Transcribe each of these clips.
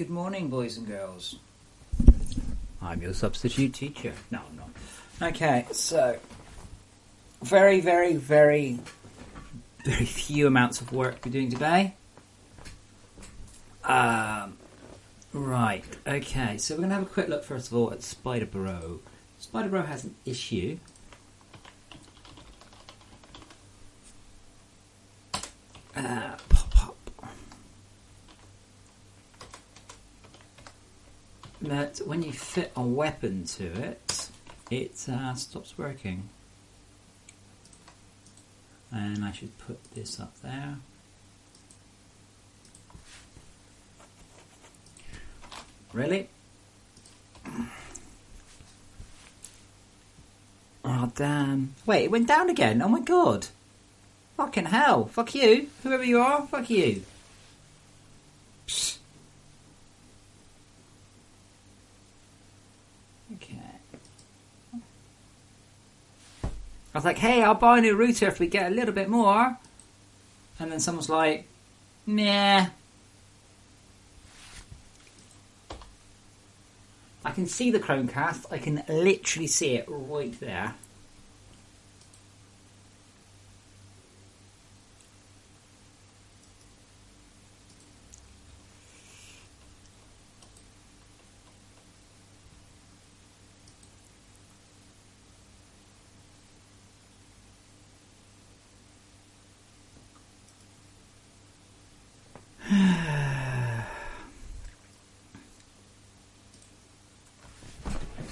Good morning, boys and girls. I'm your substitute teacher. No, I'm not. Okay, so very few amounts of work we're doing today. Right, okay, so we're going to have a quick look first of all at Spiderbot. Spiderbot has an issue. Pop. That when you fit a weapon to it, it stops working. And I should put this up there. Really? Oh, damn. Wait, it went down again? Oh my god. Fucking hell. Fuck you. Whoever you are, fuck you. Psst. Okay. I was like, hey, I'll buy a new router if we get a little bit more. And then someone's like, meh. I can see the Chromecast. I can literally see it right there.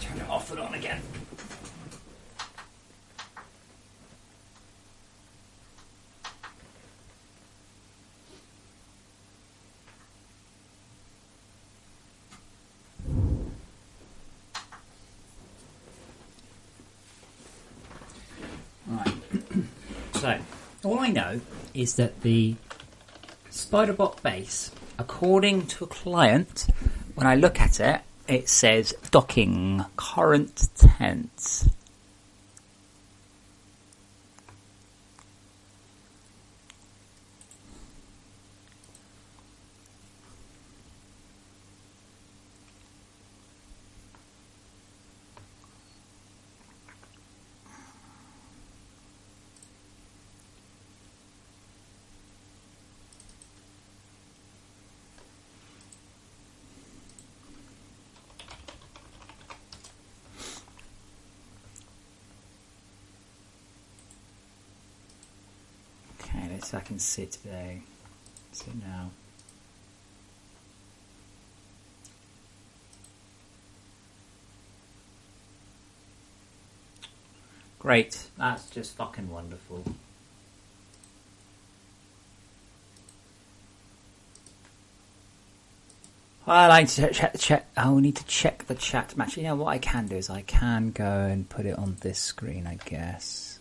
Turn it off and on again. Right. So, all I know is that the Spiderbot base, according to a client, when I look at it, it says docking current tense. So I can sit today. Sit now. Great. That's just fucking wonderful. Well, I need to check the chat. I will need to check the chat match. You know what I can do is I can go and put it on this screen, I guess.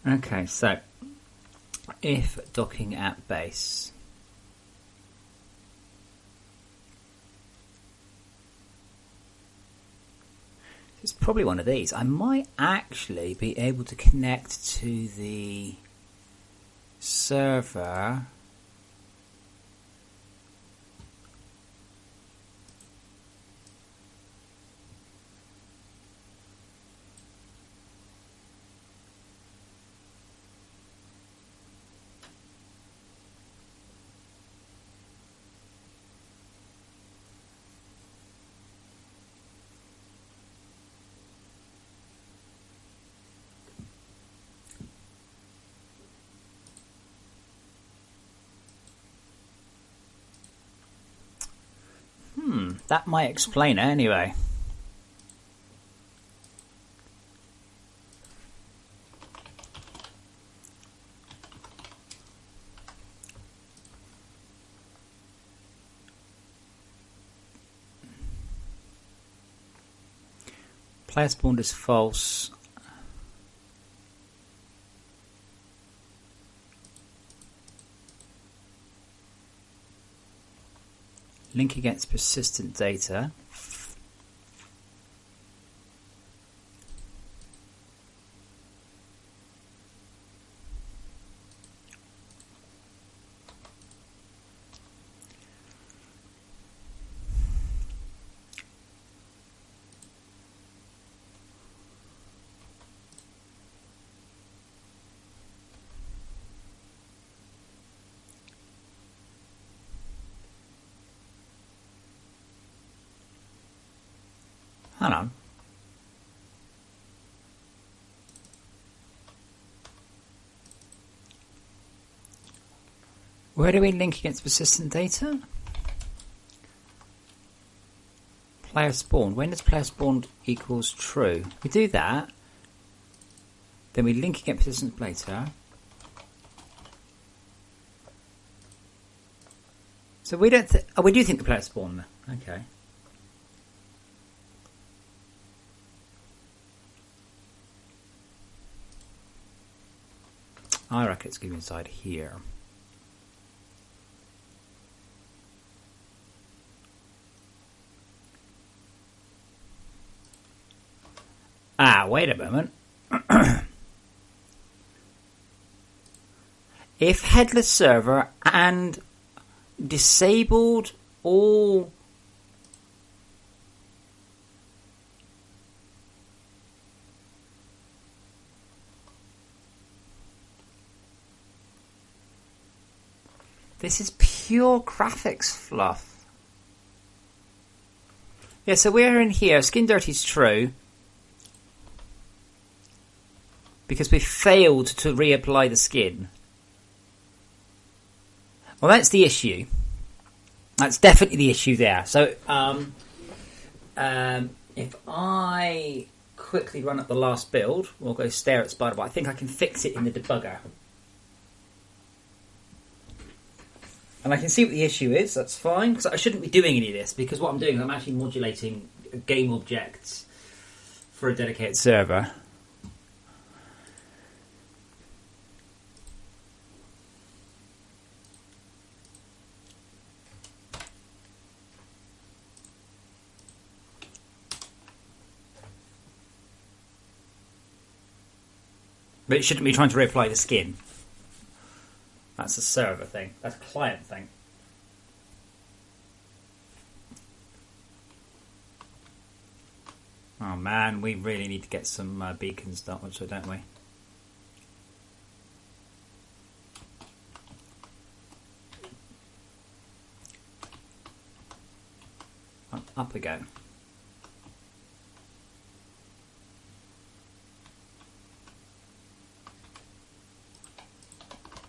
Okay, so if docking at base, it's probably one of these. I might actually be able to connect to the server. That might explain it anyway. Player spawned is false. Link against persistent data. Hang on. Where do we link against persistent data? Player spawned. When does player spawned equals true? We do that. Then we link against persistent data. So we don't. We do think the player spawned. Okay. I reckon it's going to be inside here. Ah, wait a moment. If headless server and disabled all this is pure graphics fluff. Yeah, so we're in here. Skin dirty is true. Because we failed to reapply the skin. Well, that's the issue. That's definitely the issue there. So, if I quickly run up the last build, we'll go stare at Spiderbot. I think I can fix it in the debugger. And I can see what the issue is, that's fine. Because I shouldn't be doing any of this, because what I'm doing is I'm actually modulating game objects for a dedicated server. But it shouldn't be trying to reapply the skin. That's a server thing. That's a client thing. Oh man, we really need to get some beacons done, don't we? Up we go.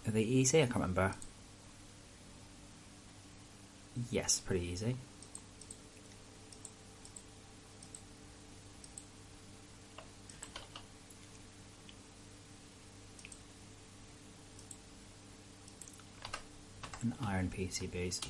Are they easy? I can't remember. Yes, pretty easy. And iron PCBs.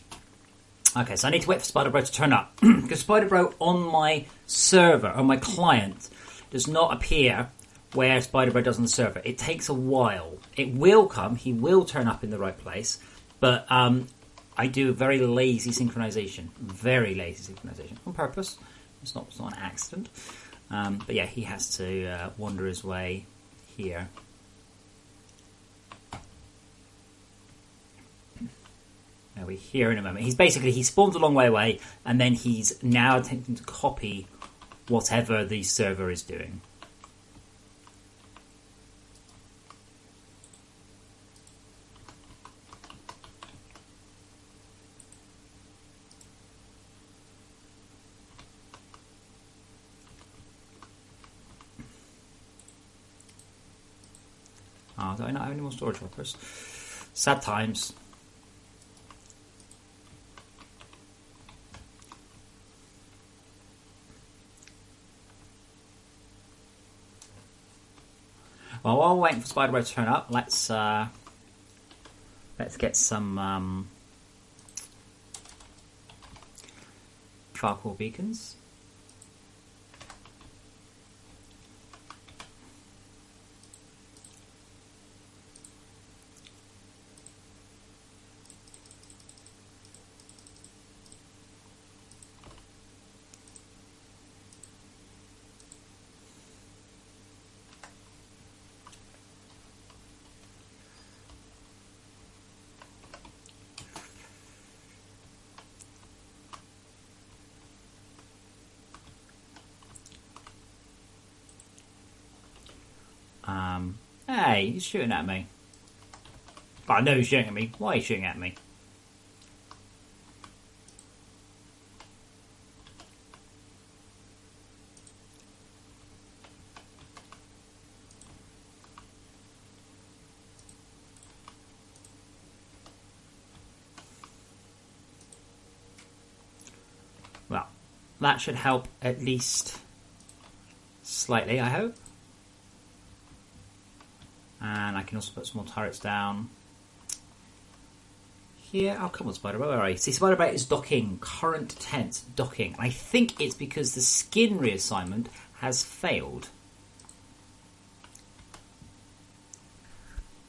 Okay, so I need to wait for Spiderbot to turn up. Because Spiderbot on my server, on my client, does not appear where Spiderbot does on the server. It takes a while. It will come. He will turn up in the right place. But I do a very lazy synchronization. Very lazy synchronization. On purpose. It's not an accident. But yeah, he has to wander his way here. Now we're here in a moment. He spawns a long way away, and then he's now attempting to copy whatever the server is doing. Oh, do I not have any more storage workers? Sad times. Well, while we're waiting for Spiderbot to turn up, let's get some charcoal beacons. Hey, he's shooting at me. I know he's shooting at me. Why are you shooting at me? Well, that should help at least slightly, I hope. And I can also put some more turrets down here. Oh, come on, Spiderbot, where are you? See, Spiderbot is docking, current tense, docking. I think it's because the skin reassignment has failed.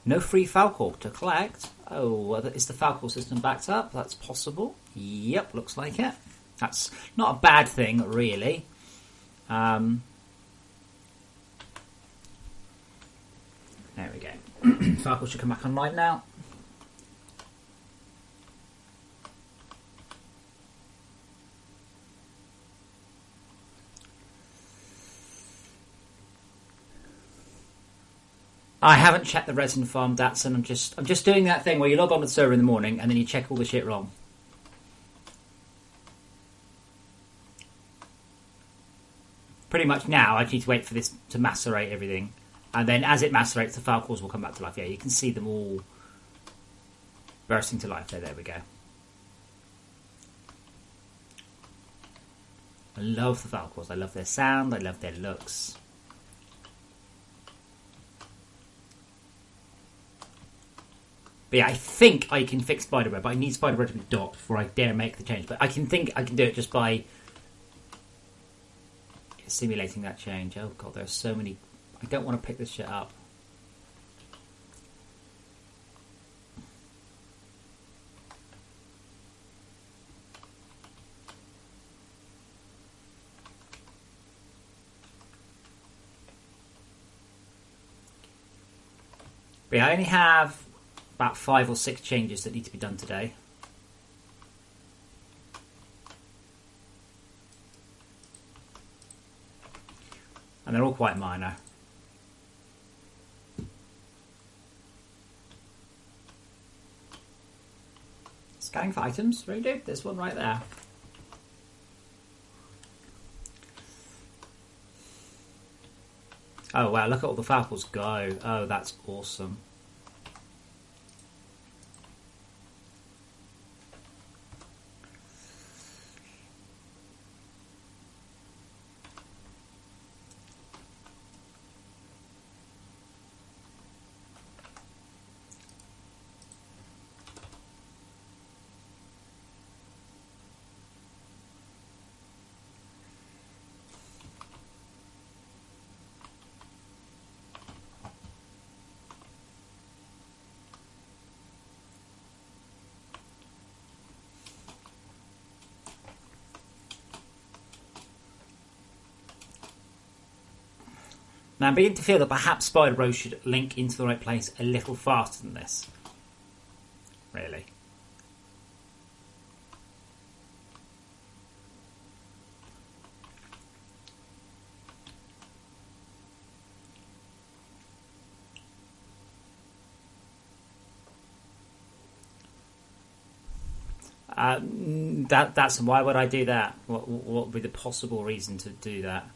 No free Falcor to collect. Oh, is the Falcor system backed up? That's possible. Yep, looks like it. That's not a bad thing, really. There we go. Falcor should come back online now. I haven't checked the resin farm, Datsun. I'm just doing that thing where you log on to the server in the morning and then you check all the shit wrong. Pretty much now, I need to wait for this to macerate everything. And then as it macerates, the Falcors will come back to life. Yeah, you can see them all bursting to life. There we go. I love the Falcors. I love their sound. I love their looks. But yeah, I think I can fix Spiderbot, but I need Spiderbot to be docked before I dare make the change. But I can do it just by simulating that change. Oh god, there's so many. I don't want to pick this shit up. But yeah, I only have about 5 or 6 changes that need to be done today. And they're all quite minor. Scanning for items, really do. There's one right there. Oh wow, look at all the Falcors go. Oh, that's awesome. Now I'm beginning to feel that perhaps Spiderbot should link into the right place a little faster than this. Really. That's why would I do that? What would be the possible reason to do that?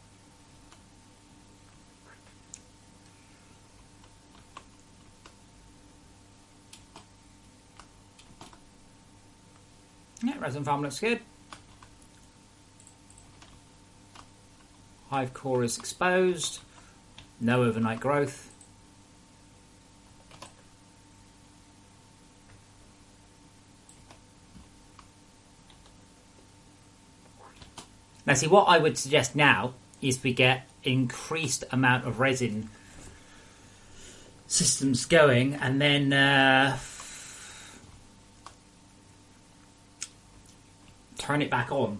Yeah, resin farm looks good. Hive core is exposed. No overnight growth. Now see, what I would suggest now is we get increased amount of resin systems going and then turn it back on.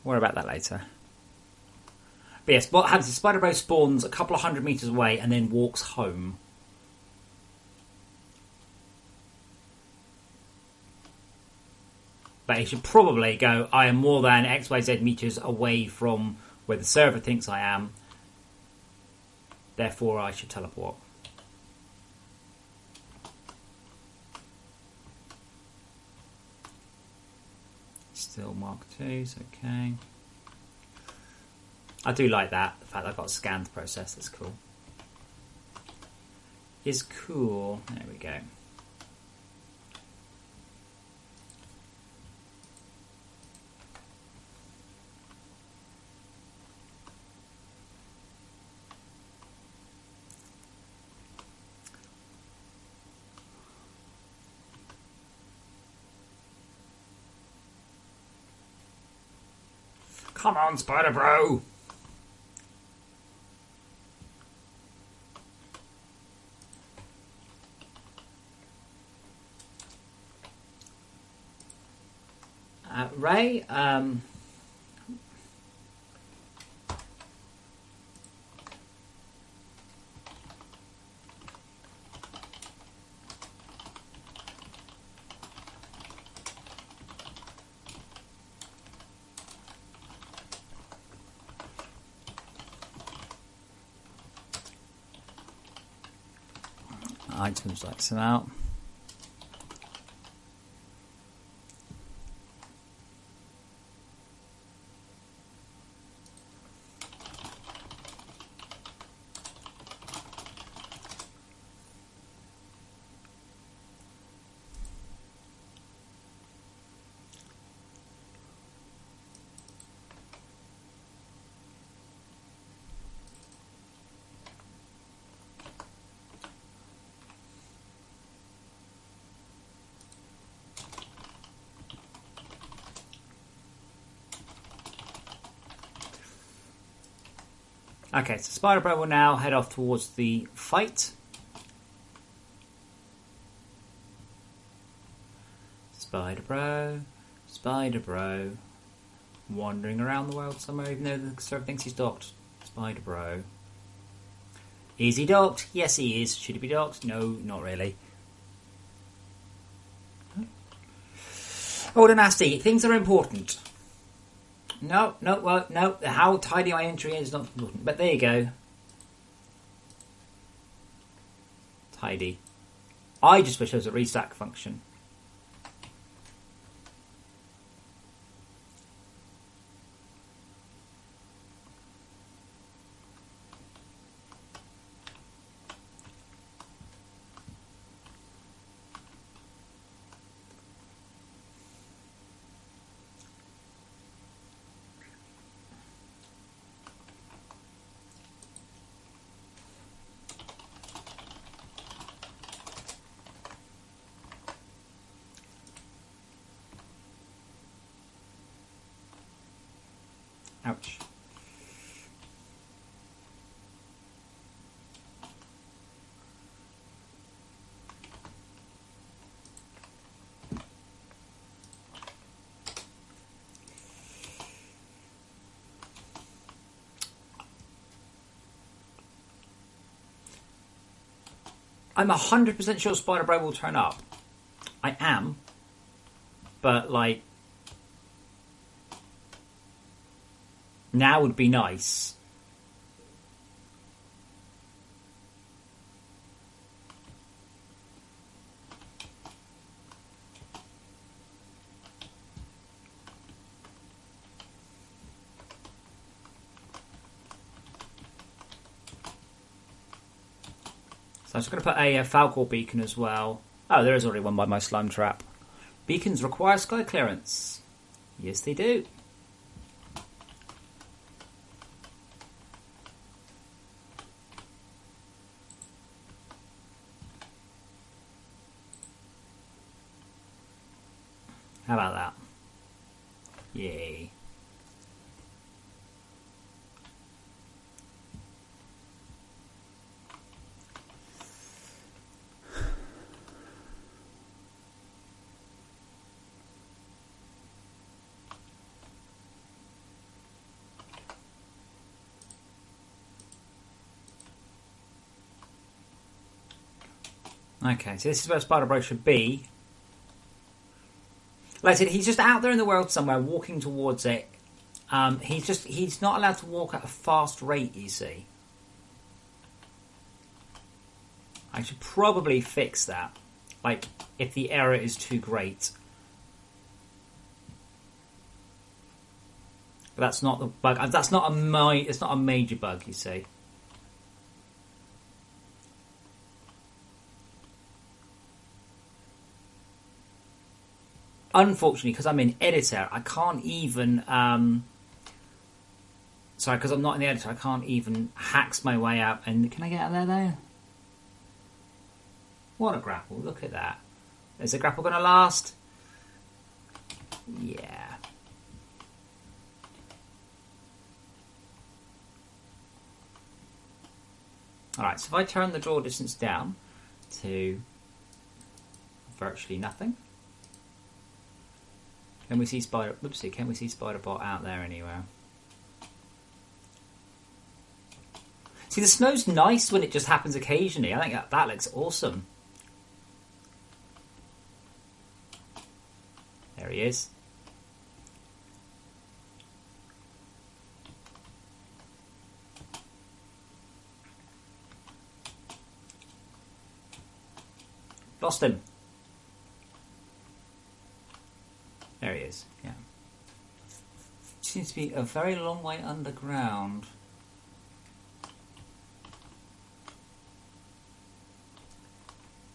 Worry about that later. But yes, what happens is Spiderbot spawns a couple of 100 meters away and then walks home. But it should probably go, I am more than XYZ meters away from where the server thinks I am. Therefore, I should teleport. Still Mark II, okay. I do like that. The fact that I've got a scanned process, that's cool. Is cool. There we go. Come on, Spider Bro! Ray, items like some out. Okay, so Spider-Bro will now head off towards the fight. Spider-Bro, Spider-Bro, wandering around the world somewhere even though the server thinks he's docked. Spider-Bro. Is he docked? Yes, he is. Should he be docked? No, not really. Oh, the nasty. Things are important. No, well, no. How tidy my entry is not important. But there you go. Tidy. I just wish there was a restack function. Ouch. I'm 100% sure Spider-Bro will turn up. I am. But, like, now would be nice. So I'm just going to put a Falcor beacon as well. Oh, there is already one by my slime trap. Beacons require sky clearance. Yes, they do. How about that? Yay. Okay, so this is where Spider-Bro should be. Like I said, he's just out there in the world somewhere, walking towards it. He's not allowed to walk at a fast rate, you see. I should probably fix that. Like, if the error is too great. But that's not the bug. It's not a major bug, you see. Unfortunately, because I'm in editor, I can't even... sorry, because I'm not in the editor, I can't even hacks my way out. And can I get out of there? What a grapple, look at that. Is the grapple going to last? Yeah. Alright, so if I turn the draw distance down to virtually nothing. Can we see Spiderbot out there anywhere? See, the snow's nice when it just happens occasionally. I think that looks awesome. There he is. Lost him. There he is, yeah. Seems to be a very long way underground.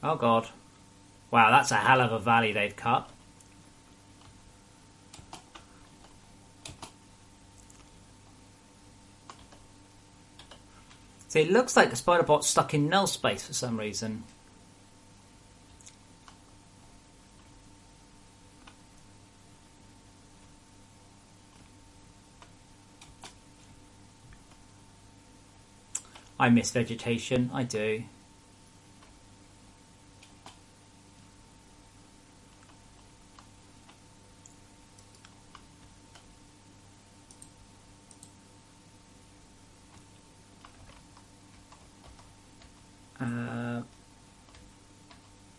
Oh god. Wow, that's a hell of a valley they've cut. See, it looks like the Spiderbot's stuck in null space for some reason. I miss vegetation, I do. I'm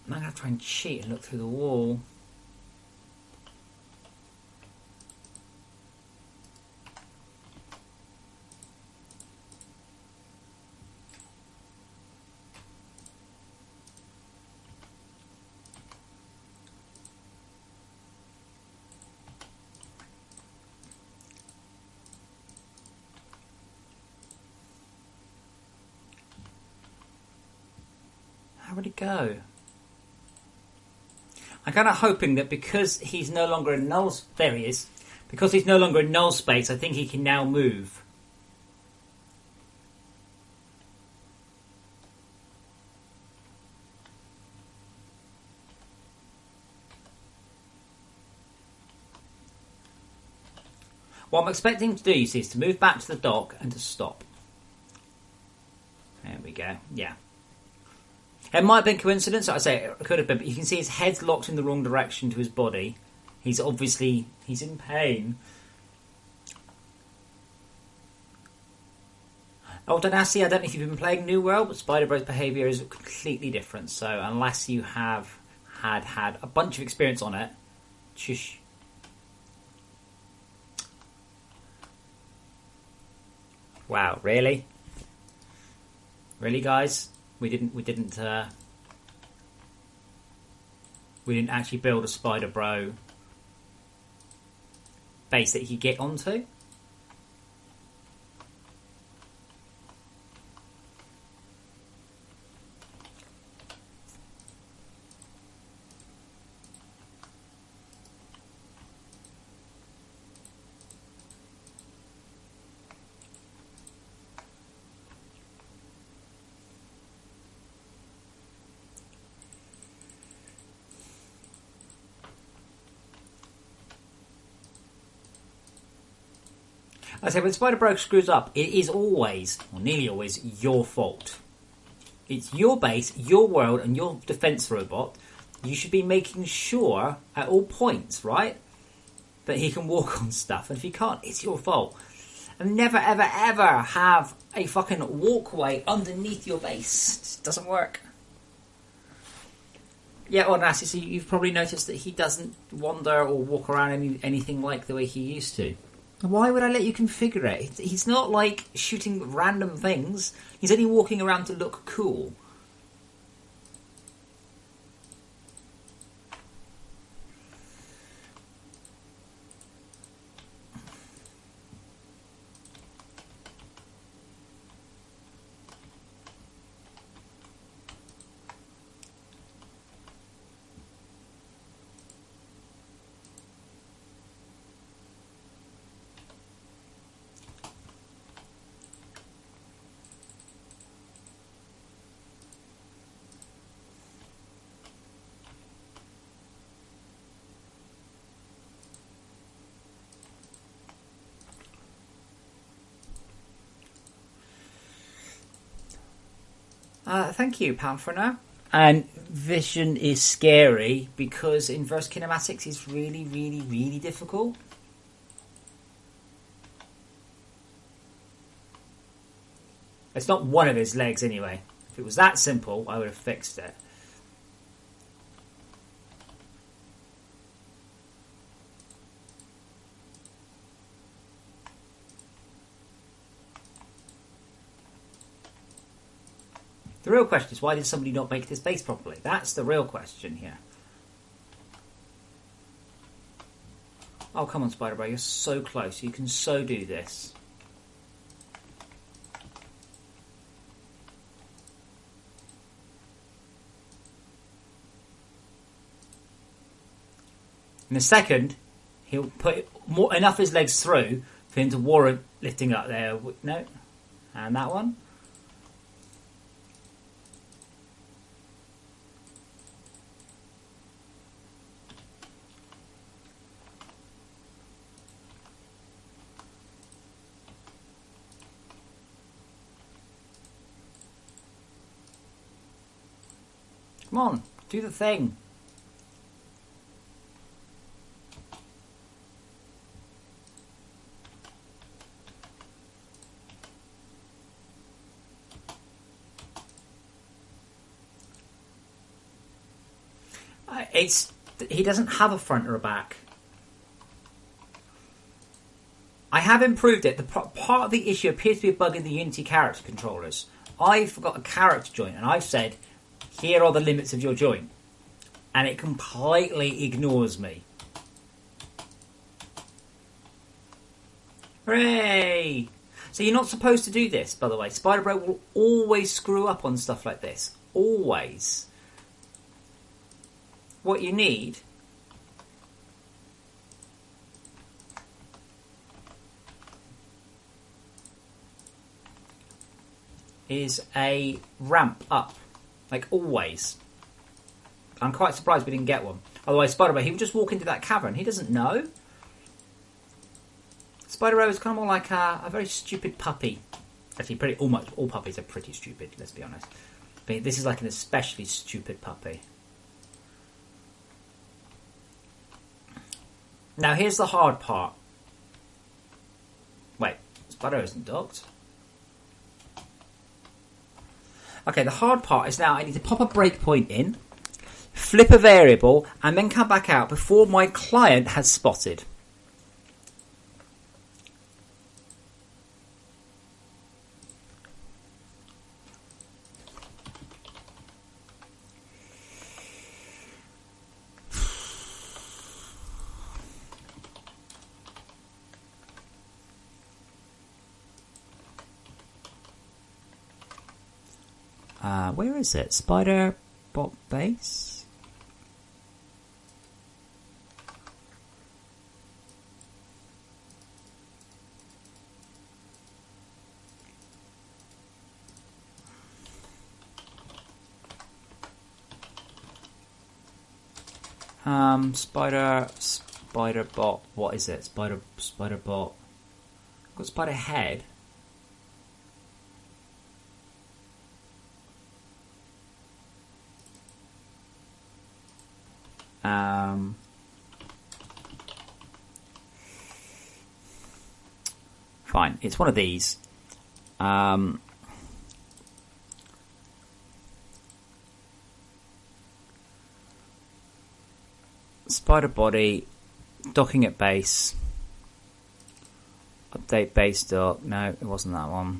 going to try and cheat and look through the wall. How would it go? I'm kind of hoping that because he's no longer in null... There he is. Because he's no longer in null space, I think he can now move. What I'm expecting him to do, you see, is to move back to the dock and to stop. There we go. Yeah. It might have been coincidence. I say it could have been, but you can see his head's locked in the wrong direction to his body. He's in pain. Oh, Danassi, I don't know if you've been playing New World, but Spiderbot's behaviour is completely different. So unless you have had a bunch of experience on it, shush. Wow, really? Really, guys? We didn't actually build a Spider-Bro base that he could get onto. I say when Spider-Bro screws up, it is always, or nearly always, your fault. It's your base, your world, and your defense robot. You should be making sure at all points, right, that he can walk on stuff. And if he can't, it's your fault. And never, ever, ever have a fucking walkway underneath your base. It just doesn't work. Yeah, well, Nasty, so you've probably noticed that he doesn't wander or walk around anything like the way he used to. Why would I let you configure it? He's not like shooting random things. He's only walking around to look cool. Thank you, Palfrena. And vision is scary because inverse kinematics is really, really, really difficult. It's not one of his legs anyway. If it was that simple, I would have fixed it. The real question is, why did somebody not make this base properly? That's the real question here. Oh, come on, Spiderbot, you're so close. You can so do this. In a second, he'll put enough of his legs through for him to warrant lifting up there. No? And that one? Come on, do the thing. He doesn't have a front or a back. I have improved it. Part of the issue appears to be a bug in the Unity character controllers. I've got a character joint and I've said, here are the limits of your joint. And it completely ignores me. Hooray! So you're not supposed to do this, by the way. Spiderbot will always screw up on stuff like this. Always. What you need is a ramp up. Like always. I'm quite surprised we didn't get one. Otherwise, Spiderbot, he would just walk into that cavern. He doesn't know. Spiderbot is kind of more like a very stupid puppy. Actually, almost all puppies are pretty stupid, let's be honest. But this is like an especially stupid puppy. Now, here's the hard part. Wait, Spider isn't docked. Okay, the hard part is now I need to pop a breakpoint in, flip a variable, and then come back out before my client has spotted. Where is it? Spiderbot base? Spiderbot. What is it? Spiderbot. Got spider head. Fine, it's one of these. spider body, docking at base, update base dock. No, it wasn't that one.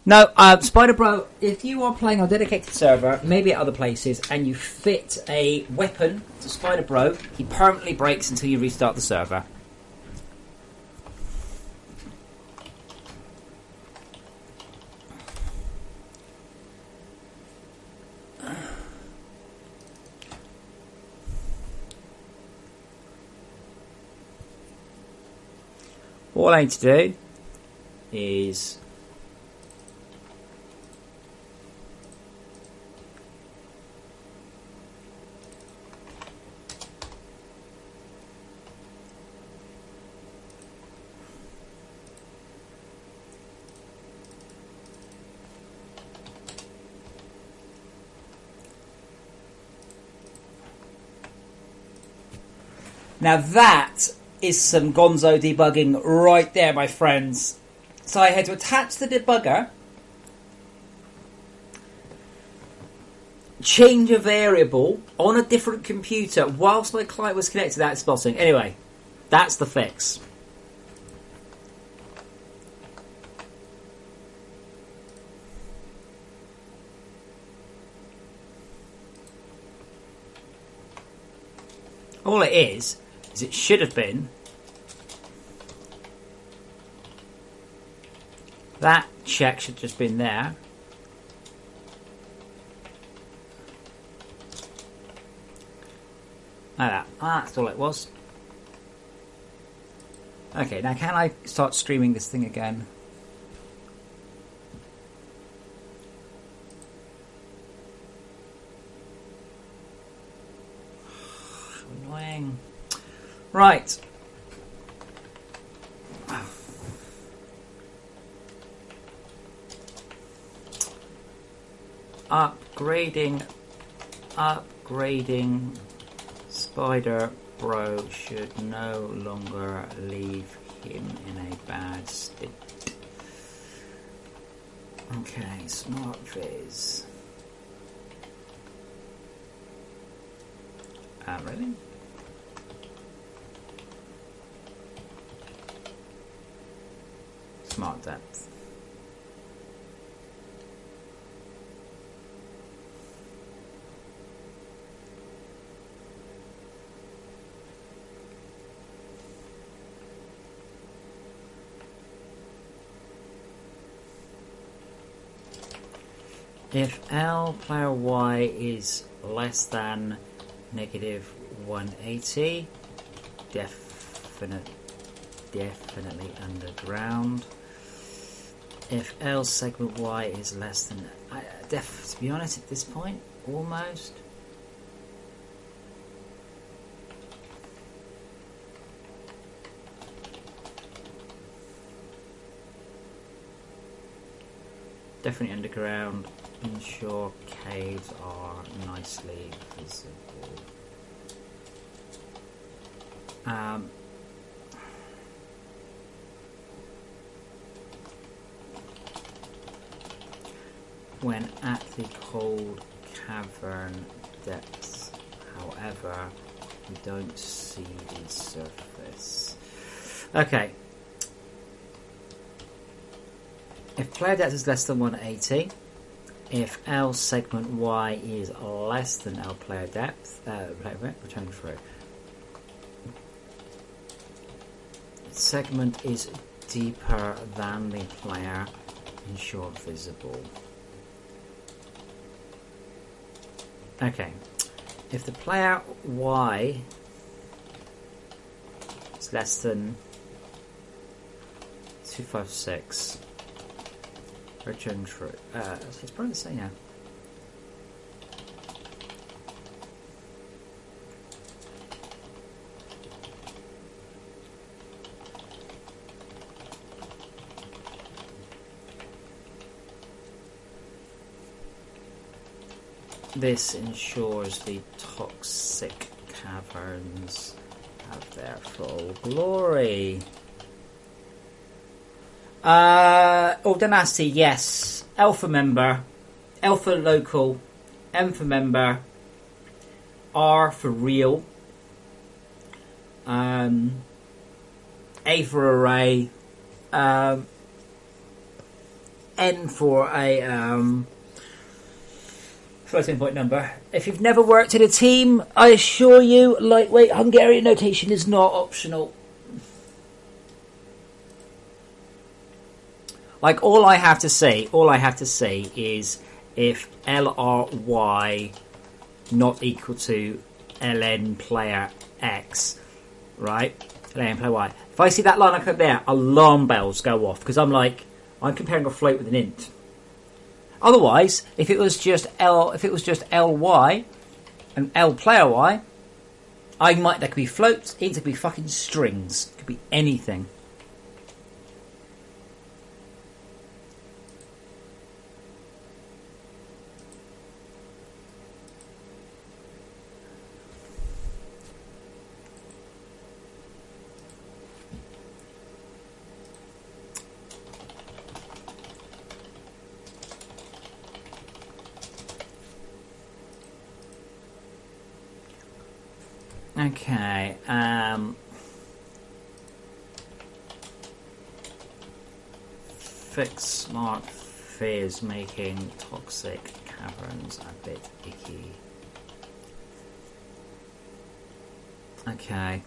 No, Spiderbot, if you are playing on a dedicated server, maybe at other places, and you fit a weapon to Spiderbot, he permanently breaks until you restart the server. All I need to do is now that is some gonzo debugging right there, my friends. So I had to attach the debugger, change a variable on a different computer whilst my client was connected. That's spotting. Anyway, that's the fix. All it is it should have been that check should have just been there. Like that. That's all it was. Okay, now can I start streaming this thing again? Annoying. Right. Upgrading. Spider Bro should no longer leave him in a bad state. Okay, Smart Viz. Really? Smart Depth. If L player Y is less than negative 180, definitely underground. If L segment Y is less than, to be honest at this point, almost. Definitely underground. Ensure caves are nicely visible. When at the cold cavern depths, however, we don't see the surface. Okay. If player depth is less than 180, if L segment Y is less than L player depth, return through. Segment is deeper than the player, ensure visible. Okay, if the player Y is less than 256, return true. It's probably the same now. This ensures the toxic caverns have their full glory. Dynasty, yes. Alpha member. Alpha local. M for member, R for real, A for array, N for a floating point number. If you've never worked in a team, I assure you, lightweight Hungarian notation is not optional. Like, all I have to say is if LRY not equal to ln player X, right? ln player Y. If I see that line like there, alarm bells go off because I'm comparing a float with an int. Otherwise, if it was just ly and L player Y, there could be floats, it could be fucking strings, it could be anything. Okay, fix smart fears making toxic caverns a bit icky. Okay.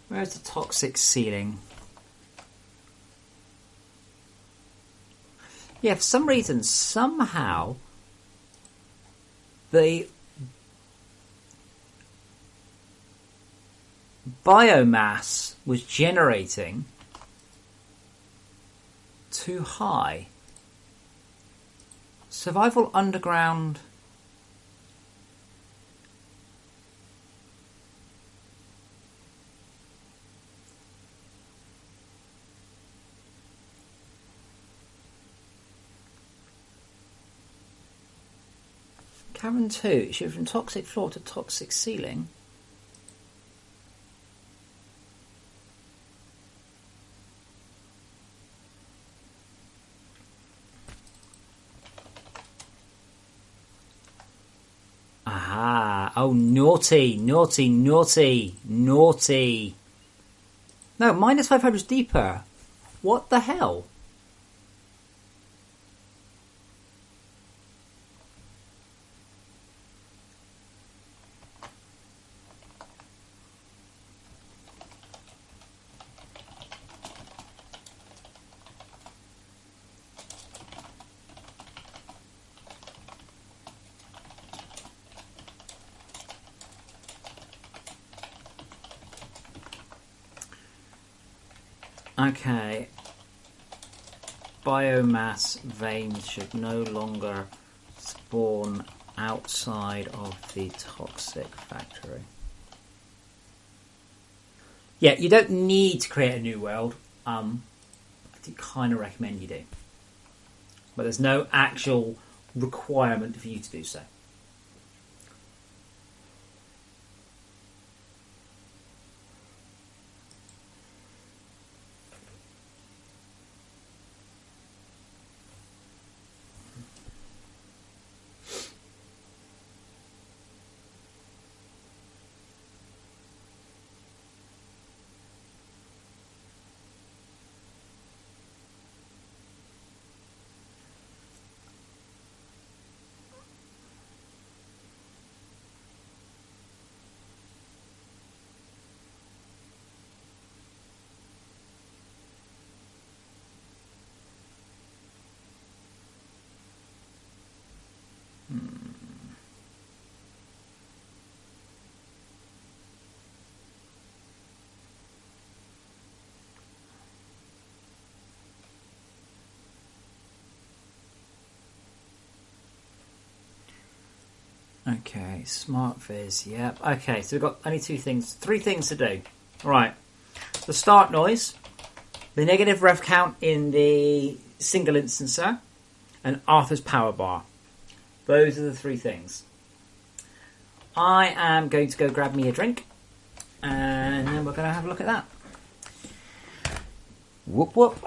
Where's the toxic ceiling? Yeah, for some reason, somehow, the biomass was generating too high. Survival underground. Cavern 2, it should from toxic floor to toxic ceiling. Aha! Oh, naughty, naughty, naughty, naughty. No, minus 500 is deeper. What the hell? Okay. Biomass veins should no longer spawn outside of the toxic factory. Yeah, you don't need to create a new world. I do kind of recommend you do. But there's no actual requirement for you to do so. Okay, smart viz, yep. Okay, so we've got only three things to do. Right, the start noise, the negative rev count in the single instancer, and Arthur's power bar. Those are the three things. I am going to go grab me a drink, and then we're going to have a look at that. Whoop whoop.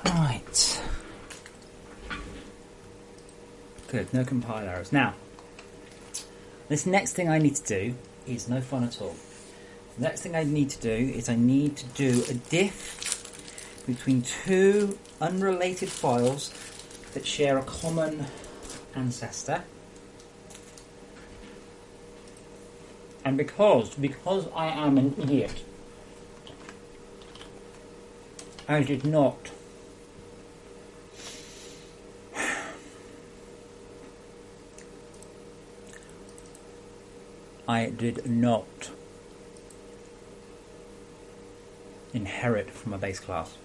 Right. Good, no compile errors. Now, this next thing I need to do is no fun at all. The next thing I need to do is I need to do a diff between two unrelated files that share a common ancestor. And because I am an idiot, I did not inherit from a base class.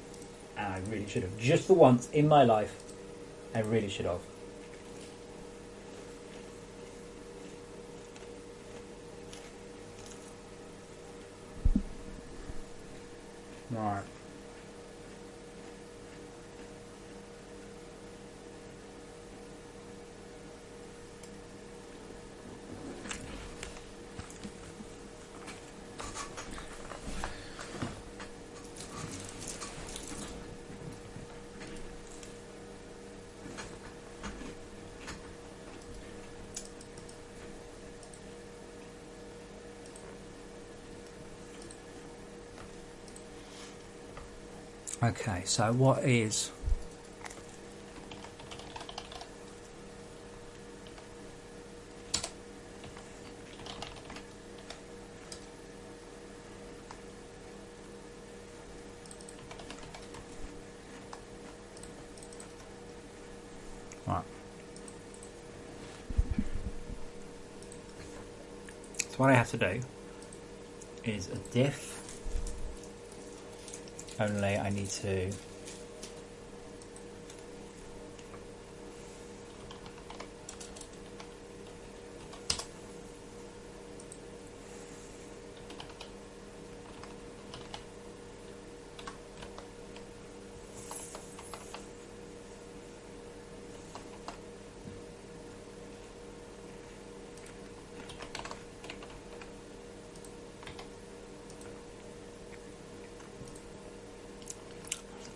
And I really should have. Just for once in my life, I really should have. Right. Okay, so what is... Right. So what I have to do is a diff. Only I need to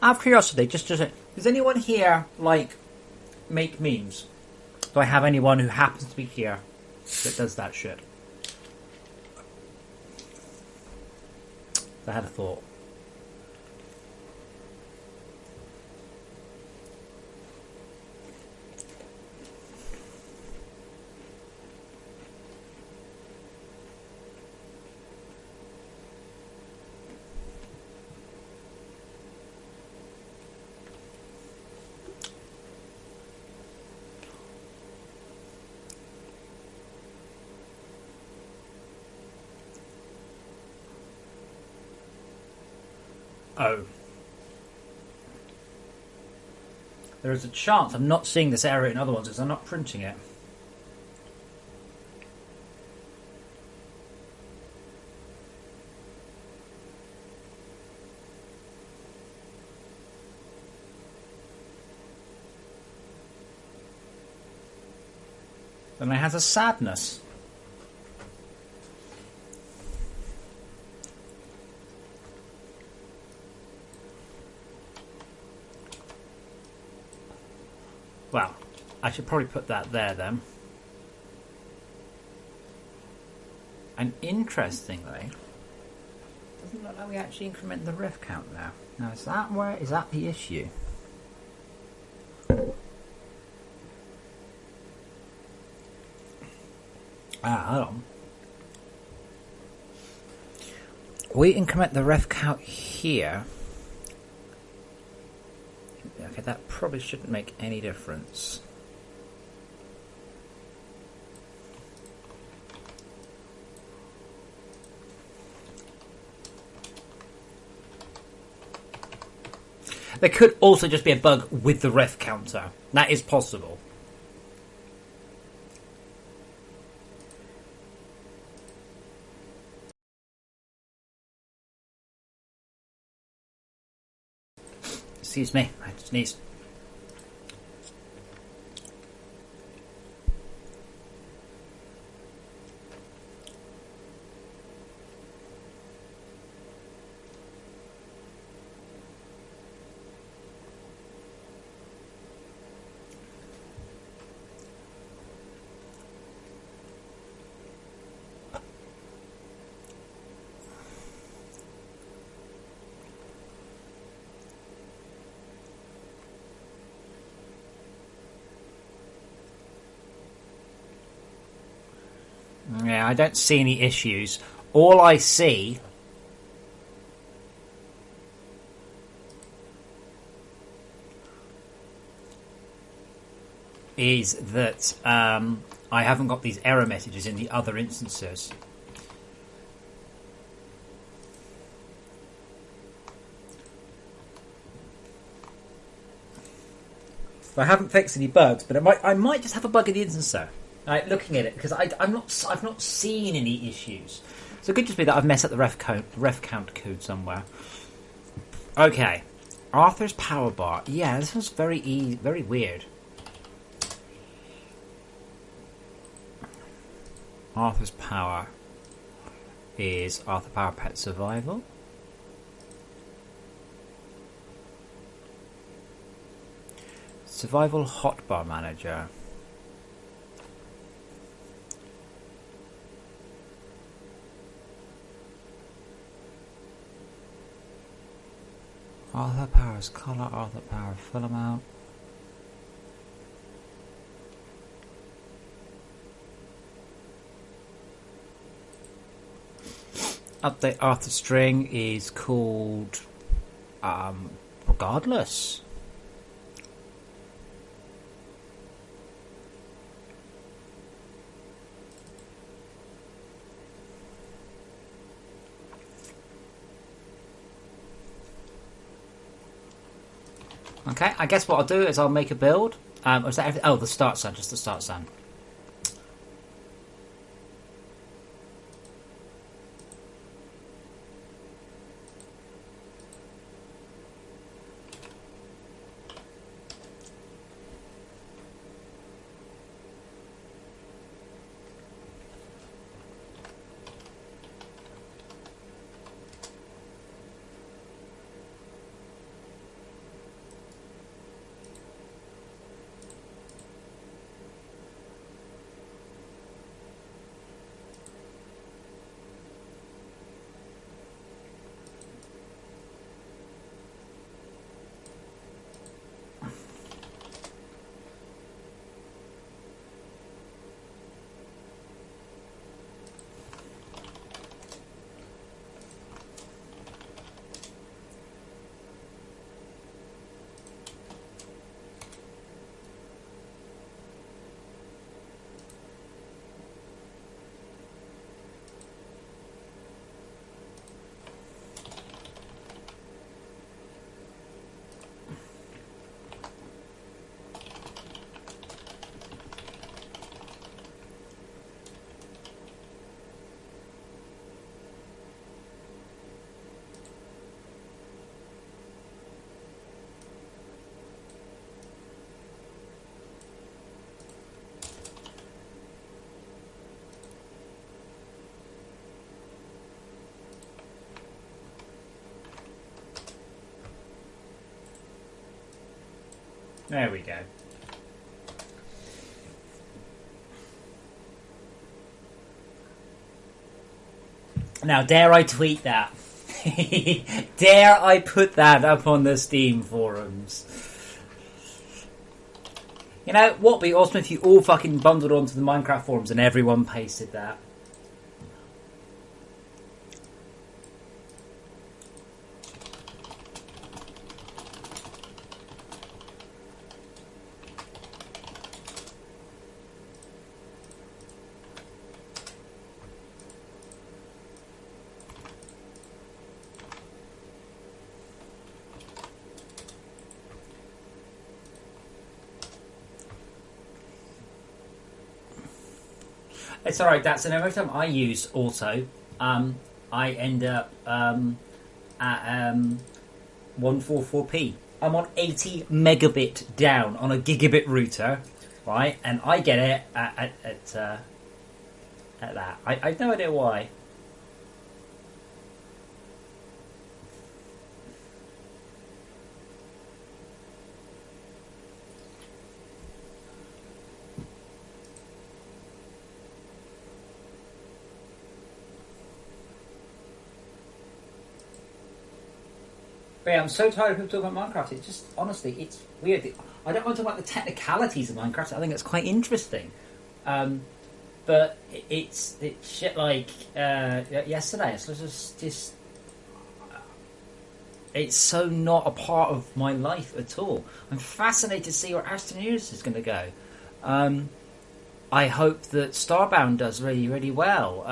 out of curiosity, does anyone here make memes? Do I have anyone who happens to be here that does that shit? I had a thought. Oh. There is a chance I'm not seeing this error in other ones because I'm not printing it. And it has a sadness. Well, I should probably put that there then. And interestingly, doesn't look like we actually increment the ref count now. Now is that the issue? Hold on. We increment the ref count here. Okay, that probably shouldn't make any difference. There could also just be a bug with the ref counter. That is possible. Excuse me, I just sneezed. Yeah, I don't see any issues. All I see is that I haven't got these error messages in the other instances. So I haven't fixed any bugs, but I might just have a bug in the instance though. Looking at it, because I've not seen any issues. So it could just be that I've messed up the ref count code somewhere. Okay, Arthur's power bar. Yeah, this was very weird. Arthur's power is Arthur Power Pet Survival. Survival Hotbar Manager. Arthur Power's colour, Arthur Power full amount. Update Arthur string is called regardless. Okay, I guess what I'll do is I'll make a build. Is that everything? Oh, the start sun, just the start sun. There we go. Now, dare I tweet that? Dare I put that up on the Steam forums? You know, what would be awesome if you all fucking bundled onto the Minecraft forums and everyone pasted that? It's alright, that's and every time I use auto, I end up at 144p. I'm on 80 megabit down on a gigabit router, right? And I get it at that. I have no idea why. But yeah, I'm so tired of people talking about Minecraft. It's just, honestly, it's weird. I don't want to talk about the technicalities of Minecraft. I think it's quite interesting. But it's shit like yesterday. It's just it's so not a part of my life at all. I'm fascinated to see where Aston News is going to go. I hope that Starbound does really, really well.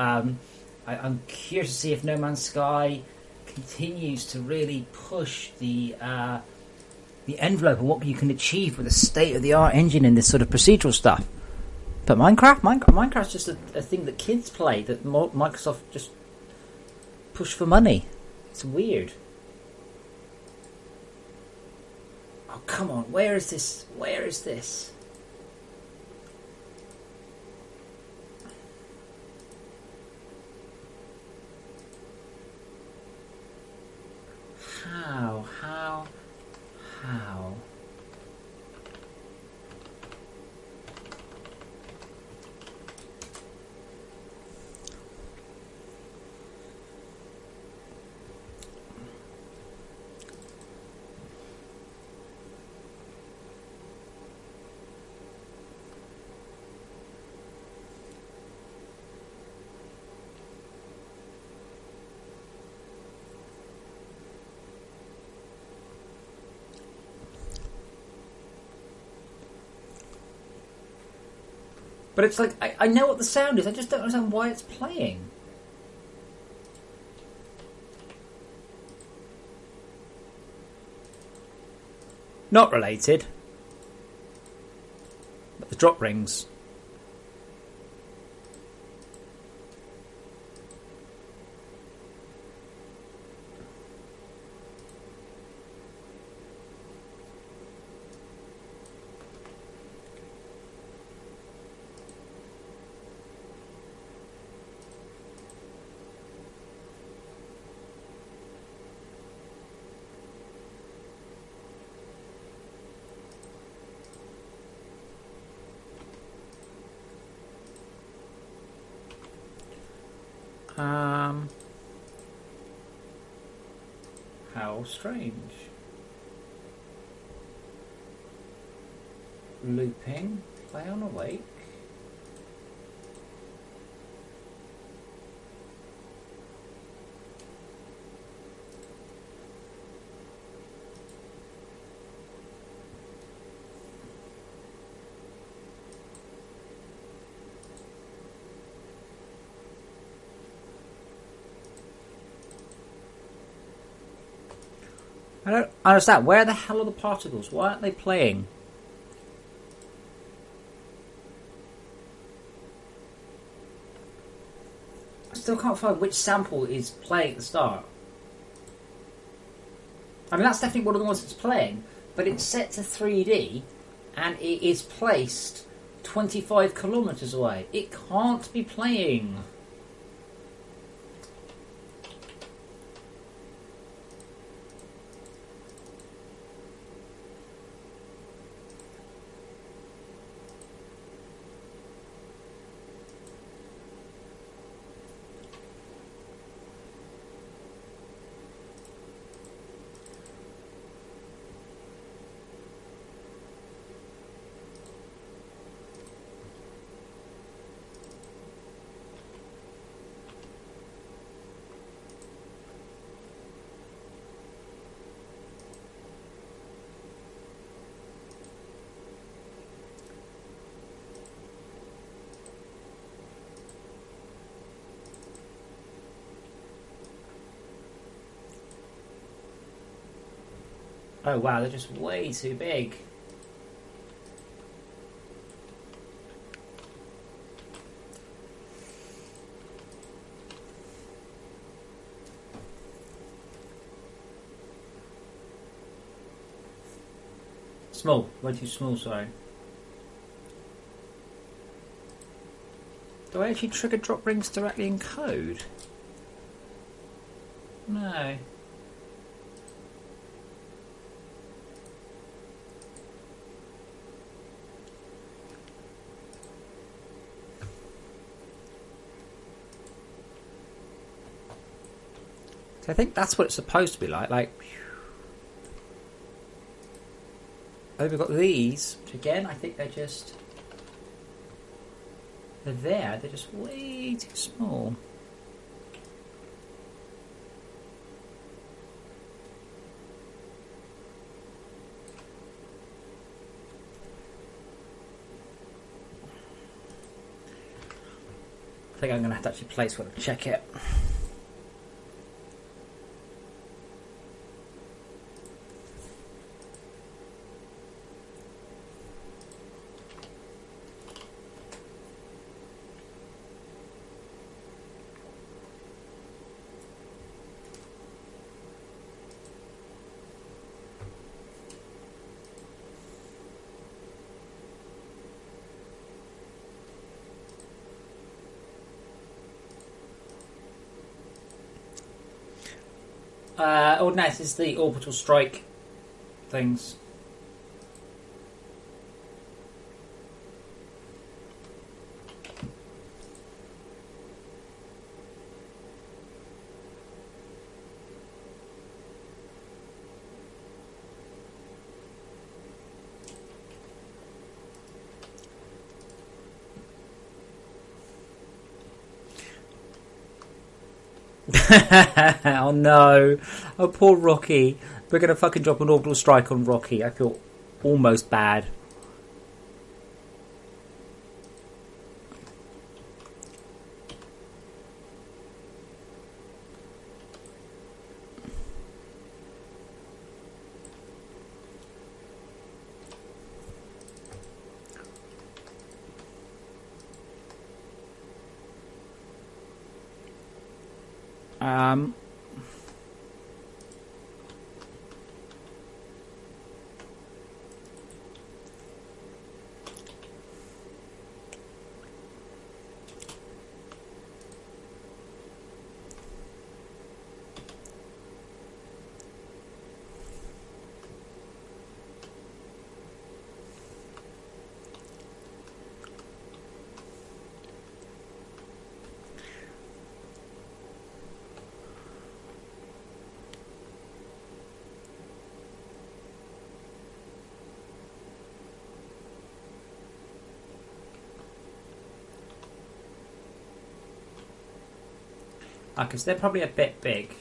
I'm curious to see if No Man's Sky continues to really push the envelope of what you can achieve with a state-of-the-art engine in this sort of procedural stuff. But Minecraft's just a thing that kids play that Microsoft just push for money. It's weird. Oh, come on. Where is this? Where is this? How? But it's like, I know what the sound is, I just don't understand why it's playing. Not related. But the drop rings. How strange. Looping. Play on awake. I don't understand. Where the hell are the particles? Why aren't they playing? I still can't find which sample is playing at the start. I mean, that's definitely one of the ones that's playing, but it's set to 3D and it is placed 25 kilometres away. It can't be playing. Oh wow, they're just way too big. Small, way too small, sorry. Do I actually trigger drop rings directly in code? No. I think that's what it's supposed to be like. Oh, we've got these, which again, I think they're there, they're just way too small. I think I'm going to have to actually place one and check it. Oh, no, this is the orbital strike things. Oh no. Oh, poor Rocky. We're going to fucking drop an orbital strike on Rocky. I feel almost bad. Um... Because they're probably a bit big.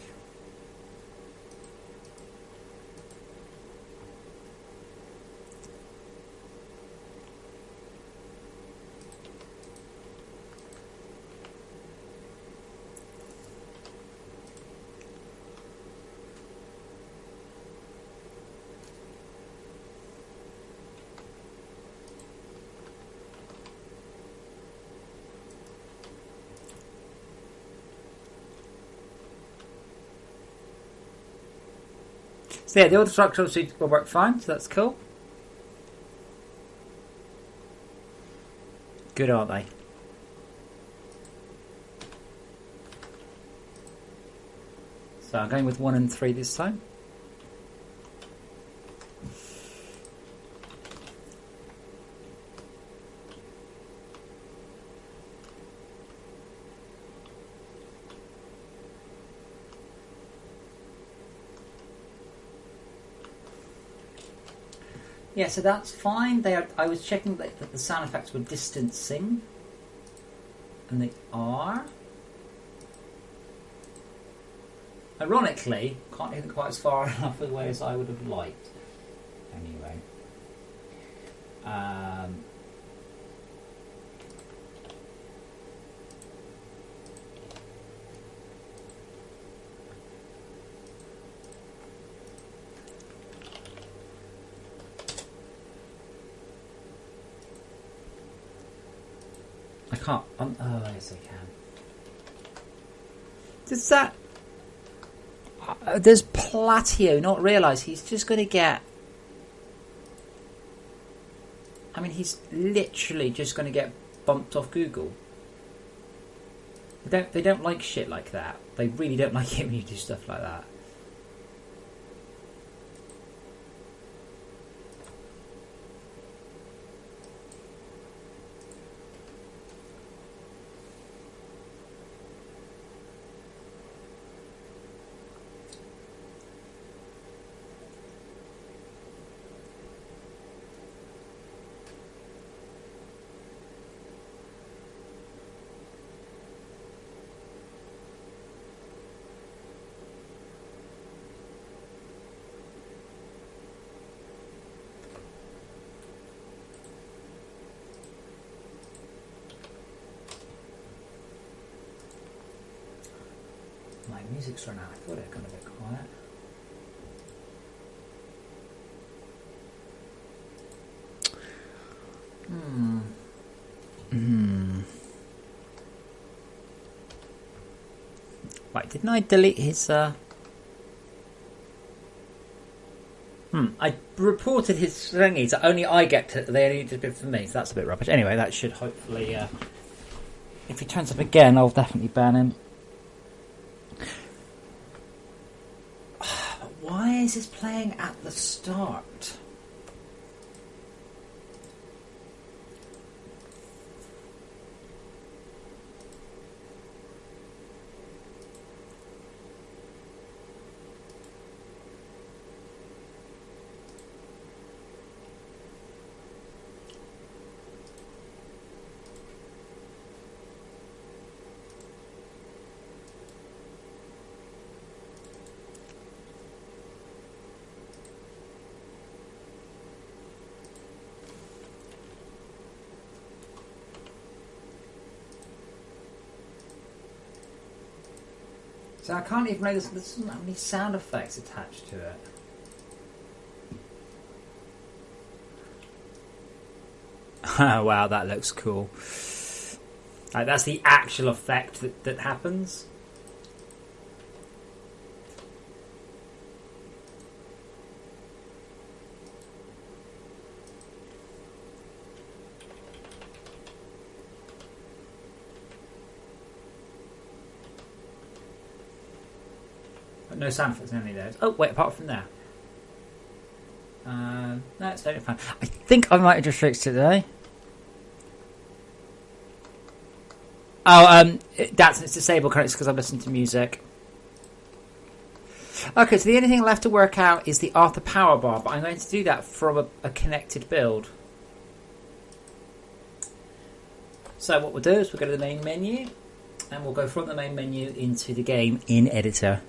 So yeah, the order structure obviously will work fine, so that's cool. Good, aren't they? So I'm going with 1 and 3 this time. Yeah, so that's fine. I was checking that the sound effects were distancing, and they are. Ironically, can't hear them quite as far enough away as I would have liked. Anyway. can't. Oh, yes, I can. Does that? Does Platio not realise he's just going to get? I mean, he's literally just going to get bumped off Google. They don't like shit like that. They really don't like it when you do stuff like that. My music's run out. I thought it got a bit quiet. Right, didn't I delete his... I reported his thingy, so only I get to... They only did it for me, so that's a bit rubbish. Anyway, that should hopefully... if he turns up again, I'll definitely ban him. Why is this playing at the start? So I can't even know this doesn't have any sound effects attached to it. Oh wow, that looks cool. Like, that's the actual effect that happens. No sound effects in any of those. Oh, wait, apart from there. No, it's totally fine. I think I might have just fixed it today. Oh, it's disabled currently because I'm listening to music. Okay, so the only thing left to work out is the Arthur power bar, but I'm going to do that from a connected build. So what we'll do is we'll go to the main menu, and we'll go from the main menu into the game in editor.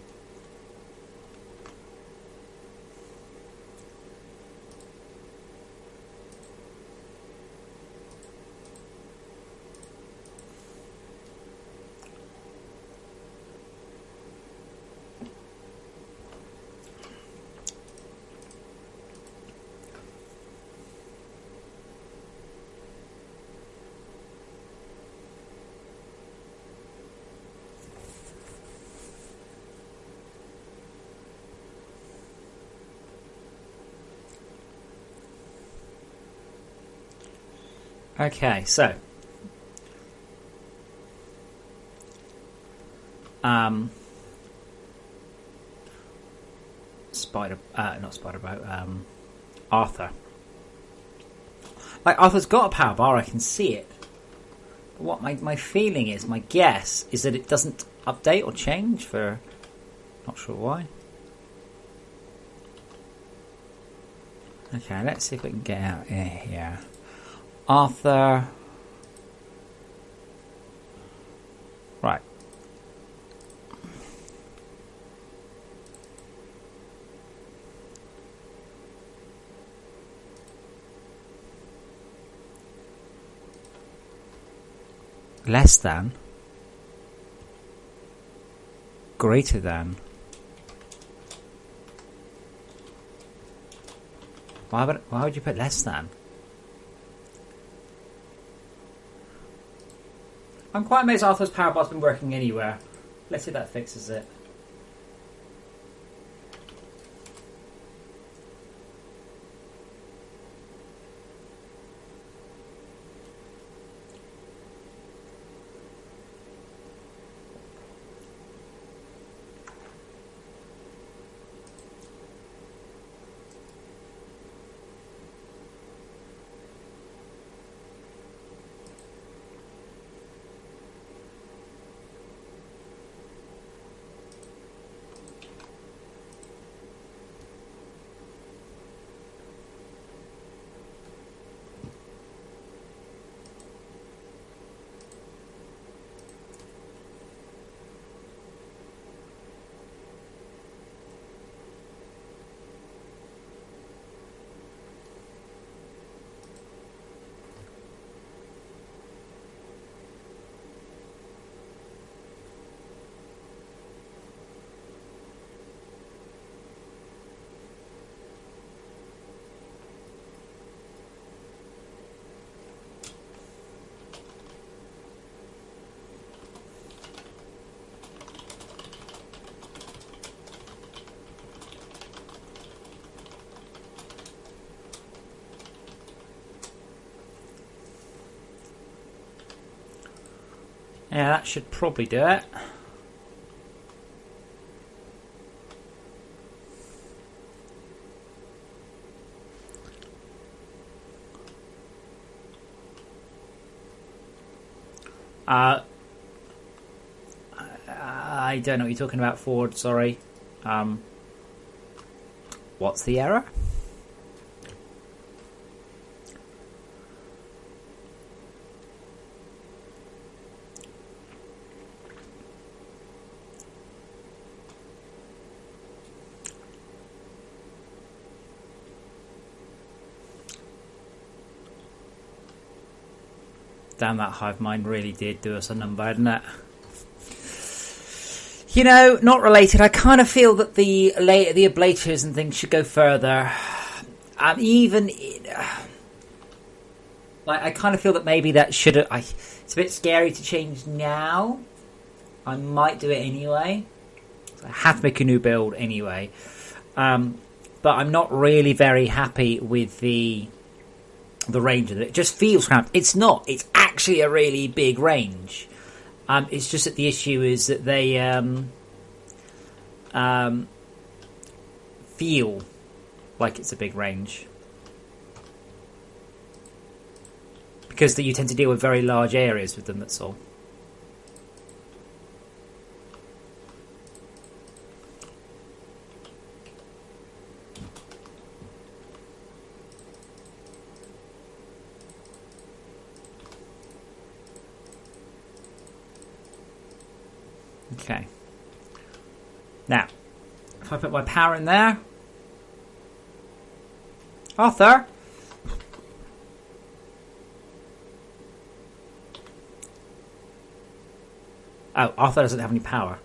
Okay, so not Spiderboat, Arthur. Like, Arthur's got a power bar, I can see it. But what my feeling is, my guess, is that it doesn't update or change for... Not sure why. Okay, let's see if we can get out here. Arthur. Right. Less than. Greater than. Why would you put less than? I'm quite amazed Arthur's power bot's been working anywhere. Let's see if that fixes it. Yeah, that should probably do it. I don't know what you're talking about, Ford. Sorry. What's the error? Damn, that hive mind really did do us a number, didn't it? You know, not related. I kind of feel that the ablators and things should go further. I kind of feel that maybe that should. It's a bit scary to change now. I might do it anyway. I have to make a new build anyway. But I'm not really very happy with the range of it. It just feels cramped. It's not. It's actually a really big range. It's just that the issue is that they feel like it's a big range. Because you tend to deal with very large areas with them, that's all. Okay. Now, if I put my power in there, Arthur. Oh, Arthur doesn't have any power.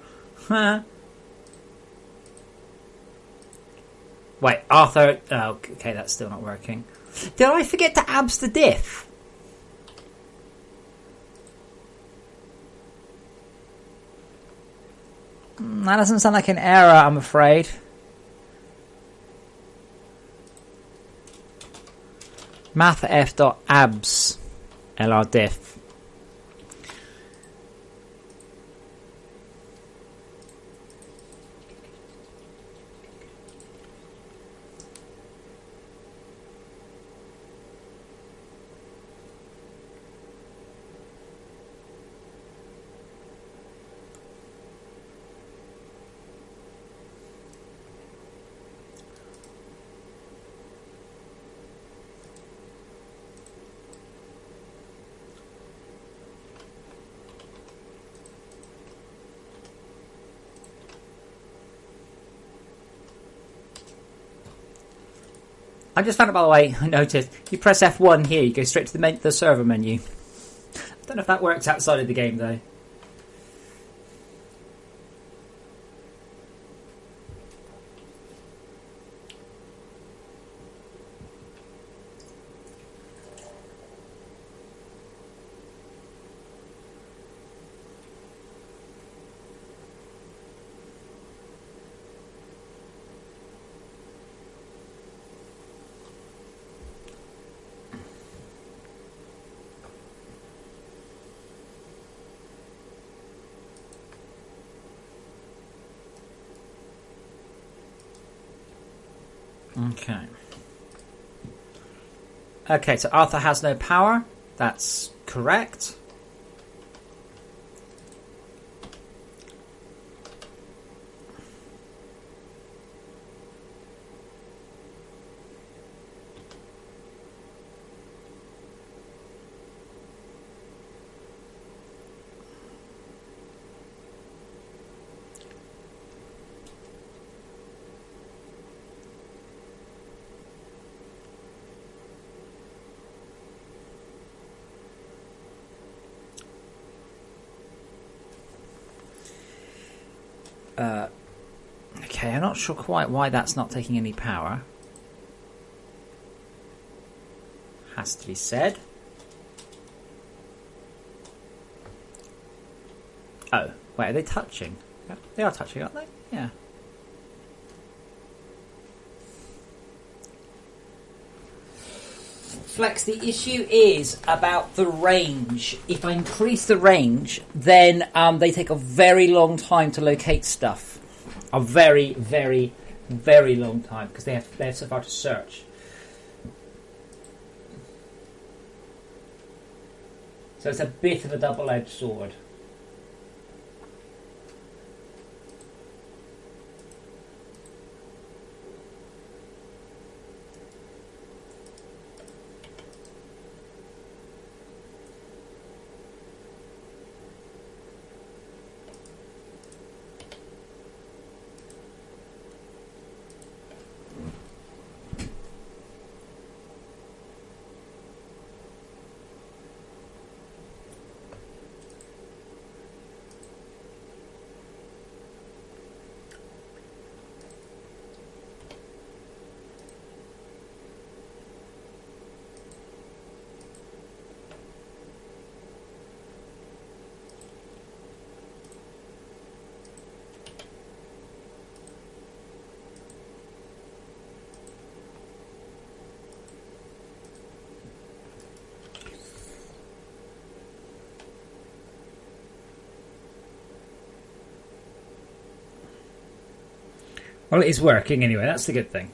Wait, Arthur. Oh, okay, that's still not working. Did I forget to abs the diff? That doesn't sound like an error, I'm afraid. mathf.abs lrdiff. I just found it, by the way, I noticed, you press F1 here, you go straight to the server menu. I don't know if that works outside of the game, though. Okay. Okay, so Arthur has no power. That's correct. Okay, I'm not sure quite why that's not taking any power. Has to be said. Oh, wait, are they touching? Yeah, they are touching, aren't they? Yeah. Flex, the issue is about the range. If I increase the range, then they take a very long time to locate stuff. A very, very, very long time because they have so far to search. So it's a bit of a double-edged sword. Well, it is working anyway. That's the good thing.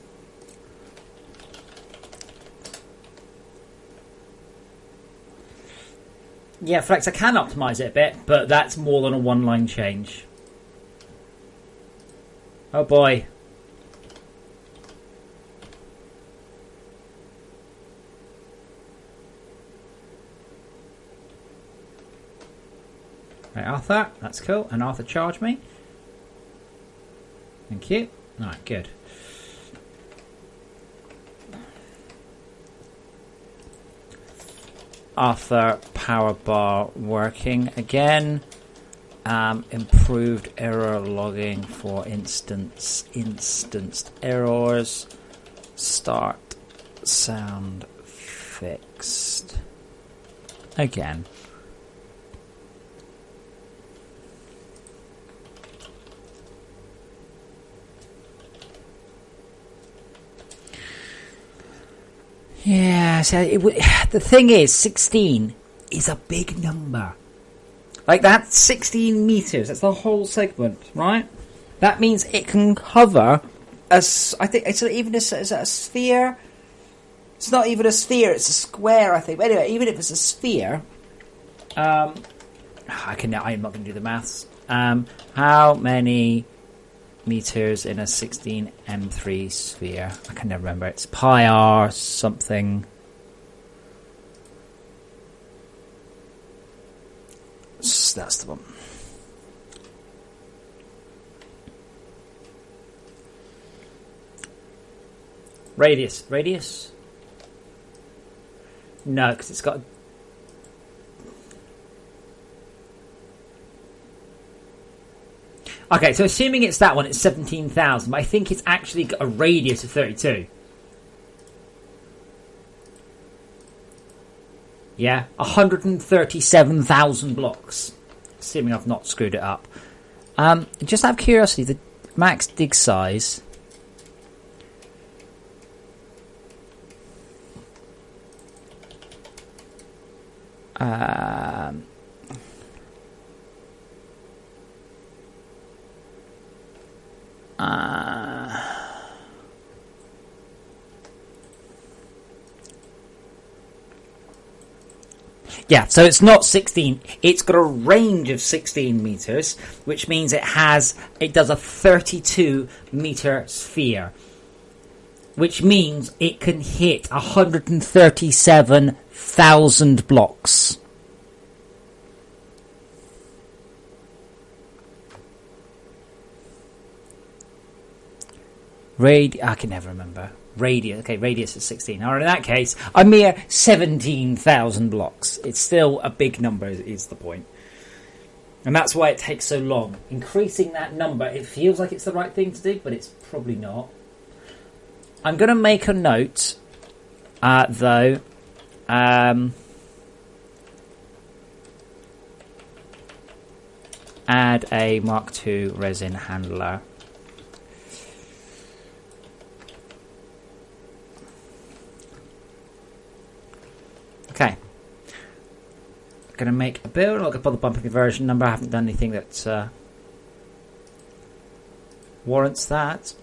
Yeah, Flex, I can optimise it a bit, but that's more than a one-line change. Oh boy. Right, Arthur, that's cool. And Arthur, charge me. Thank you. Alright, good. Arthur, power bar working again. Improved error logging for instanced errors. Start sound fixed. Again. Yeah, so the thing is, 16 is a big number. Like, that's 16 meters. That's the whole segment, right? That means it can cover I think it's even is it a sphere? It's not even a sphere. It's a square, I think. But anyway, even if it's a sphere, I'm not going to do the maths. How many meters in a 16 M3 sphere? I can never remember. It's pi r something. That's the one. Radius? No, because it's got... Okay, so assuming it's that one, it's 17,000, but I think it's actually got a radius of 32. Yeah, 137,000 blocks. Assuming I've not screwed it up. Just out of curiosity, the max dig size... Yeah, so it's not 16. It's got a range of 16 meters, which means it does a 32 meter sphere, which means it can hit 137,000 blocks. I can never remember. Radius. Okay, radius is 16. Or in that case, a mere 17,000 blocks. It's still a big number, is the point. And that's why it takes so long. Increasing that number, it feels like it's the right thing to do, but it's probably not. I'm going to make a note, though. Add a Mark II resin handler. Okay. Going to make a build. I'll put the bumper conversion number. I haven't done anything that warrants that.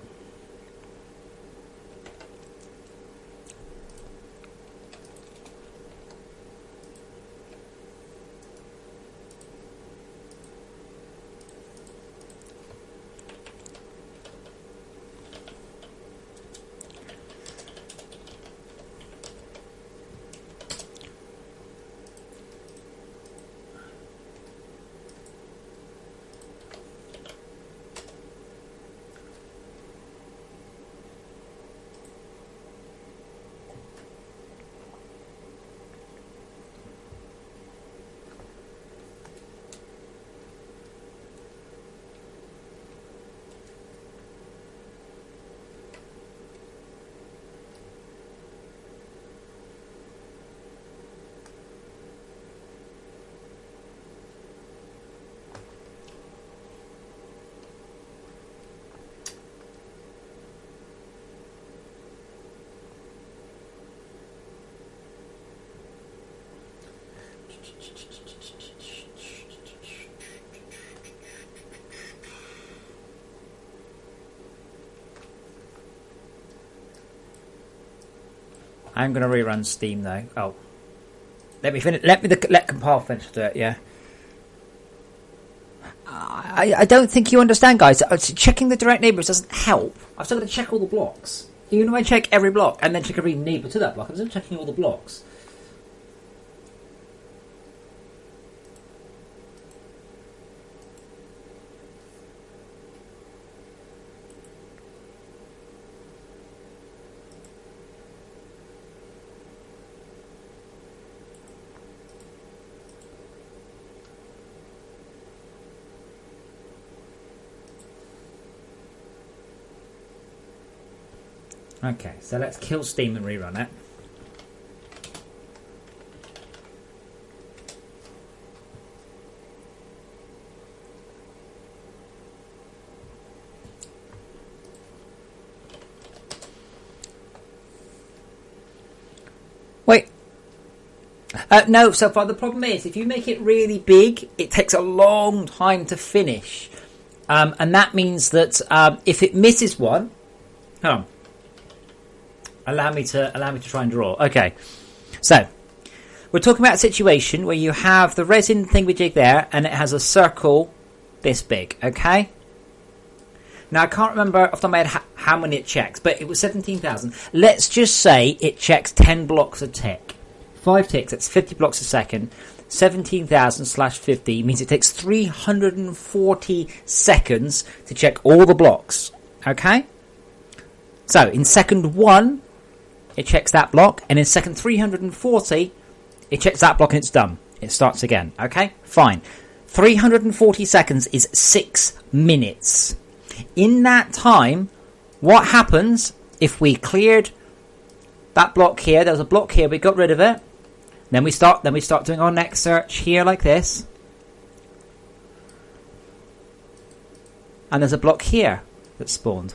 I'm going to rerun Steam though. Oh, let me finish. Let compile finish do it. Yeah. I don't think you understand, guys. Checking the direct neighbours doesn't help. I've still got to check all the blocks. You know, I check every block and then check every neighbour to that block. I'm still checking all the blocks. Okay, so let's kill Steam and rerun it. Wait. No, so far the problem is, if you make it really big, it takes a long time to finish. And that means that if it misses one... Hold on. Allow me to try and draw. Okay, so we're talking about a situation where you have the resin thingamajig there, and it has a circle this big. Okay. Now I can't remember off the top of my head how many it checks, but it was 17,000. Let's just say it checks 10 blocks a tick. 5 ticks. That's 50 blocks a second. 17,000/50 means it takes 340 seconds to check all the blocks. Okay. So in second 1. It checks that block, and in second 340, it checks that block and it's done. It starts again. Okay? Fine. 340 seconds is 6 minutes. In that time, what happens if we cleared that block here? There was a block here, we got rid of it. Then we start doing our next search here like this. And there's a block here that spawned.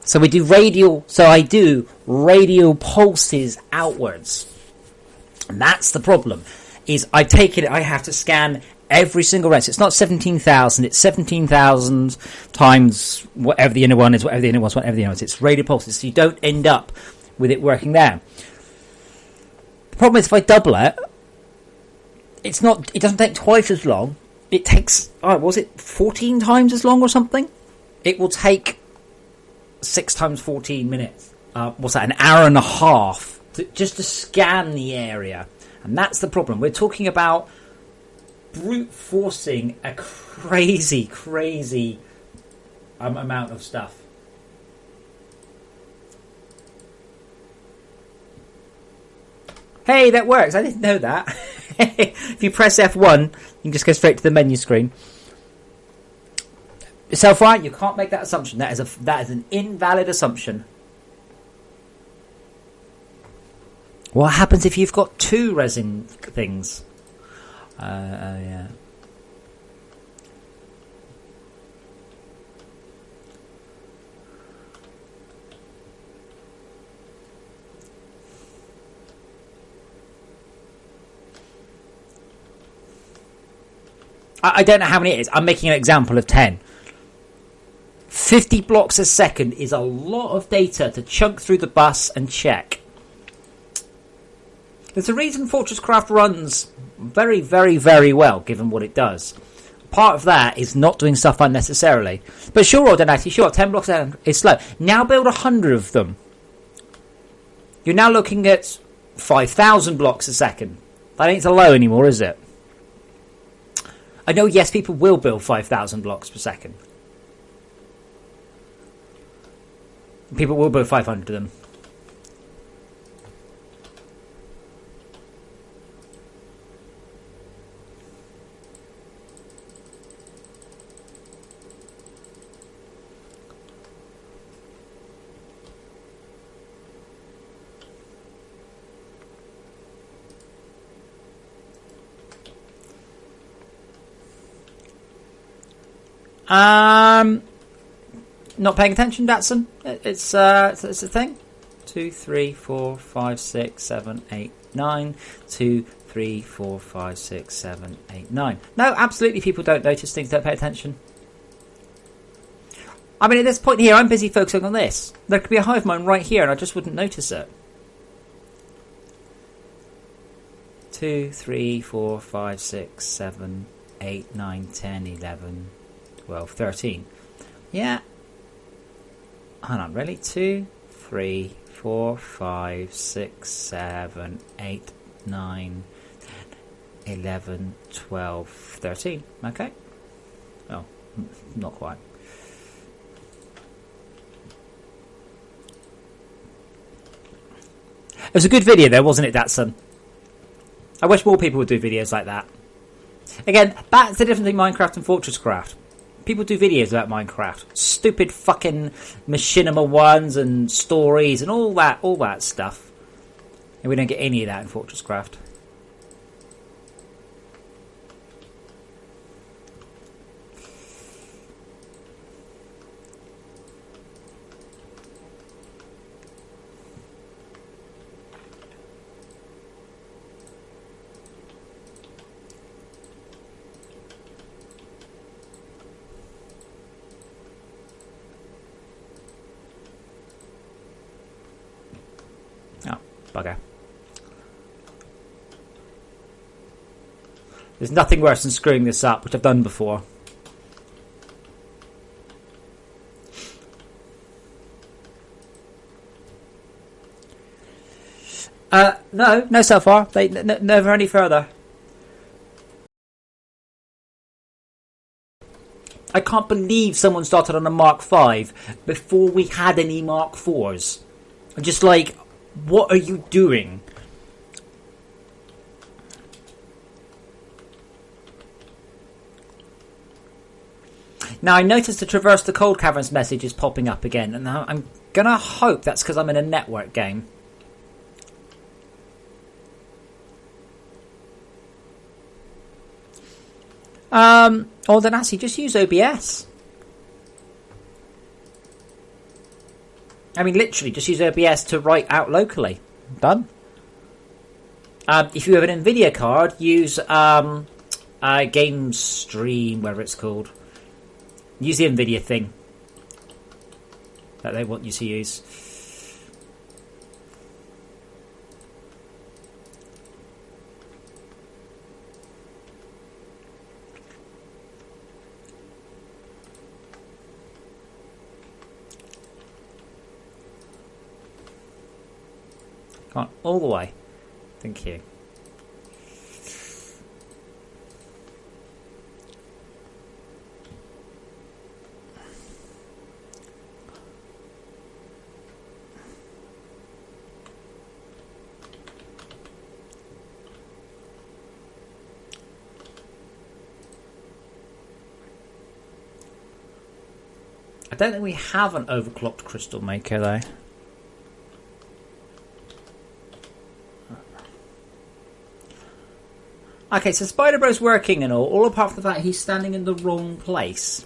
So I do radial pulses outwards. And that's the problem. Is I have to scan every single resin. It's not 17,000, it's 17,000 times whatever the inner one is, whatever the inner one is, whatever the inner one is. It's radial pulses, so you don't end up with it working there. Problem is, if I double it, it's not. It doesn't take twice as long. It takes, was it 14 times as long or something? It will take 6 times 14 minutes. What's that? An hour and a half just to scan the area, and that's the problem. We're talking about brute forcing a crazy amount of stuff. Hey, that works. I didn't know that. If you press F1, you can just go straight to the menu screen. Self-right, you can't make that assumption. That is an invalid assumption. What happens if you've got 2 resin things? Yeah. I don't know how many it is. I'm making an example of 10. 50 blocks a second is a lot of data to chunk through the bus and check. There's a reason FortressCraft runs very, very, very well, given what it does. Part of that is not doing stuff unnecessarily. But sure, Ordinati, sure, 10 blocks a second is slow. Now build 100 of them. You're now looking at 5,000 blocks a second. That ain't so low anymore, is it? I know, yes, people will build 5,000 blocks per second. People will build 500 of them. Not paying attention, Datsun. It's a thing. 2, 3, 4, 5, 6, 7, 8, 9. 2, 3, 4, 5, 6, 7, 8, 9. No, absolutely, people don't notice things, don't pay attention. I mean, at this point here, I'm busy focusing on this. There could be a hive mind right here, and I just wouldn't notice it. 2, 3, 4, 5, 6, 7, 8, 9, 10, 11, 12, 13. Yeah. Hold on, really? 2, 3, 4, 5, 6, 7, 8, 9, 10, 11, 12, 13. Okay. Oh, not quite. It was a good video though, wasn't it, Datsun? I wish more people would do videos like that. Again, that's the difference between Minecraft and FortressCraft. People do videos about Minecraft. Stupid fucking machinima ones and stories and all that stuff. And we don't get any of that in FortressCraft. Bugger. There's nothing worse than screwing this up, which I've done before. No so far. They never any further. I can't believe someone started on a Mark V before we had any Mark IVs. I'm just like, what are you doing? Now I noticed the Traverse the Cold Caverns message is popping up again, and I'm gonna hope that's because I'm in a network game. Or then actually just use OBS. I mean, literally, just use OBS to write out locally. Done. If you have an NVIDIA card, use Game Stream, whatever it's called. Use the NVIDIA thing that they want you to use. Come on, all the way. Thank you. I don't think we have an overclocked crystal maker though. Okay, so Spiderbot's working and all apart from the fact he's standing in the wrong place.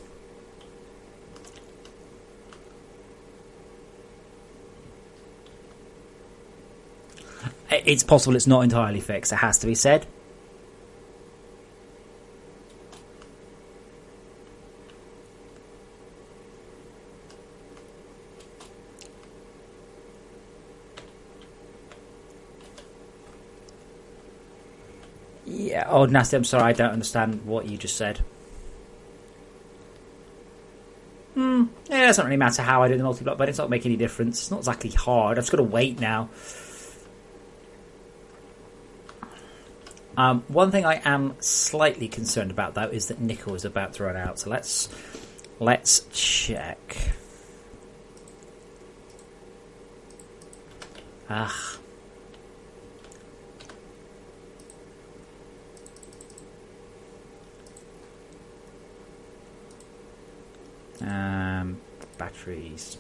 It's possible it's not entirely fixed, it has to be said. Yeah, oh Nasty, I'm sorry, I don't understand what you just said. Yeah, it doesn't really matter how I do the multi-block, but it's not making any difference. It's not exactly hard, I've just got to wait now. One thing I am slightly concerned about though is that nickel is about to run out, so let's check. Batteries.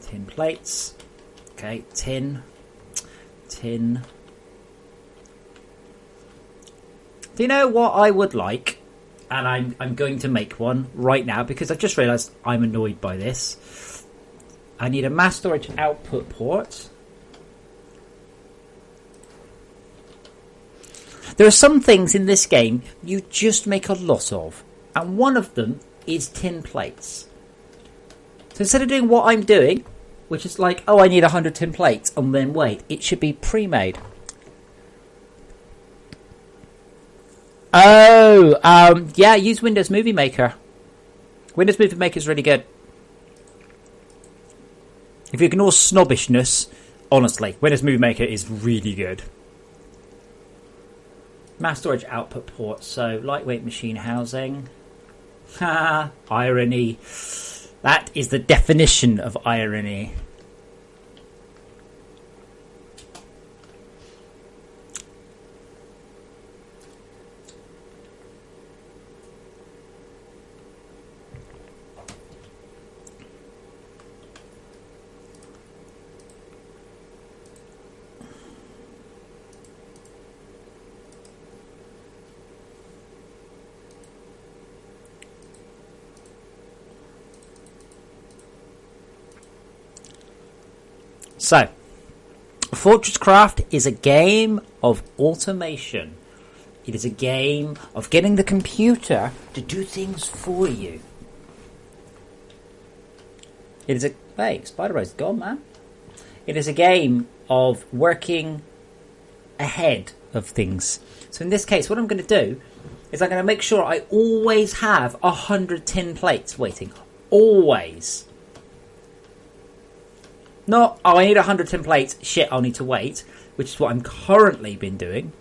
Tin plates. Okay, tin. Do you know what I would like? And I'm going to make one right now because I've just realised I'm annoyed by this. I need a mass storage output port. There are some things in this game you just make a lot of, and one of them is tin plates. So instead of doing what I'm doing, which is like, oh, I need 100 tin plates, and then wait, it should be pre-made. Oh, yeah, use Windows Movie Maker. Windows Movie Maker is really good. If you ignore snobbishness, honestly, Windows Movie Maker is really good. Mass storage output port, so lightweight machine housing. Ha! Irony. That is the definition of irony. So, FortressCraft is a game of automation. It is a game of getting the computer to do things for you. It is a... Hey, Spiderbot's gone, man. It is a game of working ahead of things. So in this case, what I'm going to do is I'm going to make sure I always have 100 tin plates waiting. Always. Not, oh, I need 100 tin plates. Shit, I'll need to wait. Which is what I'm currently been doing.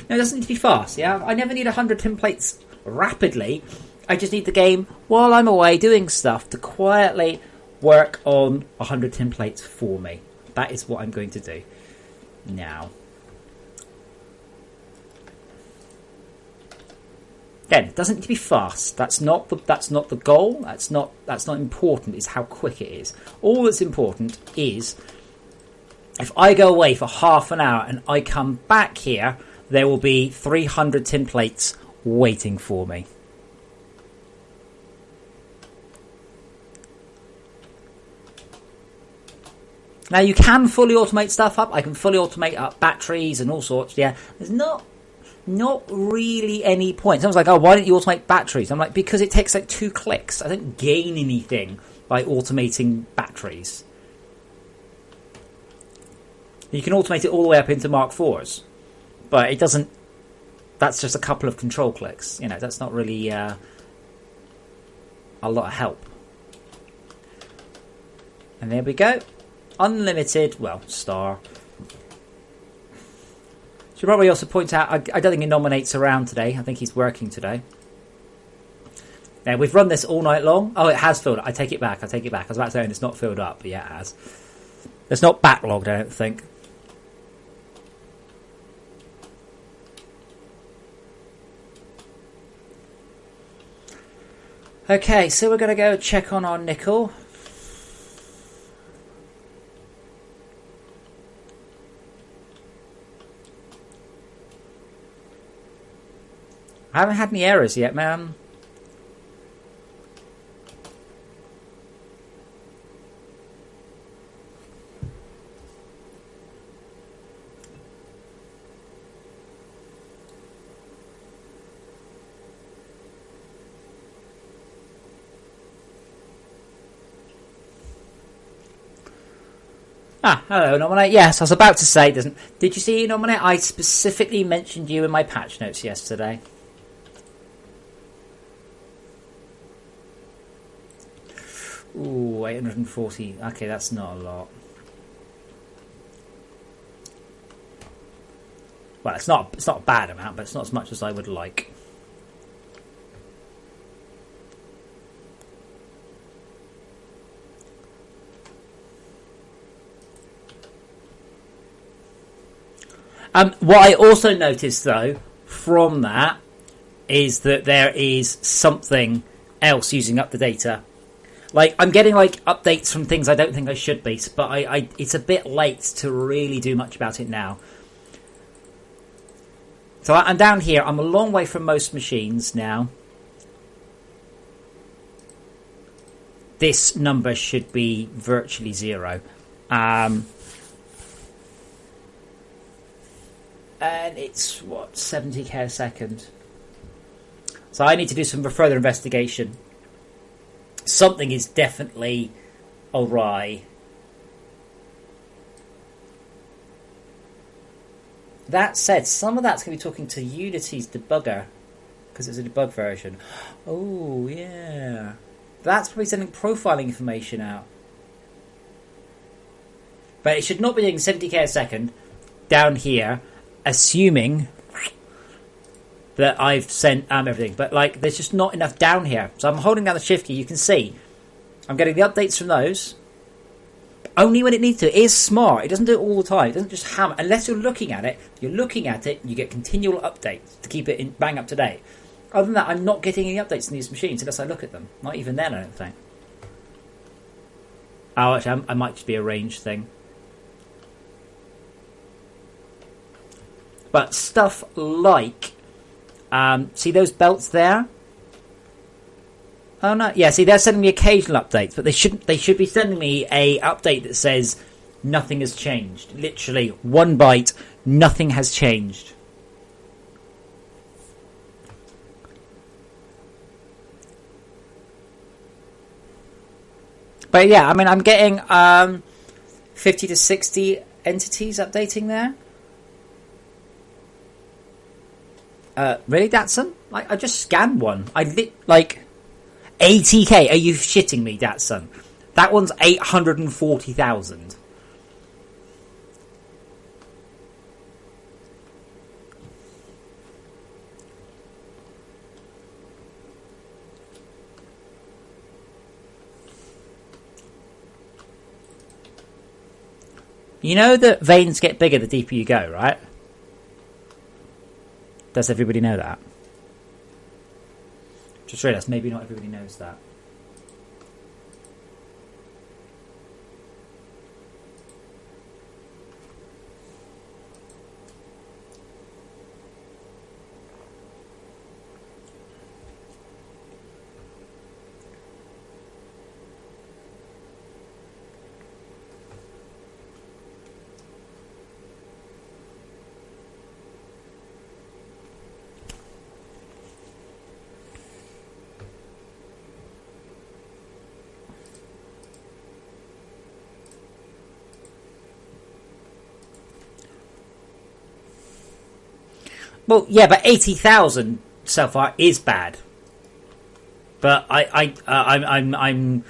No, it doesn't need to be fast, yeah? I never need 100 tin plates rapidly. I just need the game, while I'm away doing stuff, to quietly work on 100 tin plates for me. That is what I'm going to do now. Again, it doesn't need to be fast. That's not the goal. That's not important. It's how quick it is. All that's important is if I go away for half an hour and I come back here, there will be 300 tin plates waiting for me. Now you can fully automate stuff up. I can fully automate up batteries and all sorts. Yeah, there's not really any point. Someone's like, oh, why don't you automate batteries? I'm like, because it takes like 2 clicks. I don't gain anything by automating batteries. You can automate it all the way up into Mark IVs. But it doesn't... That's just a couple of control clicks. You know, that's not really a lot of help. And there we go. Unlimited, well, star. Should probably also point out, I don't think he nominates around today. I think he's working today. Now, we've run this all night long. Oh, it has filled up. I take it back. I was about to say it's not filled up, but yeah, it has. It's not backlogged, I don't think. Okay, so we're going to go check on our nickel. I haven't had any errors yet, man. Ah, hello, Nominate. Yes, I was about to say, did you see you, Nominate? I specifically mentioned you in my patch notes yesterday. Ooh, 840. Okay, that's not a lot. Well, it's not a bad amount, but it's not as much as I would like. What I also noticed, though, from that, is that there is something else using up the data. Like, I'm getting, like, updates from things I don't think I should be, but it's a bit late to really do much about it now. So I'm down here. I'm a long way from most machines now. This number should be virtually zero. And it's, what, 70k a second. So I need to do some further investigation. Something is definitely awry. That said, some of that's going to be talking to Unity's debugger, because it's a debug version. Oh, yeah. That's probably sending profiling information out. But it should not be doing 70k a second down here, assuming that I've sent everything. But, like, there's just not enough down here. So I'm holding down the shift key. You can see I'm getting the updates from those. Only when it needs to. It is smart. It doesn't do it all the time. It doesn't just hammer. Unless you're looking at it, you get continual updates to keep it in bang up to date. Other than that, I'm not getting any updates in these machines unless I look at them. Not even then, I don't think. Oh, actually, I might just be a range thing. But stuff like... see those belts there? Oh no, yeah. See, they're sending me occasional updates, but they should be sending me a update that says nothing has changed. Literally 1 byte, nothing has changed. But yeah, I mean, I'm getting 50 to 60 entities updating there. Really, Datsun? Like, I just scanned one. Like 80k. Are you shitting me, Datsun? That one's 840,000. You know that veins get bigger the deeper you go, right? Does everybody know that? Just realised maybe not everybody knows that. Well, yeah, but 80,000 so far is bad. But I'm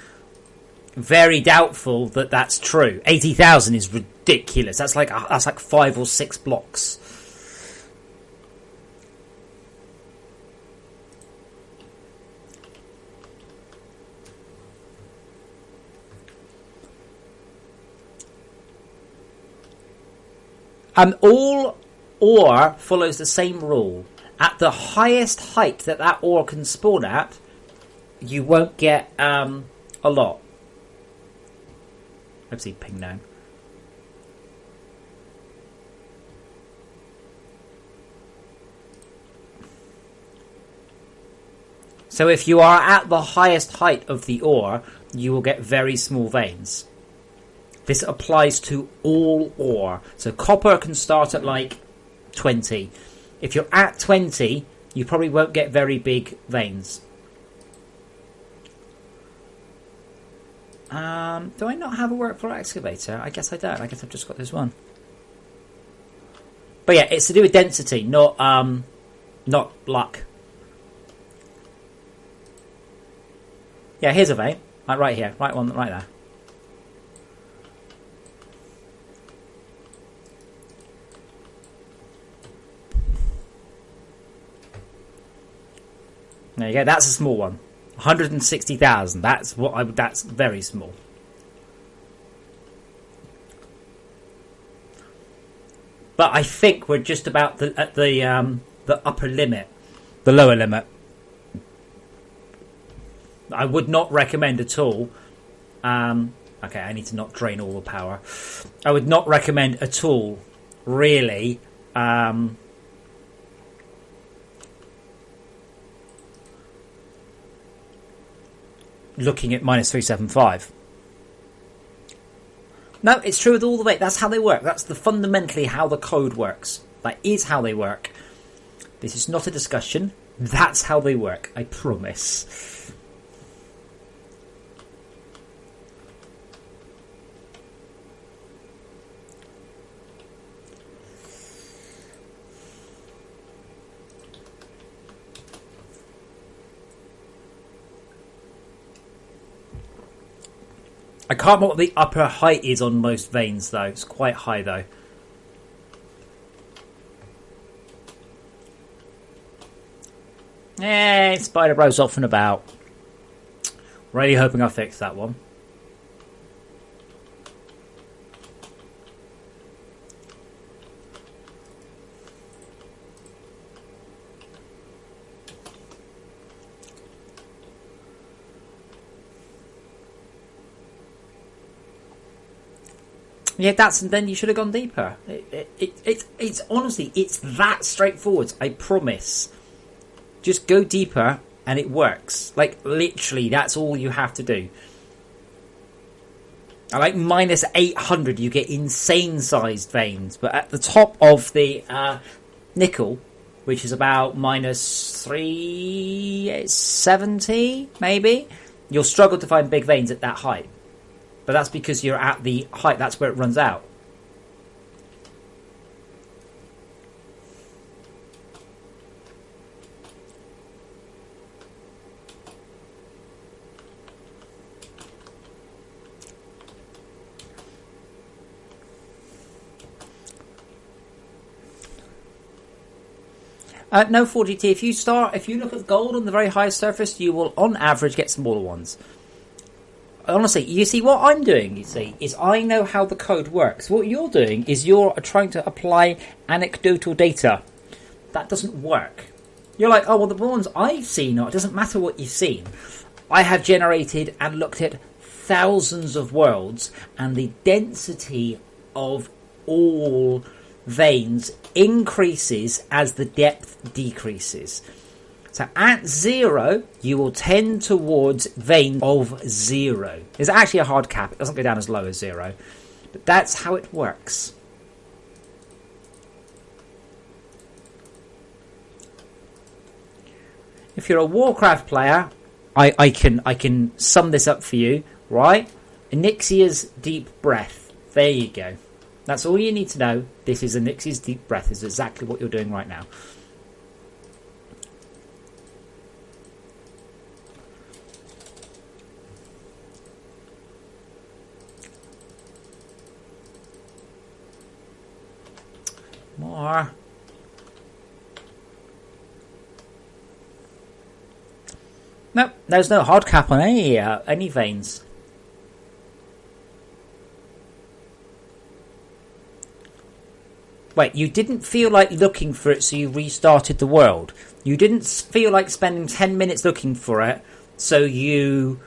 very doubtful that that's true. 80,000 is ridiculous. That's like 5 or 6 blocks. All ore follows the same rule. At the highest height that ore can spawn at, you won't get a lot. Let's see, ping down. So if you are at the highest height of the ore, you will get very small veins. This applies to all ore. So copper can start at like 20. If you're at 20, you probably won't get very big veins. Do I not have a workflow excavator? I guess I don't. I guess I've just got this one. But yeah, it's to do with density, not luck. Yeah, here's a vein. Like right here. Right one, right there. There you go. That's a small one. 160,000. That's very small. But I think we're just about at the upper limit, the lower limit. I would not recommend at all. Okay, I need to not drain all the power. I would not recommend at all, really. Looking at minus 375. No, it's true with all the way. That's how they work. That's fundamentally how the code works. That is how they work. This is not a discussion. That's how they work. I promise. I can't remember what the upper height is on most veins, though. It's quite high, though. Spiderbot's off and about. Really hoping I fix that one. Yeah, then you should have gone deeper. It's honestly, it's that straightforward. I promise. Just go deeper, and it works. Like literally, that's all you have to do. I like minus 800, you get insane sized veins, but at the top of the nickel, which is about minus 370, maybe, you'll struggle to find big veins at that height. But that's because you're at the height, that's where it runs out. No 4GT, if you look at gold on the very highest surface, you will on average get smaller ones. Honestly, you see, what I'm doing, is I know how the code works. What you're doing is you're trying to apply anecdotal data. That doesn't work. You're like, oh, well, the ones I've seen, it doesn't matter what you've seen. I have generated and looked at thousands of worlds, and the density of all veins increases as the depth decreases. So at 0, you will tend towards veins of 0. There's actually a hard cap. It doesn't go down as low as 0. But that's how it works. If you're a Warcraft player, I can sum this up for you, right? Onyxia's Deep Breath. There you go. That's all you need to know. This is Onyxia's Deep Breath. This is exactly what you're doing right now. are. Nope, there's no hard cap on any veins. Wait, you didn't feel like looking for it, so you restarted the world. You didn't feel like spending 10 minutes looking for it, so you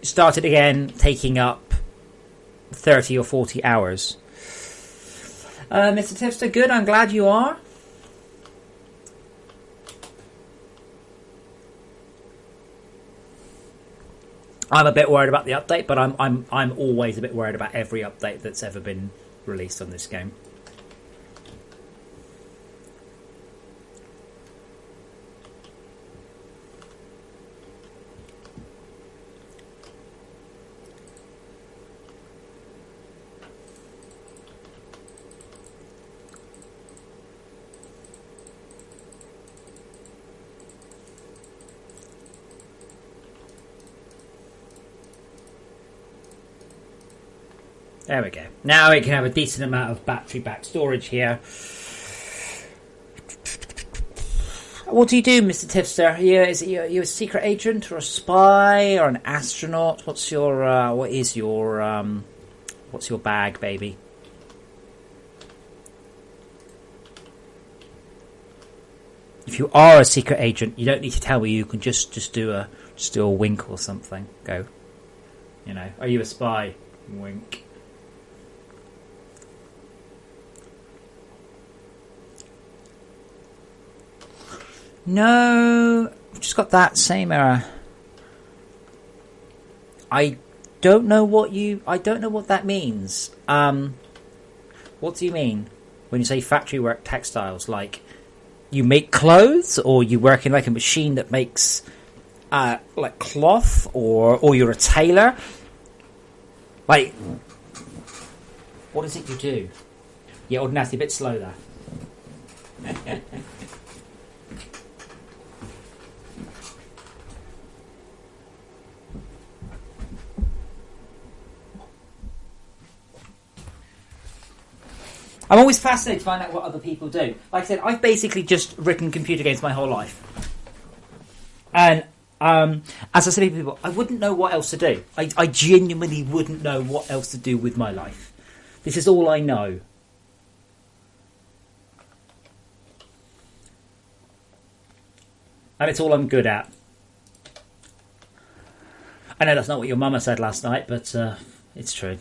started again, taking up 30 or 40 hours. Mr. Tipster, good, I'm glad you are. I'm a bit worried about the update, but I'm always a bit worried about every update that's ever been released on this game. There we go. Now we can have a decent amount of battery back storage here. What do you do, Mr. Tipster? Are you a secret agent or a spy or an astronaut? What's your bag, baby? If you are a secret agent, you don't need to tell me. You can just do a wink or something. Go. You know, are you a spy? Wink. No, I've just got that same error. I don't know what that means. What do you mean when you say factory work textiles? Like, you make clothes, or you work in like a machine that makes like cloth, or you're a tailor? Like, what is it you do? Yeah, Ordinary, a bit slow there. I'm always fascinated to find out what other people do. Like I said, I've basically just written computer games my whole life. And as I said to people, I wouldn't know what else to do. I genuinely wouldn't know what else to do with my life. This is all I know. And it's all I'm good at. I know that's not what your mama said last night, but it's true.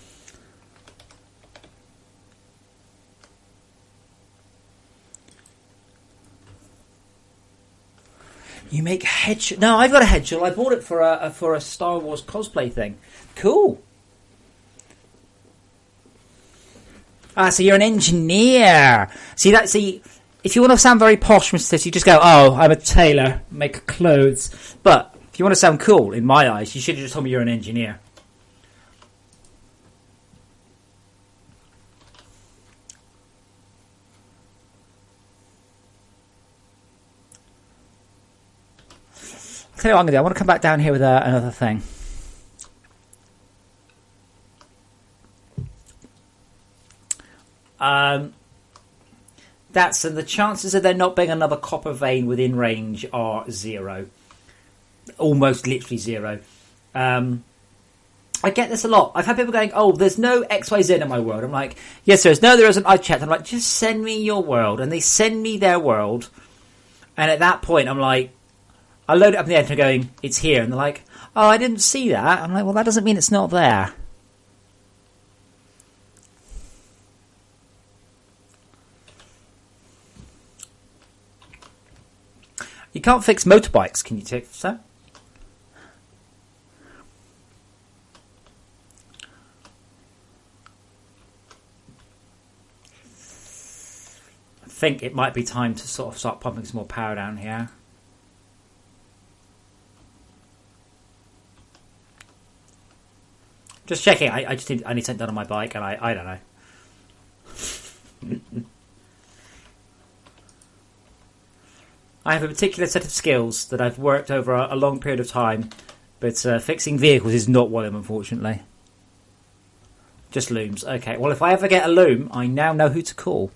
You make headshot? No, I've got a headshot. I bought it for a Star Wars cosplay thing. Cool. So you're an engineer. See, if you want to sound very posh, Mr. you just go, oh, I'm a tailor, make clothes. But if you want to sound cool, in my eyes, you should have just told me you're an engineer. I'll tell you what I'm going to do. I want to come back down here with another thing. And the chances of there not being another copper vein within range are 0. Almost literally 0. I get this a lot. I've had people going, oh, there's no XYZ in my world. I'm like, yes, there is. No, there isn't. I checked. I'm like, just send me your world. And they send me their world. And at that point, I'm like, I load it up in the editor going, it's here. And they're like, oh, I didn't see that. I'm like, well, that doesn't mean it's not there. You can't fix motorbikes, can you, Tick? So? I think it might be time to sort of start pumping some more power down here. Just checking. I need something done on my bike, and I don't know. I have a particular set of skills that I've worked over a long period of time, but fixing vehicles is not one of them, unfortunately. Just looms. Okay, well, if I ever get a loom, I now know who to call.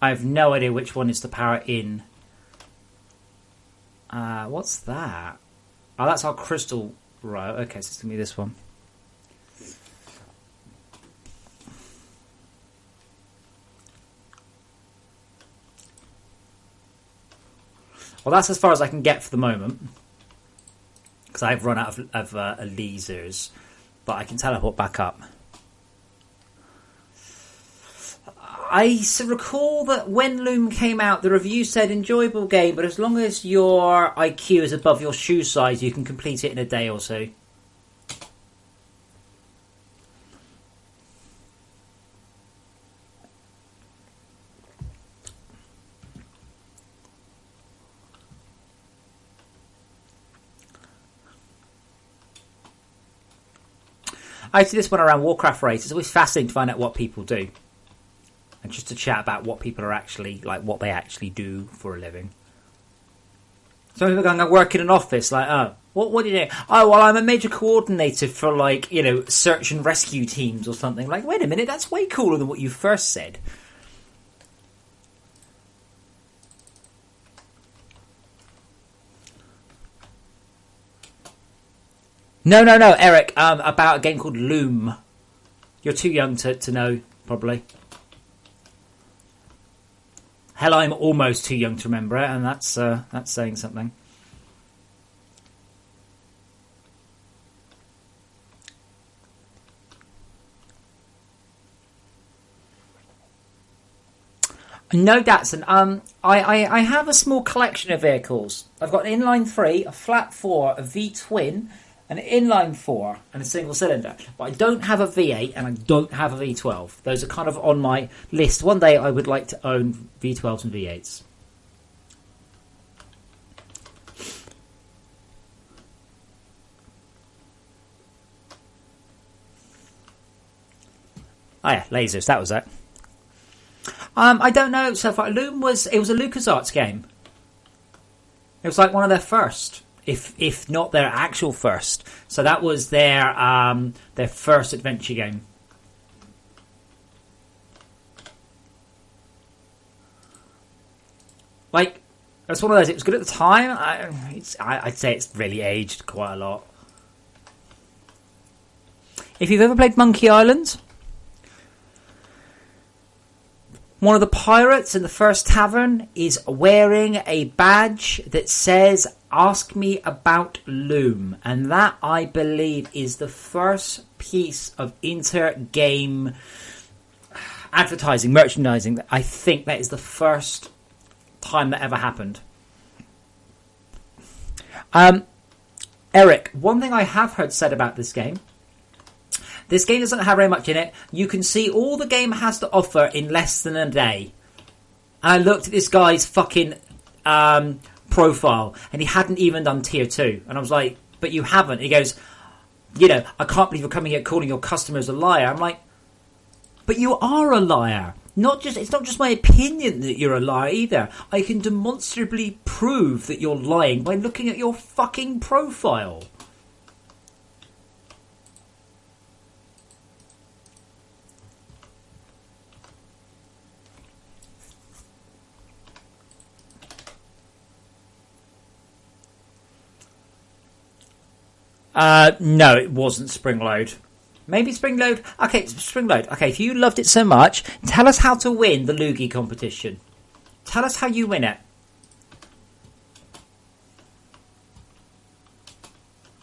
I have no idea which one is to power in. What's that? Oh, that's our crystal. Right, okay, so it's going to be this one. Well, that's as far as I can get for the moment. Because I've run out of lasers. But I can teleport back up. I recall that when Loom came out, the review said enjoyable game, but as long as your IQ is above your shoe size, you can complete it in a day or so. I see this one around Warcraft raids. It's always fascinating to find out what people do. And just to chat about what people are actually, like, what they actually do for a living. Some people are going, I work in an office. Like, oh, what do you do? Oh, well, I'm a major coordinator for, like, you know, search and rescue teams or something. Like, wait a minute, that's way cooler than what you first said. No, Eric, about a game called Loom. You're too young to know, probably. Hell, I'm almost too young to remember it, and that's saying something. No, Datsun. I have a small collection of vehicles. I've got an inline 3, a flat 4, a V-twin, an inline 4 and a single cylinder. But I don't have a V8 and I don't have a V12. Those are kind of on my list. One day I would like to own V12s and V8s. Oh yeah, lasers, that was it. I don't know so far. Loom was a LucasArts game. It was like one of their first. If not their actual first. So that was their first adventure game. Like, it's one of those, it was good at the time. I'd say it's really aged quite a lot. If you've ever played Monkey Island, one of the pirates in the first tavern is wearing a badge that says, "Ask me about Loom." And that, I believe, is the first piece of inter-game advertising, merchandising. I think that is the first time that ever happened. Eric, one thing I have heard said about this game doesn't have very much in it. You can see all the game has to offer in less than a day. And I looked at this guy's fucking profile, and he hadn't even done tier 2. And I was like, but you haven't. He goes, you know, I can't believe you're coming here calling your customers a liar. I'm like, but you are a liar. It's not just my opinion that you're a liar either. I can demonstrably prove that you're lying by looking at your fucking profile. No, it wasn't Springload. Maybe Springload. Okay, Springload. Okay, if you loved it so much, tell us how to win the Loogie competition. Tell us how you win it.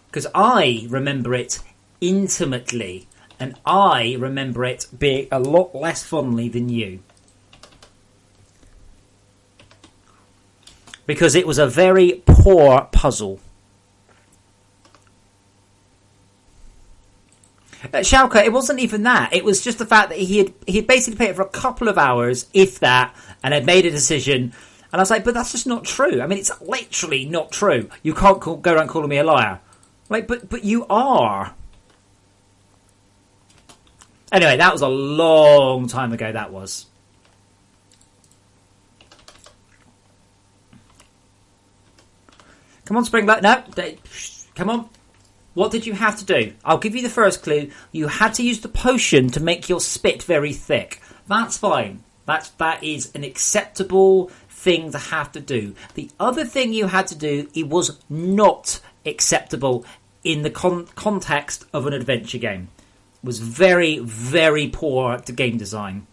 Because I remember it intimately, and I remember it being a lot less fondly than you. Because it was a very poor puzzle. Shauka, it wasn't even that. It was just the fact that he had basically played it for a couple of hours, if that, and had made a decision. And I was like, but that's just not true. I mean, it's literally not true. You can't go around calling me a liar. Like, but you are. Anyway, that was a long time ago, that was. Come on, Springload. No, come on. What did you have to do? I'll give you the first clue. You had to use the potion to make your spit very thick. That's fine. That is an acceptable thing to have to do. The other thing you had to do, it was not acceptable in the context of an adventure game. It was very, very poor to game design.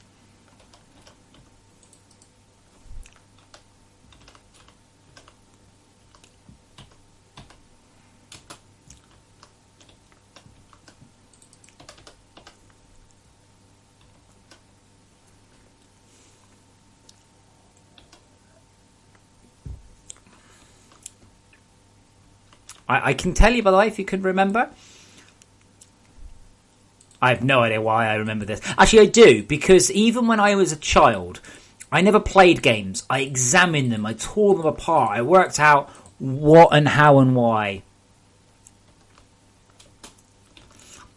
I can tell you, by the way, if you can remember. I have no idea why I remember this. Actually, I do, because even when I was a child, I never played games. I examined them. I tore them apart. I worked out what and how and why.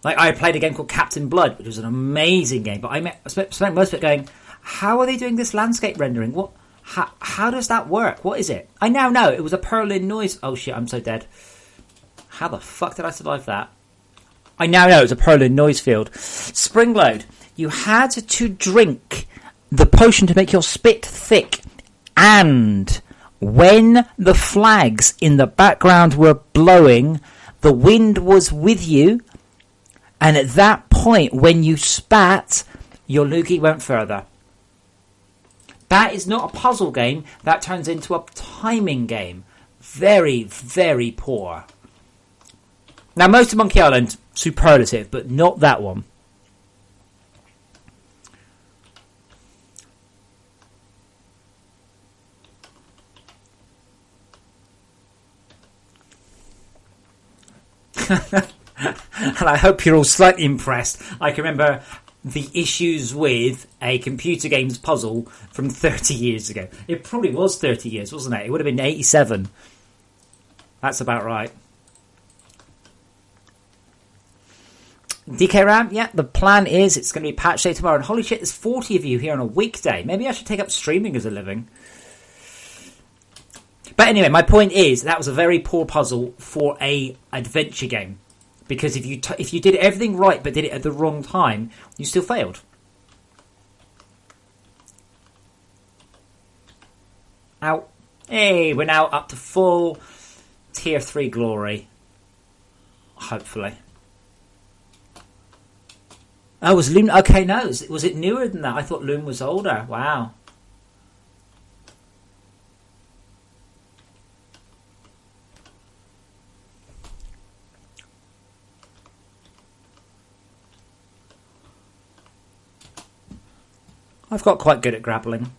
Like, I played a game called Captain Blood, which was an amazing game, but I spent most of it going, how are they doing this landscape rendering? What? How does that work? What is it? I now know. It was a Perlin noise. Oh, shit, I'm so dead. How the fuck did I survive that? I now know it was a Perlin noise field. Springload. You had to drink the potion to make your spit thick. And when the flags in the background were blowing, the wind was with you. And at that point, when you spat, your loogie went further. That is not a puzzle game. That turns into a timing game. Very, very poor. Now, most of Monkey Island, superlative, but not that one. And I hope you're all slightly impressed. I can remember the issues with a computer games puzzle from 30 years ago. It probably was 30 years, wasn't it? It would have been 87. That's about right. DK Ram, yeah, the plan is it's going to be patch day tomorrow. And holy shit, there's 40 of you here on a weekday. Maybe I should take up streaming as a living. But anyway, my point is that was a very poor puzzle for a adventure game. Because if you did everything right but did it at the wrong time, you still failed. Out. Hey, we're now up to full tier 3 glory. Hopefully. Oh, was Loom... Okay, no. Was it newer than that? I thought Loom was older. Wow. I've got quite good at grappling.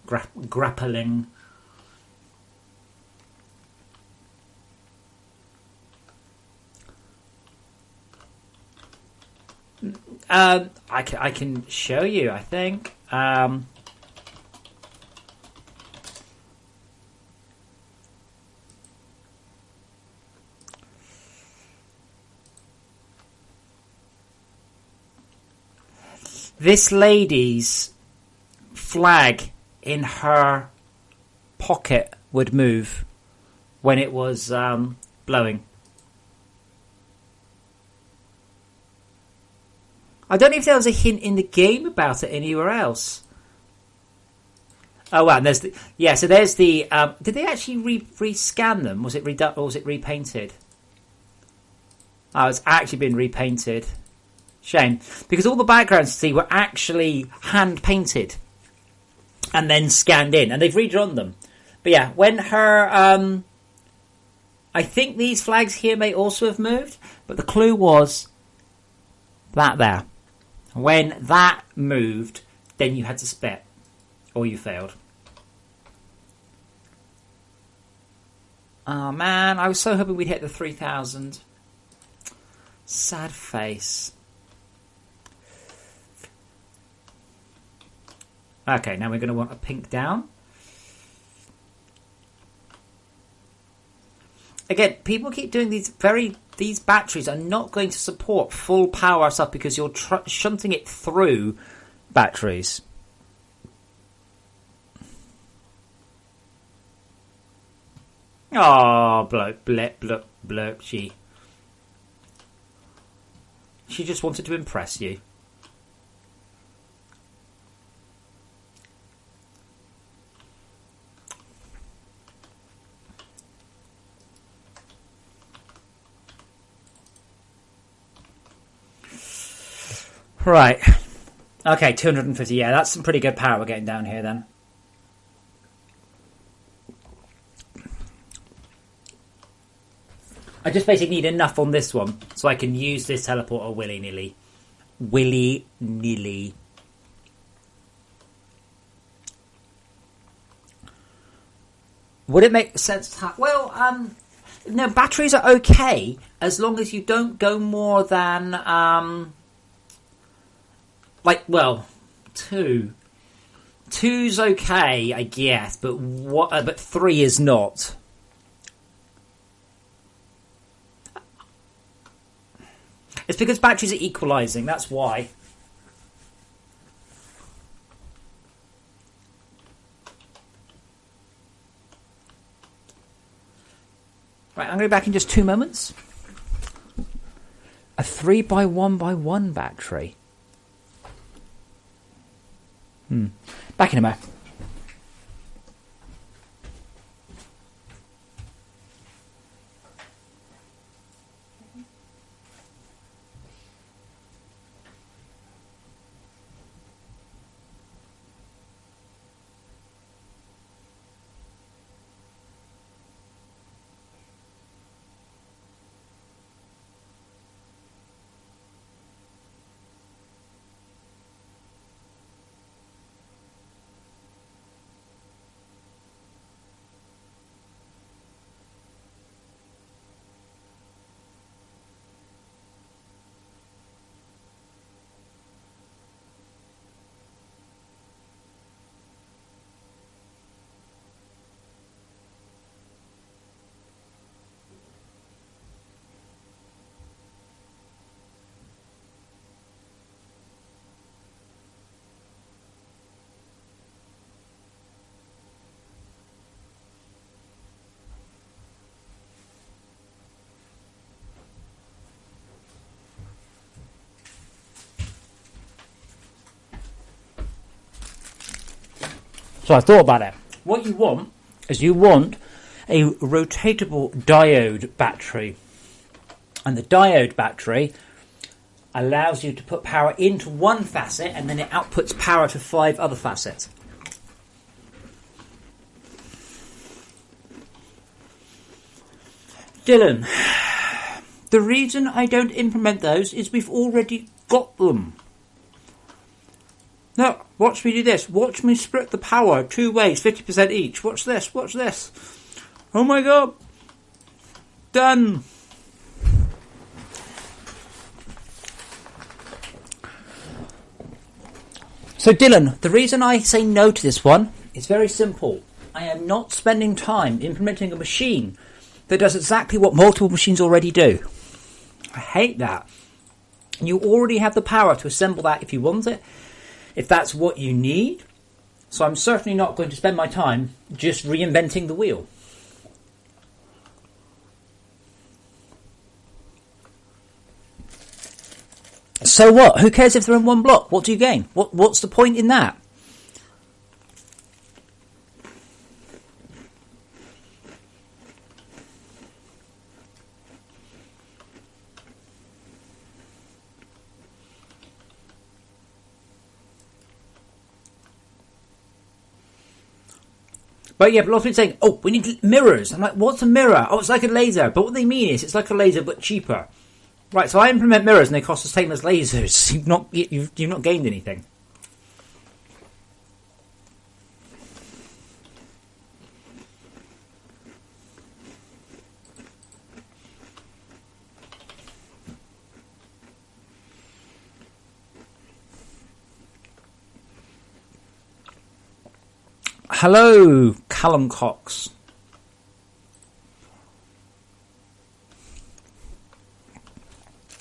I can show you, I think. This lady's flag in her pocket would move when it was blowing. I don't know if there was a hint in the game about it anywhere else. Oh, wow. And there's the... Yeah, so there's the... did they actually rescan them? Was it redone or was it repainted? Oh, it's actually been repainted. Shame. Because all the backgrounds, see, were actually hand-painted and then scanned in. And they've redrawn them. But yeah, when her... I think these flags here may also have moved. But the clue was that there. When that moved, then you had to spit. Or you failed. Oh man, I was so hoping we'd hit the 3,000. Sad face. Okay, now we're going to want a pink down. Again, people keep doing these batteries are not going to support full power stuff because you're shunting it through batteries. Oh, blurp, blip, blurp, blurp, she just wanted to impress you. Right. Okay, 250. Yeah, that's some pretty good power we're getting down here then. I just basically need enough on this one so I can use this teleporter willy-nilly. Willy-nilly. Would it make sense to have... Well, no, batteries are okay as long as you don't go more than, two. Two's okay, I guess, but 3 is not. It's because batteries are equalising, that's why. Right, I'm going to be back in just 2 moments. A 3x1x1 battery. Back in a moment. So I thought about it. What you want is a rotatable diode battery. And the diode battery allows you to put power into one facet and then it outputs power to 5 other facets. Dylan, the reason I don't implement those is we've already got them. No, watch me do this. Watch me split the power 2 ways, 50% each. Watch this, watch this. Oh my god. Done. So Dylan, the reason I say no to this one is very simple. I am not spending time implementing a machine that does exactly what multiple machines already do. I hate that. You already have the power to assemble that if you want it, if that's what you need. So I'm certainly not going to spend my time just reinventing the wheel. So what? Who cares if they're in one block? What do you gain? What's the point in that? But yeah, but lots of people saying, oh, we need mirrors. I'm like, what's a mirror? Oh, it's like a laser. But what they mean is it's like a laser but cheaper. Right, so I implement mirrors and they cost the same as lasers. You've not gained anything. Hello, Callum Cox.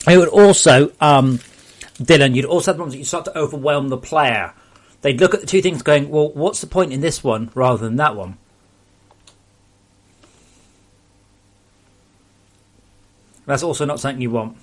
It would also, Dylan, you'd also have the ones that you start to overwhelm the player. They'd look at the two things going, well, what's the point in this one rather than that one? That's also not something you want.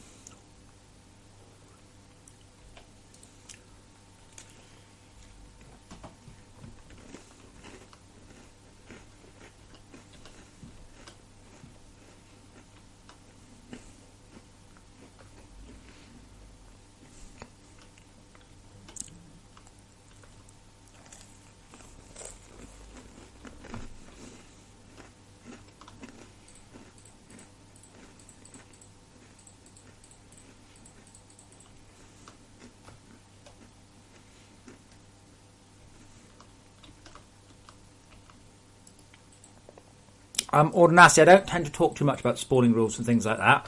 Ordinarily, I don't tend to talk too much about spawning rules and things like that,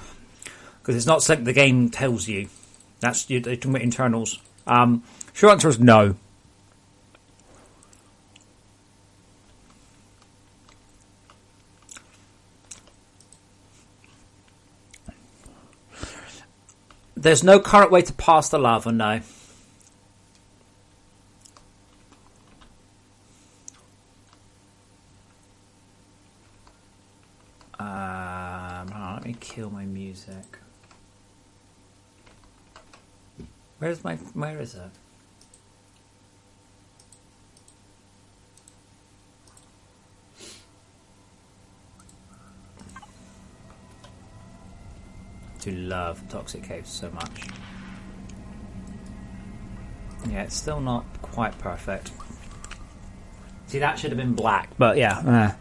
because it's not something the game tells you. That's you're talking about internals. Short answer is no. There's no current way to pass the lava, no. Let me kill my music. Where is it? I do love Toxic Caves so much. Yeah, it's still not quite perfect. See, that should have been black, but yeah.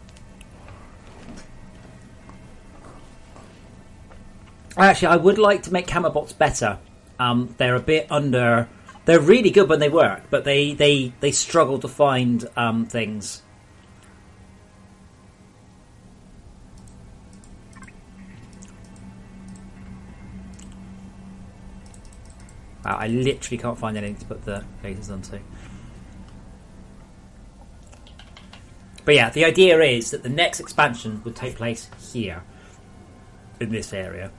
Actually, I would like to make Camerabots better. They're a bit under... They're really good when they work, but they struggle to find things. Wow, I literally can't find anything to put the lasers onto. But yeah, the idea is that the next expansion would take place here, in this area.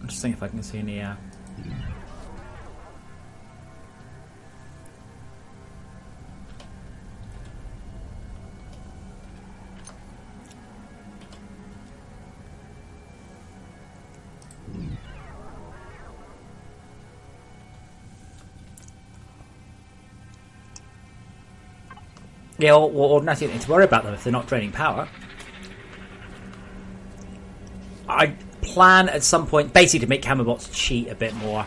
I'm just thinking if I can see any... Yeah, or nothing need to worry about them if they're not draining power. I plan at some point basically to make Camerabots cheat a bit more.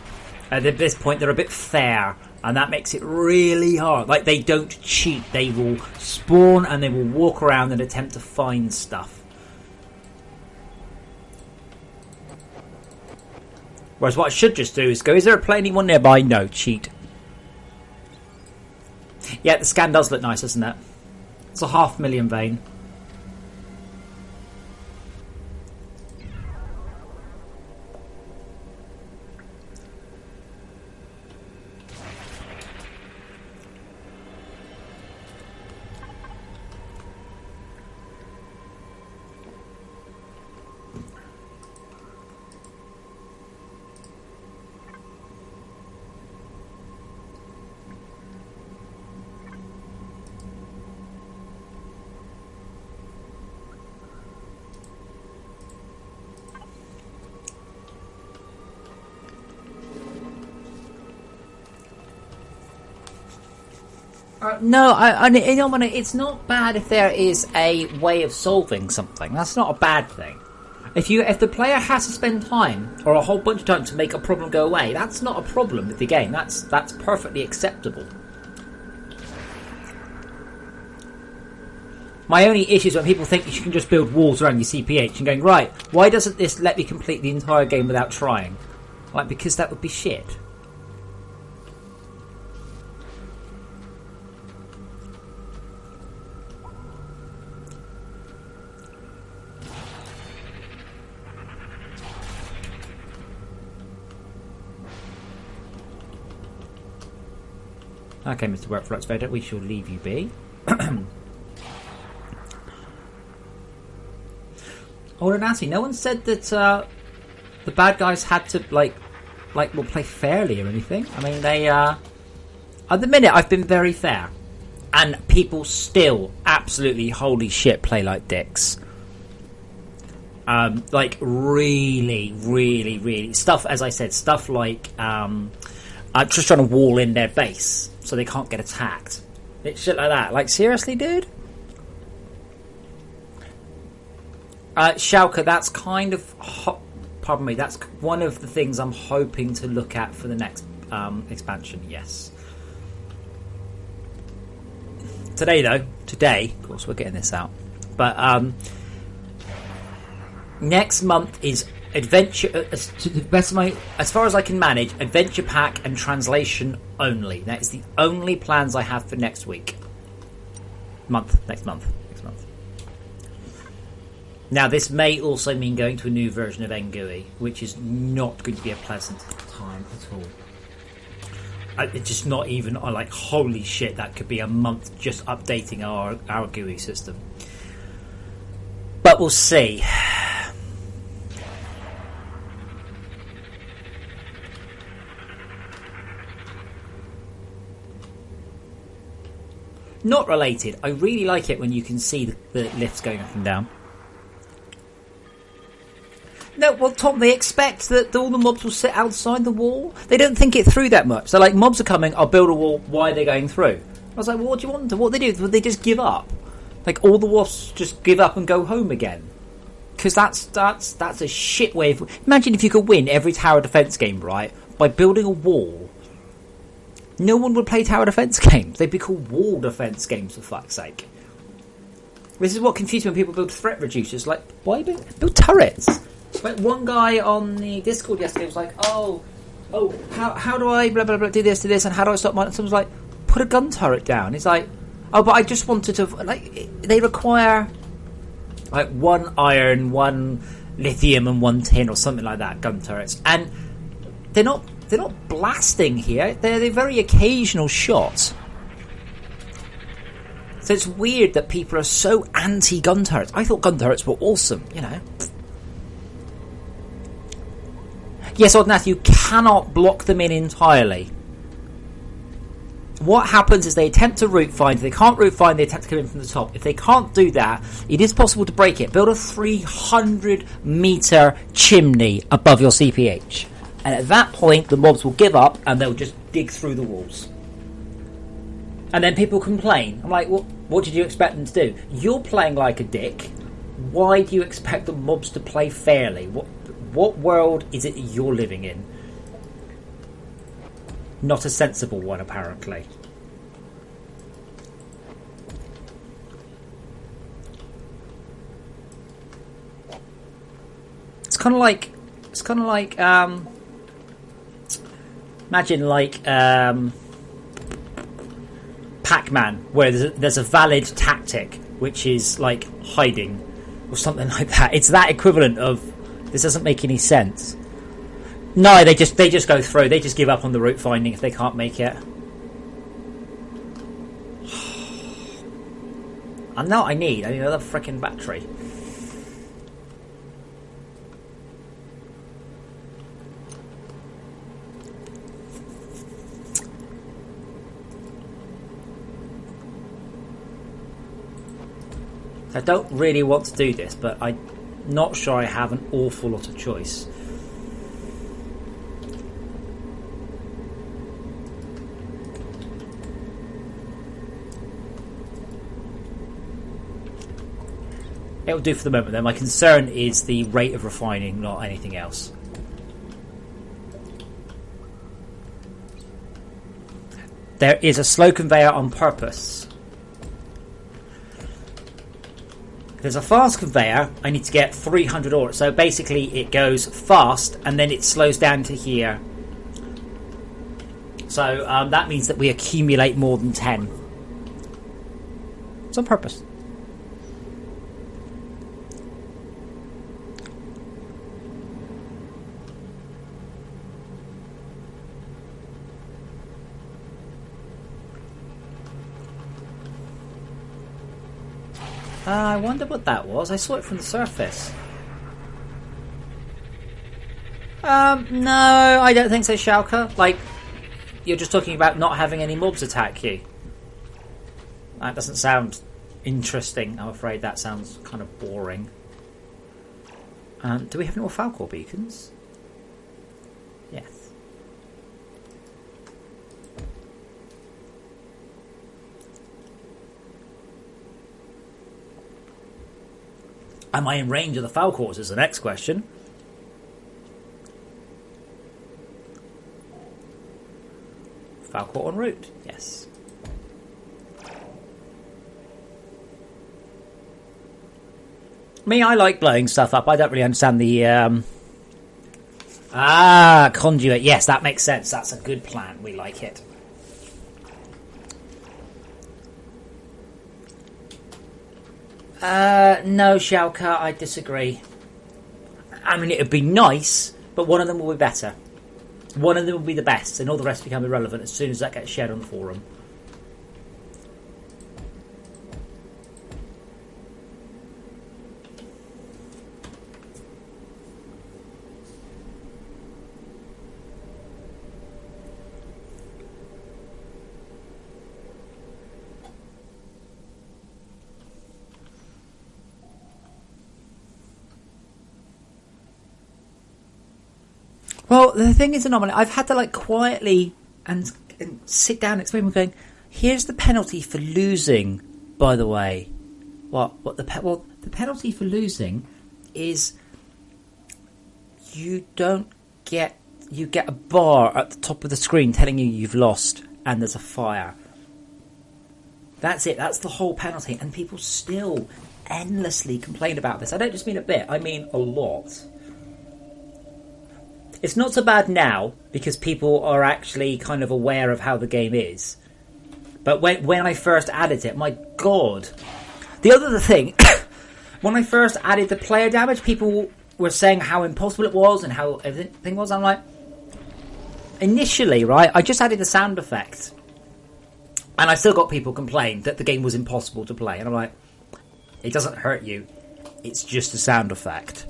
At this point, they're a bit fair, and that makes it really hard. Like, they don't cheat. They will spawn and they will walk around and attempt to find stuff. Whereas what I should just do is go, is there a anyone nearby? No, cheat. Yeah, the scan does look nice, doesn't it? It's a 500,000 vein. No, you know, it's not bad if there is a way of solving something. That's not a bad thing. If the player has to spend time or a whole bunch of time to make a problem go away, that's not a problem with the game. That's perfectly acceptable. My only issue is when people think you can just build walls around your CPH and going, right, why doesn't this let me complete the entire game without trying? Like, because that would be shit. Okay, Mr. Workflux Vader, we shall leave you be. Oh, Renati, no one said that the bad guys had to will play fairly or anything. I mean, they at the minute I've been very fair, and people still absolutely holy shit play like dicks. Like really stuff. As I said, stuff like just trying to wall in their base so they can't get attacked. It's shit like that. Like, seriously, dude? Schalke, that's kind of... pardon me, that's one of the things I'm hoping to look at for the next expansion, yes. Today, of course, we're getting this out. But next month is Adventure, to the best of my, as far as I can manage, adventure pack and translation only. That is the only plans I have for next week. Next month. Now, this may also mean going to a new version of Endgame, which is not going to be a pleasant time at all. It's just not even, I'm like, holy shit, that could be a month just updating our GUI system. But we'll see. Not related. I really like it when you can see the lifts going up and down. No, well, Tom, they expect that all the mobs will sit outside the wall. They don't think it through that much. So, like, mobs are coming, I'll build a wall, why are they going through? I was like, well, what do you want them to? What they do? Would they just give up? Like, all the wasps just give up and go home again? Because that's a shit way of... Imagine if you could win every tower defense game, right, by building a wall. No one would play tower defense games. They'd be called wall defense games, for fuck's sake. This is what confuses me when people build threat reducers. Like, why build turrets? Like, one guy on the Discord yesterday was like, oh, how do I blah, blah, blah, do this, and how do I stop my... Someone's like, put a gun turret down. It's like, oh, but I just wanted to... Like, they require, like, 1 iron, 1 lithium, and 1 tin, or something like that, gun turrets. And they're not blasting here. They're very occasional shots. So it's weird that people are so anti-gun turrets. I thought gun turrets were awesome, you know. Yes, Odnath, you cannot block them in entirely. What happens is they attempt to route find. If they can't route find, they attempt to come in from the top. If they can't do that, it is possible to break it. Build a 300-metre chimney above your CPH. And at that point, the mobs will give up and they'll just dig through the walls. And then people complain. I'm like, well, what did you expect them to do? You're playing like a dick. Why do you expect the mobs to play fairly? What world is it you're living in? Not a sensible one, apparently. It's kind of like imagine like Pac-Man, where there's a valid tactic, which is like hiding or something like that. It's that equivalent of, this doesn't make any sense. No, they just go through. They just give up on the route finding if they can't make it. And now I need another freaking battery. I don't really want to do this, but I'm not sure I have an awful lot of choice. It'll do for the moment, though. My concern is the rate of refining, not anything else. There is a slow conveyor on purpose. If there's a fast conveyor, I need to get 300 ore. So basically it goes fast and then it slows down to here. So that means that we accumulate more than 10. It's on purpose. I wonder what that was. I saw it from the surface. No, I don't think so, Schalke. Like, you're just talking about not having any mobs attack you. That doesn't sound interesting. I'm afraid that sounds kind of boring. Do we have any more Falcor beacons? Yes. Am I in range of the Falcors is the next question. Falcor en route, yes. Me, I like blowing stuff up. I don't really understand the Ah, conduit. Yes, that makes sense. That's a good plan. We like it. No, Shalka, I disagree. I mean, it would be nice, but one of them will be better. One of them will be the best, and all the rest become irrelevant as soon as that gets shared on the forum. Well, the thing is, anomaly. I've had to like quietly and sit down and explain. We're going. Here's the penalty for losing. By the way, the penalty for losing is you get a bar at the top of the screen telling you you've lost and there's a fire. That's it. That's the whole penalty, and people still endlessly complain about this. I don't just mean a bit. I mean a lot. It's not so bad now because people are actually kind of aware of how the game is. But when I first added it, my God. The other thing, when I first added the player damage, people were saying how impossible it was and how everything was. I'm like, initially, right, I just added a sound effect. And I still got people complain that the game was impossible to play. And I'm like, it doesn't hurt you. It's just a sound effect.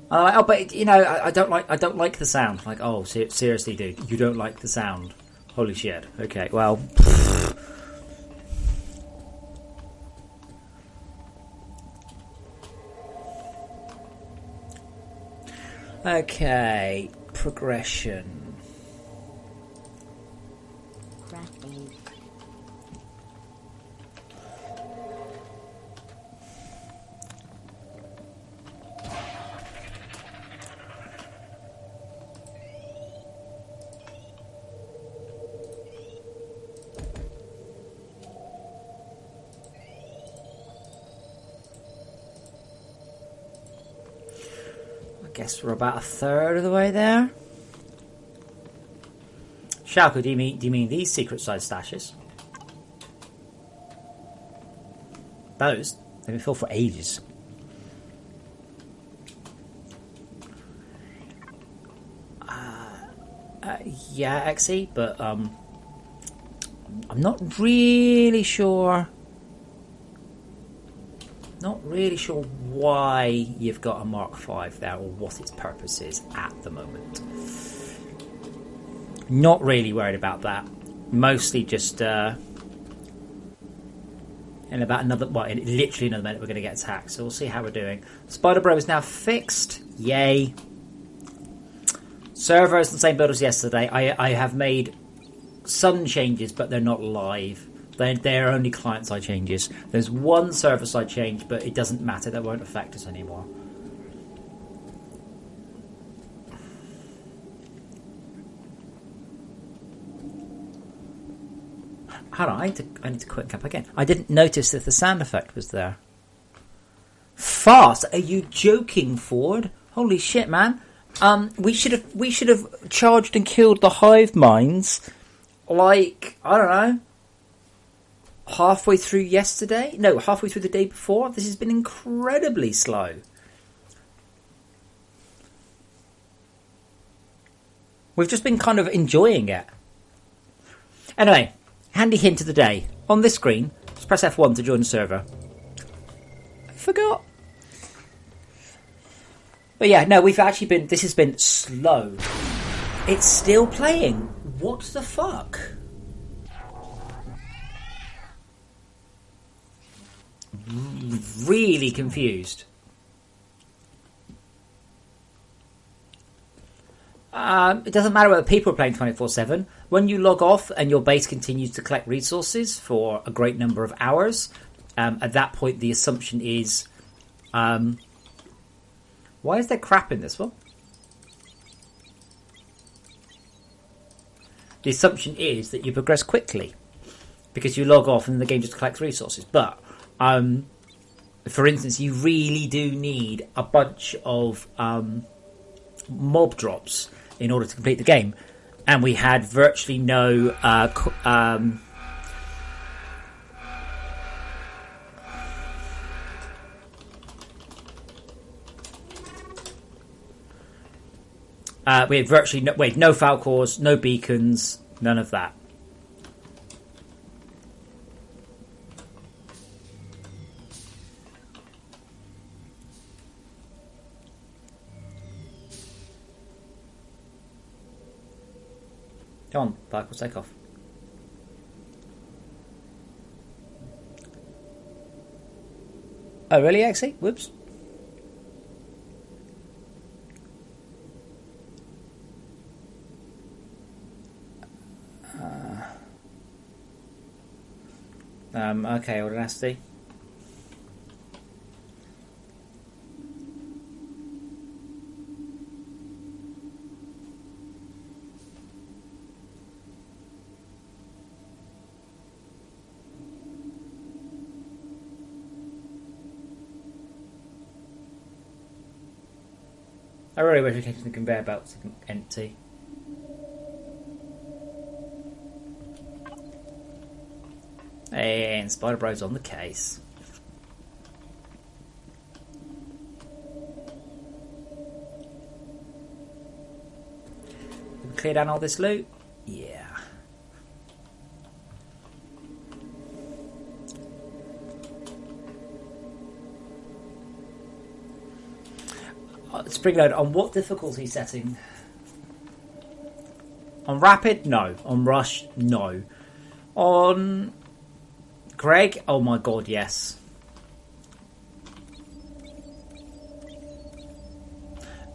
Oh, but you know, I don't like the sound. Like, oh, seriously, dude, you don't like the sound? Holy shit. Okay, well. Okay, progression. Guess we're about a third of the way there. Shalko, do you mean these secret side stashes? Those? They've been filled for ages. Yeah, Exy, but I'm not really sure. Not really sure why you've got a Mark V there or what its purpose is at the moment. Not really worried about that. Mostly just in about literally another minute we're going to get attacked. So we'll see how we're doing. Spiderbot is now fixed. Yay. Server is the same build as yesterday. I have made some changes, but they're not live. They're only client-side changes. There's one server-side change, but it doesn't matter. That won't affect us anymore. Hold on, I need to quick up again. I didn't notice that the sound effect was there. Fast? Are you joking, Ford? Holy shit, man! We should have charged and killed the hive minds. Like, I don't know. Halfway through yesterday? No, halfway through the day before? This has been incredibly slow. We've just been kind of enjoying it. Anyway, handy hint of the day. On this screen, just press F1 to join the server. I forgot. But yeah, no, this has been slow. It's still playing. What the fuck? Really confused. It doesn't matter whether people are playing 24/7. When you log off and your base continues to collect resources for a great number of hours, at that point the assumption is... why is there crap in this one? The assumption is that you progress quickly because you log off and the game just collects resources. But, for instance, you really do need a bunch of mob drops in order to complete the game, and we had virtually no we had virtually no Falcors, no beacons, none of that. Come on, Falcors, take off. Oh, really, Exy? Whoops. Okay, Audacity. I really wish I kept the conveyor belts empty. And Spiderbot's on the case. Clear down all this loot? Yeah. Springload, on what difficulty setting? On rapid? No. On rush? No. On Greg? Oh my god, yes.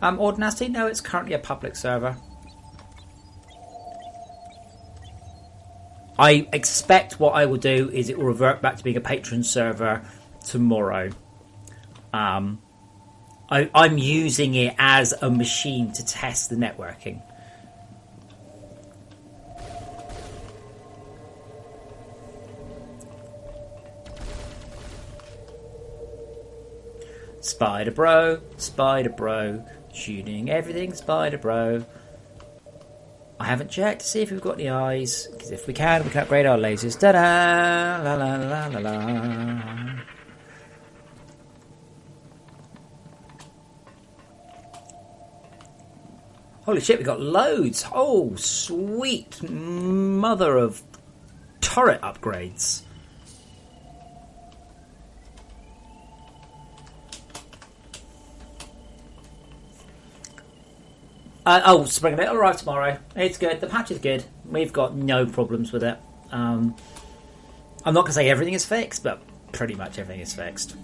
Ordinacity? No, it's currently a public server. I expect what I will do is it will revert back to being a patron server tomorrow. I'm using it as a machine to test the networking. Spider Bro, shooting everything, Spider Bro. I haven't checked to see if we've got any eyes, because if we can upgrade our lasers. Ta-da! La la la la la. Holy shit, we got loads. Oh, sweet mother of turret upgrades. Spring it'll arrive tomorrow. It's good. The patch is good. We've got no problems with it. I'm not going to say everything is fixed, but pretty much everything is fixed.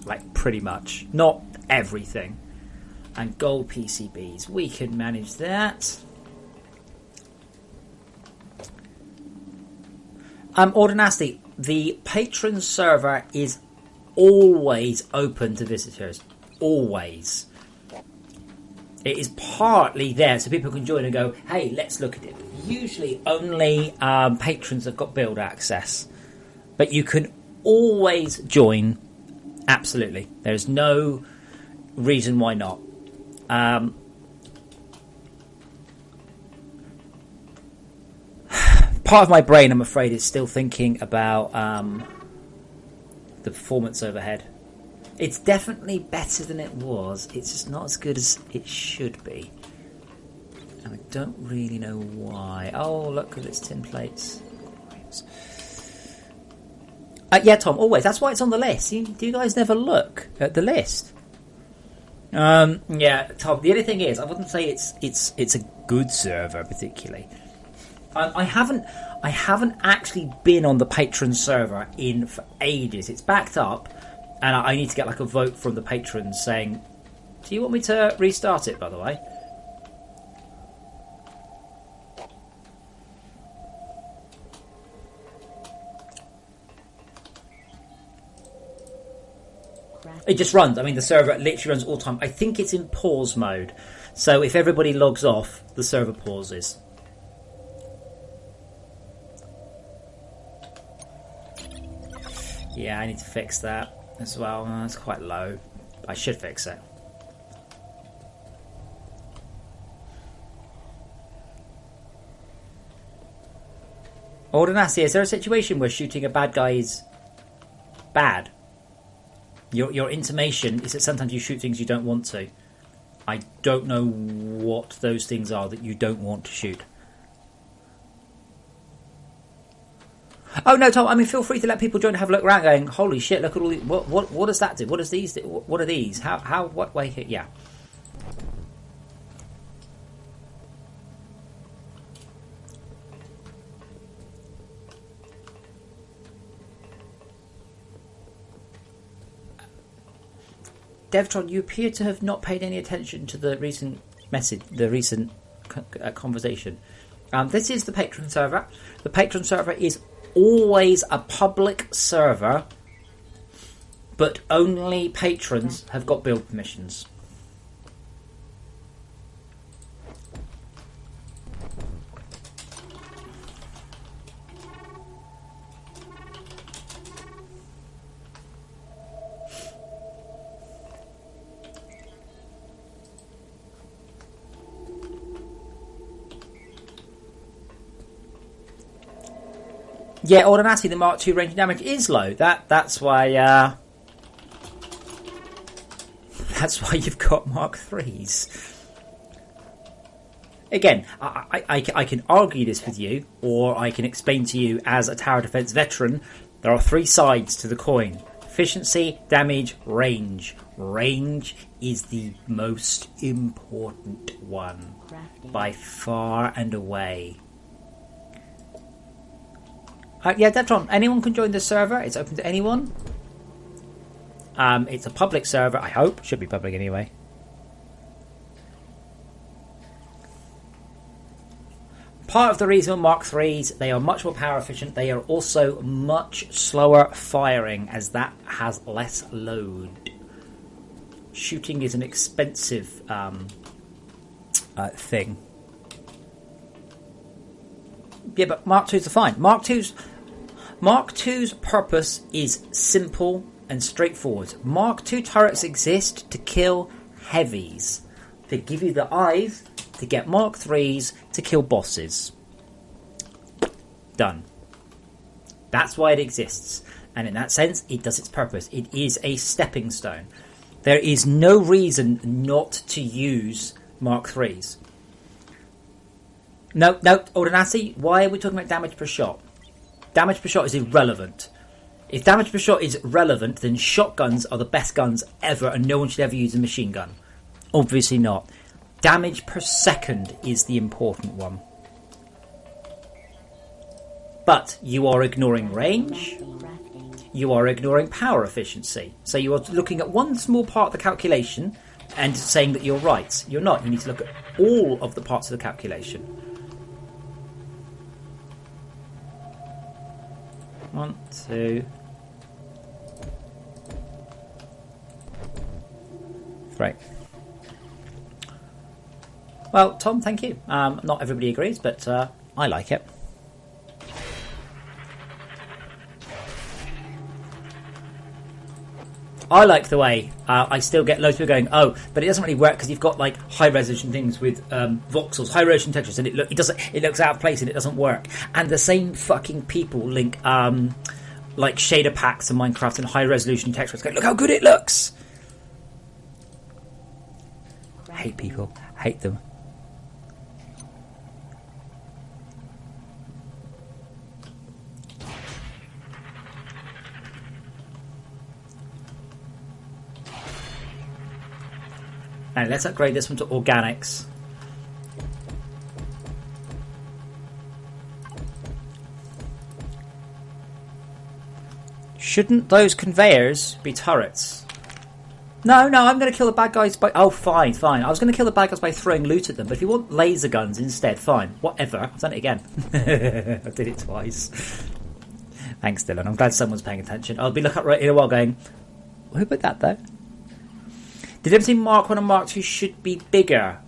Like, pretty much. Not everything. And gold PCBs. We can manage that. Ordinacity. The patron server is always open to visitors. Always. It is partly there so people can join and go, hey, let's look at it. Usually only patrons have got build access. But you can always join. Absolutely. There's no reason why not. Part of my brain, I'm afraid, is still thinking about the performance overhead. It's definitely better than it was. It's just not as good as it should be. And I don't really know why. Oh, look at its tin plates. Yeah, Tom, always. That's why it's on the list. Do you guys never look at the list? Yeah, Tom, the only thing is, I wouldn't say it's a good server, particularly. I haven't actually been on the patron server for ages. It's backed up. And I need to get like a vote from the patrons saying, do you want me to restart it, by the way? It just runs. I mean, the server literally runs all the time. I think it's in pause mode. So if everybody logs off, the server pauses. Yeah, I need to fix that as well. It's quite low. I should fix it. Ordinasty, is there a situation where shooting a bad guy is bad? Your intimation is that sometimes you shoot things you don't want to. I don't know what those things are that you don't want to shoot. Oh no, Tom. I mean, feel free to let people join and have a look around. Going, holy shit! Look at all these. What does that do? What does these do? What are these? How? What way? Yeah. Devtron, you appear to have not paid any attention to the recent message, the recent conversation. This is the Patron server. The Patron server is always a public server, but only patrons have got build permissions. Yeah, automatically the Mark II range damage is low. That's why you've got Mark IIIs. Again, I can argue this with you, or I can explain to you as a tower defense veteran. There are three sides to the coin: efficiency, damage, range. Range is the most important one by far and away. Yeah, Devtron, anyone can join the server. It's open to anyone. It's a public server, I hope. Should be public anyway. Part of the reason with Mark IIIs, they are much more power efficient. They are also much slower firing, as that has less load. Shooting is an expensive thing. Yeah, but Mark IIs are fine. Mark II's purpose is simple and straightforward. Mark II turrets exist to kill heavies. They give you the eyes to get Mark IIIs to kill bosses. Done. That's why it exists. And in that sense, it does its purpose. It is a stepping stone. There is no reason not to use Mark IIIs. No, Ordinasty, why are we talking about damage per shot? Damage per shot is irrelevant. If damage per shot is relevant, then shotguns are the best guns ever, and no one should ever use a machine gun. Obviously not. Damage per second is the important one. But you are ignoring range. You are ignoring power efficiency. So you are looking at one small part of the calculation and saying that you're right. You're not. You need to look at all of the parts of the calculation. 1, 2, 3. Well, Tom, thank you. Not everybody agrees, but I like it. I like the way I still get loads of people going, oh, but it doesn't really work because you've got like high resolution things with voxels, high resolution textures, and it looks out of place and it doesn't work. And the same fucking people link like shader packs in Minecraft and high resolution textures. Go, look how good it looks. Hate people, hate them. Now let's upgrade this one to organics. Shouldn't those conveyors be turrets? No, I'm going to kill the bad guys by... Oh, fine. I was going to kill the bad guys by throwing loot at them, but if you want laser guns instead, fine. Whatever. I've done it again. I did it twice. Thanks, Dylan. I'm glad someone's paying attention. I'll be looking up right in a while going, who put that there? Did everything Mark 1 and Mark 2 should be bigger?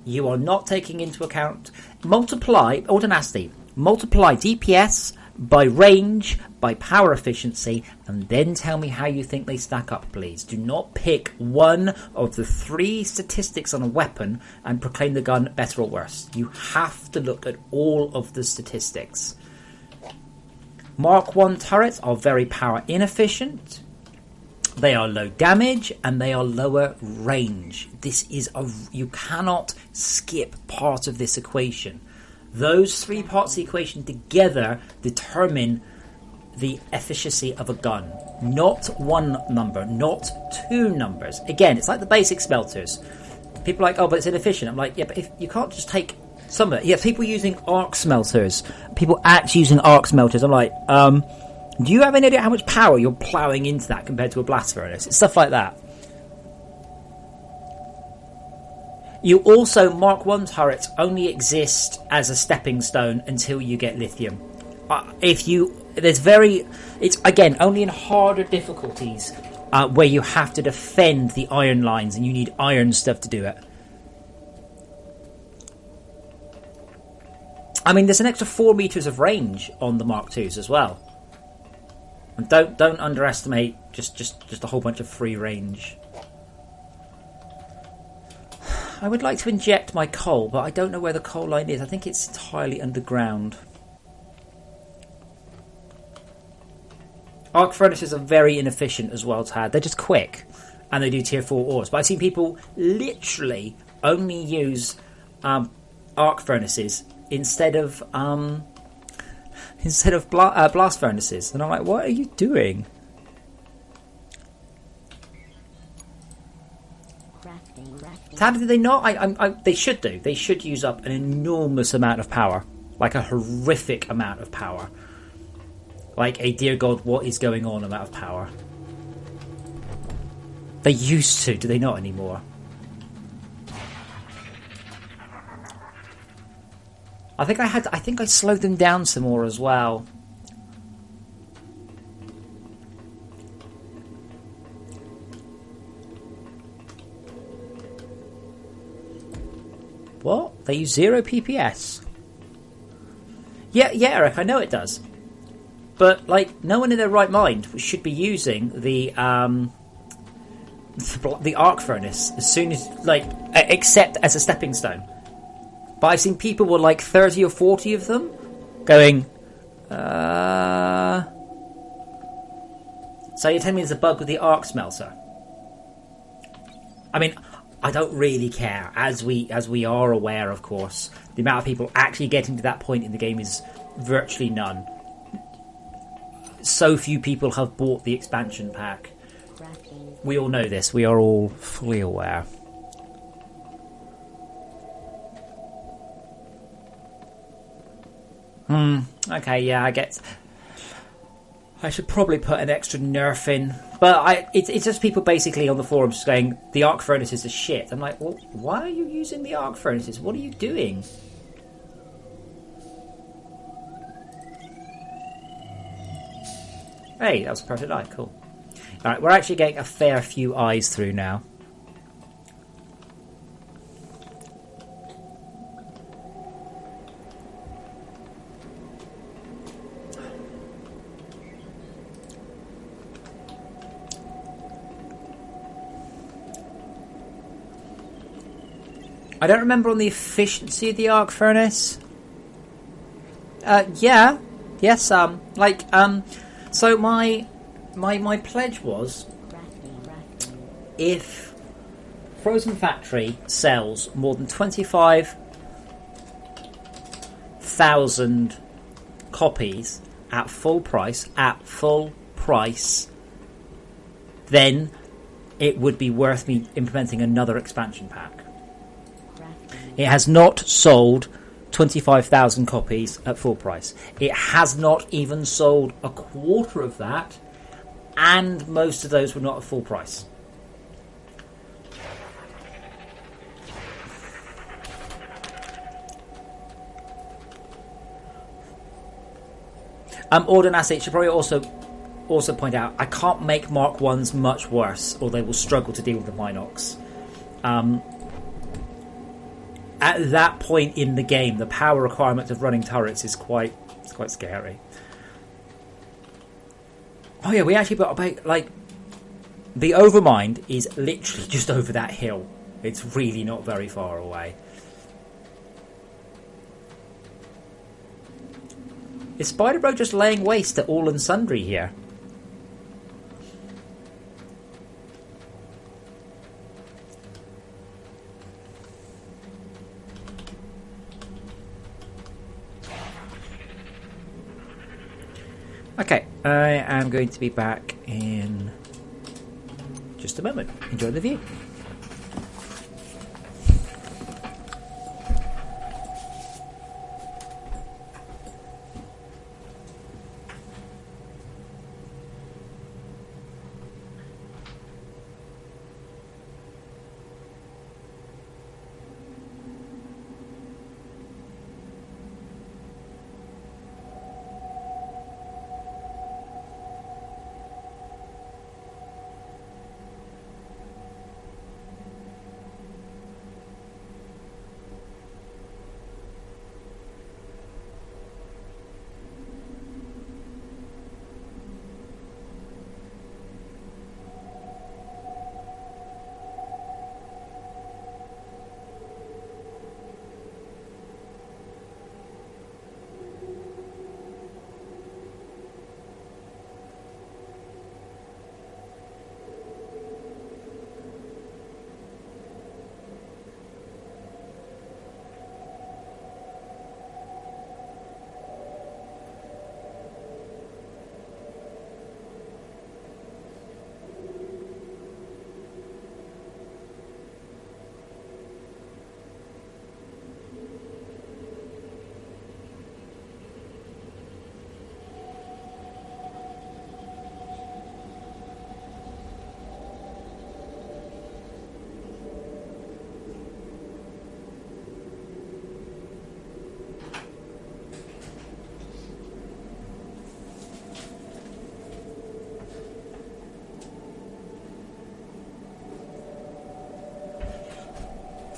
You are not taking into account... Multiply DPS by range, by power efficiency, and then tell me how you think they stack up, please. Do not pick one of the 3 statistics on a weapon and proclaim the gun better or worse. You have to look at all of the statistics. Mark 1 turrets are very power inefficient. They are low damage and they are lower range. You cannot skip part of this equation. Those 3 parts of the equation together determine the efficiency of a gun. Not one number, not 2 numbers. Again, it's like the basic smelters. People are like, oh, but it's inefficient. I'm like, yeah, but if you can't just take some of it. Yeah, people using arc smelters. People actually using arc smelters. I'm like, do you have any idea how much power you're ploughing into that compared to a blast furnace? It's stuff like that. You also, Mark 1 turrets only exist as a stepping stone until you get lithium. It's again only in harder difficulties where you have to defend the iron lines and you need iron stuff to do it. I mean, there's an extra 4 meters of range on the Mark 2s as well. And don't underestimate just a whole bunch of free range. I would like to inject my coal, but I don't know where the coal line is. I think it's entirely underground. Arc furnaces are very inefficient as well, Tad. They're just quick, and they do tier 4 ores. But I've seen people literally only use arc furnaces instead of blast furnaces, and I'm like, what are you doing? How did they not? They should do. They should use up an enormous amount of power, like a horrific amount of power, like a dear God, what is going on amount of power. They used to, do they not anymore? I think I slowed them down some more as well. What? They use 0 PPS? Yeah, Eric, I know it does. But, like, no one in their right mind should be using the arc furnace as soon as, like, except as a stepping stone. But I've seen people with like 30 or 40 of them going, so you're telling me there's a bug with the arc smelter? I mean, I don't really care, as we are aware, of course. The amount of people actually getting to that point in the game is virtually none. So few people have bought the expansion pack. We all know this. We are all fully aware. Okay, yeah, I get. I should probably put an extra nerf in, but it's just people basically on the forums saying the arc furnaces are shit. I'm like, well, why are you using the arc furnaces? What are you doing? Hey, that was a perfect eye. Cool. All right, we're actually getting a fair few eyes through now. I don't remember on the efficiency of the arc furnace. Yeah. Yes, so my pledge was, if Frozen Factory sells more than 25,000 copies at full price, then it would be worth me implementing another expansion pack. It has not sold 25,000 copies at full price. It has not even sold a quarter of that, and most of those were not at full price. Auden Asset should probably also point out, I can't make Mark 1s much worse, or they will struggle to deal with the Minox. At that point in the game, the power requirement of running turrets is quite scary. Oh yeah, we actually got like the Overmind is literally just over that hill. It's really not very far away. Is Spiderbot just laying waste to all and sundry here? Okay, I am going to be back in just a moment. Enjoy the view.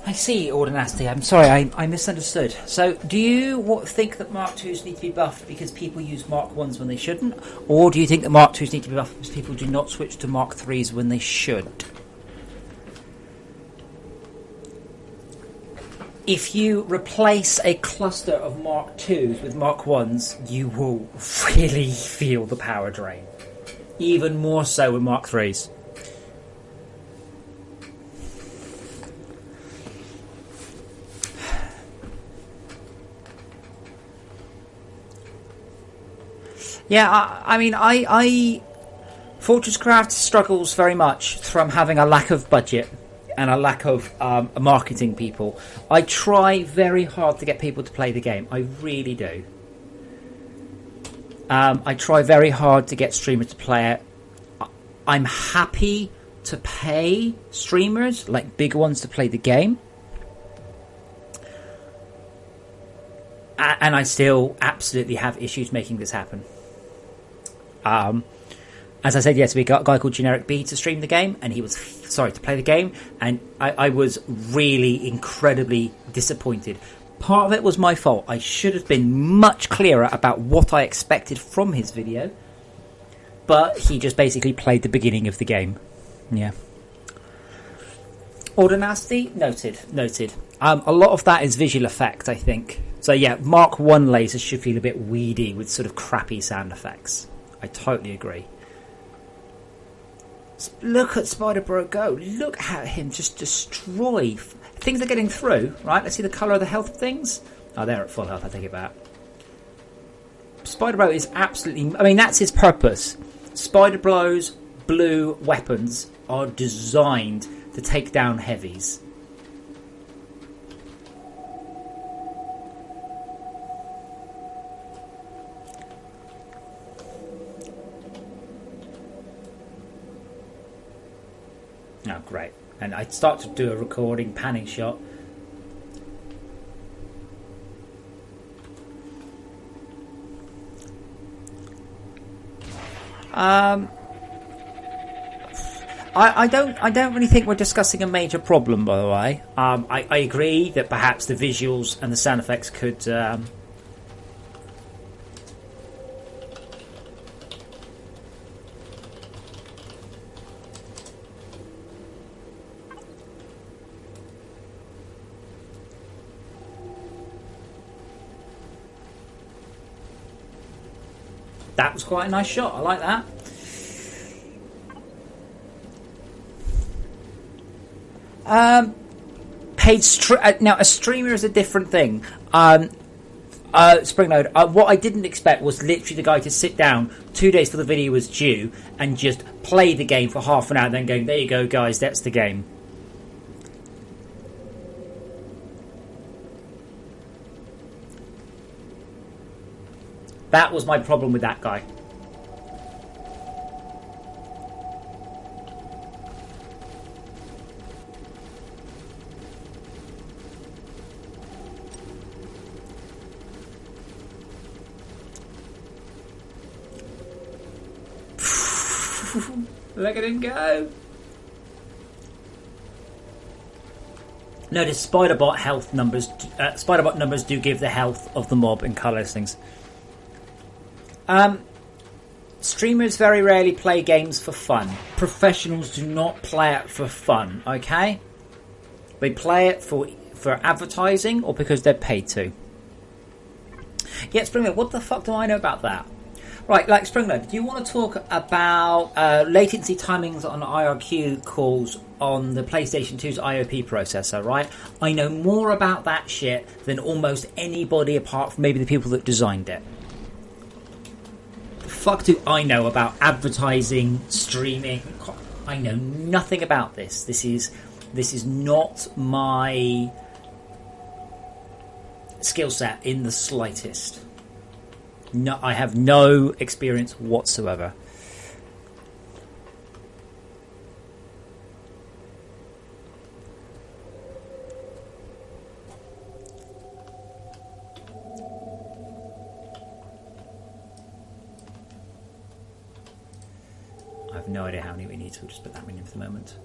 I see, Order Nasty. I'm sorry, I misunderstood. So, do you think that Mark 2s need to be buffed because people use Mark 1s when they shouldn't? Or do you think that Mark 2s need to be buffed because people do not switch to Mark 3s when they should? If you replace a cluster of Mark 2s with Mark 1s, you will really feel the power drain. Even more so with Mark 3s. Yeah, I mean, FortressCraft struggles very much from having a lack of budget and a lack of marketing people. I try very hard to get people to play the game. I really do. I try very hard to get streamers to play it. I'm happy to pay streamers, like big ones, to play the game. And I still absolutely have issues making this happen. As I said yesterday, we got a guy called Generic B to stream the game, and he was to play the game, and I was really incredibly disappointed. Part of it was my fault. I should have been much clearer about what I expected from his video, but he just basically played the beginning of the game. Yeah. Order Nasty? Noted. A lot of that is visual effect, I think. So yeah, Mark 1 lasers should feel a bit weedy with sort of crappy sound effects. I totally agree. Look at Spiderbot go. Look at him just destroy. Things are getting through, right? Let's see the colour of the health things. Oh, they're at full health, I take it back. Spiderbot is absolutely... I mean, that's his purpose. Spiderbot's blue weapons are designed to take down heavies. Oh, great. And I'd start to do a recording panning shot. I don't really think we're discussing a major problem, by the way. I agree that perhaps the visuals and the sound effects could That was quite a nice shot. I like that. Now a streamer is a different thing. Springload. What I didn't expect was literally the guy to sit down 2 days before the video was due and just play the game for half an hour, then going, "There you go, guys, that's the game." That was my problem with that guy. Look at him go. Notice Spiderbot health numbers. Spiderbot numbers do give the health of the mob in colour listings. Streamers very rarely play games for fun. Professionals do not play it for fun. Okay, they play it for advertising or because they're paid to. Yeah, Springload. What the fuck do I know about that? Right, like Springload, do you want to talk about latency timings on IRQ calls on the PlayStation 2's IOP processor, right? I know more about that shit than almost anybody apart from maybe the people that designed it. The fuck do I know about advertising, streaming? I know nothing about this. This is not my skill set in the slightest. No, I have no experience whatsoever. I have no idea how many we need, so we'll just put that one in for the moment.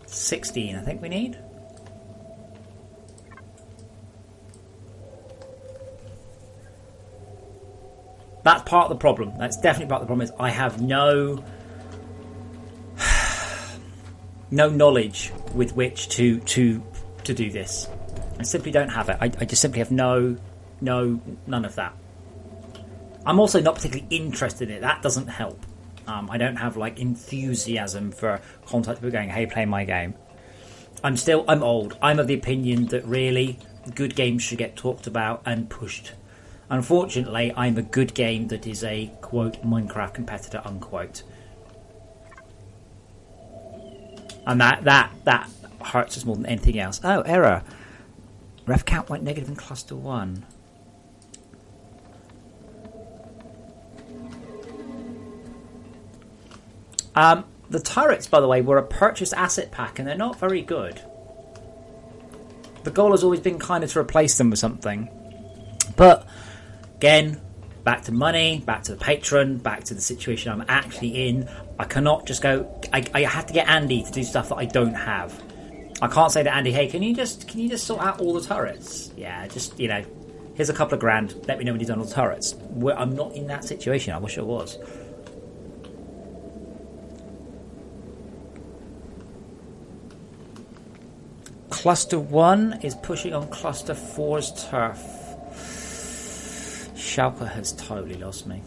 16, I think we need. That's part of the problem. That's definitely part of the problem. Is I have no knowledge with which to do this. I simply don't have it. I just simply have none of that. I'm also not particularly interested in it. That doesn't help. I don't have like enthusiasm for contact people going, "Hey, play my game." I'm old. I'm of the opinion that really good games should get talked about and pushed. Unfortunately, I'm a good game that is a, quote, Minecraft competitor, unquote. And that hurts us more than anything else. Oh, error. Ref count went negative in cluster 1. The turrets, by the way, were a purchased asset pack, and they're not very good. The goal has always been kind of to replace them with something. But again, back to money, back to the patron, back to the situation I'm actually in. I cannot just go. I have to get Andy to do stuff that I don't have. I can't say to Andy, "Hey, can you just sort out all the turrets?" Yeah, just here's a couple of grand. Let me know when you've done all the turrets. I'm not in that situation. I wish I was. Cluster 1 is pushing on Cluster 4's turf. Schalke has totally lost me.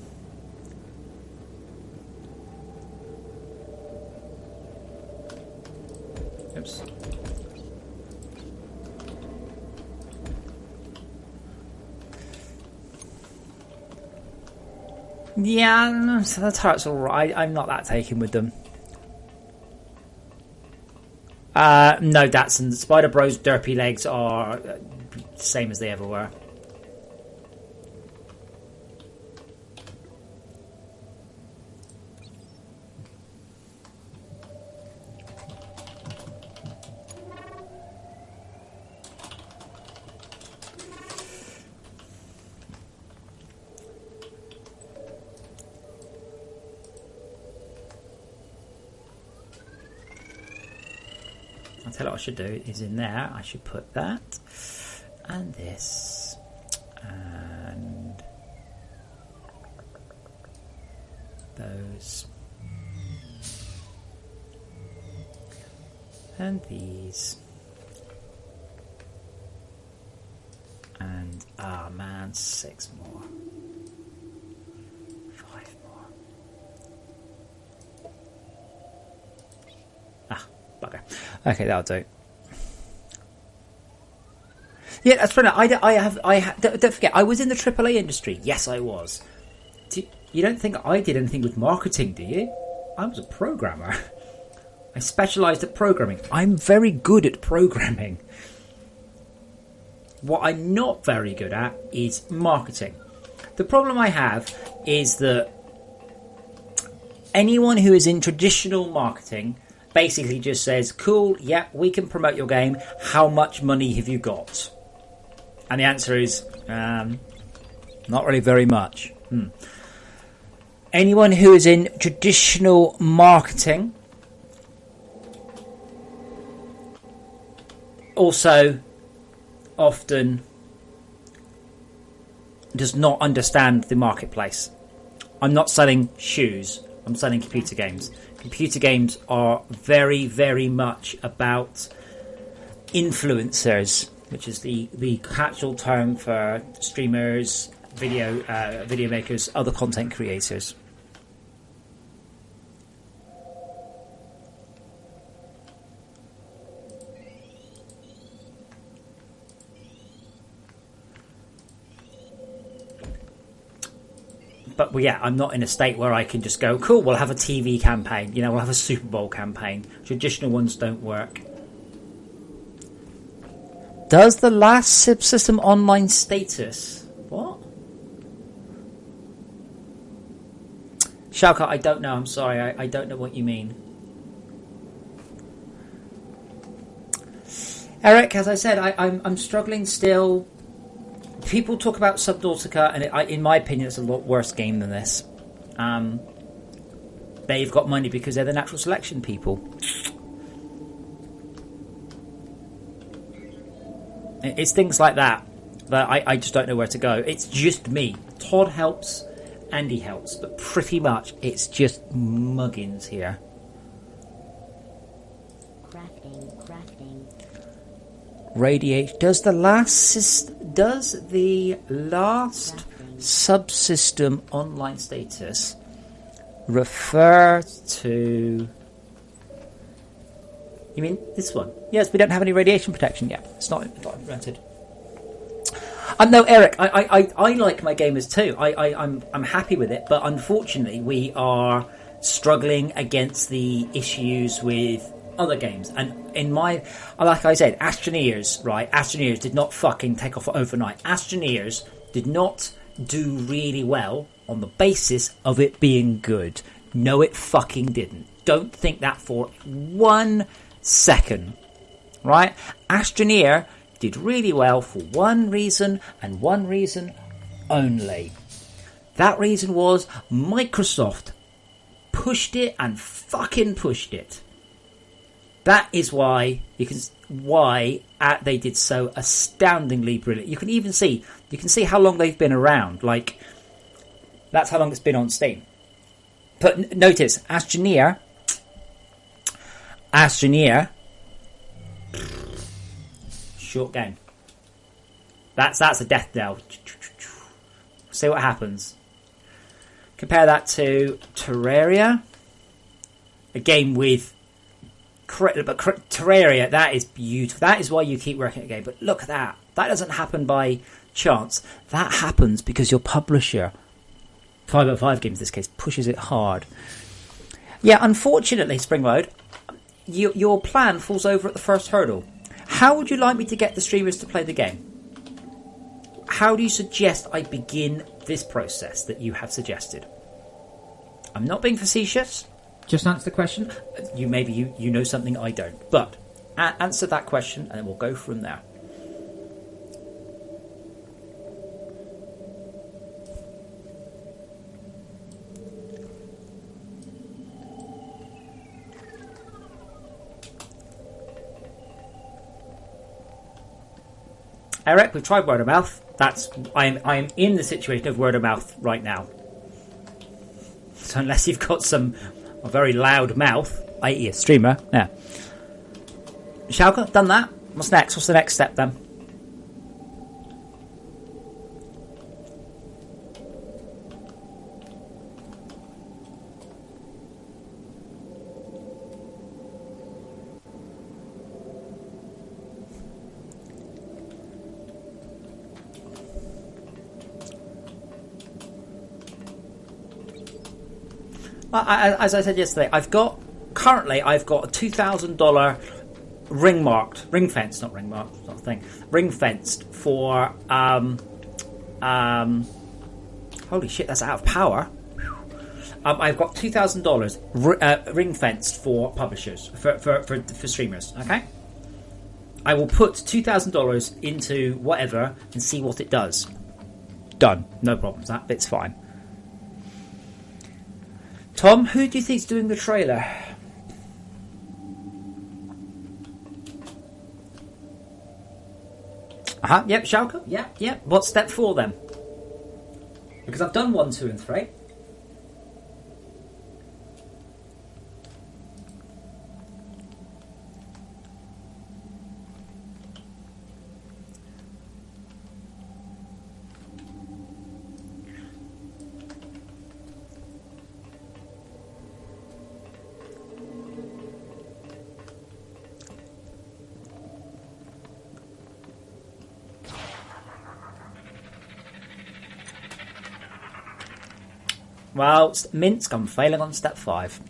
Oops. Yeah, so the turret's alright. I'm not that taken with them. No, Datsun. Spider Bro's derpy legs are the same as they ever were. I'll tell you what I should do is in there I should put that and this and those and these And, man, 6 more. 5 more. Bugger. Okay, that'll do. Yeah, that's brilliant. Don't forget, I was in the AAA industry. Yes, I was. You don't think I did anything with marketing, do you? I was a programmer. I specialised at programming. I'm very good at programming. What I'm not very good at is marketing. The problem I have is that anyone who is in traditional marketing basically just says, cool, yeah, we can promote your game. How much money have you got? And the answer is, not really very much. Anyone who is in traditional marketing also often does not understand the marketplace. I'm not selling shoes, I'm selling computer games. Computer games are very, very much about influencers, which is the catch-all term for streamers, video makers, other content creators. But yeah, I'm not in a state where I can just go, cool, we'll have a TV campaign, we'll have a Super Bowl campaign. Traditional ones don't work. Does the last subsystem online status? What? Shalka, I don't know, I'm sorry, I don't know what you mean. Eric, as I said, I'm struggling still. People talk about Subnautica, and in my opinion, it's a lot worse game than this. They've got money because they're the natural selection people. It's things like that I just don't know where to go. It's just me. Todd helps, Andy helps, but pretty much it's just muggins here. Crafting. Radiation. Does the last subsystem online status refer to? You mean this one? Yes, we don't have any radiation protection yet. It's not implemented. No, Eric, I like my gamers too. I'm happy with it, but unfortunately we are struggling against the issues with other games. And like I said, Astroneers did not fucking take off overnight. Astroneers did not do really well on the basis of it being good. No, it fucking didn't. Don't think that for 1 second. Right? Astroneer did really well for one reason and one reason only. That reason was Microsoft pushed it and fucking pushed it. That is why they did so astoundingly brilliant. You can see how long they've been around. Like, that's how long it's been on Steam. But notice, Astroneer, short game. That's a death knell. See what happens. Compare that to Terraria, a game with. But Terraria, that is beautiful. That is why you keep working at a game. But look at that. That doesn't happen by chance. That happens because your publisher, 505 Games in this case, pushes it hard. Yeah, unfortunately, Springload, your plan falls over at the first hurdle. How would you like me to get the streamers to play the game? How do you suggest I begin this process that you have suggested? I'm not being facetious. Just answer the question. You know something I don't. But answer that question and then we'll go from there. Eric, we've tried word of mouth. I'm in the situation of word of mouth right now. So unless you've got a very loud mouth, i.e. a streamer, yeah. Shalka, done that. What's next? What's the next step then? As I said yesterday, I've got a $2,000 ring fenced, not ring marked, not a thing, ring fenced for holy shit, that's out of power. I've got $2,000 ring fenced for publishers, for streamers. Okay, I will put $2,000 into whatever and see what it does. Done, no problems. That bit's fine. Tom, who do you think's doing the trailer? Yep, Schalke. Yep. What's step 4 then? Because I've done 1, 2, and 3. Well, Minsk, I'm failing on step 5.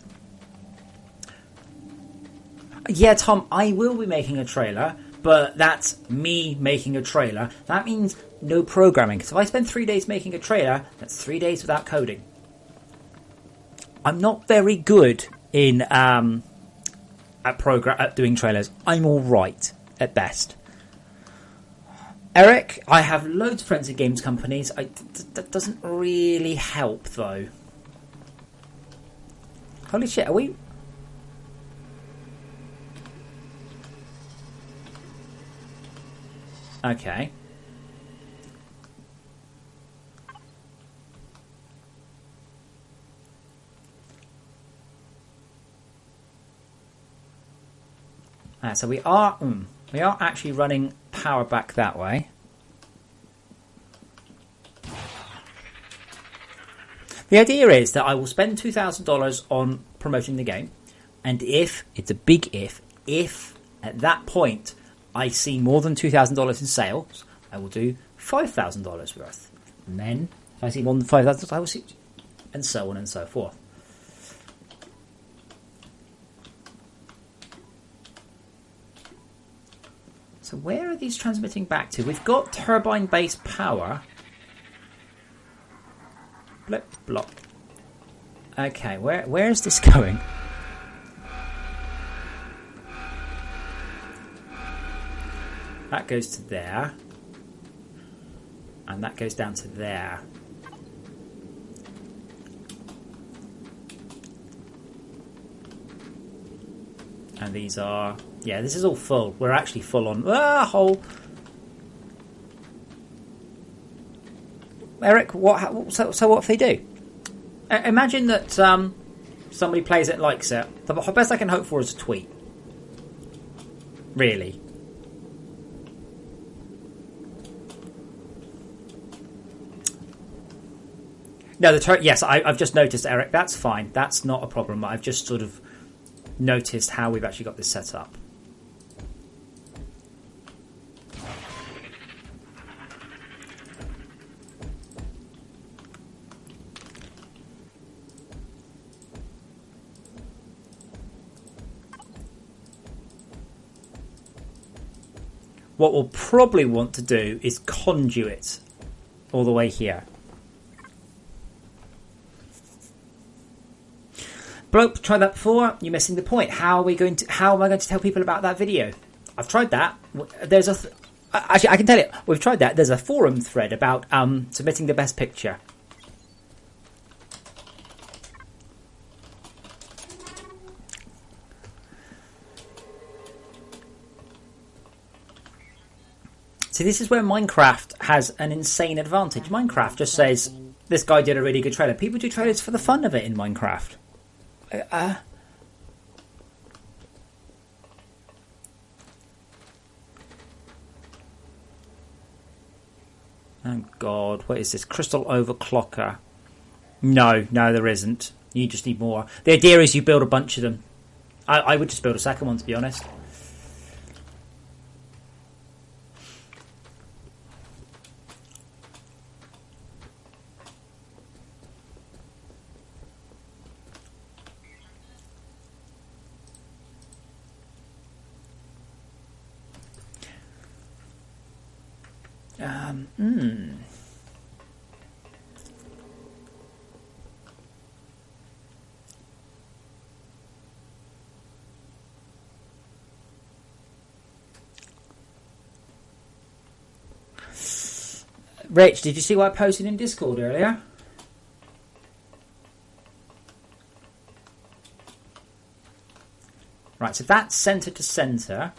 Yeah, Tom, I will be making a trailer, but that's me making a trailer. That means no programming. So if I spend 3 days making a trailer, that's 3 days without coding. I'm not very good in at doing trailers. I'm all right at best. Eric, I have loads of friends in games companies. That doesn't really help, though. Holy shit, are we... Okay. So we are actually running power back that way. The idea is that I will spend $2,000 on promoting the game, and if it's a big if at that point I see more than $2,000 in sales, I will do $5,000 worth, and then if I see more than $5,000, I will see, and so on and so forth. So where are these transmitting back to? We've got turbine-based power. Blip, blop. Okay, where is this going? That goes to there. And that goes down to there. And these are... Yeah, this is all full. We're actually full on... hole. Eric, so what if they do? Imagine that somebody plays it and likes it. The best I can hope for is a tweet. Really. No, yes, I've just noticed, Eric. That's fine. That's not a problem. I've just sort of noticed how we've actually got this set up. What we'll probably want to do is conduit all the way here. Bloke, tried that before. You're missing the point. How am I going to tell people about that video? I've tried that. There's actually, I can tell you, we've tried that. There's a forum thread about submitting the best picture. See, this is where Minecraft has an insane advantage. Minecraft just says, this guy did a really good trailer. People do trailers for the fun of it in Minecraft. Oh God, what is this? Crystal overclocker. No, there isn't. You just need more. The idea is you build a bunch of them. I would just build a second one, to be honest. Rich, did you see what I posted in Discord earlier? Right, so that's centre to centre.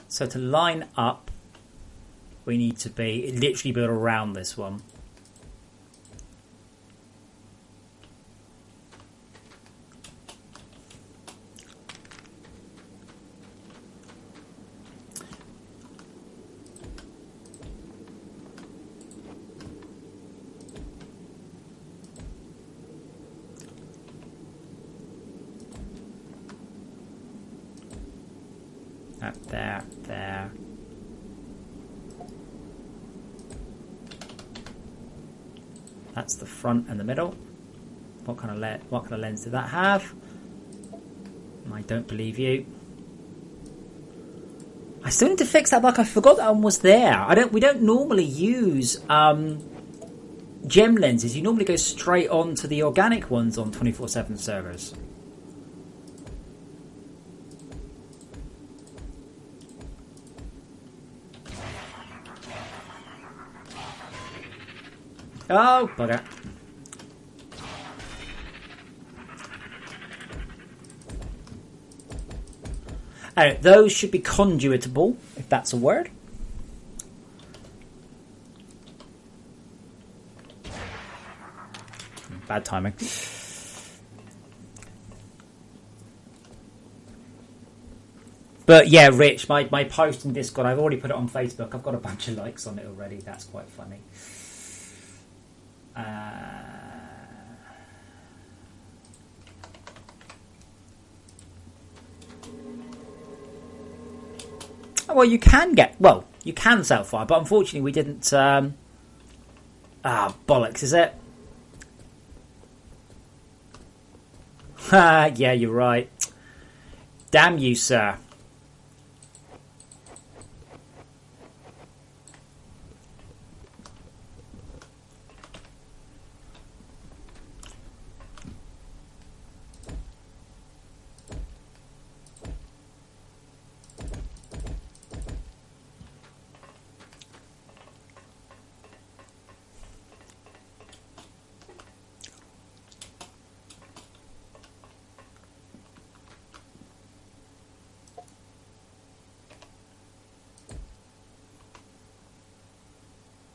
So to line up, we need to be literally build around this one. There. That's the front and the middle. What kind of lens did that have? I don't believe you. I still need to fix that bug. I forgot that one was there. We don't normally use gem lenses. You normally go straight on to the organic ones on 24/7 servers. Oh, bugger. Those should be conduitable, if that's a word. Bad timing. But yeah, Rich, my post in Discord, I've already put it on Facebook. I've got a bunch of likes on it already. That's quite funny. Well, you can self-fire, but unfortunately we didn't. Bollocks, is it? Yeah, you're right. Damn you, sir.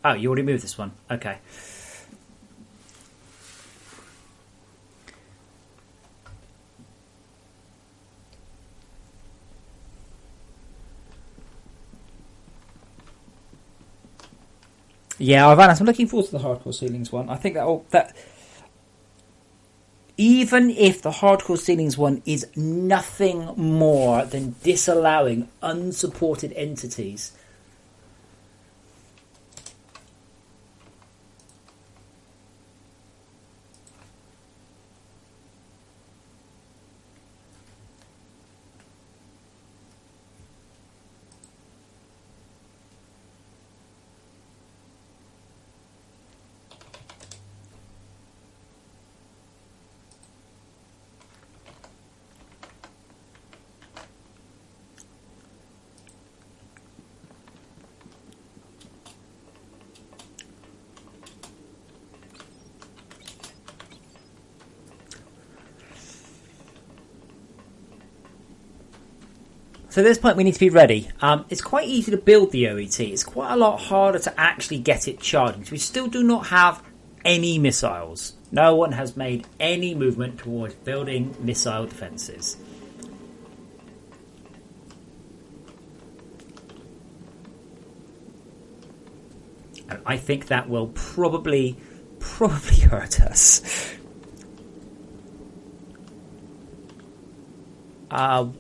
Oh, you already moved this one. Okay. Yeah, I'm looking forward to the hardcore ceilings one. I think that even if the hardcore ceilings one is nothing more than disallowing unsupported entities. So at this point we need to be ready. It's quite easy to build the OET. It's quite a lot harder to actually get it charging. So we still do not have any missiles. No one has made any movement towards building missile defences. And I think that will probably hurt us.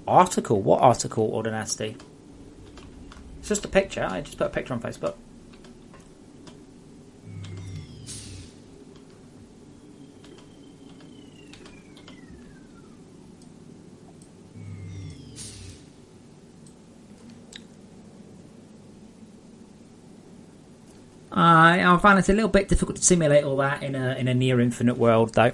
Article? What article, Order Nasty? It's just a picture. I just put a picture on Facebook. I find it a little bit difficult to simulate all that in a near infinite world, though.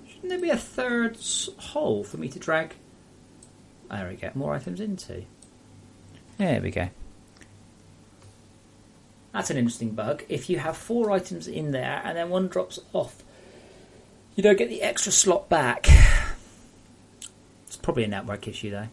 Shouldn't there be a third hole for me to drag? There we go. More items into. There we go. That's an interesting bug. If you have 4 items in there and then one drops off, you don't get the extra slot back. It's probably a network issue, though.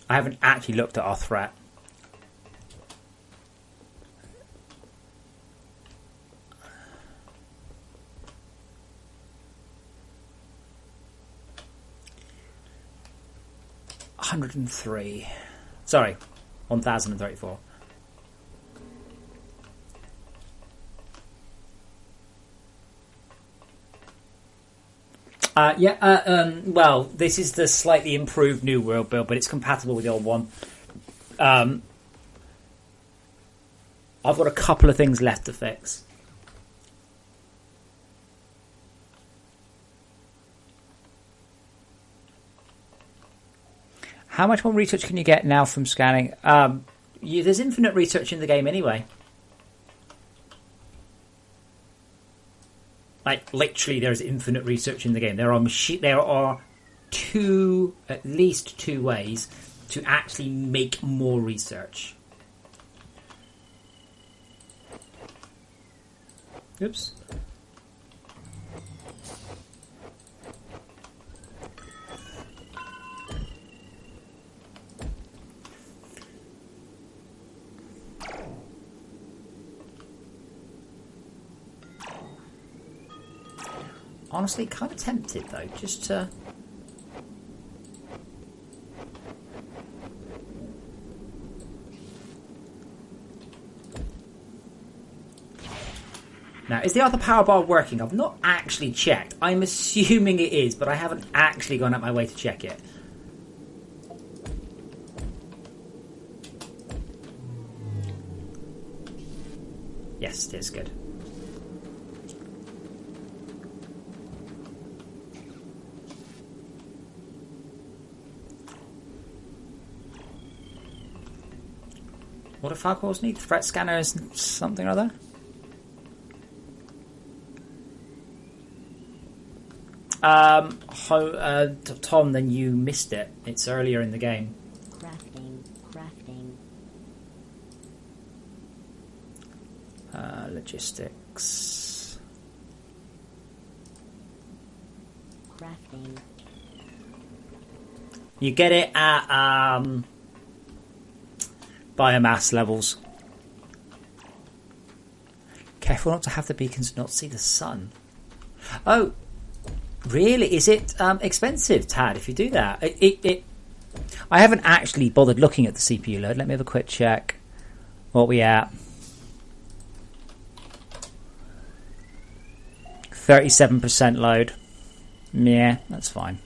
I haven't actually looked at our threat. $103. Sorry, 1,034. Well, this is the slightly improved new world build, but it's compatible with the old one. I've got a couple of things left to fix. How much more research can you get now from scanning? There's infinite research in the game anyway. Like, literally, there's infinite research in the game. There are at least two ways to actually make more research. Oops. Honestly, kind of tempted though, just to... Now, is the other power bar working? I've not actually checked. I'm assuming it is, but I haven't actually gone out my way to check it. Yes, it is good. What do firewalls need? Threat scanners and something or other? Tom, then you missed it. It's earlier in the game. Crafting. Logistics. Crafting. You get it at biomass levels. Careful not to have the beacons not see the sun. Oh, really? Is it expensive, Tad, if you do that? I haven't actually bothered looking at the CPU load. Let me have a quick check. What we at? 37% load. Yeah, that's fine.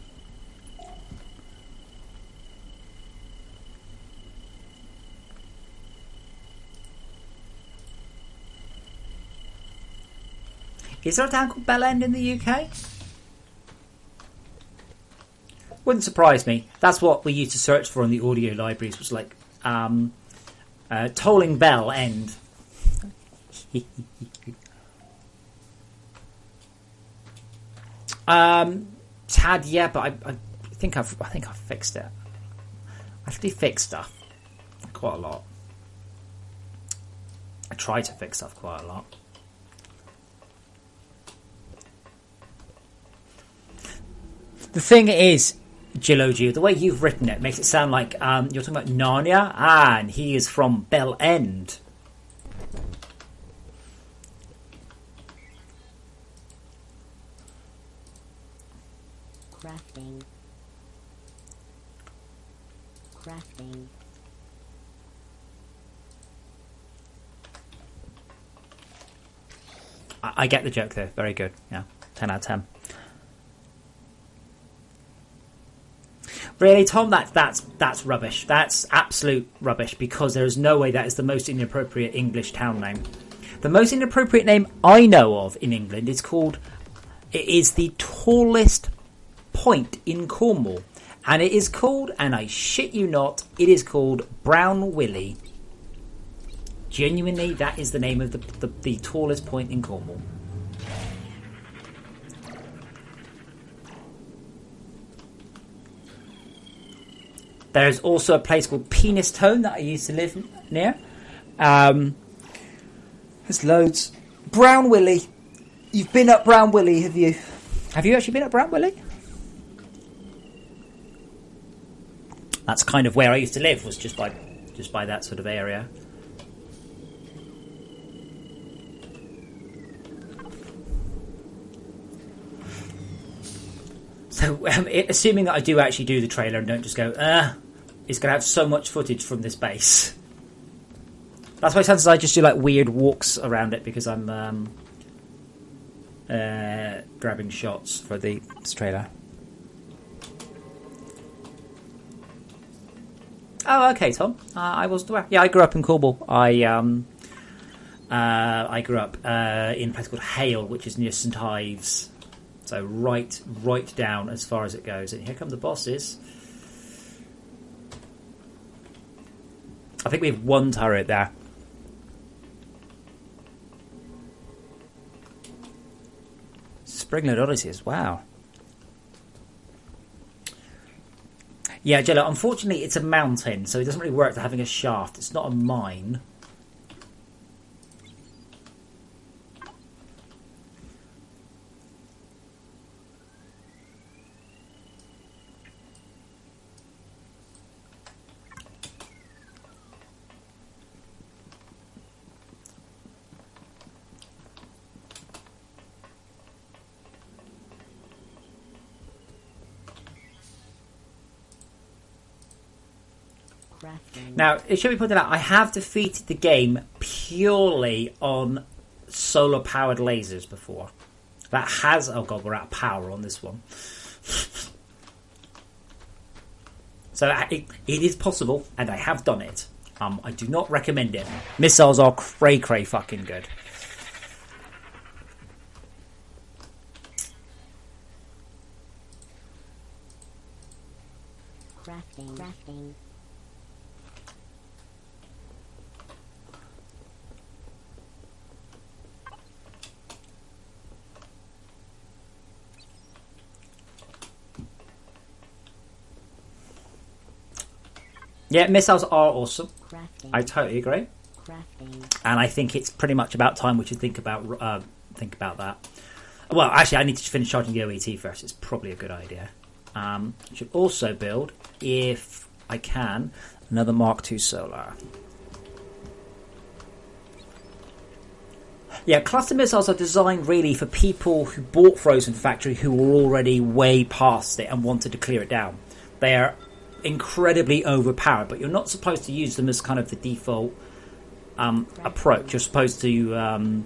Is there a town called Bell End in the UK? Wouldn't surprise me. That's what we used to search for in the audio libraries, was like tolling bell end. Tad, yeah, but I think I've fixed it. I actually fixed stuff quite a lot. I try to fix stuff quite a lot. The thing is, Jiloji, the way you've written it makes it sound like you're talking about Narnia. And he is from Bell End. Crafting. I get the joke though. Very good. Yeah, 10 out of 10. Really, Tom? That's rubbish. That's absolute rubbish because there is no way that is the most inappropriate English town name. The most inappropriate name I know of in England is called. It is the tallest point in Cornwall, and it is called, and I shit you not, it is called Brown Willie. Genuinely, that is the name of the tallest point in Cornwall. There is also a place called Penistone that I used to live near. There's loads. Brown Willie. You've been up Brown Willie, have you? Have you actually been up Brown Willie? That's kind of where I used to live, was just by that sort of area. So, assuming that I do actually do the trailer and don't just go, it's going to have so much footage from this base. That's why sometimes I just do like weird walks around it because I'm grabbing shots for the trailer. Oh, okay, Tom. I wasn't aware. Yeah, I grew up in Cornwall. I grew up in a place called Hale, which is near St Ives. So right down as far as it goes. And here come the bosses. I think we have one turret there. Springland Odysseys, wow. Yeah, Jello, unfortunately it's a mountain, so it doesn't really work for having a shaft. It's not a mine. Now, it should be pointed out, I have defeated the game purely on solar-powered lasers before. That has... Oh god, we're out of power on this one. So it is possible, and I have done it. I do not recommend it. Missiles are cray-cray fucking good. Crafting. Yeah, missiles are awesome. Crafting. I totally agree. Crafting. And I think it's pretty much about time we should think about that. Well, actually, I need to finish charging the OET first. It's probably a good idea. I should also build, if I can, another Mark II solar. Yeah, cluster missiles are designed really for people who bought Frozen Factory who were already way past it and wanted to clear it down. They are incredibly overpowered, but you're not supposed to use them as kind of the default approach. You're supposed to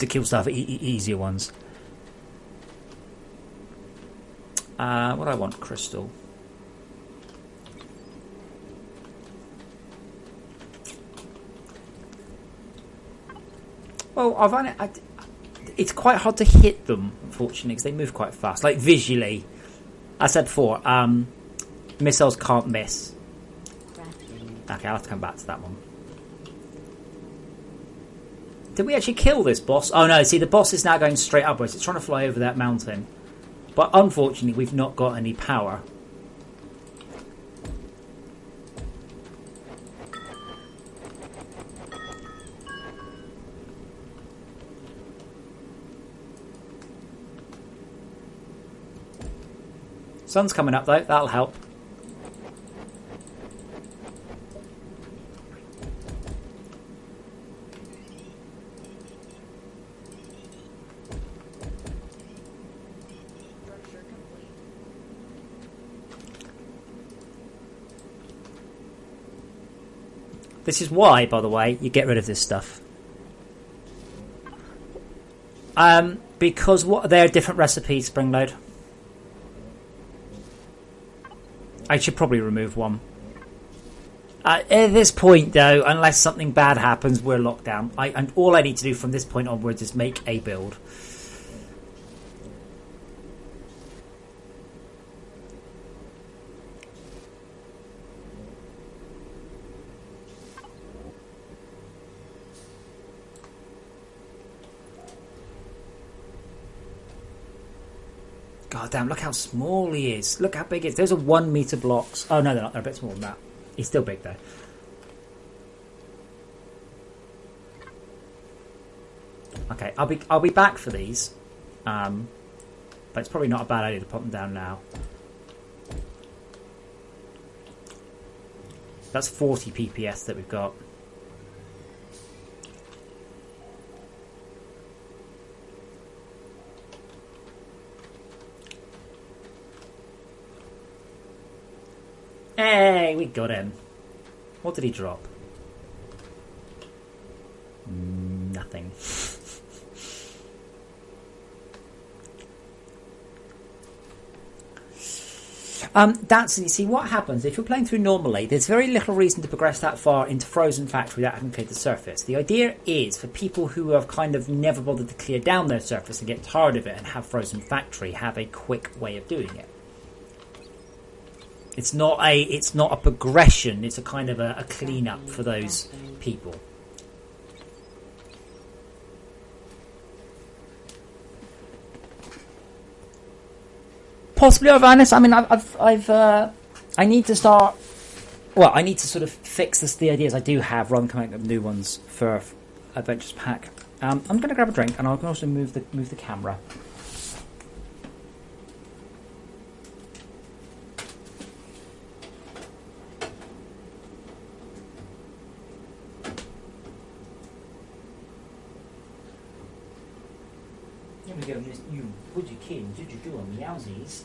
kill stuff easier ones. What do I want? Crystal. Well, it's quite hard to hit them, unfortunately, because they move quite fast. Like visually, I said before, missiles can't miss. Okay, I'll have to come back to that one. Did we actually kill this boss? Oh no, see, the boss is now going straight upwards. It's trying to fly over that mountain. But unfortunately, we've not got any power. Sun's coming up though, that'll help. This is why, by the way, you get rid of this stuff. Because they're different recipes, spring load. I should probably remove one. At this point, though, unless something bad happens, we're locked down. And all I need to do from this point onwards is make a build. God damn, look how small he is. Look how big he is. Those are 1 meter blocks. Oh, no, they're not. They're a bit smaller than that. He's still big, though. Okay, I'll be back for these. But it's probably not a bad idea to put them down now. That's 40 PPS that we've got. Hey, we got him. What did he drop? Nothing. You see, what happens if you're playing through normally, there's very little reason to progress that far into Frozen Factory without having cleared the surface. The idea is for people who have kind of never bothered to clear down their surface and get tired of it and have Frozen Factory, have a quick way of doing it. It's not a progression, it's a kind of a clean-up for those people. Possibly Ovanis. I mean, I need to start. Well, I need to sort of fix the ideas I do have rather than coming up with new ones for Adventures Pack. I'm going to grab a drink and I'll also move the camera. You put your kid, did you do on the Yowzies?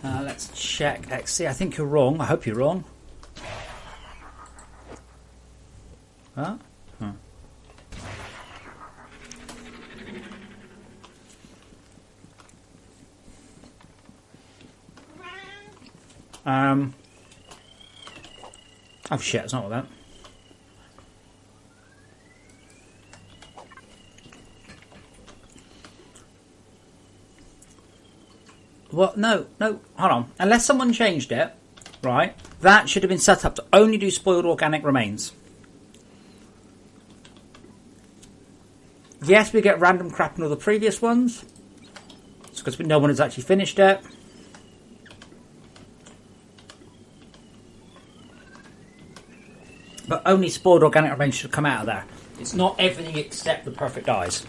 Let's check XC. I think you're wrong. I hope you're wrong. Huh? Oh shit, it's not like that. Well, no, hold on. Unless someone changed it, right, that should have been set up to only do spoiled organic remains. Yes, we get random crap in all the previous ones. It's because no one has actually finished it. But only spoiled organic remains should come out of there. It's not everything except the perfect eyes.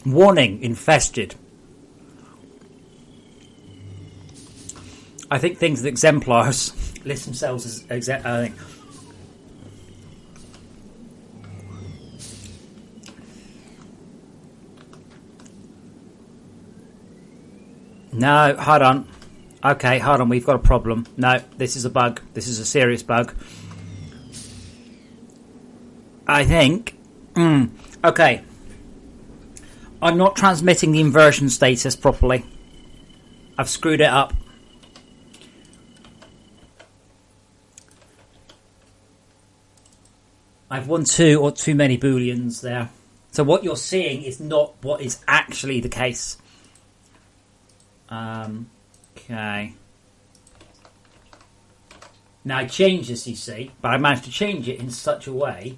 Warning, infested. I think things that exemplars list themselves as I think. No, hold on. Okay, hold on, we've got a problem. No, this is a bug. This is a serious bug. I think... okay. I'm not transmitting the inversion status properly. I've screwed it up. I've won two or too many booleans there. So what you're seeing is not what is actually the case. Okay. Now I changed this, you see, but I managed to change it in such a way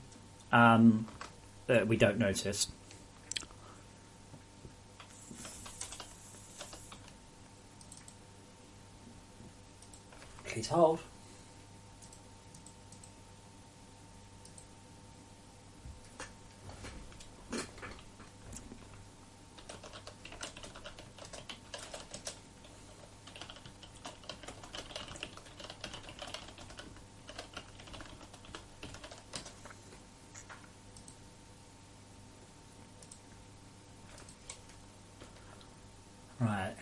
that we don't notice. Please hold. Right.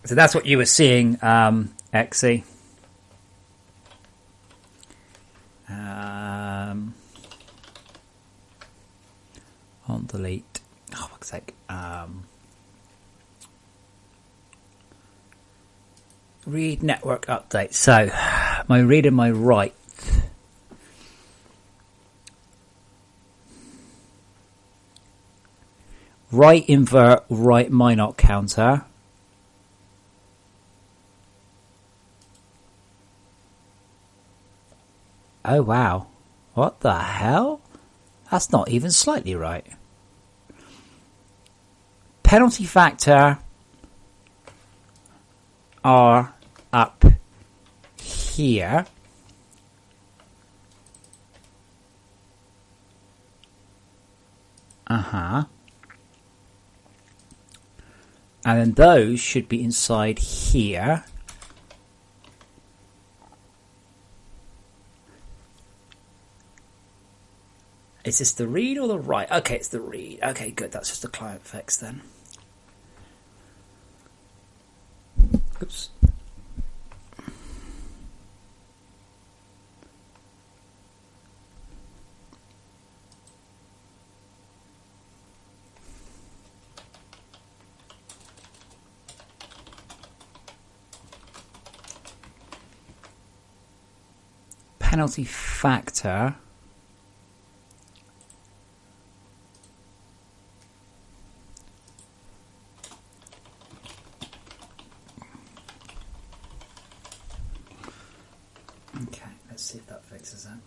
So that's what you were seeing, Exy. On delete. Oh, fuck's sake. Read network update. So, my read and my write. Write invert, write minot counter. Oh wow. What the hell? That's not even slightly right. Penalty factor are up here. And then those should be inside here. Is this the read or the write? Okay, it's the read. Okay, good. That's just the client fix then. Oops. Penalty factor. Okay, let's see if that fixes that.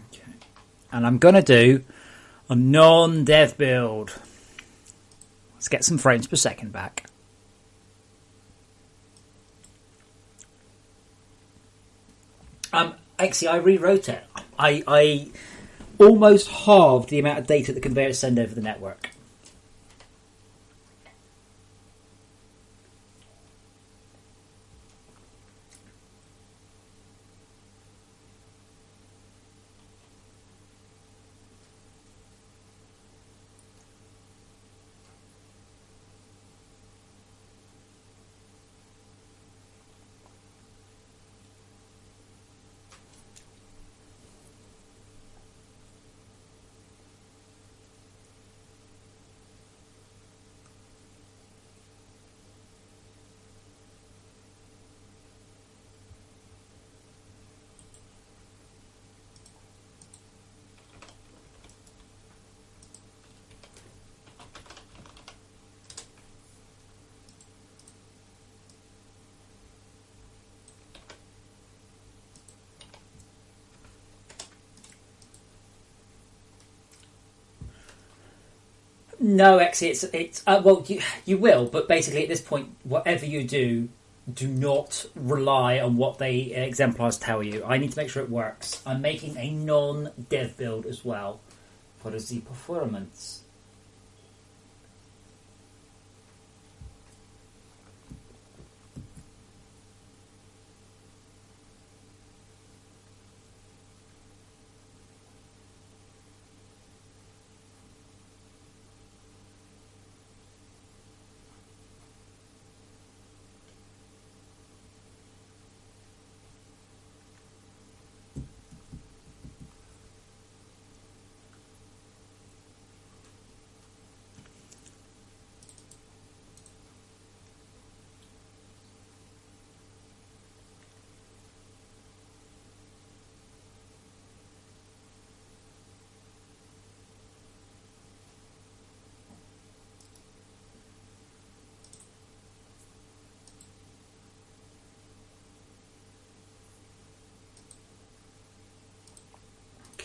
Okay, and I'm going to do a non-dev build. Let's get some frames per second back. Actually, I rewrote it. I almost halved the amount of data the conveyors send over the network. No, actually, it's well, you will, but basically at this point, whatever you do not rely on what the exemplars tell you. I need to make sure it works. I'm making a non-dev build as well for the performance.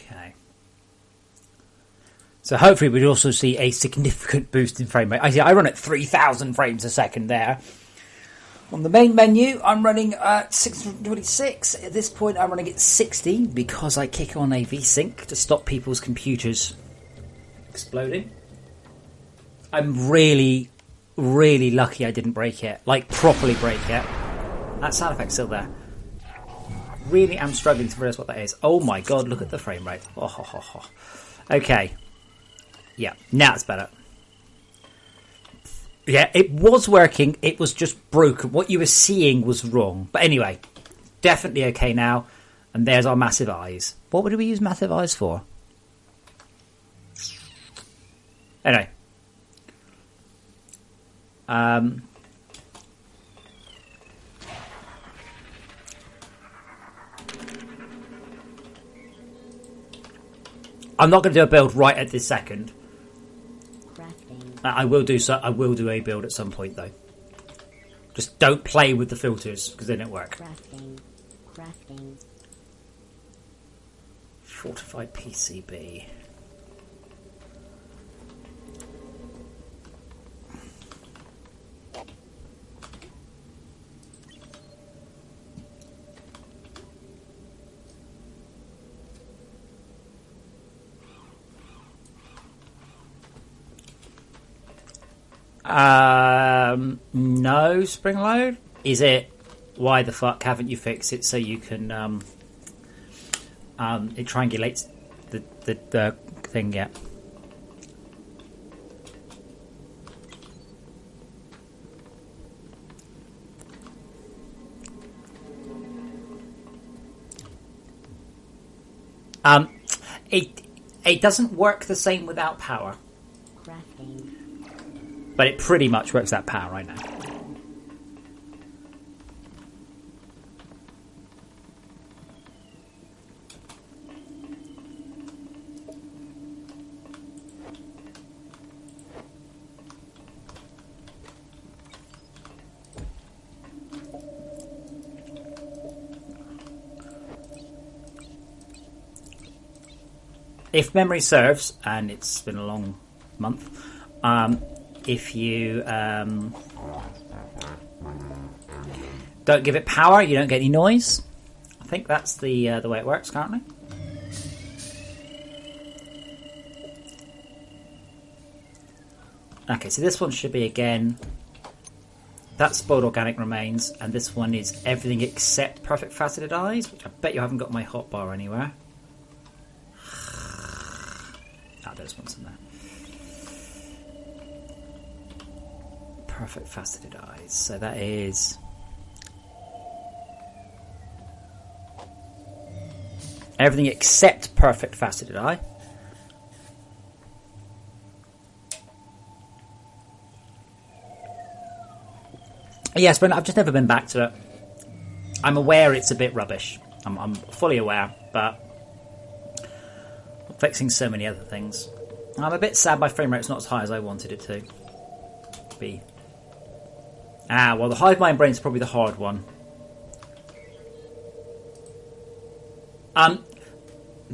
Okay. So hopefully we'll also see a significant boost in frame rate. I run at 3,000 frames a second there. On the main menu, I'm running at 626. At this point, I'm running at 60 because I kick on a VSync to stop people's computers exploding. I'm really, really lucky I didn't break it. Like, properly break it. That sound effect's still there. Really am struggling to realize what that is. Oh my god, look at the frame rate. Oh, ho, ho, ho. Okay. Yeah, now it's better. Yeah, it was working. It was just broken. What you were seeing was wrong. But anyway, definitely okay now. And there's our massive eyes. What would we use massive eyes for? Anyway. I'm not going to do a build right at this second. I will do so. I will do a build at some point, though. Just don't play with the filters because they don't work. Crafting. Fortified PCB. No, Springload. Is it? Why the fuck haven't you fixed it so you can? It triangulates the thing. Yeah. It doesn't work the same without power. Crafting. But it pretty much works that power right now. If memory serves, and it's been a long month, if you don't give it power, you don't get any noise. I think that's the way it works currently. Okay, so this one should be again. That's spoiled organic remains, and this one is everything except perfect faceted eyes, which I bet you haven't got my hotbar anywhere. Ah, there's one in there. Perfect faceted eyes. So that is everything except perfect faceted eye. Yes, but I've just never been back to it. I'm aware it's a bit rubbish. I'm fully aware, but I'm fixing so many other things. I'm a bit sad my frame rate's not as high as I wanted it to be. Well, the hive mind brain is probably the hard one.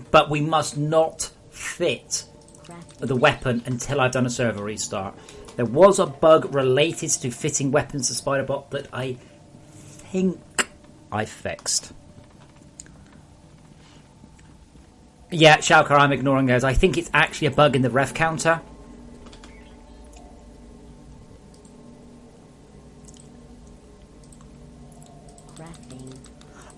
But we must not fit the weapon until I've done a server restart. There was a bug related to fitting weapons to Spiderbot that I think I fixed. Yeah, Shalkar, I'm ignoring those. I think it's actually a bug in the ref counter. Crafting.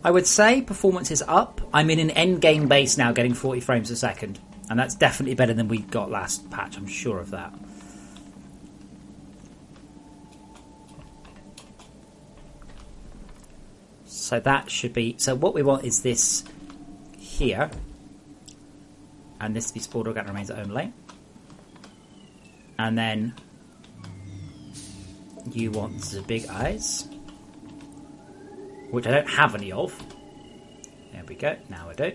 I would say performance is up. I'm in an endgame base now, getting 40 frames a second. And that's definitely better than we got last patch, I'm sure of that. So that should be... So what we want is this here. And this to be spoiled organic remains only. And then you want the big eyes, which I don't have any of. There we go. Now I do.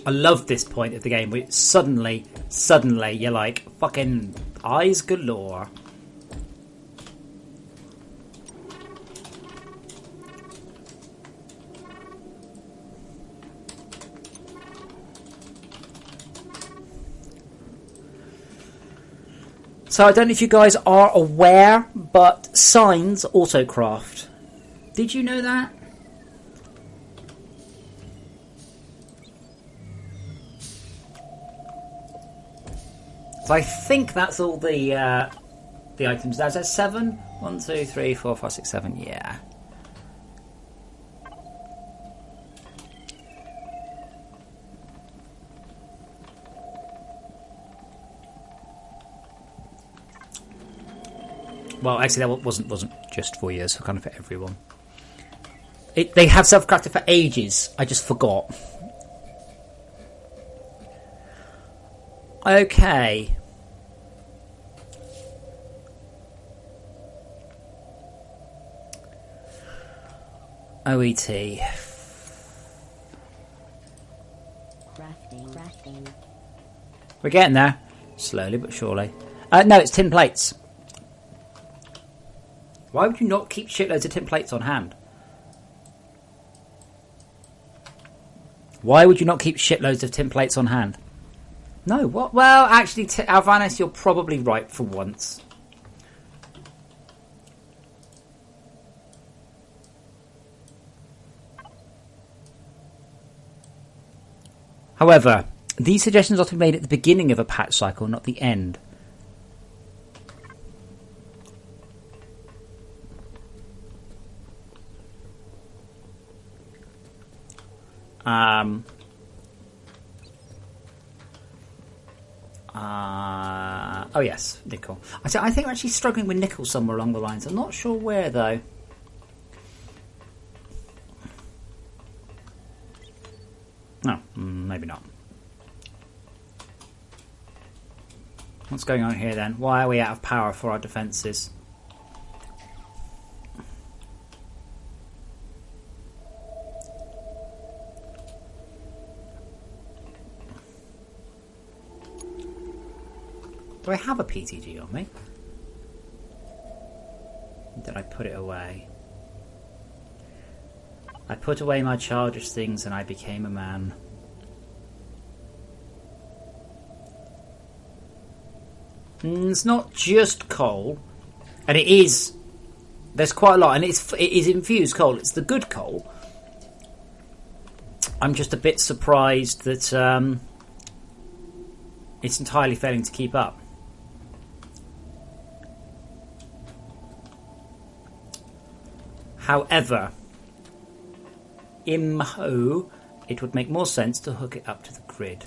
I love this point of the game where suddenly you're like, fucking eyes galore. So I don't know if you guys are aware, but signs autocraft. Did you know that? So I think that's all the items. There's 7. 1, 2, 3, 4, 5, 6, 7. Yeah. Well, actually, that wasn't just for you. It's kind of for everyone. They have self-crafted for ages. I just forgot. Okay. OET. Crafting. We're getting there. Slowly but surely. No, it's tin plates. Why would you not keep shitloads of tin plates on hand? Why would you not keep shitloads of tin plates on hand? No, what? Well, actually, Alvanis, you're probably right for once. However, these suggestions ought to be made at the beginning of a patch cycle, not the end. Oh yes, nickel. I think we're actually struggling with nickel somewhere along the lines. I'm not sure where though. No, maybe not. What's going on here then? Why are we out of power for our defences? Do I have a PTG on me? Did I put it away? I put away my childish things and I became a man. It's not just coal. And it is... There's quite a lot, and it is infused coal. It's the good coal. I'm just a bit surprised that it's entirely failing to keep up. However, imho, it would make more sense to hook it up to the grid.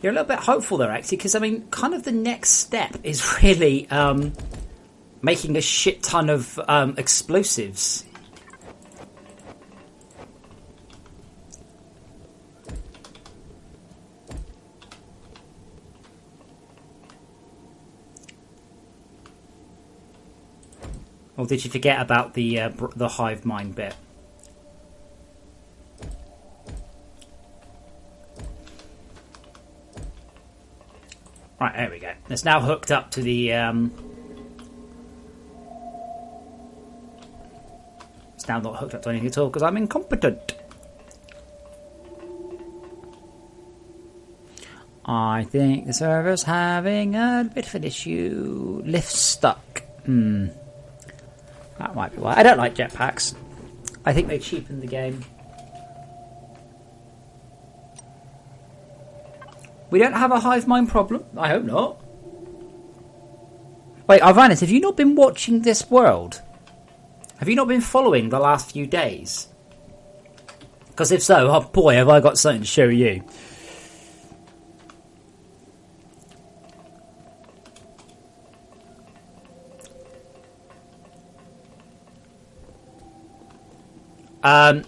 You're a little bit hopeful there, actually, because, I mean, kind of the next step is really making a shit ton of explosives. Or did you forget about the hive mind bit? Right, there we go. It's now hooked up to the... It's now not hooked up to anything at all because I'm incompetent. I think the server's having a bit of an issue. Lift stuck. That might be why. I don't like jetpacks. I think they cheapen the game. We don't have a hive mind problem. I hope not. Wait, Arvanis, have you not been watching this world? Have you not been following the last few days? Because if so, oh boy, have I got something to show you.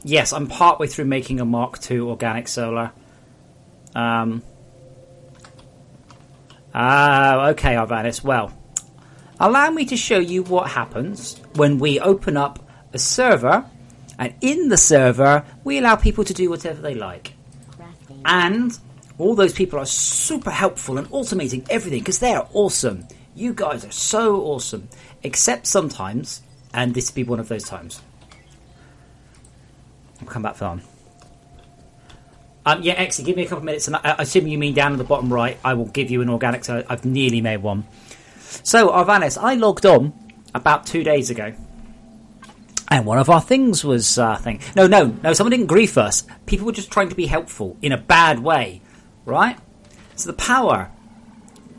Yes, I'm partway through making a Mark II organic solar. Okay, Arvanis. Well, allow me to show you what happens when we open up a server, and in the server, we allow people to do whatever they like. Crafting. And all those people are super helpful and automating everything because they are awesome. You guys are so awesome. Except sometimes, and this will be one of those times. I'll come back for on. Yeah, actually, give me a couple of minutes, and assuming you mean down in the bottom right, I will give you an organic. So I've nearly made one. So, Arvanis, I logged on about 2 days ago, and one of our things was thing. No, someone didn't grief us. People were just trying to be helpful in a bad way, right? So the power,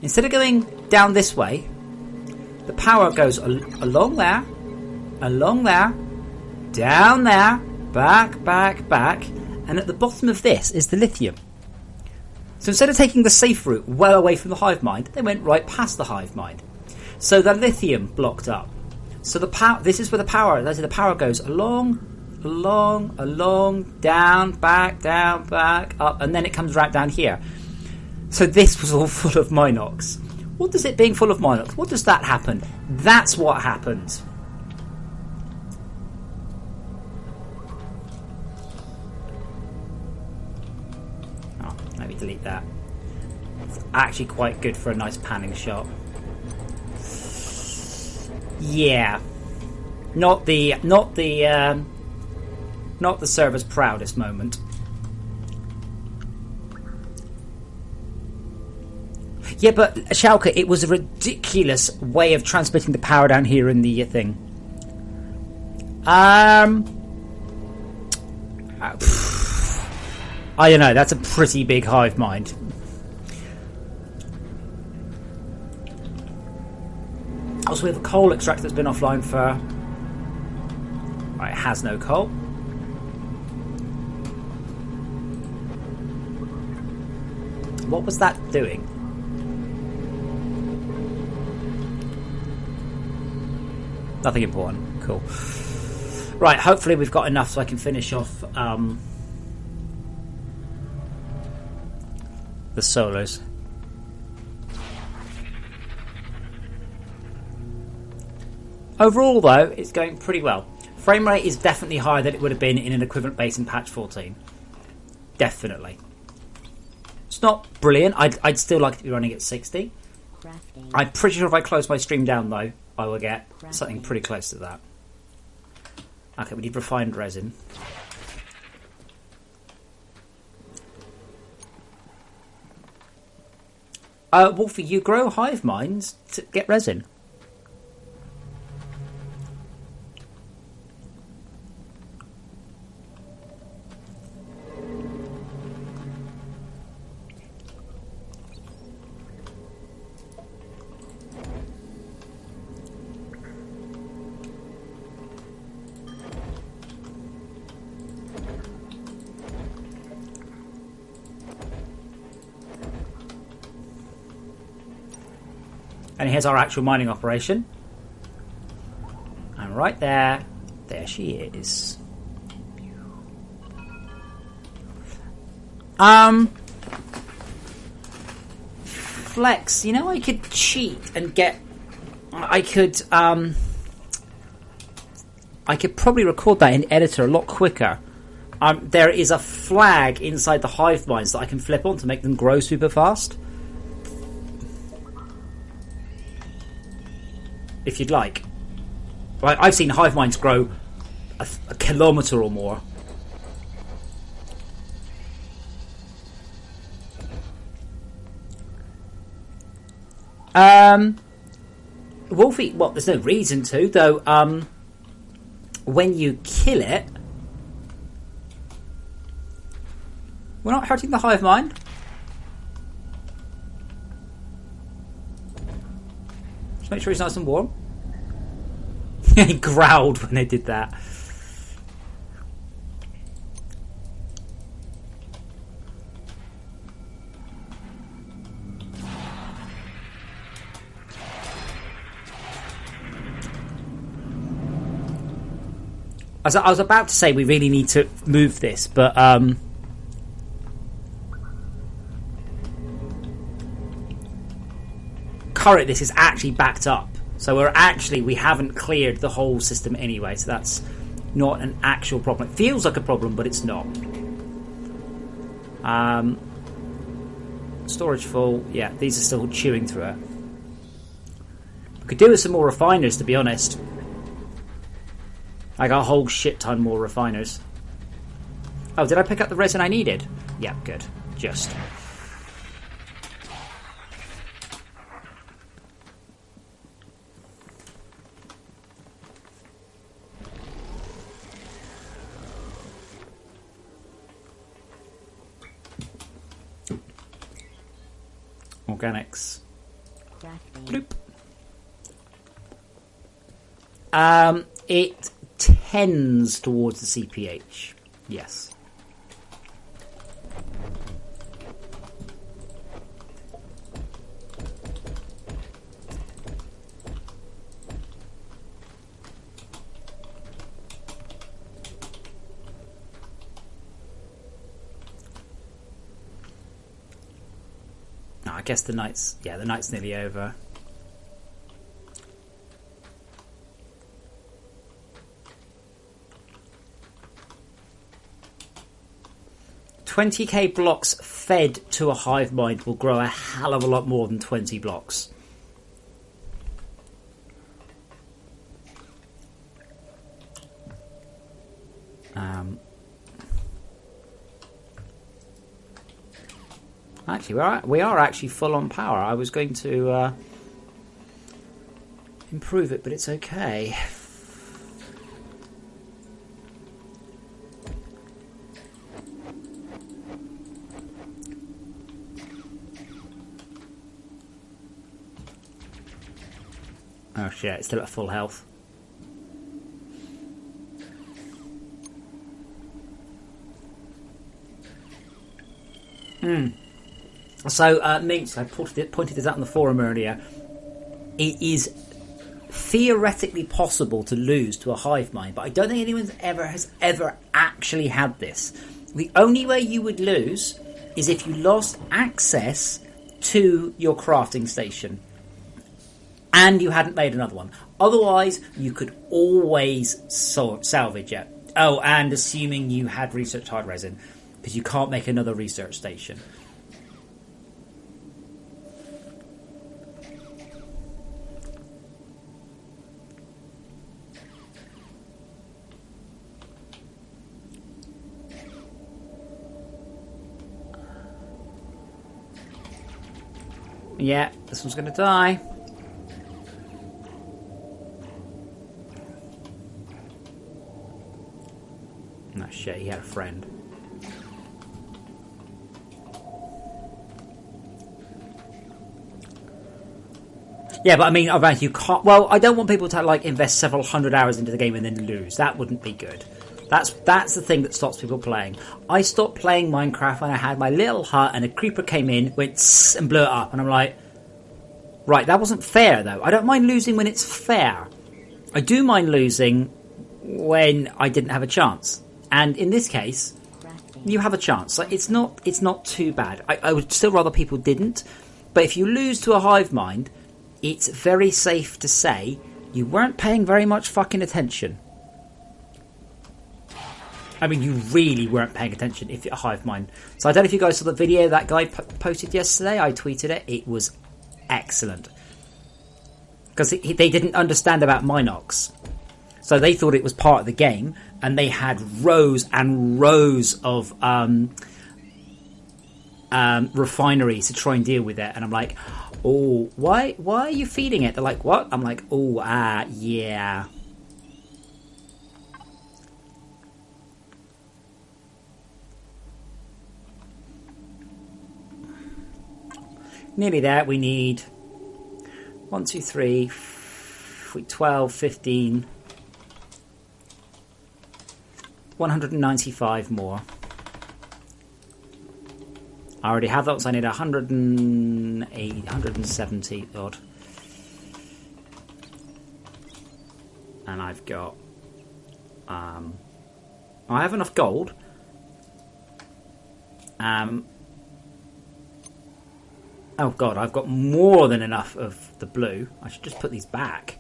instead of going down this way, the power goes along there, down there, back. And at the bottom of this is the lithium. So instead of taking the safe route well away from the hive mind, they went right past the hive mind. So the lithium blocked up. So the power. This is where the power. The power goes along, down, back, up, and then it comes right down here. So this was all full of Minox. What does it being full of Minox? What does that happen? That's what happened. Let me delete that. It's actually quite good for a nice panning shot. Yeah, not the server's proudest moment. Yeah, but Schalke, it was a ridiculous way of transmitting the power down here in the thing. I don't know, that's a pretty big hive mind. Also, we have a coal extractor that's been offline for... Right, it has no coal. What was that doing? Nothing important. Cool. Right, hopefully we've got enough so I can finish off... the solars. Overall, though, it's going pretty well. frame rate is definitely higher than it would have been in an equivalent base in patch 14. Definitely. It's not brilliant. I'd still like to be running at 60. Crafting. I'm pretty sure if I close my stream down, though, I will get something pretty close to that. Okay, we need refined resin. Wolfie, you grow hive minds to get resin. And here's our actual mining operation. And right there she is. Flex, you know, I could cheat and get... I could probably record that in editor a lot quicker. There is a flag inside the hive minds that I can flip on to make them grow super fast. If you'd like. Right, I've seen hive minds grow a kilometre or more. Wolfie, well, there's no reason to, though. When you kill it, we're not hurting the hive mind. Just make sure he's nice and warm. He growled when they did that. I was about to say we really need to move this, but currently this is actually backed up. So we haven't cleared the whole system anyway, so that's not an actual problem. It feels like a problem, but it's not. Storage full. Yeah, these are still chewing through it. We could do with some more refiners, to be honest. Like a whole shit ton more refiners. Oh, did I pick up the resin I needed? Yeah, good. Just. Organics. Crafting. Bloop. It tends towards the CPH. Yes. Oh, I guess the night's nearly over. $20k blocks fed to a hive mind will grow a hell of a lot more than 20 blocks. Actually, we are actually full on power. I was going to improve it, but it's okay. Oh shit, it's still at full health. So, Minx, I pointed this out in the forum earlier. It is theoretically possible to lose to a hive mind, but I don't think anyone has ever actually had this. The only way you would lose is if you lost access to your crafting station. and you hadn't made another one. Otherwise, you could always salvage it. Oh, and assuming you had research hard resin, because you can't make another research station. Yeah, this one's going to die. No shit, he had a friend. Yeah, but I mean, you can't. Well, I don't want people to like invest several hundred hours into the game and then lose. That wouldn't be good. That's the thing that stops people playing. I stopped playing Minecraft when I had my little hut and a creeper came in, went tss, and blew it up, and I'm like, right, that wasn't fair though. I don't mind losing when it's fair. I do mind losing when I didn't have a chance. And in this case, you have a chance. Like it's not too bad. I would still rather people didn't. But if you lose to a hive mind, it's very safe to say you weren't paying very much fucking attention. I mean, you really weren't paying attention if you're a hive mind. So I don't know if you guys saw the video that guy posted yesterday. I tweeted it. It was excellent. Because they didn't understand about Minox. So they thought it was part of the game. And they had rows and rows of refineries to try and deal with it. And I'm like, oh, why are you feeding it? They're like, what? I'm like, oh, yeah. Nearly there. We need 1, 2, 3, 12, 15, 195 more. I already have those. I need 180, 170 odd. And I've got... I have enough gold. Oh god, I've got more than enough of the blue. I should just put these back.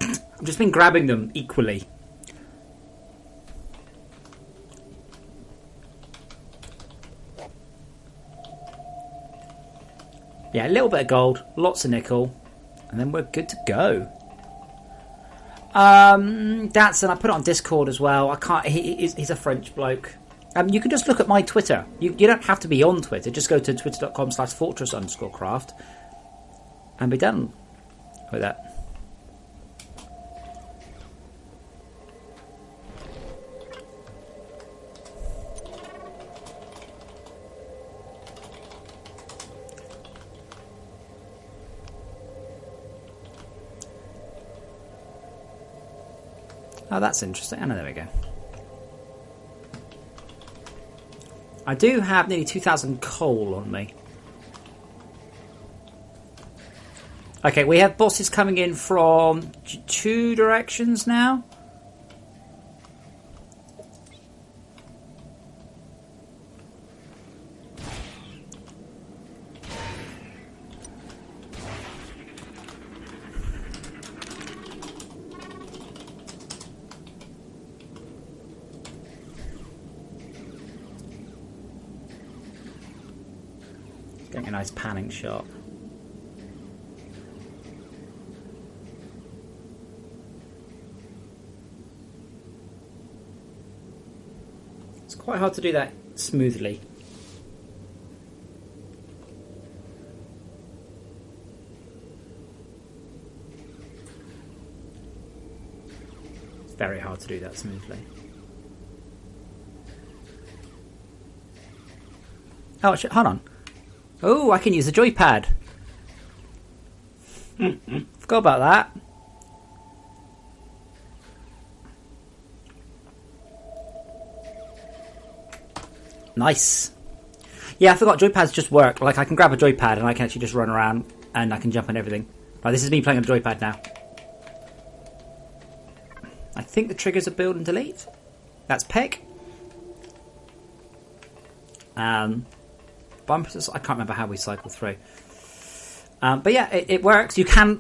I've just been grabbing them equally. Yeah, a little bit of gold, lots of nickel, and then we're good to go. That's, and I put it on Discord as well. I can't. He's a French bloke. You can just look at my Twitter. You don't have to be on Twitter. Just go to twitter.com/fortress_craft and be done with that. Oh, that's interesting. Oh, no, there we go. I do have nearly 2,000 coal on me. Okay, we have bosses coming in from 2 directions now. Getting a nice panning shot. It's quite hard to do that smoothly. It's very hard to do that smoothly. Oh, hold on. Oh, I can use a joypad. Forgot about that. Nice. Yeah, I forgot joypads just work. Like, I can grab a joypad and I can actually just run around and I can jump on everything. Right, this is me playing on a joypad now. I think the triggers are build and delete. That's pick. Bumpers, I can't remember how we cycle through. But yeah, it works. You can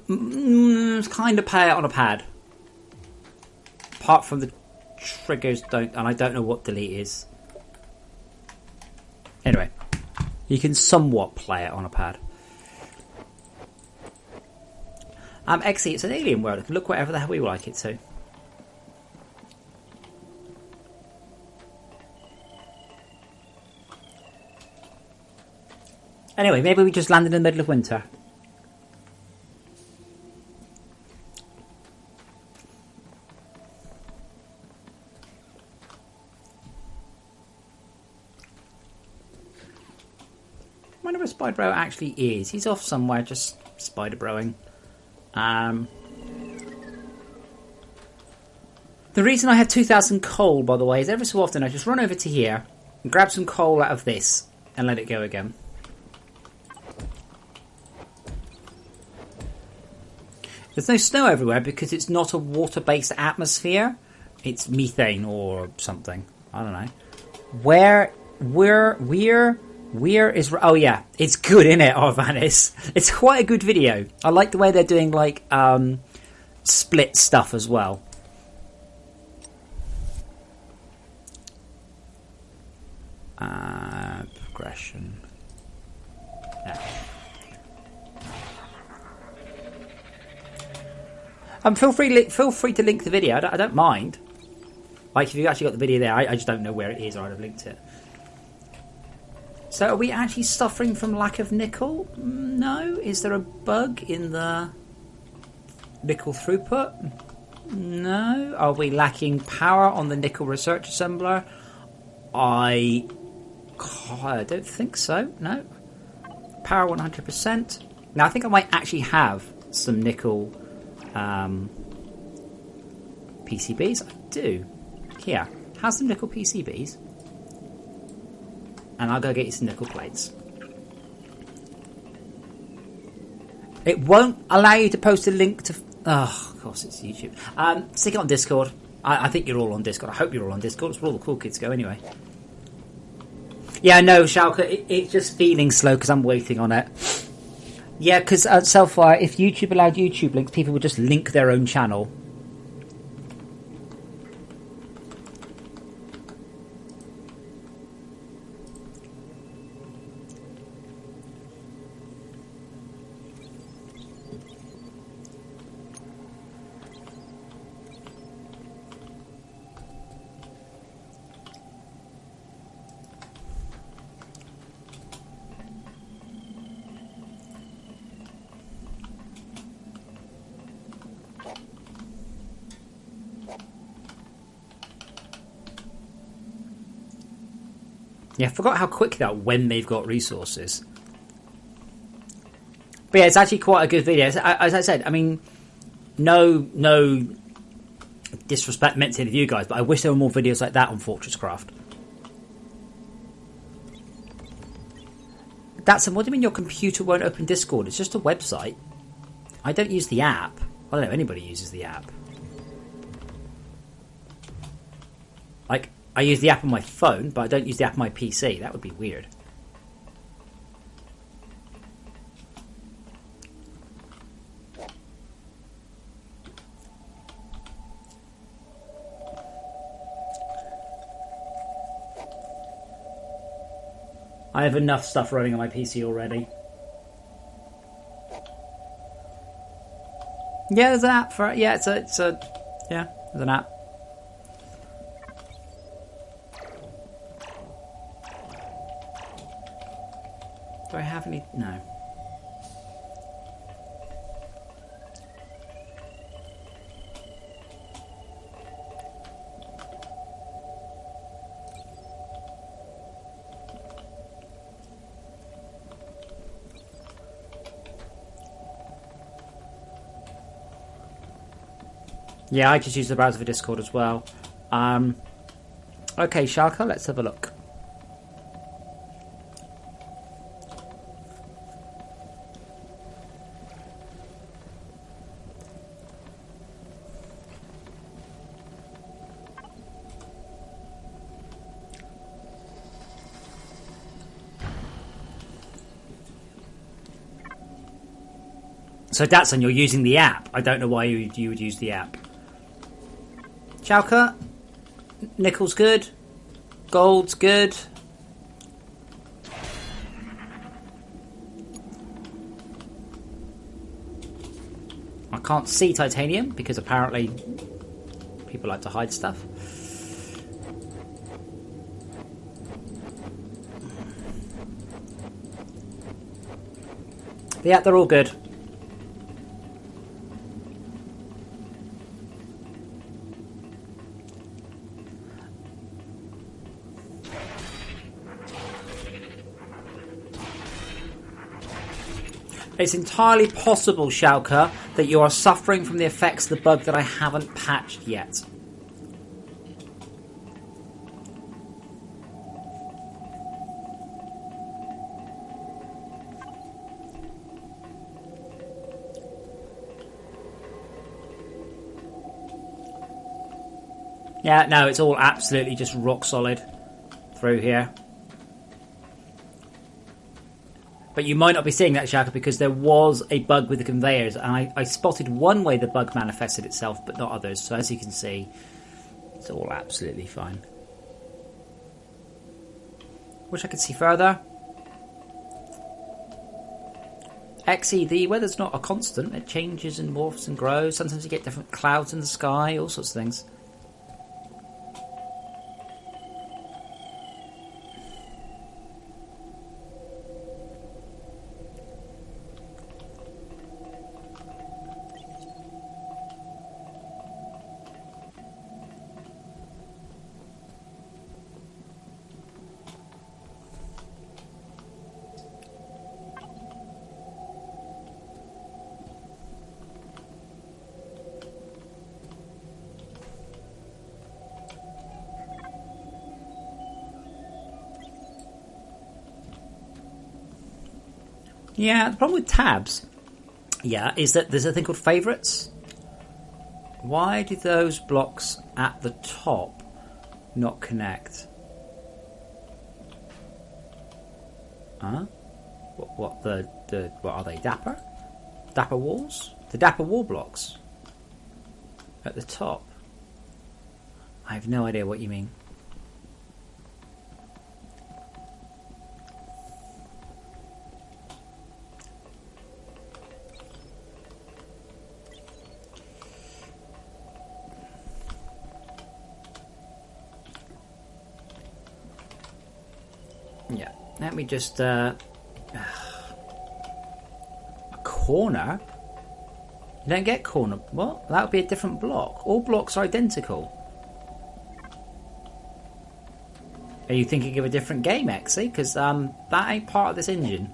kind of play it on a pad. Apart from the triggers don't, and I don't know what delete is. Anyway, you can somewhat play it on a pad. Exy, it's an alien world. It can look whatever the hell we like it to. Anyway, maybe we just landed in the middle of winter. I wonder where Spiderbot actually is. He's off somewhere, just spider-broing. The reason I have 2,000 coal, by the way, is every so often I just run over to here and grab some coal out of this and let it go again. There's no snow everywhere because it's not a water-based atmosphere. It's methane or something. I don't know. Where is... Oh, yeah. It's good, isn't it, Arvanis? It's quite a good video. I like the way they're doing, like, split stuff as well. Progression. Yeah. Feel free to link the video. I don't mind. Like, if you actually got the video there, I just don't know where it is, or I'd have linked it. So, are we actually suffering from lack of nickel? No. Is there a bug in the nickel throughput? No. Are we lacking power on the nickel research assembler? I don't think so. No. Power 100%. Now, I think I might actually have some nickel PCBs. I do. Here. Have some nickel PCBs. And I'll go get you some nickel plates. It won't allow you to post a link to... Oh, of course, it's YouTube. Stick it on Discord. I think you're all on Discord. I hope you're all on Discord. It's where all the cool kids go anyway. Yeah, no, Schalke, it's just feeling slow because I'm waiting on it. Yeah, because so far, if YouTube allowed YouTube links, people would just link their own channel. Yeah, I forgot how quick that when they've got resources. But yeah, it's actually quite a good video. As I said, I mean, no disrespect meant to any of you guys, but I wish there were more videos like that on FortressCraft. What do you mean your computer won't open Discord? It's just a website. I don't use the app. I don't know if anybody uses the app. Like, I use the app on my phone, but I don't use the app on my PC. That would be weird. I have enough stuff running on my PC already. Yeah, there's an app for it. Yeah, there's an app. Do I have any? No. Yeah, I just use the browser for Discord as well. Okay, Sharka, let's have a look. So Datsun, you're using the app. I don't know why you would use the app. Chowka, nickel's good. Gold's good. I can't see titanium because apparently people like to hide stuff. But yeah, they're all good. It's entirely possible, Shauka, that you are suffering from the effects of the bug that I haven't patched yet. Yeah, no, it's all absolutely just rock solid through here. But you might not be seeing that, Shaka, because there was a bug with the conveyors, and I spotted one way the bug manifested itself, but not others. So as you can see, it's all absolutely fine. Wish I could see further. XE, the weather's not a constant. It changes and morphs and grows. Sometimes you get different clouds in the sky, all sorts of things. Yeah, the problem with tabs, is that there's a thing called favourites. Why do those blocks at the top not connect? Huh? What are they? Dapper? Dapper walls? The Dapper wall blocks at the top. I have no idea what you mean. Yeah, let me just a corner. You don't get corner. What? That would be a different block. All blocks are identical. Are you thinking of a different game, Exy? Because that ain't part of this engine.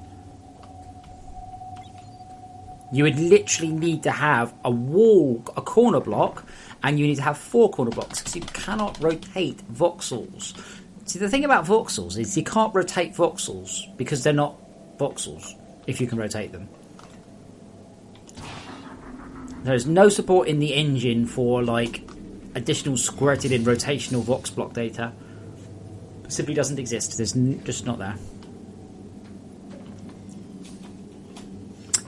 You would literally need to have a corner block, and you need to have 4 corner blocks because you cannot rotate voxels. See, the thing about voxels is you can't rotate voxels because they're not voxels if you can rotate them. There's no support in the engine for additional squirted in rotational vox block data. It simply doesn't exist. There's just not there.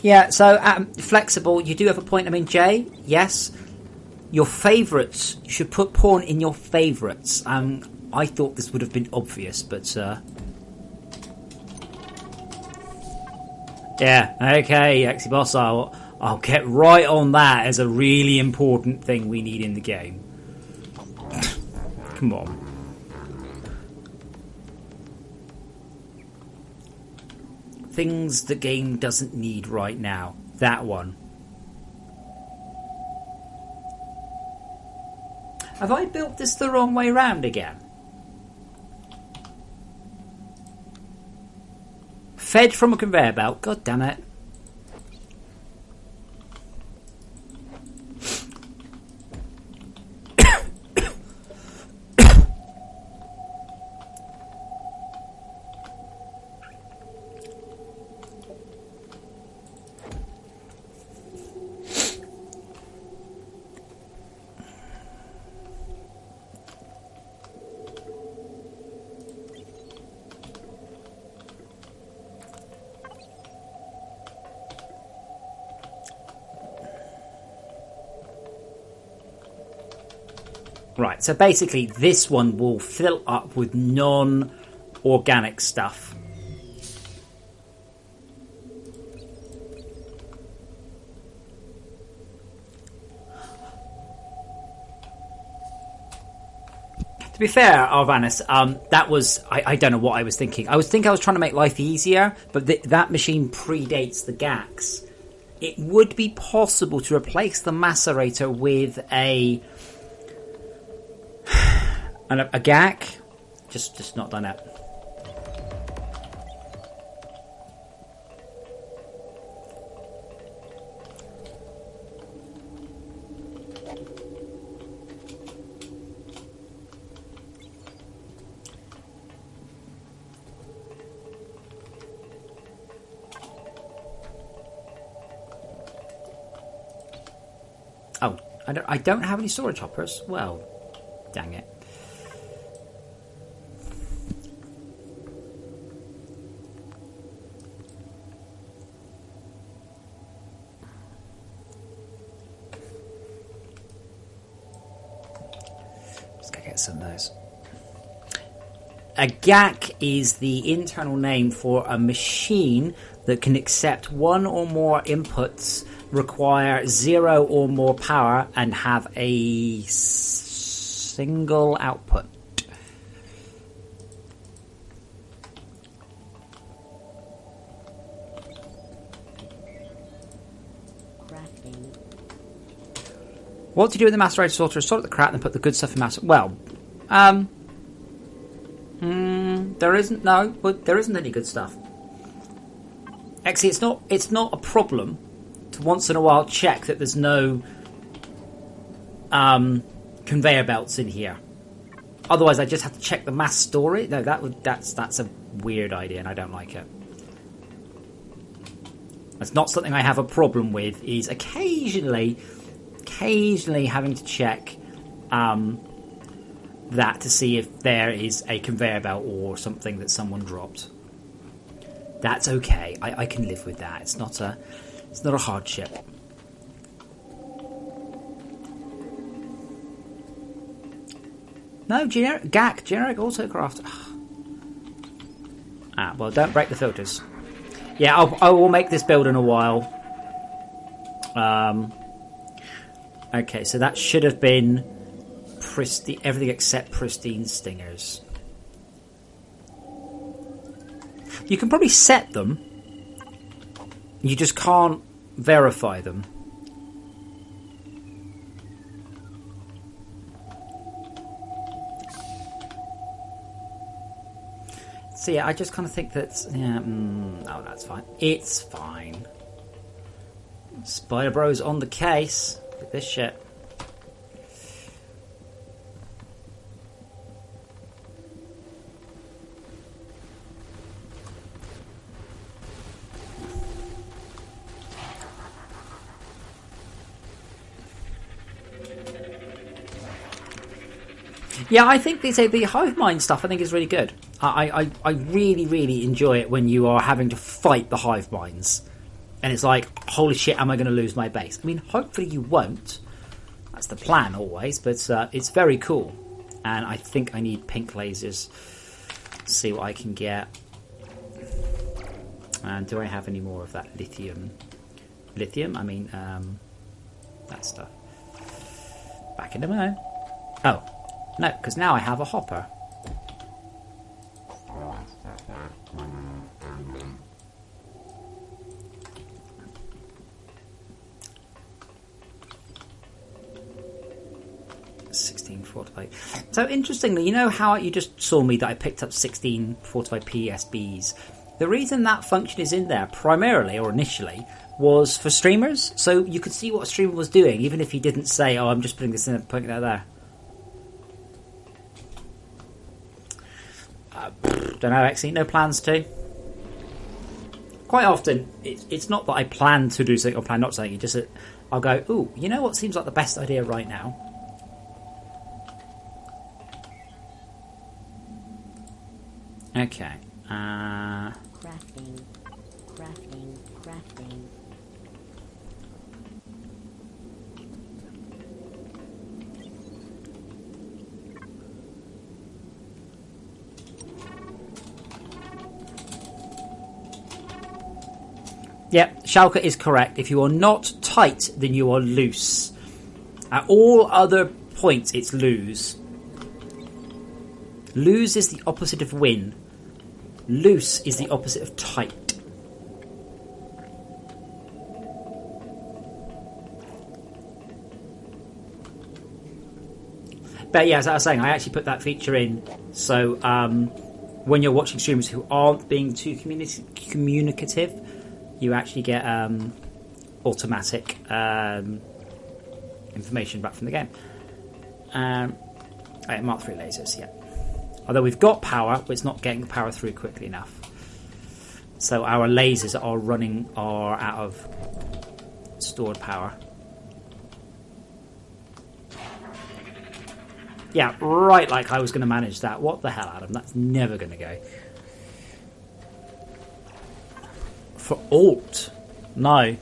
Yeah, so flexible, you do have a point. I mean, Jay, yes, your favourites, you should put porn in your favourites. I thought this would have been obvious, but yeah, okay, Exiboss, I'll get right on that as a really important thing we need in the game. Come on. Things the game doesn't need right now. That one. Have I built this the wrong way round again? Fed from a conveyor belt. God damn it. Right, so basically this one will fill up with non-organic stuff. To be fair, Arvanis, that was... I don't know what I was thinking. I was trying to make life easier, but that machine predates the GACs. It would be possible to replace the macerator with a GAC. Just not done it. Oh, I don't have any storage hoppers. Well, dang it. Let's go get some of those. A GAC is the internal name for a machine that can accept one or more inputs, require 0 or more power, and have a single output. Crafting. What do you do with the macerator sorter? Sort the crap and put the good stuff in master. Well, there isn't any good stuff. Actually, it's not a problem to once in a while check that there's no conveyor belts in here. Otherwise, I just have to check the mass storage. No, that's a weird idea, and I don't like it. That's not something I have a problem with. Is occasionally having to check that to see if there is a conveyor belt or something that someone dropped. That's okay. I can live with that. It's not a hardship. No, generic autocraft. Well, don't break the filters. Yeah, I will make this build in a while. Okay, so that should have been everything except pristine stingers. You can probably set them. You just can't verify them. So yeah, I just kind of think that's... Yeah, no, that's fine. It's fine. Spider Bro's on the case with this shit. Yeah, I think the hive mind stuff I think is really good. I really, really enjoy it when you are having to fight the hive minds. And it's like, holy shit, am I going to lose my base? I mean, hopefully you won't. That's the plan always, but it's very cool. And I think I need pink lasers. See what I can get. And do I have any more of that lithium? Lithium? I mean, that stuff. Back in a minute. Oh. No, because now I have a hopper. Fortified. So interestingly, you know how you just saw me that I picked up 16 fortified PSBs? The reason that function is in there primarily or initially was for streamers, so you could see what a streamer was doing even if he didn't say, oh, I'm just putting this in and putting it there. Don't know, actually, no plans to. Quite often it's not that I plan to do something or plan not to something, it's just that I'll go, ooh, you know what seems like the best idea right now? Okay. Crafting. Yep, Schalke is correct. If you are not tight, then you are loose. At all other points, it's lose. Lose is the opposite of win. Loose is the opposite of tight. But yeah, as I was saying, I actually put that feature in. So when you're watching streamers who aren't being too communicative, you actually get automatic information back from the game. Mark 3 lasers, yeah. Although we've got power, but it's not getting the power through quickly enough. So our lasers are out of stored power. Yeah, right, like I was going to manage that. What the hell, Adam? That's never going to go. For alt? No.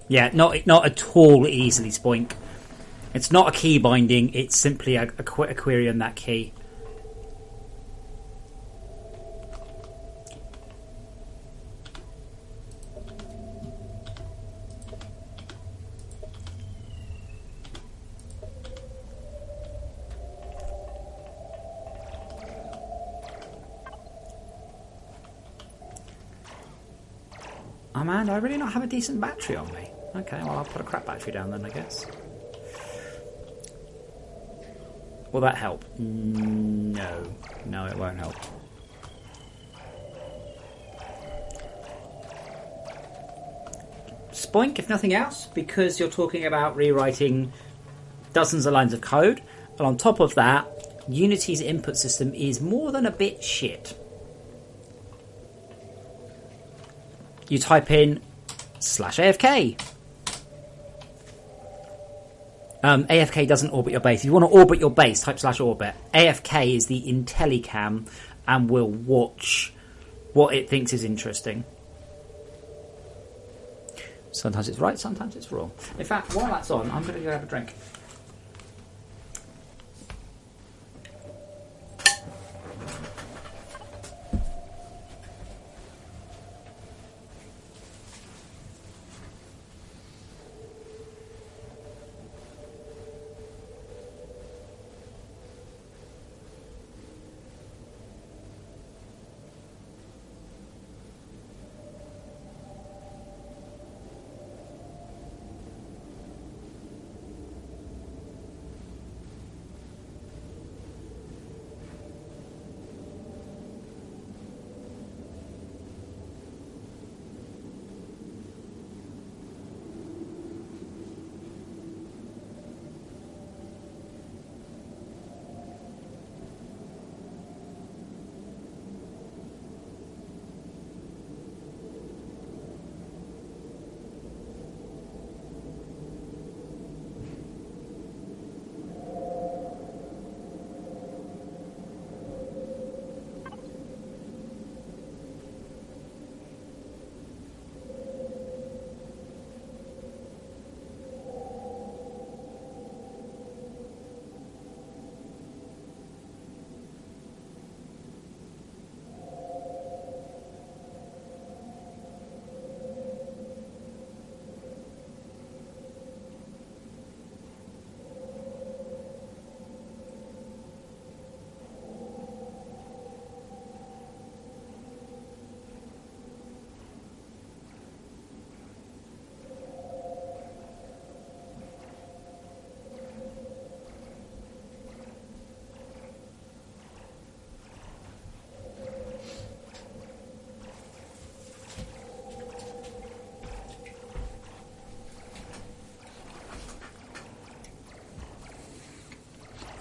Yeah, not at all easily, Spoink. It's not a key binding, it's simply a query on that key. Oh man, do I really not have a decent battery on me? Okay, well I'll put a crap battery down then, I guess. Will that help? No. No, it won't help. Spoink, if nothing else, because you're talking about rewriting dozens of lines of code, and on top of that, Unity's input system is more than a bit shit. You type in /AFK. AFK doesn't orbit your base. If you want to orbit your base, type /orbit. AFK is the IntelliCam and will watch what it thinks is interesting. Sometimes it's right, sometimes it's wrong. In fact, while that's on, I'm going to go have a drink.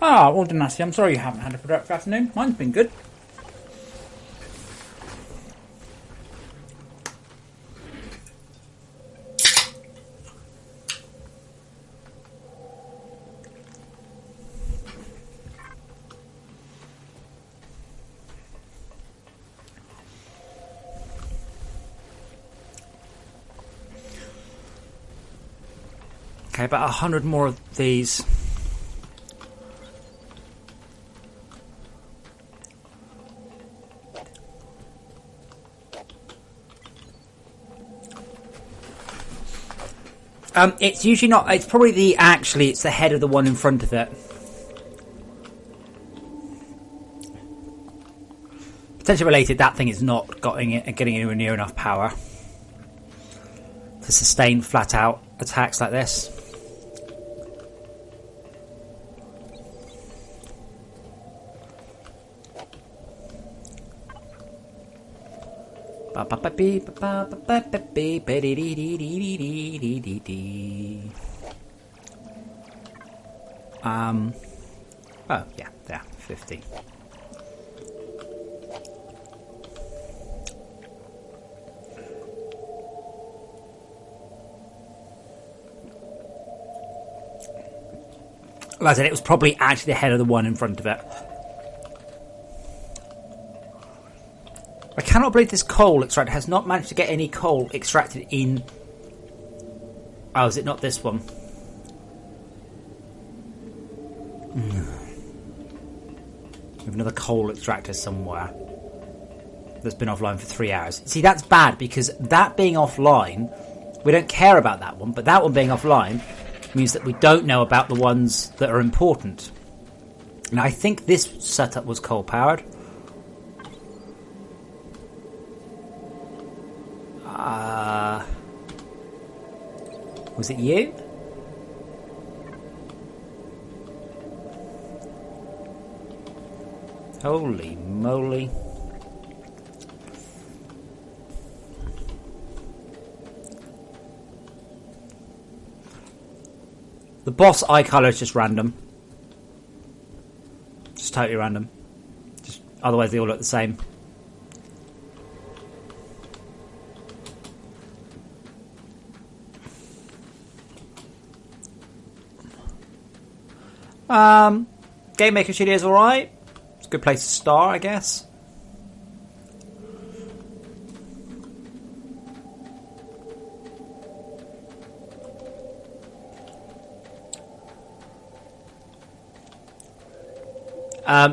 Ah, Ordinassi, I'm sorry you haven't had a productive afternoon. Mine's been good. Okay, about 100 more of these. It's usually not. It's probably it's the head of the one in front of it. Potentially related, that thing is not getting anywhere near enough power to sustain flat out attacks like this. Oh yeah, there, 50. Like I said, it was probably actually the head of the one in front of it. I cannot believe this coal extractor has not managed to get any coal extracted in... Oh, is it not this one? We have another coal extractor somewhere that's been offline for 3 hours. See, that's bad, because that being offline, we don't care about that one, but that one being offline means that we don't know about the ones that are important. And I think this setup was coal-powered. Was it you? Holy moly. The boss eye colour is just random. Just totally random. Otherwise they all look the same. Game Maker Studio is alright. It's a good place to start, I guess.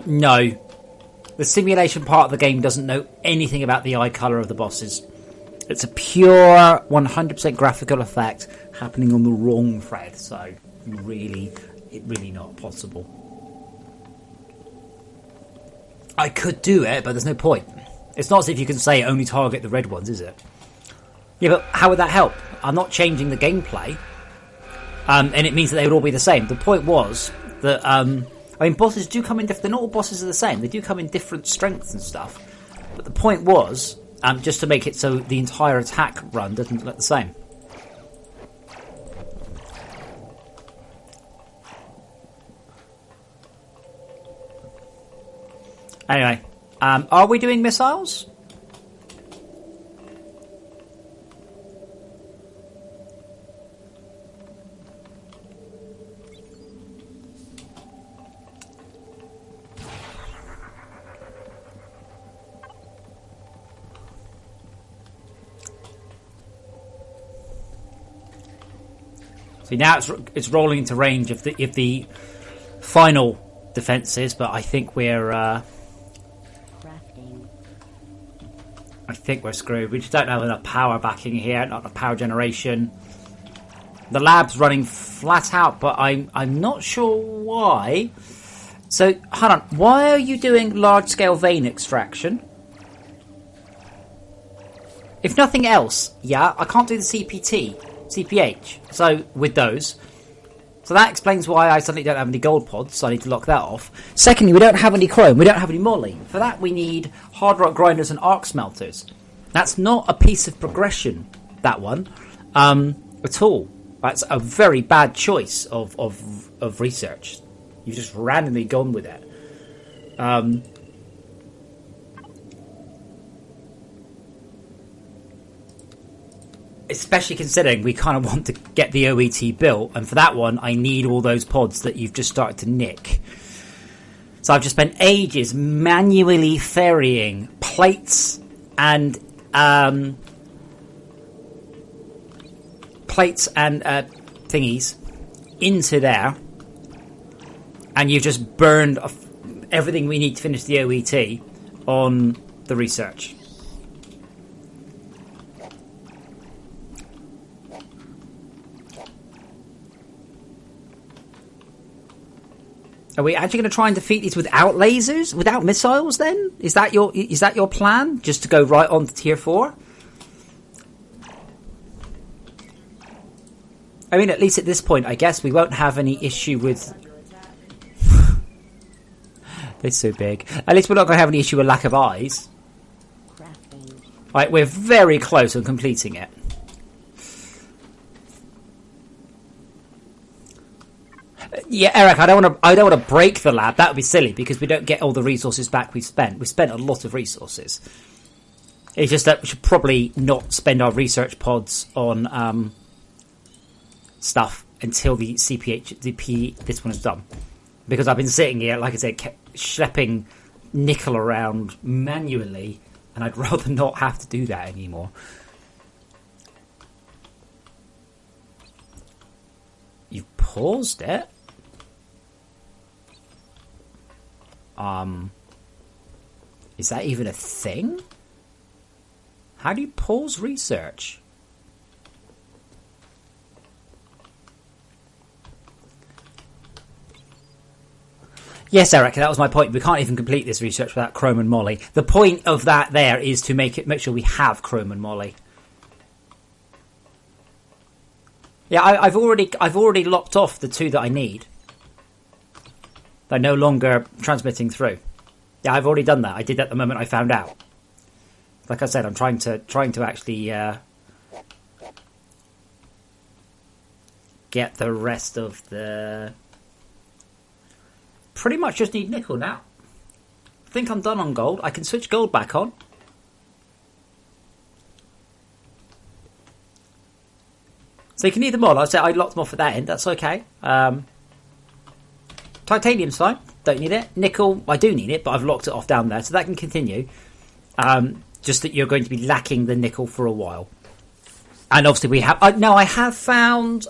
No. The simulation part of the game doesn't know anything about the eye colour of the bosses. It's a pure 100% graphical effect happening on the wrong thread, so really not possible. I could do it, but there's no point. It's not as if you can say only target the red ones, is it? Yeah, but how would that help? I'm not changing the gameplay, and it means that they would all be the same. The point was that, bosses do come in different... They're not all bosses are the same. They do come in different strengths and stuff. But the point was, just to make it so the entire attack run doesn't look the same. Anyway, are we doing missiles? See, now it's rolling into range of the final defences, but I think we're screwed. We just don't have enough power backing here, not enough power generation. The lab's running flat out, but I'm not sure why. So, hold on. Why are you doing large-scale vein extraction? If nothing else, yeah, I can't do the CPH, so with those. So that explains why I suddenly don't have any gold pods, so I need to lock that off. Secondly, we don't have any chrome, we don't have any moly. For that we need hard rock grinders and arc smelters. That's not a piece of progression, that one, at all. That's a very bad choice of research. You've just randomly gone with it. Especially considering we kind of want to get the OET built, and for that one I need all those pods that you've just started to nick. So I've just spent ages manually ferrying plates and thingies into there, and you've just burned everything we need to finish the OET on the research. Are we actually going to try and defeat these without lasers, without missiles? Then is that your plan? Just to go right on to tier 4? I mean, at least at this point, I guess we won't have any issue with. They're so big. At least we're not going to have any issue with lack of eyes. Right, we're very close on completing it. Yeah, Eric, I don't want to break the lab. That would be silly because we don't get all the resources back we've spent. We've spent a lot of resources. It's just that we should probably not spend our research pods on stuff until the this one is done. Because I've been sitting here, like I said, schlepping nickel around manually, and I'd rather not have to do that anymore. You've paused it? Is that even a thing? How do you pause research? Yes, Eric, that was my point. We can't even complete this research without Chrome and Molly. The point of that there is to make sure we have Chrome and Molly. Yeah, I've already locked off the 2 that I need. They're no longer transmitting through. Yeah, I've already done that. I did that the moment I found out. Like I said, I'm trying to actually get the rest of the. Pretty much just need nickel now. I think I'm done on gold. I can switch gold back on. So you can leave them all. I locked them off at that end. That's okay. Titanium's fine. Don't need it. Nickel, I do need it, but I've locked it off down there, so that can continue. Just that you're going to be lacking the nickel for a while. And obviously we have. I have found.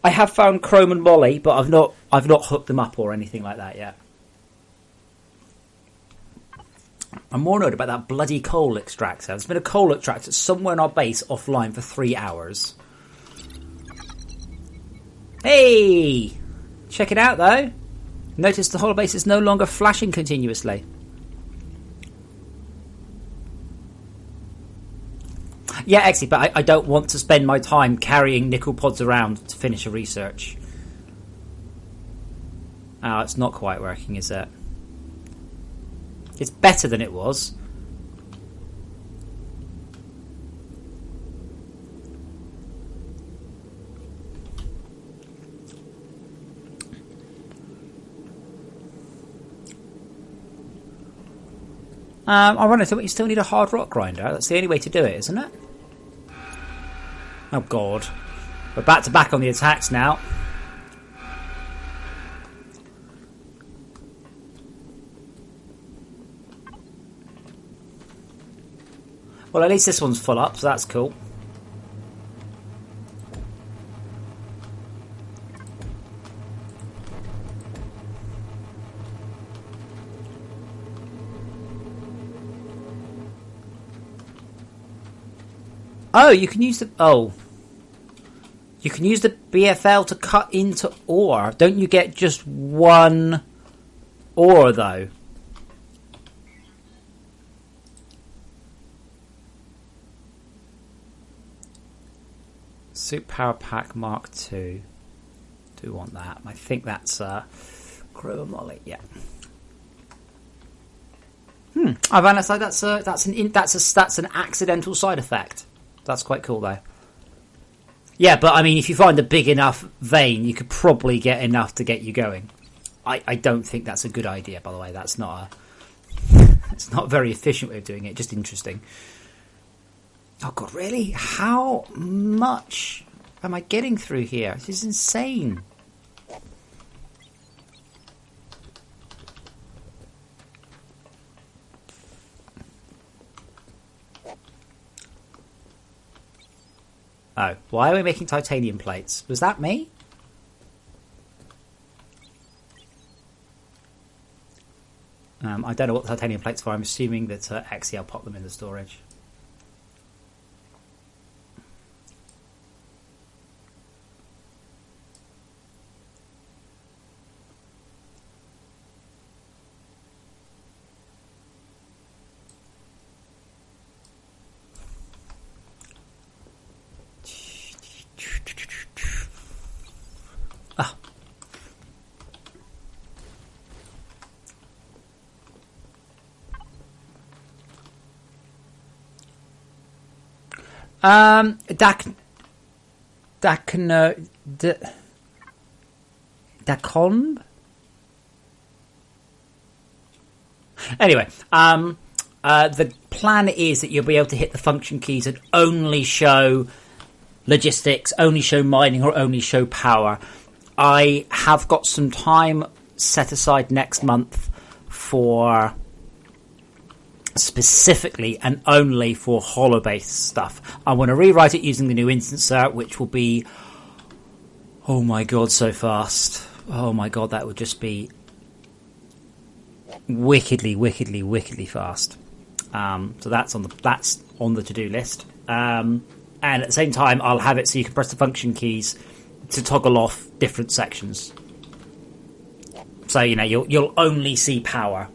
I have found Chrome and Molly, but I've not hooked them up or anything like that yet. I'm more annoyed about that bloody coal extractor. There's been a coal extractor somewhere in our base offline for 3 hours. Hey! Check it out, though. Notice the whole base is no longer flashing continuously. Yeah, actually, but I don't want to spend my time carrying nickel pods around to finish a research. Oh, it's not quite working, is it? It's better than it was. I wonder, so you still need a hard rock grinder? That's the only way to do it, isn't it? Oh, God. We're back to back on the attacks now. Well, at least this one's full up, so that's cool. Oh, you can use the... Oh. You can use the BFL to cut into ore. Don't you get just one ore, though? Suit Power Pack Mark II. Do want that. I think that's Crow Molly. Yeah. I found that's that's an accidental side effect. That's quite cool, though. Yeah, but I mean, if you find a big enough vein, you could probably get enough to get you going. I don't think that's a good idea, by the way. That's not it's not a very efficient way of doing it. Just interesting. Oh God, really? How much am I getting through here? This is insane. Oh, why are we making titanium plates? Was that me? I don't know what the titanium plates for. I'm assuming that XCL pop them in the storage. Dacon. Anyway, the plan is that you'll be able to hit the function keys and only show logistics, only show mining, or only show power. I have got some time set aside next month for specifically and only for hollow-based stuff. I want to rewrite it using the new instancer, which will be, oh my god, so fast. Oh my god, that would just be wickedly fast. So that's on the to-do list. And at the same time, I'll have it so you can press the function keys to toggle off different sections. So you'll only see power.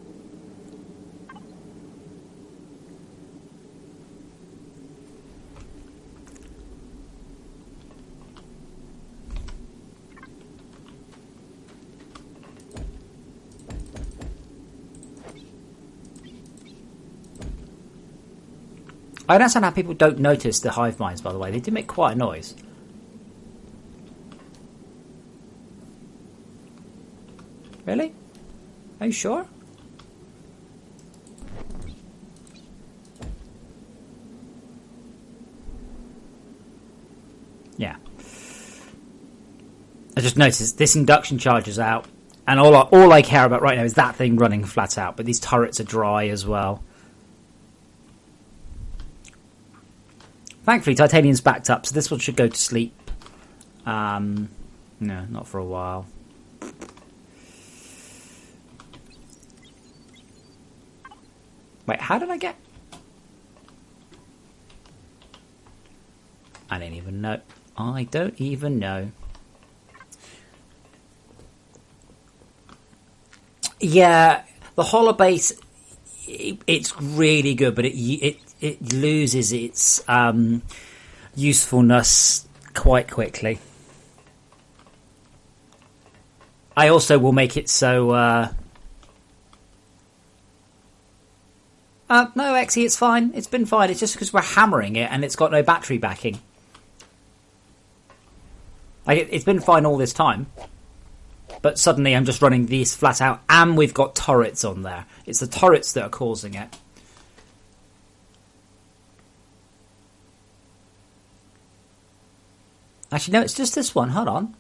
I don't understand how people don't notice the hive minds, by the way. They do make quite a noise. Really? Are you sure? Yeah. I just noticed this induction charge is out, and all I care about right now is that thing running flat out, but these turrets are dry as well. Thankfully, titanium's backed up, so this one should go to sleep. No, not for a while. Wait, how did I get... I don't even know. I don't even know. Yeah, the hollow base, it's really good, but it loses its usefulness quite quickly. I also will make it so... no, Exy, it's fine. It's been fine. It's just because we're hammering it and it's got no battery backing. Like, it's been fine all this time. But suddenly I'm just running these flat out and we've got turrets on there. It's the turrets that are causing it. Actually, no, it's just this one. Hold on.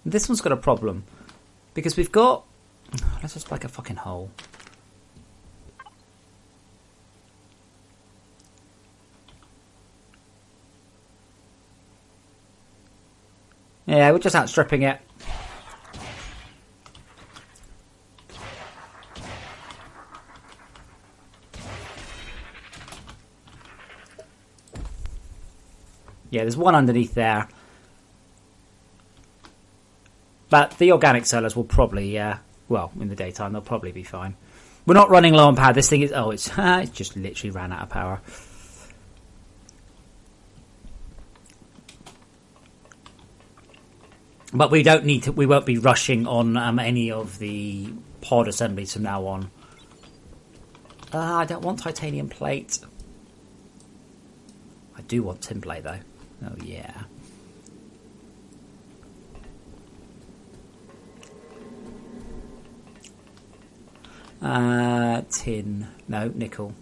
This one's got a problem. Because we've got... Let's just like a fucking hole. Yeah, we're just outstripping it. Yeah, there's one underneath there. But the organic sellers will probably, well, in the daytime, they'll probably be fine. We're not running low on power. This thing is, it's just literally ran out of power. But we don't need to, we won't be rushing on any of the pod assemblies from now on. I don't want titanium plate. I do want tin plate though. Oh yeah. Tin. No, nickel.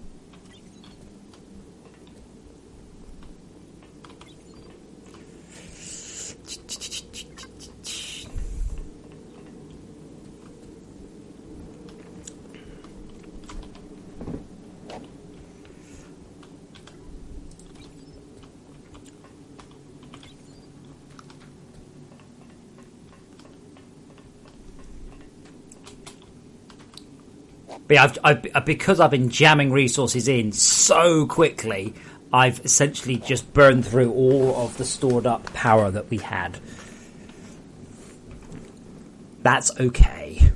But yeah, because I've been jamming resources in so quickly, I've essentially just burned through all of the stored up power that we had. That's okay.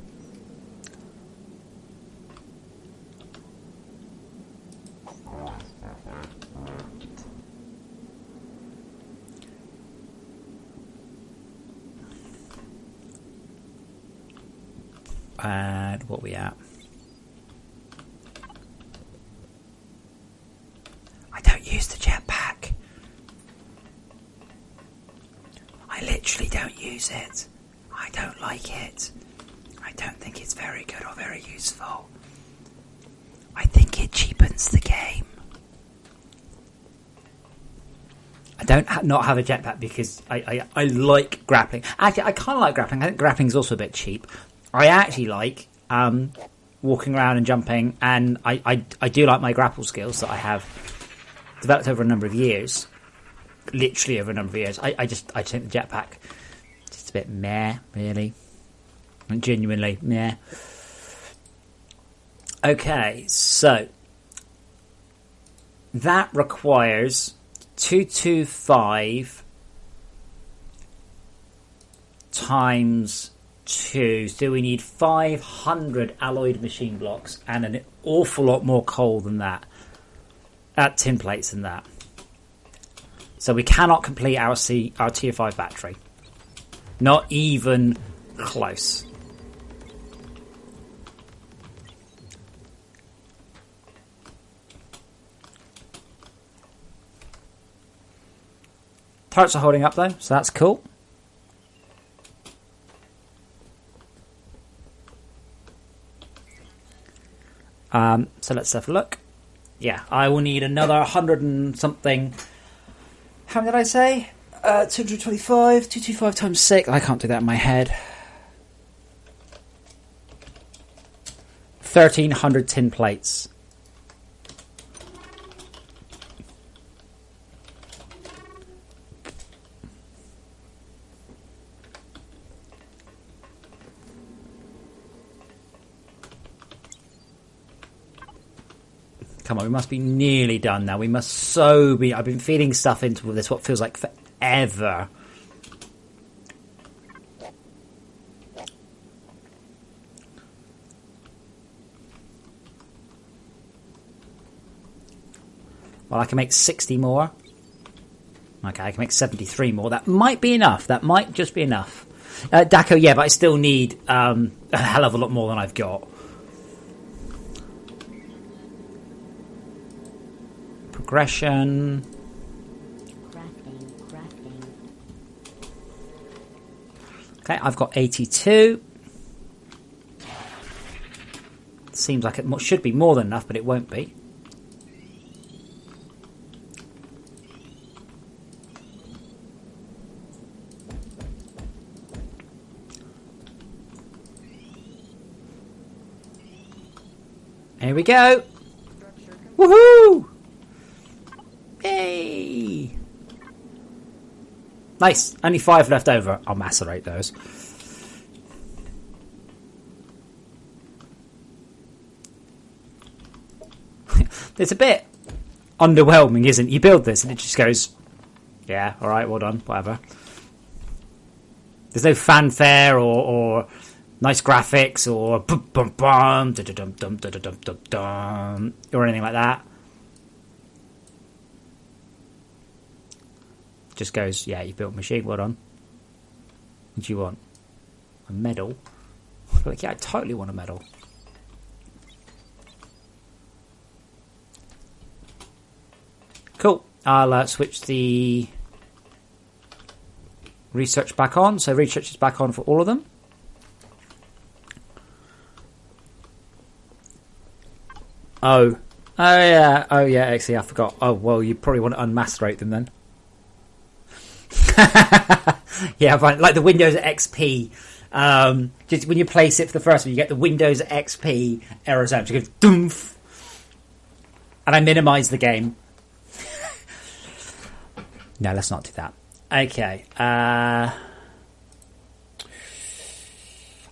And what are we at? I don't use the jetpack. I literally don't use it. I don't like it. I don't think it's very good or very useful. I think it cheapens the game. I don't not have a jetpack because I like grappling. Actually, I kind of like grappling. I think grappling's also a bit cheap. I actually like walking around and jumping, and I do like my grapple skills that I have developed over a number of years. Literally over a number of years. I just think the jetpack just a bit meh, really. And genuinely meh. Okay, so that requires 225 times 2, so we need 500 alloyed machine blocks and an awful lot more coal than that, tin plates than that. So we cannot complete our tier 5 battery, not even close. Turrets are holding up though, so that's cool. So let's have a look. Yeah, I will need another 100 and something. How many did I say? 225. 225 times 6. I can't do that in my head. 1,300 tin plates. Come on, we must be nearly done now. We must so be... I've been feeding stuff into this, what feels like forever. Well, I can make 60 more. Okay, I can make 73 more. That might be enough. That might just be enough. Daco, yeah, but I still need a hell of a lot more than I've got. Progression. Crafting. Okay, I've got 82. Seems like it should be more than enough, but it won't be. Here we go. Woohoo! Yay! Nice. Only 5 left over. I'll macerate those. It's a bit underwhelming, isn't it? You build this and it just goes, yeah, alright, well done, whatever. There's no fanfare or nice graphics or bum bum bum dum dum dum dum dum dum or anything like that. Just goes, yeah, you built a machine, well done. What do you want? A medal? Like, yeah, I totally want a medal. Cool. I'll switch the research back on. So research is back on for all of them. Oh yeah, actually I forgot. Oh, well, you probably want to unmacerate them then. Yeah, fine. Like the Windows XP. Just when you place it for the first one, you get the Windows XP error zone. So it goes doomph. And I minimise the game. No, let's not do that. Okay. I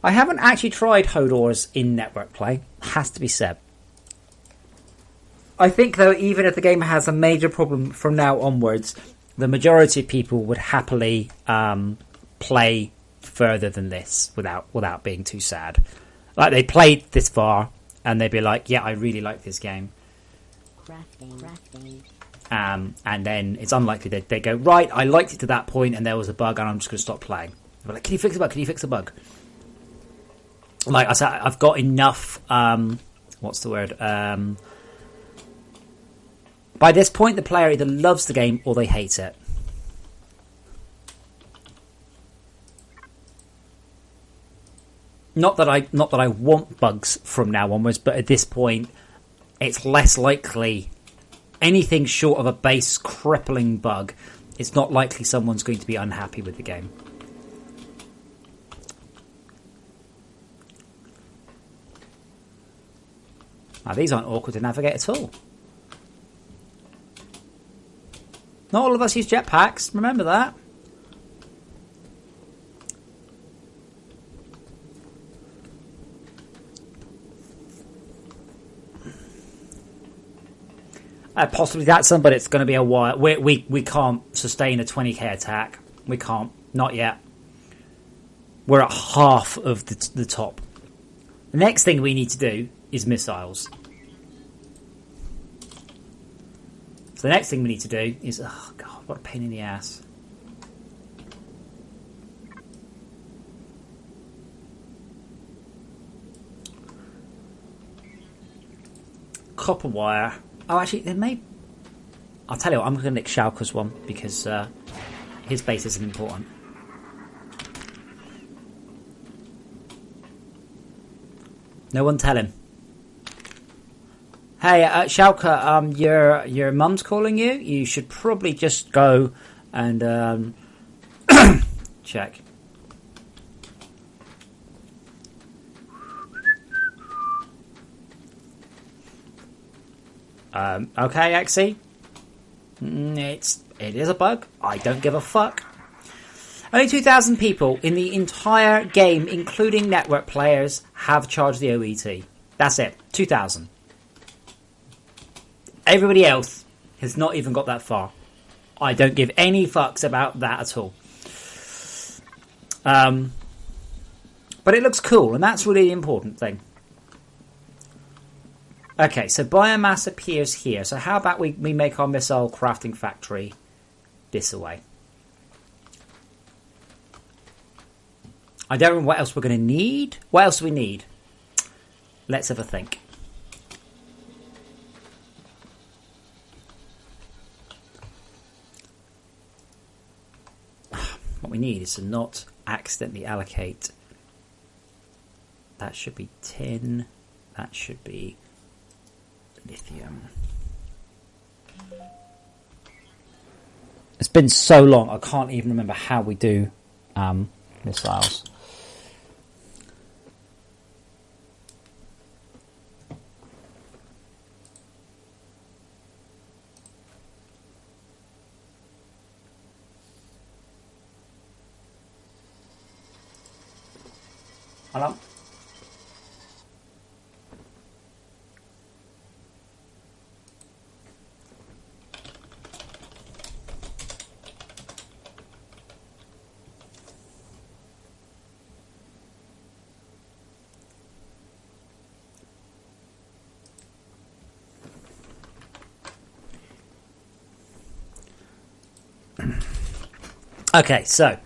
haven't actually tried Hodor's in network play. Has to be said. I think, though, even if the game has a major problem from now onwards, the majority of people would happily play further than this without being too sad. Like, they played this far, and they'd be like, yeah, I really like this game. Crafting. And then it's unlikely that they go, right, I liked it to that point, and there was a bug, and I'm just going to stop playing. They're like, can you fix the bug? Can you fix the bug? Like I said, I've got enough... what's the word? By this point, the player either loves the game or they hate it. Not that I want bugs from now onwards, but at this point, it's less likely. Anything short of a base crippling bug, it's not likely someone's going to be unhappy with the game. Now, these aren't awkward to navigate at all. Not all of us use jetpacks, remember that. Possibly that's some, but it's going to be a while. We can't sustain a 20k attack. We can't. Not yet. We're at half of the top. The next thing we need to do is missiles. So the next thing we need to do is... Oh, God, what a pain in the ass. Copper wire. Oh, actually, there may... I'll tell you what, I'm going to nick Schalke's one, because his base isn't important. No one tell him. Hey, Schalke, your mum's calling you. You should probably just go and check. Okay, Axie. It is a bug. I don't give a fuck. Only 2,000 people in the entire game, including network players, have charged the OET. That's it. 2,000. Everybody else has not even got that far. I don't give any fucks about that at all. But it looks cool, and that's really the important thing. Okay, so biomass appears here. So how about we make our missile crafting factory this way? I don't know what else we're going to need. What else do we need? Let's have a think. What we need is to not accidentally allocate. That should be tin. That should be lithium. It's been so long, I can't even remember how we do missiles. Hello? Okay, so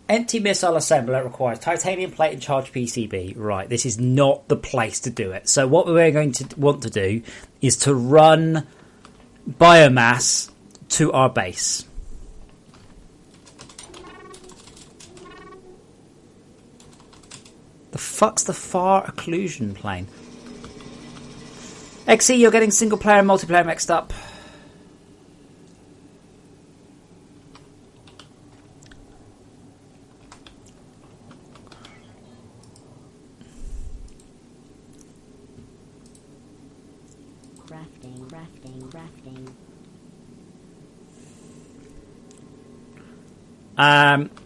empty missile assembler requires titanium plate and charged PCB. Right, this is not the place to do it. So what we're going to want to do is to run biomass to our base. The fuck's the far occlusion plane? XE, you're getting single player and multiplayer mixed up.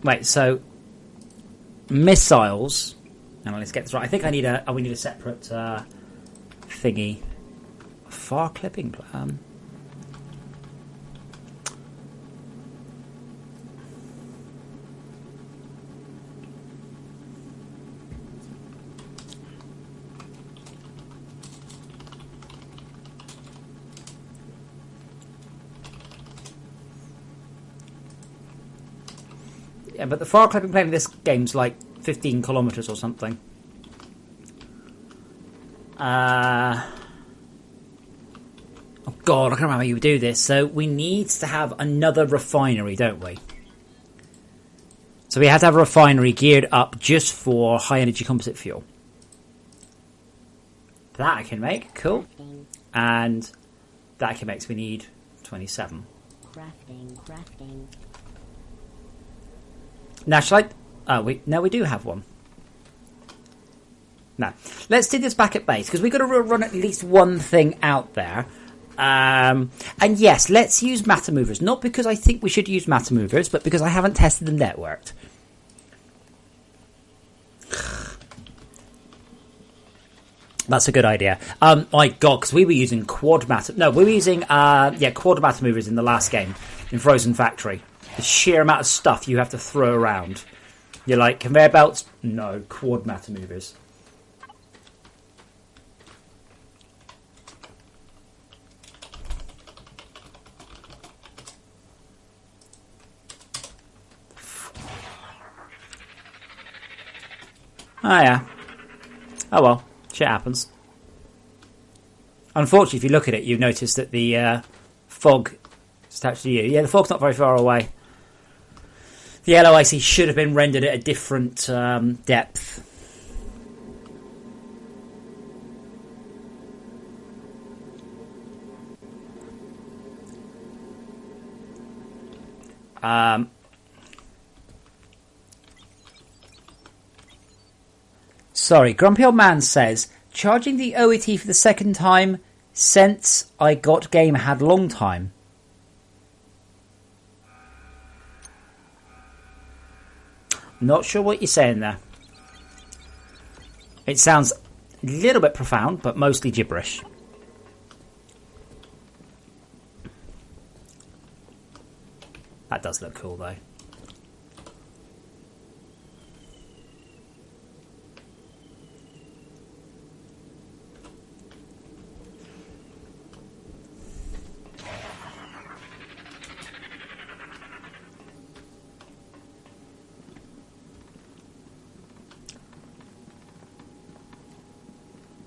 Wait, so missiles. Now let's get this right. I think I need a separate thingy. Far clipping plan. Yeah, but the far clipping plane in this game's like 15 kilometers or something. Oh God, I can't remember how you do this. So we need to have another refinery, don't we? So we have to have a refinery geared up just for high energy composite fuel. That I can make, cool. And that I can make, so we need 27. Crafting. Now, shall I... Oh, we do have one. No. Let's do this back at base, because we've got to run at least one thing out there. And yes, let's use matter movers. Not because I think we should use matter movers, but because I haven't tested them networked. That's a good idea. My God, because we were using quad matter... No, we were using quad matter movers in the last game, in Frozen Factory. The sheer amount of stuff you have to throw around. You're like, conveyor belts? No, quad matter movers. Oh yeah. Oh well, shit happens. Unfortunately, if you look at it, you notice that the fog is attached to you. Yeah, the fog's not very far away. The LOIC should have been rendered at a different depth. Sorry, Grumpy Old Man says, charging the OET for the second time since I got game had long time. Not sure what you're saying there. It sounds a little bit profound, but mostly gibberish. That does look cool, though.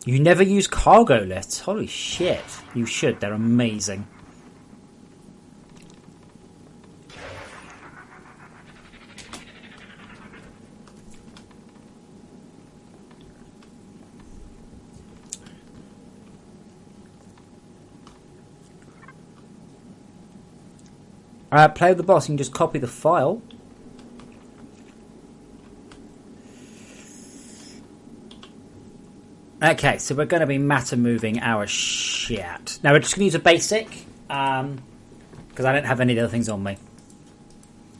You never use cargo lifts? Holy shit. You should, they're amazing. Play with the boss, you can just copy the file. Okay, so we're going to be matter moving our shit. Now we're just going to use a basic, because I don't have any other things on me.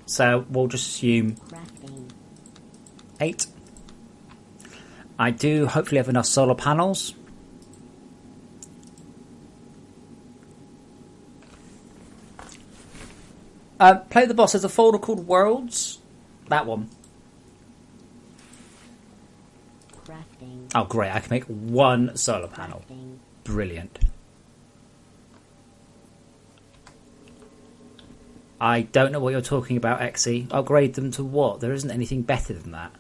So we'll just assume 8. I do hopefully have enough solar panels. Play the boss. There's a folder called Worlds. That one. Oh, great. I can make one solar panel. Brilliant. I don't know what you're talking about, Exy. Upgrade them to what? There isn't anything better than that.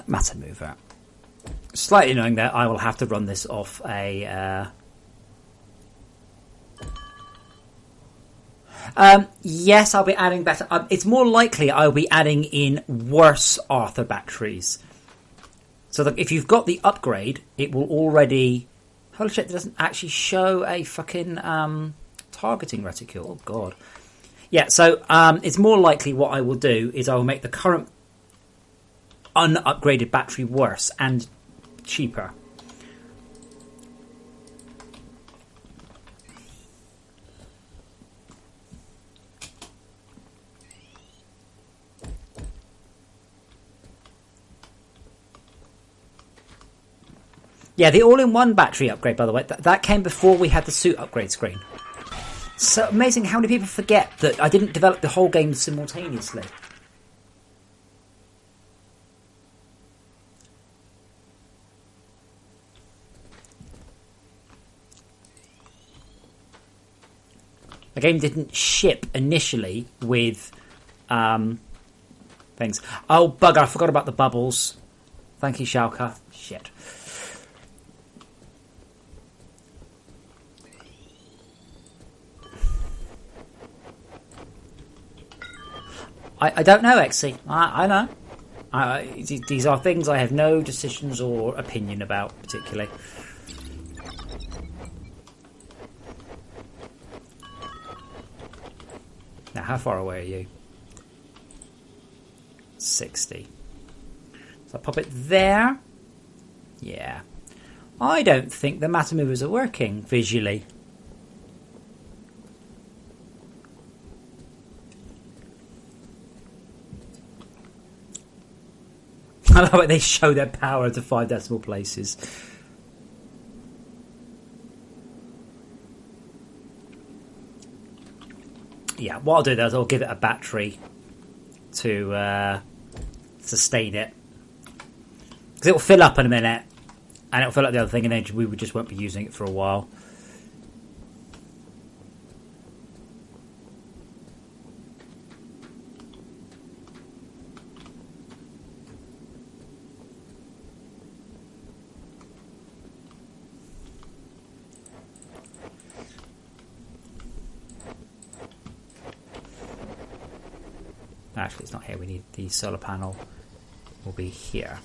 Matter mover. Slightly annoying that I will have to run this off a... yes, I'll be adding better... it's more likely I'll be adding in worse Arthur batteries. So that if you've got the upgrade, it will already... Holy shit, it doesn't actually show a fucking targeting reticule. Oh, God. Yeah, so it's more likely what I will do is I will make the current unupgraded battery worse and cheaper. Yeah, the all-in-one battery upgrade, by the way, that came before we had the suit upgrade screen. So amazing how many people forget that I didn't develop the whole game simultaneously. The game didn't ship initially with things. Oh, bugger, I forgot about the bubbles. Thank you, Schalke. Shit. I don't know, Exy. I know. These are things I have no decisions or opinion about, particularly. Now, how far away are you? 60. So I'll pop it there. Yeah. I don't think the matter movers are working visually. I love it, they show their power to 5 decimal places. Yeah, what I'll do though is I'll give it a battery to sustain it. Because it will fill up in a minute, and it will fill up the other thing, and then we just won't be using it for a while. Actually, it's not here. We need the solar panel. Will be here.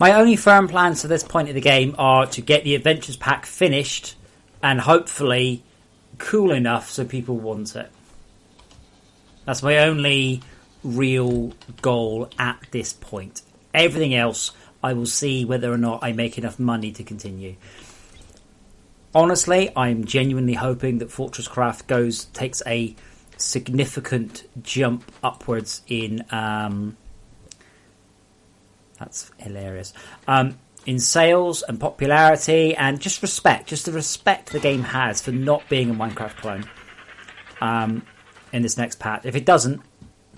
My only firm plans to this point of the game are to get the Adventures Pack finished and hopefully cool enough so people want it. That's my only real goal at this point. Everything else, I will see whether or not I make enough money to continue. Honestly, I'm genuinely hoping that FortressCraft takes a significant jump upwards in that's hilarious. In sales and popularity and just the respect the game has for not being a Minecraft clone in this next patch. If it doesn't,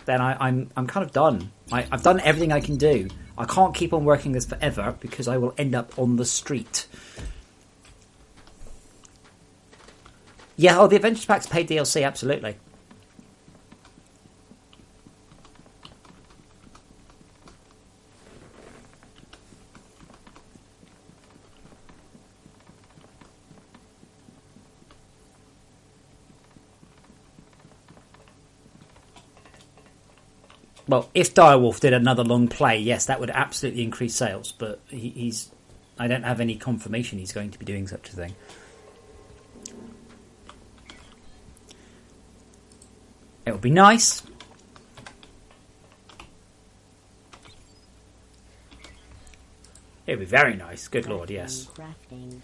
then I'm kind of done. I've done everything I can do. I can't keep on working this forever because I will end up on the street. Yeah, the Adventures Pack's paid DLC, absolutely. Well, if Direwolf did another long play, yes, that would absolutely increase sales. But I don't have any confirmation he's going to be doing such a thing. It would be nice. It would be very nice. Good Lord, yes. Crafting.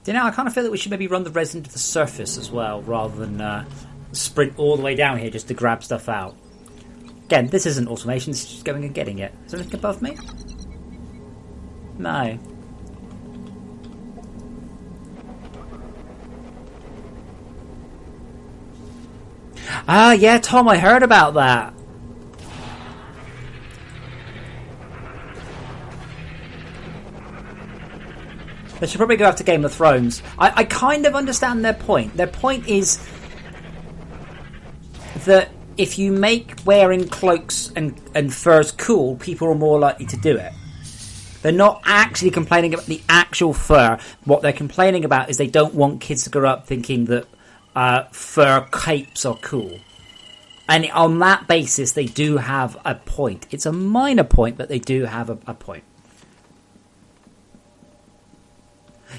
You know, I kind of feel that we should maybe run the resin to the surface as well, rather than sprint all the way down here just to grab stuff out. Again, this isn't automation, this is just going and getting it. Is there anything above me? No. Ah, yeah, Tom, I heard about that. They should probably go after Game of Thrones. I kind of understand their point. Their point is that if you make wearing cloaks and furs cool, people are more likely to do it. They're not actually complaining about the actual fur. What they're complaining about is they don't want kids to grow up thinking that fur capes are cool. And on that basis, they do have a point. It's a minor point, but they do have a point.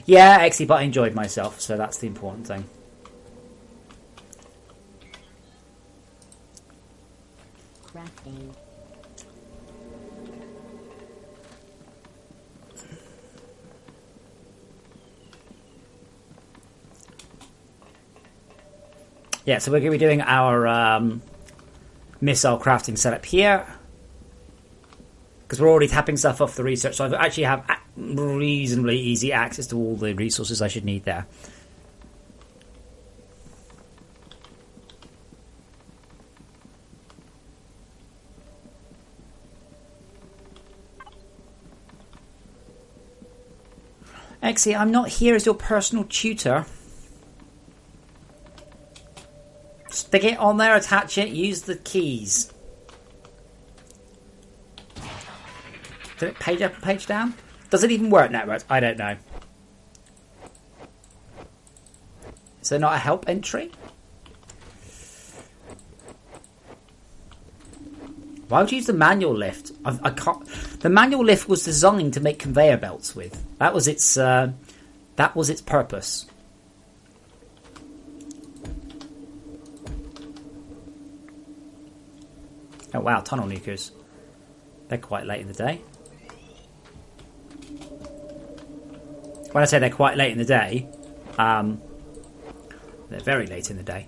Yeah, actually, but I enjoyed myself, so that's the important thing. Crafting. Yeah, so we're going to be doing our missile crafting setup here. Because we're already tapping stuff off the research, so I actually have reasonably easy access to all the resources I should need there. Exie, I'm not here as your personal tutor. Stick it on there, attach it, use the keys. Did it page up and page down? Does it even work networks? I don't know. Is there not a help entry? Why would you use the manual lift? I can't. The manual lift was designed to make conveyor belts with. That was its purpose. Oh wow, tunnel nukers. They're quite late in the day. When I say they're quite late in the day, they're very late in the day.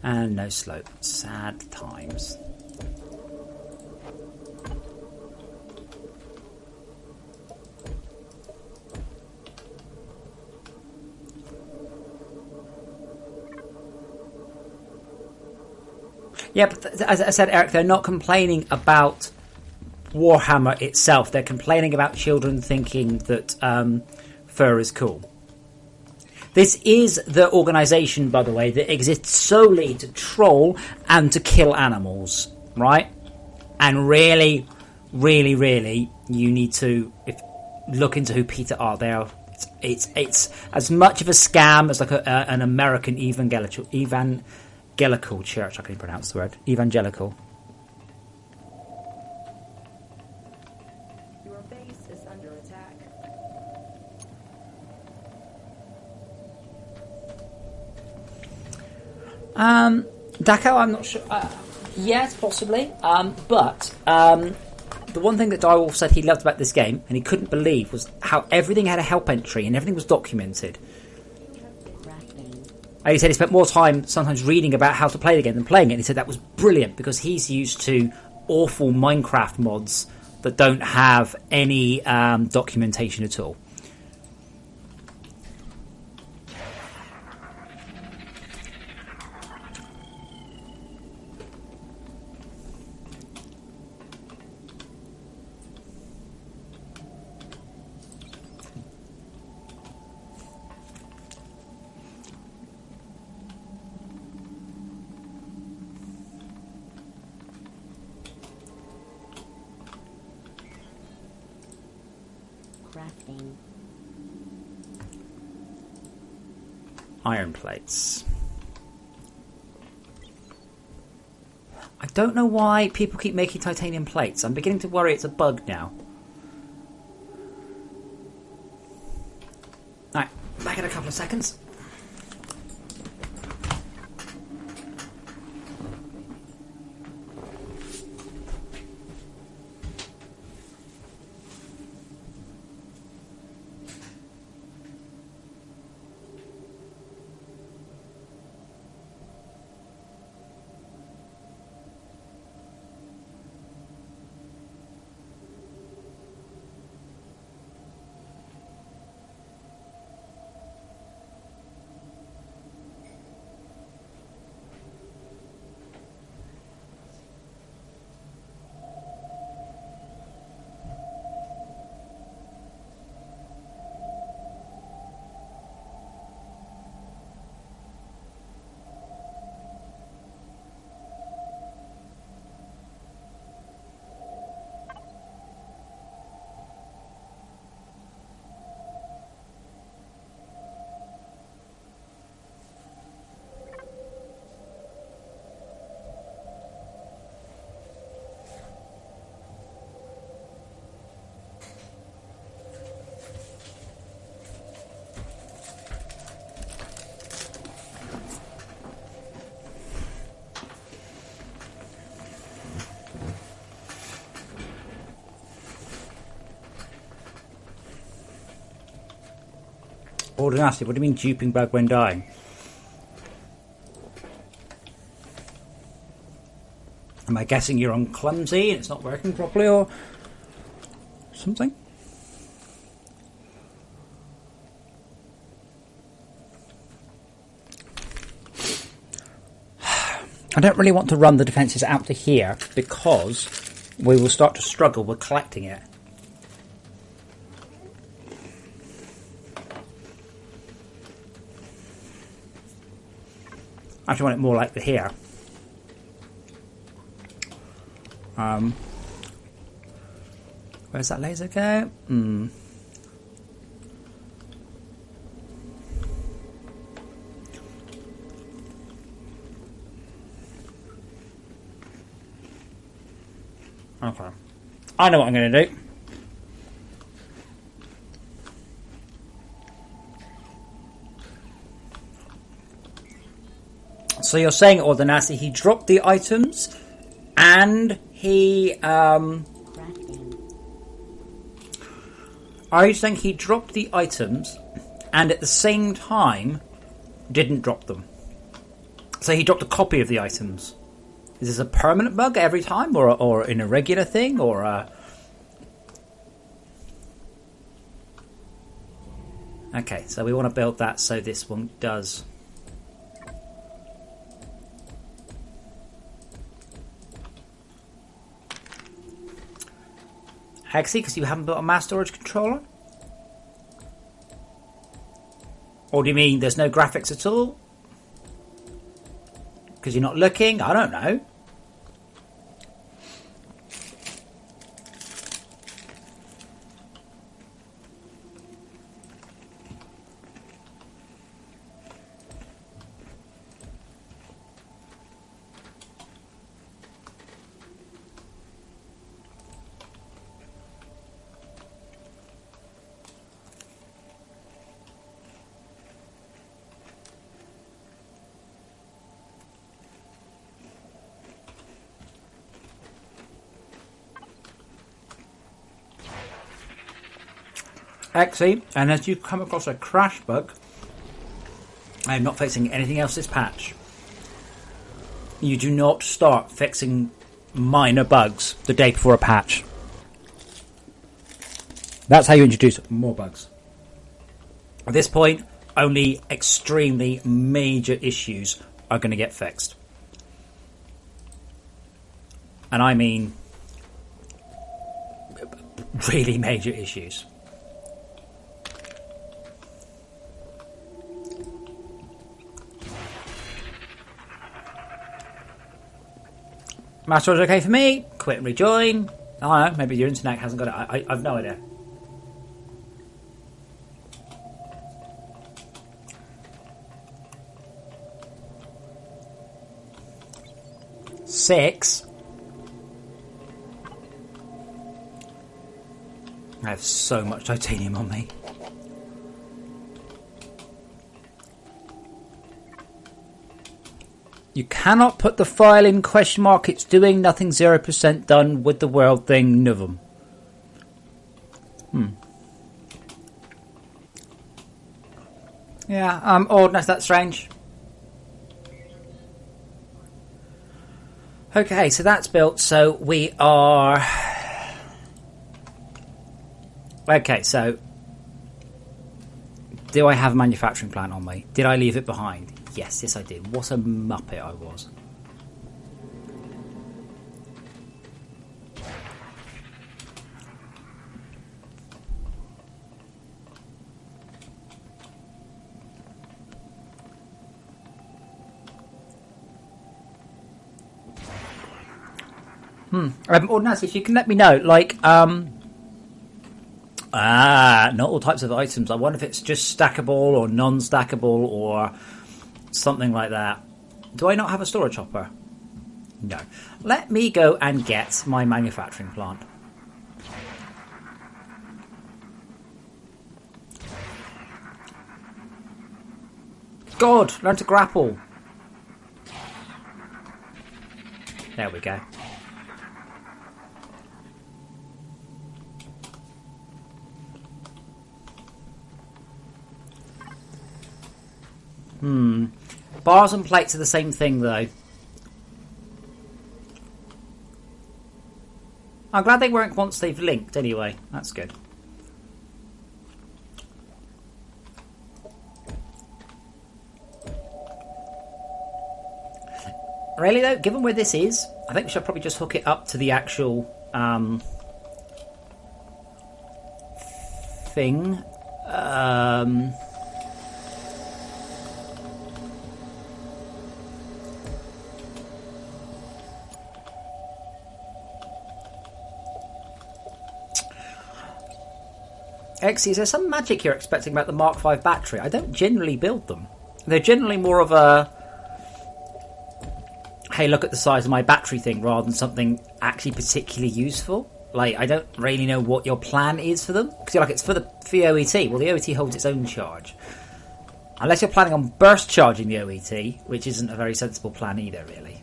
And no slope. Sad times. Yeah, but as I said, Eric, they're not complaining about Warhammer itself. They're complaining about children thinking that fur is cool. This is the organisation, by the way, that exists solely to troll and to kill animals, right? And really, really, really, you need to look into who PETA are. It's as much of a scam as like an American evangelical church. I can't pronounce the word. Evangelical. Your base is under attack. Daco, I'm not sure. Yes, possibly. But the one thing that Direwolf said he loved about this game, and he couldn't believe, was how everything had a help entry and everything was documented. And he said he spent more time sometimes reading about how to play the game than playing it. And he said that was brilliant because he's used to awful Minecraft mods that don't have any documentation at all. Crafting. Iron plates. I don't know why people keep making titanium plates. I'm beginning to worry it's a bug now. Alright, back in a couple of seconds. Nasty, what do you mean duping bug when dying? Am I guessing you're on clumsy and it's not working properly or something? I don't really want to run the defences out to here because we will start to struggle with collecting it. I actually want it more like the here. Where's that laser go? Okay. I know what I'm going to do. So you're saying, Ordinasi, he dropped the items and he... Crafting. Are you saying he dropped the items and at the same time didn't drop them? So he dropped a copy of the items. Is this a permanent bug every time or an irregular thing or a... Okay, so we want to build that so this one does... Hexy, because you haven't built a mass storage controller? Or do you mean there's no graphics at all? Because you're not looking? I don't know. Exy, and as you come across a crash bug, I am not fixing anything else this patch. You do not start fixing minor bugs the day before a patch. That's how you introduce more bugs. At this point, only extremely major issues are going to get fixed. And I mean really major issues. Master is okay for me. Quit and rejoin. I don't know, maybe your internet hasn't got it. I've no idea. Six. I have so much titanium on me. You cannot put the file in question mark. It's doing nothing 0% done with the world thing. Novum. Yeah, ordinance, that's strange. Okay, so that's built. So we are... Okay, so... Do I have a manufacturing plant on me? Did I leave it behind? Yes, I did. What a muppet I was. Ordinance, if you can let me know, like, not all types of items. I wonder if it's just stackable or non-stackable or something like that. Do I not have a storage hopper? No. Let me go and get my manufacturing plant. God, learn to grapple. There we go. Bars and plates are the same thing, though. I'm glad they weren't once they've linked, anyway. That's good. Really, though, given where this is, I think we should probably just hook it up to the actual thing. X, is there some magic you're expecting about the Mark V battery? I don't generally build them. They're generally more of a, hey, look at the size of my battery thing, rather than something actually particularly useful. Like, I don't really know what your plan is for them. Because you're like, it's for the OET. Well, the OET holds its own charge. Unless you're planning on burst charging the OET, which isn't a very sensible plan either, really.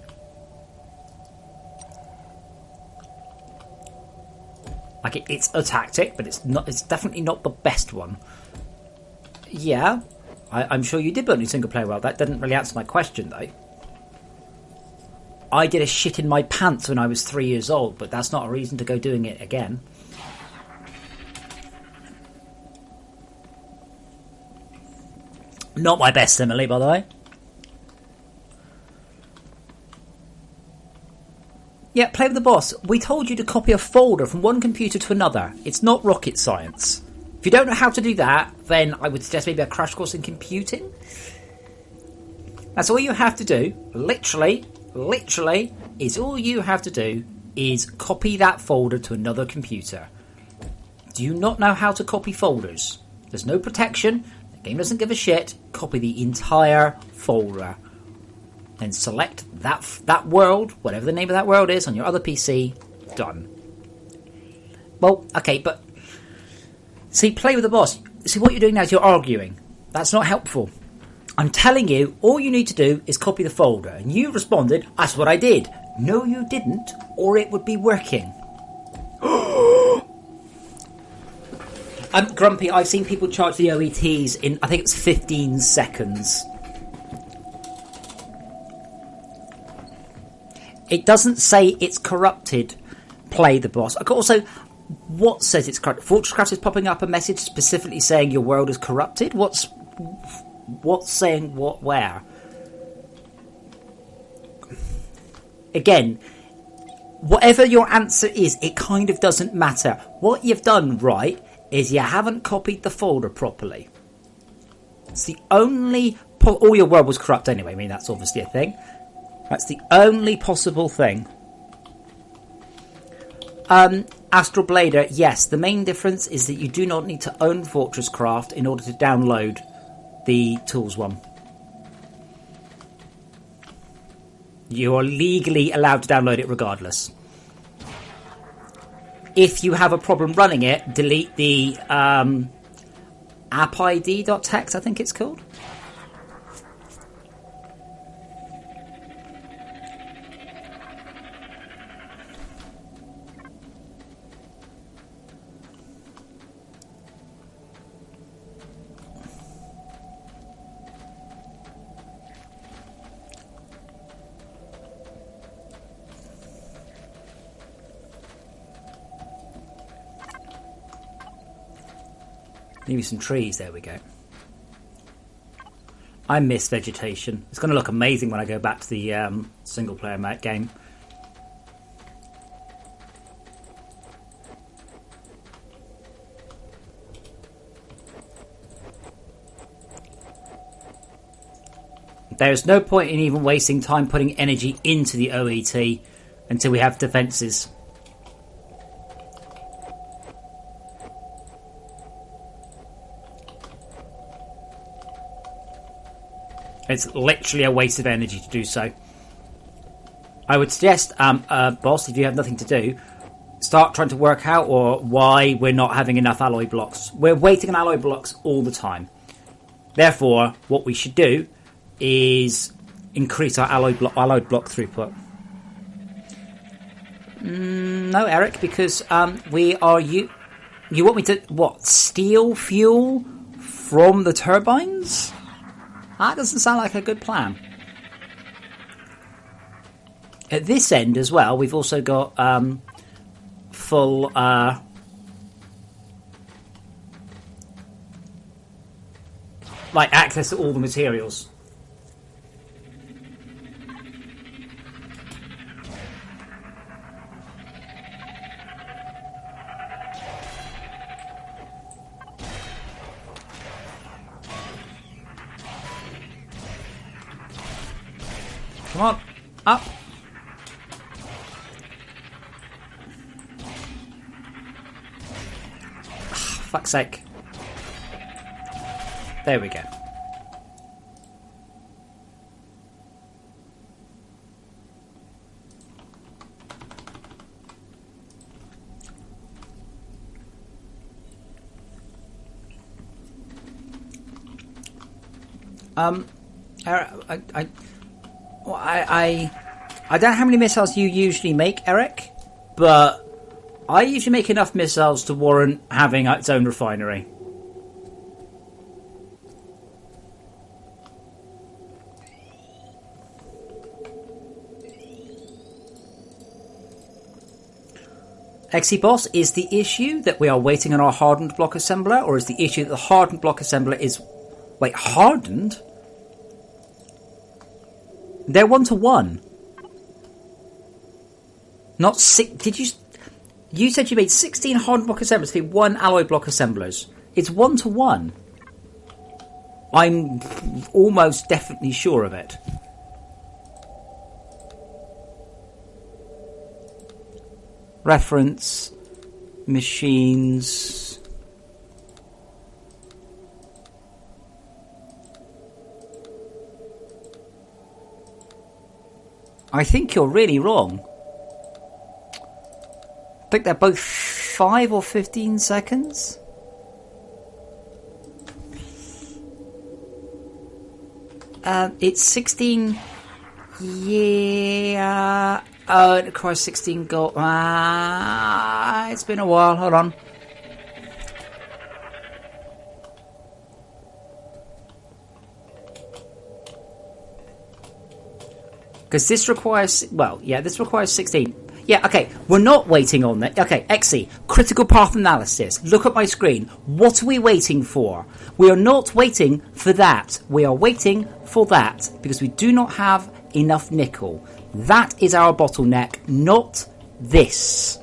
Like, it's a tactic, but it's definitely not the best one. Yeah, I'm sure you did build a single player world. That didn't really answer my question, though. I did a shit in my pants when I was 3 years old, but that's not a reason to go doing it again. Not my best simile, by the way. Yeah, play with the boss. We told you to copy a folder from one computer to another. It's not rocket science. If you don't know how to do that, then I would suggest maybe a crash course in computing. That's all you have to do. Literally, is all you have to do is copy that folder to another computer. Do you not know how to copy folders? There's no protection. The game doesn't give a shit. Copy the entire folder. Then select that world, whatever the name of that world is, on your other PC. Done. Well, okay, but see, play with the boss. See, what you're doing now is you're arguing. That's not helpful. I'm telling you, all you need to do is copy the folder. And you responded, that's what I did. No, you didn't, or it would be working. I'm Grumpy, I've seen people charge the OETs in, I think it's 15 seconds. It doesn't say it's corrupted. Play the boss. Also, what says it's corrupted? FortressCraft is popping up a message specifically saying your world is corrupted? What's saying what where? Again, whatever your answer is, it kind of doesn't matter. What you've done right is you haven't copied the folder properly. It's the only... all your world was corrupt anyway. I mean, that's obviously a thing. That's the only possible thing. Astral Blader, yes. The main difference is that you do not need to own FortressCraft in order to download the tools one. You are legally allowed to download it regardless. If you have a problem running it, delete the appid.txt, I think it's called. Maybe some trees, there we go. I miss vegetation. It's going to look amazing when I go back to the single player game. There's no point in even wasting time putting energy into the OET until we have defences. It's literally a waste of energy to do so. I would suggest, boss, if you have nothing to do, start trying to work out why we're not having enough alloy blocks. We're waiting on alloy blocks all the time. Therefore, what we should do is increase our alloy block throughput. No, Eric, because we are... You want me to, what, steal fuel from the turbines? That doesn't sound like a good plan. At this end as well, we've also got full like access to all the materials. Come on, up. Fuck's sake. There we go. I don't know how many missiles you usually make, Eric, but I usually make enough missiles to warrant having its own refinery. Boss, is the issue that we are waiting on our hardened block assembler, or is the issue that the hardened block assembler is... Wait, hardened? They're 1-to-1. Not six... Did you... You said you made 16 hardened block assemblers to be 1 alloy block assemblers. It's 1-to-1. I'm almost definitely sure of it. Reference. Machines. I think you're really wrong. I think they're both 5 or 15 seconds. It's 16. Yeah. Oh, it requires 16 gold. It's been a while. Hold on. Because this requires... Well, yeah, this requires 16. Yeah, okay, we're not waiting on that. Okay, XE, critical path analysis. Look at my screen. What are we waiting for? We are not waiting for that. We are waiting for that because we do not have enough nickel. That is our bottleneck, not this.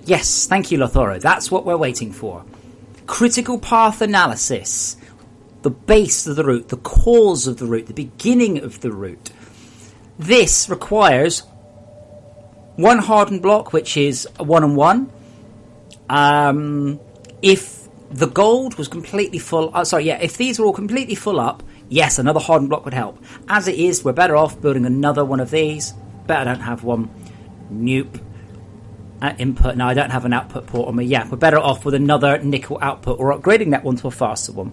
Yes, thank you, Lothoro. That's what we're waiting for. Critical path analysis. The base of the route, the cause of the route, the beginning of the route. This requires 1 hardened block, which is a 1-on-1. If the gold was completely full... if these were all completely full up, yes, another hardened block would help. As it is, we're better off building another one of these. Bet I don't have one. Nope. Input. No, I don't have an output port on me. Yeah, we're better off with another nickel output or upgrading that one to a faster one.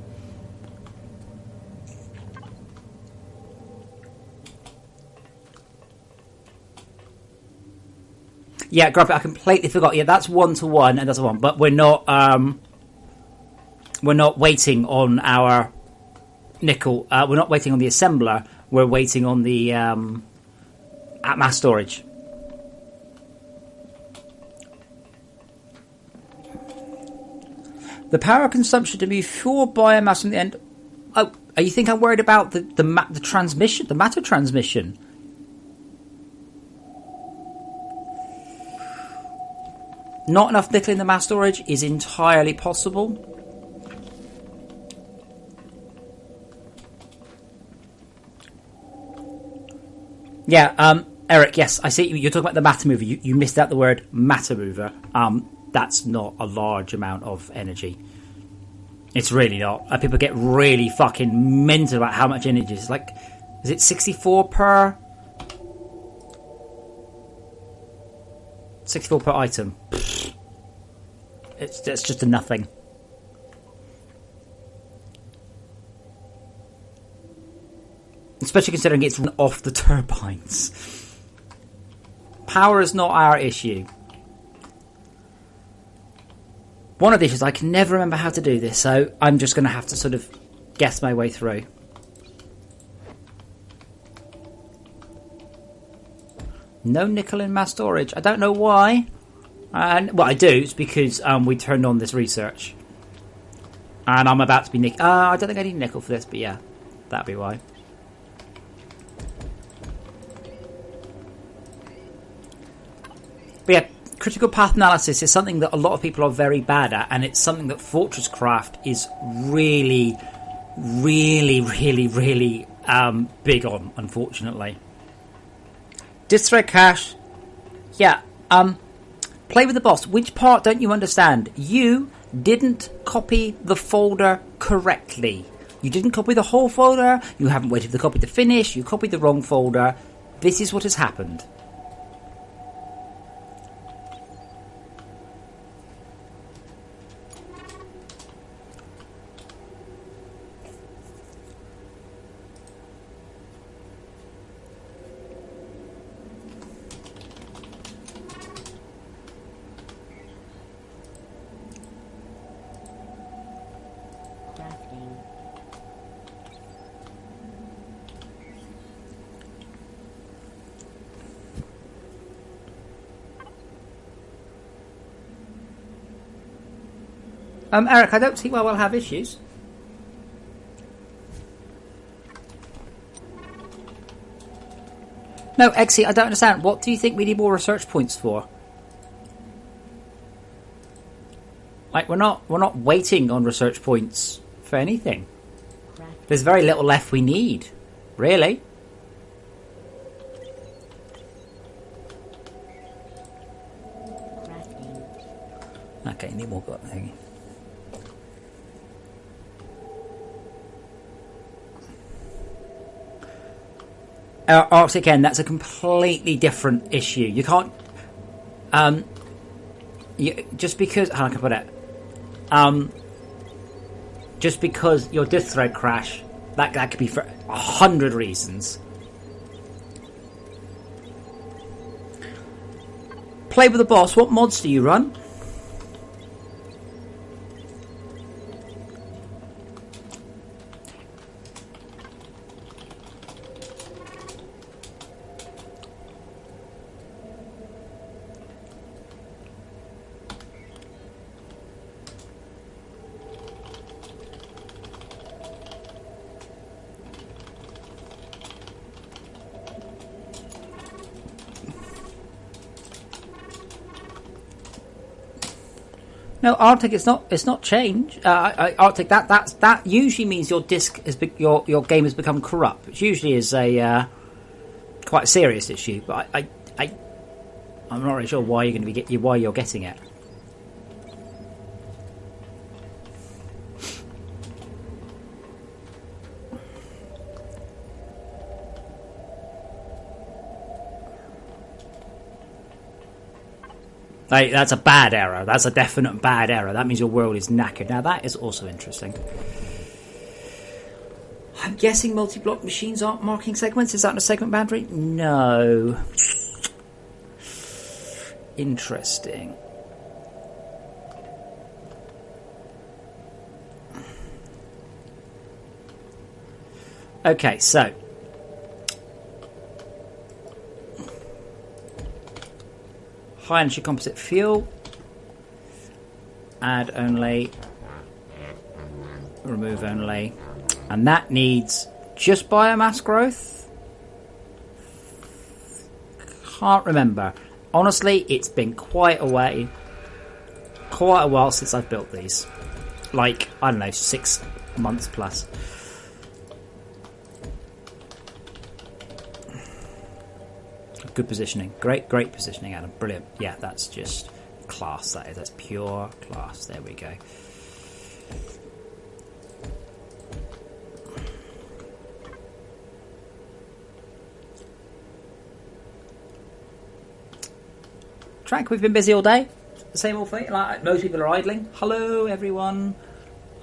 Yeah, Grumpy, I completely forgot. Yeah, that's 1-to-1 and that's a 1. But we're not waiting on our nickel. We're not waiting on the assembler. We're waiting on the at mass storage. The power consumption to move 4 biomass from the end. Oh, you think I'm worried about the transmission, the matter transmission? Not enough nickel in the mass storage is entirely possible. Yeah, Eric, yes, I see you're talking about the matter mover. You missed out the word matter mover. That's not a large amount of energy. It's really not. People get really fucking mental about how much energy it's like. Is it 64 per? 64 per item. It's just a nothing. Especially considering it's run off the turbines. Power is not our issue. One of the issues, I can never remember how to do this, so I'm just going to have to sort of guess my way through. No nickel in mass storage. I don't know why. And well, I do. It's because we turned on this research. And I'm about to be nickel. I don't think I need nickel for this, but yeah, that'd be why. But yeah, critical path analysis is something that a lot of people are very bad at, and it's something that FortressCraft is really, really, really, really big on, unfortunately. Disk thread cache. Yeah, play with the boss. Which part don't you understand? You didn't copy the folder correctly. You didn't copy the whole folder. You haven't waited for the copy to finish. You copied the wrong folder. This is what has happened. Crafting. Eric, I don't see why we'll have issues. No, Exy, I don't understand. What do you think we need more research points for? Like, we're not waiting on research points for anything. There's very little left we need, really. Okay, need more got thingy. Arctic End, that's a completely different issue. You can't just because how can I put it? Just because your disk thread crash, that could be for 100 reasons. Play with the boss. What mods do you run? No, Arctic. It's not change. Arctic. That usually means your disk your game has become corrupt, which usually is a quite a serious issue. But I'm not really sure why you're going to be why you're getting it. Like, that's a bad error. That's a definite bad error. That means your world is knackered. Now, that is also interesting. I'm guessing multi-block machines aren't marking segments. Is that a segment boundary? No. Interesting. Okay, so high energy composite fuel, add only, remove only, and that needs just biomass growth. Can't remember. Honestly, it's been quite a while since I've built these. Like, I don't know, 6 months plus. Good positioning. Great positioning, Adam. Brilliant. Yeah, that's just class, that is. That's pure class. There we go. Trank, we've been busy all day. The same old thing. Like, most people are idling. Hello, everyone.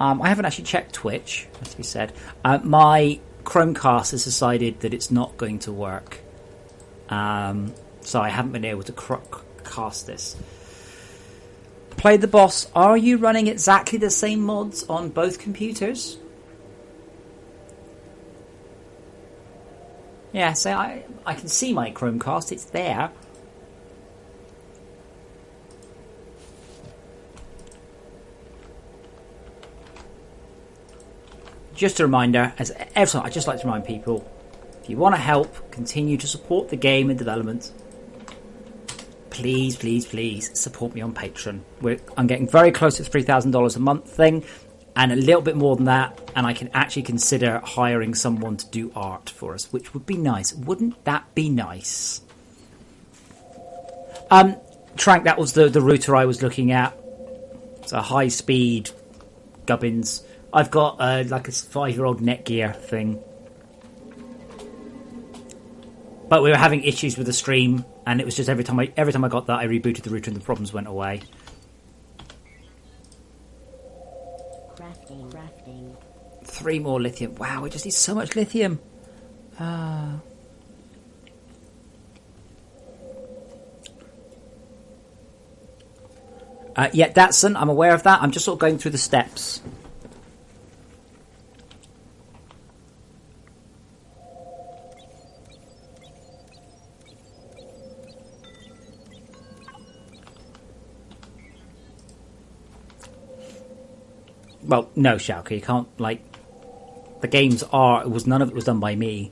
I haven't actually checked Twitch, has to be said. My Chromecast has decided that it's not going to work. So I haven't been able to cast this. Play the boss. Are you running exactly the same mods on both computers? Yeah, so I can see my Chromecast. It's there. Just a reminder, as every time, I just like to remind people, if you want to help continue to support the game and development, please, please, please support me on Patreon. I'm getting very close to the $3,000 a month thing, and a little bit more than that, and I can actually consider hiring someone to do art for us, which would be nice. Wouldn't that be nice? Trank, that was the router I was looking at. It's a high-speed gubbins. I've got like a 5-year-old Netgear thing. But we were having issues with the stream, and it was just every time I got that, I rebooted the router and the problems went away. Crafting. 3 more lithium. Wow, we just need so much lithium. Yeah, Datsun, I'm aware of that. I'm just sort of going through the steps. Well, no, Shauka, you can't, like, the games are, none of it was done by me.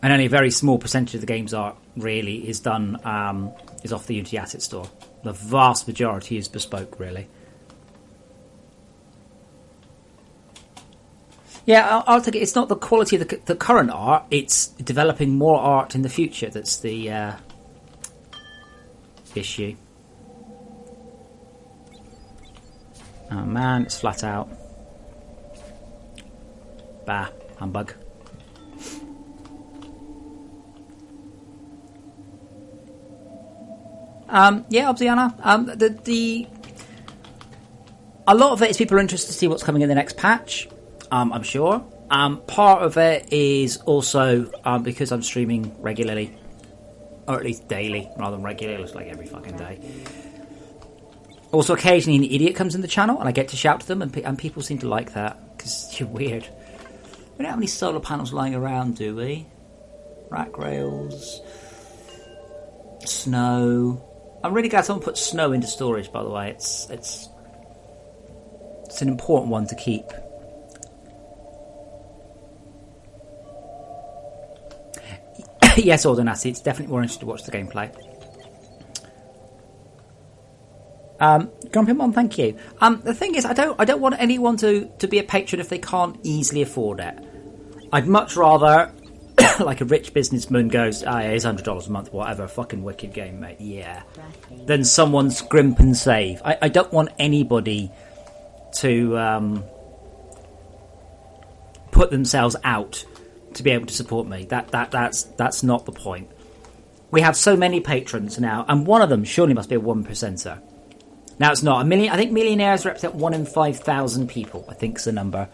And only a very small percentage of the game's art really is done, is off the Unity Asset Store. The vast majority is bespoke, really. Yeah, I'll take it. It's not the quality of the current art, it's developing more art in the future that's the issue. Oh man, it's flat out. Bah, humbug. Yeah, Obsiana. A lot of it is people are interested to see what's coming in the next patch. I'm sure. Part of it is also because I'm streaming regularly, or at least daily, rather than regularly. It's like every fucking day. Also, occasionally an idiot comes in the channel and I get to shout to them, and people seem to like that because you're weird. We don't have any solar panels lying around, do we? Rack rails, snow. I'm really glad someone put snow into storage. By the way, it's an important one to keep. Yes, Ordonassi, it's definitely more interesting to watch the gameplay. Grumpy Mom, thank you. The thing is, I don't want anyone to be a patron if they can't easily afford it. I'd much rather, like a rich businessman goes, yeah, it's $100 a month, whatever, fucking wicked game, mate, yeah. Than someone scrimp and save. I don't want anybody to put themselves out to be able to support me. That's not the point. We have so many patrons now, and one of them surely must be a 1%er. Now it's not a million. I think millionaires represent 1 in 5,000 people. I think is the number.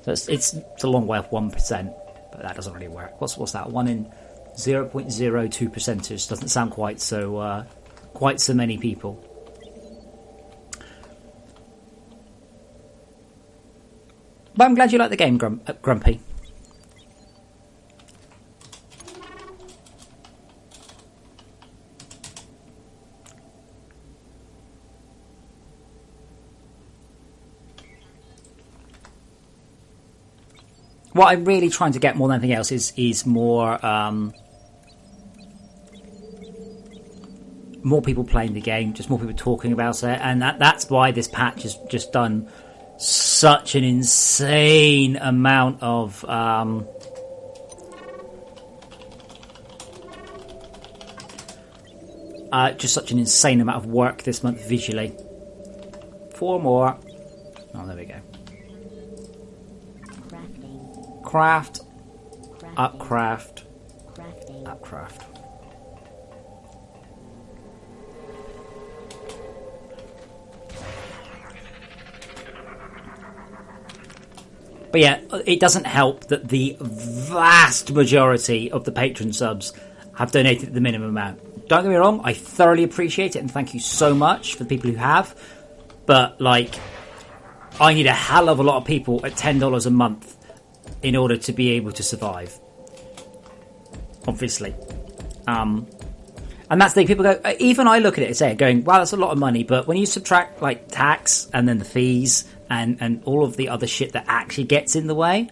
So it's a long way off 1%, but that doesn't really work. What's that? 1 in 0.02%ers doesn't sound quite so many people. But I'm glad you like the game, Grumpy. What I'm really trying to get more than anything else is more people playing the game, just more people talking about it, and that's why this patch has just done such an insane amount of work this month visually. 4 more. Oh, there we go. Craft, upcraft, upcraft. But yeah, it doesn't help that the vast majority of the patron subs have donated the minimum amount. Don't get me wrong, I thoroughly appreciate it and thank you so much for the people who have. But, like, I need a hell of a lot of people at $10 a month in order to be able to survive. Obviously. And that's the thing, people go, even I look at it and say, going, wow, that's a lot of money, but when you subtract, like, tax and then the fees and all of the other shit that actually gets in the way.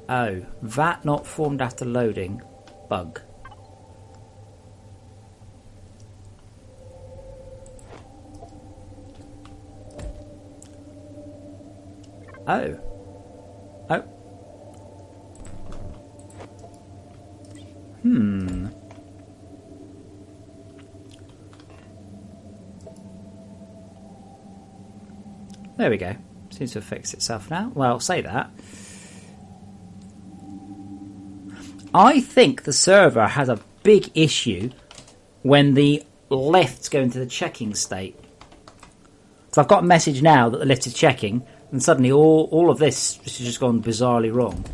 Oh, VAT not formed after loading. Bug. Oh. Oh. There we go. Seems to have fixed itself now. Well, say that. I think the server has a big issue when the lifts go into the checking state. So I've got a message now that the lift is checking, and suddenly all of this has just gone bizarrely wrong.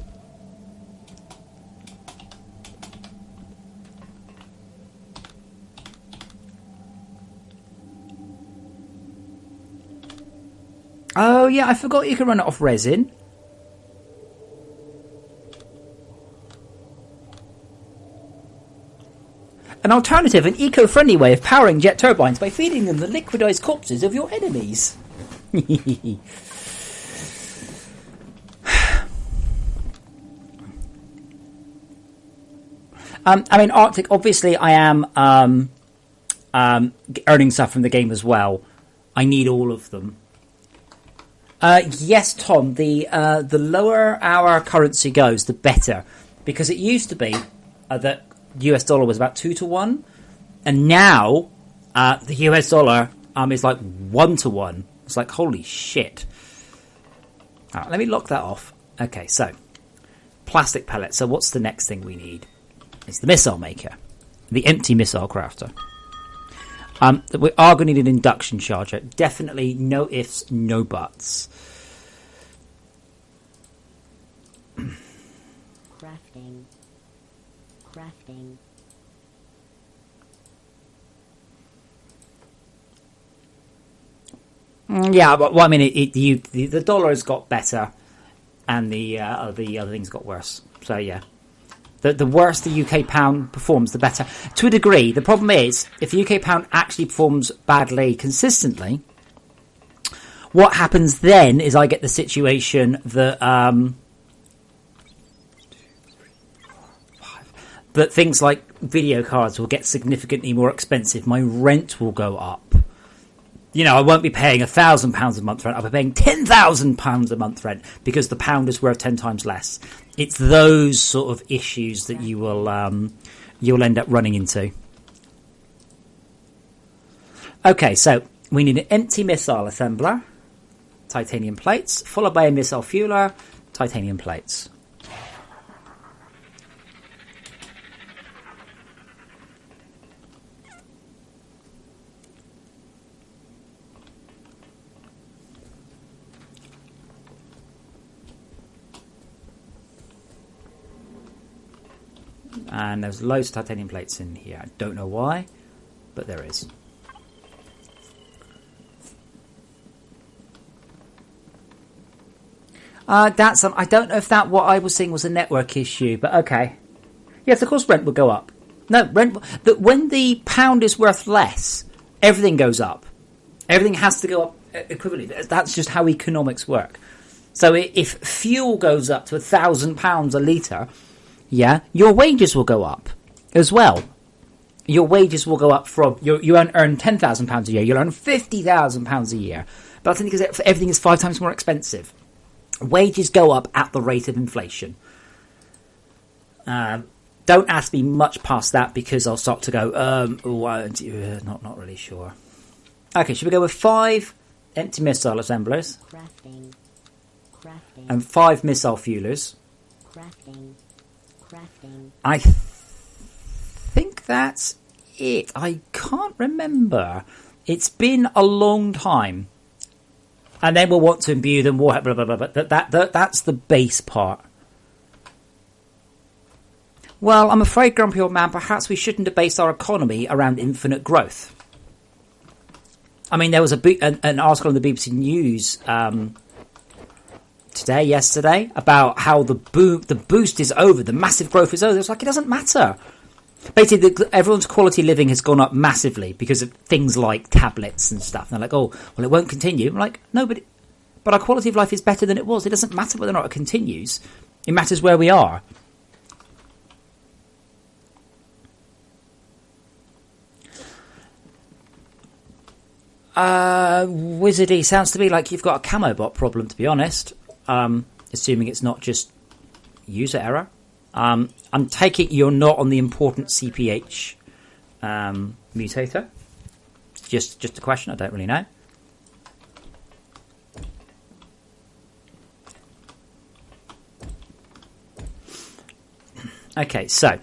Oh yeah, I forgot you can run it off resin. An alternative and eco-friendly way of powering jet turbines by feeding them the liquidized corpses of your enemies. I mean, Arctic, obviously I am earning stuff from the game as well. I need all of them. Yes, Tom, the lower our currency goes, the better. Because it used to be that US dollar was about 2 to 1, and now the US dollar is like 1 to 1. It's like, holy shit. All right, let me lock that off. Okay, so plastic pellets. So what's the next thing we need? It's the missile maker, the empty missile crafter. We are going to need an induction charger. Definitely no ifs, no buts. Crafting. Yeah, but well, I mean, the dollar has got better, and the other things got worse. So yeah, the worse the UK pound performs, the better. To a degree, the problem is if the UK pound actually performs badly consistently, what happens then is I get the situation that that things like video cards will get significantly more expensive. My rent will go up. You know, I won't be paying £1,000 a month rent. I'll be paying £10,000 a month rent because the pound is worth 10 times less. It's those sort of issues that you will you'll end up running into. Okay, so we need an empty missile assembler, titanium plates, followed by a missile fueler, titanium plates. And there's loads of titanium plates in here. I don't know why, but there is. I don't know if that what I was seeing was a network issue, but okay. Yes, of course rent will go up. No, when the pound is worth less, everything goes up. Everything has to go up equivalently. That's just how economics work. So if fuel goes up to £1,000 a litre, yeah, your wages will go up as well. Your wages will go up from you earn £10,000 a year. You'll earn £50,000 a year. But that's because everything is 5 times more expensive. Wages go up at the rate of inflation. Don't ask me much past that because I'll start to go. Not really sure. Okay, should we go with 5 empty missile assemblers Crafting. and 5 missile fuelers? Crafting. I think that's it. I can't remember. It's been a long time. And then we'll want to imbue them. Blah, blah, blah, blah. That's the base part. Well, I'm afraid, Grumpy Old Man, perhaps we shouldn't have based our economy around infinite growth. I mean, there was an article on the BBC News yesterday, about how the boost is over, the massive growth is over. It's like, it doesn't matter. Basically, everyone's quality of living has gone up massively because of things like tablets and stuff. And they're like, oh, well, it won't continue. I'm like, no, but our quality of life is better than it was. It doesn't matter whether or not it continues. It matters where we are. Wizardy, sounds to me like you've got a camo bot problem, to be honest. Assuming it's not just user error. I'm taking you're not on the important CPH mutator. Just a question, I don't really know. Okay, so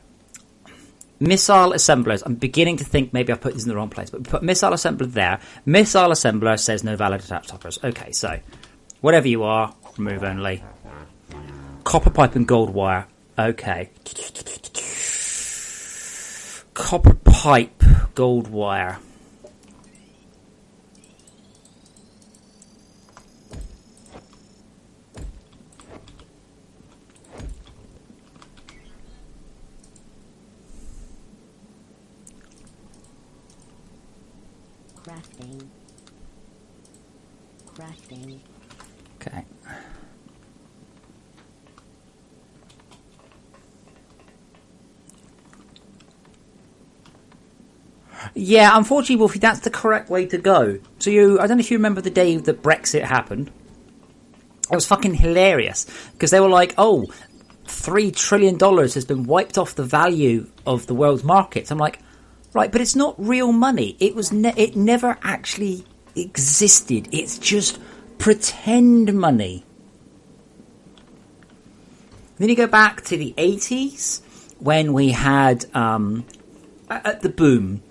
missile assemblers. I'm beginning to think maybe I put these in the wrong place, but we put missile assembler there. Missile assembler says no valid attached toppers. Okay, so whatever you are, remove only. Copper pipe and gold wire. Okay. Copper pipe, gold wire. Crafting. Okay. Yeah, unfortunately, Wolfie, that's the correct way to go. So I don't know if you remember the day that Brexit happened. It was fucking hilarious because they were like, oh, $3 trillion has been wiped off the value of the world's markets. I'm like, right, but it's not real money. It never actually existed. It's just pretend money. Then you go back to the 80s when we had at the boom,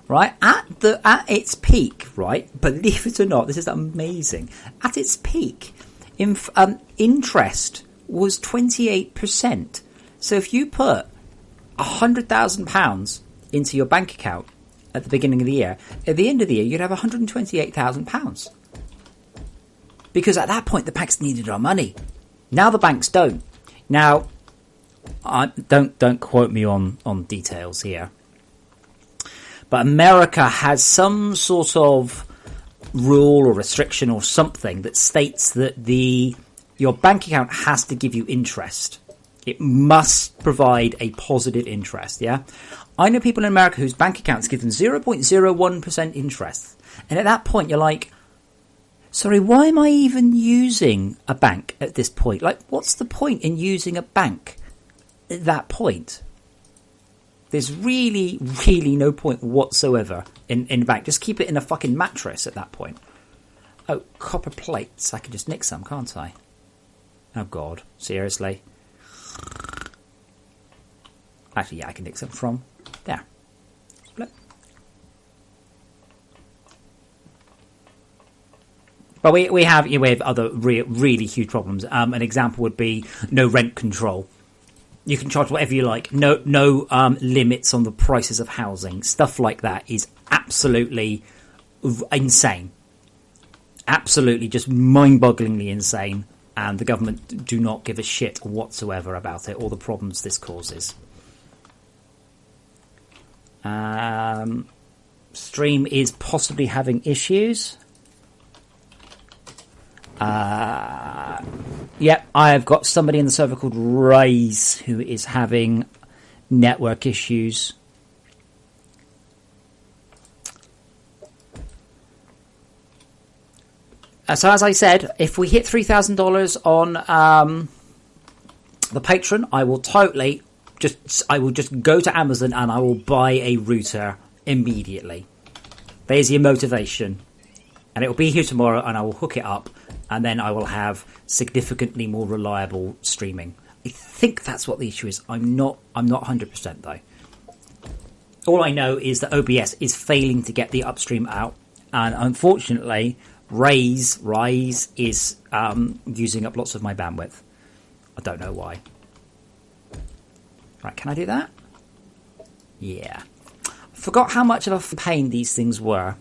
right? At its peak, right? Believe it or not, this is amazing. At its peak, interest was 28%. So if you put £100,000 into your bank account at the beginning of the year, at the end of the year, you'd have £128,000. Because at that point, the banks needed our money. Now the banks don't. Now, don't quote me on details here. But America has some sort of rule or restriction or something that states that your bank account has to give you interest. It must provide a positive interest, yeah? I know people in America whose bank accounts give them 0.01% interest. And at that point, you're like, sorry, why am I even using a bank at this point? Like, what's the point in using a bank at that point? There's really, really no point whatsoever in a bank. Just keep it in a fucking mattress at that point. Oh, copper plates. I can just nick some, can't I? Oh, God. Seriously? Actually, yeah, I can nick some from there. Look. But we have other really huge problems. An example would be no rent control. You can charge whatever you like. No limits on the prices of housing. Stuff like that is absolutely insane. Absolutely just mind-bogglingly insane. And the government do not give a shit whatsoever about it or the problems this causes. Stream is possibly having issues. Yep, I've got somebody in the server called Rise who is having network issues. So as I said, if we hit $3,000 on the Patreon, I will just go to Amazon and I will buy a router immediately. There's your motivation. And it will be here tomorrow and I will hook it up and then I will have significantly more reliable streaming. I think that's what the issue is. I'm not 100% though. All I know is that OBS is failing to get the upstream out, and unfortunately Rise is using up lots of my bandwidth. I don't know why. Right, can I do that? Yeah. I forgot how much of a pain these things were.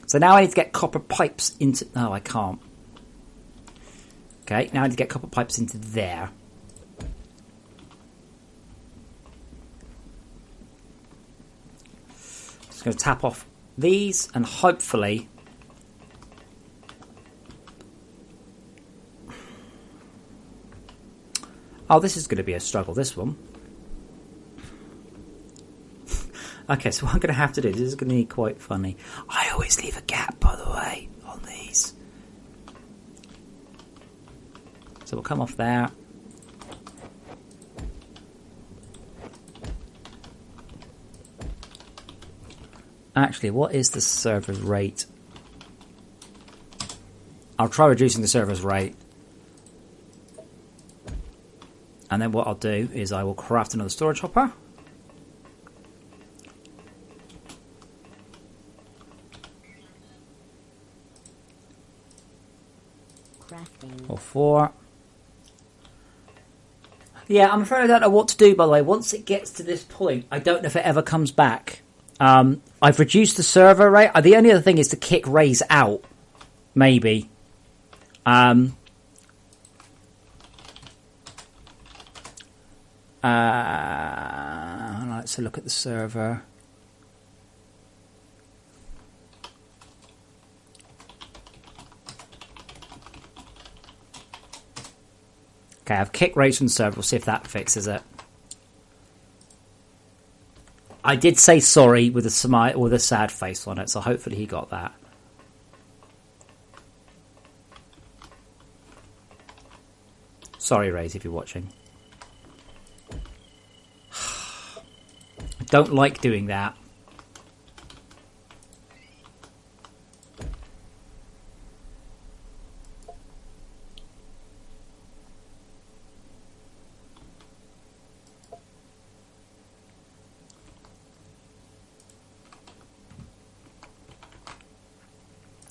So now I need to get copper pipes into... No, I can't. Okay, now I need to get copper pipes into there. Just going to tap off these and hopefully... Oh, this is going to be a struggle, this one. Okay, so what I'm going to have to do, this is going to be quite funny. I always leave a gap, by the way, on these. So we'll come off there. Actually, what is the server's rate? I'll try reducing the server's rate. And then what I'll do is I will craft another storage hopper. Crafting. Or 4. Yeah, I'm afraid I don't know what to do, by the way. Once it gets to this point, I don't know if it ever comes back. I've reduced the server rate. The only other thing is to kick Raise out. Maybe. Let's look at the server. Okay, I've kicked Raise from the server. We'll see if that fixes it. I did say sorry with a smile, with a sad face on it, so hopefully he got that. Sorry, Raise, if you're watching. I don't like doing that.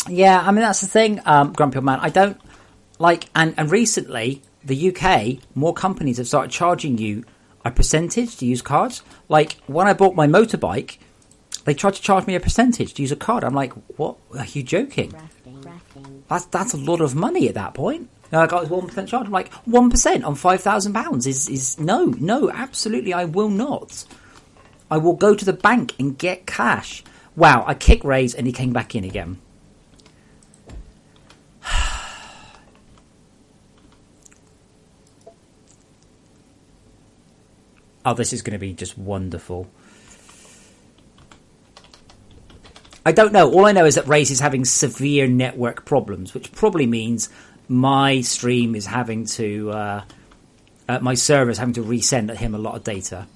Yeah, I mean, that's the thing, Grumpy Old Man. I don't like, and recently, the UK, more companies have started charging you a percentage to use cards. Like, when I bought my motorbike, they tried to charge me a percentage to use a card. I'm like, what? Are you joking? That's a lot of money at that point. I got this 1% charge. I'm like, 1% on £5,000 is no, absolutely, I will not. I will go to the bank and get cash. Wow, I kicked Raise and he came back in again. Oh, this is going to be just wonderful. I don't know. All I know is that Raze is having severe network problems, which probably means my stream is having to... my server is having to resend him a lot of data.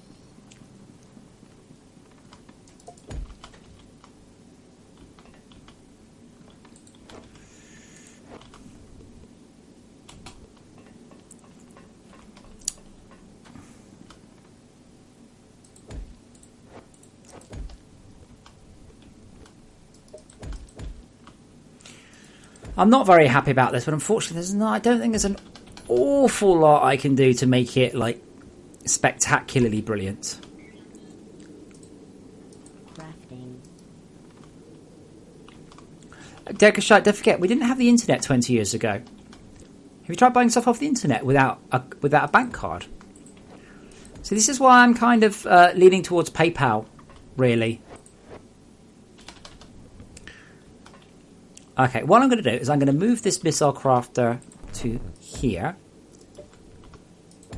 I'm not very happy about this, but unfortunately, I don't think there's an awful lot I can do to make it like spectacularly brilliant. Crafting. Dekashite, don't forget, we didn't have the internet 20 years ago. Have you tried buying stuff off the internet without a bank card? So this is why I'm kind of leaning towards PayPal, really. Okay, what I'm going to do is I'm going to move this missile crafter to here.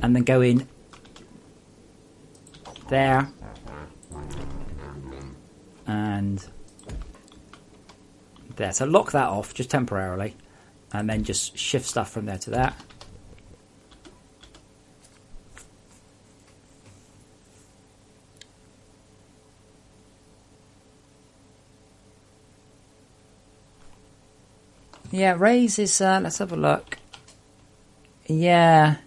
And then go in there. And there. So lock that off just temporarily. And then just shift stuff from there to that. Yeah, Raze is, let's have a look. Yeah.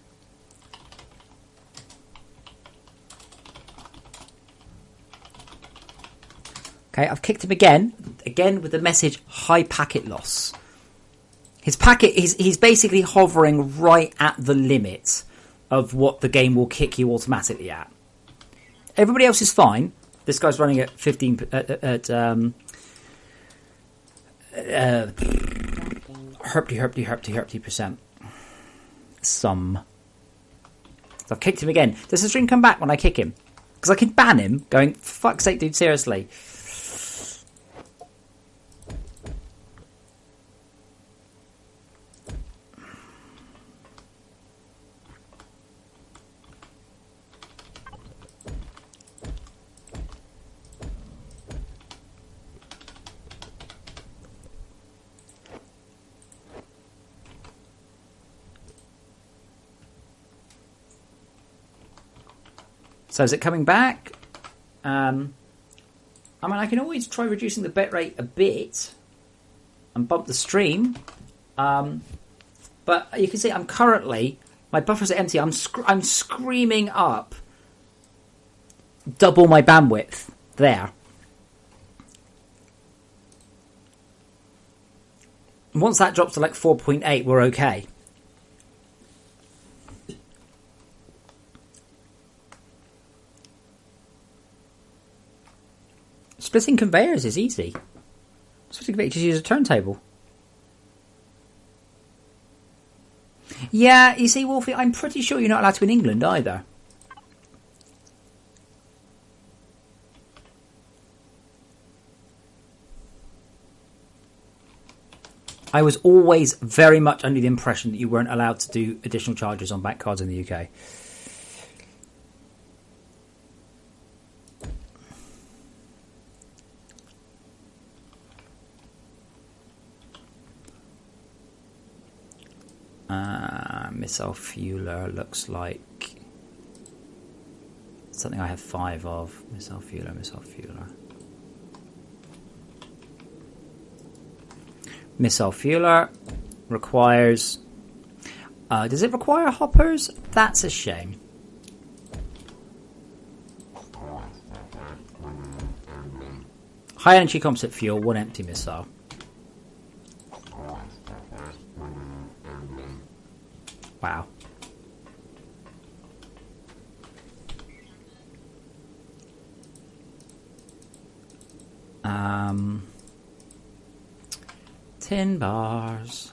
Okay, I've kicked him again with the message, high packet loss. His packet, he's basically hovering right at the limit of what the game will kick you automatically at. Everybody else is fine. This guy's running at 15 herpty percent. Some. So I've kicked him again. Does the stream come back when I kick him? Because I can ban him, going, for fuck's sake, dude, seriously. So is it coming back? I mean, I can always try reducing the bitrate a bit and bump the stream. But you can see I'm currently, my buffers are empty. I'm screaming up double my bandwidth there. And once that drops to like 4.8, we're okay. Splitting conveyors is easy. Splitting conveyors, just use a turntable. Yeah, you see, Wolfie, I'm pretty sure you're not allowed to in England either. I was always very much under the impression that you weren't allowed to do additional charges on back cards in the UK. Missile fueler looks like something I have 5 of. Missile fueler. Missile fueler requires... does it require hoppers? That's a shame. High energy composite fuel, 1 empty missile. Wow. Tin bars.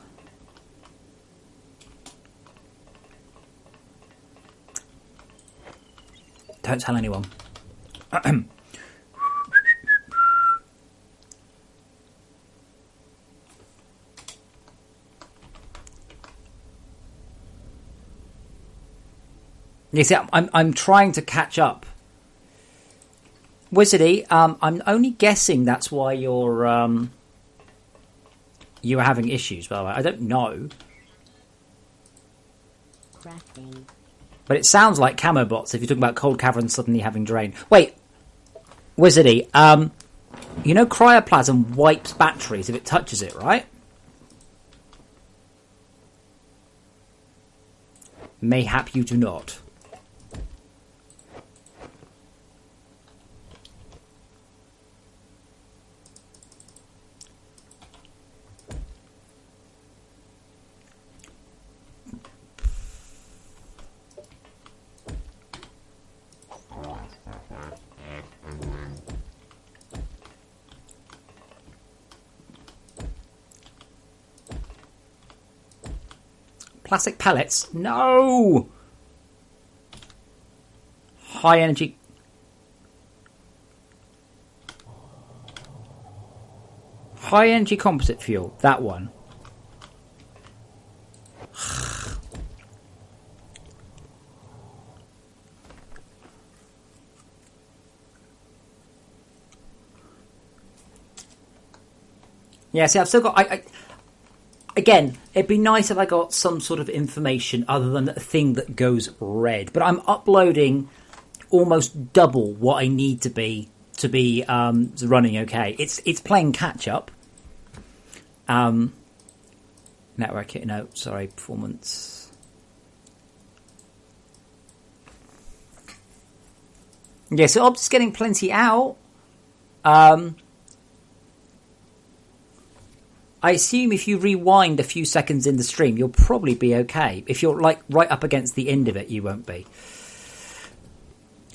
Don't tell anyone. You see, I'm trying to catch up. Wizardy, I'm only guessing that's why you're having issues, by the way. I don't know. Crafting. But it sounds like camo bots if you're talking about cold caverns suddenly having drain. Wait, Wizardy, you know cryoplasm wipes batteries if it touches it, right? Mayhap you do not. Plastic pellets? No! High energy. High energy composite fuel. That one. Yeah, see, I've still got... Again, it'd be nice if I got some sort of information other than a thing that goes red. But I'm uploading almost double what I need to be running okay. It's playing catch up. Network, no, sorry, performance. Yeah, so I'm just getting plenty out. I assume if you rewind a few seconds in the stream, you'll probably be okay. If you're like right up against the end of it, you won't be.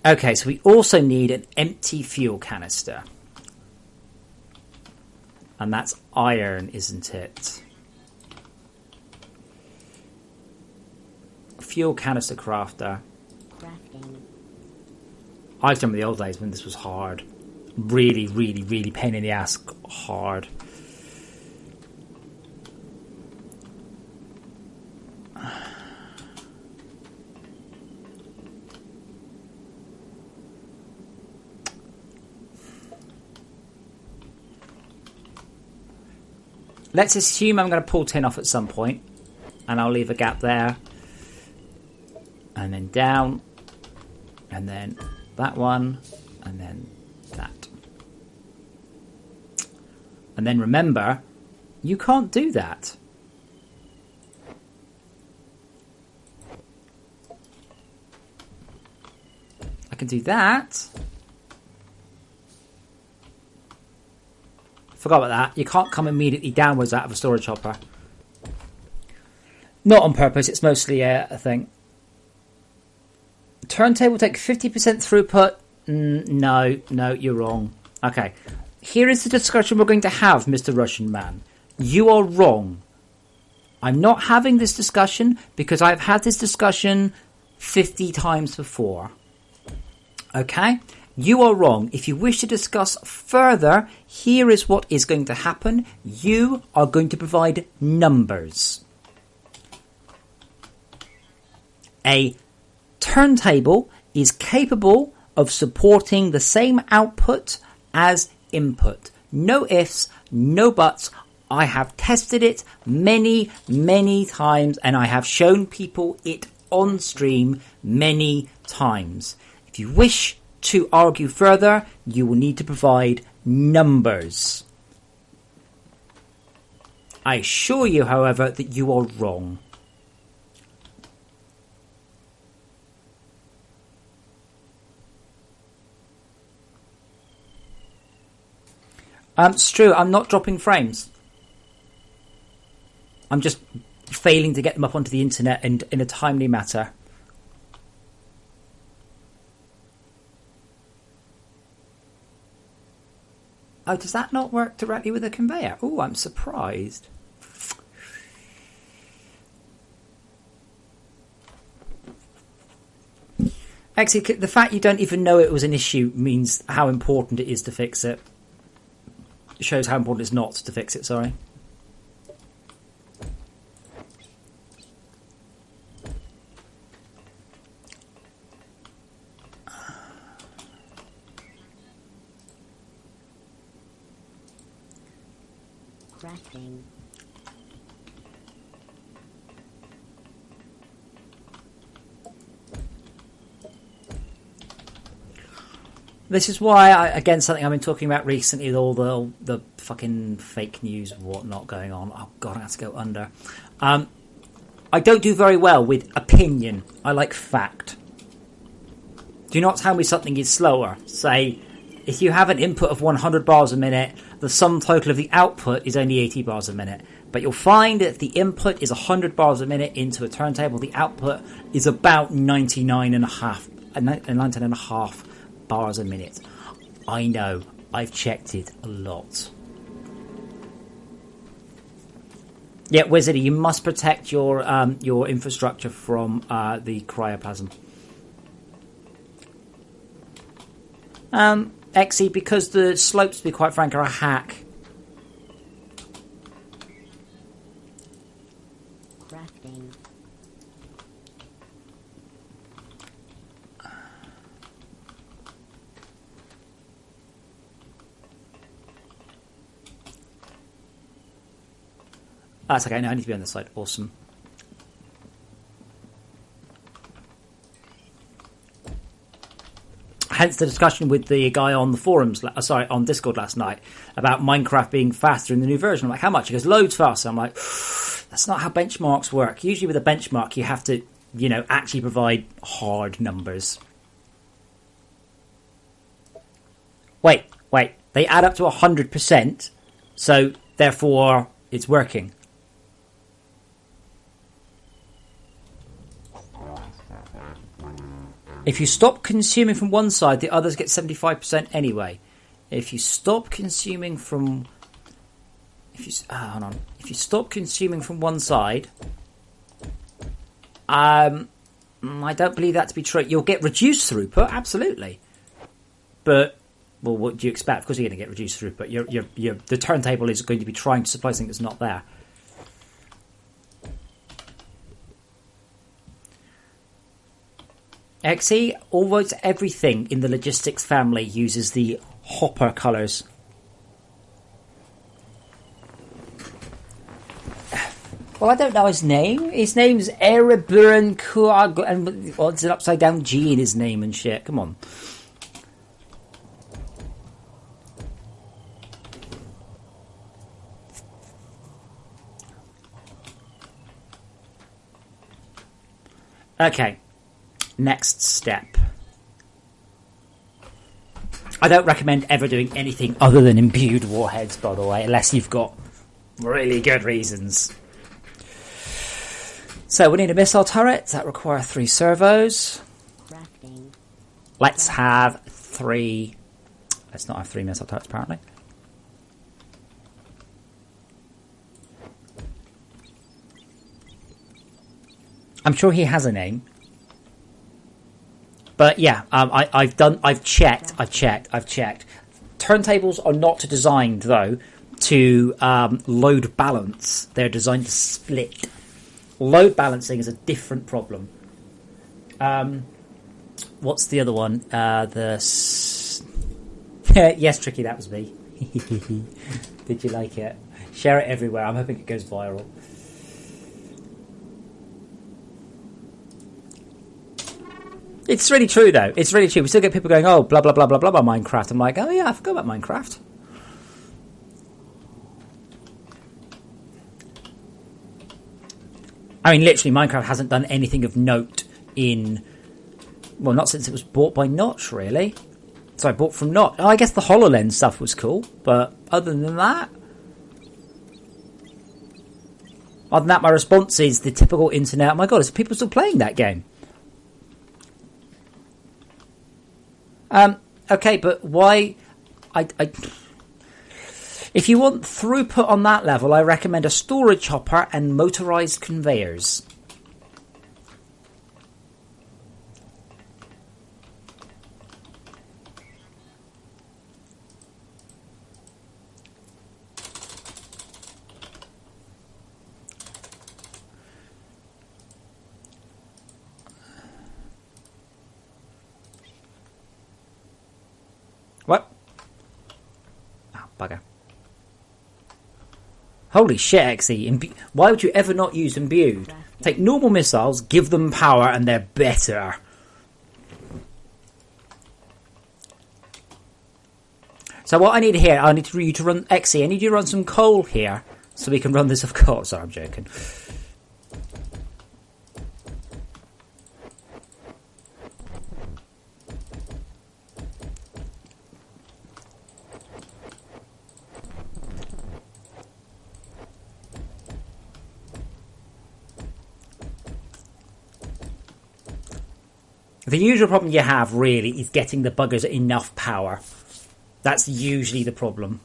Okay, so we also need an empty fuel canister. And that's iron, isn't it? Fuel canister crafter. Crafting. I remember the old days when this was hard. Really, really, really pain in the ass hard. Let's assume I'm going to pull tin off at some point, and I'll leave a gap there, and then down, and then that one, and then that. And then remember, you can't do that. I can do that. Forgot about that. You can't come immediately downwards out of a storage hopper. Not on purpose, it's mostly a thing. Turntable take 50% throughput. No, you're wrong. Okay. Here is the discussion we're going to have, Mr. Russian man. You are wrong. I'm not having this discussion because I've had this discussion 50 times before. Okay? You are wrong. If you wish to discuss further, here is what is going to happen. You are going to provide numbers. A turntable is capable of supporting the same output as input. No ifs, no buts. I have tested it many, many times, and I have shown people it on stream many times. If you wish to argue further, you will need to provide numbers. I assure you, however, that you are wrong. It's true, I'm not dropping frames. I'm just failing to get them up onto the internet and in a timely manner. Oh, does that not work directly with a conveyor? Oh, I'm surprised. Actually, the fact you don't even know it was an issue means how important it is to fix it. It shows how important it's not to fix it, sorry. Crafting. This is why, again, something I've been talking about recently, with all the fucking fake news and whatnot going on. Oh, God, I have to go under. I don't do very well with opinion. I like fact. Do not tell me something is slower. Say, if you have an input of 100 bars a minute, the sum total of the output is only 80 bars a minute. But you'll find that if the input is 100 bars a minute into a turntable, the output is about 99 and a half bars a minute. I know. I've checked it a lot. Yeah, Wizardy, you must protect your infrastructure from the cryoplasm. Exy, because the slopes, to be quite frank, are a hack. Crafting. That's okay, no, I need to be on this side. Awesome. Hence the discussion with the guy on the forums, on Discord last night, about Minecraft being faster in the new version. I'm like, how much? He goes, loads faster. I'm like, that's not how benchmarks work. Usually with a benchmark, you have to, actually provide hard numbers. Wait. They add up to 100%. So, therefore, it's working. If you stop consuming from one side, the others get 75% anyway. If you stop consuming from... hold on. If you stop consuming from one side... I don't believe that to be true. You'll get reduced throughput, absolutely. But, well, what do you expect? Of course you're going to get reduced throughput. The turntable is going to be trying to supply something that's not there. XE, almost everything in the logistics family uses the hopper colours. Well, I don't know his name. His name's Ereburn Kuag, and well, it's an upside down G in his name and shit. Come on. Okay. Next step. I don't recommend ever doing anything other than imbued warheads, by the way, unless you've got really good reasons. So we need a missile turret. That requires 3 servos. Crafting. Let's have 3... Let's not have 3 missile turrets, apparently. I'm sure he has a name. But yeah, I've checked. Turntables are not designed, though, to load balance. They're designed to split. Load balancing is a different problem. What's the other one? Yes, Tricky, that was me. Did you like it? Share it everywhere. I'm hoping it goes viral. It's really true, though. It's really true. We still get people going, oh, blah, blah, blah, blah, blah, about Minecraft. I'm like, oh, yeah, I forgot about Minecraft. I mean, literally, Minecraft hasn't done anything of note in... Well, not since it was bought by Notch, really. So I bought from Notch. Oh, I guess the HoloLens stuff was cool. But other than that... my response is the typical internet. Oh, my God, is people still playing that game? Okay, but why... If you want throughput on that level, I recommend a storage hopper and motorized conveyors. What? Oh, bugger. Holy shit, XE. Why would you ever not use imbued? Take normal missiles, give them power, and they're better. So what I need here, I need you to run... XE, I need you to run some coal here, so we can run this, of course. Sorry, I'm joking. The usual problem you have, really, is getting the buggers enough power. That's usually the problem.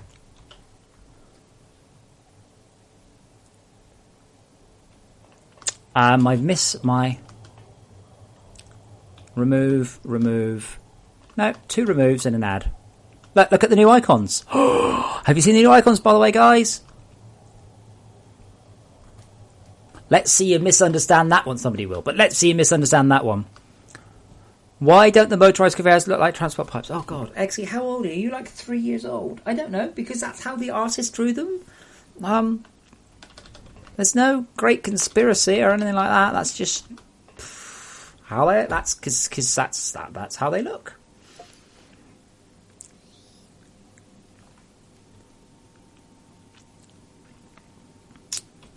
I've missed my... Remove. No, 2 removes and an add. Look at the new icons. Have you seen the new icons, by the way, guys? Let's see you misunderstand that one. Somebody will, but let's see you misunderstand that one. Why don't the motorised conveyors look like transport pipes? Oh, God. Exie, how old are you? You're like 3 years old. I don't know, because that's how the artist drew them. There's no great conspiracy or anything like that. That's just how they... That's because that's how they look.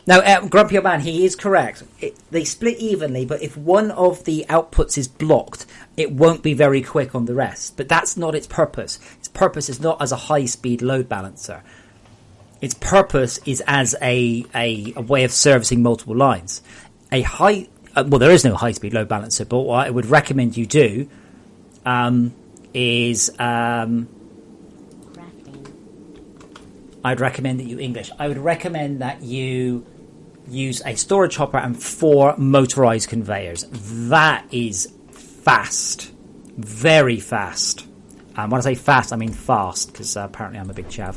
Now, Grumpy Old Man, he is correct. They split evenly, but if one of the outputs is blocked, it won't be very quick on the rest. But that's not its purpose. Its purpose is not as a high-speed load balancer. its purpose is as a way of servicing multiple lines. There is no high-speed load balancer, but what I would recommend you do is Crafting. I'd recommend that you English. I would recommend that you use a storage hopper and 4 motorized conveyors. That is fast, very fast. When I say fast, I mean fast, because apparently I'm a big chav.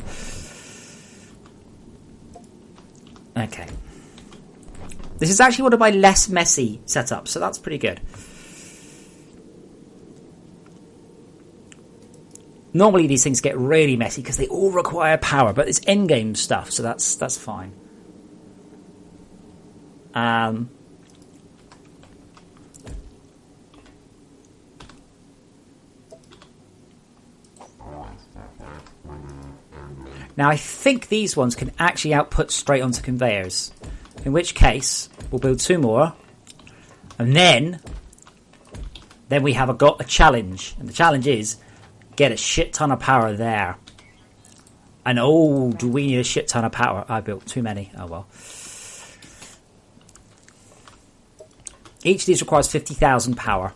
Okay. This is actually one of my less messy setups, so that's pretty good. Normally these things get really messy because they all require power, but it's endgame stuff, so that's fine. Now I think these ones can actually output straight onto conveyors, in which case we'll build 2 more, and then we have got a challenge, and the challenge is get a shit ton of power there. And do we need a shit ton of power? I built too many. Oh well. Each of these requires 50,000 power.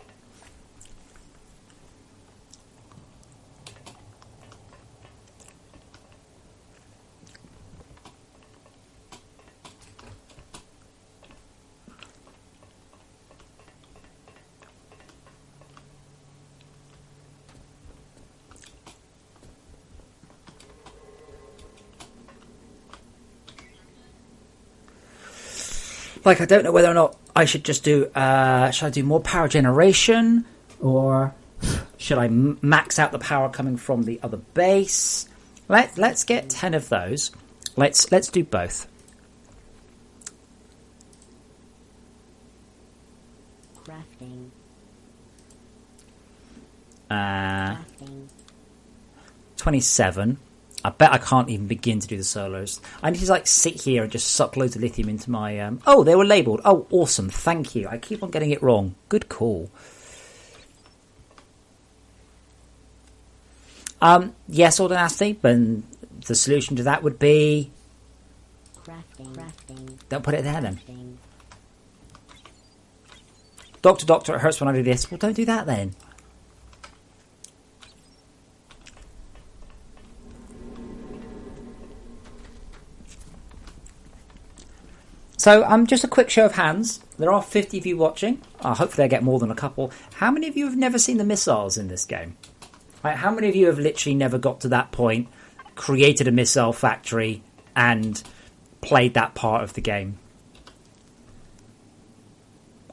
Like, I don't know whether or not I should just do... should I do more power generation? Or should I max out the power coming from the other base? Let's get 10 of those. Let's do both. Crafting. 27. I bet I can't even begin to do the solos. I need to sit here and just suck loads of lithium into my... Oh, they were labelled. Oh, awesome. Thank you. I keep on getting it wrong. Good call. Yes, Order Nasty, but the solution to that would be... Crafting. Don't put it there then. Crafting. Doctor, it hurts when I do this. Well, don't do that then. So, just a quick show of hands. There are 50 of you watching. Hopefully I get more than a couple. How many of you have never seen the missiles in this game? Right, how many of you have literally never got to that point, created a missile factory, and played that part of the game?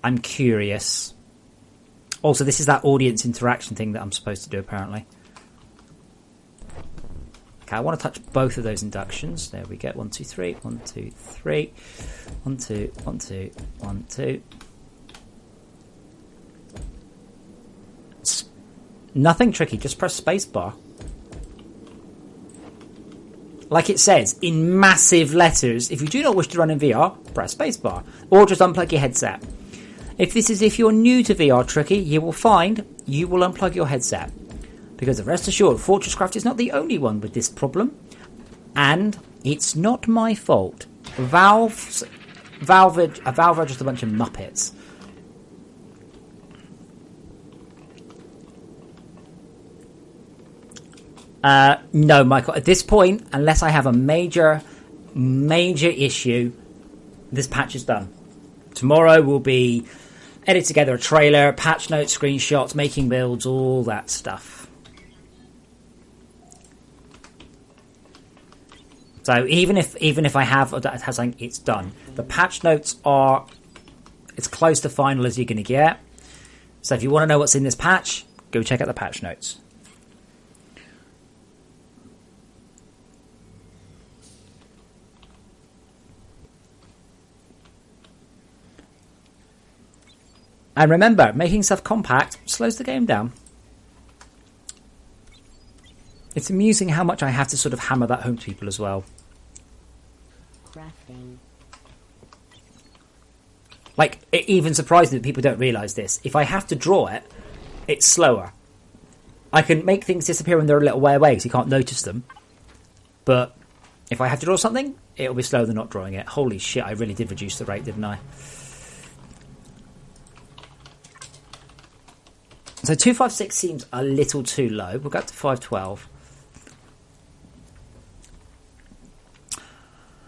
I'm curious. Also, this is that audience interaction thing that I'm supposed to do, apparently. Okay, I want to touch both of those inductions. There we go. 1, 2, 3. 1, 2, 3. 1, 2, 1, 2, 1, 2. Nothing tricky. Just press spacebar. Like it says in massive letters, if you do not wish to run in VR, press spacebar. Or just unplug your headset. If you're new to VR Tricky, you will find you will unplug your headset. Because rest assured, FortressCraft is not the only one with this problem. And it's not my fault. Valve are just a bunch of muppets. No, Michael, at this point, unless I have a major issue, this patch is done. Tomorrow will be edit together a trailer, patch notes, screenshots, making builds, all that stuff. So even if I have something, it's done. The patch notes are as close to final as you're going to get. So if you want to know what's in this patch, go check out the patch notes. And remember, making stuff compact slows the game down. It's amusing how much I have to sort of hammer that home to people as well. Crafting. Like, it even surprises me that people don't realise this. If I have to draw it, it's slower. I can make things disappear when they're a little way away because you can't notice them. But If I have to draw something, it'll be slower than not drawing it. Holy shit, I really did reduce the rate, didn't I? So 256 seems a little too low. We'll go up to 512.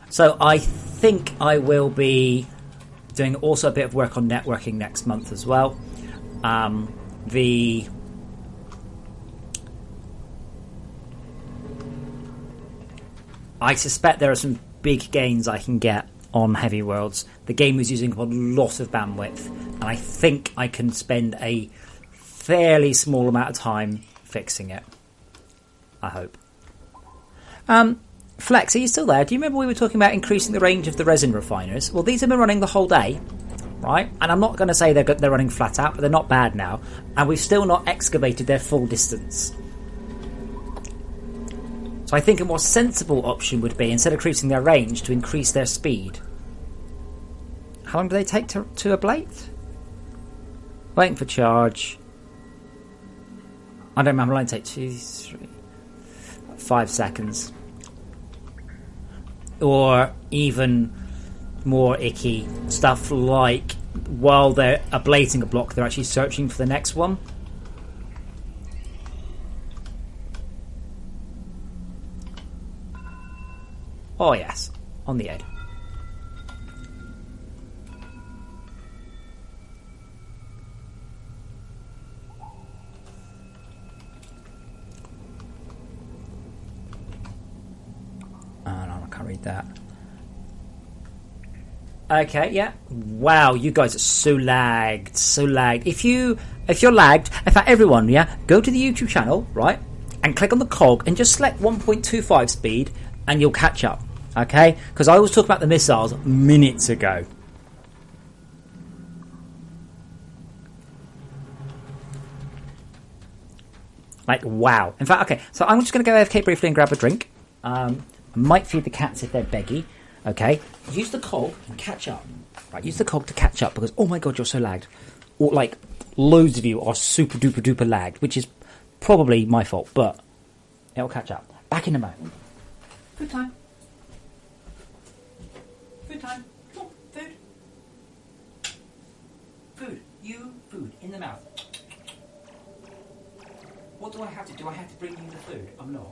So I think I will be doing also a bit of work on networking next month as well. I suspect there are some big gains I can get on Heavy Worlds. The game is using a lot of bandwidth, and I think I can spend a fairly small amount of time fixing it. I hope. Flex, are you still there? Do you remember we were talking about increasing the range of the resin refiners? Well, these have been running the whole day, right? And I'm not going to say they're running flat out, but they're not bad now. And we've still not excavated their full distance. So I think a more sensible option would be, instead of increasing their range, to increase their speed. How long do they take to ablate? Waiting for charge. I don't remember. It'll only take 2, 3, 5 seconds. Or even more icky stuff like, while they're ablating a block, they're actually searching for the next one. Oh yes, on the edge. Oh no, I can't read that. Okay, yeah. Wow, you guys are so lagged, so lagged. If you're lagged, in fact, everyone, yeah, go to the YouTube channel, right, and click on the cog and just select 1.25 speed, and you'll catch up. Okay, because I was talking about the missiles minutes ago. Like, wow. In fact, okay, so I'm just going to go AFK briefly and grab a drink. I might feed the cats if they're beggy. Okay, use the cog and catch up. Right, use the cog to catch up because, oh my god, you're so lagged. Or, like, loads of you are super duper duper lagged, which is probably my fault, but it'll catch up. Back in a moment. Good time. Food time. Come on, food. Food. You, food. In the mouth. What do I have to do? I have to bring you the food? I'm not.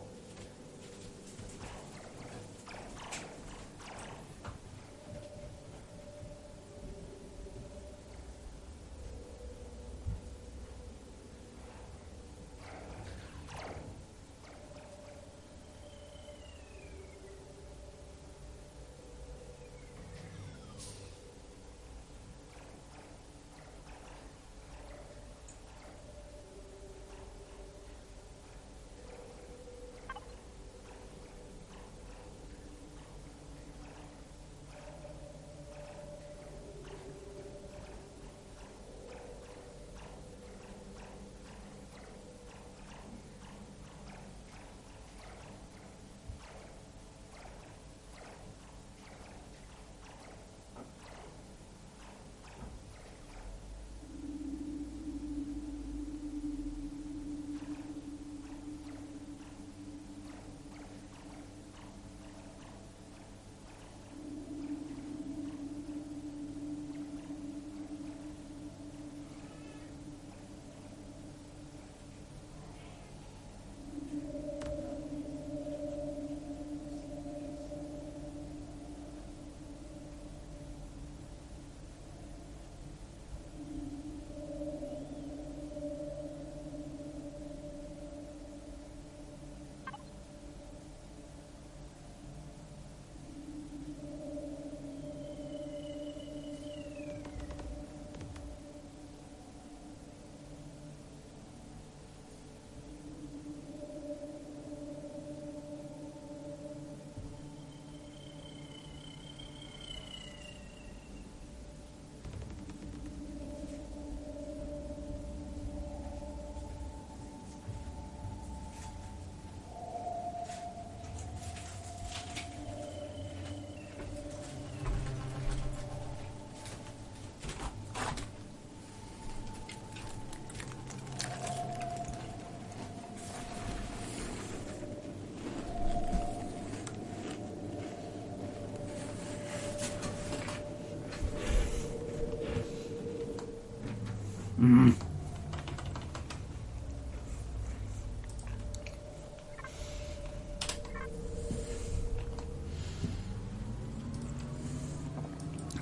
So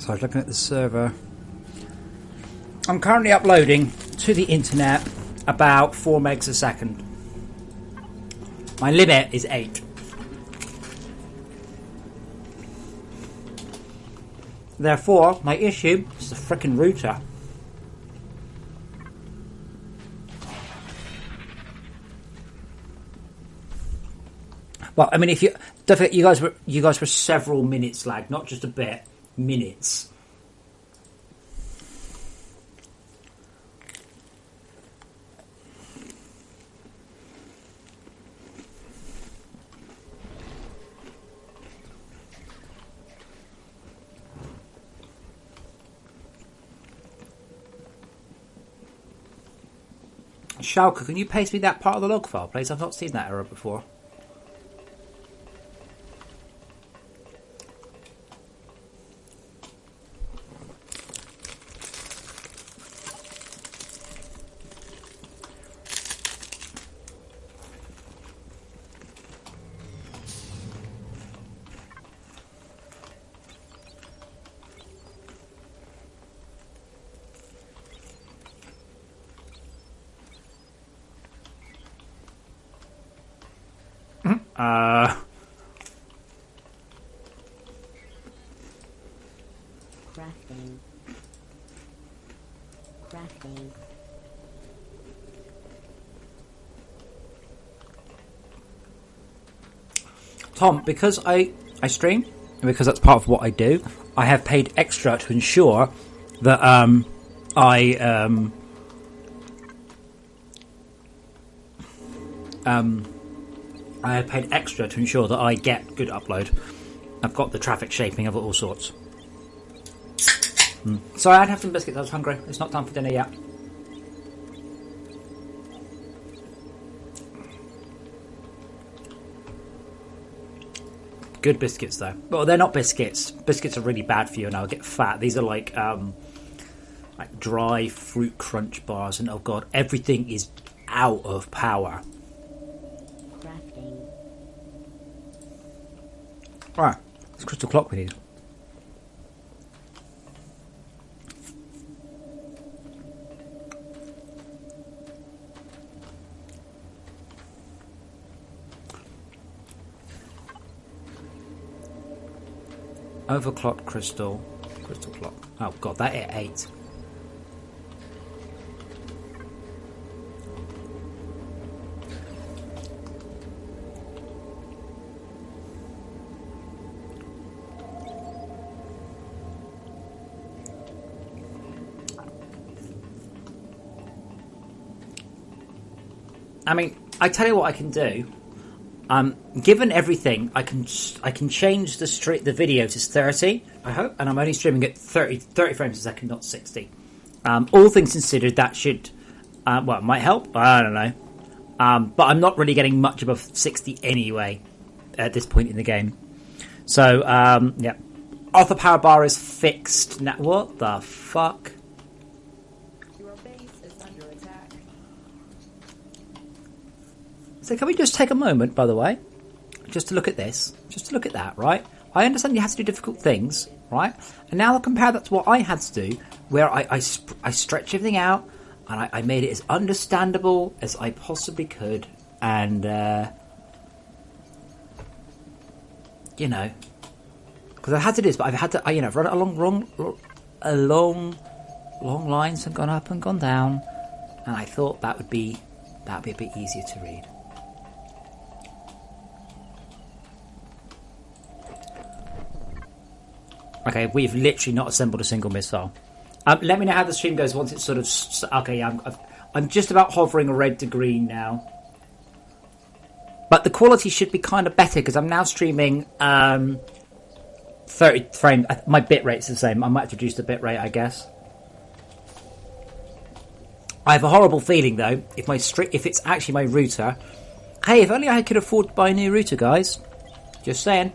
I was looking at the server. I'm currently uploading to the internet about 4 megs a second. My limit is 8. Therefore, my issue is the frickin' router. Well, I mean, if you don't forget, you guys were several minutes lag, not just a bit, minutes. Schalke, can you paste me that part of the log file, please? I've not seen that error before. Crafting. Crafting. Tom, because I stream, and because that's part of what I do, I have paid extra to ensure that I have paid extra to ensure that I get good upload. I've got the traffic shaping of all sorts. Sorry, I'd have some biscuits. I was hungry. It's not time for dinner yet. Good biscuits, though. Well, they're not biscuits. Biscuits are really bad for you, and I'll get fat. These are like dry fruit crunch bars, and oh god, everything is out of power. Crafting. Right, it's crystal clock we need. Overclocked crystal clock. Oh god, that hit 8. I mean, I tell you what I can do. Given everything, I can change the video to 30, I hope, and I'm only streaming at 30 frames a second, not 60. All things considered, that should, well, it might help, I don't know. But I'm not really getting much above 60 anyway at this point in the game. So, yeah. Alpha power bar is fixed now. What the fuck? Your base is under attack. So can we just take a moment, by the way, just to look at this, just to look at that, right? I understand you have to do difficult things, right? And now I'll compare that to what I had to do, where I stretched everything out, and I made it as understandable as I possibly could, and, you know, because I had to do this, but I've had to, I've run it along long lines and gone up and gone down, and I thought that'd be a bit easier to read. Okay, we've literally not assembled a single missile. Let me know how the stream goes once it's sort of... Okay, I'm just about hovering red to green now. But the quality should be kind of better because I'm now streaming 30 frames. My bitrate's the same. I might have reduced the bitrate, I guess. I have a horrible feeling, though, if it's actually my router... Hey, if only I could afford to buy a new router, guys. Just saying.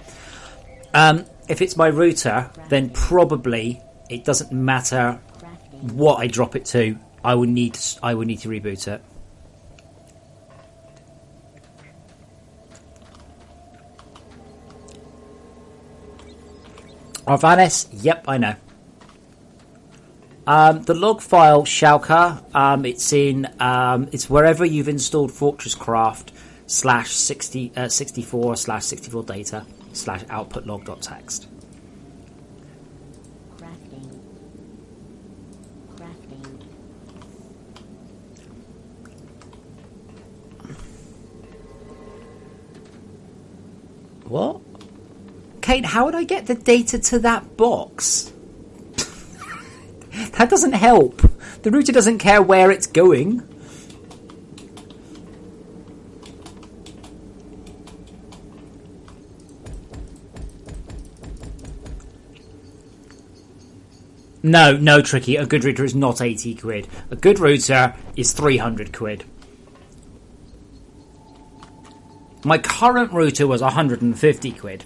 If it's my router, then probably it doesn't matter what I drop it to. I would need to reboot it. Arvanis, yep, I know. The log file Schalke, it's wherever you've installed FortressCraft /64/64 data /output log.txt. What? Kate, how would I get the data to that box? That doesn't help. The router doesn't care where it's going. No, Tricky. A good router is not 80 quid. A good router is 300 quid. My current router was 150 quid.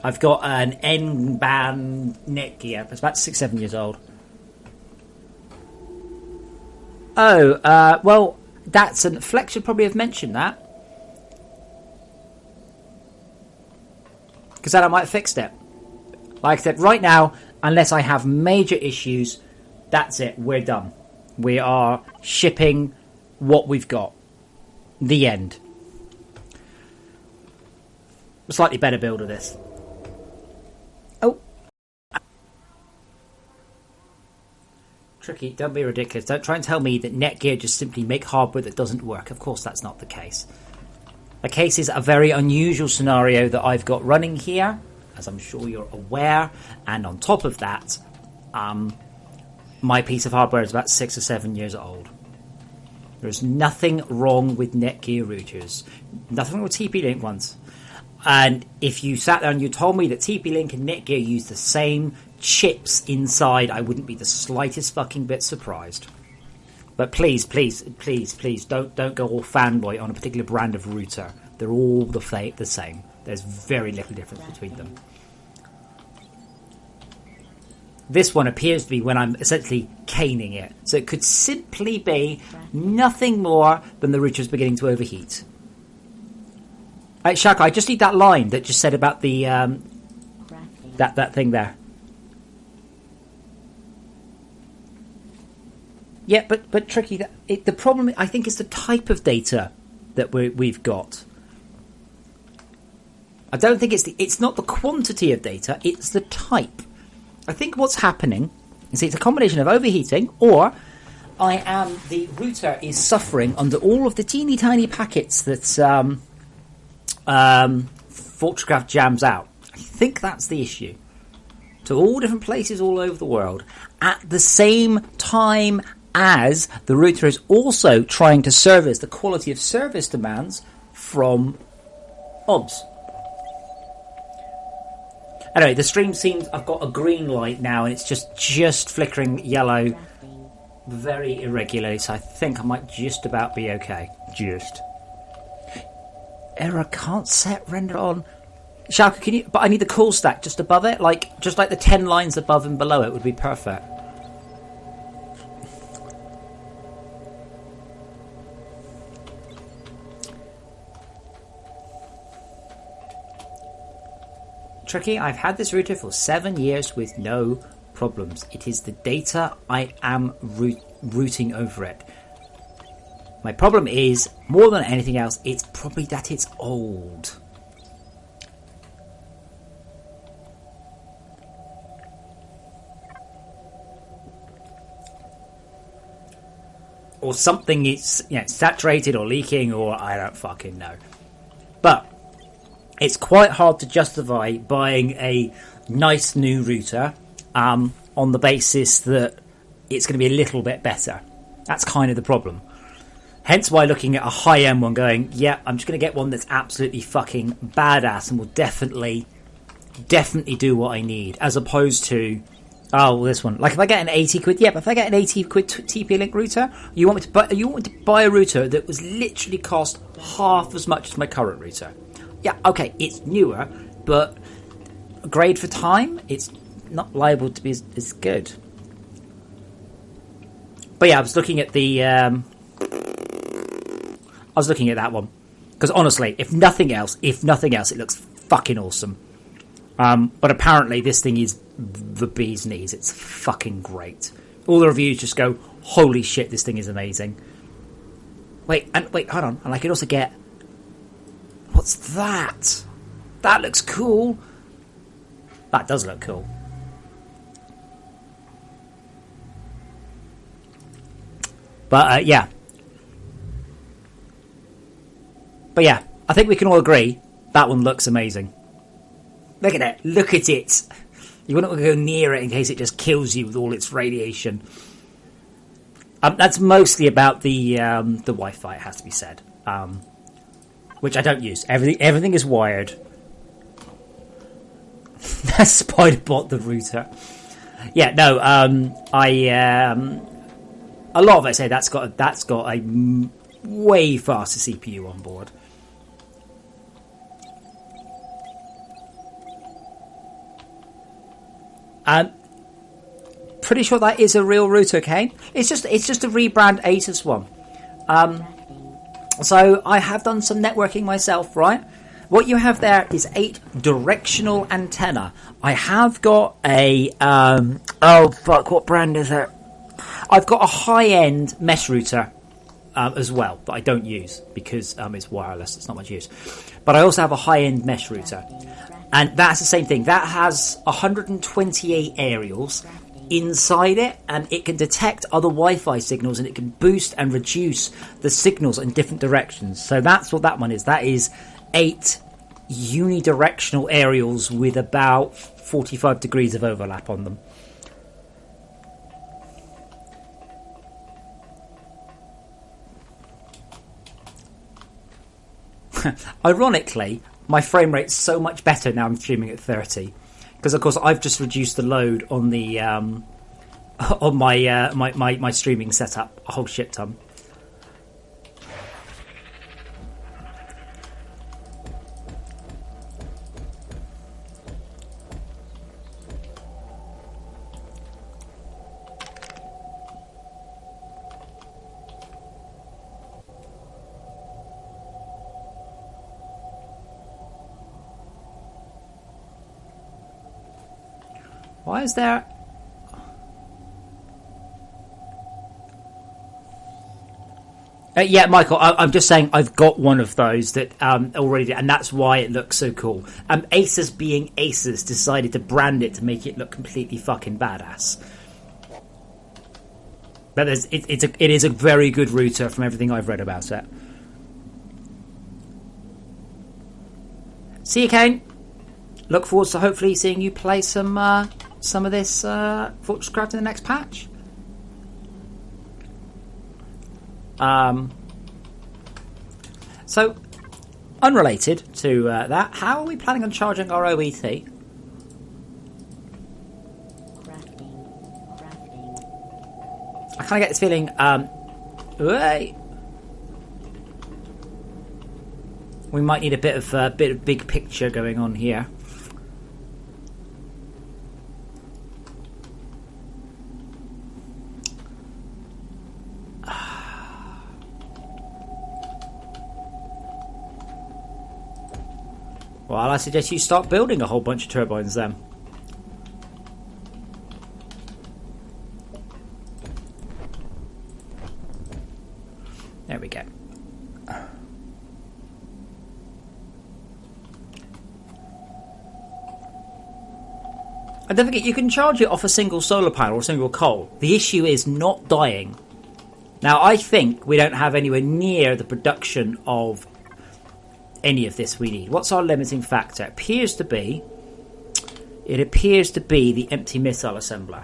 I've got an N-band Netgear. It's about 6-7 years old. Oh, well, Flex should probably have mentioned that. Because then I might have fixed it. Like I said, right now, unless I have major issues, that's it. We're done. We are shipping what we've got. The end. A slightly better build of this. Oh. Tricky, don't be ridiculous. Don't try and tell me that Netgear just simply make hardware that doesn't work. Of course that's not the case. The case is a very unusual scenario that I've got running here, as I'm sure you're aware, and on top of that, my piece of hardware is about 6 or 7 years old. There's nothing wrong with Netgear routers. Nothing wrong with TP-Link ones. And if you sat there and you told me that TP-Link and Netgear use the same chips inside, I wouldn't be the slightest fucking bit surprised. But please, don't go all fanboy on a particular brand of router. They're all the same. There's very little difference between them. This one appears to be when I'm essentially caning it. So it could simply be nothing more than the router's beginning to overheat. Shaka, I just need that line that just said about the that thing there. Yeah, but Tricky. The problem, I think, is the type of data that we've got. I don't think it's not the quantity of data; it's the type. I think what's happening is it's a combination of overheating, or the router is suffering under all of the teeny tiny packets that FortressCraft jams out. I think that's the issue. To all different places all over the world at the same time as the router is also trying to service the quality of service demands from OBS. Anyway, the stream seems I've got a green light now and it's just flickering yellow very irregularly, so I think I might just about be okay. Just. Error can't set render on. Schalke, can you? But I need the call stack just above it, just like the 10 lines above and below it would be perfect. Tricky, I've had this router for 7 years with no problems. It is the data I am routing over it. My problem is, more than anything else, it's probably that it's old. Or something is saturated or leaking, or I don't fucking know. But it's quite hard to justify buying a nice new router on the basis that it's going to be a little bit better. That's kind of the problem. Hence why looking at a high-end one going, yeah, I'm just going to get one that's absolutely fucking badass and will definitely do what I need, as opposed to, this one. Like if I get an 80 quid, yeah, but if I get an 80 quid TP-Link router, you want me to buy a router that was literally cost half as much as my current router. Yeah, okay, it's newer, but grade for time, it's not liable to be as good. But yeah, I was looking at the. I was looking at that one because honestly, if nothing else, it looks fucking awesome. But apparently, this thing is the bee's knees. It's fucking great. All the reviews just go, "Holy shit, this thing is amazing." Wait, hold on, and I can also get. What's that? That looks cool. That does look cool. But yeah. But yeah, I think we can all agree that one looks amazing. Look at it. Look at it. You wouldn't want to go near it in case it just kills you with all its radiation. That's mostly about the Wi-Fi, it has to be said. Which I don't use. Everything is wired. Spiderbot the router. Yeah, no. A lot of it say that's got a way faster CPU on board. Pretty sure that is a real router, Kane. It's just a rebrand Asus one. So I have done some networking myself, right? What you have there is 8 directional antenna. I have got a oh fuck, what brand is it? I've got a high-end mesh router as well that I don't use because it's wireless. It's not much use. But I also have a high-end mesh router, and that's the same thing. That has 128 aerials inside it, and it can detect other Wi-Fi signals, and it can boost and reduce the signals in different directions. So that's what that one is. That is 8 unidirectional aerials with about 45 degrees of overlap on them. Ironically, my frame rate's so much better now I'm streaming at 30, because of course I've just reduced the load on the on my streaming setup a whole shit ton. Why is there... yeah, Michael, I'm just saying I've got one of those that already, and that's why it looks so cool. Asus being Asus decided to brand it to make it look completely fucking badass. But it is a very good router from everything I've read about it. See you, Kane. Look forward to hopefully seeing you play some of this FortressCraft in the next patch. So, unrelated to that, how are we planning on charging our OET? I kind of get this feeling. We might need a bit of big picture going on here. Well, I suggest you start building a whole bunch of turbines then. There we go. And don't forget, you can charge it off a single solar panel or a single coal. The issue is not dying. Now, I think we don't have anywhere near the production of any of this we need. What's our limiting factor? It appears to be the empty missile assembler.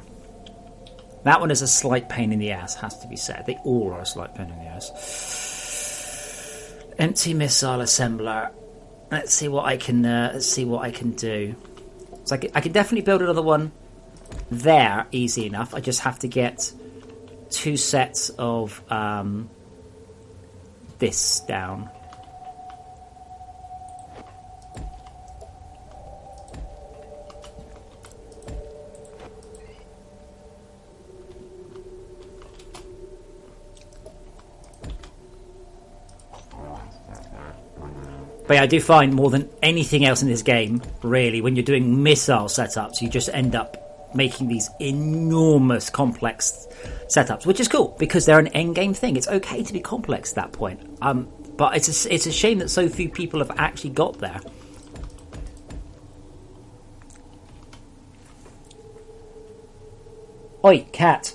That one is a slight pain in the ass, has to be said. They all are a slight pain in the ass. Empty missile assembler. Let's see what I can do. So I can definitely build another one there, easy enough. I just have to get 2 sets of this down. But I do find more than anything else in this game, really, when you're doing missile setups, you just end up making these enormous complex setups, which is cool because they're an endgame thing. It's okay to be complex at that point. But it's a shame that so few people have actually got there. Oi, cat.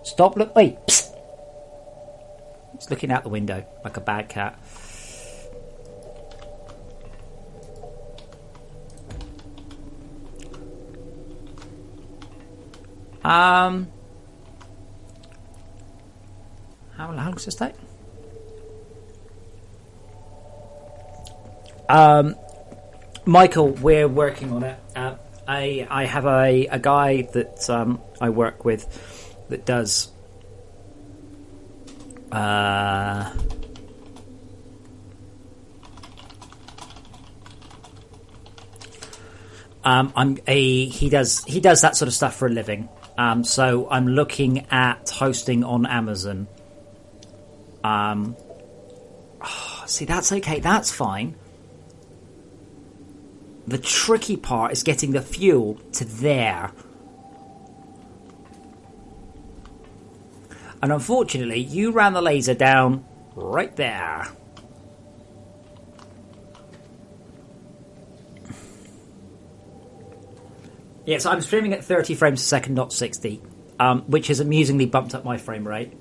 Stop, look, oi, psst. It's looking out the window like a bad cat. How long does this take? Michael, we're working on it. I have a guy that I work with that does he does that sort of stuff for a living. So I'm looking at hosting on Amazon. See, that's okay. That's fine. The tricky part is getting the fuel to there. And unfortunately, you ran the laser down right there. Yes, I'm streaming at 30 frames a second, not 60, which has amusingly bumped up my frame rate.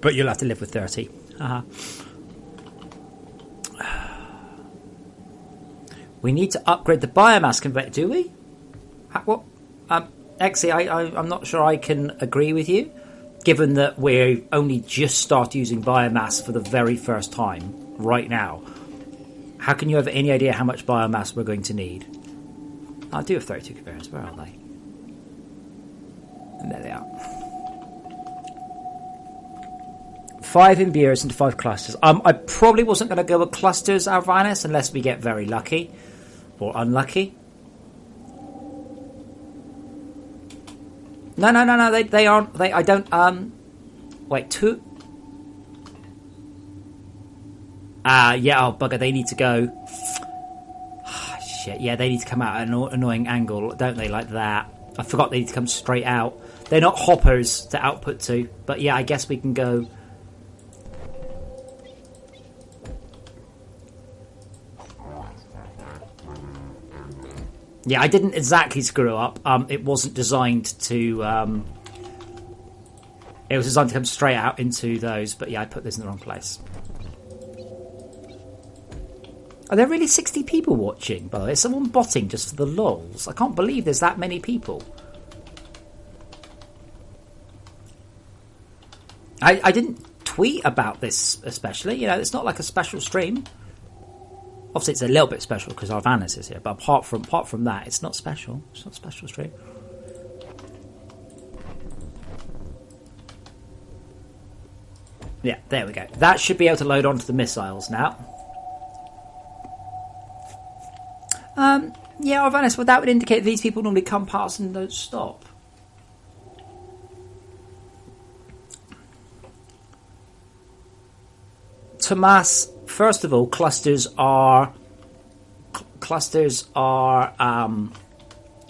But you'll have to live with 30. We need to upgrade the biomass converter, do we? What? Exy, I'm not sure I can agree with you, given that we only just start using biomass for the very first time right now. How can you have any idea how much biomass we're going to need? I do have 32 conveyors. Where are they? And there they are. 5 imbuers into 5 clusters. I probably wasn't going to go with clusters, Alvanus, unless we get very lucky or unlucky. No. They aren't. I don't. Wait, 2. Yeah. Oh bugger! They need to go. Shit. Yeah, they need to come out at an annoying angle, don't they? Like that. I forgot they need to come straight out. They're not hoppers to output to, but yeah, I guess we can go. Yeah, I didn't exactly screw up. It wasn't designed to. It was designed to come straight out into those, but yeah, I put this in the wrong place. Are there really 60 people watching, by the way? Is someone botting just for the lols? I can't believe there's that many people. I didn't tweet about this especially. You know, it's not like a special stream. Obviously, it's a little bit special because Arvanis is here, but apart from that, it's not special. It's not a special stream. Yeah, there we go. That should be able to load onto the missiles now. Yeah, Arvanis, well, that would indicate these people normally come past and don't stop. Tomas, first of all, clusters are. Hold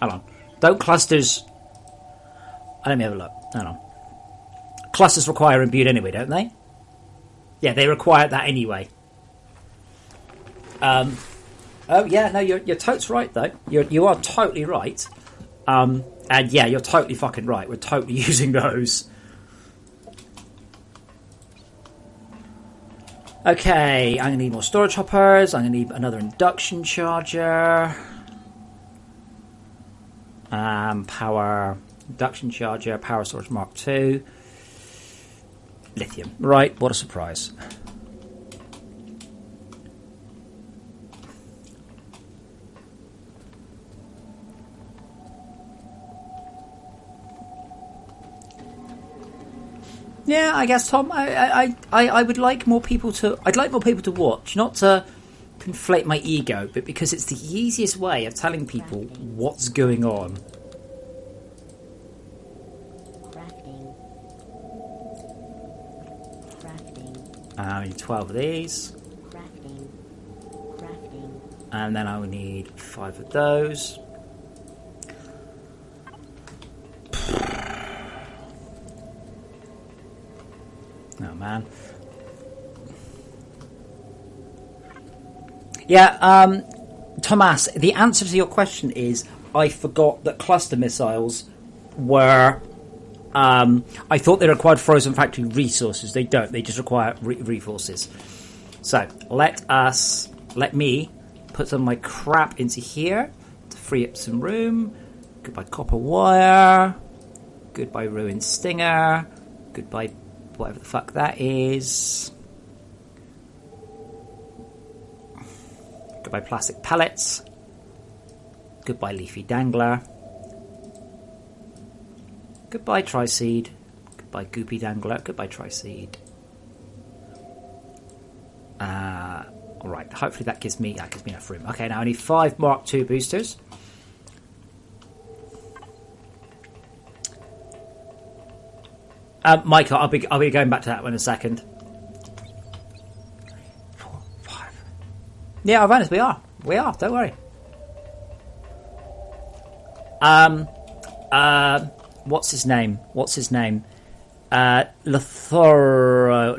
on. Don't clusters. Let me have a look. Hold on. Clusters require imbued anyway, don't they? Yeah, they require that anyway. Oh yeah, no, you're totes right though. You are totally right. And yeah, you're totally fucking right. We're totally using those. Okay, I'm going to need more storage hoppers. I'm going to need another induction charger. Power induction charger, power storage Mark II. Lithium. Right, what a surprise. Yeah, I guess, Tom, I would like more people to. I'd like more people to watch, not to conflate my ego, but because it's the easiest way of telling people what's going on. Crafting. I need 12 of these. Crafting. And then I will need 5 of those. Oh, man. Yeah, Thomas, the answer to your question is I forgot that cluster missiles were... I thought they required frozen factory resources. They don't. They just require resources. So, let me put some of my crap into here to free up some room. Goodbye copper wire. Goodbye ruined stinger. Goodbye whatever the fuck that is. Goodbye plastic pellets. Goodbye leafy dangler. Goodbye tri-seed. Goodbye goopy dangler. Goodbye tri-seed. Alright, hopefully that gives me enough room. Okay, now I need 5 Mark II boosters. Michael, I'll be going back to that one in a second. 4, 5. Yeah, Ivanus, we are. Don't worry. What's his name? Lothoro,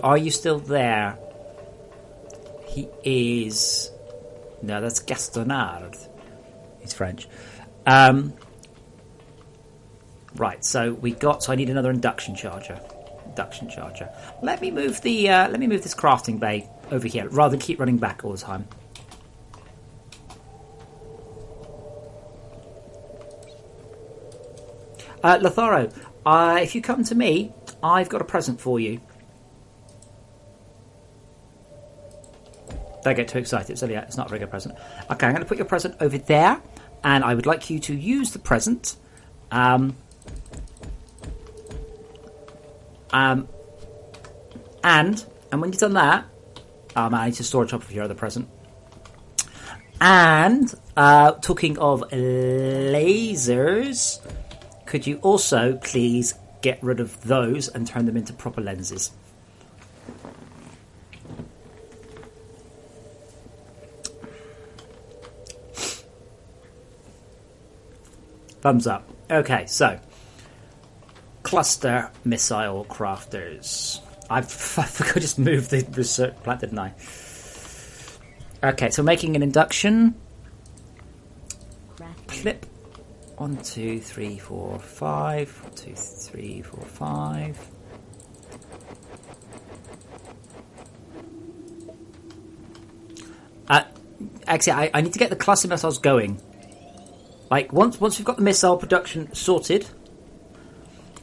are you still there? He is... No, that's Gastonard. He's French. Right, so I need another induction charger. Let me move this crafting bay over here, rather than keep running back all the time. Lothoro, if you come to me, I've got a present for you. Don't get too excited. So yeah, it's not a regular present. Okay, I'm going to put your present over there, and I would like you to use the present. And when you've done that, I need to store on top of your other present. And talking of lasers, could you also please get rid of those and turn them into proper lenses? Thumbs up. Okay, so cluster missile crafters. I forgot to just move the research plant, didn't I? Okay, so making an induction. Clip. 1, 2, 3, 4, 5. 1, 2, 3, 4, 5. Actually, I need to get the cluster missiles going. Like, once we've got the missile production sorted...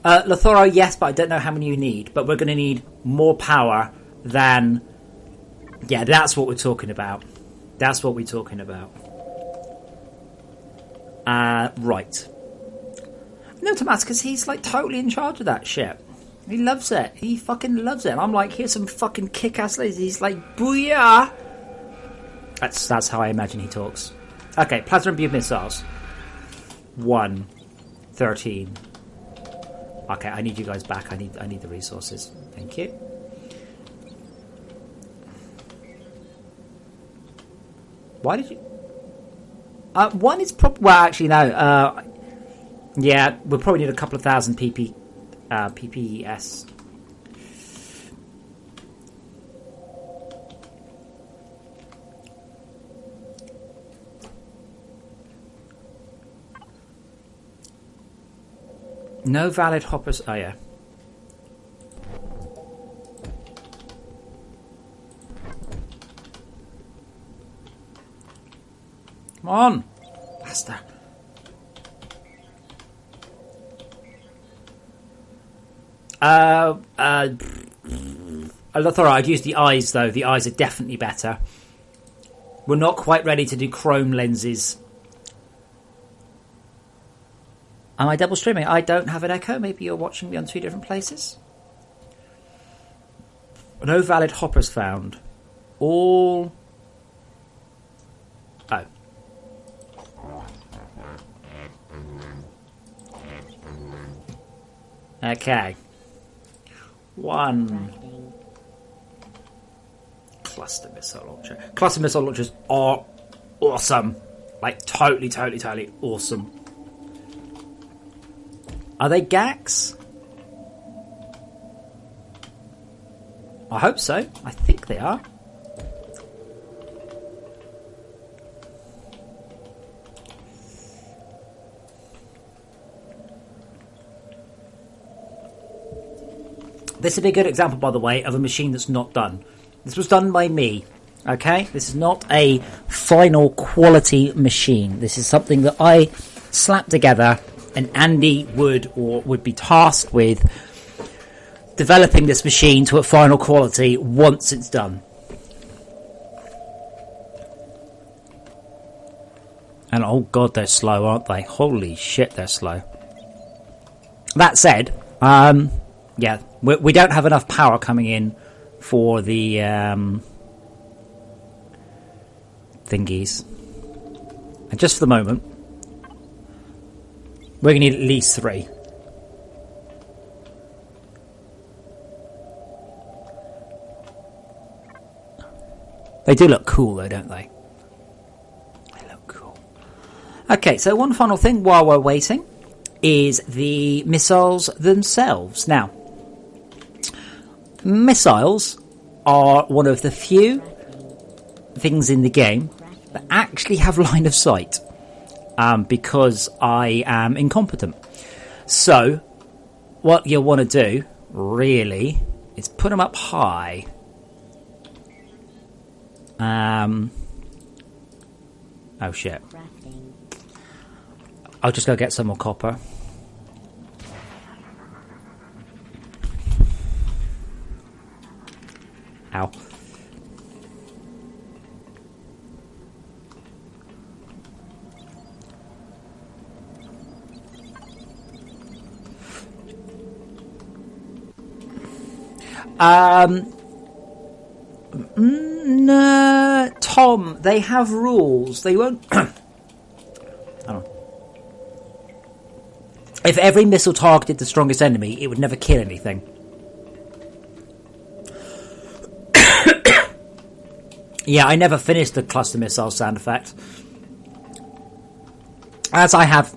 Lothoro, yes, but I don't know how many you need. But we're going to need more power than... Yeah, that's what we're talking about. Right. No, Tomas, because he's, like, totally in charge of that shit. He loves it. He fucking loves it. And I'm like, here's some fucking kick-ass lasers. He's like, booyah! That's how I imagine he talks. Okay, plasma imbued missiles. 1, 13. Okay, I need you guys back. I need the resources. Thank you. Why did you? One is probably... Well, actually, no. Yeah, we'll probably need a couple of thousand PPS. No valid hoppers. Oh, yeah. Come on, faster. Lothoro, I'd use the eyes, though. The eyes are definitely better. We're not quite ready to do chrome lenses. Am I double streaming? I don't have an echo. Maybe you're watching me on 2 different places. No valid hoppers found. All... Oh. Okay. 1. cluster missile launcher. Cluster missile launchers are awesome. Like, totally awesome. Are they GACs? I hope so. I think they are. This would be a good example, by the way, of a machine that's not done. This was done by me. Okay? This is not a final quality machine. This is something that I slapped together, and Andy would be tasked with developing this machine to a final quality once it's done. And oh god, they're slow, aren't they? Holy shit, they're slow. That said, yeah, we don't have enough power coming in for the thingies. And just for the moment, we're going to need at least 3. They do look cool though, don't they? They look cool. Okay, so one final thing while we're waiting is the missiles themselves. Now, missiles are one of the few things in the game that actually have line of sight, because I am incompetent. So, what you'll want to do, really, is put them up high. Oh shit. I'll just go get some more copper. Ow. No, Tom, they have rules. They won't... I don't know. If every missile targeted the strongest enemy, it would never kill anything. Yeah, I never finished the cluster missile sound effect. As I have,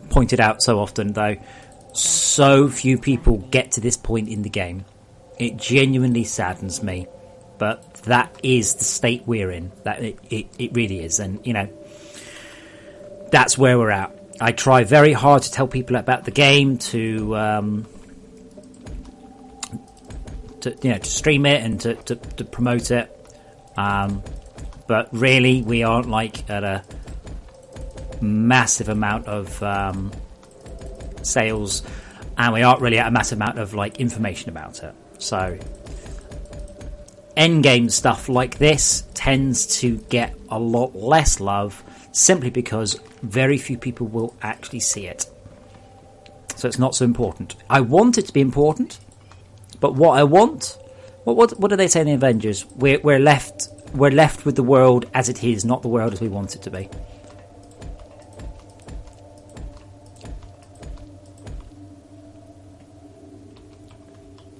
pointed out so often, though, so few people get to this point in the game. It genuinely saddens me. But that is the state we're in. That it really is. And, that's where we're at. I try very hard to tell people about the game, to stream it and to promote it. But really, we aren't at a massive amount of sales, and we aren't really at a massive amount of information about it. So, endgame stuff like this tends to get a lot less love, simply because very few people will actually see it. So it's not so important. I want it to be important, but what I want, what do they say in the Avengers? We're left with the world as it is, not the world as we want it to be.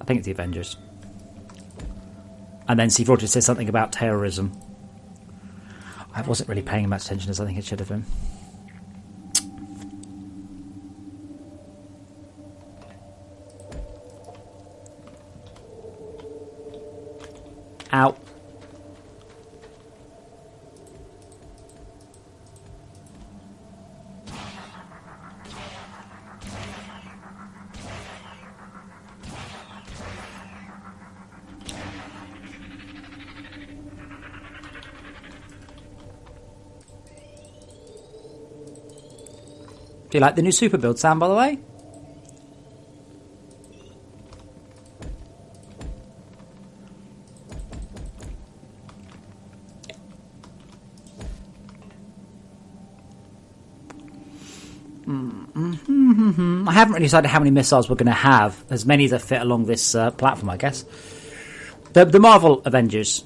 I think it's the Avengers. And then Steve Rogers says something about terrorism. I wasn't really paying much attention as I think it should have been. Ow. Do you like the new super build sound, by the way? I haven't really decided how many missiles we're going to have. As many as fit along this platform, I guess. The Marvel Avengers.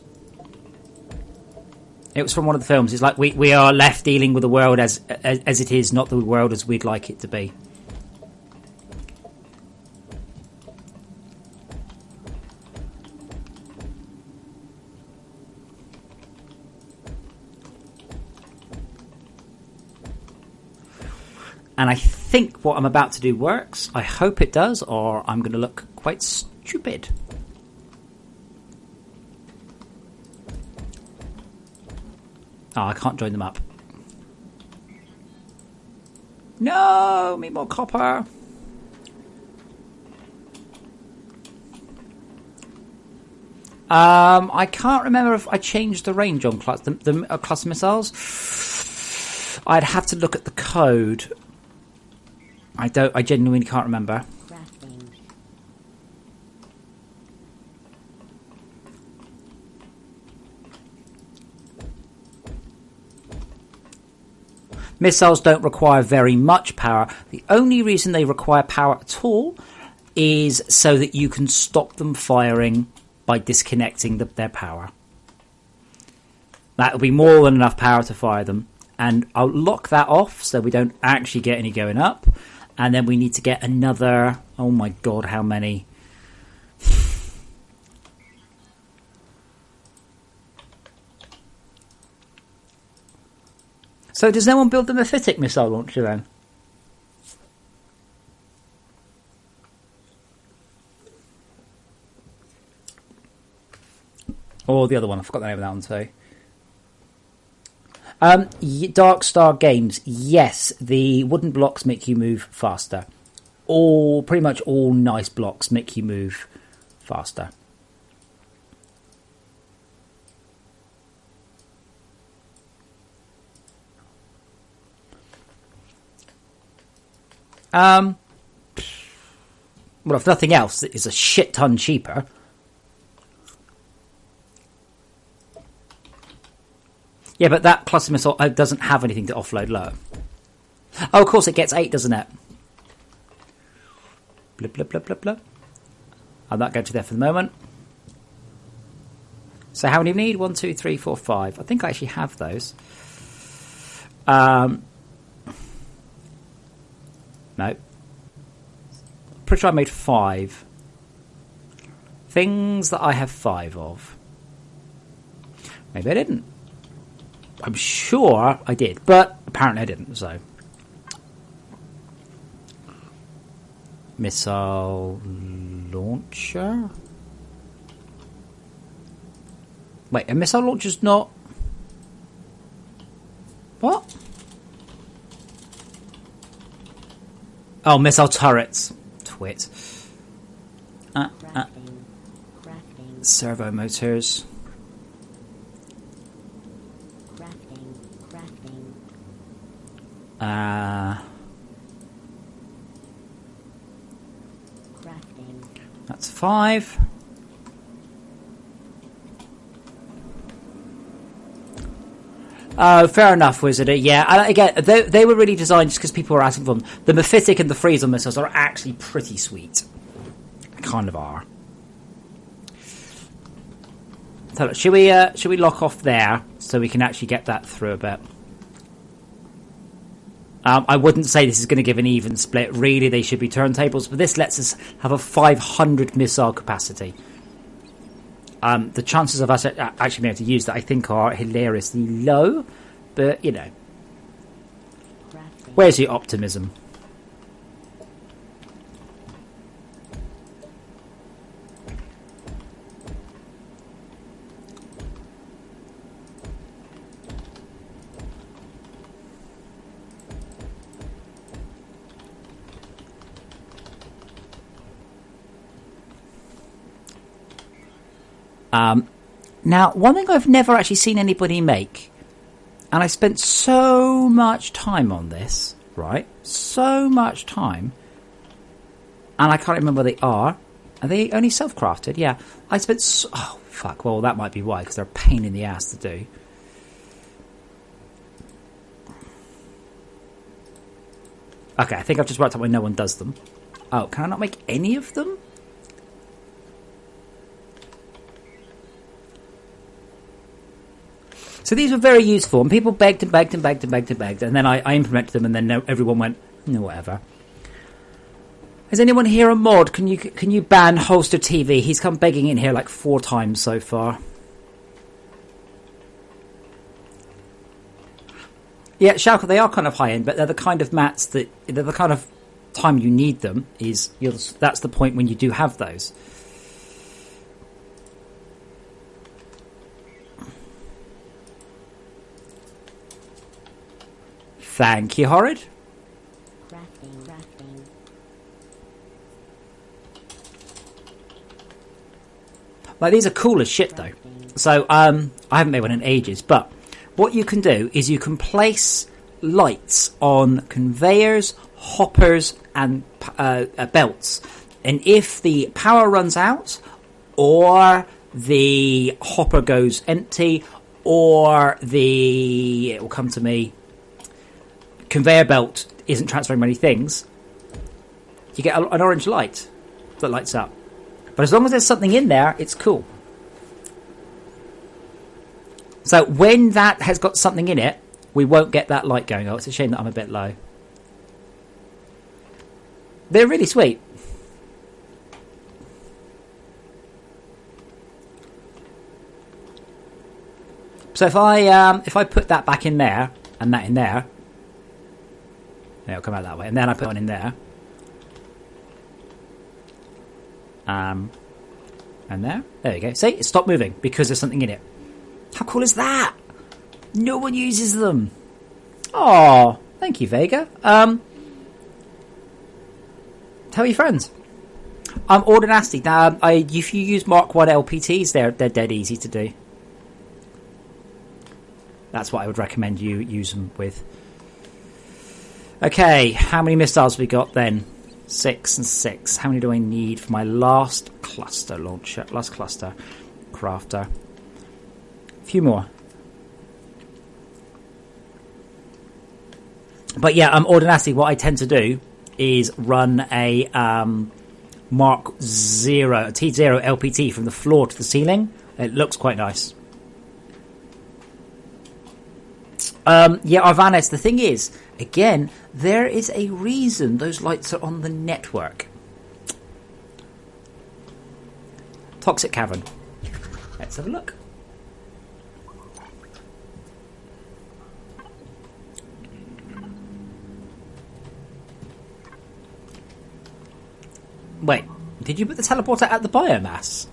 It was from one of the films. It's like we are left dealing with the world as it is, not the world as we'd like it to be. And I think what I'm about to do works. I hope it does, or I'm going to look quite stupid. Oh, I can't join them up. No, need more copper. I can't remember if I changed the range on the cluster missiles. I'd have to look at the code. I genuinely can't remember. Crafting. Missiles don't require very much power. The only reason they require power at all is so that you can stop them firing by disconnecting their power. That will be more than enough power to fire them. And I'll lock that off so we don't actually get any going up. And then we need to get another... Oh my god, how many? So does no one build the Mephitic missile launcher then? Or the other one, I forgot the name of that one too. Dark Star Games, yes, the wooden blocks make you move faster. Pretty much all nice blocks make you move faster. Well, if nothing else, it is a shit ton cheaper. Yeah, but that cluster missile doesn't have anything to offload low. Oh, of course it gets 8, doesn't it? Blah, blah, blah, blah, blah. I'll not go to there for the moment. So how many do we need? 1, 2, 3, 4, 5. I think I actually have those. No. Pretty sure I made 5. Things that I have 5 of. Maybe I didn't. I'm sure I did, but apparently I didn't, so. Missile launcher? Wait, a missile launcher's not... What? Oh, missile turrets. Twit. Crafting. Servo motors. Crafting. That's 5. Oh, fair enough, Wizard. Yeah, again, they were really designed just because people were asking for them. The Mephitic and the Freezer missiles are actually pretty sweet. They kind of are. So, look, should we lock off there so we can actually get that through a bit? I wouldn't say this is going to give an even split. Really, they should be turntables, but this lets us have a 500 missile capacity. The chances of us actually being able to use that, I think, are hilariously low. But, you know. Where's your optimism? Now, one thing I've never actually seen anybody make, and I spent so much time on this, right? So much time, and I can't remember what they are. Are they only self-crafted? Yeah. I spent oh, fuck. Well, that might be why, because they're a pain in the ass to do. Okay, I think I've just worked out why no one does them. Oh, can I not make any of them? So these were very useful, and people begged and begged and begged and begged and begged, and then I implemented them, and then everyone went, no, whatever. Is anyone here a mod? Can you ban Holster TV? He's come begging in here like 4 times so far. Yeah, Shalka, they are kind of high end, but they're the kind of mats that they're the kind of time you need them. That's the point when you do have those. Thank you, Horrid. Crafting. Like, these are cool as shit, though. So, I haven't made one in ages, but what you can do is you can place lights on conveyors, hoppers, and belts. And if the power runs out, or the hopper goes empty, or it will come to me, conveyor belt isn't transferring many things, you get an orange light that lights up. But as long as there's something in there, it's cool. So when that has got something in it, we won't get that light going. Oh, it's a shame that I'm a bit low. They're really sweet. So if I put that back in there and that in there, it'll come out that way. And then I put one in there. And there you go. See, it stopped moving because there's something in it. How cool is that? No one uses them. Oh, thank you, Vega. Tell your friends. Order Nasty. Now, if you use Mark 1 LPTs, they're dead easy to do. That's what I would recommend you use them with. Okay, how many missiles have we got then? 6 and 6. How many do I need for my last cluster launcher? Last cluster crafter. A few more. But yeah, Ordinary, what I tend to do is run a Mark 0, a T0 LPT from the floor to the ceiling. It looks quite nice. Yeah, Arvanes, the thing is, again, there is a reason those lights are on the network. Toxic Cavern. Let's have a look. Wait, did you put the teleporter at the biomass?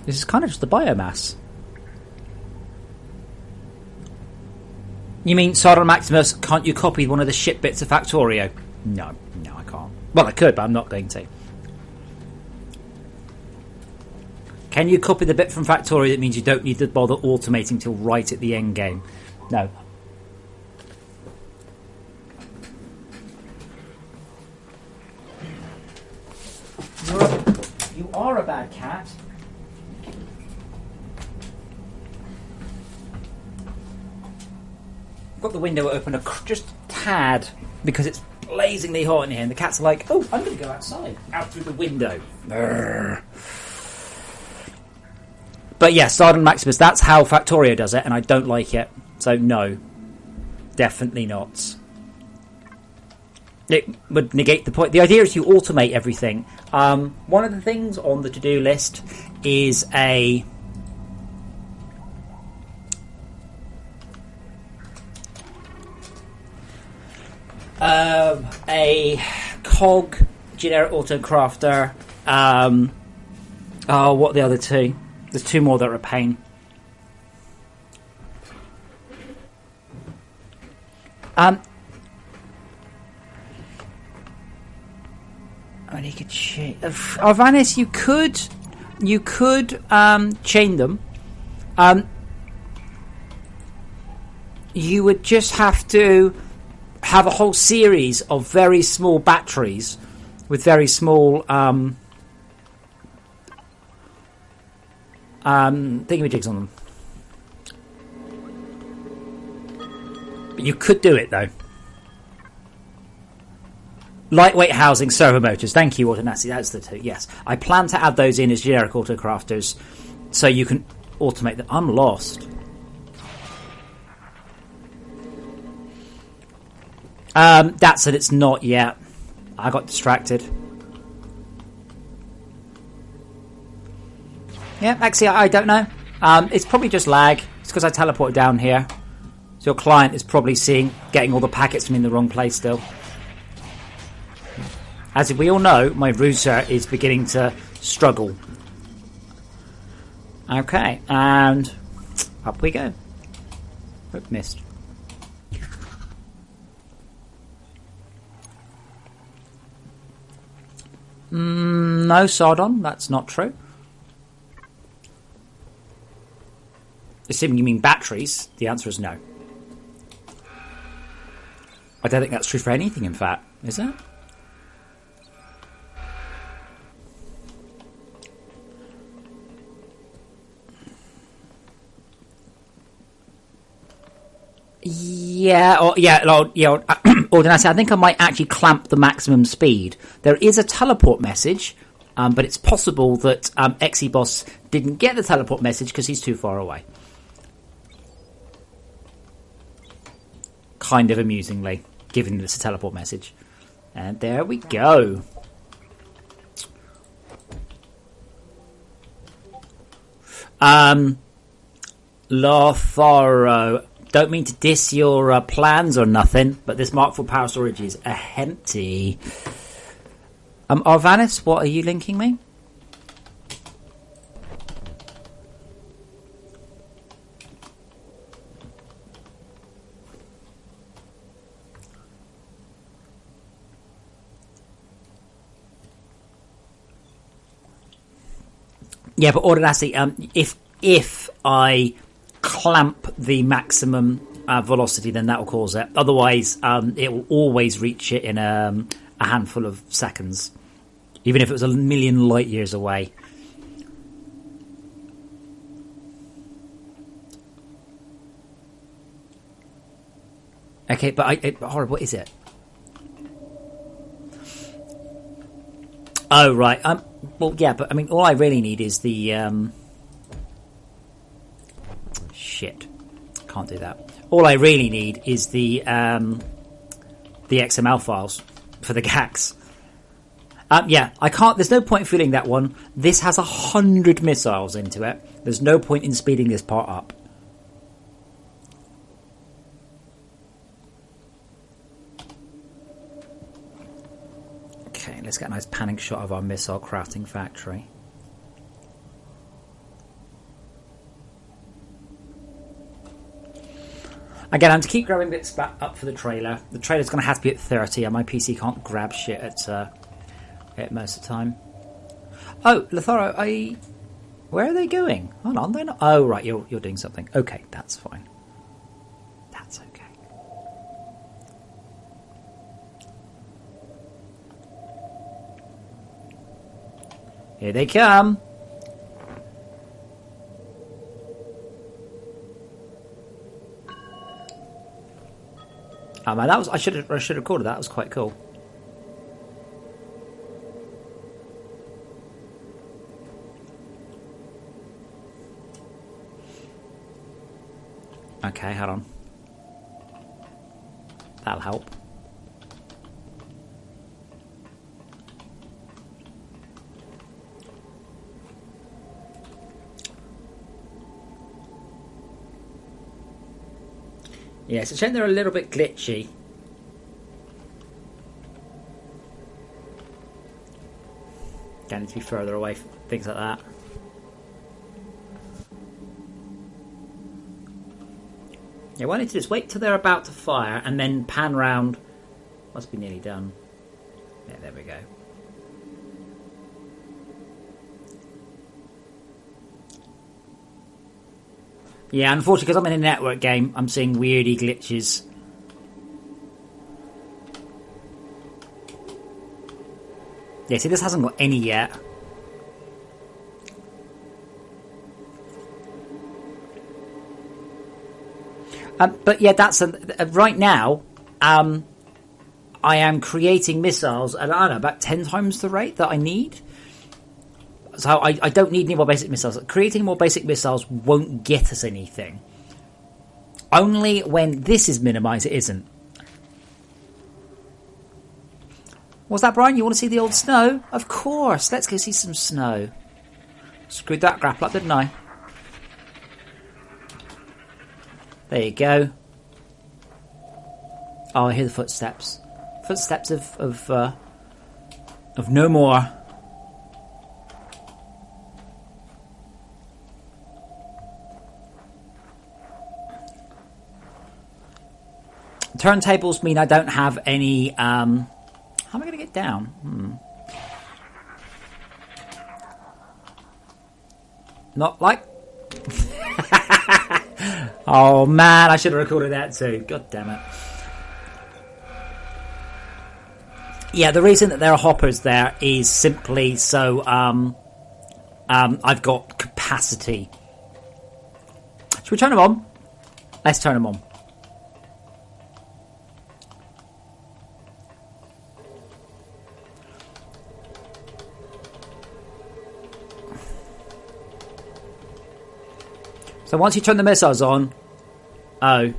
This is kind of just the biomass. You mean, Sodom Maximus, can't you copy one of the shit bits of Factorio? No, I can't. Well, I could, but I'm not going to. Can you copy the bit from Factorio that means you don't need to bother automating till right at the end game? No. You are a bad cat. I've got the window open just a tad because it's blazingly hot in here, and the cats are like, "Oh, I'm going to go outside, out through the window." Brrr. But yeah, Sardon Maximus, that's how Factorio does it, and I don't like it. So no, definitely not. It would negate the point. The idea is you automate everything. One of the things on the to-do list is a cog generic auto crafter. What are the other two? There's two more that are a pain. You could Arvanis, you could chain them. You would just have to have a whole series of very small batteries with very small thingamajigs on them. But you could do it, though. Lightweight housing, servo motors. Thank you, Autonassi. That's the two. Yes, I plan to add those in as generic autocrafters, so you can automate them. I'm lost. That's it. It's not yet. I got distracted. Yeah, actually, I don't know. It's probably just lag. It's because I teleported down here. So your client is probably getting all the packets from in the wrong place still. As we all know, my router is beginning to struggle. Okay, and up we go. Oop, missed. No, Sardon, that's not true. Assuming you mean batteries, the answer is no. I don't think that's true for anything, in fact. Is it? Ordinance, I think I might actually clamp the maximum speed. There is a teleport message, but it's possible that Exyboss didn't get the teleport message because he's too far away. Kind of amusingly, given this a teleport message. And there we go. Lotharo, don't mean to diss your plans or nothing, but this Mark IV power storage is empty. Arvanis, what are you linking me? Yeah, but Ordinacity, if I clamp the maximum velocity, then that will cause it. Otherwise, it will always reach it in a handful of seconds, even if it was a million light years away. Okay, but horrible. What is it? Oh right. Well, yeah, but I mean, all I really need is the shit. Can't do that. All I really need is the XML files for the GACs. Yeah, I can't. There's no point in filling that one. This has 100 missiles into it. There's no point in speeding this part up. Okay, let's get a nice panning shot of our missile crafting factory. Again, I'm to keep growing bits back up for the trailer. The trailer's going to have to be at 30, and my PC can't grab shit at most of the time. Oh, Lotharo, where are they going? Hold on, they're not. Oh, right, you're doing something. Okay, that's fine. That's okay. Here they come. Oh man, I should have recorded that. That was quite cool. Okay, hold on. That'll help. Yeah, it's a shame they're a little bit glitchy. Going to be further away from things like that. Yeah, what I need to do is wait till they're about to fire and then pan round. Must be nearly done. Yeah, there we go. Yeah, unfortunately, because I'm in a network game, I'm seeing weirdy glitches. Yeah, see, this hasn't got any yet. But yeah, that's right now. I am creating missiles at, I don't know, about 10 times the rate that I need. So I don't need any more basic missiles. Creating more basic missiles won't get us anything. Only when this is minimised, it isn't. What's that, Brian? You want to see the old snow? Of course. Let's go see some snow. Screwed that grapple up, didn't I? There you go. Oh, I hear the footsteps. Footsteps of no more. Turntables mean I don't have any. How am I going to get down? Not like. Oh man, I should have recorded that too. God damn it. Yeah, the reason that there are hoppers there is simply so I've got capacity. Should we turn them on? Let's turn them on. So once you turn the missiles on, they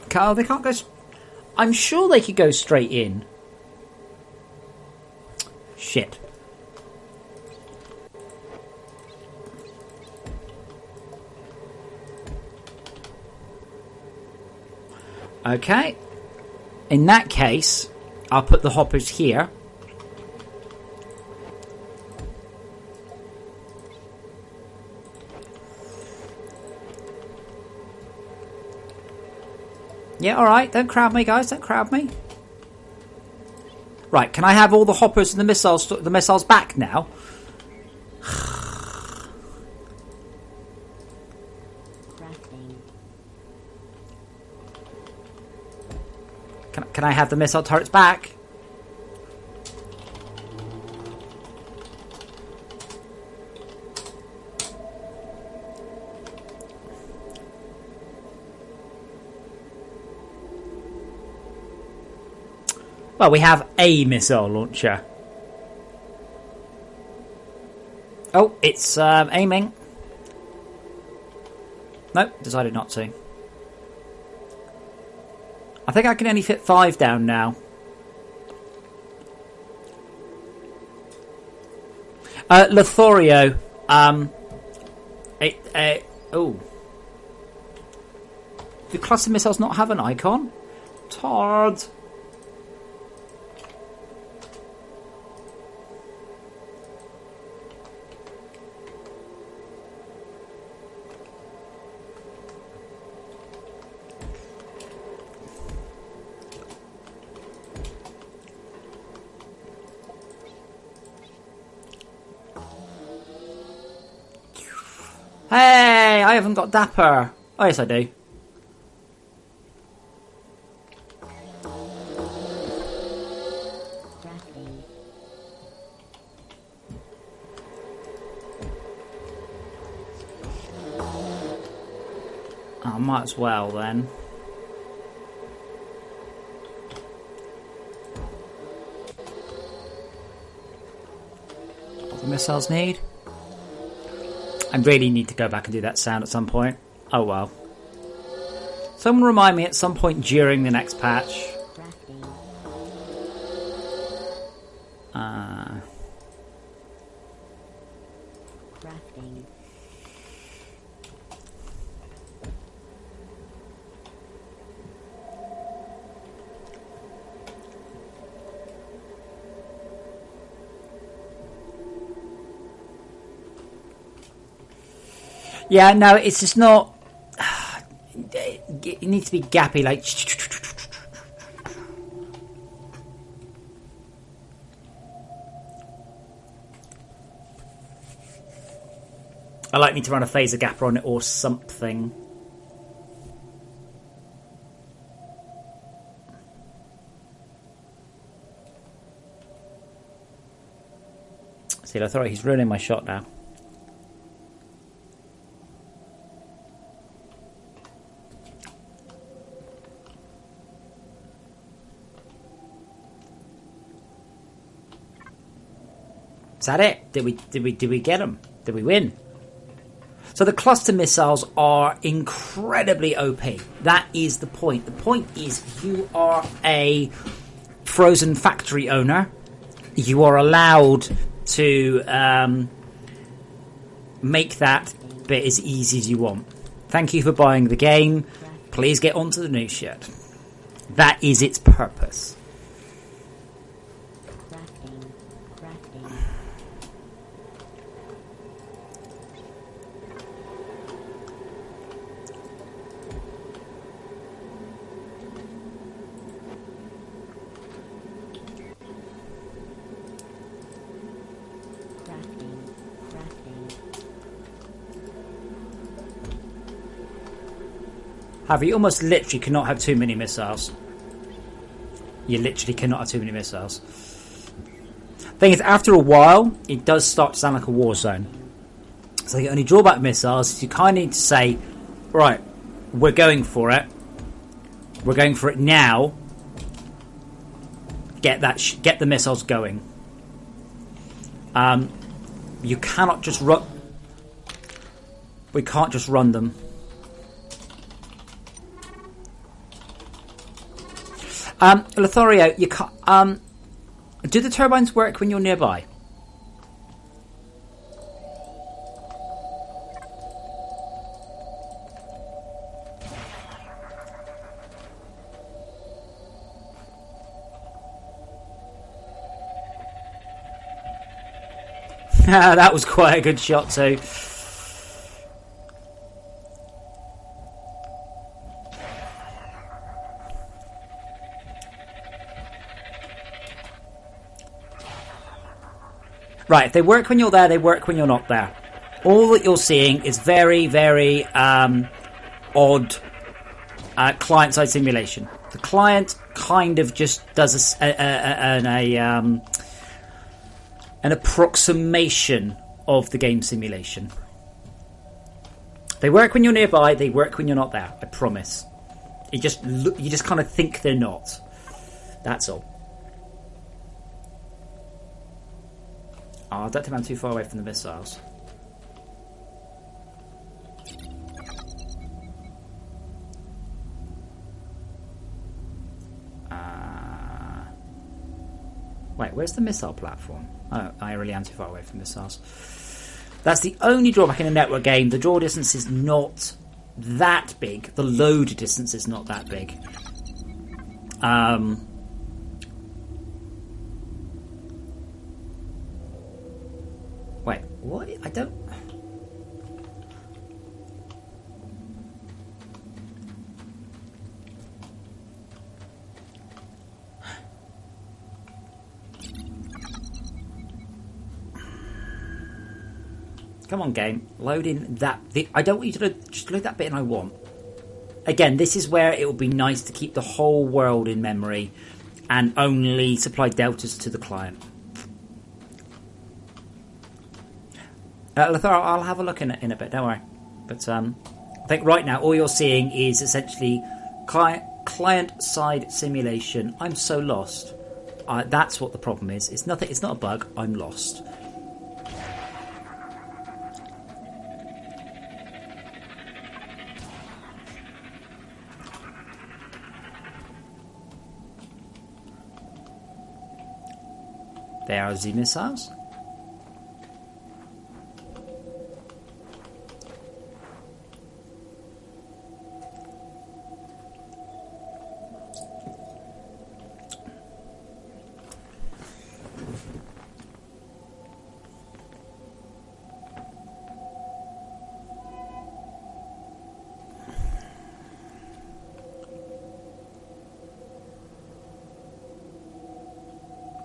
can't go. I'm sure they could go straight in. Shit. Okay. In that case, I'll put the hoppers here. Yeah, alright, don't crowd me, guys, don't crowd me. Right, can I have all the hoppers and the missiles back now? Can I have the missile turrets back? Well, we have a missile launcher. Oh, it's aiming. Nope, decided not to. I think I can only fit 5 down now. Lothario. Oh. Do cluster missiles not have an icon? Todd. Hey, I haven't got Dapper. Oh, yes, I do. I might as well then. What the missiles need? I really need to go back and do that sound at some point. Oh well. Someone remind me at some point during the next patch. Crafting. Yeah, no, it's just not. It needs to be gappy, like. I like need to run a phaser gapper on it or something. See, I thought he's ruining my shot now. Is that it? Did we get them? Did we win? So the cluster missiles are incredibly OP. That is the point. The point is you are a frozen factory owner. You are allowed to make that bit as easy as you want. Thank you for buying the game. Please get onto the news shed. That is its purpose. Crafting. Crafting. However, you almost literally cannot have too many missiles. You literally cannot have too many missiles. Thing is, after a while, it does start to sound like a war zone. So the only drawback of missiles is you kind of need to say, right, we're going for it. We're going for it now. Get the missiles going. You cannot just run. We can't just run them. Lothario, you can't. Do the turbines work when you're nearby? That was quite a good shot too. Right, if they work when you're there, they work when you're not there. All that you're seeing is very, very odd client-side simulation. The client kind of just does an approximation of the game simulation. They work when you're nearby, they work when you're not there, I promise. You just kind of think they're not. That's all. Oh, I don't think I'm too far away from the missiles. Wait, where's the missile platform? Oh, I really am too far away from missiles. That's the only drawback in a network game. The draw distance is not that big. The load distance is not that big. Wait, what? I don't... Come on, game. Load in that... I don't want you to just load that bit in I want. Again, this is where it would be nice to keep the whole world in memory and only supply deltas to the client. Lothar, I'll have a look in a bit, don't worry. But I think right now all you're seeing is essentially client-side simulation. I'm so lost. That's what the problem is. It's nothing. It's not a bug. I'm lost. There are the missiles.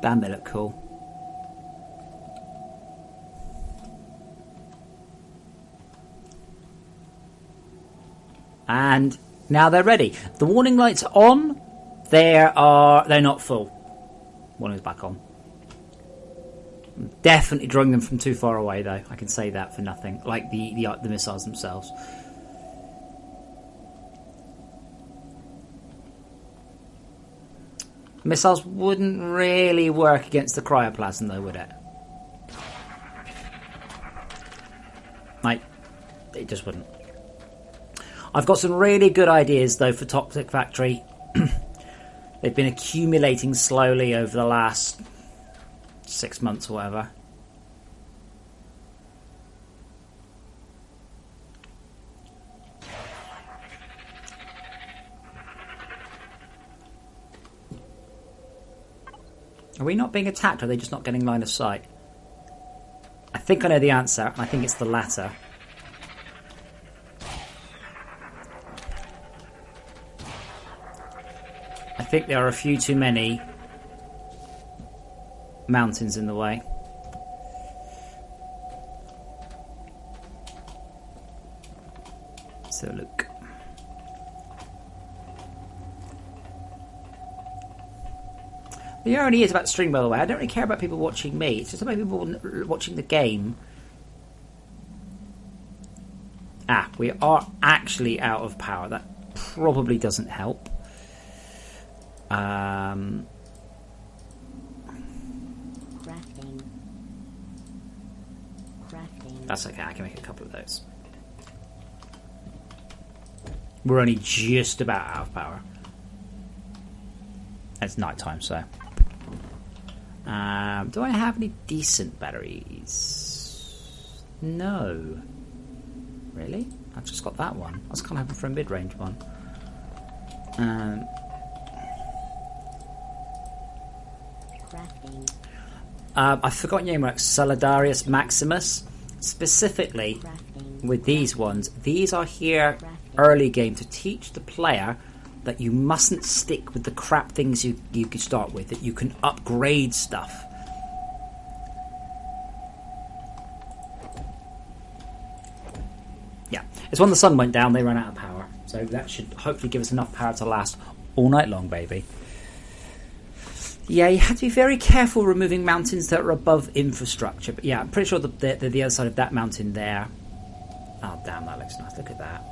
Damn, they look cool. And now they're ready. The warning lights are on. They're not full. Warning's back on. I'm definitely drawing them from too far away, though. I can say that for nothing. Like the missiles themselves. Missiles wouldn't really work against the cryoplasm, though, would it? Like, it just wouldn't. I've got some really good ideas, though, for Toxic Factory. They've been accumulating slowly over the last 6 months or whatever. Are we not being attacked, or are they just not getting line of sight? I think I know the answer, and I think it's the latter. I think there are a few too many mountains in the way. So look. The irony is about stream, by the way, I don't really care about people watching me. It's just about people watching the game. We are actually out of power. That probably doesn't help. Crafting. That's okay, I can make a couple of those. We're only just about out of power. It's night time, so. Do I have any decent batteries? No. Really? I've just got that one. I was kind of hoping for a mid-range one. I've forgotten your name, like Solidarius Maximus. Specifically, with these ones, these are here early game to teach the player that you mustn't stick with the crap things you can start with, that you can upgrade stuff. Yeah, it's when the sun went down, they ran out of power. So that should hopefully give us enough power to last all night long, baby. Yeah, you have to be very careful removing mountains that are above infrastructure. But yeah, I'm pretty sure they're the other side of that mountain there. Oh, damn, that looks nice. Look at that.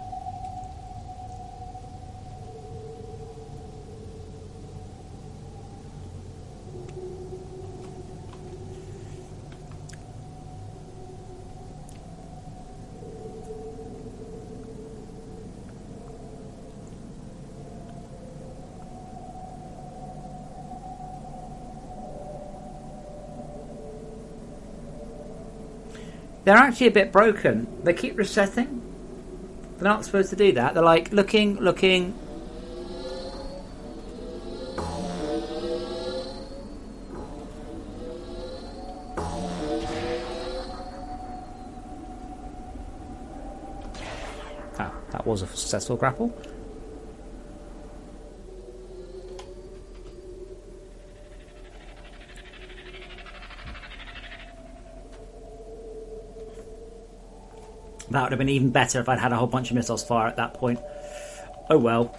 They're actually a bit broken. They keep resetting. They're not supposed to do that. They're like, looking. Ah, that was a successful grapple. That would have been even better if I'd had a whole bunch of missiles fire at that point. Oh well.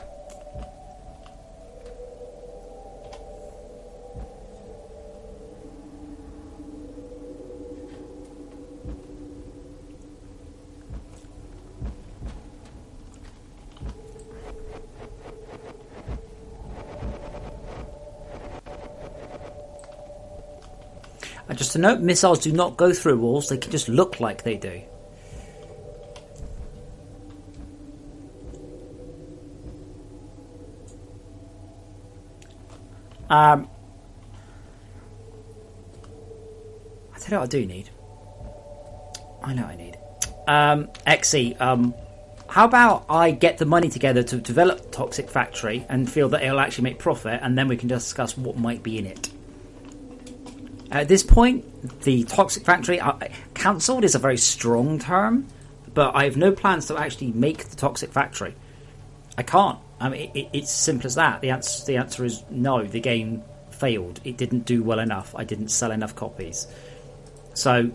And just to note, missiles do not go through walls, they can just look like they do. I tell you what I do need. I know I need. XE, how about I get the money together to develop Toxic Factory and feel that it'll actually make profit, and then we can discuss what might be in it. At this point, the Toxic Factory, cancelled is a very strong term, but I have no plans to actually make the Toxic Factory. I can't. I mean, it's simple as that. The answer is no. The game failed. It didn't do well enough. I didn't sell enough copies. So,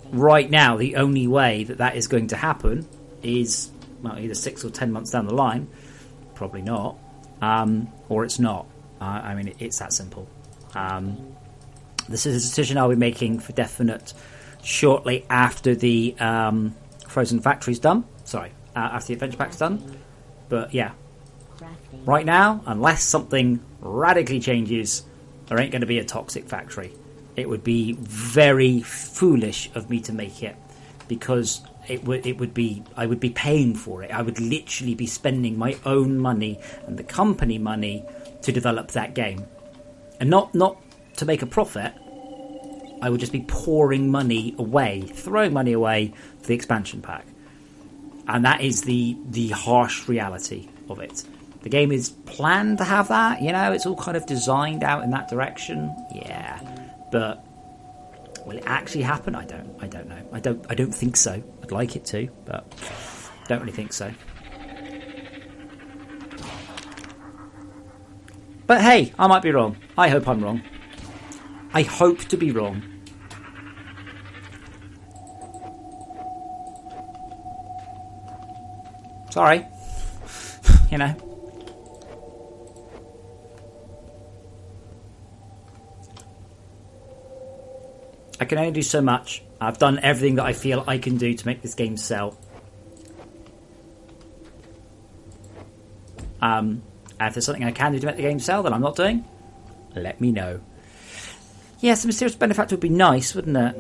right now, the only way that is going to happen is, well, either 6 or 10 months down the line. Probably not. Or it's not. I mean, it's that simple. This is a decision I'll be making for definite shortly after the Frozen Factory's done. Sorry, after the Adventure Pack's done. But yeah, right now, unless something radically changes, there ain't going to be a Toxic Factory. It would be very foolish of me to make it, because I would be paying for it. I would literally be spending my own money and the company money to develop that game, and not to make a profit. I would just be pouring money away, throwing money away for the expansion pack. And that is the harsh reality of it. The game is planned to have that, you know, it's all kind of designed out in that direction. Yeah. But will it actually happen? I don't know. I don't think so. I'd like it to, but don't really think so. But hey, I might be wrong. I hope I'm wrong. I hope to be wrong. Sorry. You know. I can only do so much. I've done everything that I feel I can do to make this game sell. If there's something I can do to make the game sell that I'm not doing, let me know. Yes, a mysterious benefactor would be nice, wouldn't it?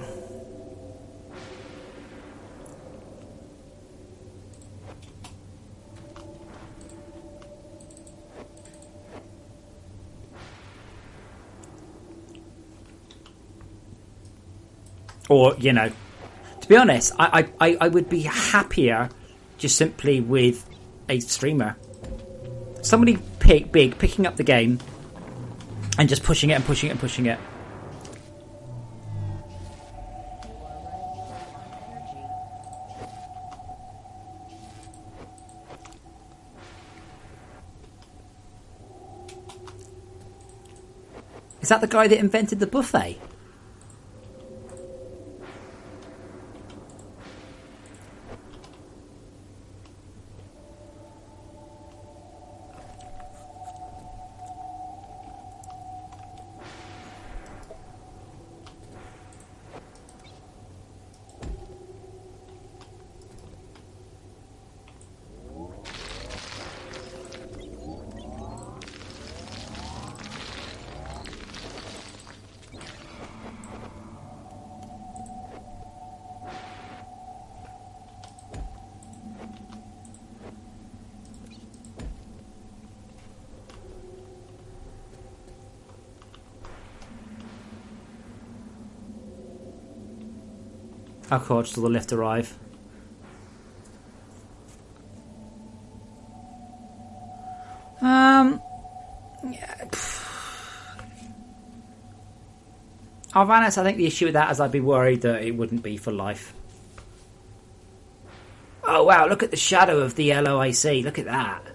Or, you know, to be honest, I would be happier just simply with a streamer. Somebody picking up the game and just pushing it and pushing it and pushing it. Is that the guy that invented the buffet? How close till the lift arrive? Yeah. I'll be honest, I think the issue with that is I'd be worried that it wouldn't be for life. Oh wow, look at the shadow of the LOIC, look at that.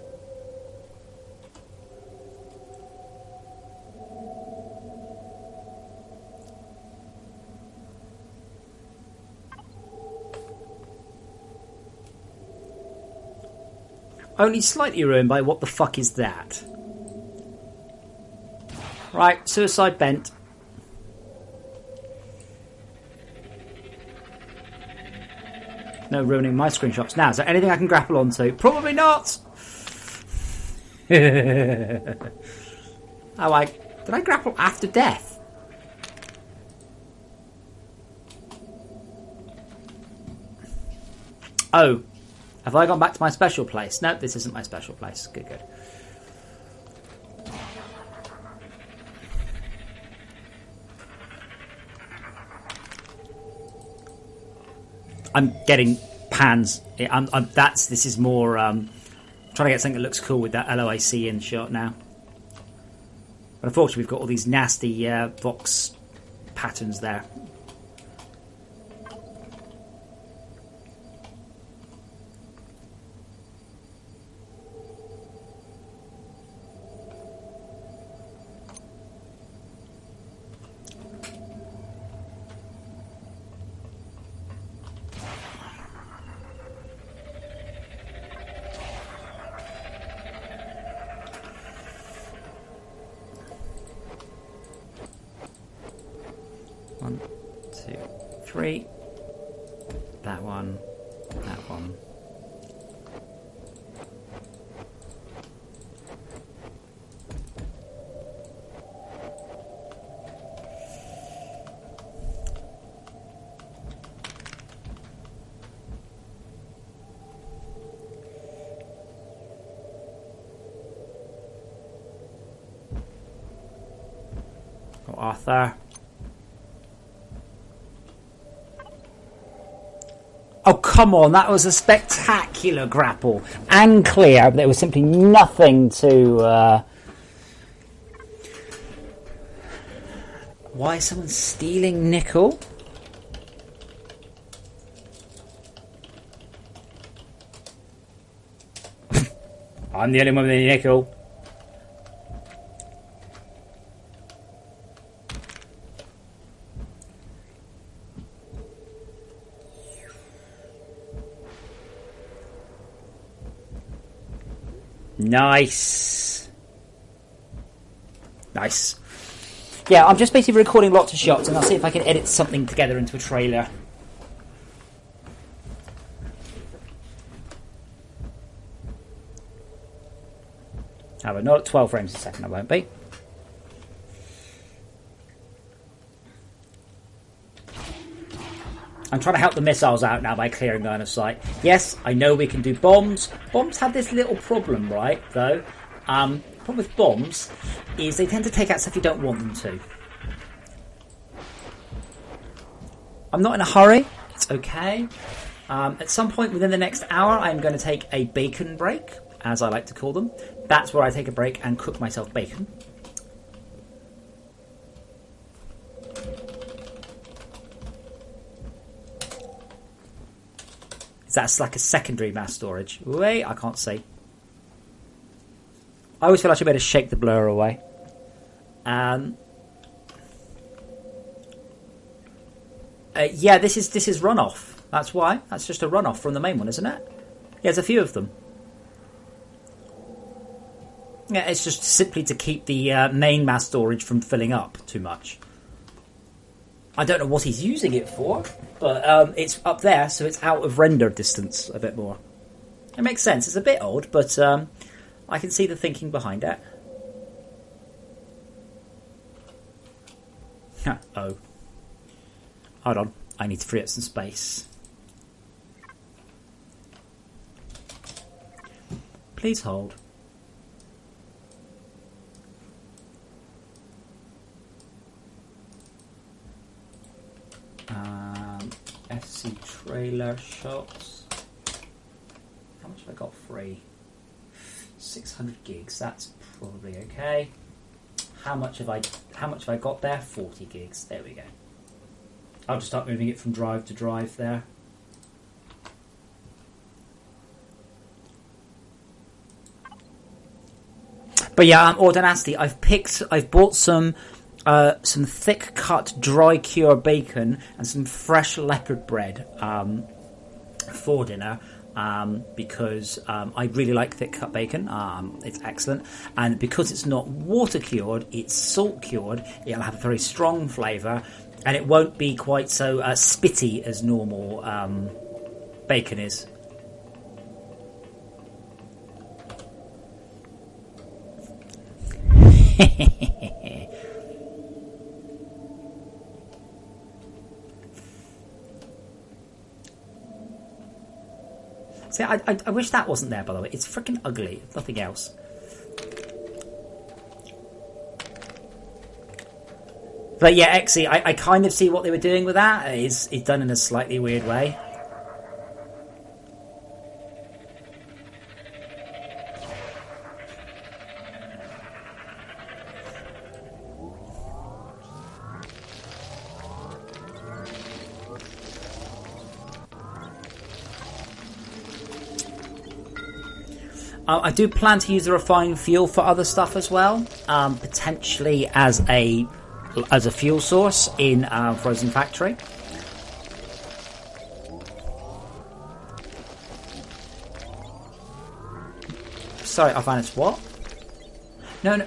Only slightly ruined by what the fuck is that? Right, suicide bent. No ruining my screenshots. Now, is there anything I can grapple onto? Probably not! Oh, did I grapple after death? Oh. Have I gone back to my special place? No, this isn't my special place. Good, good. I'm getting pans. This is more trying to get something that looks cool with that LOIC in shot now. But unfortunately, we've got all these nasty Vox patterns there. That one. Got Arthur. Oh, come on, that was a spectacular grapple. And clear, but there was simply nothing to... Why is someone stealing nickel? I'm the only one with any nickel. Nice. Nice. Yeah, I'm just basically recording lots of shots and I'll see if I can edit something together into a trailer. But not at 12 frames a second, I won't be. I'm trying to help the missiles out now by clearing line of sight. Yes, I know we can do bombs. Bombs have this little problem, right, though. The problem with bombs is they tend to take out stuff you don't want them to. I'm not in a hurry. It's okay. At some point within the next hour, I'm going to take a bacon break, as I like to call them. That's where I take a break and cook myself bacon. That's like a secondary mass storage. Wait, I can't see. I always feel I should be able to shake the blur away. Yeah, this is runoff. That's why. That's just a runoff from the main one, isn't it? Yeah, there's a few of them. Yeah, it's just simply to keep the main mass storage from filling up too much. I don't know what he's using it for, but it's up there, so it's out of render distance a bit more. It makes sense. It's a bit odd, but I can see the thinking behind it. Oh. Hold on. I need to free up some space. Please hold. FC trailer shots. How much have I got free? 600 gigs. That's probably okay. How much have I got there? 40 gigs. There we go. I'll just start moving it from drive to drive there. But yeah, Ordinacity. I've bought some thick cut dry cure bacon and some fresh leopard bread for dinner because I really like thick cut bacon. It's excellent, and because it's not water cured, it's salt cured. It'll have a very strong flavour, and it won't be quite so spitty as normal bacon is. See, I wish that wasn't there, by the way. It's freaking ugly, if nothing else. But yeah, Exy, I kind of see what they were doing with that. It's done in a slightly weird way. I do plan to use the refined fuel for other stuff as well, potentially as a fuel source in Frozen Factory. Sorry, Arvanis, what? No,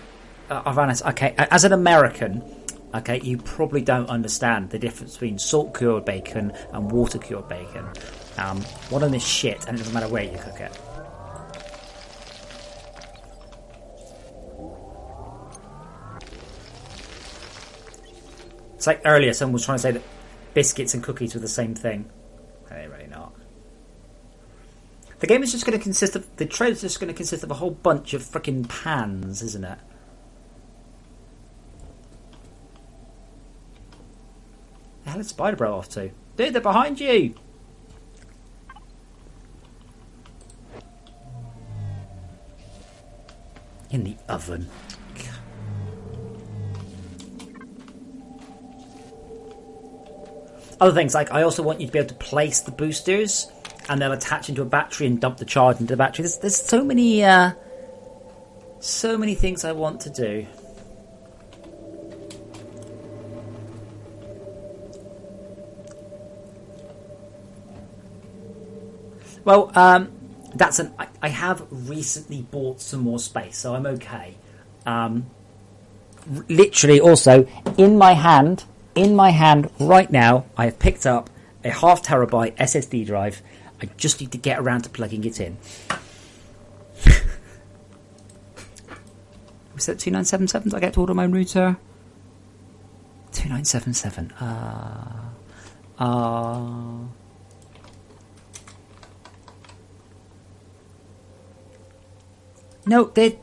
Arvanis, okay, as an American, okay, you probably don't understand the difference between salt-cured bacon and water-cured bacon. One of them is shit, and it doesn't matter where you cook it. It's like earlier someone was trying to say that biscuits and cookies were the same thing. They're really not. The game is just going to consist of... The trailer's just going to consist of a whole bunch of frickin' pans, isn't it? The hell is Spiderbot off to? Dude, they're behind you! oven. Other things, like I also want you to be able to place the boosters and they'll attach into a battery and dump the charge into the battery. There's so many things I want to do. Well, I have recently bought some more space, so I'm okay. Literally, also in my hand right now, I have picked up a 0.5 terabyte SSD drive. I just need to get around to plugging it in. Was that 2977? Did I get to order my router? 2977. No, they.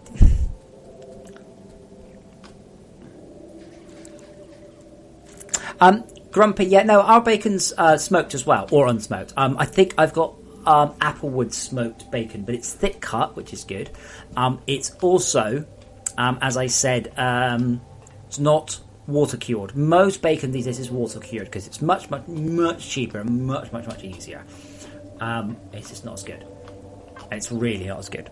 Grumpy, yeah, no, our bacon's smoked as well, or unsmoked. I think I've got applewood smoked bacon, but it's thick cut, which is good. It's also, as I said, it's not water cured. Most bacon these days is water cured because it's much cheaper and much easier. It's just not as good. It's really not as good.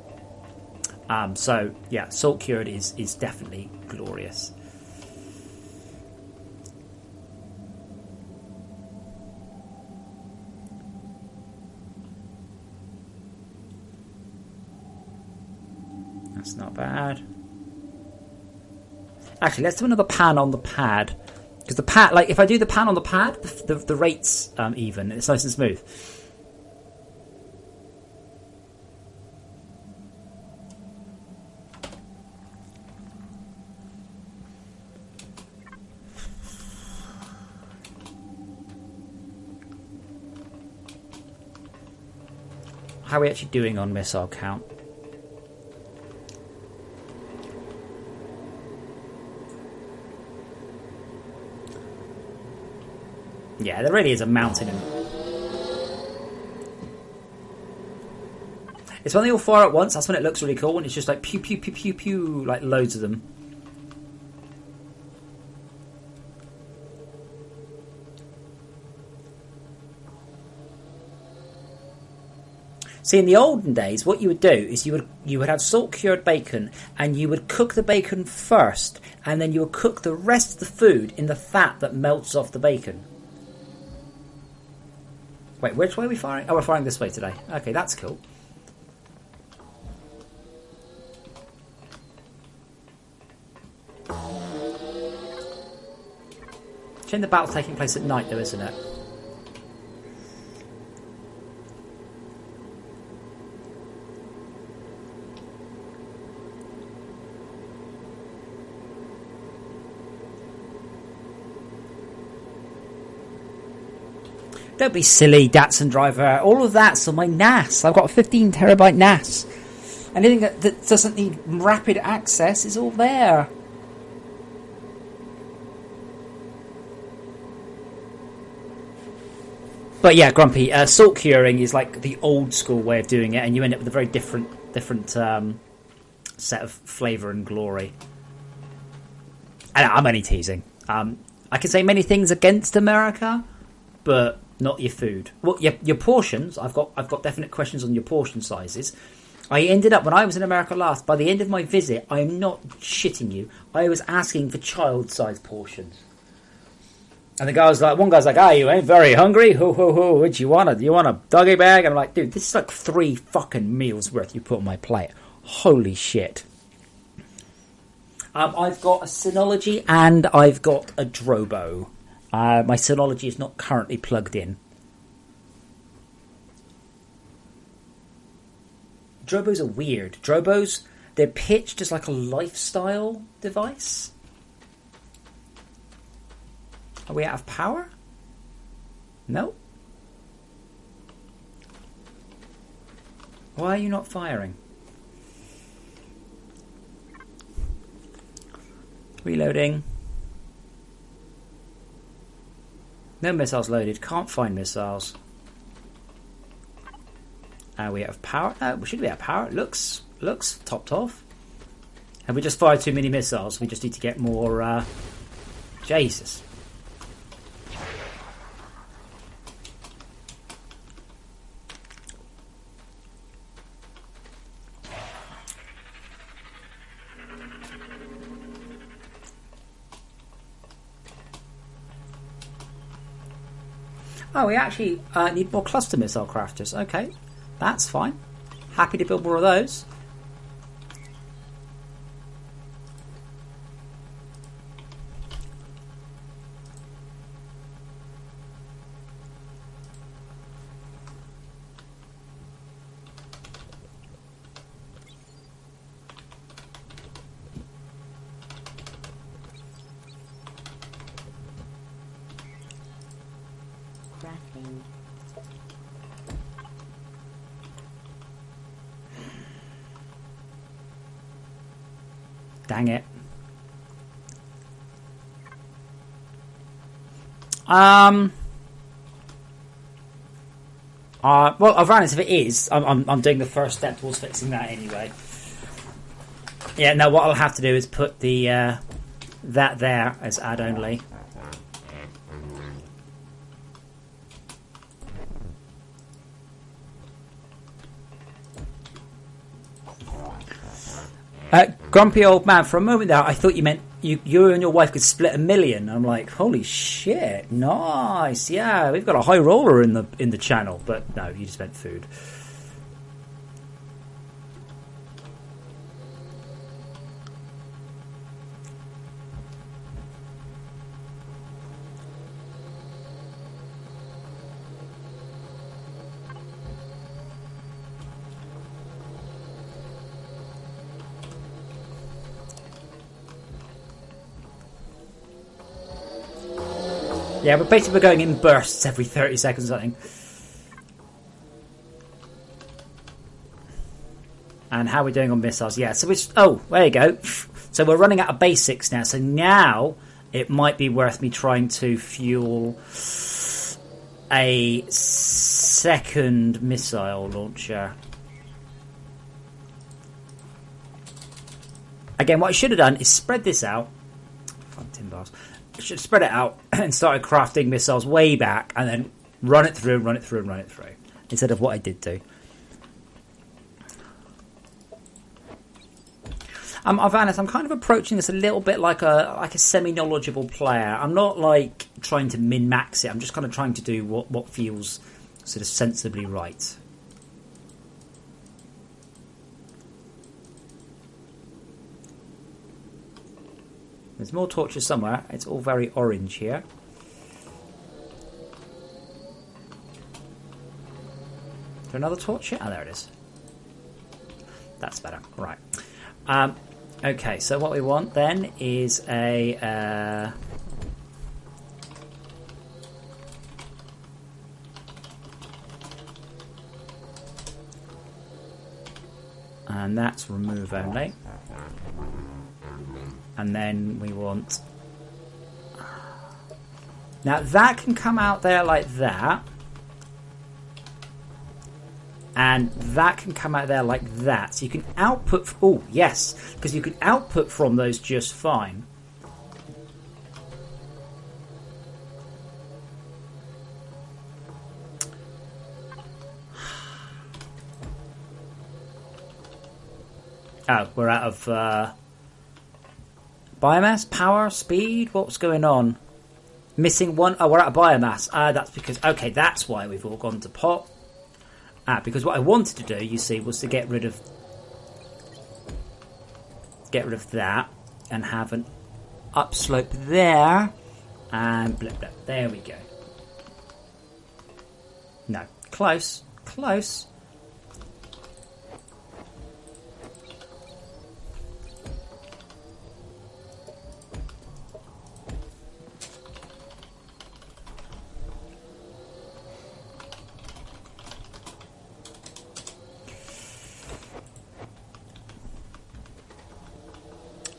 So yeah, salt cured is definitely glorious. That's not bad. Actually, let's do another pan on the pad, because the pad, like if I do the pan on the pad, the rate's even. It's nice and smooth. How are we actually doing on missile count? Yeah, there really is a mountain. It's when they all fire at once. That's when it looks really cool. When it's just like pew pew pew pew pew, like loads of them. See, in the olden days, what you would do is you would have salt cured bacon, and you would cook the bacon first, and then you would cook the rest of the food in the fat that melts off the bacon. Wait, which way are we firing? Oh, we're firing this way today. Okay, that's cool. Shame the battle's taking place at night, though, isn't it? Don't be silly, Datsun driver. All of that's on my NAS. I've got a 15 terabyte NAS. Anything that doesn't need rapid access is all there. But yeah, Grumpy, salt curing is like the old school way of doing it, and you end up with a very different set of flavour and glory. And I'm only teasing. I can say many things against America, but not your food. Well, your portions. I've got definite questions on your portion sizes. I ended up, when I was in America last, by the end of my visit, I am not shitting you, I was asking for child-sized portions. And one guy's like, you ain't very hungry? Ho, ho, ho, what you want? Do you want a doggy bag? And I'm like, dude, this is like 3 fucking meals worth you put on my plate. Holy shit. I've got a Synology and I've got a Drobo. My Synology is not currently plugged in. Drobos are weird. Drobos, they're pitched as like a lifestyle device. Are we out of power? No. Why are you not firing? Reloading. No missiles loaded. Can't find missiles. Are we out of power? We should be out of power. It looks topped off. Have we just fired too many missiles? We just need to get more... Jesus. Oh, we actually need more cluster missile crafters. Okay, that's fine. Happy to build more of those. Crafting. Dang it. Well, Avranis, if it is, I'm doing the first step towards fixing that anyway. Yeah, no, what I'll have to do is put the that there as add only. Grumpy old man, for a moment there, I thought you meant you and your wife could split $1 million. I'm like, holy shit, nice, yeah, we've got a high roller in the channel. But no, you just meant food. Yeah, but basically we're going in bursts every 30 seconds, I think. And how are we doing on missiles? Yeah, so there you go. So we're running out of basics now. So now it might be worth me trying to fuel a second missile launcher. Again, what I should have done is spread this out. Fun tin bars. I should have spread it out and started crafting missiles way back and then run it through, instead of what I did do. Vanis, I'm kind of approaching this a little bit like a semi-knowledgeable player. I'm not like trying to min-max it. I'm just kind of trying to do what feels sort of sensibly right. There's more torches somewhere. It's all very orange here. Is there another torch here? Oh, there it is. That's better. Right. Okay, so what we want then is a... and that's remove only. And then we want... Now that can come out there like that. And that can come out there like that. So you can output... Oh, yes. Because you can output from those just fine. Oh, we're out of... biomass, power, speed, what's going on? Missing one. Oh, we're out of biomass. That's because... Okay, that's why we've all gone to pot. Because what I wanted to do, you see, was to get rid of that and have an upslope there. And blip, blip. There we go. No. Close. Close.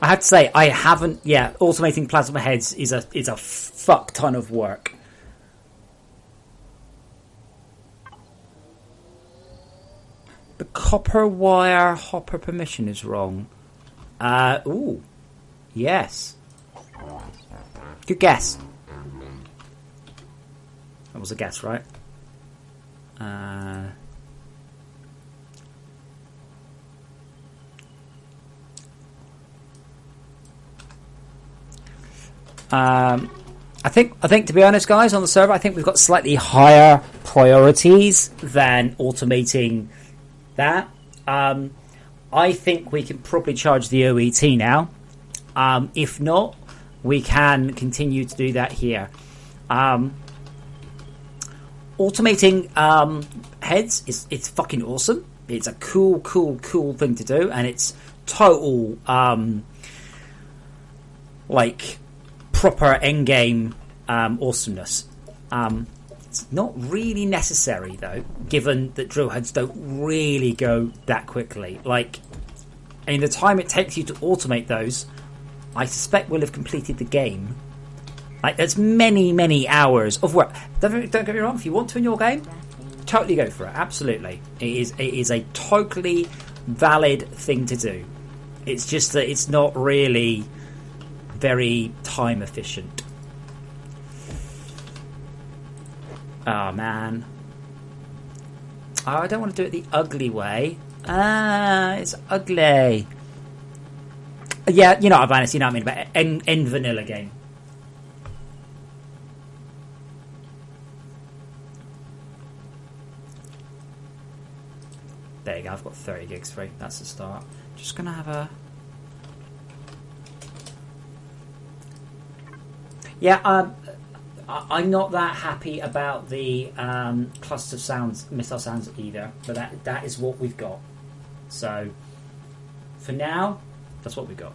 I have to say, I haven't. Yeah, automating plasma heads is a fuck ton of work. The copper wire hopper permission is wrong. Ooh. Yes. Good guess. That was a guess, right? I think to be honest, guys, on the server, I think we've got slightly higher priorities than automating that. I think we can probably charge the OET now. If not, we can continue to do that here. Automating heads it's fucking awesome. It's a cool thing to do, and it's total like proper endgame awesomeness. It's not really necessary though, given that drill heads don't really go that quickly. Like, in the time it takes you to automate those, I suspect we'll have completed the game. Like, there's many hours of work. Don't get me wrong, if you want to in your game, totally go for it. Absolutely. It is a totally valid thing to do. It's just that it's not really very time efficient. Oh, man. Oh, I don't want to do it the ugly way. It's ugly. Yeah, you know what, Vanis, you know what I mean about end vanilla game. There you go, I've got 30 gigs free. That's the start. Just going to have a... Yeah, I'm not that happy about the cluster sounds, missile sounds either, but that is what we've got. So, for now, that's what we've got.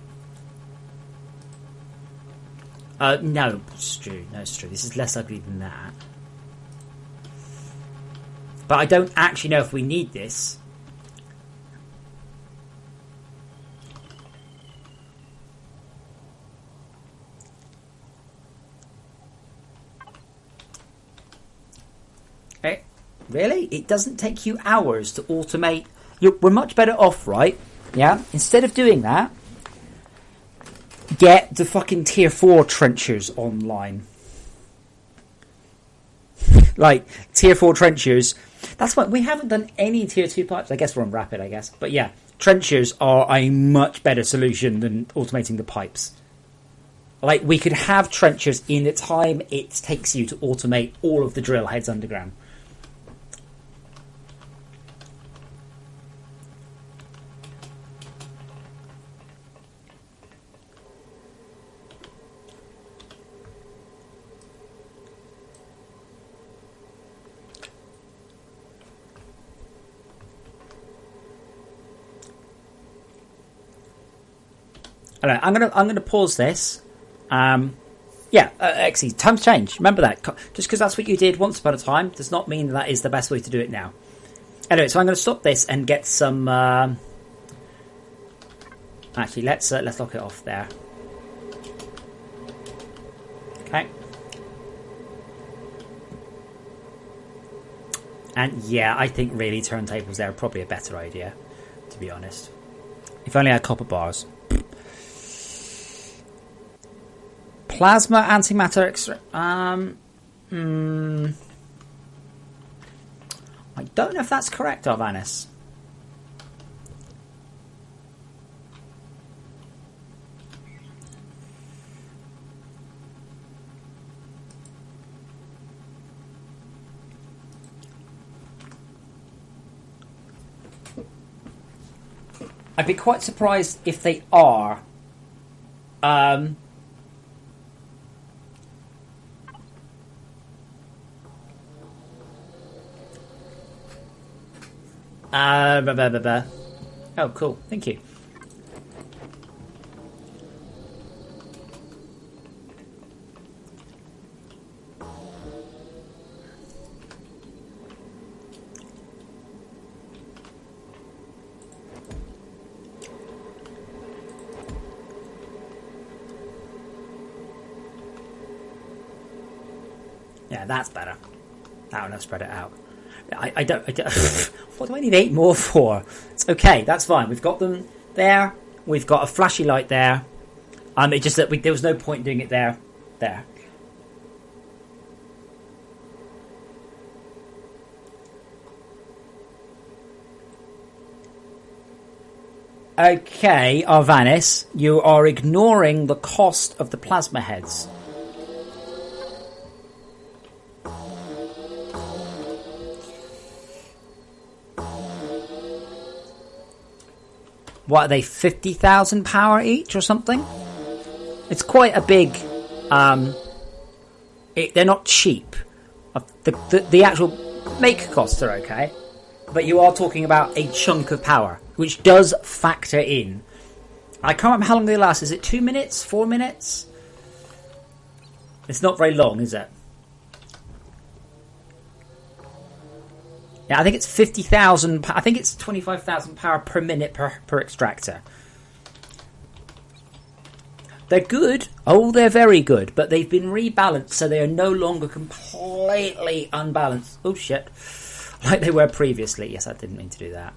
No, Stu. This is less ugly than that. But I don't actually know if we need this. Really? It doesn't take you hours to automate. We're much better off, right? Yeah? Instead of doing that, get the fucking tier 4 trenchers online. Like, tier 4 trenchers. That's why we haven't done any tier 2 pipes. I guess we're on rapid, I guess. But yeah, trenchers are a much better solution than automating the pipes. Like, we could have trenchers in the time it takes you to automate all of the drill heads underground. All right, I'm gonna pause this. Actually, times change. Remember that. Just because that's what you did once upon a time does not mean that is the best way to do it now. Anyway, so I'm going to stop this and get some. Actually, let's lock it off there. Okay. And yeah, I think really turntables there are probably a better idea, to be honest. If only I had copper bars. Plasma antimatter extra. I don't know if that's correct, Arvanis. I'd be quite surprised if they are. Oh, cool. Thank you. Yeah, that's better. Now I'll spread it out. I don't what do I need 8 more for? It's okay, that's fine. We've got them there. We've got a flashy light there. It's just that there was no point doing it there. There. Okay, Arvanis, you are ignoring the cost of the plasma heads. What are they, 50,000 power each or something? It's quite a big... they're not cheap. The actual make costs are okay. But you are talking about a chunk of power, which does factor in. I can't remember how long they last. Is it 2 minutes? 4 minutes? It's not very long, is it? Yeah, I think it's 50,000. I think it's 25,000 power per minute per extractor. They're good. Oh, they're very good. But they've been rebalanced, so they are no longer completely unbalanced. Oh, shit. Like they were previously. Yes, I didn't mean to do that.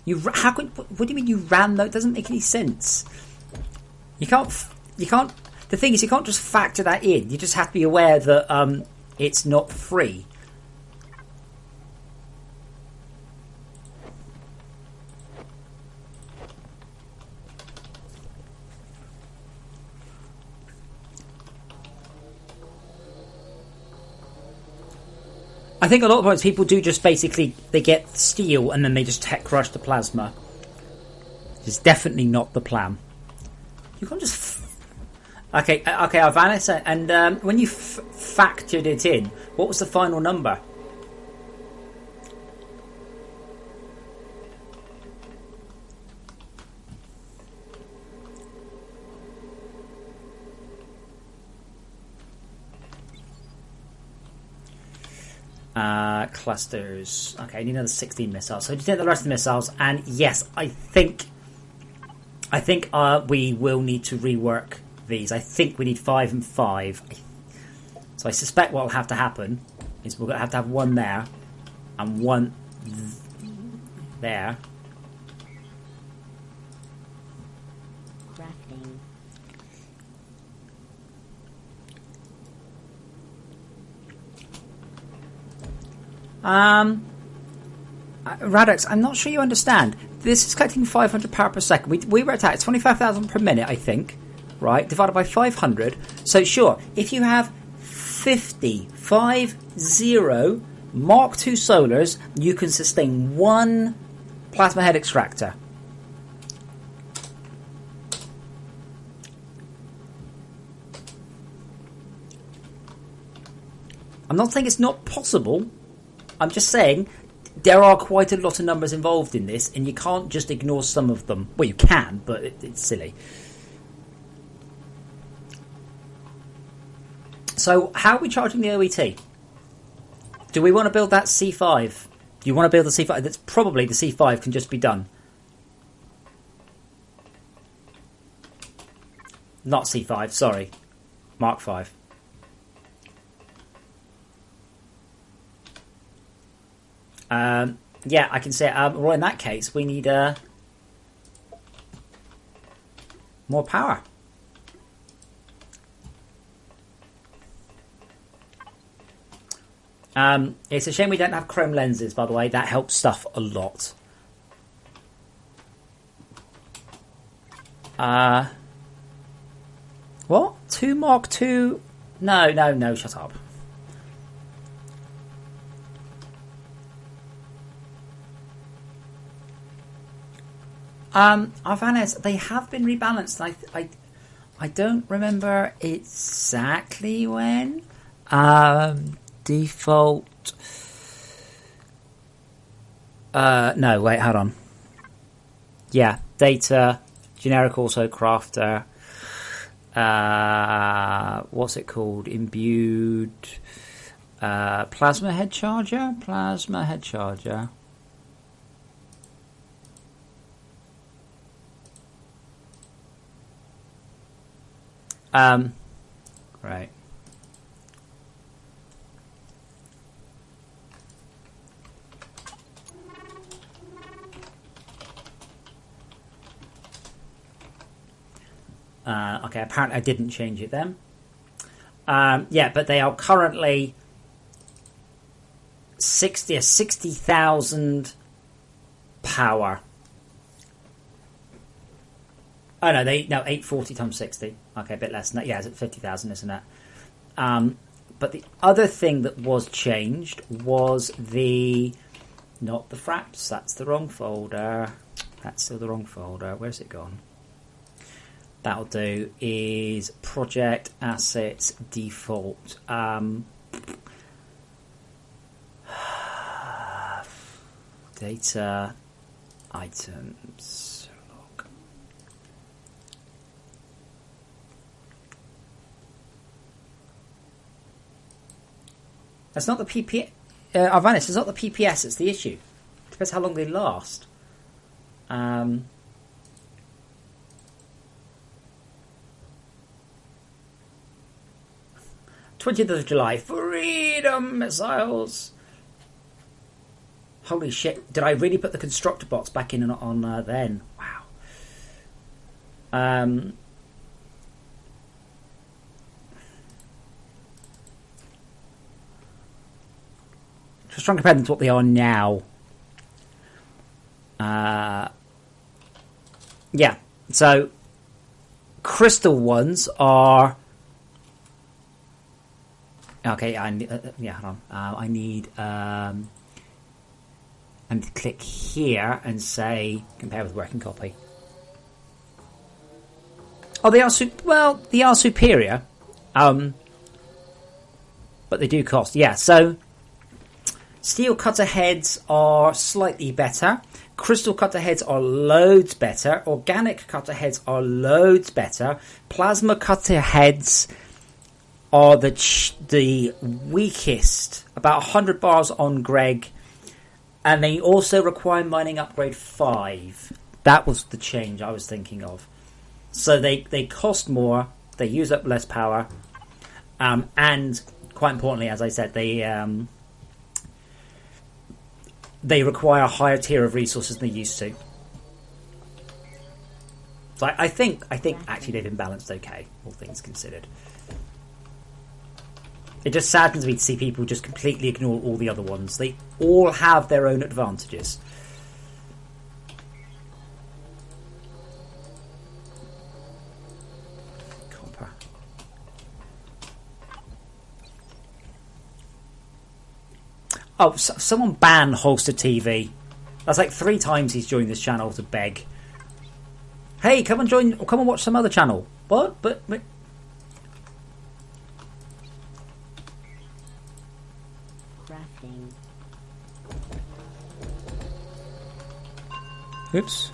What do you mean you ran though? It doesn't make any sense. You can't. The thing is, you can't just factor that in. You just have to be aware that it's not free. I think a lot of times people do just basically, they get steel and then they just tech crush the plasma. It's definitely not the plan. You can't just... Okay, Vanessa, and when you factored it in, what was the final number? Clusters. Okay, I need another 16 missiles. So just take the rest of the missiles, and yes, I think we will need to rework these. I think we need 5 and 5. So I suspect what will have to happen is we're going to have one there and one there. Crafting. Radix, I'm not sure you understand. This is collecting 500 power per second. We were attacked 25,000 per minute, I think. Right? Divided by 500. So sure, if you have 50 Mark II solars, you can sustain one plasma head extractor. I'm not saying it's not possible. I'm just saying there are quite a lot of numbers involved in this, and you can't just ignore some of them. Well, you can, but it's silly. So, how are we charging the OET? Do we want to build that C5? Do you want to build the C5? That's probably the C5 can just be done. Not C5, sorry. Mark 5. Yeah, I can say, well, in that case, we need more power. It's a shame we don't have chrome lenses, by the way. That helps stuff a lot. What? 2 Mark II? No, shut up. Arvanes, they have been rebalanced. I don't remember exactly when. Default. No, wait, hold on. Yeah, data, generic auto crafter. What's it called? Imbued. Plasma head charger. Right. Okay, apparently I didn't change it then. Yeah, but they are currently 60,000 power. Oh no, 840 times 60. Okay, a bit less than that. Yeah, it's at 50,000, isn't it? But the other thing that was changed was not the fraps. That's the wrong folder. That's still the wrong folder. Where's it gone? That'll do. Is project assets default. Data items. Log. That's not the PPS. Arvanis, it's not the PPS. It's the issue. Depends how long they last. 20th of July. Freedom missiles. Holy shit. Did I really put the constructor bots back in on then? Wow. Just trying to compare them to what they are now. Yeah. So, crystal ones are... Okay, yeah, hold on. I need to click here and say compare with working copy. Oh, they are they are superior, but they do cost. Yeah, so steel cutter heads are slightly better. Crystal cutter heads are loads better. Organic cutter heads are loads better. Plasma cutter heads are the weakest, about 100 bars on Greg, and they also require mining upgrade 5. That was the change I was thinking of. So they cost more, they use up less power, and quite importantly, as I said, they require a higher tier of resources than they used to. So I think actually they've been balanced okay, all things considered. It just saddens me to see people just completely ignore all the other ones. They all have their own advantages. Copper. Oh, someone ban Holster TV. That's like 3 times he's joined this channel to beg. Hey, come and watch some other channel. What? But oops.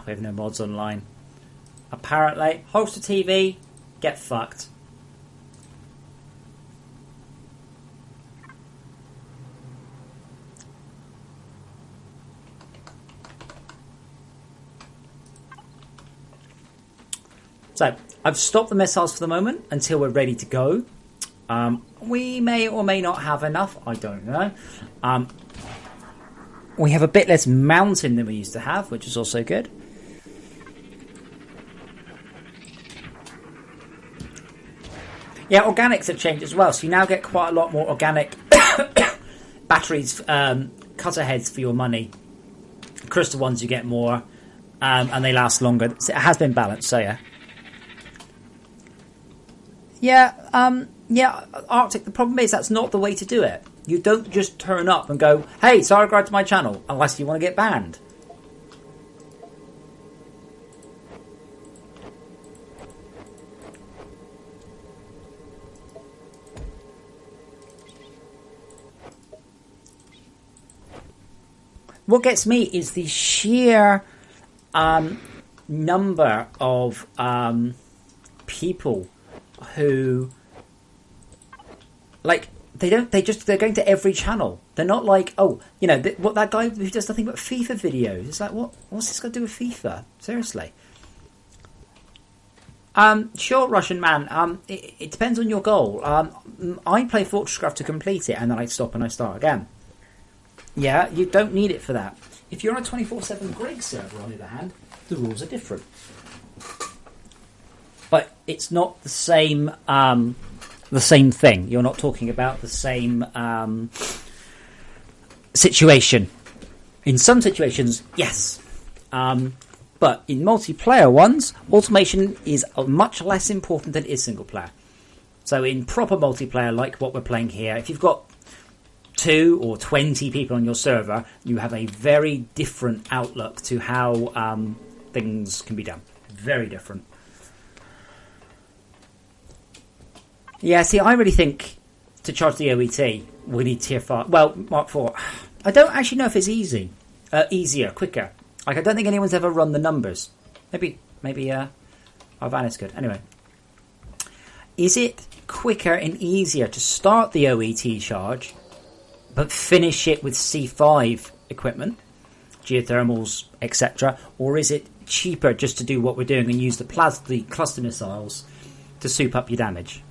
We have no mods online. Apparently, Holster TV, get fucked. So, I've stopped the missiles for the moment until we're ready to go. We may or may not have enough, I don't know. We have a bit less mountain than we used to have, which is also good. Yeah, organics have changed as well, so you now get quite a lot more organic batteries, cutter heads for your money. Crystal ones you get more, and they last longer. It has been balanced, so yeah. Yeah, Arctic, the problem is that's not the way to do it. You don't just turn up and go, hey, subscribe to my channel, unless you want to get banned. What gets me is the sheer number of people who, like, they're going to every channel. They're not like, oh, you know, what that guy who does nothing but FIFA videos. It's like, what's this got to do with FIFA? Seriously. Sure, Russian man. It depends on your goal. I play FortressCraft to complete it, and then I stop and I start again. Yeah, you don't need it for that. If you're on a 24/7 Greg server, on the other hand, the rules are different. But it's not the same thing. You're not talking about the same situation. In some situations, yes. But in multiplayer ones, automation is much less important than it is single player. So in proper multiplayer, like what we're playing here, if you've got 2 or 20 people on your server, you have a very different outlook to how things can be done. Very different. Yeah, see, I really think to charge the OET, we need tier 5. Well, Mark 4. I don't actually know if it's easier, quicker. Like, I don't think anyone's ever run the numbers. Maybe, Van is good. Anyway. Is it quicker and easier to start the OET charge, but finish it with C5 equipment, geothermals, etc., or is it cheaper just to do what we're doing and use the cluster missiles to soup up your damage?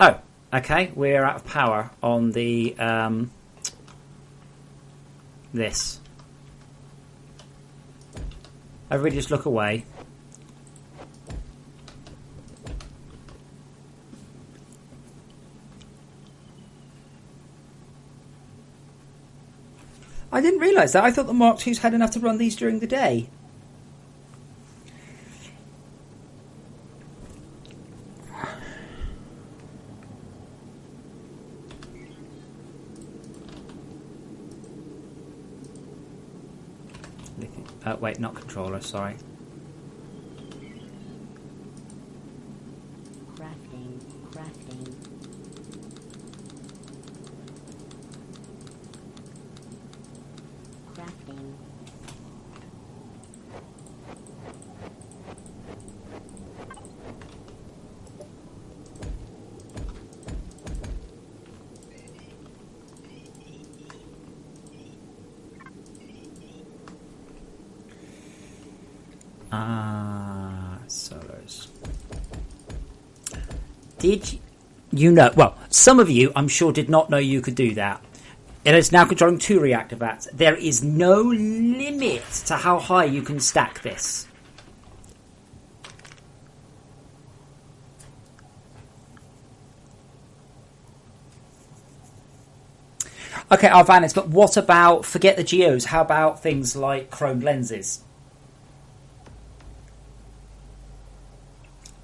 Oh, okay, we're out of power on the this. Everybody just look away. I didn't realise that. I thought the Mark IIs had enough to run these during the day. Wait, not controller, sorry. Crafting. Solos. Did you know? Well, some of you, I'm sure, did not know you could do that. It is now controlling 2 reactor vats. There is no limit to how high you can stack this. Okay, Arvanis, but what about, forget the geos, how about things like chromed lenses?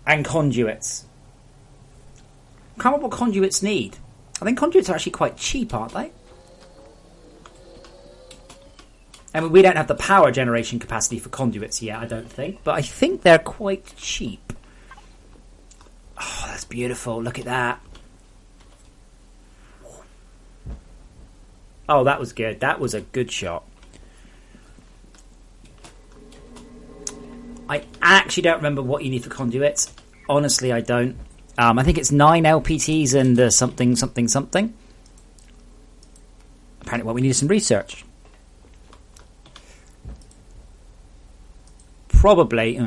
And conduits. I can't remember what conduits need. I think conduits are actually quite cheap, aren't they? I mean, we don't have the power generation capacity for conduits yet, I don't think. But I think they're quite cheap. Oh, that's beautiful. Look at that. Oh, that was good. That was a good shot. I actually don't remember what you need for conduits. Honestly, I don't. I think it's 9 LPTs and something. Apparently, what we need is some research. Probably.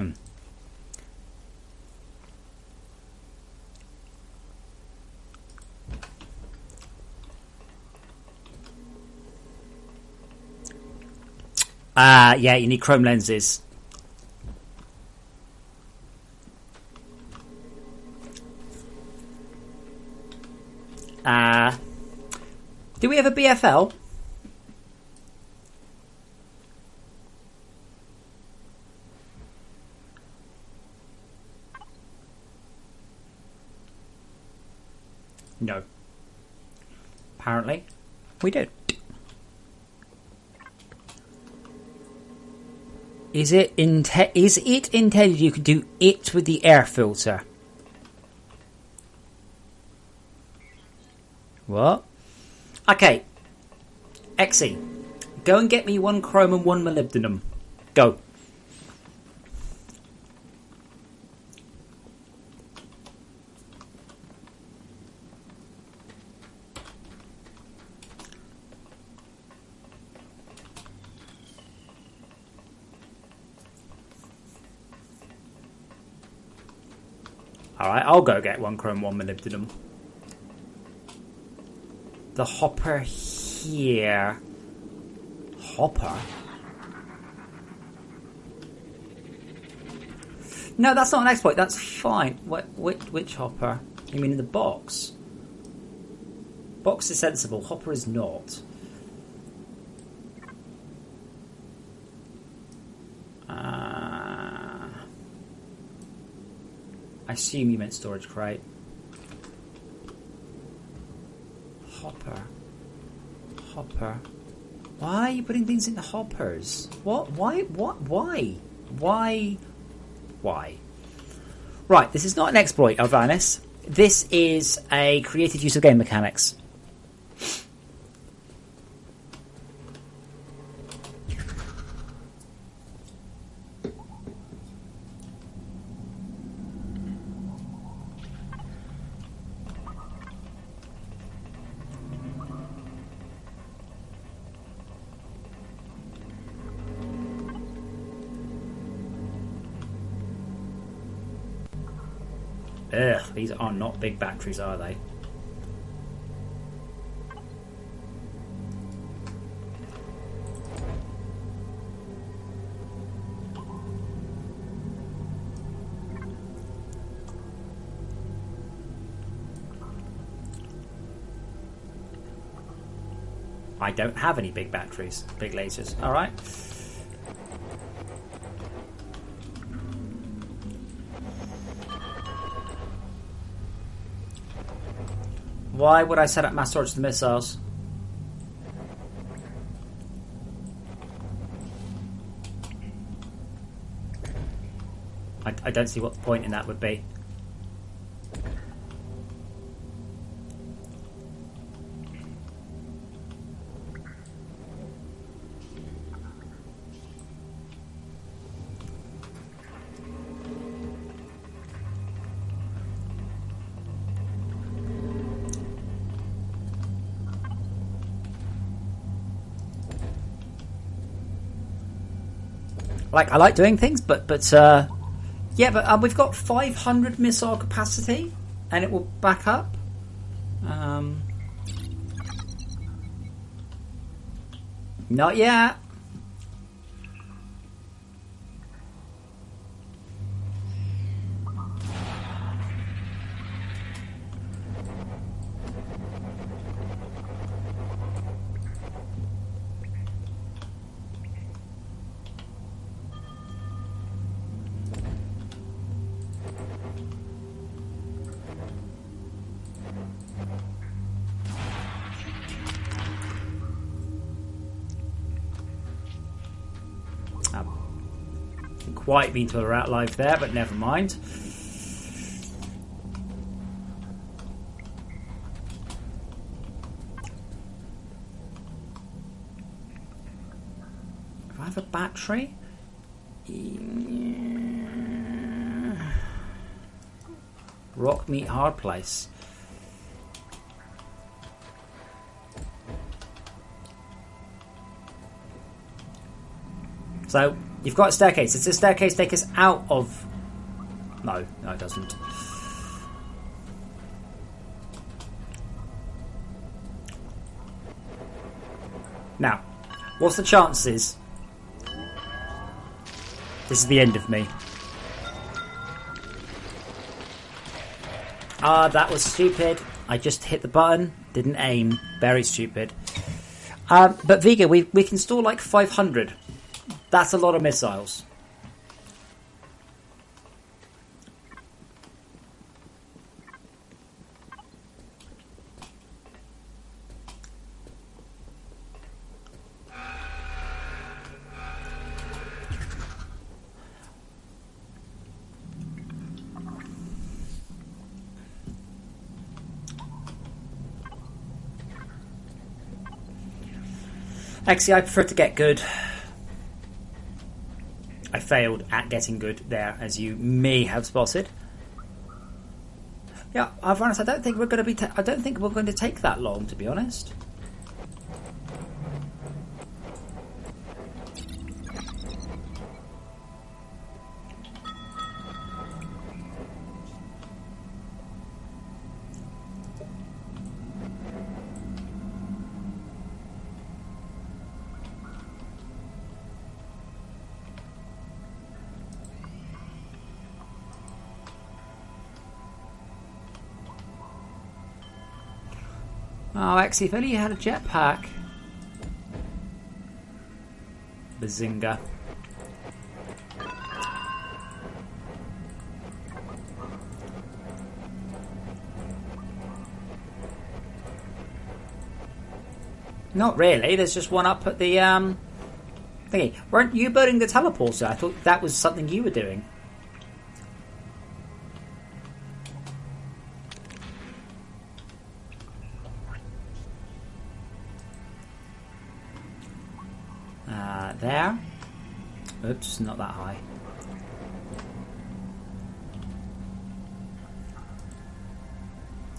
Yeah, you need chrome lenses. Do we have a BFL? No. Apparently, we do. Is it intended you could do it with the air filter? What? Okay. Exy, go and get me 1 chrome and 1 molybdenum. Go. Alright, I'll go get 1 chrome, 1 molybdenum. The hopper here. Hopper? No, that's not an exploit. That's fine. Which hopper? You mean in the box? Box is sensible. Hopper is not. I assume you meant storage crate. Hopper. Hopper. Why are you putting things into hoppers? What? Why? What? Why? Why? Why? Right, this is not an exploit, Alvanis. This is a creative use of game mechanics. Ugh, these are not big batteries, are they? I don't have any big batteries, big lasers. Alright. Why would I set up mass storage to the missiles? I don't see what the point in that would be. I like doing things, but yeah, but we've got 500 missile capacity, and it will back up. Not yet. Quite been to a rat life there, but never mind. If I have a battery, rock meet hard place. So you've got a staircase. Does the staircase take us out of... No, it doesn't. Now, what's the chances this is the end of me? That was stupid. I just hit the button, didn't aim. Very stupid. But Vega, we can store like 500. That's a lot of missiles. Actually, I prefer to get good. I failed at getting good there, as you may have spotted. Yeah, I'll be honest, I don't think we're going to be. I don't think we're going to take that long, to be honest. Oh, actually, if only you had a jetpack. Bazinga. Not really. There's just one up at the thingy. Weren't you building the teleporter? I thought that was something you were doing. There. Oops, not that high.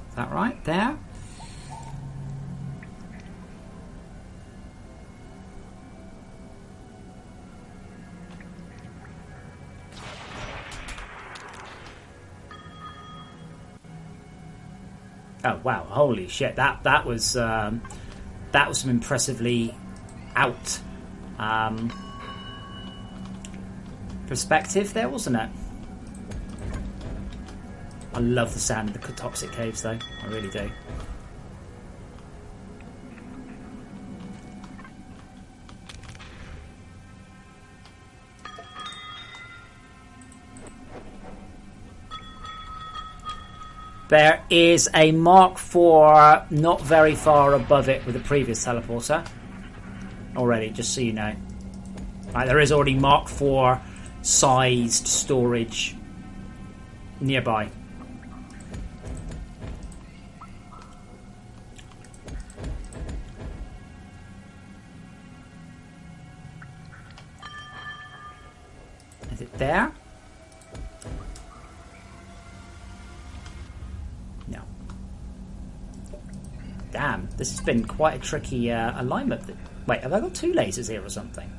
Is that right? There. Oh wow! Holy shit! That was some impressively out perspective there, wasn't it? I love the sound of the toxic caves, though. I really do. There is a Mark IV not very far above it with the previous teleporter. Already, just so you know. Right, there is already Mark IV sized storage nearby. Is it there? No. Damn, this has been quite a tricky alignment. Wait, have I got two lasers here or something?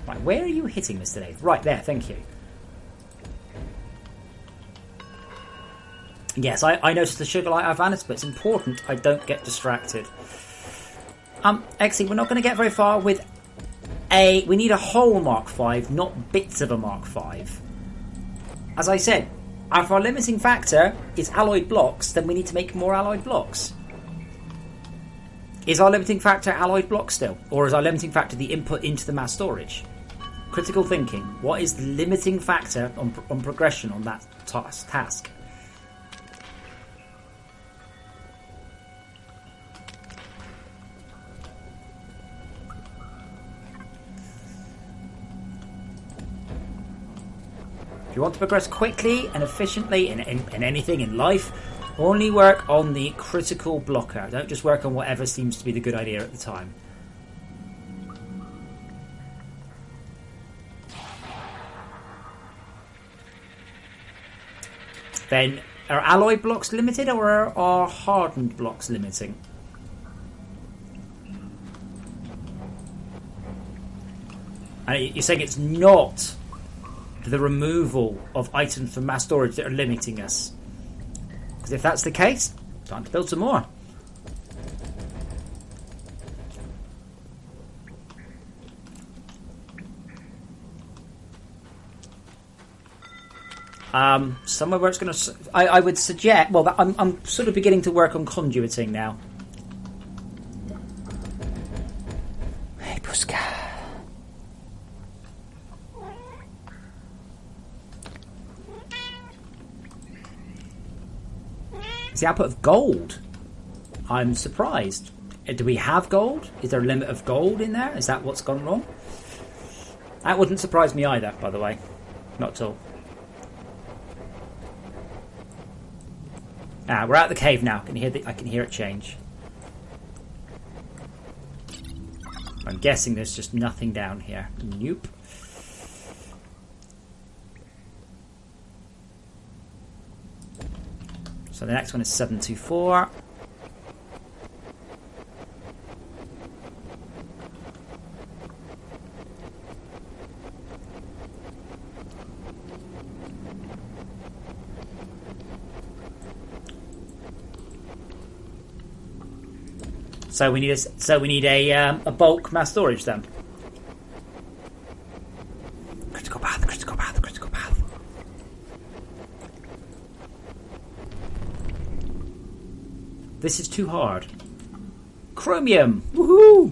Right, where are you hitting this today? Right there, thank you. Yes, I noticed the sugar light I've vanished, but it's important I don't get distracted. Actually, we're not going to get very far with we need a whole Mark V, not bits of a Mark V. As I said, if our limiting factor is alloyed blocks, then we need to make more alloyed blocks. Is our limiting factor alloyed blocks still? Or is our limiting factor the input into the mass storage? Critical thinking. What is the limiting factor on progression on that task? If you want to progress quickly and efficiently in anything in life, only work on the critical blocker. Don't just work on whatever seems to be the good idea at the time. Then, are alloy blocks limited or are hardened blocks limiting? And you're saying it's not the removal of items from mass storage that are limiting us? Because if that's the case, time to build some more. Somewhere where it's going to... I would suggest... Well, I'm sort of beginning to work on conduiting now. Hey, Puska. It's the output of gold. I'm surprised. Do we have gold? Is there a limit of gold in there? Is that what's gone wrong? That wouldn't surprise me either, by the way. Not at all. We're out of the cave now. I can hear it change. I'm guessing there's just nothing down here. Nope. So the next one is 724. So we need a bulk mass storage then. Critical path, critical path, critical path. This is too hard. Chromium! Woohoo!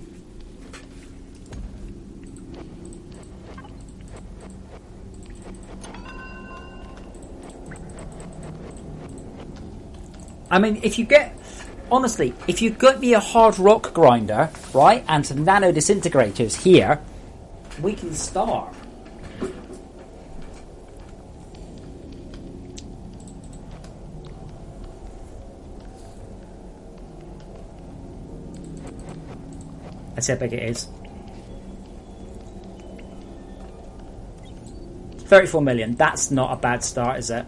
I mean, honestly, if you got me a hard rock grinder, right, and some nano disintegrators here, we can start. Let's see how big it is. 34 million. That's not a bad start, is it?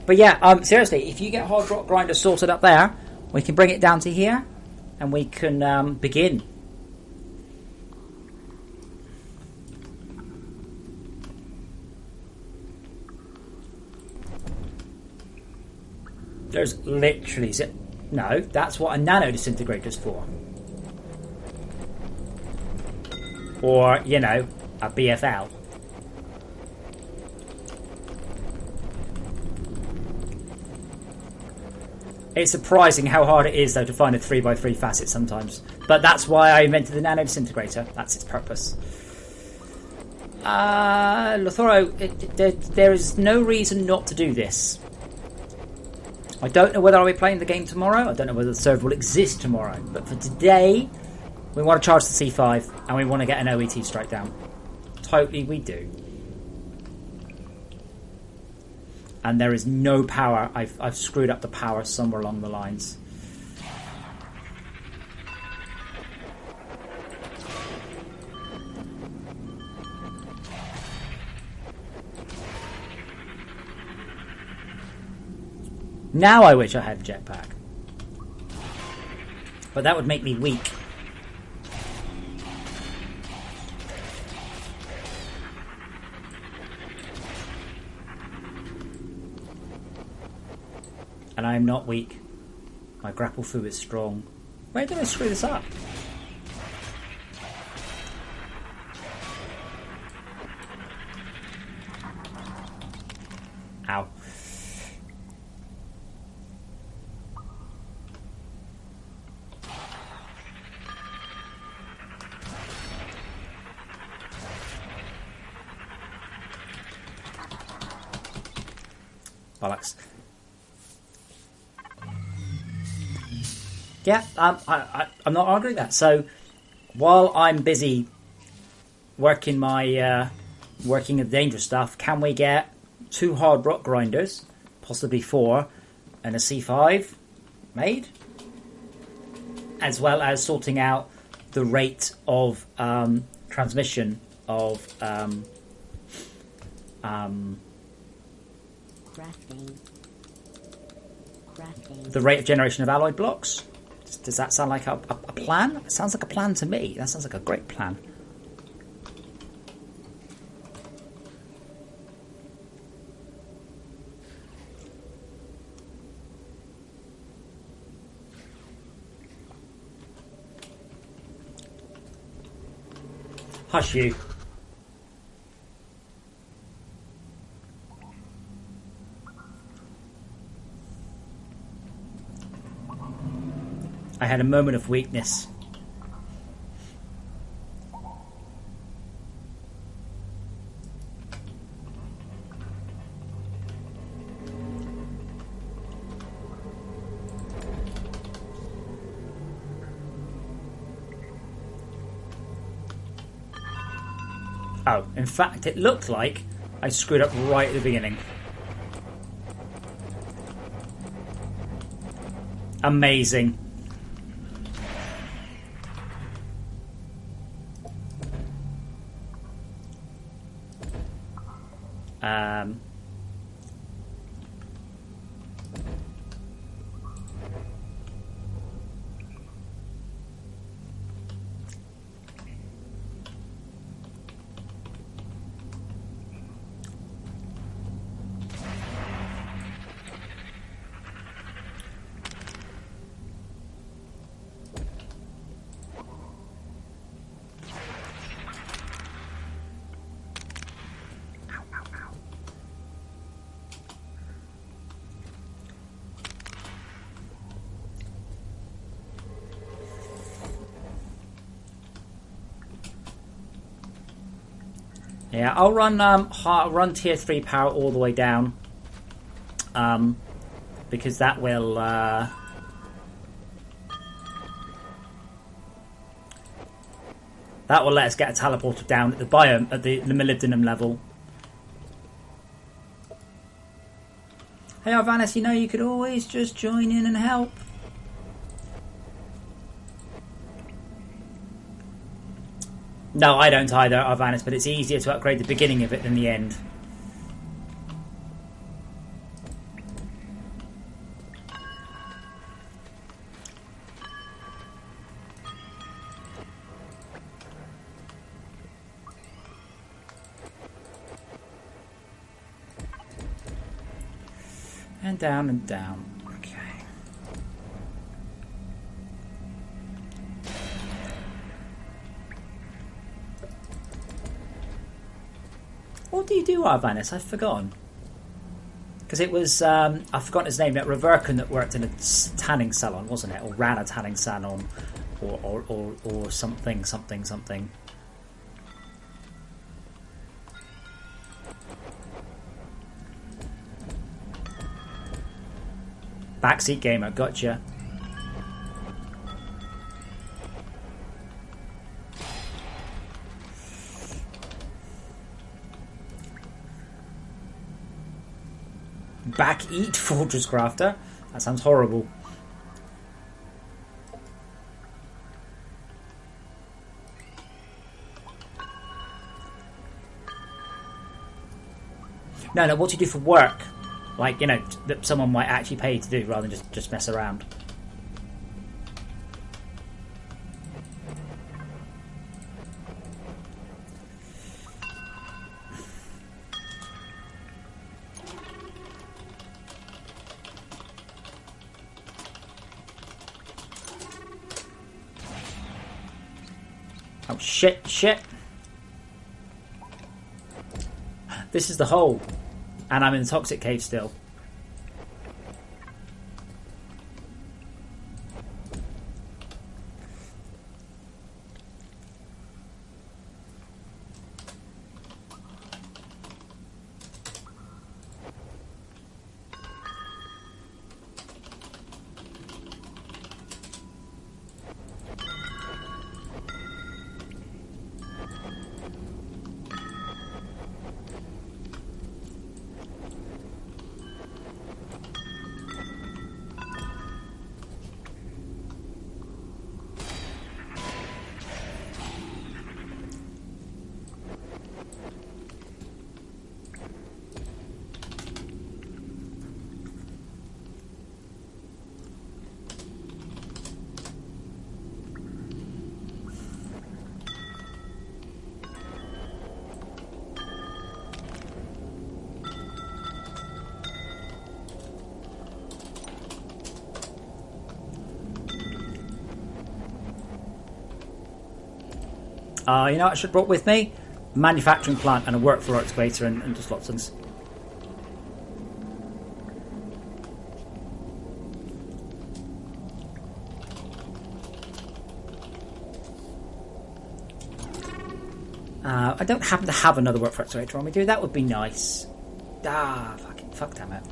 But yeah, seriously, if you get hard rock grinder sorted up there, we can bring it down to here, and we can begin. There's literally... No, that's what a nano disintegrator's for. Or, you know, a BFL. It's surprising how hard it is, though, to find a 3x3 facet sometimes. But that's why I invented the nano disintegrator. That's its purpose. Lothoro, there is no reason not to do this. I don't know whether I'll be playing the game tomorrow. I don't know whether the server will exist tomorrow. But for today, we want to charge the C5, and we want to get an OET strike down. Totally we do. And there is no power. I've screwed up the power somewhere along the lines. Now I wish I had a jetpack. But that would make me weak. And I am not weak. My grapple foo is strong. Where did I screw this up? Ow. Bollocks. Yeah, I'm not arguing that. So, while I'm busy working the dangerous stuff, can we get 2 hard rock grinders, possibly 4, and a C5 made? As well as sorting out the rate of transmission of Crafting. the rate of generation of alloy blocks. Does that sound like a plan? It sounds like a plan to me. That sounds like a great plan. Hush you. I had a moment of weakness. Oh, in fact, it looked like I screwed up right at the beginning. Amazing. Yeah, I'll run tier 3 power all the way down, because that will let us get a teleporter down at the biome at the molybdenum level. Hey Arvanis, you know you could always just join in and help. No, I don't either, Arvanis, but it's easier to upgrade the beginning of it than the end. And down and down. Okay. What do you do, Arvanis? I've forgotten. Because it was, I've forgotten his name, that Reverkin that worked in a tanning salon, wasn't it? Or ran a tanning salon. Or something. Backseat gamer, gotcha. Back eat FortressCrafter? That sounds horrible. No, what do you do for work? Like, you know, that someone might actually pay you to do rather than just mess around. Oh, shit. This is the hole. And I'm in the toxic cave still. You know what I should have brought with me? A manufacturing plant and a workflow excavator and just lots of things. I don't happen to have another workflow excavator on me, do that would be nice. Fuck damn it.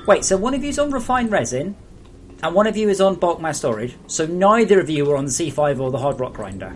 Wait, so one of you is on refined resin, and one of you is on bulk mass storage, so neither of you are on the C5 or the hard rock grinder.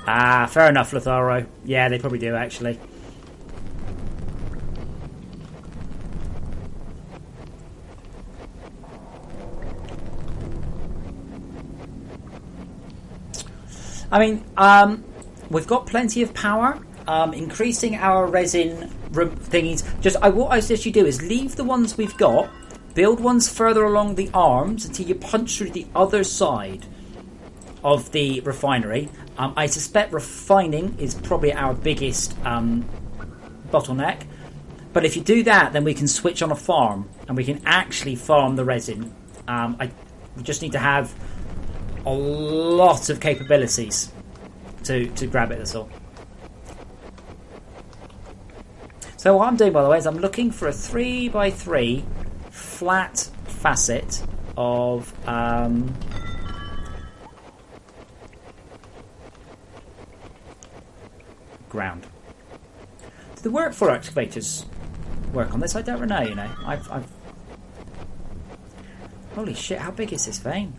Ah, fair enough, Lotharo. Yeah, they probably do, actually. I mean, we've got plenty of power. Increasing our resin thingies. What I suggest you do is leave the ones we've got, build ones further along the arms until you punch through the other side of the refinery. I suspect refining is probably our biggest bottleneck. But if you do that, then we can switch on a farm and we can actually farm the resin. We just need to have a lot of capabilities to grab it, that's all. So what I'm doing, by the way, is I'm looking for a 3x3 flat facet of ground. Do the work for excavators work on this? I don't know, you know. I've holy shit, how big is this vein?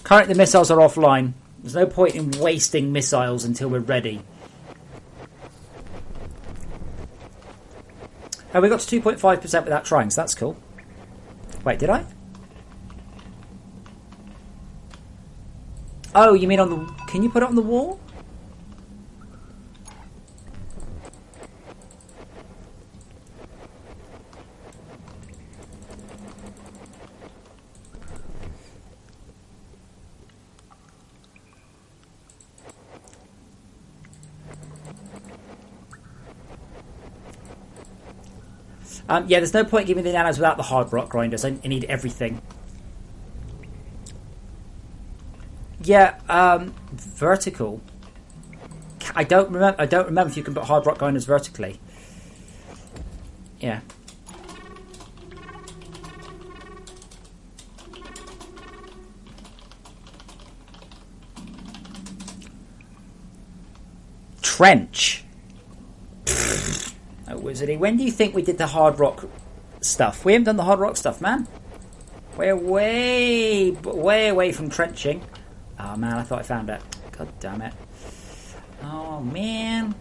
Currently the missiles are offline. There's no point in wasting missiles until we're ready. Oh, we got to 2.5% without trying, so that's cool. Wait, did I? Oh, you mean on the... Can you put it on the wall? Yeah, there's no point giving me the nanos without the hard rock grinders. I need everything. Yeah, vertical. I don't remember if you can put hard rock grinders vertically. Yeah. Trench. Oh, wizardy. When do you think we did the hard rock stuff? We haven't done the hard rock stuff, man. We're way away from trenching. Oh, man, I thought I found it. God damn it. Oh, man.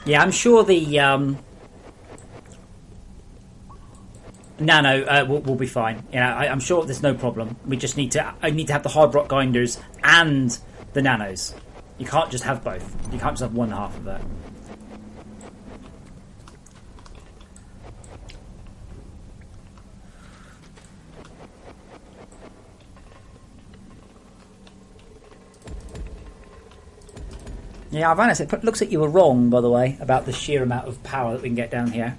Yeah, I'm sure the... Nano will be fine. Yeah, I'm sure there's no problem. We just need to. I need to have the hard rock grinders and the nanos. You can't just have both. You can't just have one half of that. Yeah, Ivanis, it looks like you were wrong, by the way, about the sheer amount of power that we can get down here.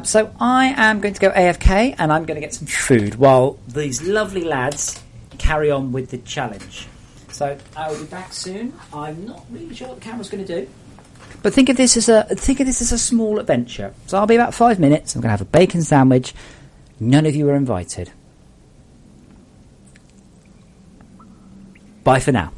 So I am going to go AFK and I'm going to get some food while these lovely lads carry on with the challenge. So I will be back soon. I'm not really sure what the camera's going to do, but think of this as a small adventure. So I'll be about 5 minutes. I'm going to have a bacon sandwich. None of you are invited. Bye for now.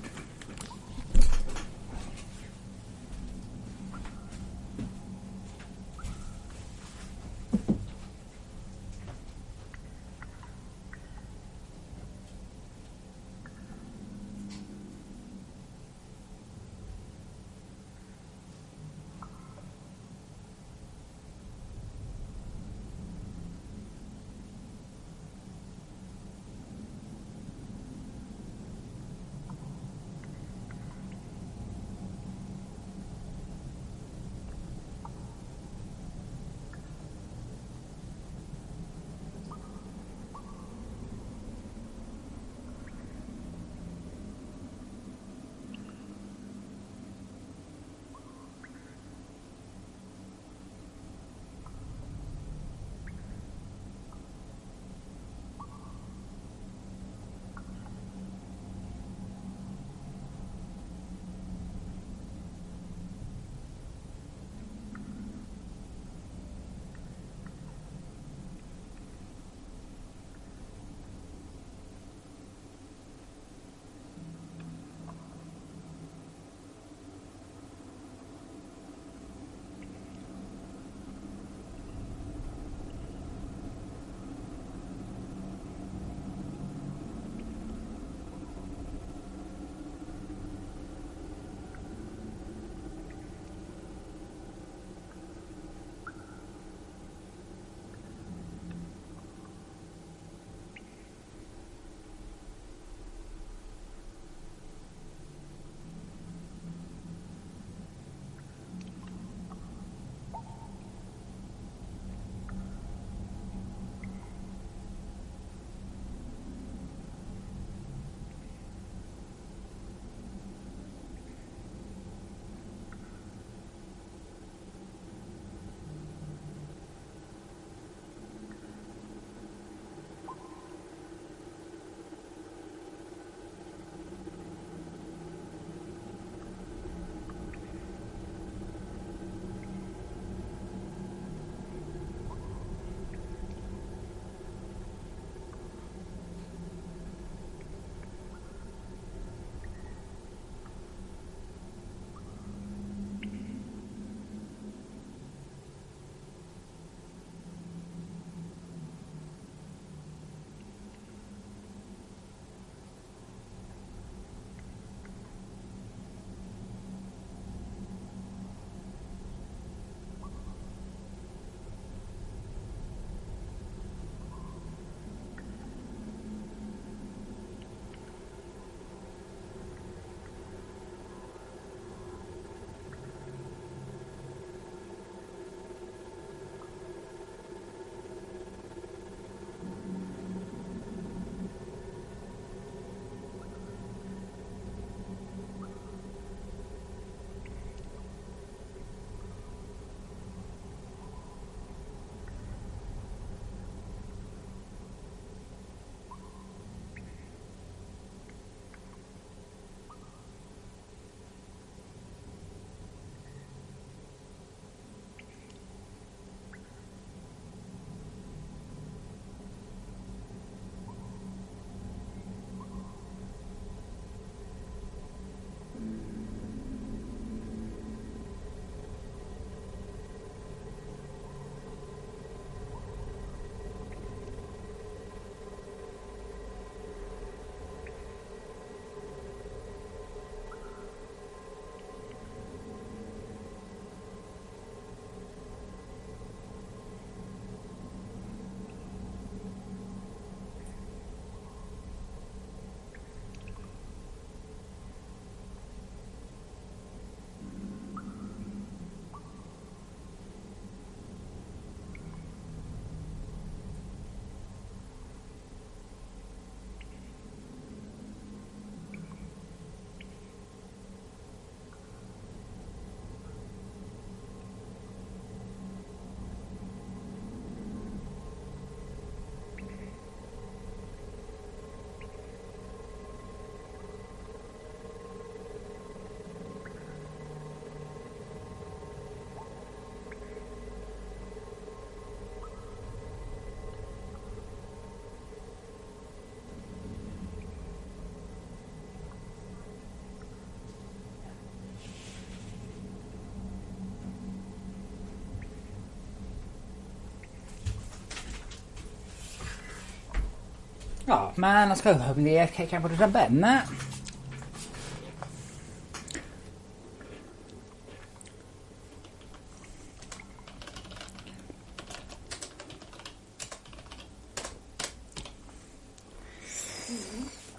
Oh man, let's go. Hoping the AFK camera would have done better than that.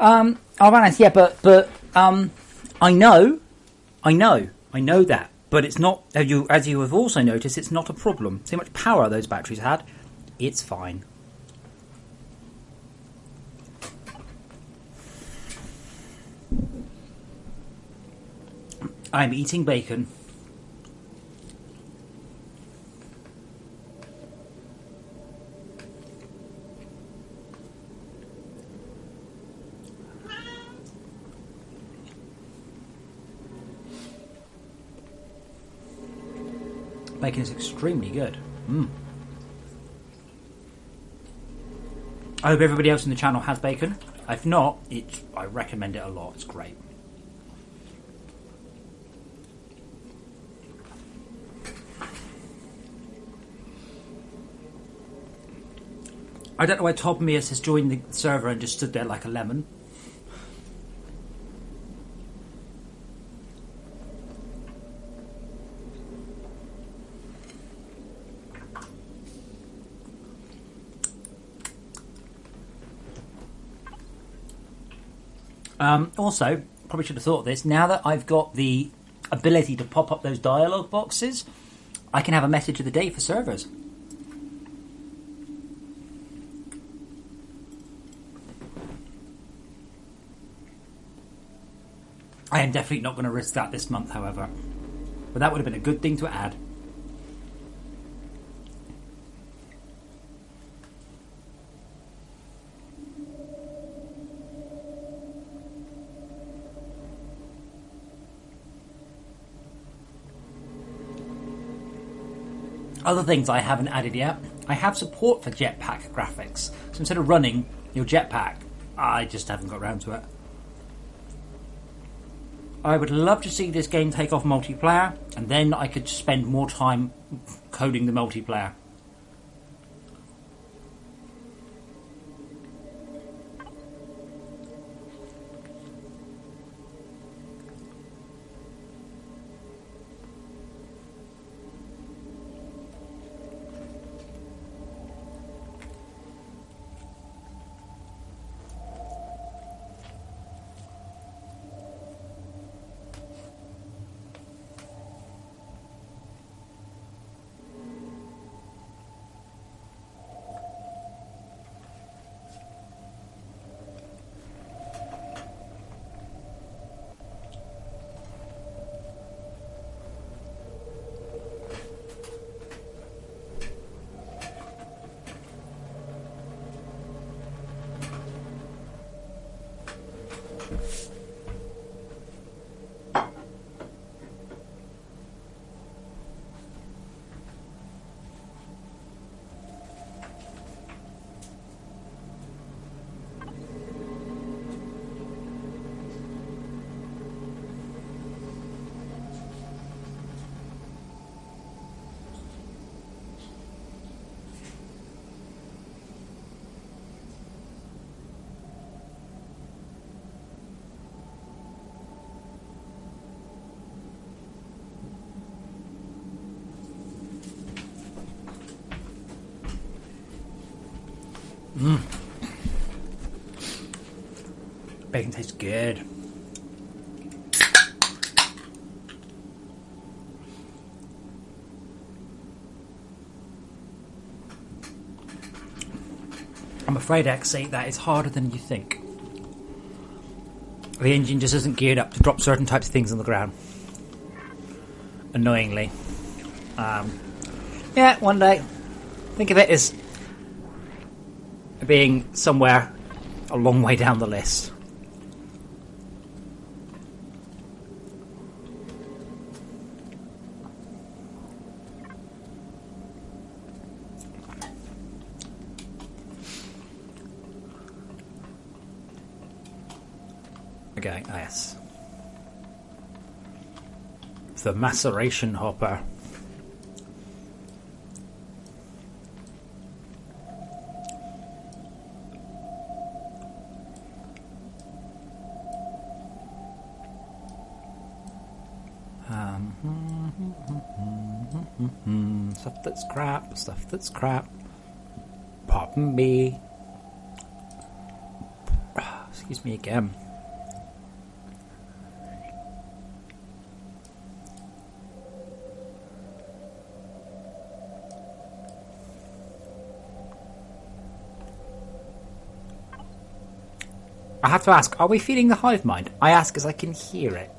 Vanis, yeah, but I know that, but it's not. As you have also noticed, it's not a problem. See how much power those batteries had. It's fine. I'm eating bacon. Bacon is extremely good. I hope everybody else in the channel has bacon. If not, I recommend it a lot. It's great. I don't know why Tobias has joined the server and just stood there like a lemon. Also, probably should have thought of this. Now that I've got the ability to pop up those dialogue boxes, I can have a message of the day for servers. I am definitely not going to risk that this month, however. But that would have been a good thing to add. Other things I haven't added yet. I have support for jetpack graphics. So instead of running your jetpack, I just haven't got around to it. I would love to see this game take off multiplayer, and then I could spend more time coding the multiplayer. Bacon tastes good. I'm afraid, XC, that is harder than you think. The engine just isn't geared up to drop certain types of things on the ground. Annoyingly. Yeah, one day. Think of it as being somewhere a long way down the list. Okay, yes. The maceration hopper. that's crap, stuff that's crap. Pardon me. Excuse me again. I have to ask, are we feeding the hive mind? I ask as I can hear it.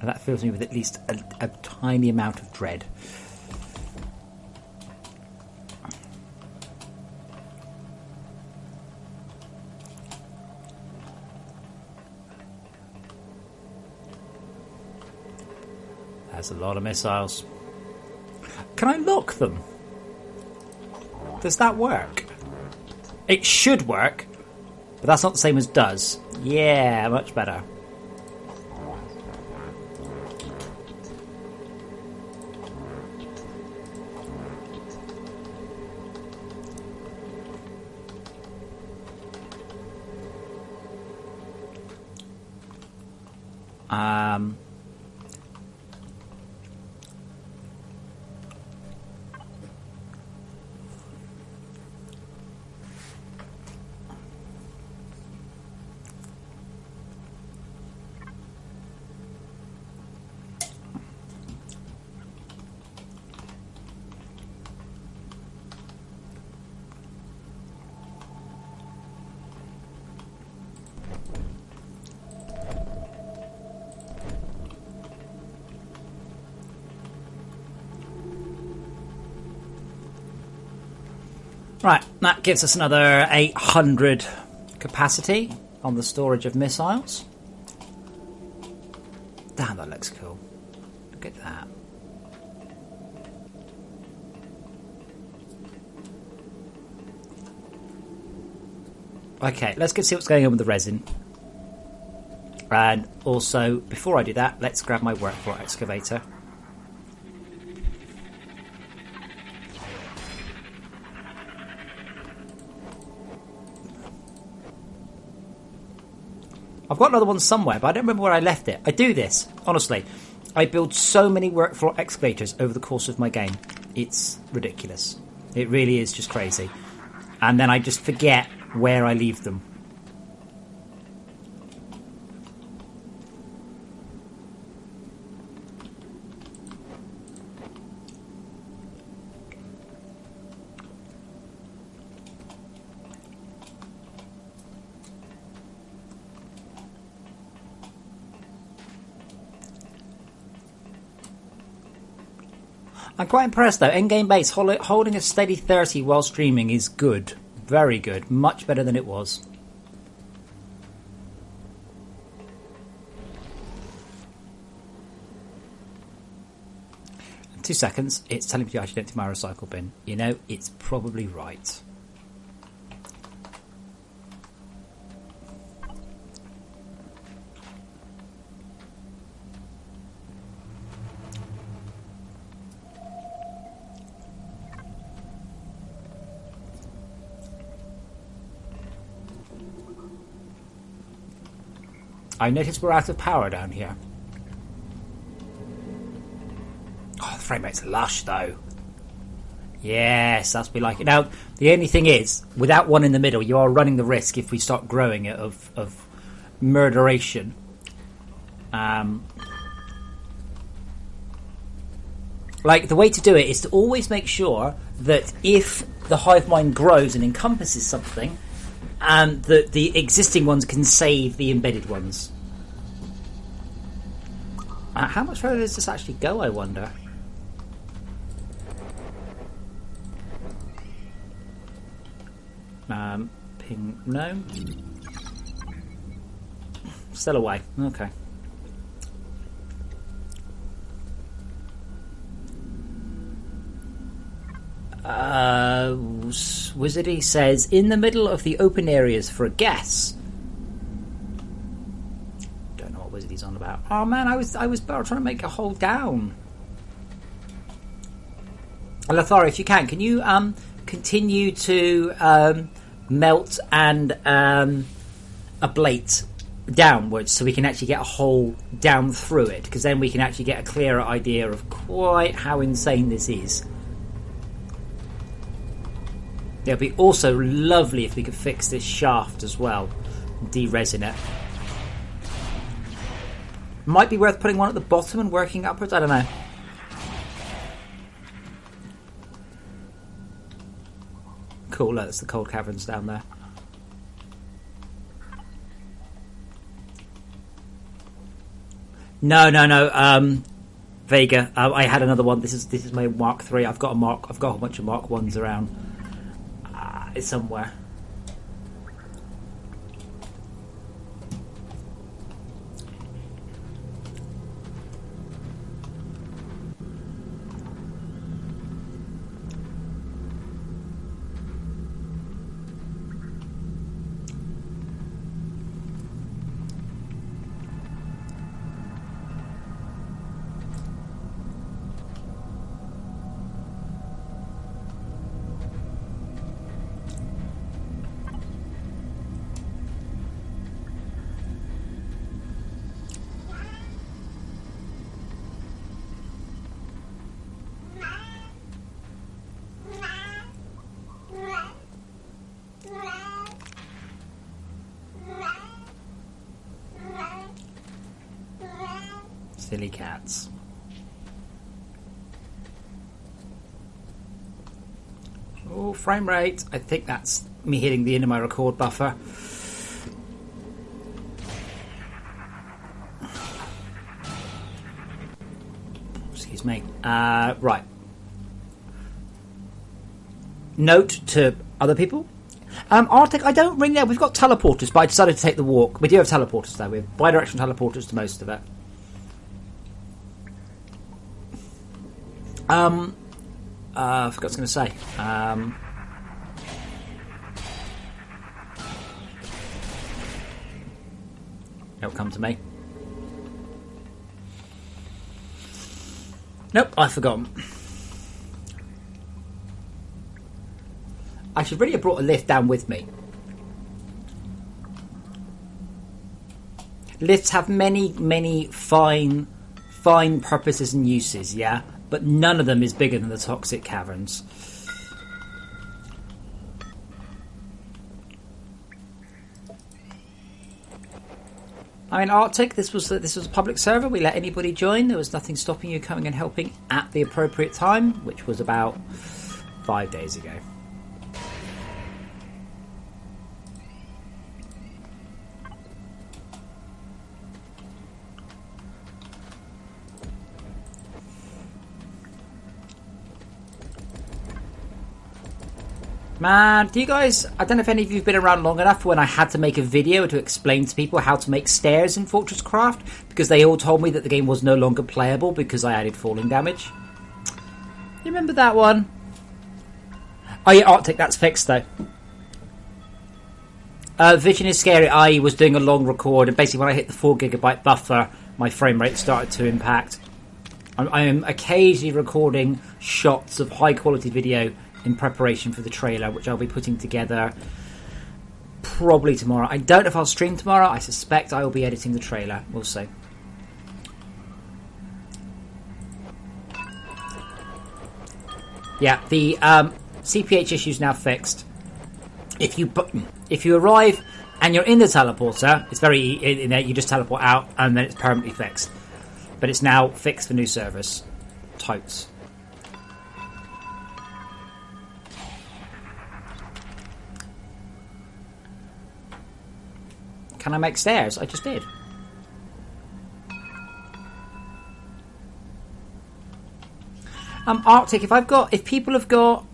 And that fills me with at least a tiny amount of dread. That's a lot of missiles. Can I lock them? Does that work? It should work, but that's not the same as does. Yeah, much better. Right, that gives us another 800 capacity on the storage of missiles. Damn, that looks cool. Look at that. Okay, let's go see what's going on with the resin. And also, before I do that, let's grab my workflow excavator. I've got another one somewhere, but I don't remember where I left it. I do this, honestly. I build so many workflow excavators over the course of my game. It's ridiculous. It really is just crazy. And then I just forget where I leave them. I'm quite impressed though. Endgame base holding a steady 30 while streaming is good. Very good. Much better than it was. In 2 seconds, it's telling me to actually empty my recycle bin. You know, it's probably right. I noticed we're out of power down here. Oh, the frame rate's lush, though. Yes, that's be like it. Now, the only thing is, without one in the middle, you are running the risk, if we start growing it, of murderation. Like, the way to do it is to always make sure that if the hive mind grows and encompasses something, that the existing ones can save the embedded ones. How much further does this actually go, I wonder? Ping, no. Still away, okay. Wizardy says, in the middle of the open areas for a guess. Don't know what Wizardy's on about. Oh man, I was trying to make a hole down. Lothar, if you can you continue to melt and ablate downwards, so we can actually get a hole down through it, because then we can actually get a clearer idea of quite how insane this is. It would be also lovely if we could fix this shaft as well, de-resin it. Might be worth putting one at the bottom and working upwards, I don't know. Cool, look, that's the cold caverns down there. No. Vega. I had another one. This is my Mark 3. I've got a whole bunch of Mark 1s around. It's somewhere. Silly cats. Oh, frame rate. I think that's me hitting the end of my record buffer. Excuse me. Right. Note to other people. Arctic, I don't really know. We've got teleporters, but I decided to take the walk. We do have teleporters, though. We have bi-directional teleporters to most of it. I forgot what I was going to say. It'll come to me. Nope, I've forgotten. I should really have brought a lift down with me. Lifts have many fine purposes and uses, yeah? But none of them is bigger than the toxic caverns. I mean, Arctic, this was a public server. We let anybody join. There was nothing stopping you coming and helping at the appropriate time, which was about 5 days ago. Man, do you guys... I don't know if any of you have been around long enough when I had to make a video to explain to people how to make stairs in FortressCraft, because they all told me that the game was no longer playable because I added falling damage. You remember that one? Oh yeah, Arctic, that's fixed though. Vision is scary. I was doing a long record, and basically when I hit the 4 GB buffer, my frame rate started to impact. I am occasionally recording shots of high quality video in preparation for the trailer, which I'll be putting together probably tomorrow. I don't know if I'll stream tomorrow. I suspect I will be editing the trailer. We'll see. Yeah, the CPH issue is now fixed. If you arrive and you're in the teleporter, it's very in there. You just teleport out and then it's permanently fixed. But it's now fixed for new servers. Totes. Can I make stairs? I just did. Arctic, if people have got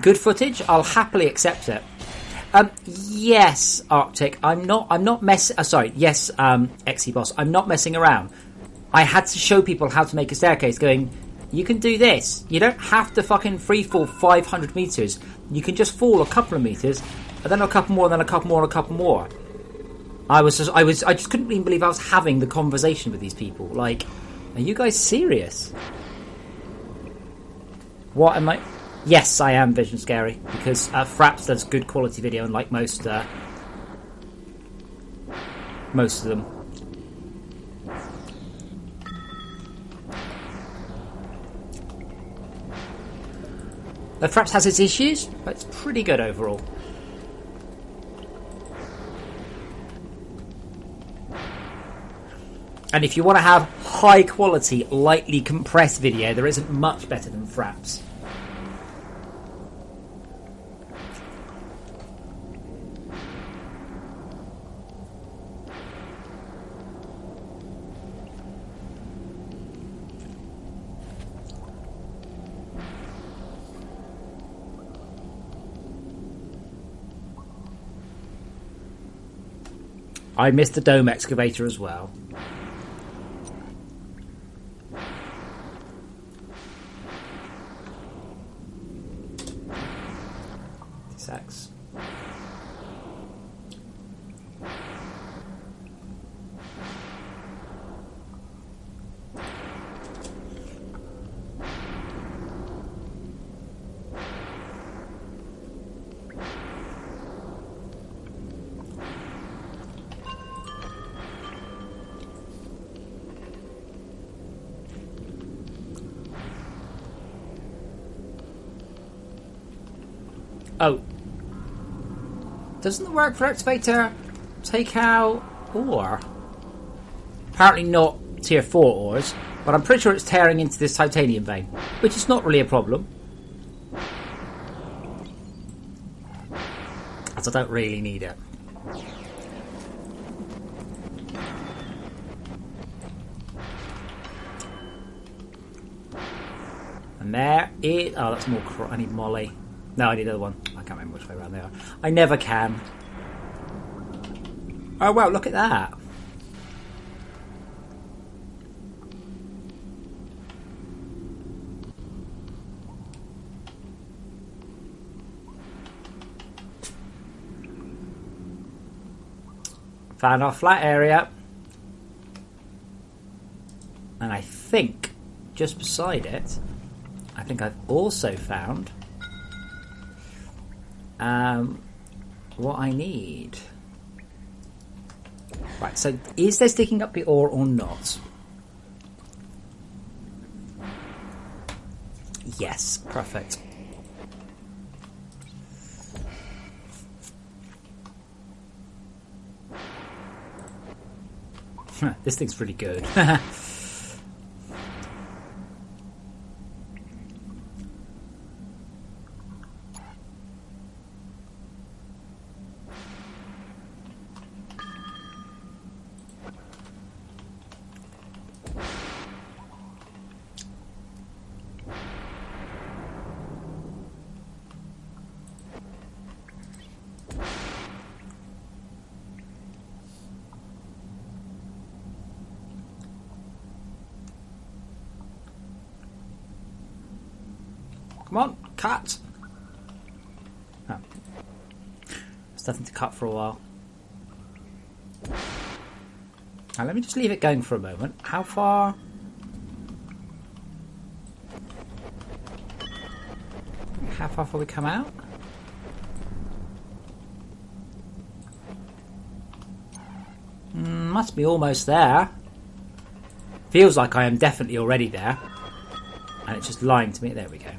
good footage, I'll happily accept it. Yes, Arctic, I'm not messing. Sorry, yes, Boss, I'm not messing around. I had to show people how to make a staircase. Going, you can do this. You don't have to fucking free fall 500 meters. You can just fall a couple of meters, and then a couple more, and then a couple more, and a couple more. I just couldn't even believe I was having the conversation with these people. Like, are you guys serious? What am I? Yes, I am Vision Scary, because Fraps does good quality video, and like most of them. Fraps has its issues, but it's pretty good overall. And if you want to have high quality, lightly compressed video, there isn't much better than Fraps. I missed the dome excavator as well. Sex. Oh. Doesn't the work for excavator take out ore? Apparently not tier 4 ores, but I'm pretty sure it's tearing into this titanium vein, which is not really a problem, as I don't really need it. And there it... Oh, that's more... I need Molly. No, I need another one. I can't remember which way around they are. I never can. Oh, wow, look at that. Found our flat area. And I think, just beside it, I think I've also found... what I need. Right, so is there sticking up the ore or not? Yes, perfect. This thing's pretty good. Come on, cut! Oh. There's nothing to cut for a while. Now let me just leave it going for a moment. How far? How far have we come out? Must be almost there. Feels like I am definitely already there. And it's just lying to me. There we go.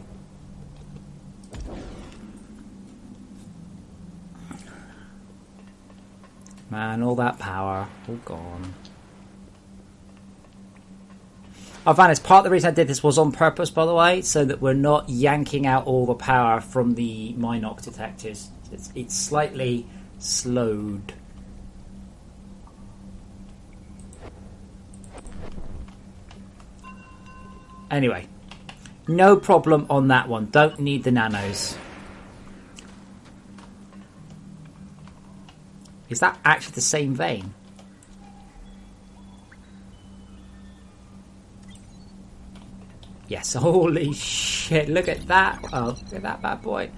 Man, all that power, all gone. Oh, Vanis, part of the reason I did this was on purpose, by the way, so that we're not yanking out all the power from the Minoc detectors. It's slightly slowed. Anyway, no problem on that one. Don't need the nanos. Is that actually the same vein? Yes, holy shit, look at that. Oh, look at that bad boy.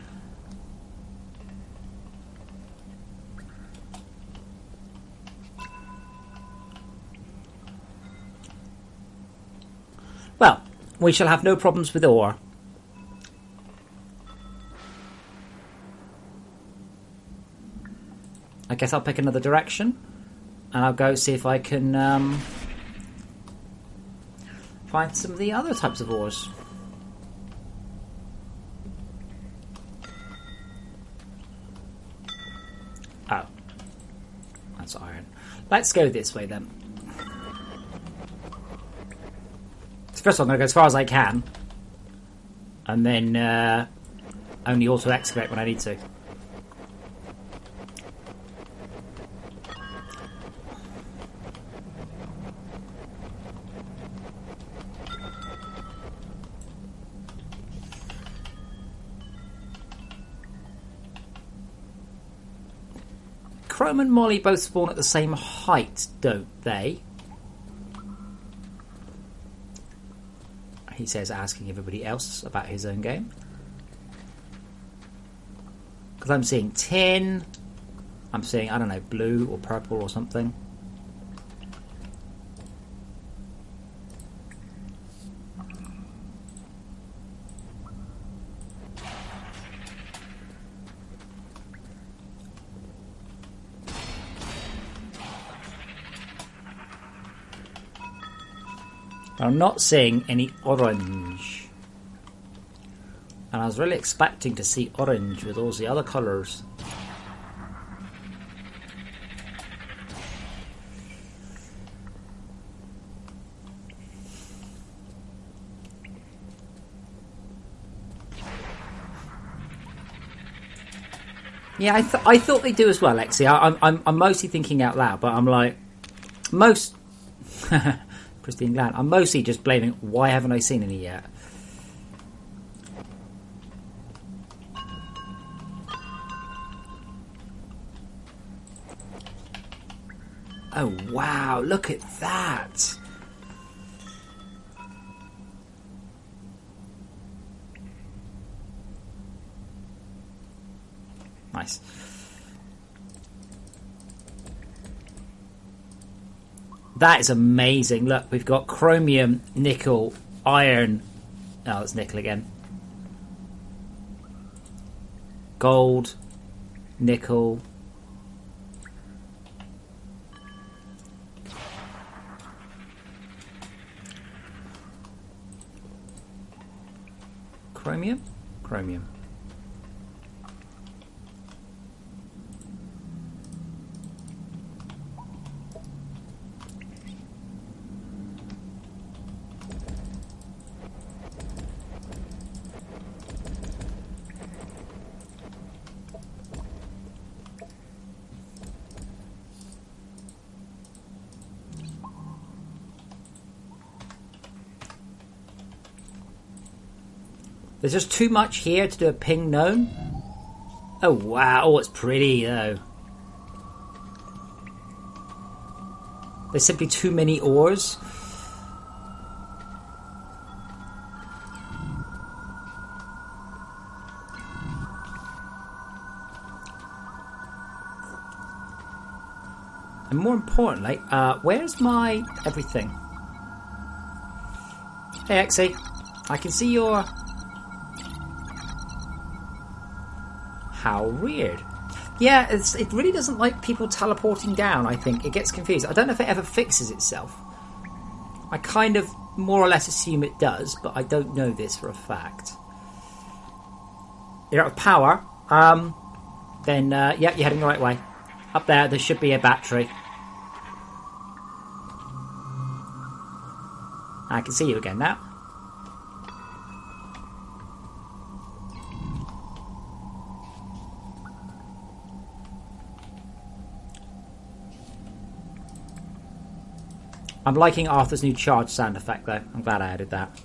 Well, we shall have no problems with ore. I guess I'll pick another direction, and I'll go see if I can find some of the other types of ores. Oh, that's iron. Let's go this way then. So first of all, I'm going to go as far as I can, and then only auto-excavate when I need to. Chrome and Molly both spawn at the same height, don't they? He says, asking everybody else about his own game. Because I'm seeing tin, I'm seeing, I don't know, blue or purple or something. I'm not seeing any orange. And I was really expecting to see orange with all the other colours. Yeah, I thought they do as well, Lexi. I'm mostly thinking out loud, but I'm like, most... Pristine land. I'm mostly just blaming, why haven't I seen any yet? Oh wow, look at that! Nice. That is amazing. Look, we've got chromium, nickel, iron. Oh, that's nickel again. Gold, nickel. Chromium? Chromium. There's just too much here to do a ping known. Oh wow, oh it's pretty though. There's simply too many ores. And more importantly, where's my everything? Hey Exy, I can see your... How weird. Yeah, it really doesn't like people teleporting down, I think. It gets confused. I don't know if it ever fixes itself. I kind of more or less assume it does, but I don't know this for a fact. You're out of power. Then, yeah, you're heading the right way. Up there should be a battery. I can see you again now. I'm liking Arthur's new charge sound effect though. I'm glad I added that.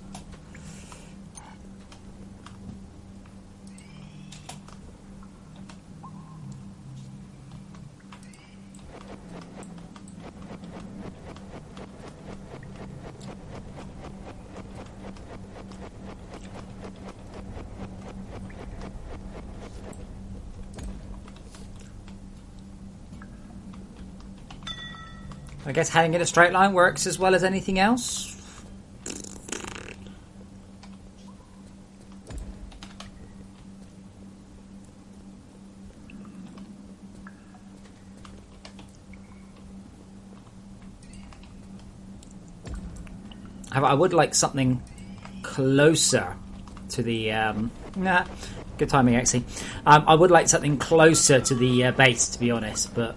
I guess heading in a straight line works as well as anything else. I would like something closer to the... good timing, actually. I would like something closer to the base, to be honest, but...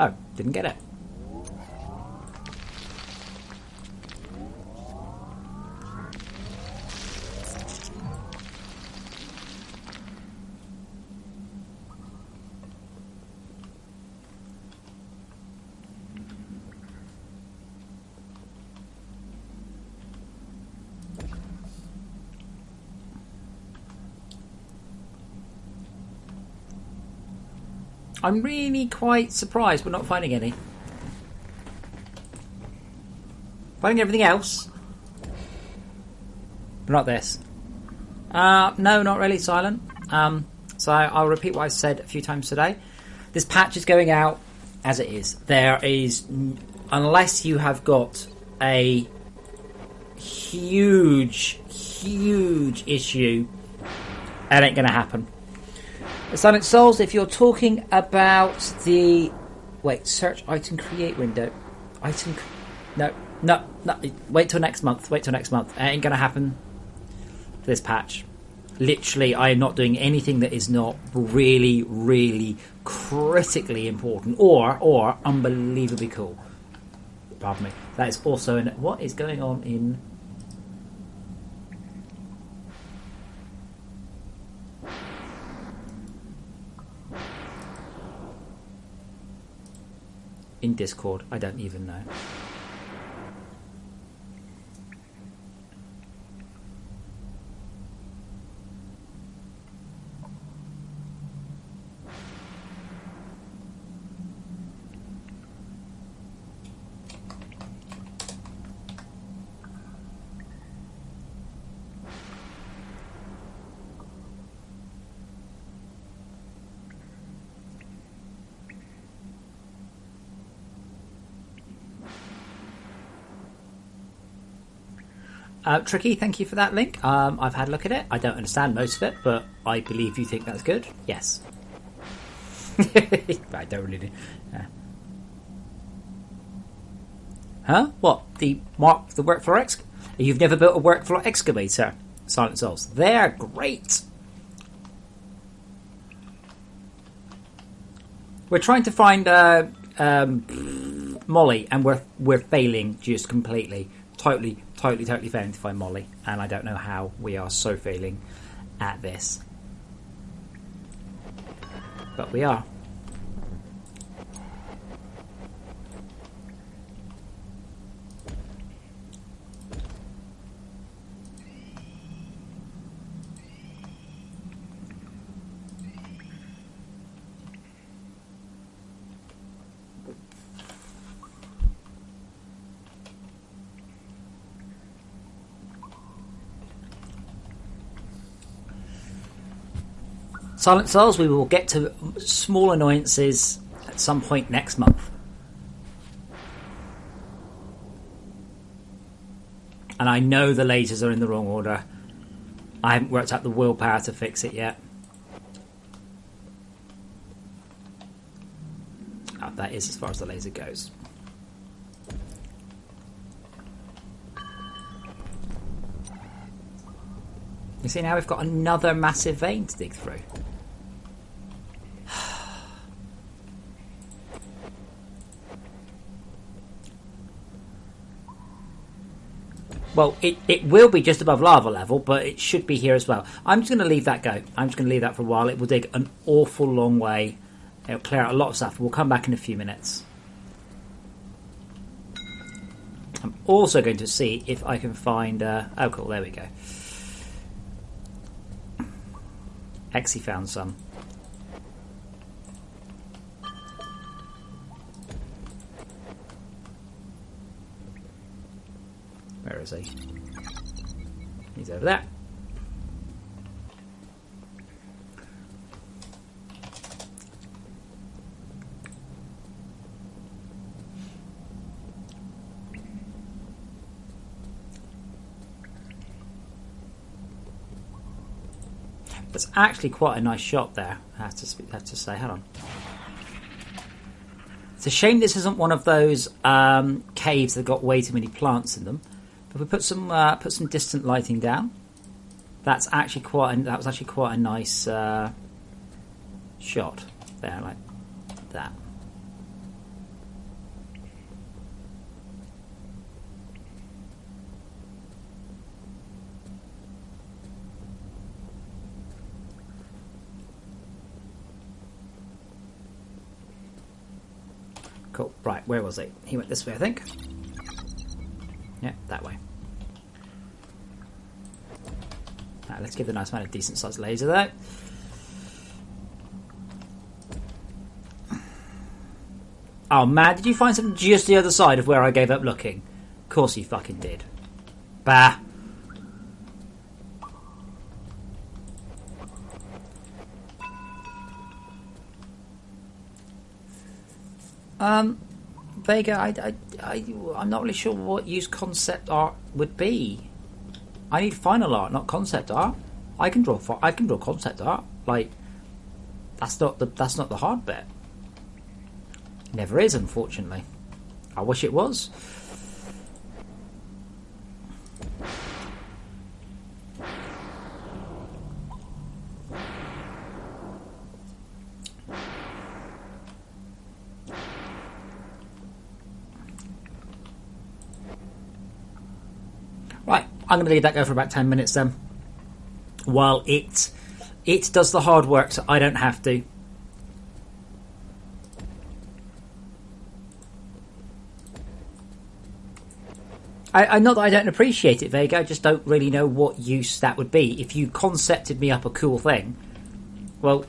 Oh, didn't get it. I'm really quite surprised we're not finding any. Finding everything else, but not this. No, not really, Silent. So I'll repeat what I said a few times today. This patch is going out as it is. There is, unless you have got a huge issue, it ain't going to happen. Silent Souls, if you're talking about the... Wait, search item create window. No. Wait till next month. It ain't going to happen for this patch. Literally, I am not doing anything that is not really critically important or unbelievably cool. Pardon me. That is also in... What is going on in... In Discord? I don't even know. Tricky, thank you for that link. I've had a look at it. I don't understand most of it, but I believe you think that's good. Yes. I don't really do. Huh? What? The workflow You've never built a workflow excavator, Silent Souls. They're great. We're trying to find Molly, and we're failing just completely. Totally failing to find Molly, and I don't know how we are so failing at this, but we are. Silent Souls, we will get to small annoyances at some point next month. And I know the lasers are in the wrong order. I haven't worked out the willpower to fix it yet. Oh, that is as far as the laser goes. You see, now we've got another massive vein to dig through. Well, it will be just above lava level, but it should be here as well. I'm just going to leave that go. I'm just going to leave that for a while. It will dig an awful long way. It'll clear out a lot of stuff. We'll come back in a few minutes. I'm also going to see if I can find... oh, cool. There we go. Exy found some. Where is he? He's over there. That's actually quite a nice shot there, I have to say. Hold on. It's a shame this isn't one of those caves that got way too many plants in them. But if we put some distant lighting down, that was actually quite a nice shot there, like that. Cool. Right, where was he? He went this way, I think. Yeah, that way. Right, let's give the nice man a decent sized laser there. Oh man, did you find something just the other side of where I gave up looking? Of course you fucking did. Bah. Vega, I'm not really sure what use concept art would be. I need final art, not concept art. I can draw concept art. Like, that's not the hard bit. Never is, unfortunately. I wish it was. Right, I'm going to leave that go for about 10 minutes then. While it does the hard work, so I don't have to. I not that I don't appreciate it, Vega, I just don't really know what use that would be. If you concepted me up a cool thing, well,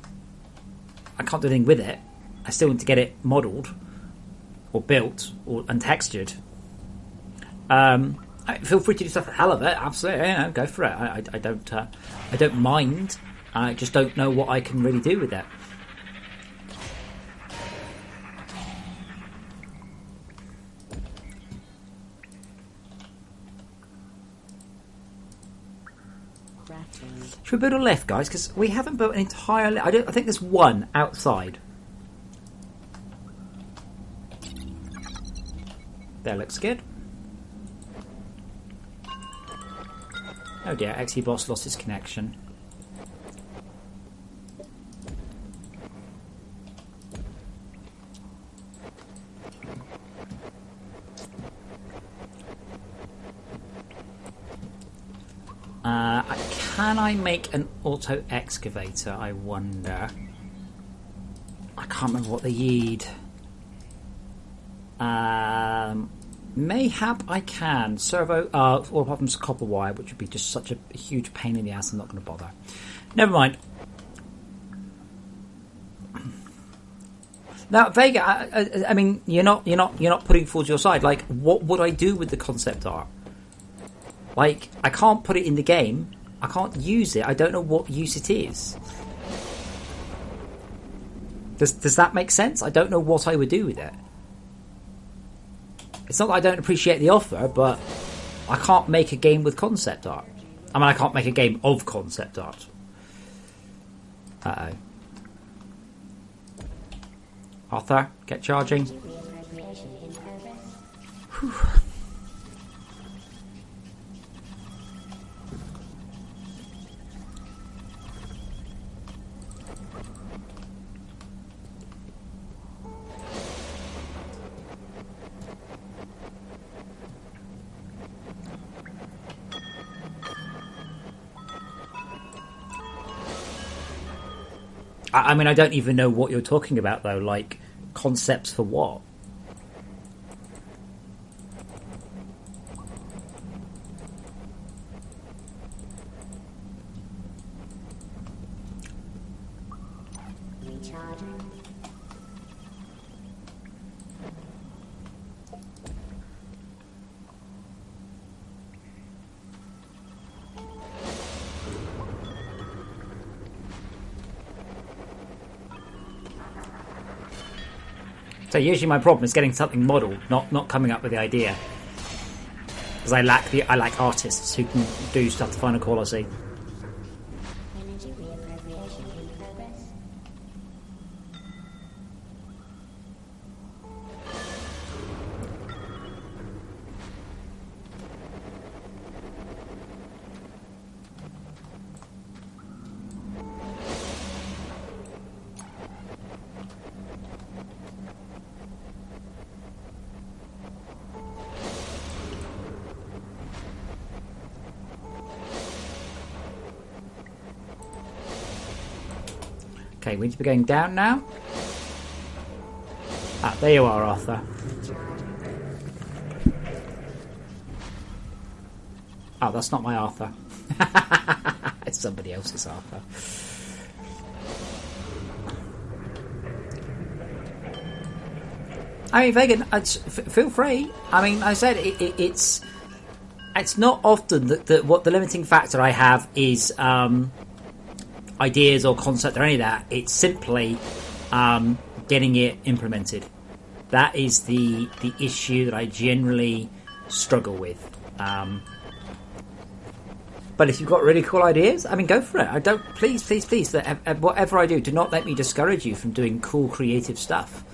I can't do anything with it. I still need to get it modelled, or built, and textured. Feel free to do stuff for the hell of it, absolutely, yeah, go for it. I don't mind. I just don't know what I can really do with it. Should we build a lift, guys? Because we haven't built an entire lift. I think there's one outside. There, looks good. Oh dear, XE Boss lost his connection. Can I make an auto excavator? I wonder. I can't remember what they need. Mayhap I can. Servo, or apart from copper wire, which would be just such a huge pain in the ass. I'm not going to bother. Never mind. Now, Vega, I mean, you're not putting forward your side. Like, what would I do with the concept art? Like, I can't put it in the game. I can't use it. I don't know what use it is. Does that make sense? I don't know what I would do with it. It's not that I don't appreciate the offer, but I can't make a game with concept art. I mean, I can't make a game of concept art. Uh-oh. Arthur, get charging. Whew. I mean, I don't even know what you're talking about, though. Like, concepts for what? So usually my problem is getting something modelled, not coming up with the idea, because I lack artists who can do stuff to final quality. Okay, we need to be going down now. Ah, there you are, Arthur. Oh, that's not my Arthur. It's somebody else's Arthur. I mean, Vegan, feel free. I mean, I said it's not often that what the limiting factor I have is ideas or concept or any of that. It's simply getting it implemented. That is the issue that I generally struggle with. But if you've got really cool ideas, I mean, go for it. I don't, please, whatever I do not let me discourage you from doing cool, creative stuff.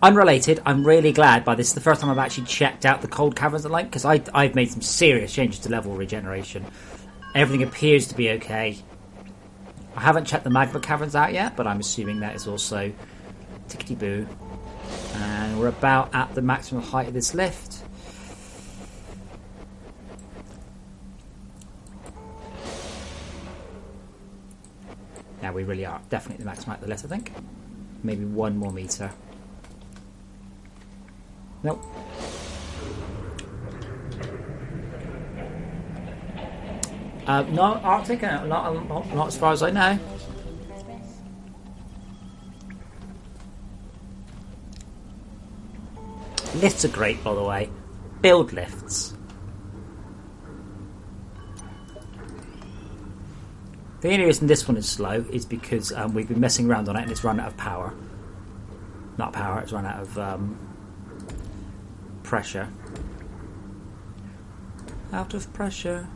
Unrelated, I'm really glad by this. Is the first time I've actually checked out the cold caverns at night, because I've made some serious changes to level regeneration. Everything appears to be okay. I haven't checked the magma caverns out yet, but I'm assuming that is also tickety-boo. And we're about at the maximum height of this lift. Now we really are definitely at the maximum height of the lift, I think. Maybe 1 more meter. Nope. No, Arctic, not as far as I know. Lifts are great, by the way. Build lifts. The only reason this one is slow is because we've been messing around on it and it's run out of power. Not power, it's run out of pressure. Out of pressure.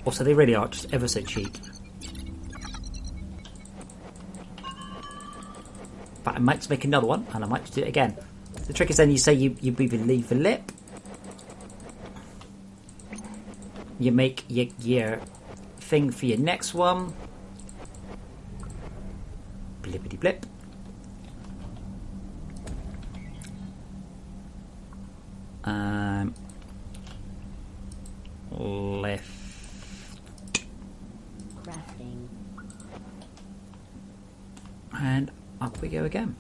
Also, they really are just ever so cheap. But I might just make another one, and I might just do it again. The trick is then you say you leave the lip. You make your thing for your next one. Blippity blip. Left. Crafting. And up we go again.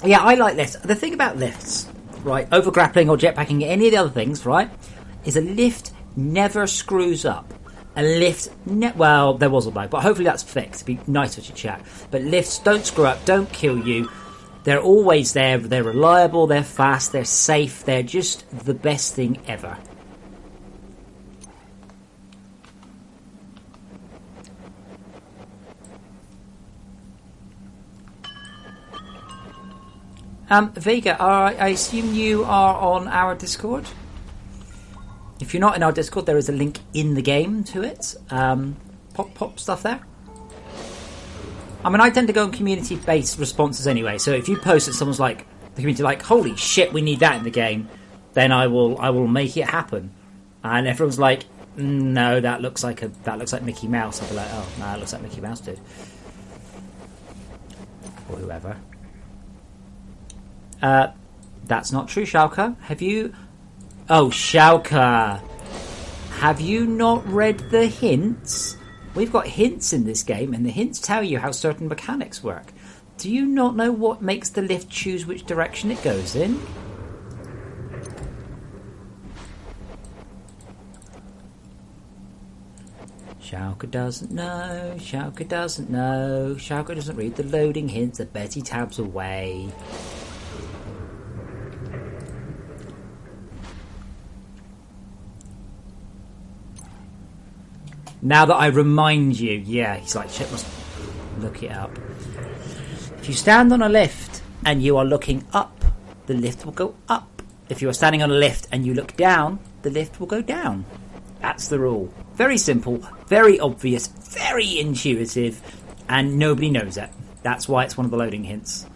Yeah, I like lifts. The thing about lifts, right, over grappling or jetpacking, any of the other things, right, is a lift never screws up. A lift, well, there was a bug, but hopefully that's fixed. It'd be nice to chat. But lifts don't screw up, don't kill you. They're always there. They're reliable, they're fast, they're safe. They're just the best thing ever. Vega, I assume you are on our Discord? If you're not in our Discord, there is a link in the game to it. Pop stuff there. I mean, I tend to go on community-based responses anyway, so if you post that someone's like, the community like, holy shit, we need that in the game, then I will make it happen. And everyone's like, no, that looks like Mickey Mouse. I'll be like, oh, no, it looks like Mickey Mouse did. Or whoever. That's not true, Shauka. Have you... Oh, Shauka. Have you not read the hints? We've got hints in this game, and the hints tell you how certain mechanics work. Do you not know what makes the lift choose which direction it goes in? Shauka doesn't know. Shauka doesn't know. Shauka doesn't read the loading hints that Betty tabs away. Now that I remind you, yeah, he's like, shit, must look it up. If you stand on a lift and you are looking up, the lift will go up. If you are standing on a lift and you look down, the lift will go down. That's the rule. Very simple, very obvious, very intuitive, and nobody knows it. That's why it's one of the loading hints.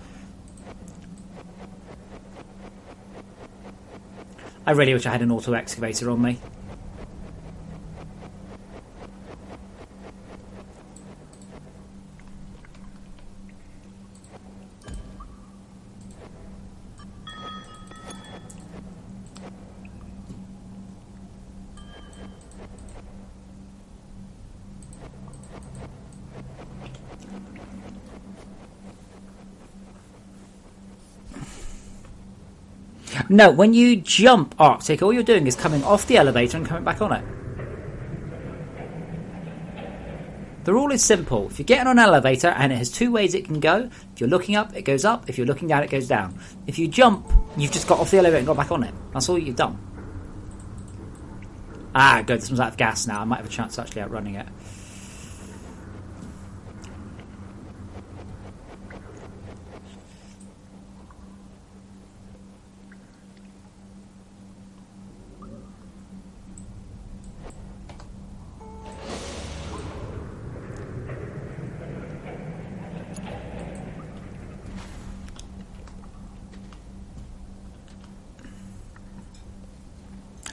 I really wish I had an auto excavator on me. No, when you jump Arctic, all you're doing is coming off the elevator and coming back on it. The rule is simple. If you're getting on an elevator and it has two ways it can go, if you're looking up, it goes up. If you're looking down, it goes down. If you jump, you've just got off the elevator and got back on it. That's all you've done. Ah, good. This one's out of gas now. I might have a chance of actually outrunning it.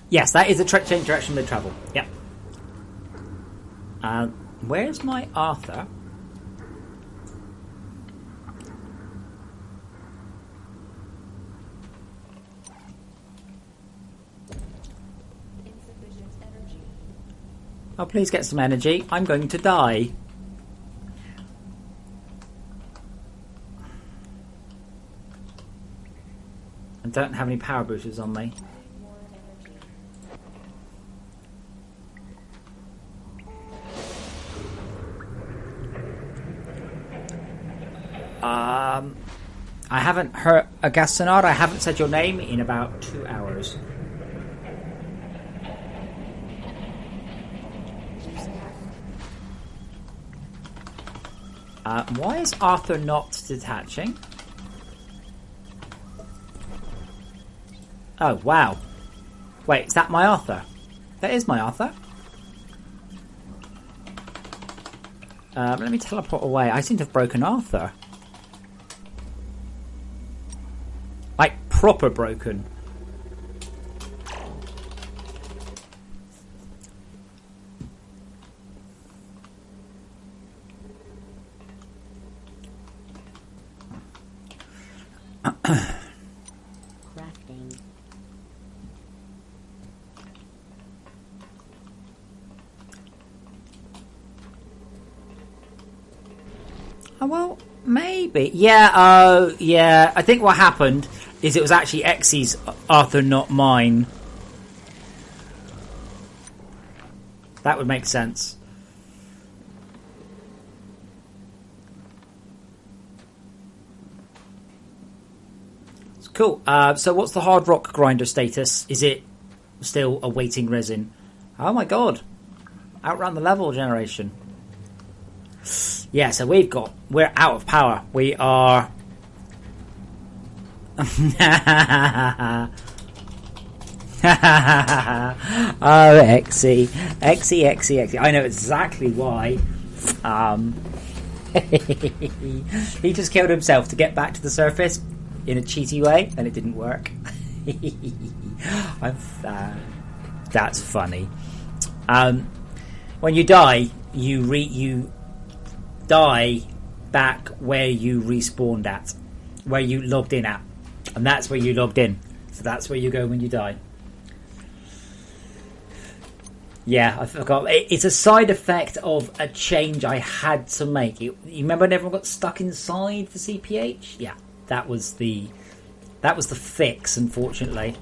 Yes, that is a change direction mid travel. Yep. Where's my Arthur? Insufficient energy. Oh, please get some energy. I'm going to die. I don't have any power boosters on me. More energy. I haven't heard a Gastonard. I haven't said your name in about 2 hours. Why is Arthur not detaching? Oh, wow. Wait, is that my Arthur? That is my Arthur. Let me teleport away. I seem to have broken Arthur. Like, proper broken. Crafting. Oh, well, maybe. Yeah, yeah. I think what happened is it was actually Xy's Arthur, not mine. That would make sense. It's cool. So what's the hard rock grinder status? Is it still awaiting resin? Oh my god. Outrun the level generation. Yeah, so we're out of power. We are... Oh, Xy. I know exactly why. He just killed himself to get back to the surface in a cheaty way, and it didn't work. That's funny. When you die, you die back where you respawned at, where you logged in at, and that's where you logged in. So that's where you go when you die. Yeah, I forgot. It's a side effect of a change I had to make. You remember when everyone got stuck inside the CPH? Yeah, that was the fix, unfortunately.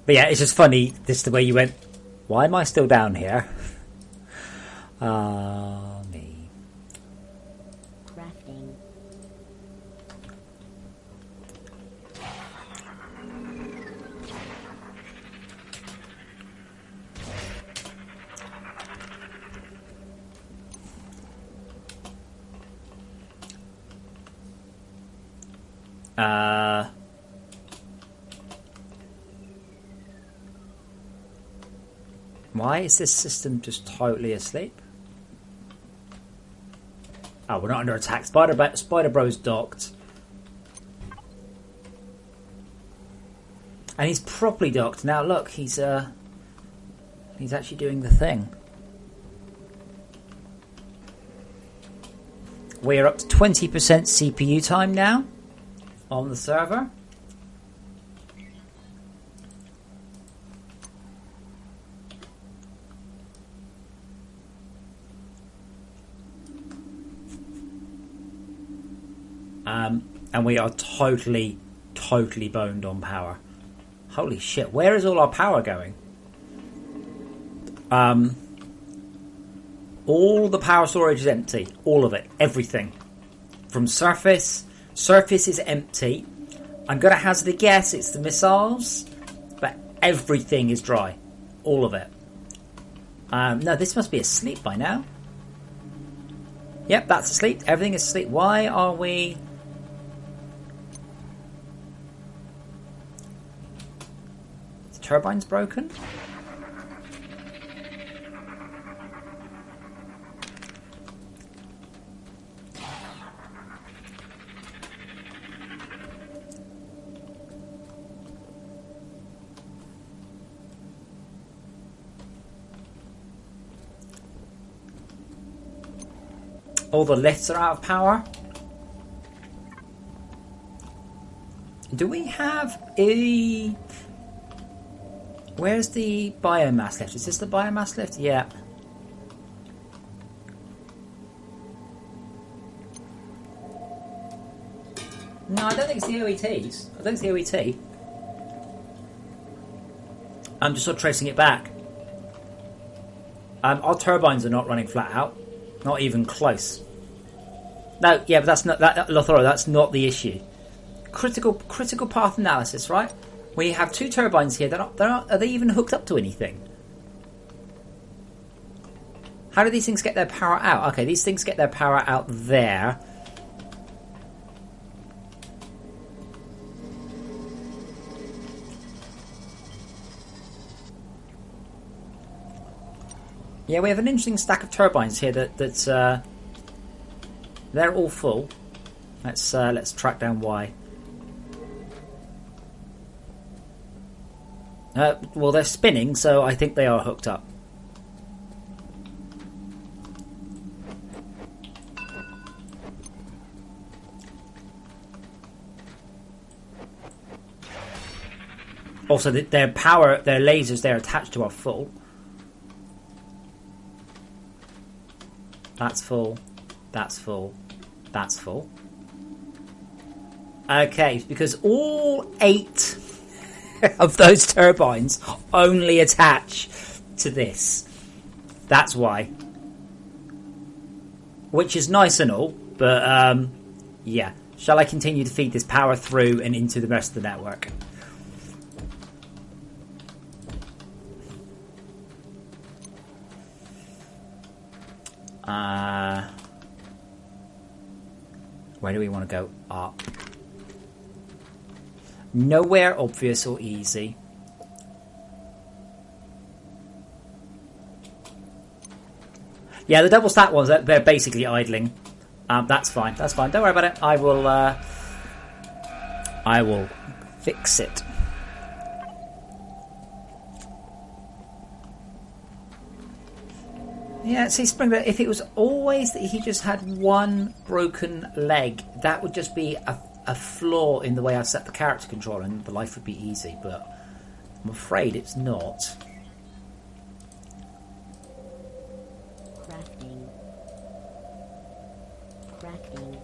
But yeah, it's just funny, this the way you went, why am I still down here? Me. Crafting. Why is this system just totally asleep? Oh, we're not under attack. Spider-Bro's docked. And he's properly docked. Now look, he's actually doing the thing. We're up to 20% CPU time now on the server. And we are totally boned on power. Holy shit, where is all our power going? All the power storage is empty. All of it. Everything. From surface. Surface is empty. I'm going to hazard a guess it's the missiles. But everything is dry. All of it. No, this must be asleep by now. Yep, that's asleep. Everything is asleep. Why are we... The turbine's broken? All the lifts are out of power. Do we have a... Where's the biomass lift? Is this the biomass lift? Yeah. No, I don't think it's the OETs. I don't think it's the OET. I'm just sort of tracing it back. Our turbines are not running flat out. Not even close. No, yeah, but that's not that, Lothoro. That's not the issue. Critical path analysis, right? We have two turbines here. Are they even hooked up to anything? How do these things get their power out? Okay, these things get their power out there. Yeah, we have an interesting stack of turbines here that's they're all full. Let's track down why. Well, they're spinning, so I think they are hooked up. Also, their lasers they're attached to are full. That's full. That's full. That's full. Okay, because all 8 of those turbines only attach to this. That's why. Which is nice and all, but yeah. Shall I continue to feed this power through and into the rest of the network? Where do we want to go? Up. Nowhere obvious or easy. Yeah, the double stack ones, they're basically idling. That's fine. That's fine. Don't worry about it. I will fix it. Yeah, see, Springbird, if it was always that he just had one broken leg, that would just be a flaw in the way I set the character control and the life would be easy, but I'm afraid it's not. Crafting. Crafting.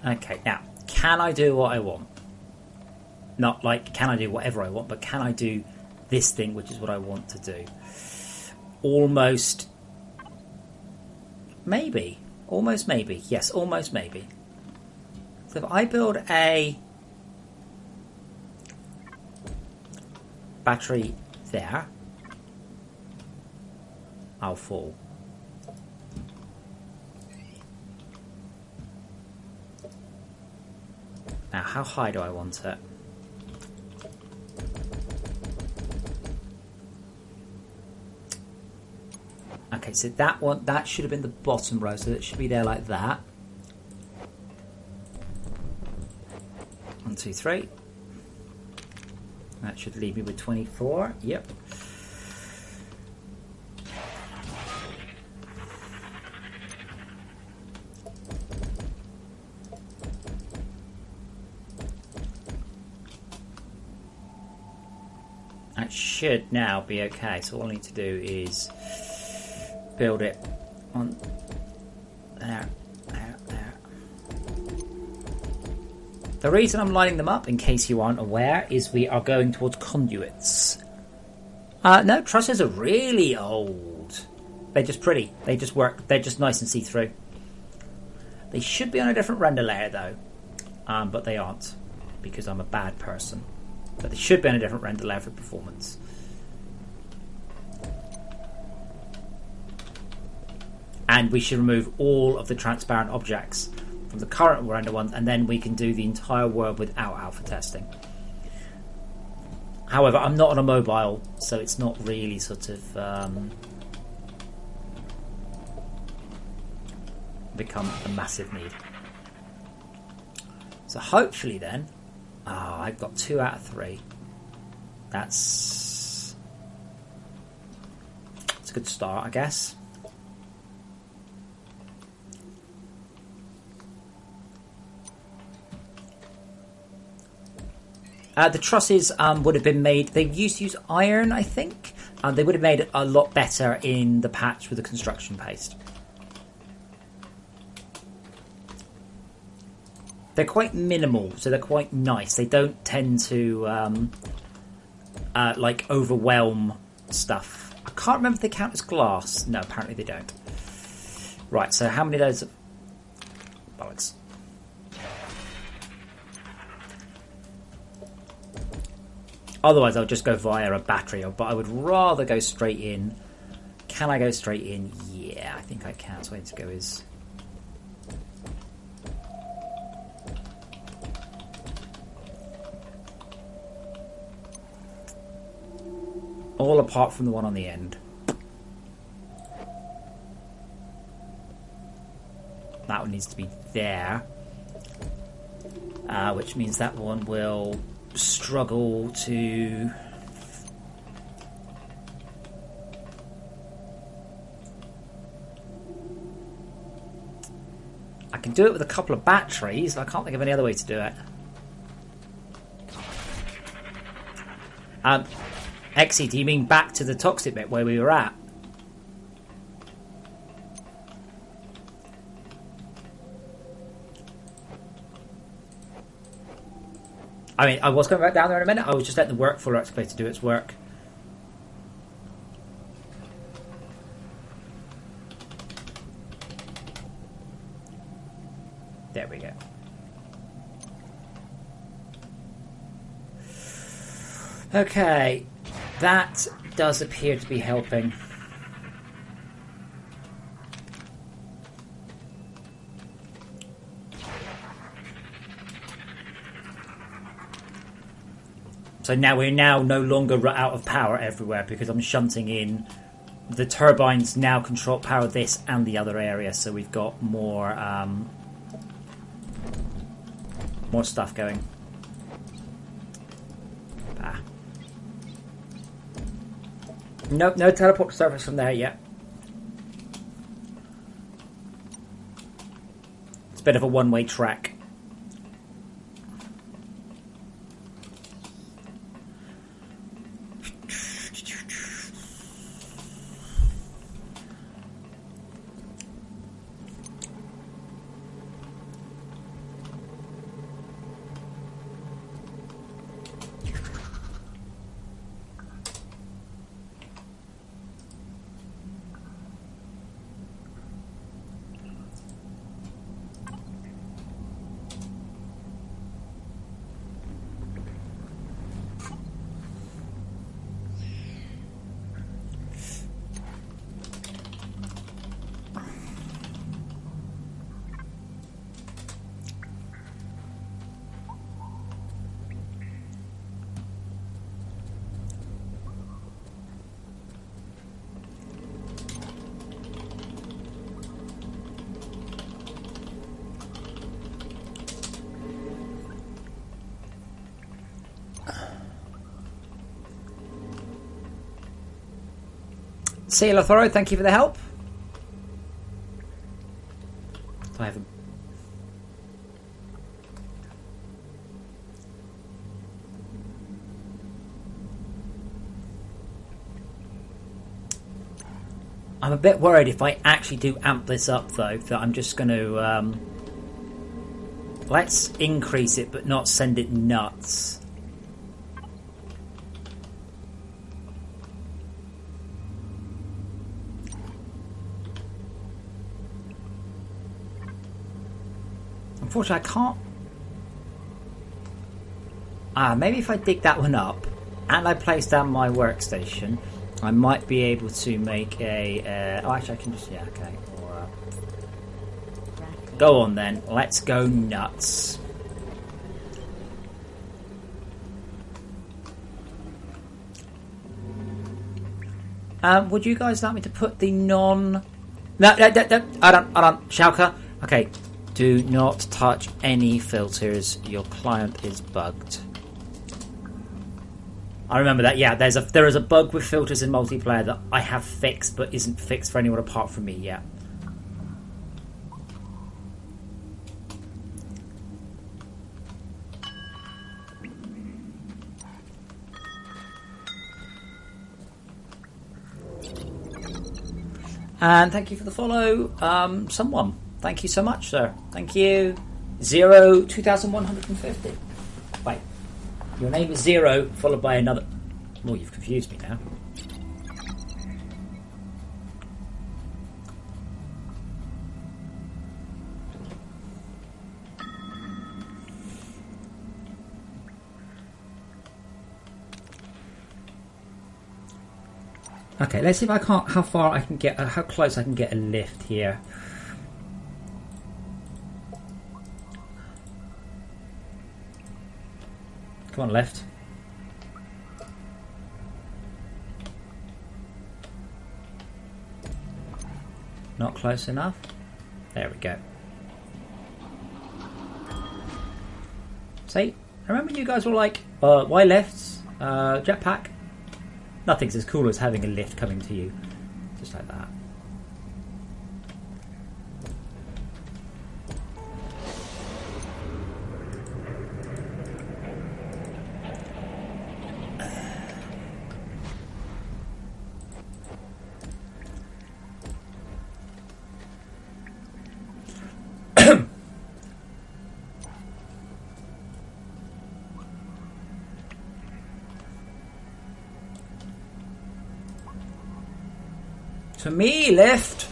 Okay, now, can I do what I want? Not like, can I do whatever I want, but can I do this thing, which is what I want to do? Almost. Maybe. Almost maybe. Yes, almost maybe. So if I build a battery there, I'll fall. Now, how high do I want it? Okay, so that should have been the bottom row, so it should be there like that. 1, 2, 3. That should leave me with 24. Yep. That should now be okay. So all I need to do is build it on there. The reason I'm lining them up, in case you aren't aware, is we are going towards conduits. No, trusses are really old. They're just pretty. They just work. They're just nice and see-through. They should be on a different render layer, though. But they aren't, because I'm a bad person. But they should be on a different render layer for performance. And we should remove all of the transparent objects from the current render ones, and then we can do the entire world without alpha testing. However, I'm not on a mobile, so it's not really sort of become a massive need. So hopefully then, I've got 2 out of 3. That's a good start, I guess. The trusses would have been made. They used to use iron, I think. They would have made it a lot better in the patch with the construction paste. They're quite minimal, so they're quite nice. They don't tend to like overwhelm stuff. I can't remember if they count as glass. No, apparently they don't. Right. So how many of those? Bollocks. Otherwise, I'll just go via a battery, but I would rather go straight in. Can I go straight in? Yeah, I think I can. So I need to go is... all apart from the one on the end. That one needs to be there. Which means that one will... struggle to I can do it with a couple of batteries. I can't think of any other way to do it. Exy, do you mean back to the toxic bit where we were at? I mean, I was going back down there in a minute. I was just letting the workflow excavator do its work. There we go. Okay, that does appear to be helping. So now we're no longer out of power everywhere because I'm shunting in. The turbines now control power this and the other area, so we've got more stuff going. Nope, no teleport surface from there yet. It's a bit of a one-way track. Sailor Thorough, thank you for the help. I have a... I'm a bit worried if I actually do amp this up, though, that I'm just going to... let's increase it, but not send it nuts. Unfortunately, I can't... maybe if I dig that one up and I place down my workstation, I might be able to make a... oh, actually, I can just... yeah, okay. Or, go on, then. Let's go nuts. Would you guys like me to put the non... No, I don't. Schalke. Okay. Do not touch any filters. Your client is bugged. I remember that. Yeah, there is a bug with filters in multiplayer that I have fixed, but isn't fixed for anyone apart from me yet. And thank you for the follow, someone. Thank you so much, sir. Thank you. 2150. Wait. Your name is 0 followed by another... Oh, you've confused me now. Okay, let's see if I can't... how far I can get... how close I can get a lift here. Come on, left. Not close enough. There we go. See? I remember you guys were like, why lefts? Jetpack? Nothing's as cool as having a lift coming to you. Just like that. To me, left.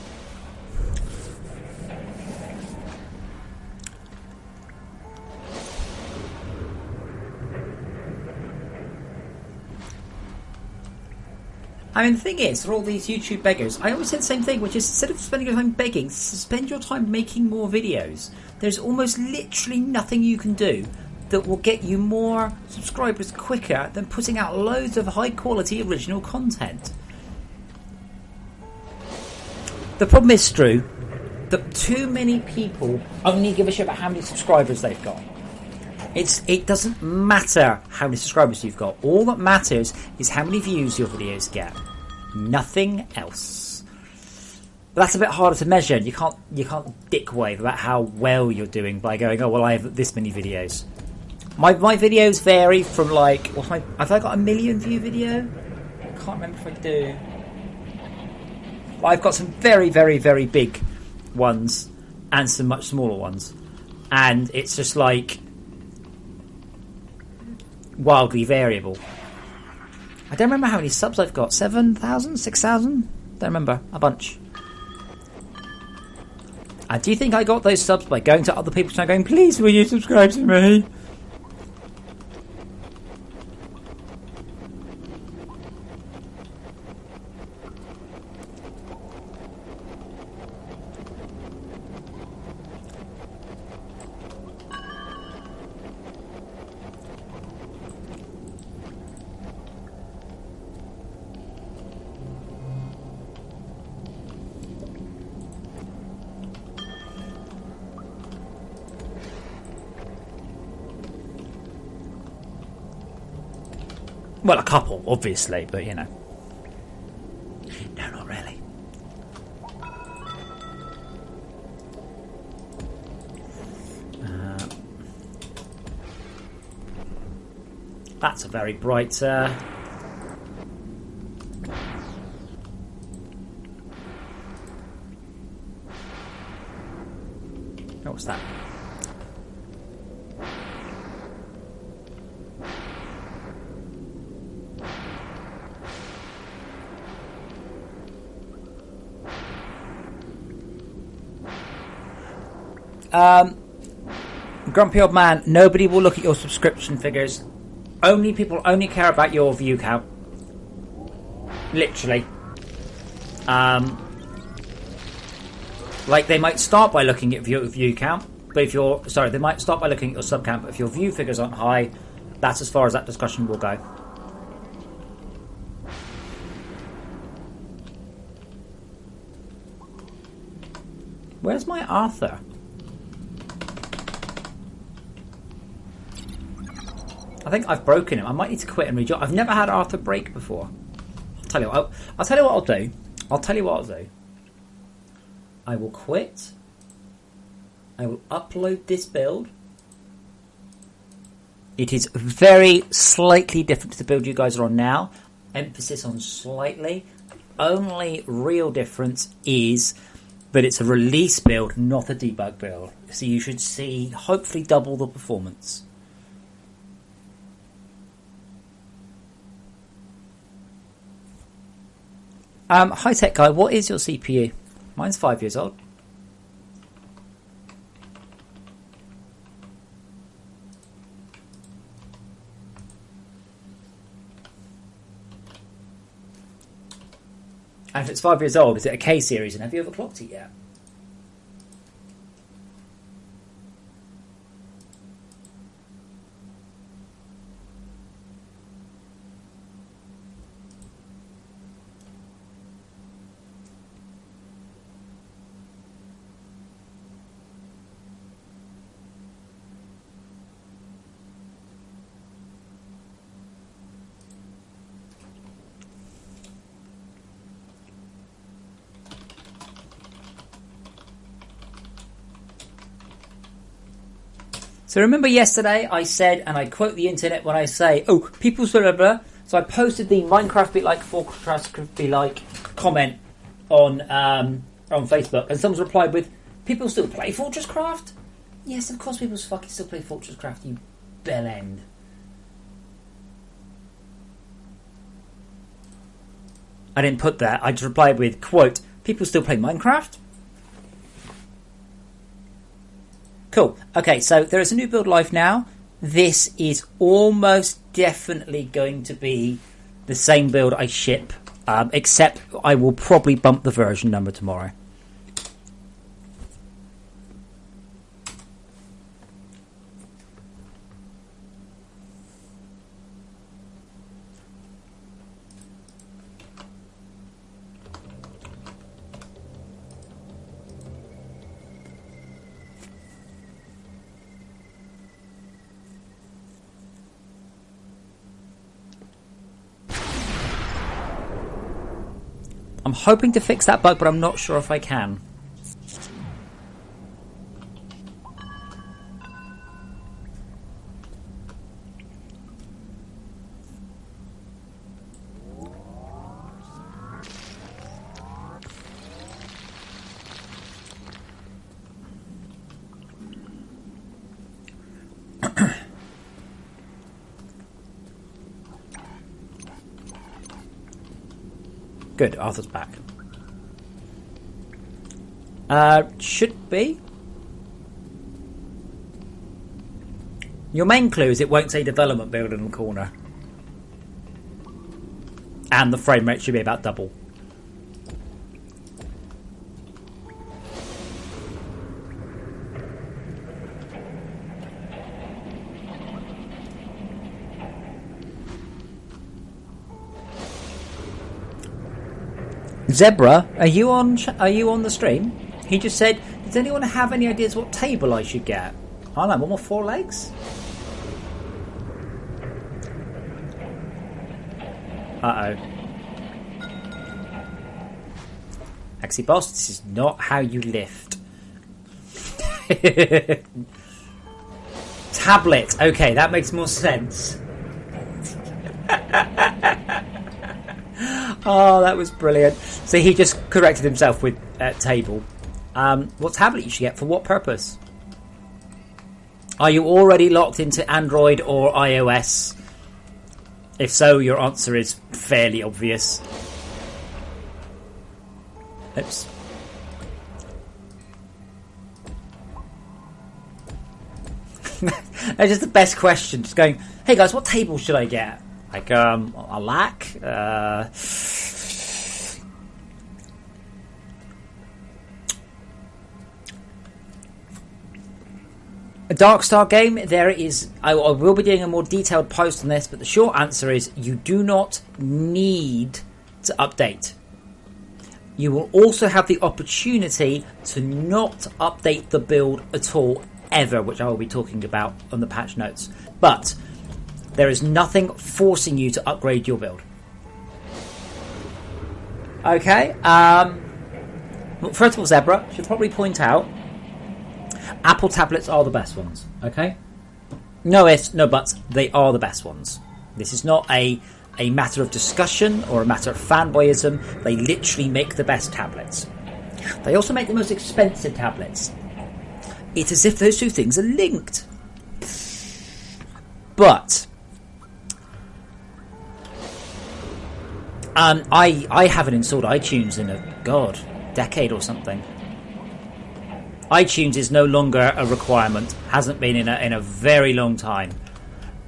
I mean, the thing is, for all these YouTube beggars, I always say the same thing, which is instead of spending your time begging, spend your time making more videos. There's almost literally nothing you can do that will get you more subscribers quicker than putting out loads of high-quality original content. The problem is, Stu, that too many people only give a shit about how many subscribers they've got. It doesn't matter how many subscribers you've got. All that matters is how many views your videos get. Nothing else. But that's a bit harder to measure. You can't dick wave about how well you're doing by going, oh well, I have this many videos. My videos vary from like, have I got a 1 million view video? I can't remember if I do. I've got some very, very, very big ones and some much smaller ones. And it's just like wildly variable. I don't remember how many subs I've got. 7,000? 6,000? Don't remember. A bunch. And do you think I got those subs by going to other people's channel going, please will you subscribe to me? Well, a couple, obviously, but you know. No, not really. That's a very bright... What's that? Grumpy old man, nobody will look at your subscription figures. People only care about your view count. Literally. Like they might start by looking at your view count, but they might start by looking at your sub count, but if your view figures aren't high, that's as far as that discussion will go. Where's my Arthur? I think I've broken him. I might need to quit and rejoin. I've never had Arthur break before. I'll tell you what I'll do. I will quit. I will upload this build. It is very slightly different to the build you guys are on now. Emphasis on slightly. Only real difference is that it's a release build, not a debug build. So you should see hopefully double the performance. High tech guy, what is your CPU? Mine's 5 years old. And if it's 5 years old, is it a K series? And have you overclocked it yet? So remember yesterday I said, and I quote the internet when I say, oh, people blah, blah, blah. So I posted the Minecraft be like, FortressCraft be like comment on Facebook, and someone's replied with, people still play FortressCraft? Yes, of course people fucking still play FortressCraft, you bell end. I didn't put that, I just replied with, quote, people still play Minecraft? Cool. Okay, so there is a new build live now. This is almost definitely going to be the same build I ship, except I will probably bump the version number tomorrow. I'm hoping to fix that bug, but I'm not sure if I can. Good, Arthur's back. Should be. Your main clue is it won't say development build in the corner. And the frame rate should be about double. Zebra, are you on the stream? He just said, does anyone have any ideas what table I should get? I don't know, one more 4 legs? Uh-oh. Axie boss, this is not how you lift. Tablet, okay, that makes more sense. Oh, that was brilliant. So he just corrected himself with table. What tablet you should get? For what purpose? Are you already locked into Android or iOS? If so, your answer is fairly obvious. Oops. That's just the best question. Just going, hey guys, what table should I get? Like, a lac? A Darkstar game, there is... I will be doing a more detailed post on this, but the short answer is you do not need to update. You will also have the opportunity to not update the build at all, ever, which I will be talking about on the patch notes. But there is nothing forcing you to upgrade your build. Okay. First of all, Zebra should probably point out Apple tablets are the best ones. Okay. No ifs, no buts. They are the best ones. This is not a matter of discussion or a matter of fanboyism. They literally make the best tablets. They also make the most expensive tablets. It's as if those two things are linked. But I haven't installed iTunes in a decade or something. iTunes is no longer a requirement. Hasn't been in a very long time.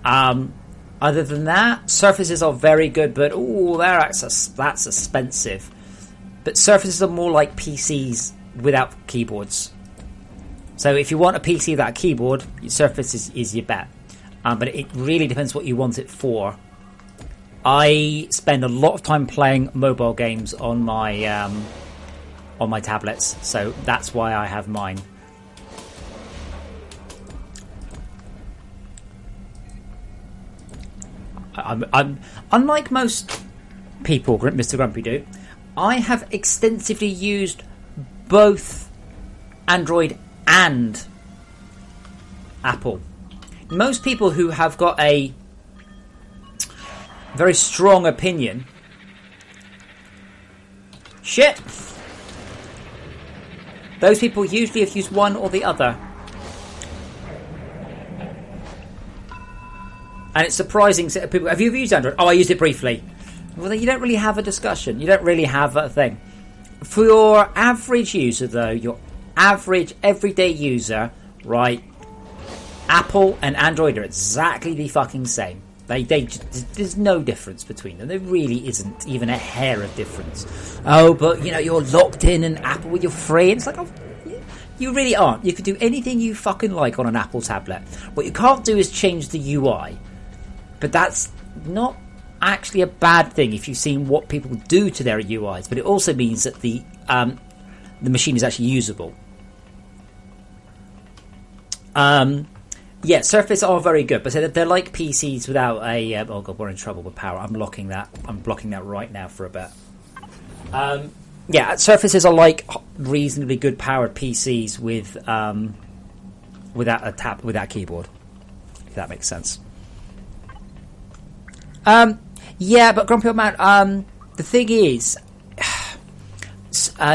Other than that, Surfaces are very good, but that's expensive. But Surfaces are more like PCs without keyboards. So if you want a PC without a keyboard, Surface is your bet. But it really depends what you want it for. I spend a lot of time playing mobile games on my tablets, so that's why I have mine. I'm unlike most people, Mr. Grumpy Doo, I have extensively used both Android and Apple. Most people who have got a very strong opinion, those people usually have used one or the other. And it's surprising. People, have you ever used Android? Oh, I used it briefly. Well, then you don't really have a discussion. You don't really have a thing. For your average user, though, your average everyday user, right? Apple and Android are exactly the fucking same. There's no difference between them. There really isn't even a hair of difference. Oh, but you're locked in an Apple with your free. It's like, you really aren't. You can do anything you fucking like on an Apple tablet. What you can't do is change the UI. But that's not actually a bad thing if you've seen what people do to their UIs. But it also means that the machine is actually usable. Yeah, Surface are very good, but they're like PCs without a... oh god, we're in trouble with power. I'm blocking that right now for a bit. Yeah, Surfaces are like reasonably good powered PCs without a keyboard, if that makes sense. Yeah, but Grumpy Old Man, the thing is,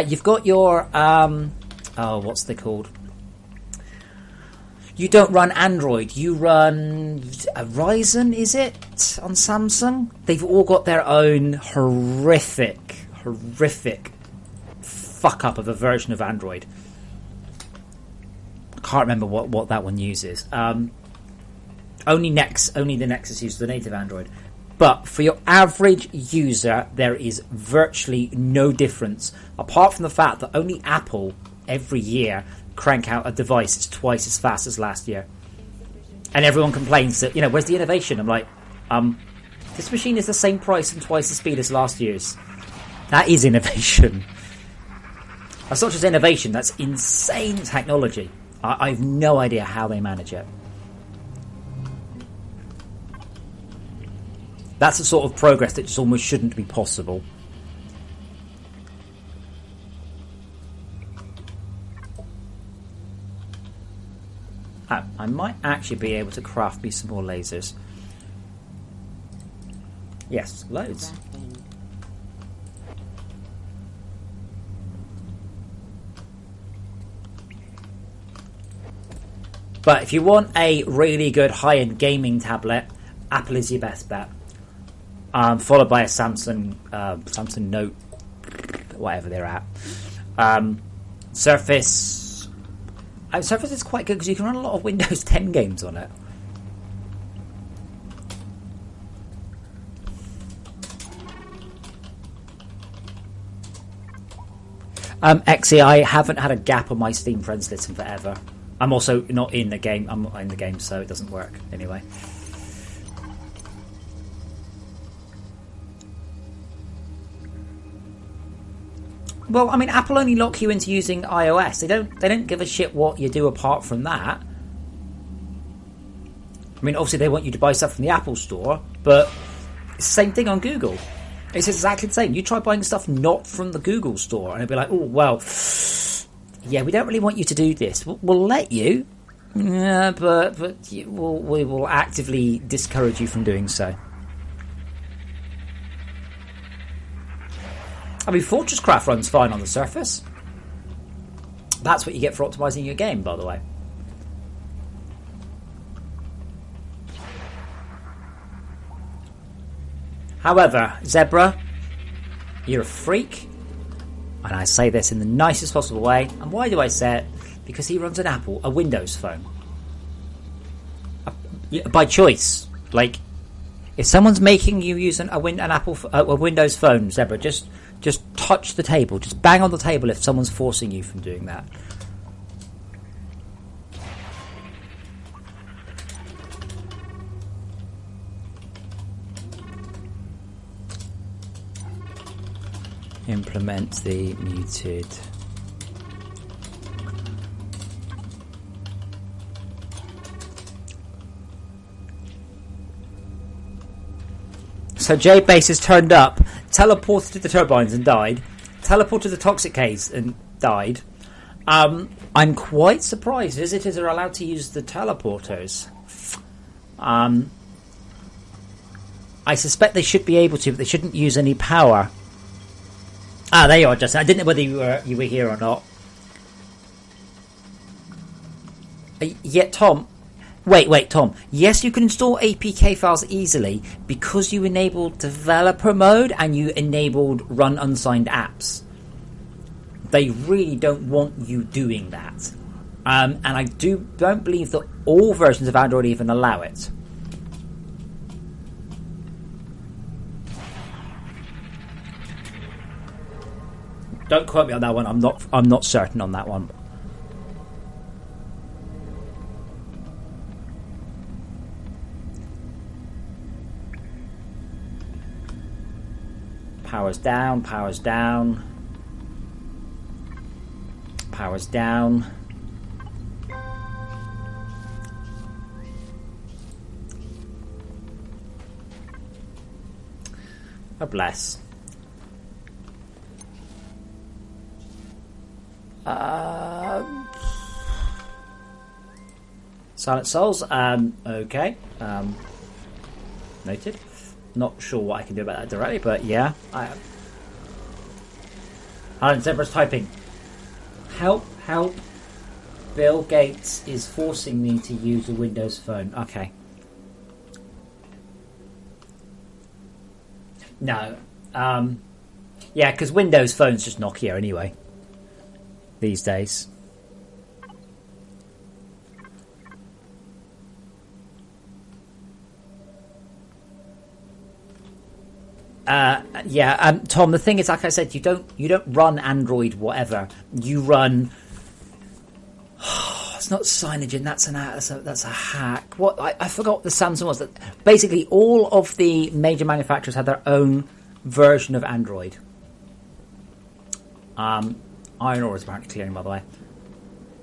you've got your what's they called? You don't run Android. You run Ryzen, is it, on Samsung? They've all got their own horrific fuck up of a version of Android. I can't remember what that one uses. Only the Nexus uses the native Android. But for your average user, there is virtually no difference, apart from the fact that only Apple every year crank out a device that's twice as fast as last year. And everyone complains that, where's the innovation? I'm like, this machine is the same price and twice the speed as last year's. That is innovation. That's not just innovation, that's insane technology. I have no idea how they manage it. That's the sort of progress that just almost shouldn't be possible. I might actually be able to craft me some more lasers. Yes, loads. But if you want a really good high-end gaming tablet, Apple is your best bet. Followed by a Samsung Note, whatever they're at. Surface. Surface is quite good because you can run a lot of Windows 10 games on it. Exy, I haven't had a gap on my Steam friends list in forever. I'm also not in the game. I'm not in the game, so it doesn't work anyway. Well, I mean, Apple only lock you into using iOS. They don't give a shit what you do apart from that. I mean, obviously they want you to buy stuff from the Apple Store, but it's the same thing on Google. It's exactly the same. You try buying stuff not from the Google Store, and it'll be like, oh, well, yeah, we don't really want you to do this. We'll let you, but we will actively discourage you from doing so. I mean, FortressCraft runs fine on the Surface. That's what you get for optimizing your game, by the way. However, Zebra, you're a freak. And I say this in the nicest possible way. And why do I say it? Because he runs a Windows phone. By choice. Like, if someone's making you use a Windows phone, Zebra, just touch the table. Just bang on the table if someone's forcing you from doing that. Implement the muted. So J-Base has turned up, teleported to the turbines and died, teleported to the toxic case and died. I'm quite surprised visitors are allowed to use the teleporters. I suspect they should be able to, but they shouldn't use any power. Ah, there you are, Justin. I didn't know whether you were here or not. Yet, Tom. Wait, Tom. Yes, you can install APK files easily because you enabled developer mode and you enabled run unsigned apps. They really don't want you doing that. And I don't believe that all versions of Android even allow it. Don't quote me on that one. I'm not certain on that one. Power's down, power's down. Power's down. Oh, bless. Silent Souls, okay. Noted. Not sure what I can do about that directly, but yeah, I am. Alan Zebra's typing. Help. Bill Gates is forcing me to use a Windows phone. Okay. No. Yeah, because Windows phone's just Nokia anyway. These days. Tom, the thing is, like I said, you don't run Android whatever. You run it's not Cyanogen, that's a hack. What I forgot what the Samsung was. That basically all of the major manufacturers had their own version of Android. Iron Ore is apparently clearing, by the way.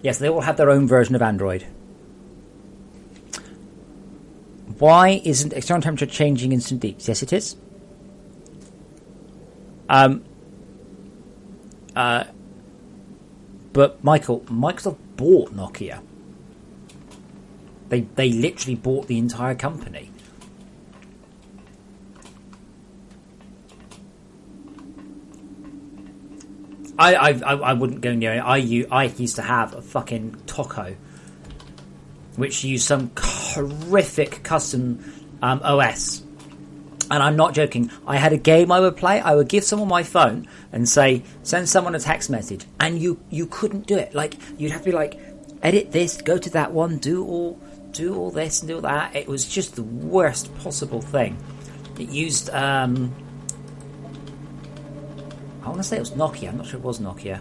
Yes, they all have their own version of Android. Why isn't external temperature changing instant deeps? Yes, it is. But Microsoft bought Nokia. They literally bought the entire company. I wouldn't go near it. I used to have a fucking Toco. which use some horrific custom OS. And I'm not joking. I had a game I would play. I would give someone my phone and say, send someone a text message. And you couldn't do it. Like, you'd have to be like, edit this, go to that one, do all this and do all that. It was just the worst possible thing. It used, I want to say it was Nokia. I'm not sure it was Nokia.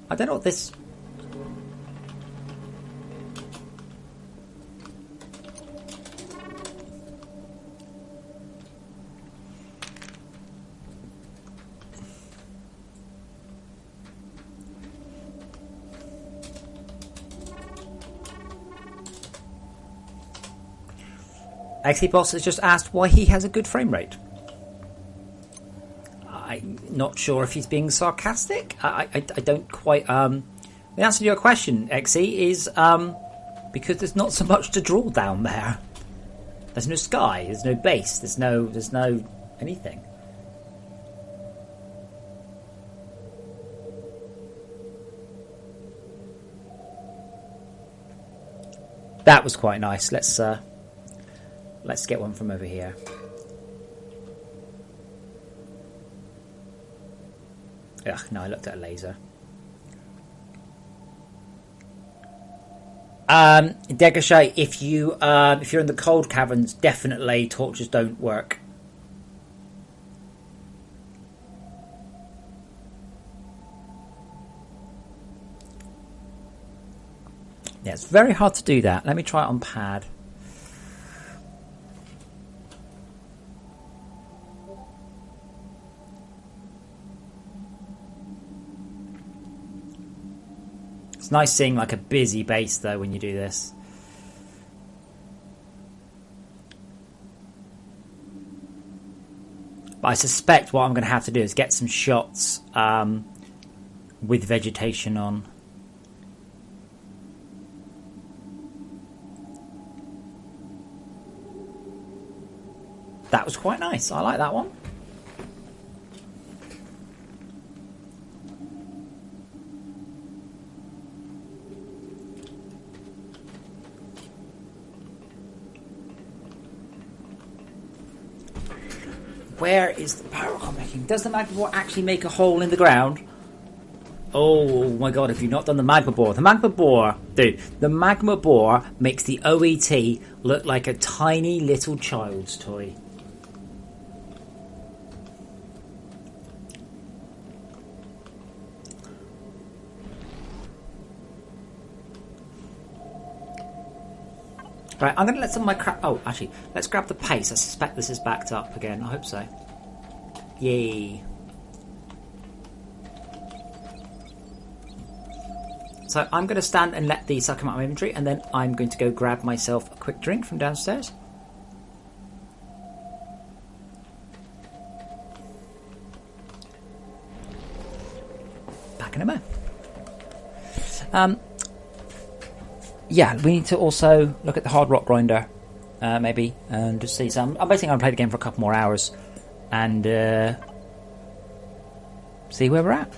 I don't know what this... XeBoss has just asked why he has a good frame rate. I'm not sure if he's being sarcastic. I don't quite... The answer to your question, Xe, is because there's not so much to draw down there. There's no sky, there's no base, there's no anything. That was quite nice. Let's get one from over here. Ugh, no, I looked at a laser. Degashay, if you're in the cold caverns, definitely torches don't work. Yeah, it's very hard to do that. Let me try it on pad. It's nice seeing like a busy base though when you do this. But I suspect what I'm going to have to do is get some shots with vegetation on. That was quite nice. I like that one. Where is the power making? Does the magma bore actually make a hole in the ground? Oh my god, have you not done the magma bore? The magma bore, dude, the magma bore makes the OET look like a tiny little child's toy. Right, I'm going to let some of my crap... Oh, actually, let's grab the pace. I suspect this is backed up again. I hope so. Yay. So I'm going to stand and let these come out of my inventory, and then I'm going to go grab myself a quick drink from downstairs. Back in a minute. Yeah, we need to also look at the hard rock grinder, maybe, and just see some. I'm basically going to play the game for a couple more hours and see where we're at.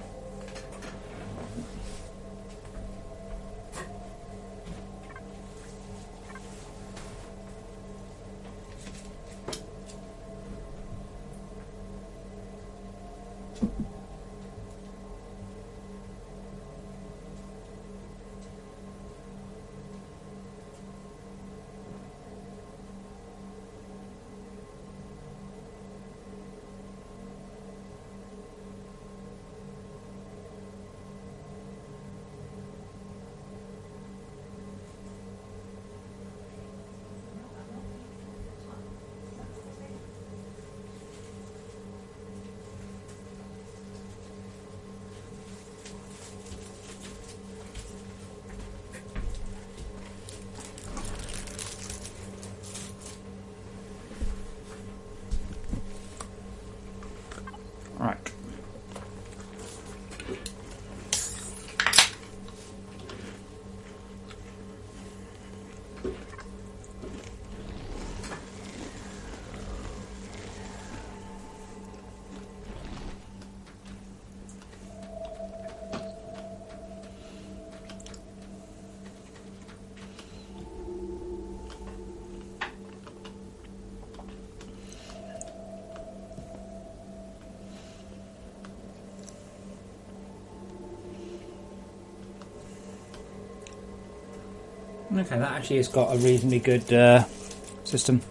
Okay, that actually has got a reasonably good system.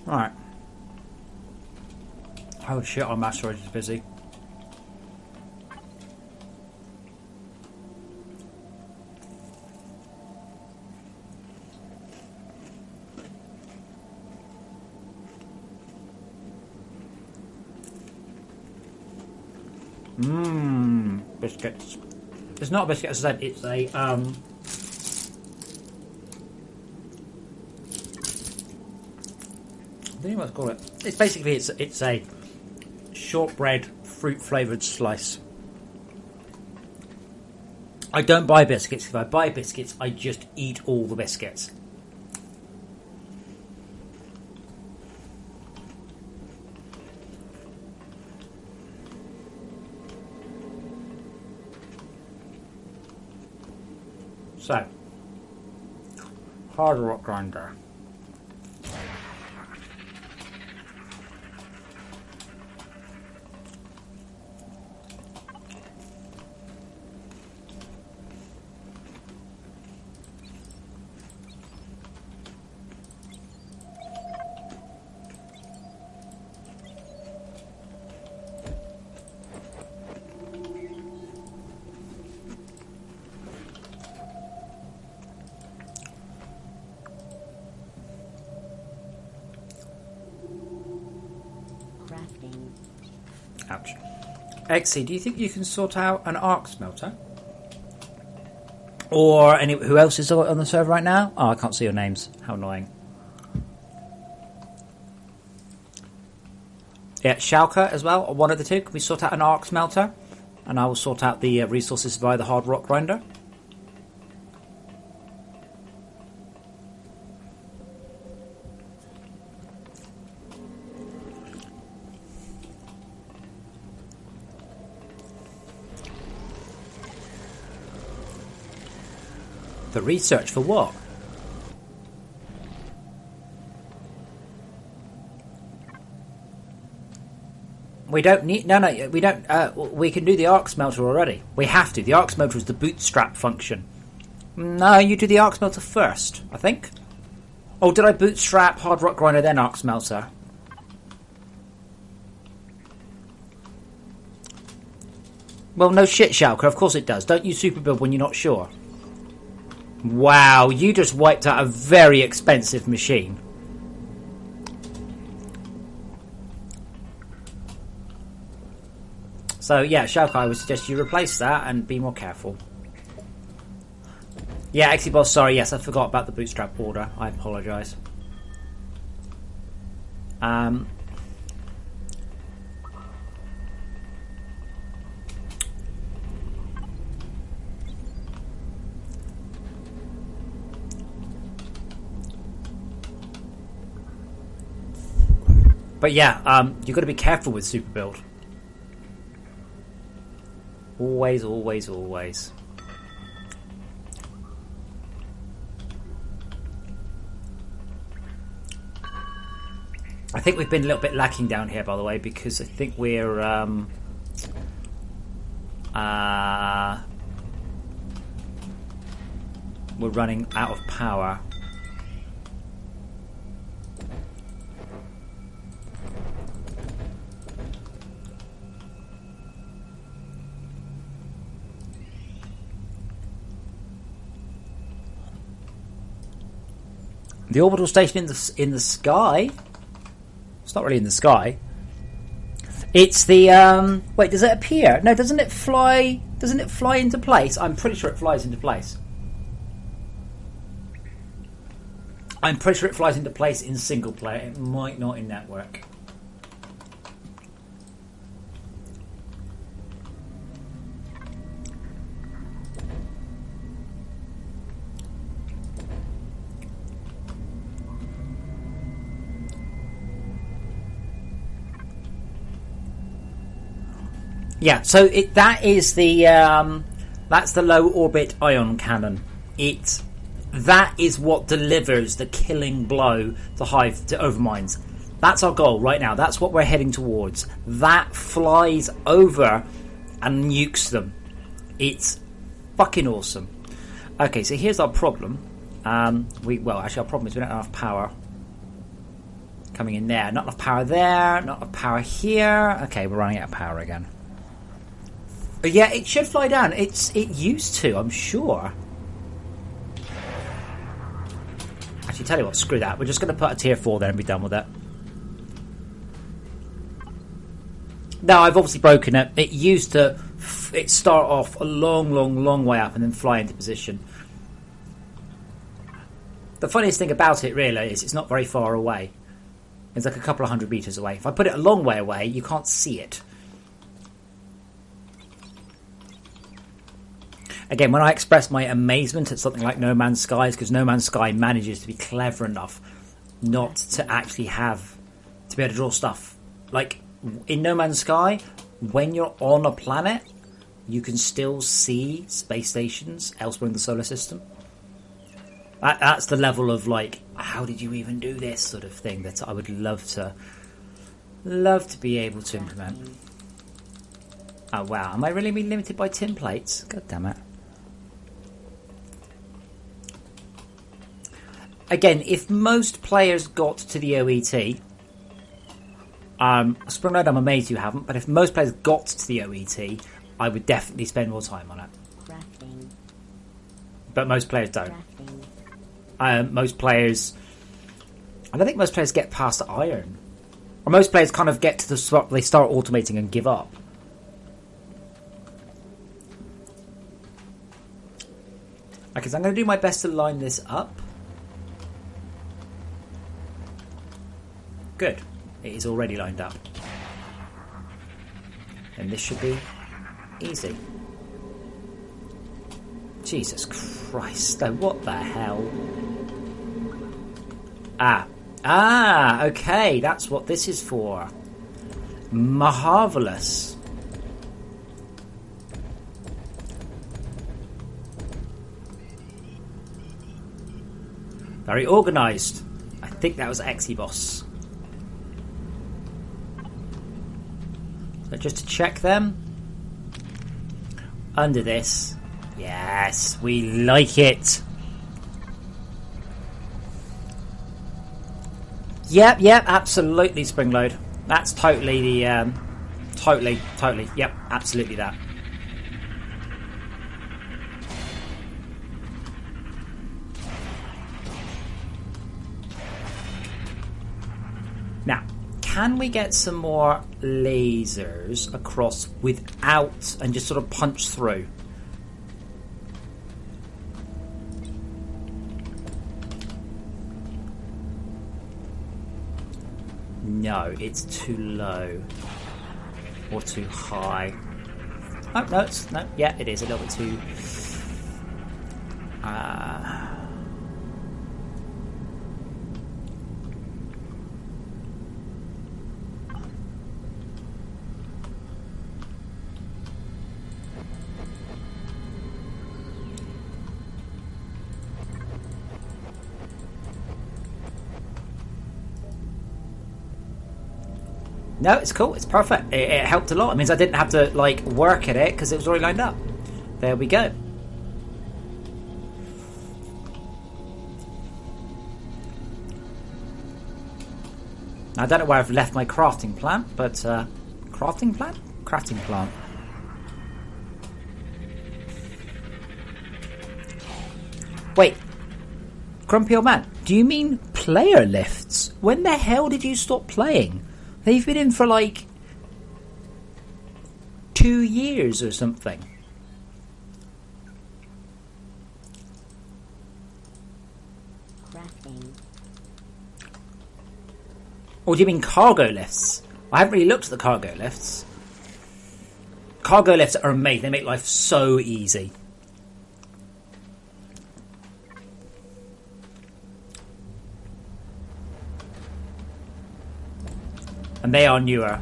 Right. Oh shit, our mass storage is busy. Biscuits. It's not a biscuit, as I said, it's a I don't know what to call it. It's basically it's a shortbread fruit flavoured slice. I don't buy biscuits. If I buy biscuits, I just eat all the biscuits. So, hard rock grinder. Crafting. Ouch. Exy, do you think you can sort out an arc smelter? Or who else is on the server right now? Oh, I can't see your names. How annoying. Yeah, Schalke as well. One of the two. Can we sort out an arc smelter? And I will sort out the resources via the hard rock grinder. The research for what? We don't need... No, we don't... we can do the arc smelter already. We have to. The arc smelter is the bootstrap function. No, you do the arc smelter first, I think. Oh, did I bootstrap hard rock grinder then arc smelter? Well, no shit, Schalke. Of course it does. Don't you super build when you're not sure. Wow, you just wiped out a very expensive machine. So yeah, Schalke, I would suggest you replace that and be more careful. Yeah, Exyboss, sorry, yes, I forgot about the bootstrap order. I apologise. But yeah, you've got to be careful with super build. Always, always, always. I think we've been a little bit lacking down here, by the way, because I think we're running out of power. The orbital station in the sky. It's not really in the sky. It's the wait. Does it appear? No, doesn't it fly? Doesn't it fly into place? I'm pretty sure it flies into place. I'm pretty sure it flies into place in single player. It might not in network. Yeah, so that is the that's the low orbit ion cannon. It That is what delivers the killing blow to Overminds. That's our goal right now. That's what we're heading towards. That flies over and nukes them. It's fucking awesome. Okay, so here's our problem. Actually, our problem is we don't have enough power coming in there. Not enough power there. Not enough power here. Okay, we're running out of power again. But yeah, it should fly down. It used to, I'm sure. Actually, tell you what, screw that. We're just going to put a tier 4 there and be done with it. No, I've obviously broken it. It used to start off a long way up and then fly into position. The funniest thing about it, really, is it's not very far away. It's like a couple of 100 meters away. If I put it a long way away, you can't see it. Again, when I express my amazement at something like No Man's Sky, it's because No Man's Sky manages to be clever enough not to actually to be able to draw stuff. Like, in No Man's Sky, when you're on a planet, you can still see space stations elsewhere in the solar system. That's the level of, like, how did you even do this sort of thing that I would love to be able to implement. Oh, wow. Am I really being limited by tin plates? God damn it. Again, if most players got to the OET... Springload, I'm amazed you haven't, but if most players got to the OET, I would definitely spend more time on it. Crafting. But most players don't. Crafting. Most players... I don't think most players get past iron. Or most players kind of get to the spot they start automating and give up. Okay, so I'm going to do my best to line this up. Good. It is already lined up. And this should be easy. Jesus Christ, though, what the hell? Okay, that's what this is for. Marvelous. Very organised. I think that was Exibos. So just to check them. Under this. Yes, we like it. Yep, absolutely, Springload. That's totally the... Totally. Yep, absolutely that. Now, can we get some more lasers across without... and just sort of punch through? No, it's too low. Or too high. Oh, no, yeah, it is a little bit too... No, it's cool. It's perfect. It helped a lot. It means I didn't have to, like, work at it because it was already lined up. There we go. I don't know where I've left my crafting plant, but... crafting plant? Crafting plant. Wait. Grumpy old man, do you mean player lifts? When the hell did you stop playing? They've been in for like 2 years or something. Crafting. Or do you mean cargo lifts? I haven't really looked at the cargo lifts. Cargo lifts are amazing. They make life so easy. And they are newer.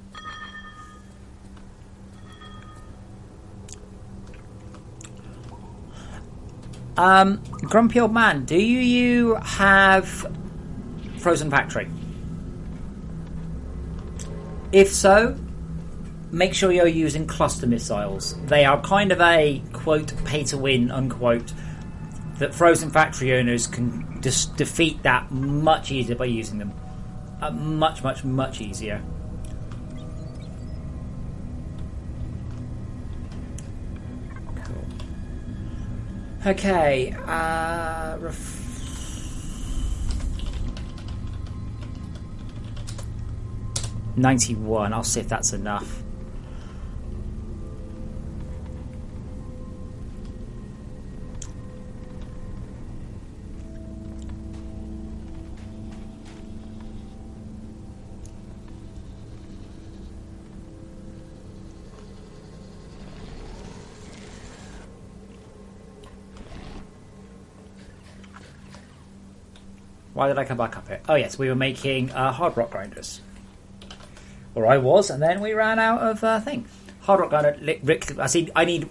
Grumpy old man, do you have Frozen Factory? If so, make sure you're using cluster missiles. They are kind of a, quote, pay to win, unquote, that Frozen Factory owners can just defeat that much easier by using them. Much, much, much easier. Cool. Okay, 91. I'll see if that's enough. Why did I come back up here? Oh yes, we were making hard rock grinders. Or I was, and then we ran out of thing. Hard rock grinder. I see. I need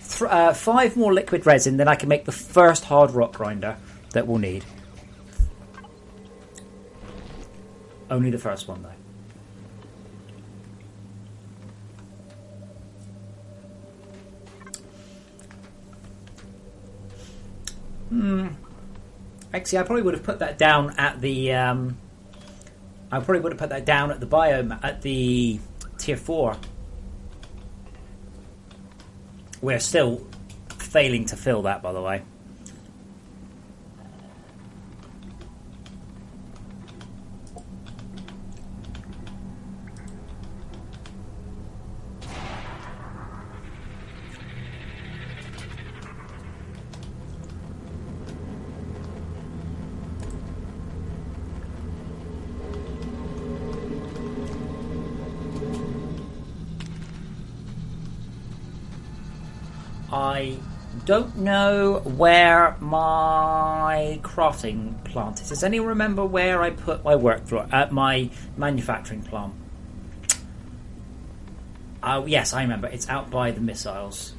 5 more liquid resin, then I can make the first hard rock grinder that we'll need. Only the first one, though. Actually, I probably would have put that down at the. I probably would have put that down at the biome at the tier 4. We're still failing to fill that, by the way. I don't know where my crafting plant is. Does anyone remember where I put my workflow at my manufacturing plant? Yes, I remember. It's out by the missiles.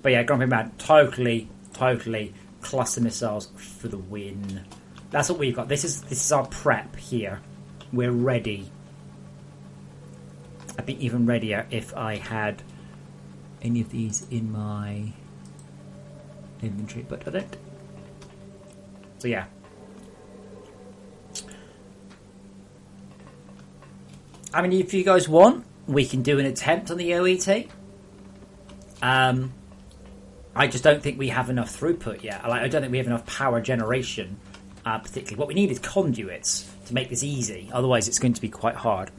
But yeah, Grumpy Man, totally cluster missiles for the win. That's what we've got. This is our prep here. We're ready. I'd be even readier if I had any of these in my inventory, but I don't. So yeah. I mean, if you guys want, we can do an attempt on the OET. I just don't think we have enough throughput yet. I don't think we have enough power generation, particularly. What we need is conduits to make this easy. Otherwise, it's going to be quite hard.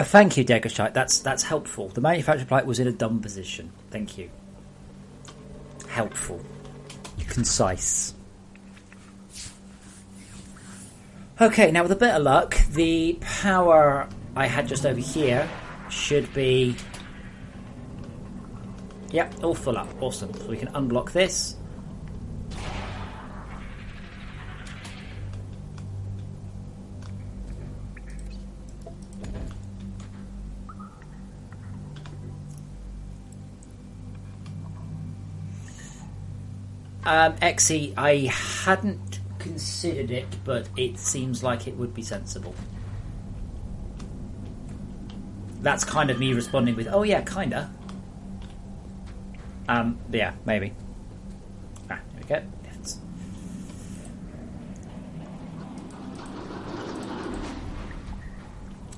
Thank you, Degashite. That's helpful. The manufacturing plant was in a dumb position. Thank you. Helpful. Concise. Okay, now with a bit of luck, the power I had just over here should be... Yep, all full up. Awesome. So we can unblock this. Exy, I hadn't considered it, but it seems like it would be sensible. That's kind of me responding with, oh yeah, kinda. Yeah, maybe. There we go. Lifts.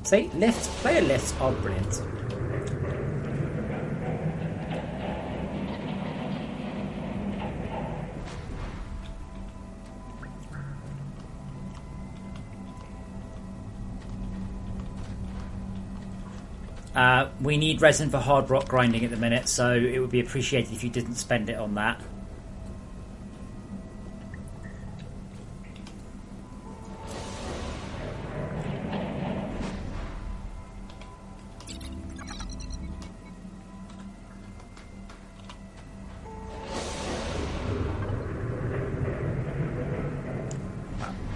See, lifts, player lifts are brilliant. We need resin for hard rock grinding at the minute, so it would be appreciated if you didn't spend it on that.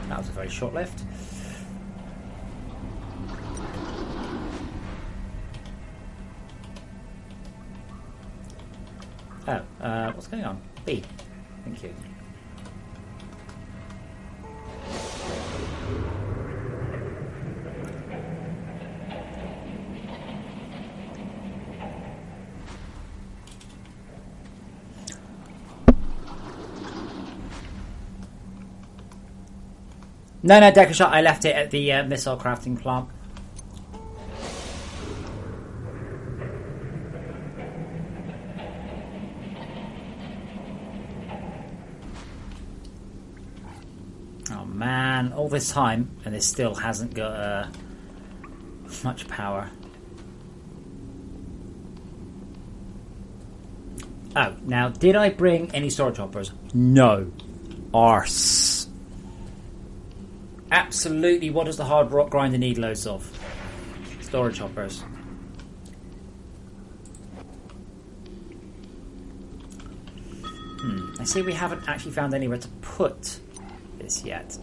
That was a very short lift. Oh, what's going on? B. Thank you. No, Decker Shot, I left it at the missile crafting plant. Oh man, all this time and it still hasn't got much power. Oh, now did I bring any storage hoppers? No. Arse. Absolutely, what does the hard rock grinder need loads of? Storage hoppers. I see we haven't actually found anywhere to put this yet.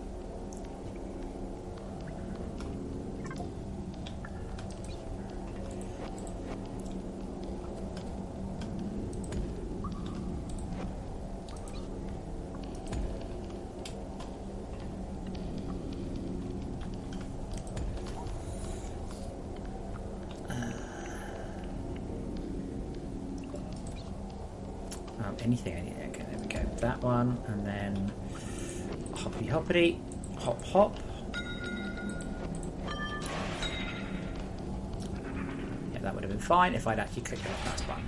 Anything. Okay, there we go. That one, and then hoppity hoppity, hop hop. Yeah, that would have been fine if I'd actually clicked on that button.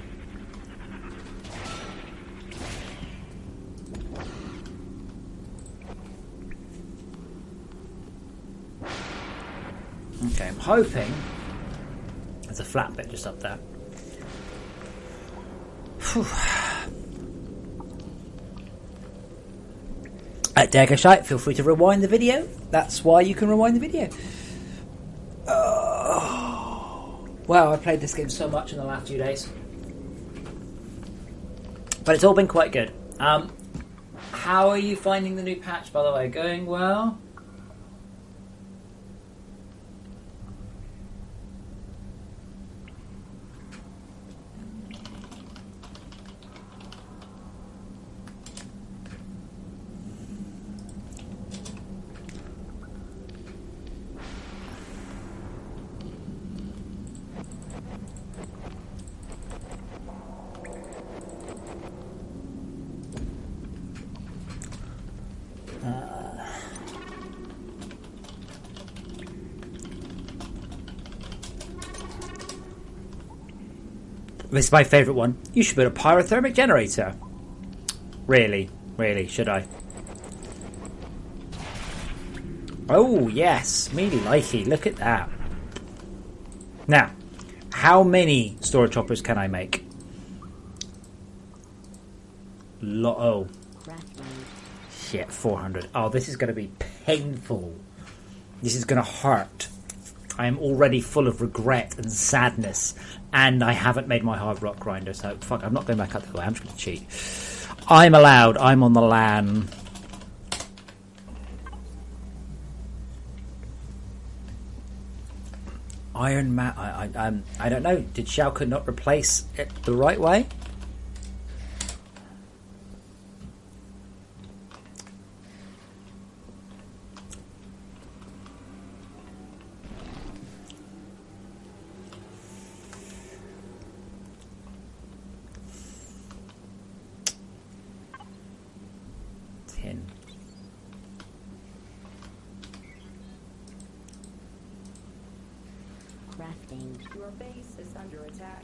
Okay, I'm hoping there's a flat bit just up there. Whew. At Daggershite, feel free to rewind the video. That's why you can rewind the video. Wow, I played this game so much in the last few days. But it's all been quite good. How are you finding the new patch, by the way? Going well? This is my favourite one. You should build a pyrothermic generator. Really, should I? Oh, yes. Me likey. Look at that. Now, how many storage hoppers can I make? Oh. Shit, 400. Oh, this is going to be painful. This is going to hurt. I am already full of regret and sadness, and I haven't made my hard rock grinder, so fuck, I'm not going back up that way. I'm just going to cheat. I'm allowed. I'm on the LAN. Iron Man. I don't know. Did Shauka not replace it the right way? Your base is under attack.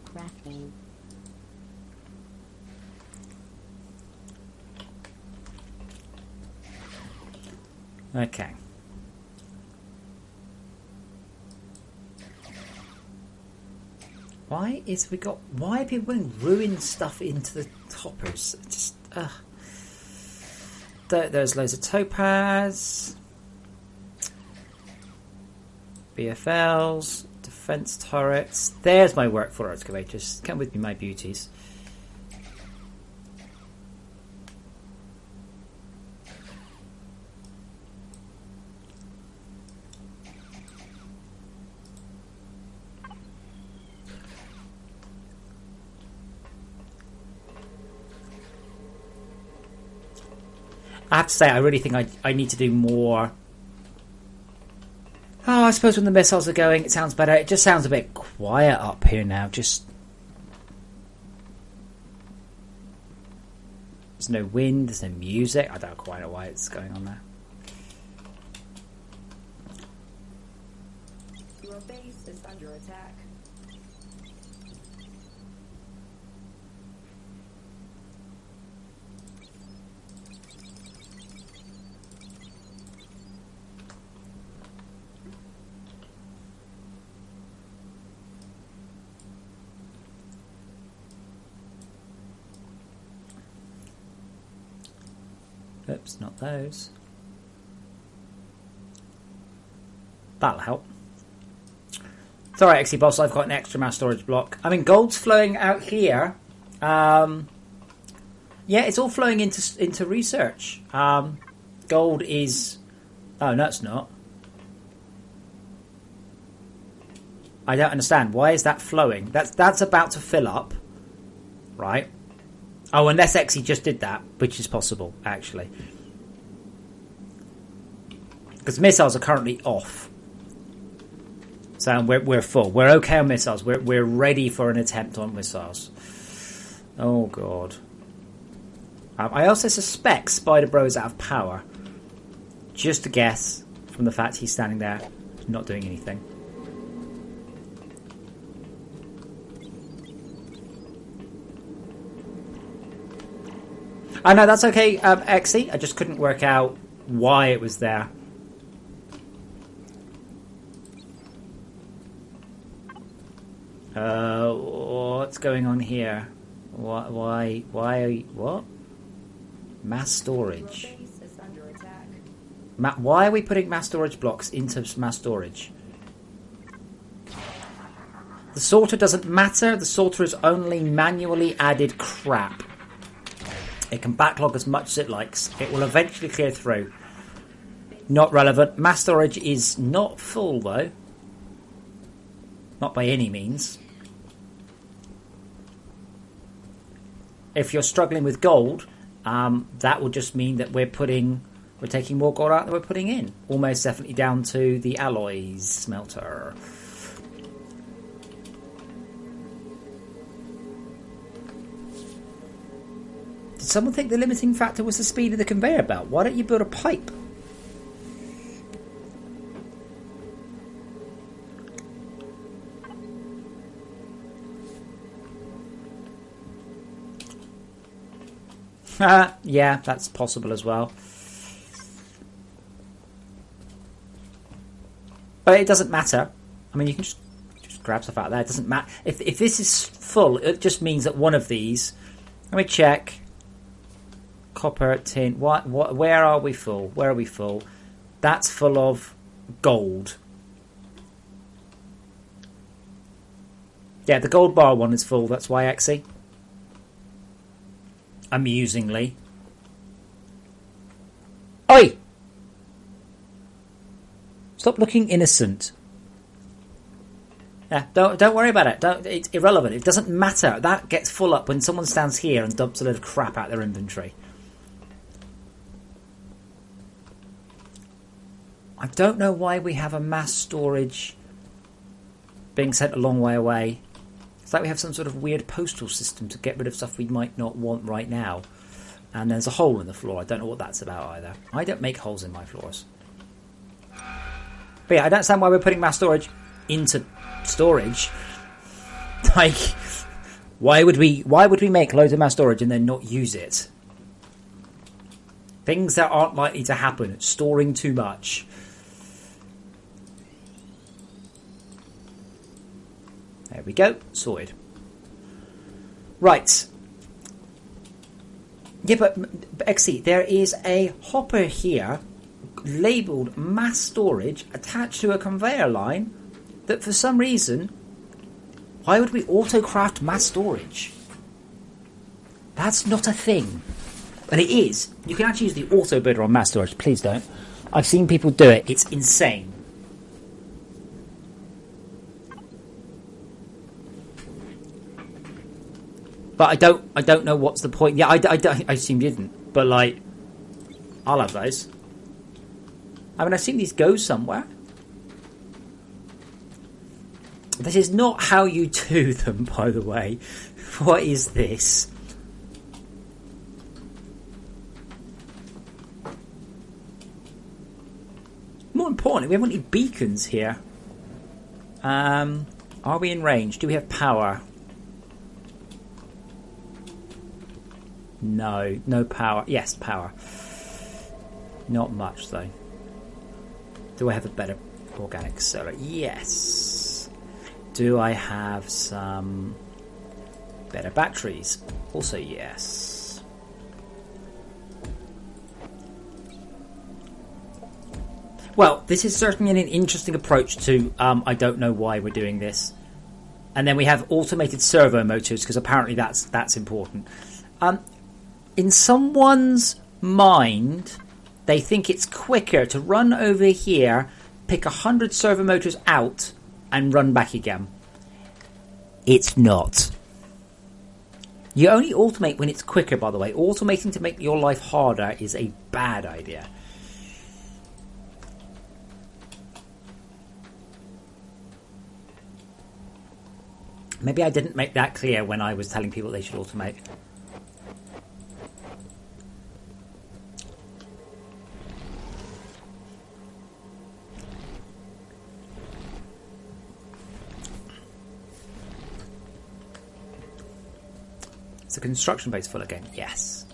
Crafting. Okay. Why are people putting ruined stuff into the toppers? Just there's loads of topaz, BFLs, defense turrets. There's my work for excavators. Come with me, my beauties. I have to say, I really think I need to do more. Oh, I suppose when the missiles are going, it sounds better. It just sounds a bit quiet up here now. Just there's no wind, there's no music. I don't quite know why it's going on there. Your base is under attack. Oops, not those. That'll help. It's alright, XE Boss, I've got an extra mass storage block. I mean, gold's flowing out here. Yeah, it's all flowing into research. Gold is... Oh, no, it's not. I don't understand. Why is that flowing? That's about to fill up. Right? Oh, unless XE just did that, which is possible, actually. Because missiles are currently off. So we're full. We're okay on missiles. We're ready for an attempt on missiles. Oh, God. I also suspect Spiderbot is out of power. Just a guess from the fact he's standing there, not doing anything. Oh, no, that's okay, XE. I just couldn't work out why it was there. What's going on here? Why are you... What? Mass storage. Your base is under attack. Why are we putting mass storage blocks into mass storage? The sorter doesn't matter. The sorter is only manually added crap. It can backlog as much as it likes. It will eventually clear through. Not relevant. Mass storage is not full, though. Not by any means. If you're struggling with gold, that will just mean that we're taking more gold out than we're putting in. Almost definitely down to the alloys smelter. Did someone think the limiting factor was the speed of the conveyor belt? Why don't you build a pipe? Yeah, that's possible as well. But it doesn't matter. I mean, you can just grab stuff out there. It doesn't matter. If this is full, it just means that one of these... Let me check. Copper, tin... where are we full? Where are we full? That's full of gold. Yeah, the gold bar one is full. That's why, XE. Amusingly. Oi! Stop looking innocent. Yeah, don't worry about it. It's irrelevant. It doesn't matter. That gets full up when someone stands here and dumps a load of crap out their inventory. I don't know why we have a mass storage being sent a long way away. It's like we have some sort of weird postal system to get rid of stuff we might not want right now. And there's a hole in the floor. I don't know what that's about either. I don't make holes in my floors. But yeah, I don't understand why we're putting mass storage into storage. Like, why would we make loads of mass storage and then not use it? Things that aren't likely to happen. Storing too much. There we go. Sorted. Right. Yeah, but XE, there is a hopper here labelled mass storage attached to a conveyor line that for some reason... Why would we auto-craft mass storage? That's not a thing. But it is. You can actually use the auto-builder on mass storage. Please don't. I've seen people do it. It's insane. But I don't know what's the point. Yeah, I assume you didn't. But, like, I'll have those. I mean, I've seen these go somewhere. This is not how you do them, by the way. What is this? More importantly, we haven't any beacons here. Are we in range? Do we have power? No, no power. Yes, power. Not much, though. Do I have a better organic solar? Yes. Do I have some better batteries? Also, yes. Well, this is certainly an interesting approach to I don't know why we're doing this. And then we have automated servo motors, because apparently that's important. In someone's mind, they think it's quicker to run over here, pick 100 servo motors out, and run back again. It's not. You only automate when it's quicker, by the way. Automating to make your life harder is a bad idea. Maybe I didn't make that clear when I was telling people they should automate. Is the construction base full again? Yes.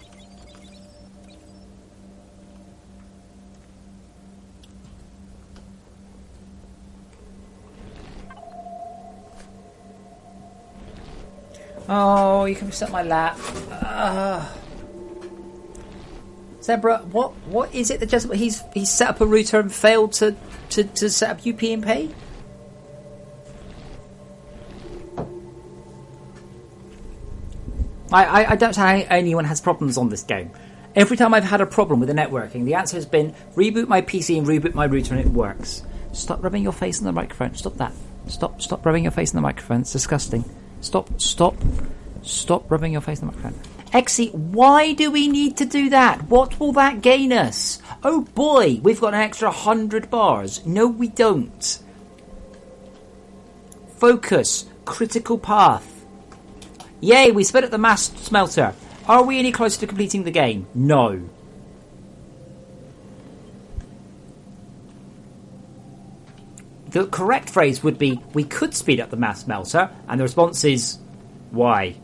Oh, you can set my lap. Zebra, what is it that just he's set up a router and failed to set up UPnP? I don't know how anyone has problems on this game. Every time I've had a problem with the networking, the answer has been reboot my PC and reboot my router and it works. Stop rubbing your face on the microphone. Stop that. Stop rubbing your face on the microphone. It's disgusting. Stop rubbing your face on the microphone. Exy, why do we need to do that? What will that gain us? Oh boy, we've got an extra 100 bars. No, we don't. Focus. Critical path. Yay, we sped up the mass smelter. Are we any closer to completing the game? No. The correct phrase would be, we could speed up the mass smelter, and the response is, why?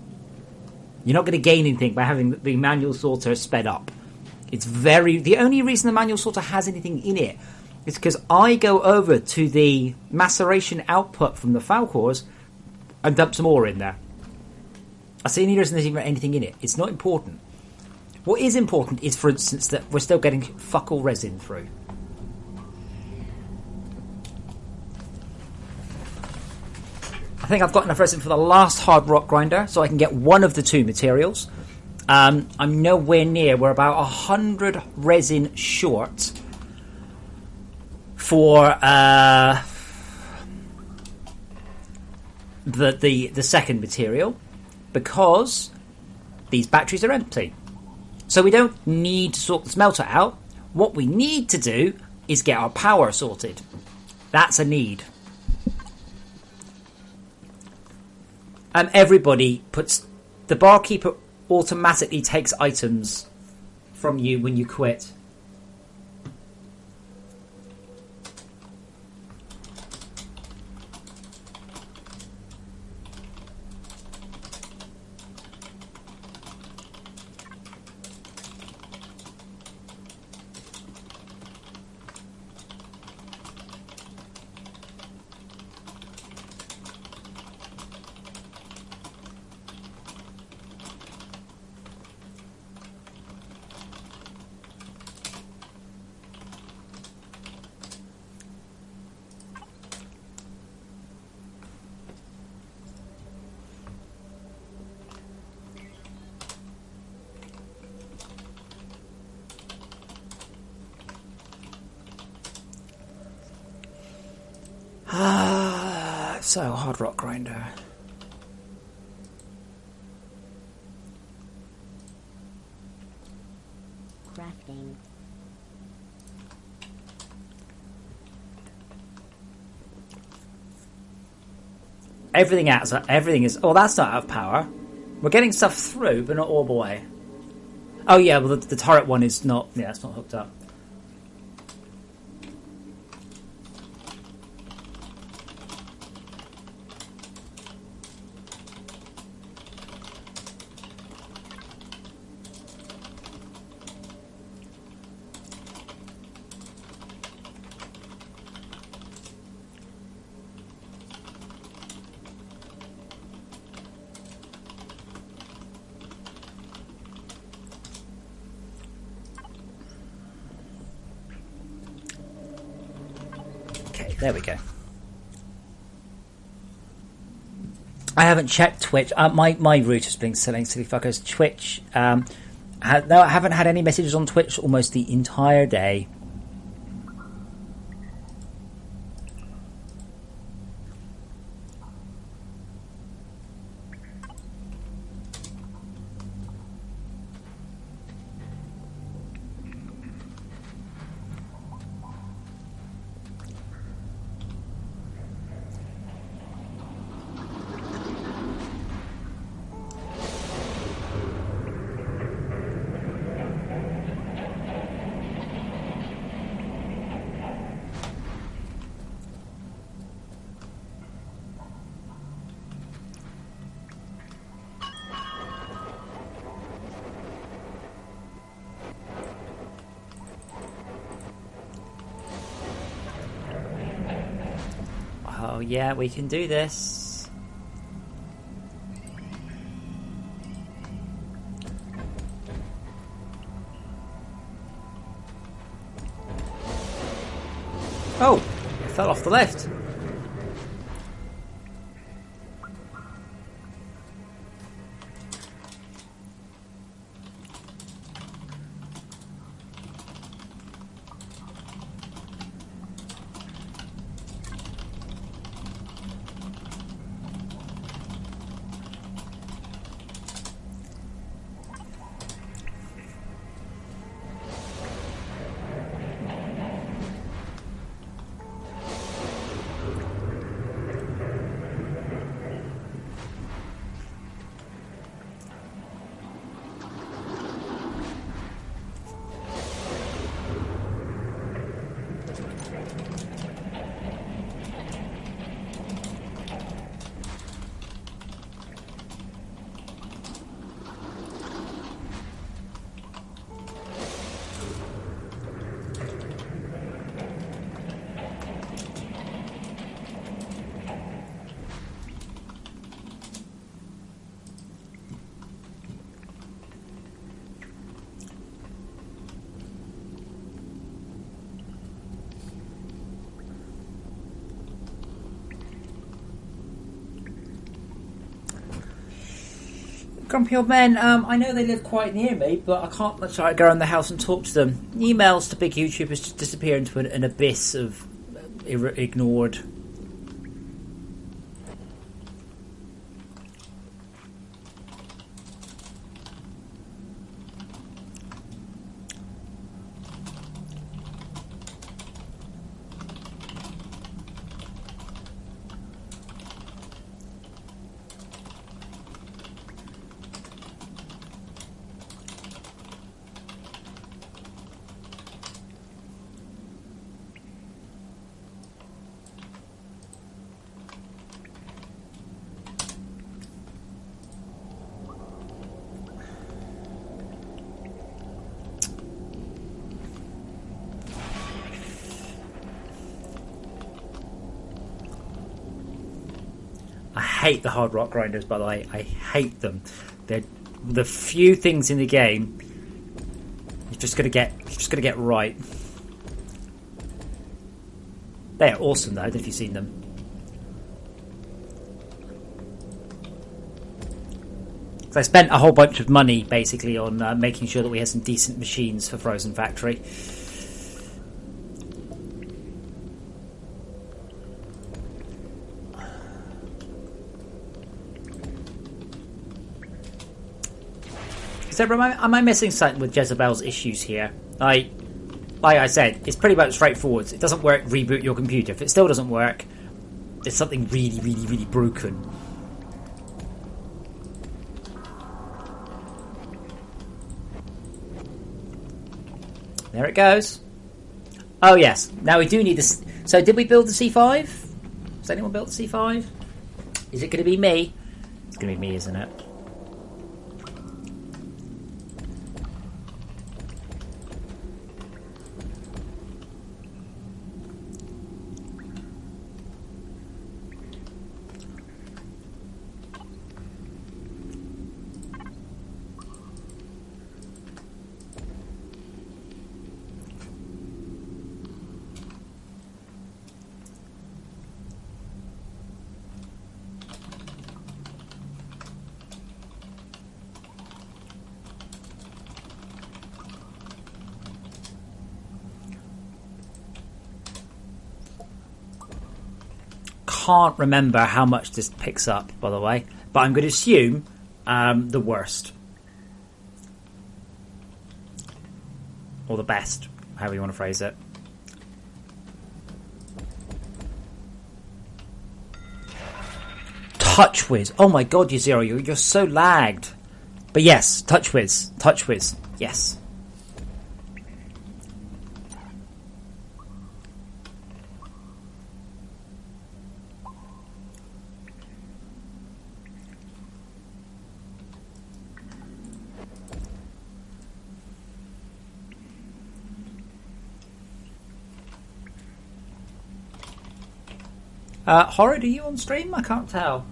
You're not going to gain anything by having the manual sorter sped up. The only reason the manual sorter has anything in it is because I go over to the maceration output from the foul cores and dump some ore in there. That's the only reason there's even anything in it. It's not important. What is important is, for instance, that we're still getting fuck all resin through. I think I've got enough resin for the last hard rock grinder, so I can get one of the two materials. I'm nowhere near. We're about 100 resin short for the second material, because these batteries are empty. So we don't need to sort the smelter out. What we need to do is get our power sorted. That's a need. Everybody puts... The barkeeper automatically takes items from you when you quit. So, hard rock grinder. Crafting. Everything is. Oh, that's not out of power. We're getting stuff through, but not all the way. Oh yeah, well the turret one is not. Yeah, it's not hooked up. There we go. I haven't checked Twitch. My router's been silly fuckers. Twitch. No, I haven't had any messages on Twitch almost the entire day. Oh yeah, we can do this. Oh, it fell off the left. Grumpy old men, I know they live quite near me, but I can't go around the house and talk to them. Emails to big YouTubers just disappear into an abyss of ignored. I hate the hard rock grinders, by the way. I hate them. They're the few things in the game you're just gonna get right. They are awesome though, if you've seen them. So I spent a whole bunch of money basically on making sure that we had some decent machines for Frozen Factory. Am I missing something with Jezebel's issues here? Like I said, it's pretty much straightforward. It doesn't work, reboot your computer. If it still doesn't work, there's something really, really, really broken. There it goes. Oh yes, now we do need this. So did we build the C5? Has anyone built the C5? Is it going to be me? It's going to be me, isn't it? Can't remember how much this picks up, by the way, but I'm going to assume the worst or the best, however you want to phrase it. Touch whiz! Oh my god, you Zero, you're so lagged. But yes, touch whiz, yes. Horrid, are you on stream? I can't tell.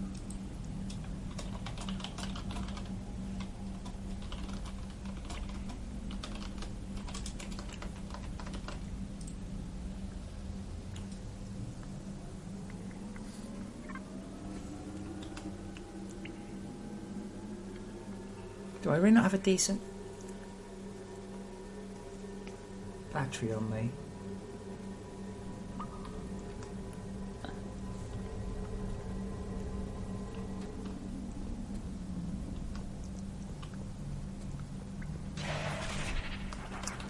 Do I really not have a decent battery on me?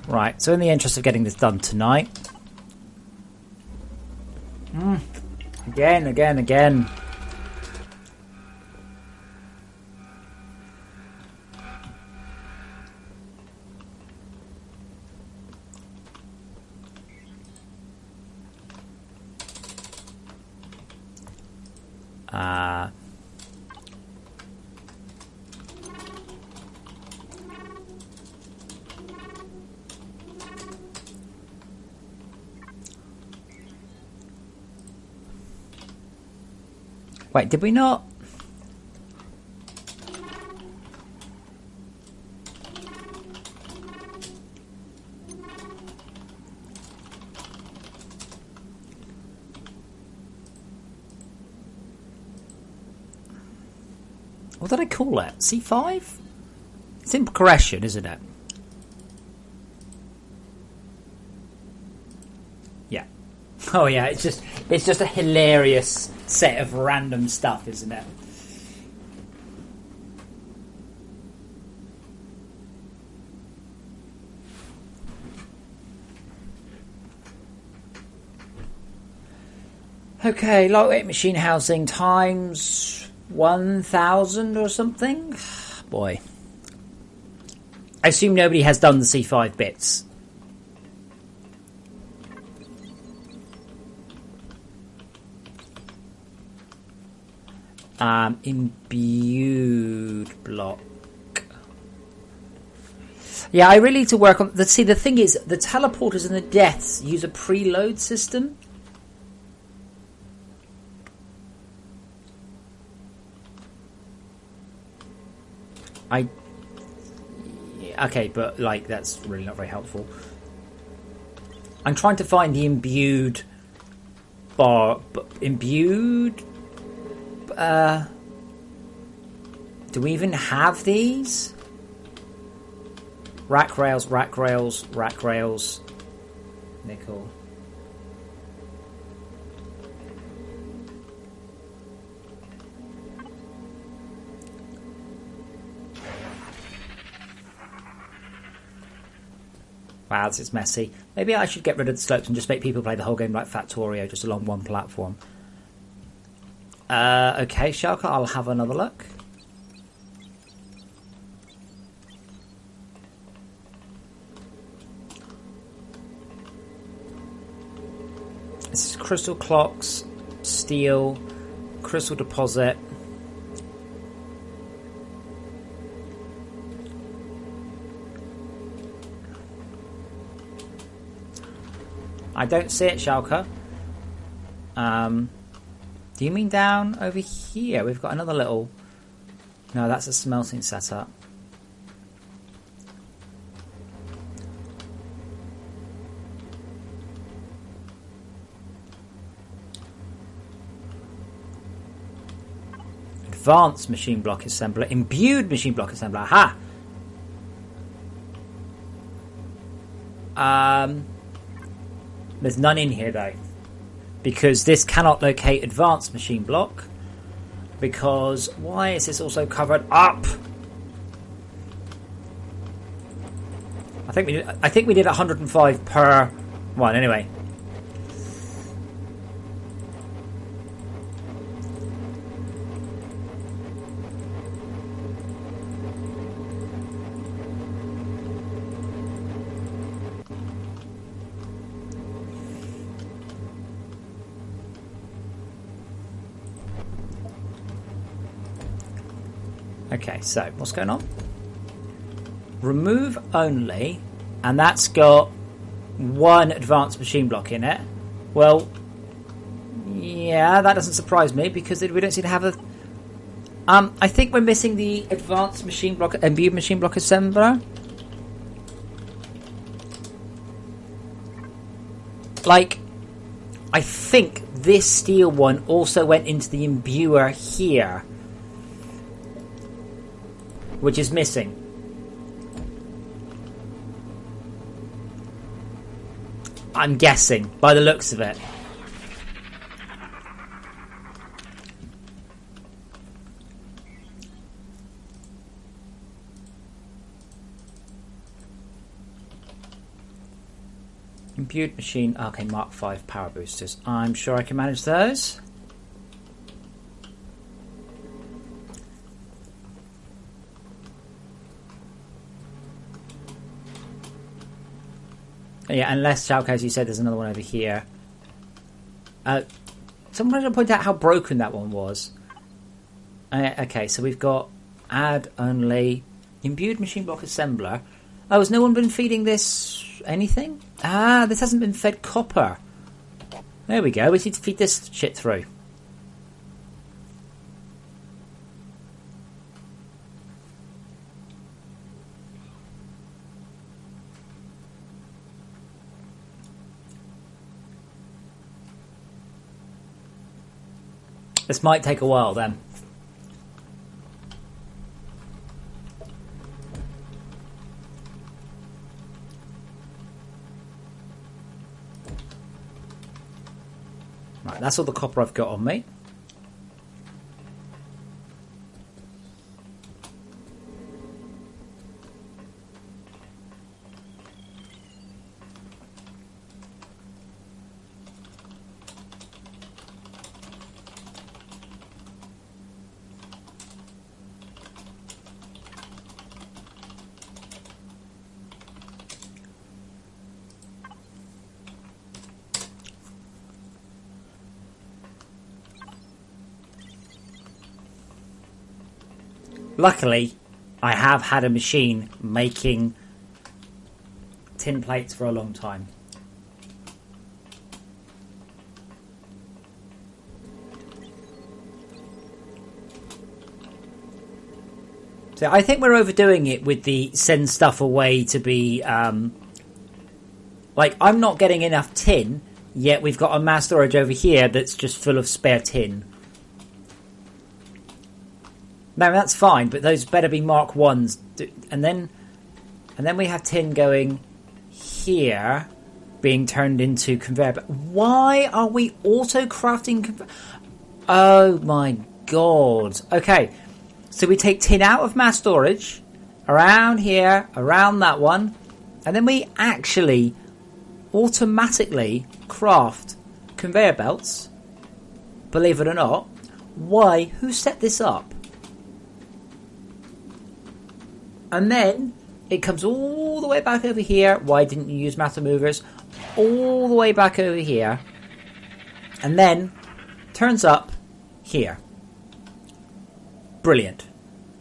Right, so in the interest of getting this done tonight... Again. Wait, did we not? What did I call it? C5? It's in progression, isn't it? Yeah. Oh yeah, it's just a hilarious set of random stuff, isn't it? Okay, lightweight machine housing times 1,000 or something. Boy. I assume nobody has done the C5 bits. Imbued block. Yeah, I really need to work on... See, the thing is, the teleporters and the deaths use a preload system. Okay, but, like, that's really not very helpful. I'm trying to find the imbued... Imbued... do we even have these? Rack rails. Nickel. Wow, this is messy. Maybe I should get rid of the slopes and just make people play the whole game like Factorio, just along one platform. Okay, Sharka, I'll have another look. This is crystal clocks, steel, crystal deposit. I don't see it, Shalka. Do you mean down over here? We've got another little... No, that's a smelting setup. Advanced machine block assembler. Imbued machine block assembler. Aha! There's none in here though, because this cannot locate advanced machine block. Because why is this also covered up? I think we did 105 per one anyway. Okay, so what's going on? Remove only, and that's got one advanced machine block in it. Well, yeah, that doesn't surprise me because we don't seem to have a. I think we're missing the advanced machine block, imbued machine block assembler. Like, I think this steel one also went into the imbuer here, which is missing. I'm guessing by the looks of it. Imbued machine. Okay, Mark 5 power boosters. I'm sure I can manage those. Yeah, unless, Shalka, as you said, there's another one over here. Someone wanted to point out how broken that one was. Okay, so we've got add only imbued machine block assembler. Oh, has no one been feeding this anything? This hasn't been fed copper. There we go. We need to feed this shit through. This might take a while then. Right, that's all the copper I've got on me. Luckily, I have had a machine making tin plates for a long time. So I think we're overdoing it with the send stuff away to be... like, I'm not getting enough tin, yet we've got a mass storage over here that's just full of spare tin. No, that's fine, but those better be Mark 1s. And then we have tin going here, being turned into conveyor. But why are we auto-crafting? Oh my god. Okay, so we take tin out of mass storage, around here, around that one, and then we actually automatically craft conveyor belts, believe it or not, why, who set this up? And then it comes all the way back over here. Why didn't you use matter movers? All the way back over here. And then turns up here. Brilliant.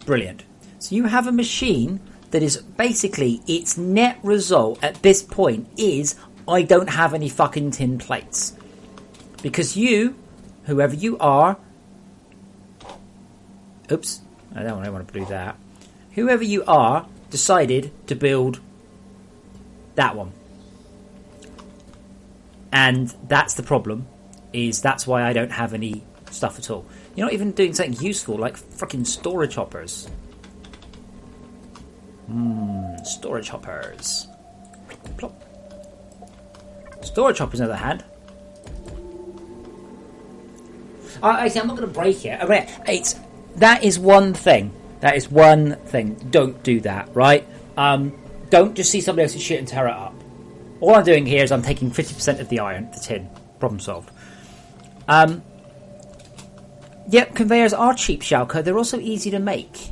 Brilliant. So you have a machine that is basically its net result at this point is I don't have any fucking tin plates. Because you, whoever you are... Oops. I don't really want to do that. Whoever you are decided to build that one. And that's the problem. That's why I don't have any stuff at all. You're not even doing something useful like freaking storage hoppers. Storage hoppers. Plop. Storage hoppers, on the other hand. Actually, I'm not going to break it. I mean, that is one thing. That is one thing. Don't do that, right? Don't just see somebody else's shit and tear it up. All I'm doing here is I'm taking 50% of the iron, the tin. Problem solved. Yep, conveyors are cheap, Shalko. They're also easy to make.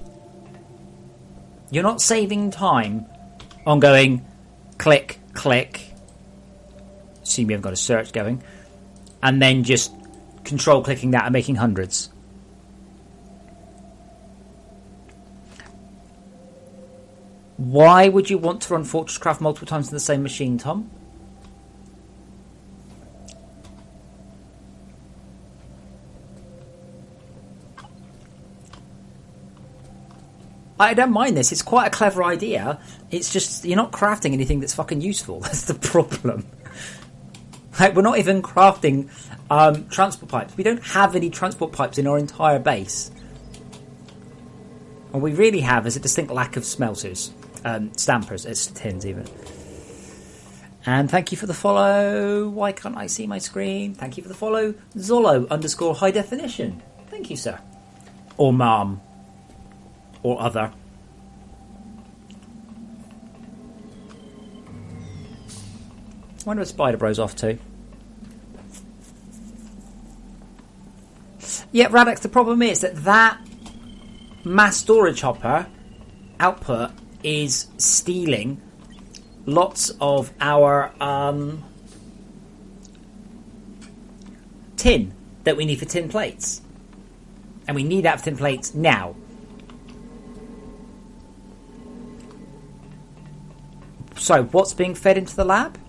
You're not saving time on going click, click. Assume you haven't got a search going. And then just control clicking that and making hundreds. Why would you want to run FortressCraft multiple times on the same machine, Tom? I don't mind this. It's quite a clever idea. It's just you're not crafting anything that's fucking useful. That's the problem. Like, we're not even crafting transport pipes. We don't have any transport pipes in our entire base. What we really have is a distinct lack of smelters. Stampers. It's tins even. And thank you for the follow. Why can't I see my screen? Thank you for the follow. Zolo _ high definition. Thank you, sir. Or ma'am. Or other. I wonder what Spiderbot's off to. Yeah, Radix, the problem is that mass storage hopper output is stealing lots of our tin that we need for tin plates. And we need that for tin plates now. So, what's being fed into the lab?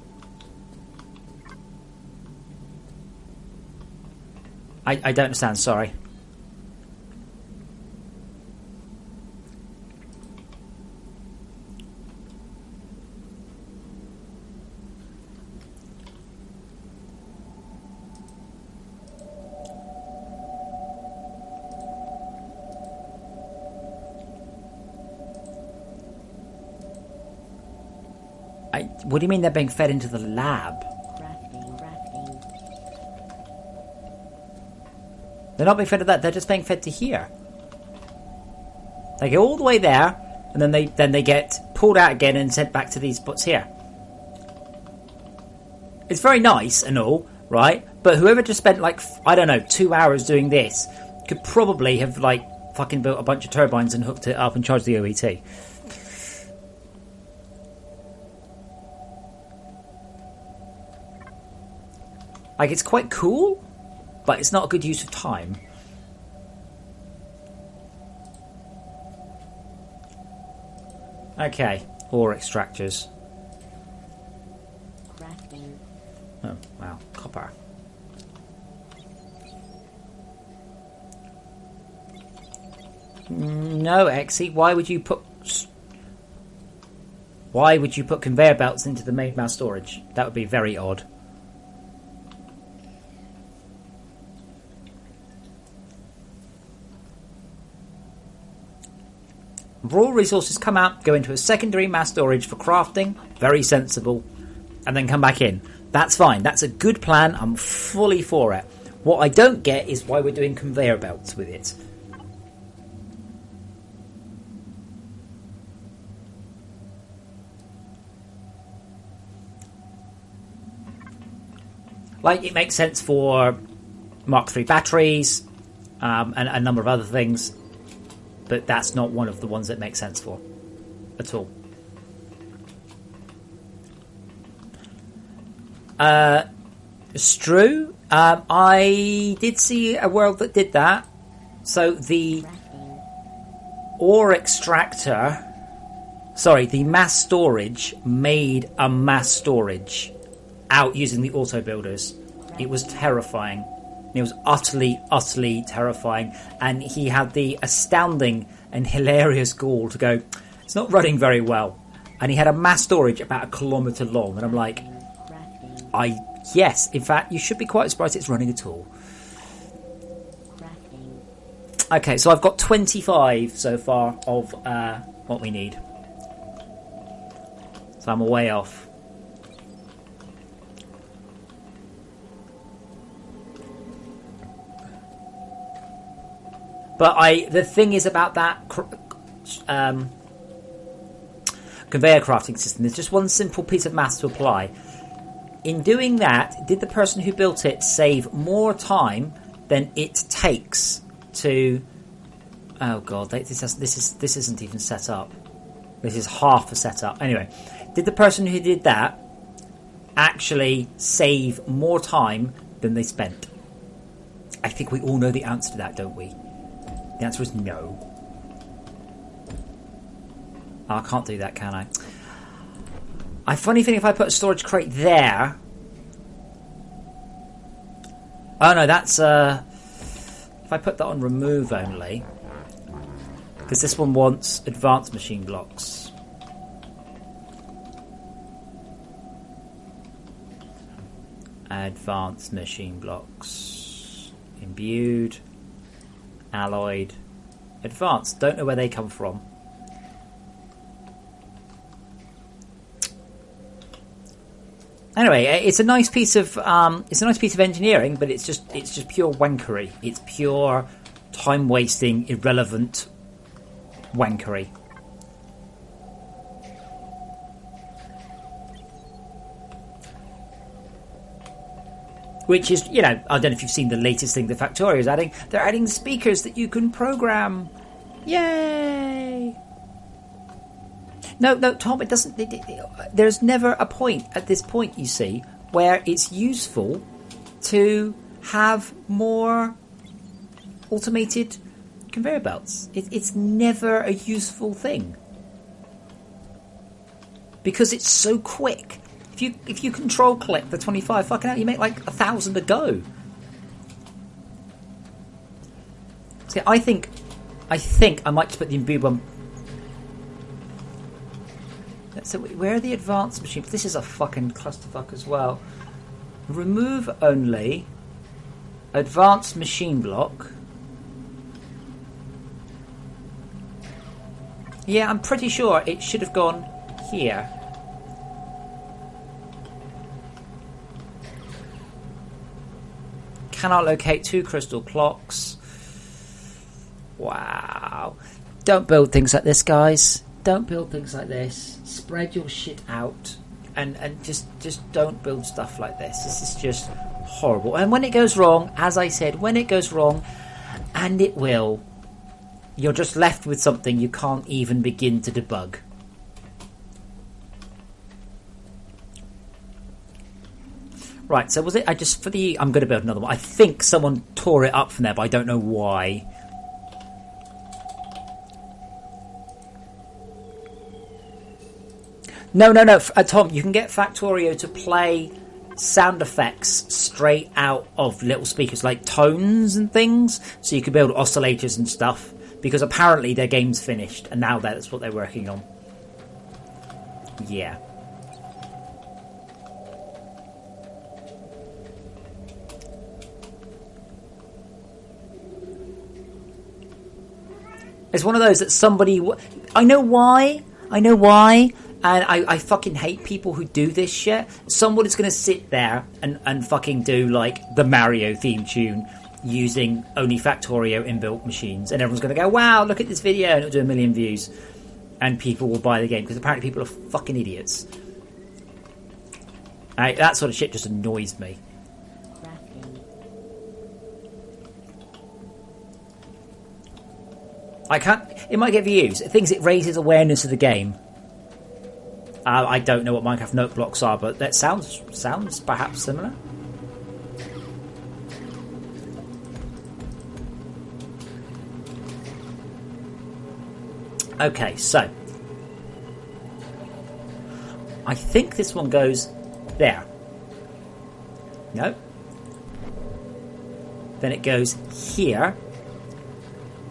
I don't understand, sorry. What do you mean they're being fed into the lab? Crafting. They're not being fed to that. They're just being fed to here. They go all the way there, and then they get pulled out again and sent back to these spots here. It's very nice and all, right? But whoever just spent 2 hours doing this could probably have fucking built a bunch of turbines and hooked it up and charged the OET. It's quite cool, but it's not a good use of time. Okay, ore extractors. Crafting. Oh, wow, copper. No, Exy, why would you put conveyor belts into the main mass storage? That would be very odd. Raw resources come out, go into a secondary mass storage for crafting, very sensible, and then come back in. That's fine, that's a good plan, I'm fully for it. What I don't get is why we're doing conveyor belts with it. It makes sense for Mark III batteries, and a number of other things, but that's not one of the ones that makes sense for at all. It's true. I did see a world that did that. So the ore extractor, the mass storage made a mass storage out using the auto builders. It was terrifying. It was utterly, utterly terrifying. And he had the astounding and hilarious gall to go, it's not running very well. And he had a mass storage about 1 kilometre long. And I'm like, yes, in fact, you should be quite surprised it's running at all. Okay, so I've got 25 so far of what we need. So I'm a way off. But the thing is about that conveyor crafting system, there's just one simple piece of maths to apply. In doing that, did the person who built it save more time than it takes to... Oh god, this isn't even set up. This is half a setup. Anyway, did the person who did that actually save more time than they spent? I think we all know the answer to that, don't we? The answer is no. Oh, I can't do that, can I? I funny thing if I put a storage crate there. Oh no, that's if I put that on remove only, because this one wants advanced machine blocks. Advanced machine blocks. Imbued. Alloyed. Advanced. Don't know where they come from. Anyway, it's a nice piece of engineering, but it's just pure wankery. It's pure time wasting, irrelevant wankery. Which is, I don't know if you've seen the latest thing that Factorio is adding. They're adding speakers that you can program. Yay! No, Tom, it doesn't... there's never a point at this point, you see, where it's useful to have more automated conveyor belts. It's never a useful thing. Because it's so quick. If you control click the 25, fucking hell, you make like 1,000 a go. See, I think I might just put the imbue one. So where are the advanced machines? This is a fucking clusterfuck as well. Remove only. Advanced machine block. Yeah, I'm pretty sure it should have gone here. Cannot locate 2 crystal clocks. Wow. Don't build things like this, guys. Don't build things like this. Spread your shit out. And just don't build stuff like this. This is just horrible. And when it goes wrong, as I said, when it goes wrong, and it will, you're just left with something you can't even begin to debug. Right, so was it... I'm going to build another one. I think someone tore it up from there, but I don't know why. No, Tom, you can get Factorio to play sound effects straight out of little speakers, like tones and things, so you can build oscillators and stuff, because apparently their game's finished, and now that's what they're working on. Yeah. It's one of those that somebody... I know why, and I fucking hate people who do this shit. Somebody's going to sit there and fucking do, like, the Mario theme tune using only Factorio inbuilt machines, and everyone's going to go, wow, look at this video, and it'll do 1 million views, and people will buy the game, because apparently people are fucking idiots. That sort of shit just annoys me. I can't. It might get views. It thinks it raises awareness of the game. I don't know what Minecraft note blocks are, but that sounds perhaps similar. Okay, so I think this one goes there. No. Then it goes here.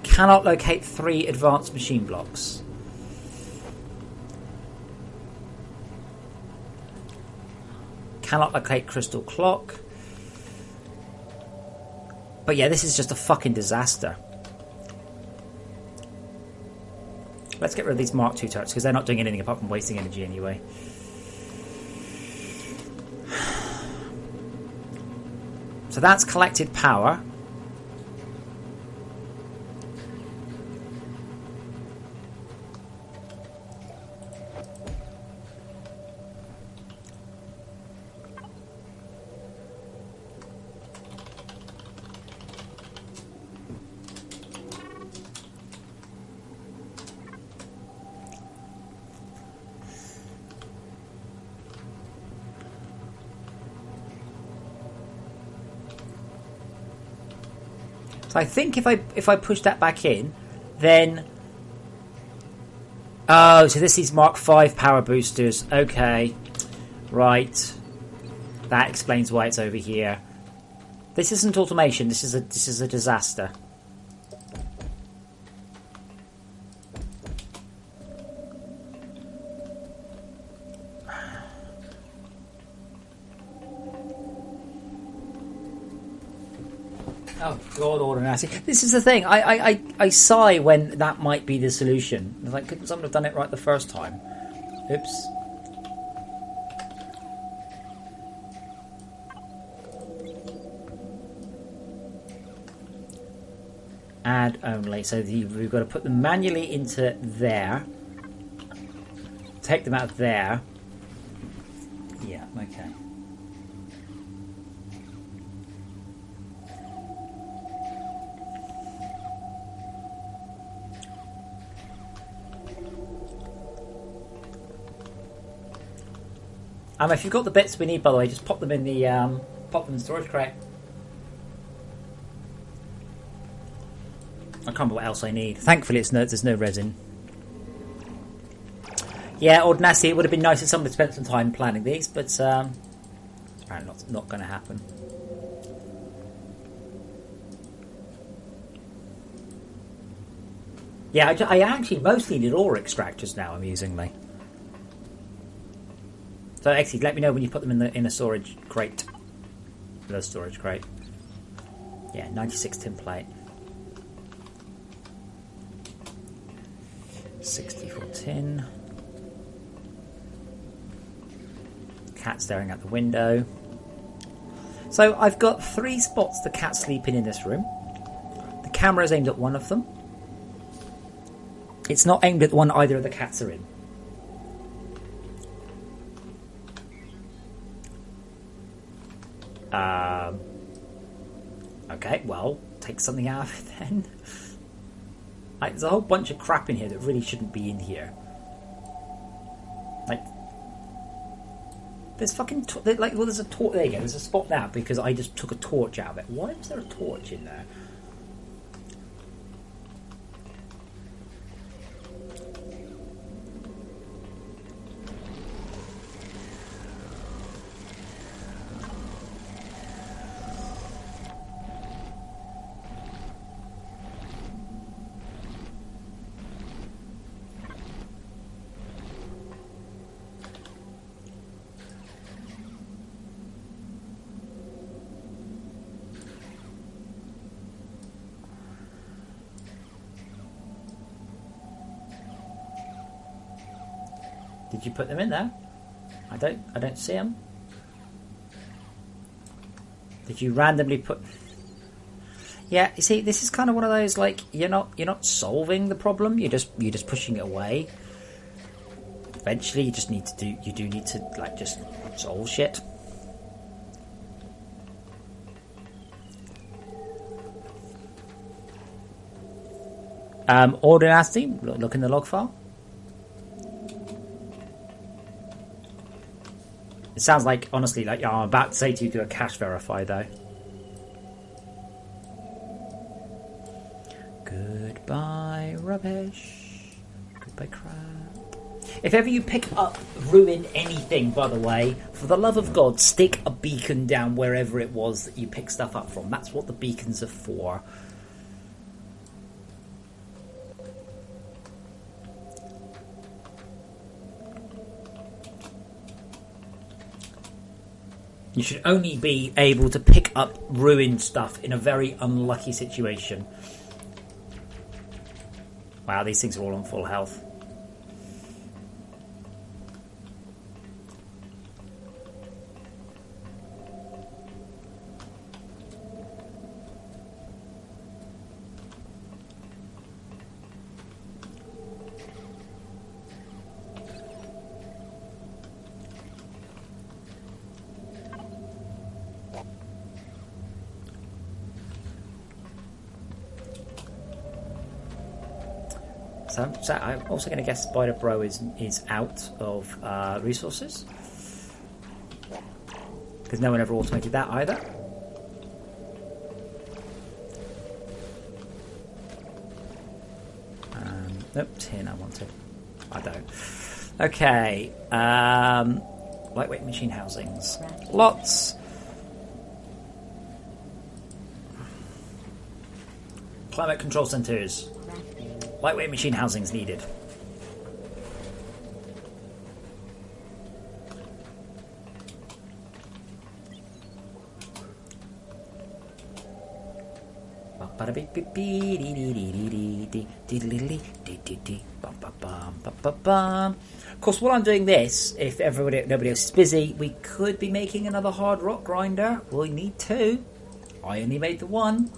Cannot locate 3 advanced machine blocks. Cannot locate crystal clock. But yeah, this is just a fucking disaster. Let's get rid of these Mark II turrets because they're not doing anything apart from wasting energy anyway. So that's collected power. So I think if I push that back in, then oh, so this is Mark V power boosters. Okay, right. That explains why it's over here. This isn't automation. This is a disaster. Oh God, Ordinary. This is the thing. I sigh when that might be the solution. It's like, couldn't someone have done it right the first time? Oops. Add only. So we've got to put them manually into there. Take them out of there. Yeah. Okay. If you've got the bits we need, by the way, just pop them in the storage crate. I can't remember what else I need. Thankfully, there's no resin. Yeah, Ordinary, it would have been nice if someone had spent some time planning these, but it's apparently not going to happen. Yeah, I actually mostly need ore extractors now, amusingly. So actually, let me know when you put them in a storage crate. The storage crate. Yeah, 96 tin plate. 64 tin. Cat staring out the window. So I've got 3 spots the cat's sleeping in this room. The camera is aimed at one of them. It's not aimed at the one either of the cats are in. Okay, well, take something out of it then. There's a whole bunch of crap in here that really shouldn't be in here. Like, there's fucking there's a torch. There you go. There's a spot now because I just took a torch out of it. Why was there a torch in there? Did you put them in there? I don't see them. Did you randomly put? Yeah, you see, this is kind of one of those like you're not solving the problem. You're just pushing it away. Eventually, you do need to like just solve shit. Order nasty. Look in the log file. It sounds like, honestly, like I'm about to say to you, do a cache verify though. Goodbye rubbish. Goodbye crap. If ever you pick up, ruin anything, by the way, for the love of God, stick a beacon down wherever it was that you pick stuff up from. That's what the beacons are for. You should only be able to pick up ruined stuff in a very unlucky situation. Wow, these things are all on full health. So I'm also going to guess Spider Bro is out of resources. Because no one ever automated that either. Nope, tin I wanted. I don't. Okay. Lightweight machine housings. Lots. Climate control centers. Lightweight machine housings needed. Of course, while I'm doing this, if nobody else is busy, we could be making another hard rock grinder. We need two. I only made the one.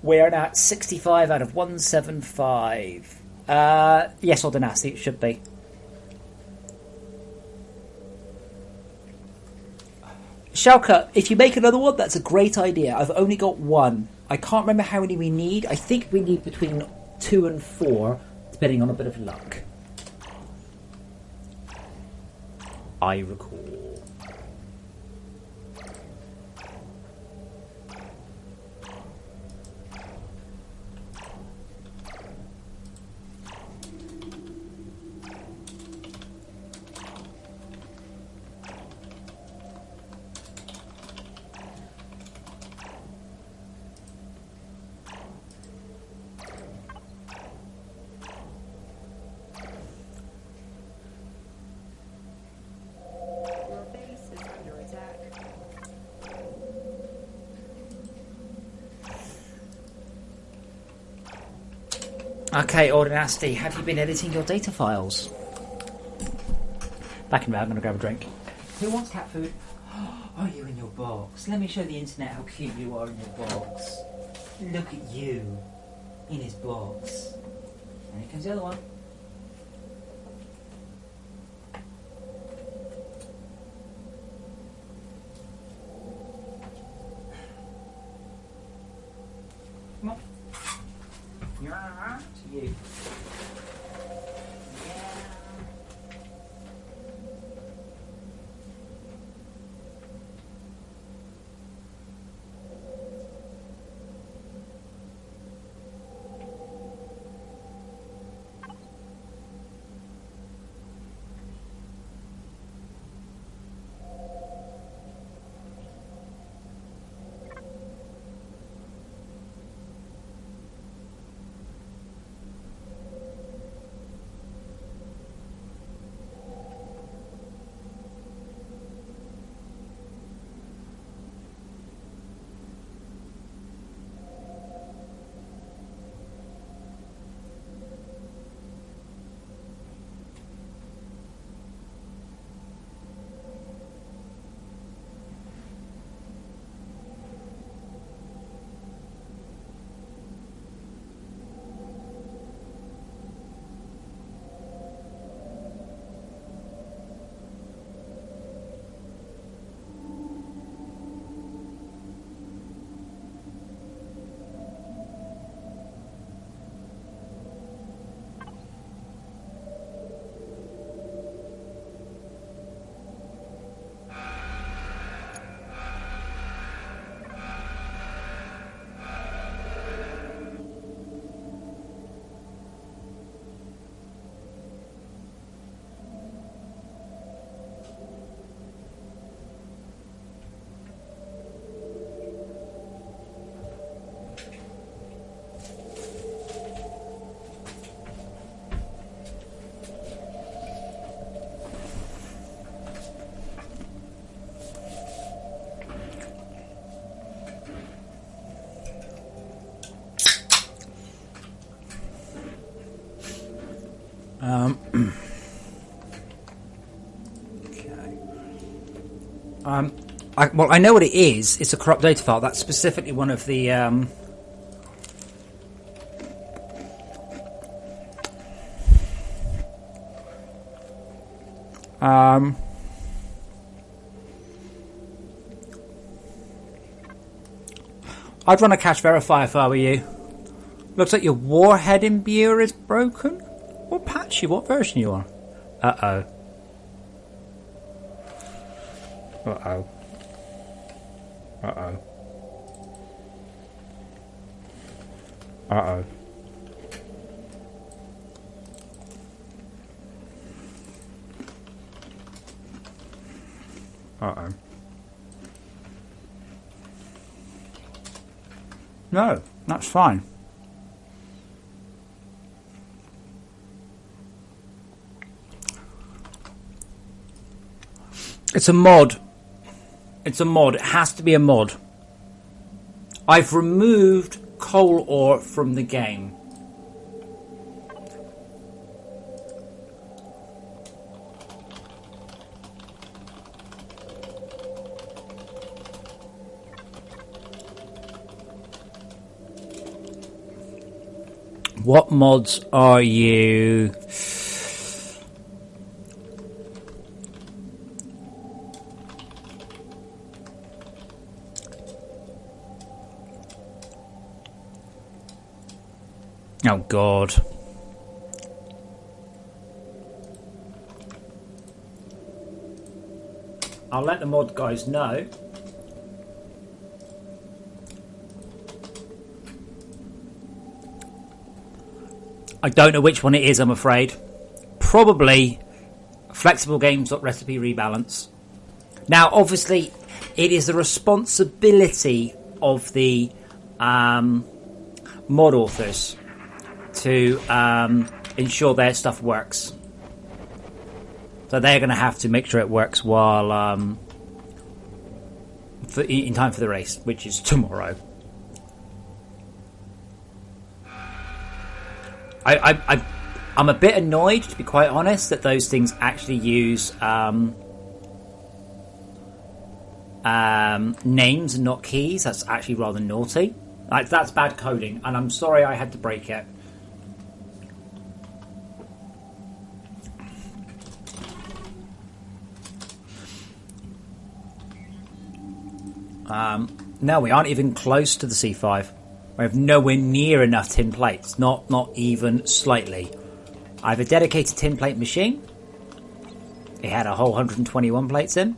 We are now at 65 out of 175. Yes, or the nasty, it should be. Shalka, if you make another one, that's a great idea. I've only got one. I can't remember how many we need. I think we need between 2 and 4, depending on a bit of luck. I recall. Okay, Ordinasty, have you been editing your data files? Back in a minute, I'm going to grab a drink. Who wants cat food? Are you in your box? Let me show the internet how cute you are in your box. Look at you in his box. And here comes the other one. Come on. Yeah, to you. Okay. I know what it is. It's a corrupt data file. That's specifically one of the... I'd run a cache verify if I were you. Looks like your warhead imbuer is broken. What patch you? What version you are? Uh-oh. Uh-oh. Uh-oh. Uh-oh. Uh-oh. No, that's fine. It's a mod. It's a mod. It has to be a mod. I've removed coal ore from the game. What mods are you? Oh God. I'll let the mod guys know. I don't know which one it is, I'm afraid. Probably flexible games.recipe rebalance. Now, obviously, it is the responsibility of the mod authors to ensure their stuff works. So they're going to have to make sure it works while in time for the race, which is tomorrow. I'm a bit annoyed, to be quite honest, that those things actually use names and not keys. That's actually rather naughty. Like, that's bad coding, and I'm sorry I had to break it. No, we aren't even close to the C5. We have nowhere near enough tin plates, not even slightly. I have a dedicated tin plate machine. It had a whole 121 plates in.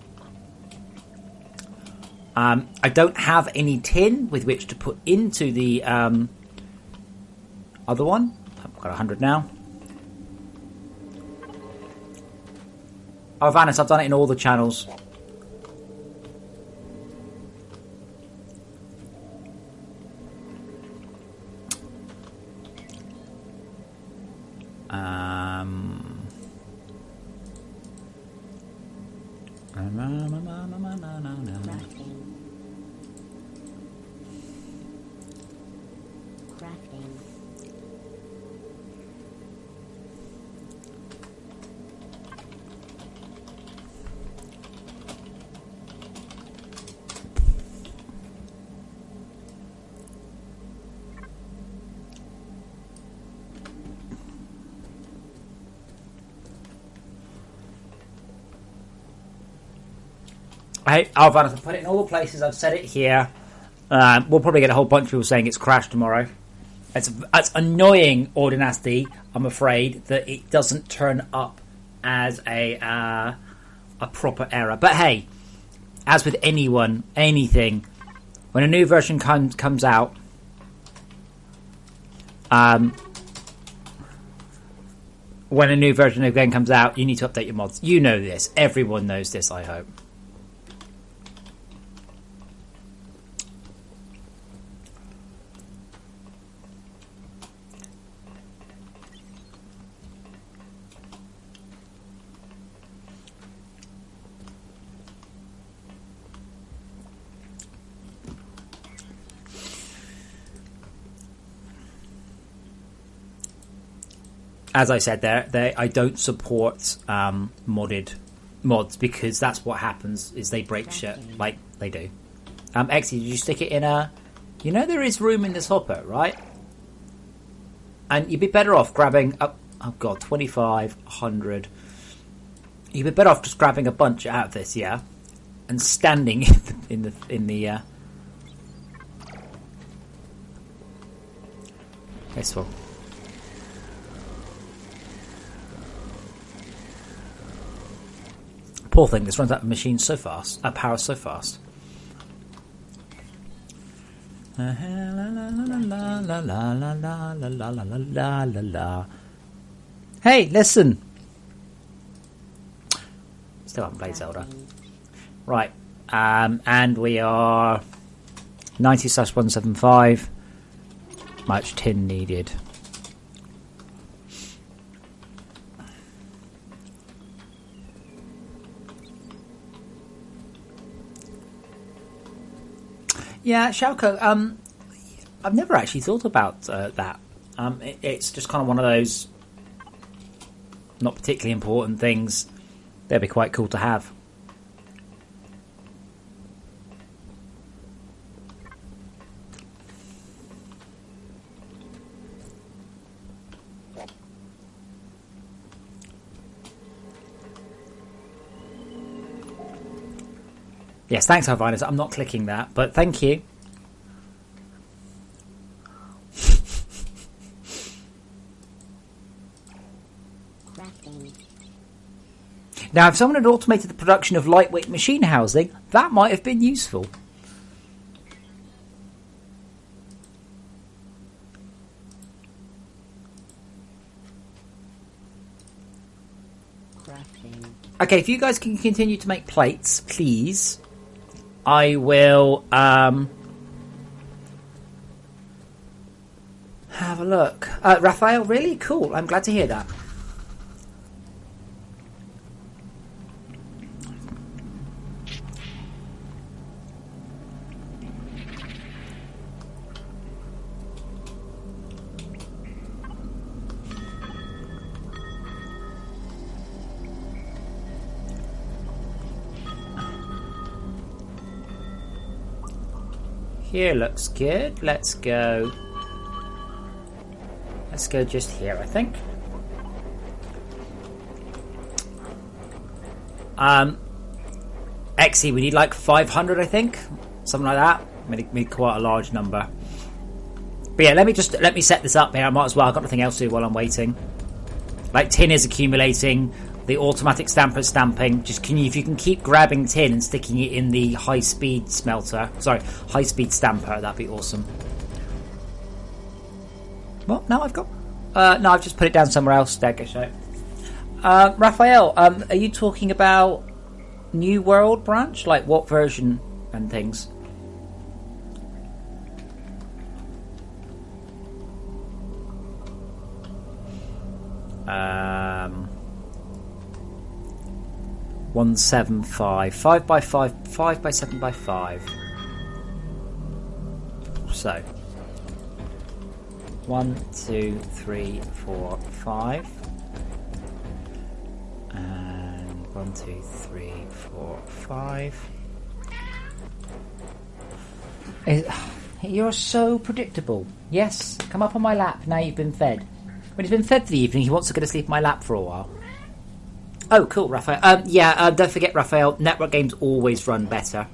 I don't have any tin with which to put into the other one. I've got 100 now. Oh, Vanis, I've done it in all the channels. I've put it in all the places. I've said it here. We'll probably get a whole bunch of people saying it's crashed tomorrow. It's annoying, Ordinasti, I'm afraid, that it doesn't turn up as a proper error. But hey, as with anything, when a new version comes out, when a new version of the game comes out, you need to update your mods. You know this. Everyone knows this, I hope. as I said, I don't support mods because that's what happens is they break shit like they do. Exy, did you stick it in a? You know there is room in this hopper, right? And you'd be better off grabbing. Oh god, 2,500. You'd be better off just grabbing a bunch out of this, yeah, and standing in the. This one. Poor thing, this runs out of machines so fast, power so fast. Hey, listen. Still haven't played Zelda. Right, and we are 90/175. Much tin needed. Yeah, Shalko, I've never actually thought about that. It's just kind of one of those not particularly important things. They'd be quite cool to have. Yes, thanks, Harvinus. I'm not clicking that, but thank you. Now, if someone had automated the production of lightweight machine housing, that might have been useful. Okay, if you guys can continue to make plates, please. I will have a look. Raphael, really cool. I'm glad to hear that. Here looks good. Let's go just here, I think. Exy, we need like 500, I think. Something like that. We need quite a large number. But yeah, let me set this up here. I might as well. I've got nothing else to do while I'm waiting. Like, tin is accumulating. The automatic stamper is stamping. If you can keep grabbing tin and sticking it in the high-speed smelter. Sorry, high-speed stamper. That'd be awesome. Well, no, I've just put it down somewhere else. There, go show. Raphael, are you talking about New World branch? Like what version and things? Um, 175, 5x5, 5x7x5. So 1, 2, 3, 4, 5, and 1, 2, 3, 4, 5. You're so predictable. Yes, come up on my lap now you've been fed. When he's been fed for the evening, he wants to go to sleep in my lap for a while. Oh, cool, Raphael. Don't forget, Raphael, network games always run better.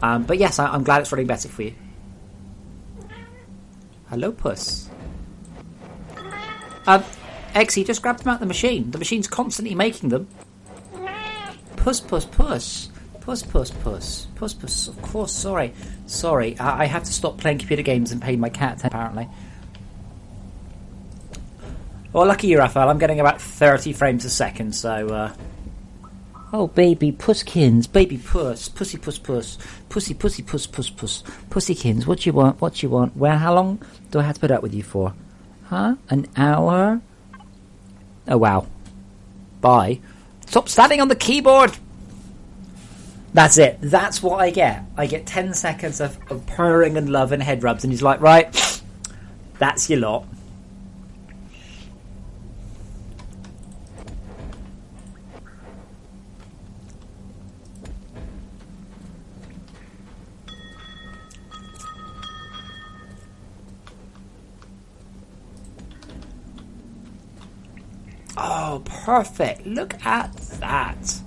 But yes, I'm glad it's running better for you. Hello, Puss. Exy, just grab them out of the machine. The machine's constantly making them. Puss, puss, puss. Puss, puss, puss. Puss, puss. Of course, sorry. Sorry, I had to stop playing computer games and pay my cat, apparently. Well, lucky you, Raphael. I'm getting about 30 frames a second, so... Oh, baby pusskins, baby puss, pussy puss puss, pussy pussy puss puss puss, pussykins, what you want, what you want? Well, how long do I have to put up with you for? Huh? An hour? Oh, wow. Bye. Stop standing on the keyboard! That's it. That's what I get. I get 10 seconds of purring and love and head rubs, and he's like, right, that's your lot. Oh, perfect. Look at that.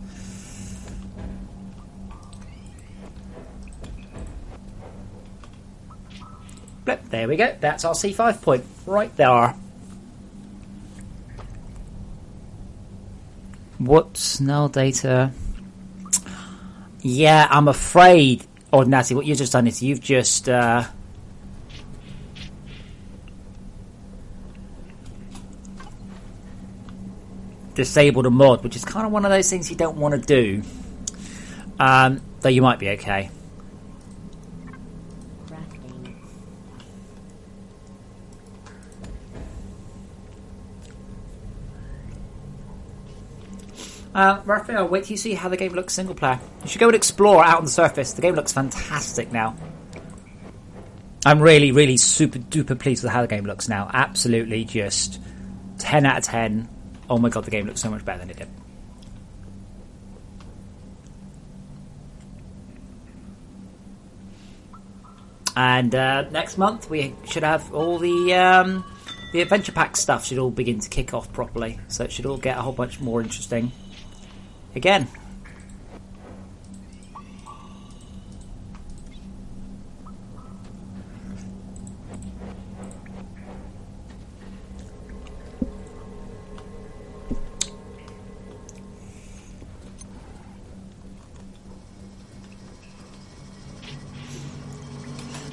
Blip, there we go. That's our C5 point right there. Whoops, null data. Yeah, I'm afraid, Natty, what you've just done is you've just disabled a mod, which is kind of one of those things you don't want to do. Though you might be okay. Raphael, wait till you see how the game looks single player. You should go and explore out on the surface. The game looks fantastic now. I'm really, really super duper pleased with how the game looks now. Absolutely just 10 out of 10. Oh my god, the game looks so much better than it did. And next month we should have all the adventure pack stuff should all begin to kick off properly. So it should all get a whole bunch more interesting. Again.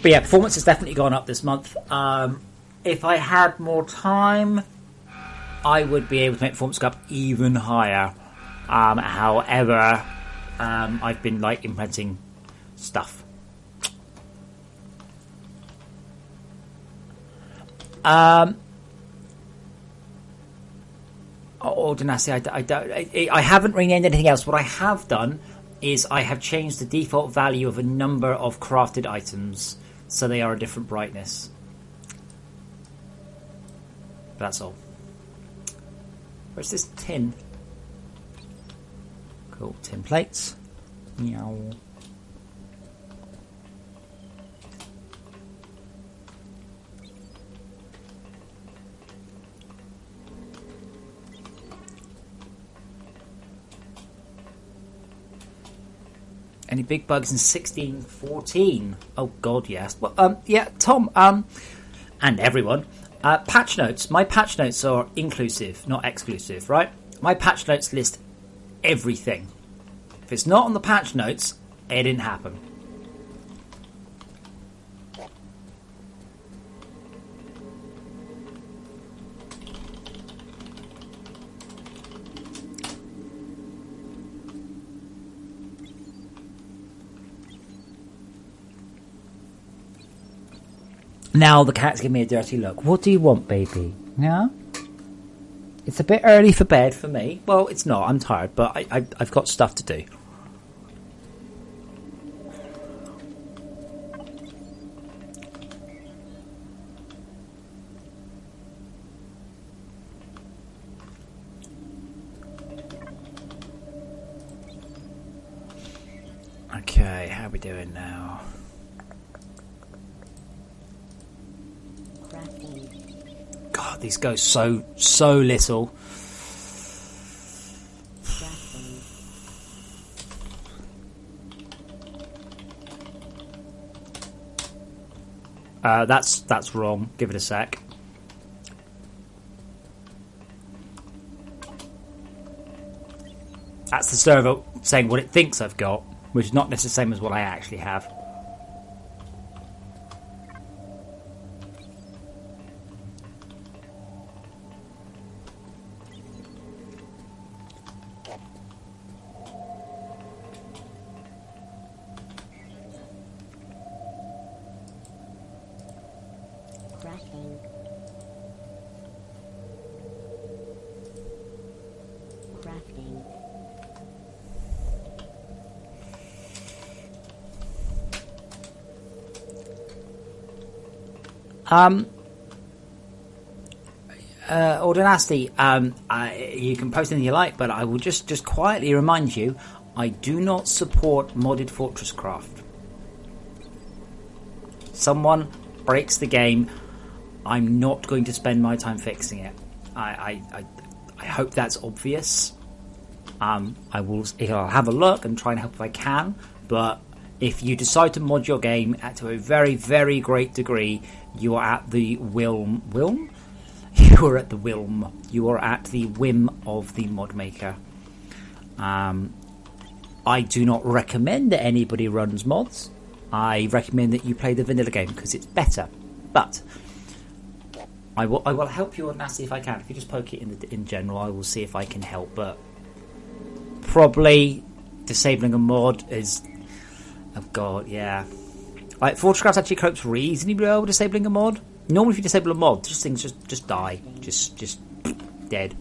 But yeah, performance has definitely gone up this month. If I had more time, I would be able to make performance go up even higher. However, I've been like implementing stuff. Dynasty, I haven't renamed anything else. What I have done is I have changed the default value of a number of crafted items so they are a different brightness. That's all. Where's this tin? Cool, tin plates. Meow. Any big bugs in 16.14? Oh god, yes. Well, yeah, Tom, and everyone. Patch notes. My patch notes are inclusive, not exclusive, right? My patch notes list everything. If it's not on the patch notes, it didn't happen. Now the cat's giving me a dirty look. What do you want, baby? Yeah? It's a bit early for bed for me. Well, it's not. I'm tired, but I've got stuff to do. Okay, how are we doing now? God, these go so little. That's wrong. Give it a sec. That's the server saying what it thinks I've got, which is not necessarily the same as what I actually have. Or Dynasty, you can post anything you like, but I will just quietly remind you, I do not support modded FortressCraft. Someone breaks the game, I'm not going to spend my time fixing it. I I hope that's obvious. I'll have a look and try and help if I can, but if you decide to mod your game to a very, very great degree, you are at the whim of the mod maker. I do not recommend that anybody runs mods. I recommend that you play the vanilla game because it's better. But I will help you on that, see if I can. If you just poke it in general, I will see if I can help. But probably disabling a mod is, oh god, yeah. Like FortressCraft actually copes reasonably well with disabling a mod. Normally, if you disable a mod, just things just die, just dead.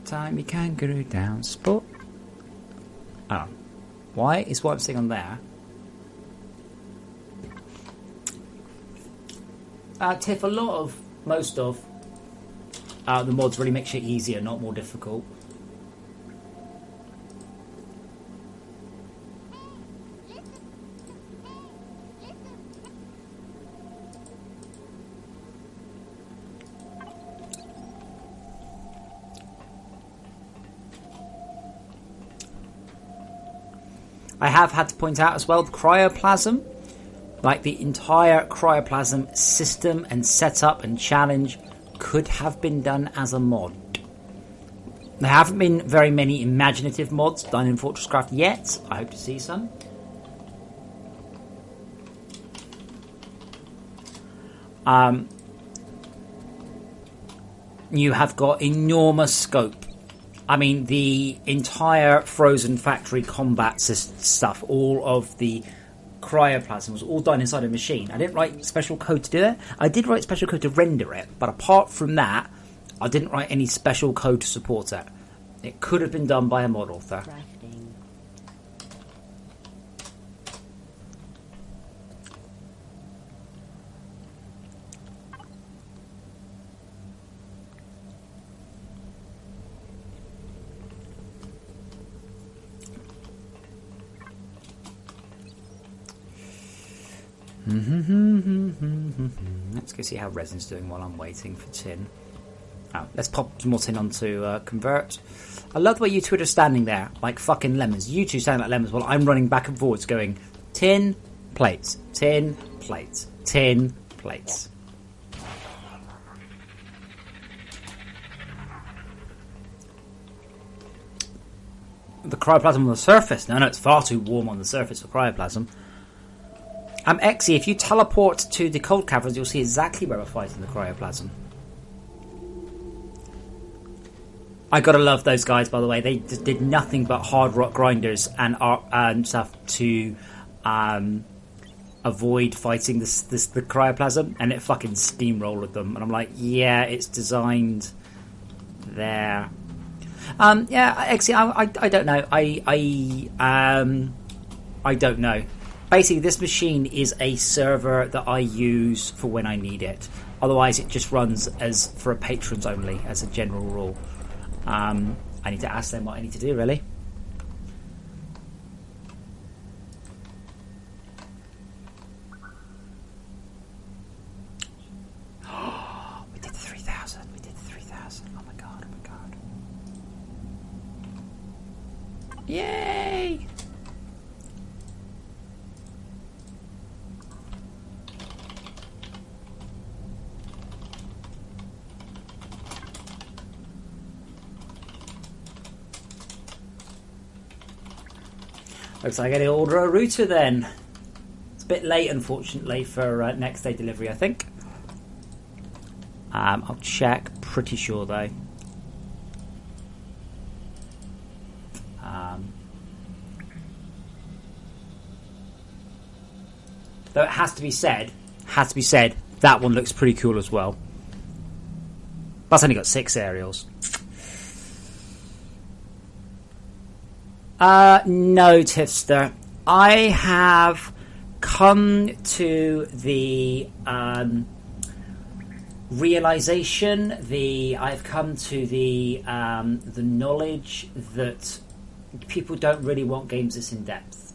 Time you kangaroo down spot. Oh, why is what I'm saying on there? Tiff, most of the mods really make shit easier, not more difficult. I have had to point out as well the cryoplasm, like the entire cryoplasm system and setup and challenge could have been done as a mod. There haven't been very many imaginative mods done in FortressCraft yet. I hope to see some. You have got enormous scope. I mean, the entire Frozen Factory combat stuff, all of the cryoplasm was all done inside a machine. I didn't write special code to do it. I did write special code to render it, but apart from that, I didn't write any special code to support it. It could have been done by a mod author. Let's go see how resin's doing while I'm waiting for tin. Oh, let's pop some more tin onto convert. I love the way you two are standing there like fucking lemons. You two sound like lemons while I'm running back and forwards going tin, plates, tin, plates, tin, plates. The cryoplasm on the surface. No, it's far too warm on the surface for cryoplasm. Exy, if you teleport to the cold caverns, you'll see exactly where we're fighting the cryoplasm. I gotta love those guys, by the way. They just did nothing but hard rock grinders and stuff to avoid fighting the cryoplasm, and it fucking steamrolled them. And I'm like, yeah, it's designed there. Yeah, Exy, I don't know. I don't know. Basically, this machine is a server that I use for when I need it. Otherwise, it just runs as for patrons only, as a general rule. I need to ask them what I need to do, really. We did 3,000. We did 3,000. Oh my god, oh my god. Yay! Looks like I gotta order a router then. It's a bit late, unfortunately, for next day delivery, I think. I'll check. Pretty sure, though. Though it has to be said, that one looks pretty cool as well. That's only got 6 aerials. No, Tifster. I have come to the realization, I've come to the knowledge that people don't really want games this in depth.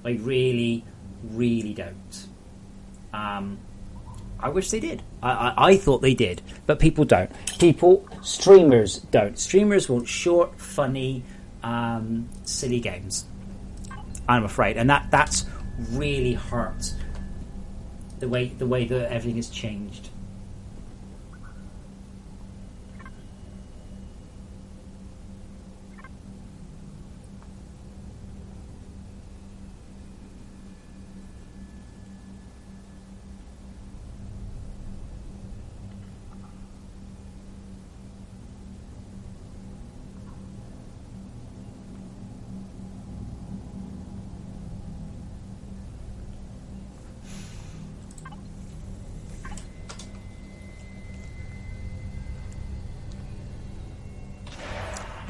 They really, really don't. I wish they did. I thought they did, but people don't. Streamers don't. Streamers want short, funny, silly games. I'm afraid, and that's really hurt the way that everything has changed.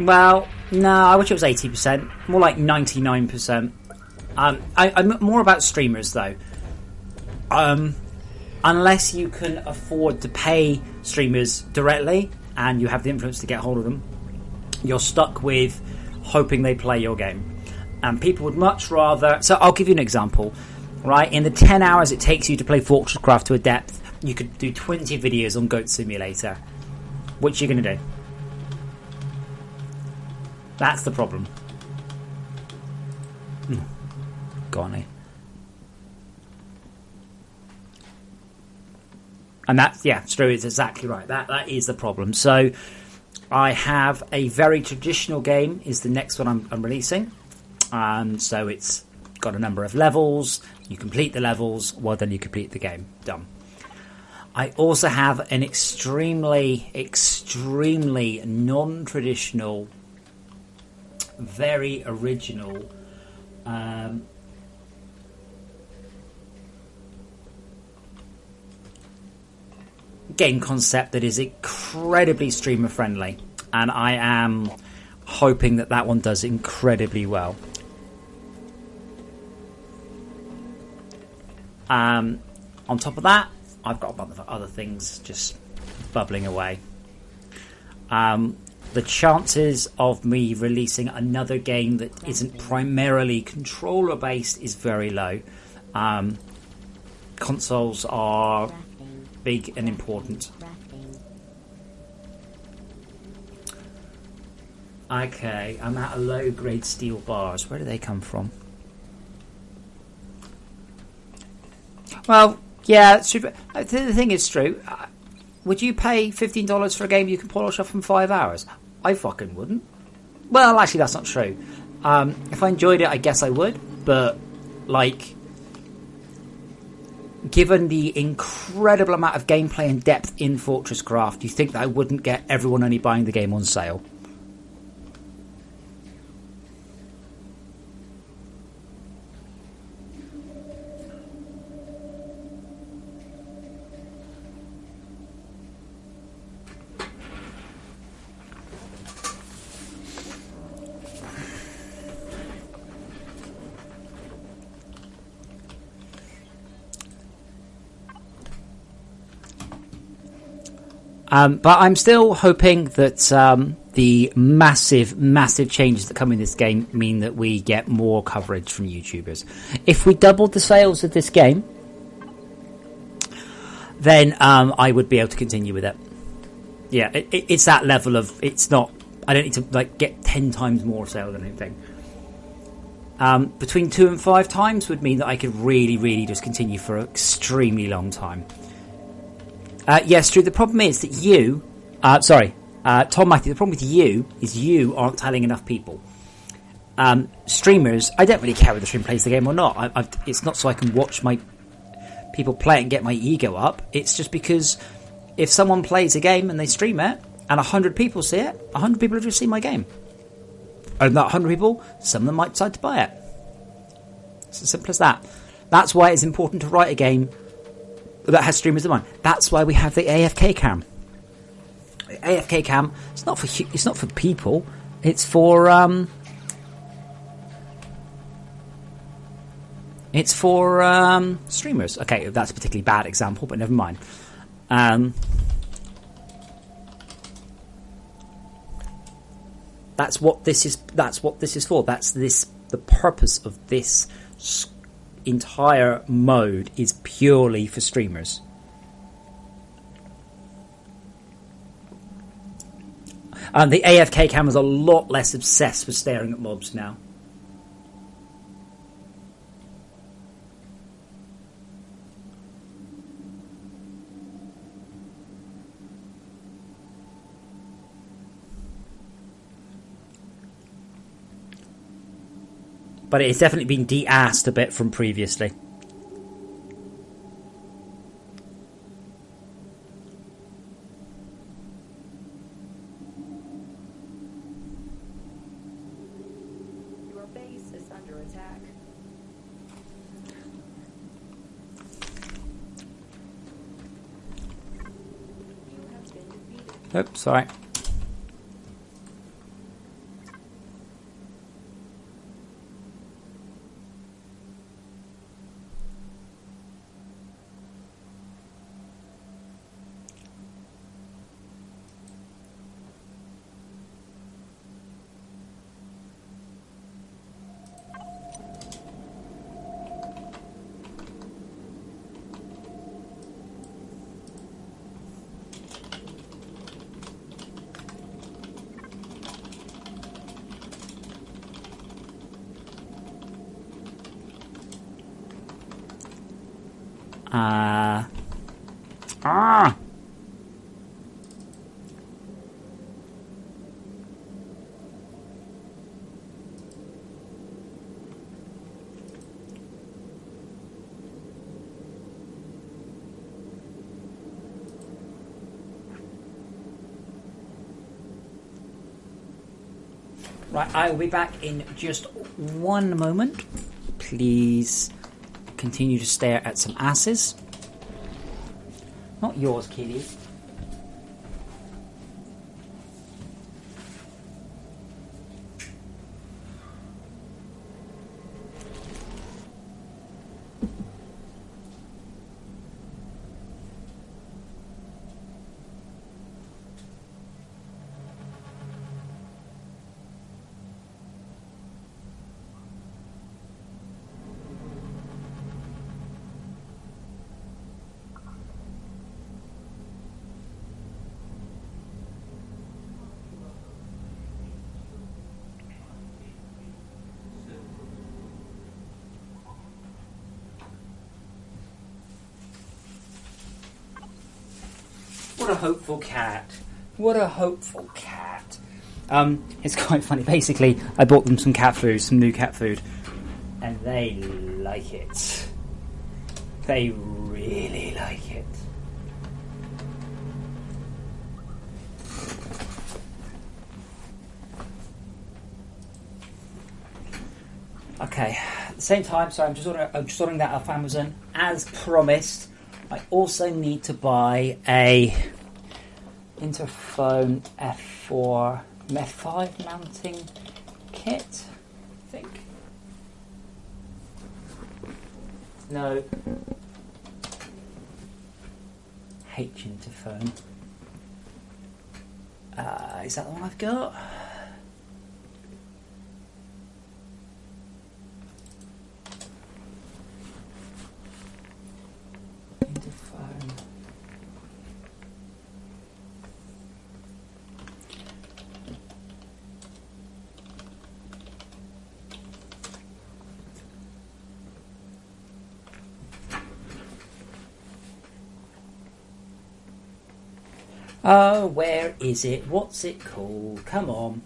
Well, no, I wish it was 80%. More like 99%. I'm more about streamers, though. Unless you can afford to pay streamers directly and you have the influence to get hold of them, you're stuck with hoping they play your game. And people would much rather... So I'll give you an example. Right, in the 10 hours it takes you to play FortressCraft to a depth, you could do 20 videos on Goat Simulator. Which you're going to do? That's the problem. Go on, eh? And that's, yeah, it's true, it's exactly right. That is the problem. So I have a very traditional game is the next one I'm releasing. So it's got a number of levels. You complete the levels, well then you complete the game. Done. I also have an extremely, extremely non-traditional, very original game concept that is incredibly streamer friendly, and I am hoping that one does incredibly well. On top of that, I've got a bunch of other things just bubbling away. The chances of me releasing another game that isn't primarily controller based is very low. Consoles are big and important. Okay, I'm out of low grade steel bars. Where do they come from? Well, yeah, it's true. The thing is true. Would you pay $15 for a game you can polish off in 5 hours? I fucking wouldn't. Well, actually, that's not true. If I enjoyed it, I guess I would. But, like, given the incredible amount of gameplay and depth in FortressCraft, you think that I wouldn't get everyone only buying the game on sale? But I'm still hoping that the massive changes that come in this game mean that we get more coverage from YouTubers. If we doubled the sales of this game, then I would be able to continue with it. Yeah, it's that level of... It's not... I don't need to like get 10 times more sales than anything. Between 2 and 5 times would mean that I could really just continue for an extremely long time. Yes, Drew, the problem is that you... Tom Matthew, the problem with you is you aren't telling enough people. Streamers, I don't really care whether the stream plays the game or not. It's not so I can watch my people play it and get my ego up. It's just because if someone plays a game and they stream it, and 100 people see it, 100 people have just seen my game. And that 100 people, some of them might decide to buy it. It's as simple as that. That's why it's important to write a game that has streamers in mind. That's why we have the AFK cam. The AFK cam, it's not for people. It's for It's for streamers. Okay, that's a particularly bad example, but never mind. That's what this is. That's what this is for. That's this. The purpose of this entire mode is purely for streamers. The AFK camera's a lot less obsessed with staring at mobs now. But it's definitely been de-assed a bit from previously. Your base is under attack. You have been defeated. Oops, sorry. Right, I will be back in just one moment. Please continue to stare at some asses. Not yours, kitty. What a hopeful cat. What a hopeful cat. It's quite funny. Basically, I bought them some cat food, some new cat food, and they like it. They really like it. Okay, at the same time, sorry, I'm just ordering that off Amazon. As promised, I also need to buy a Interphone F4 F5 mounting kit, I think. No. H Interphone. Is that the one I've got? Interphone. Oh, where is it? What's it called? Come on.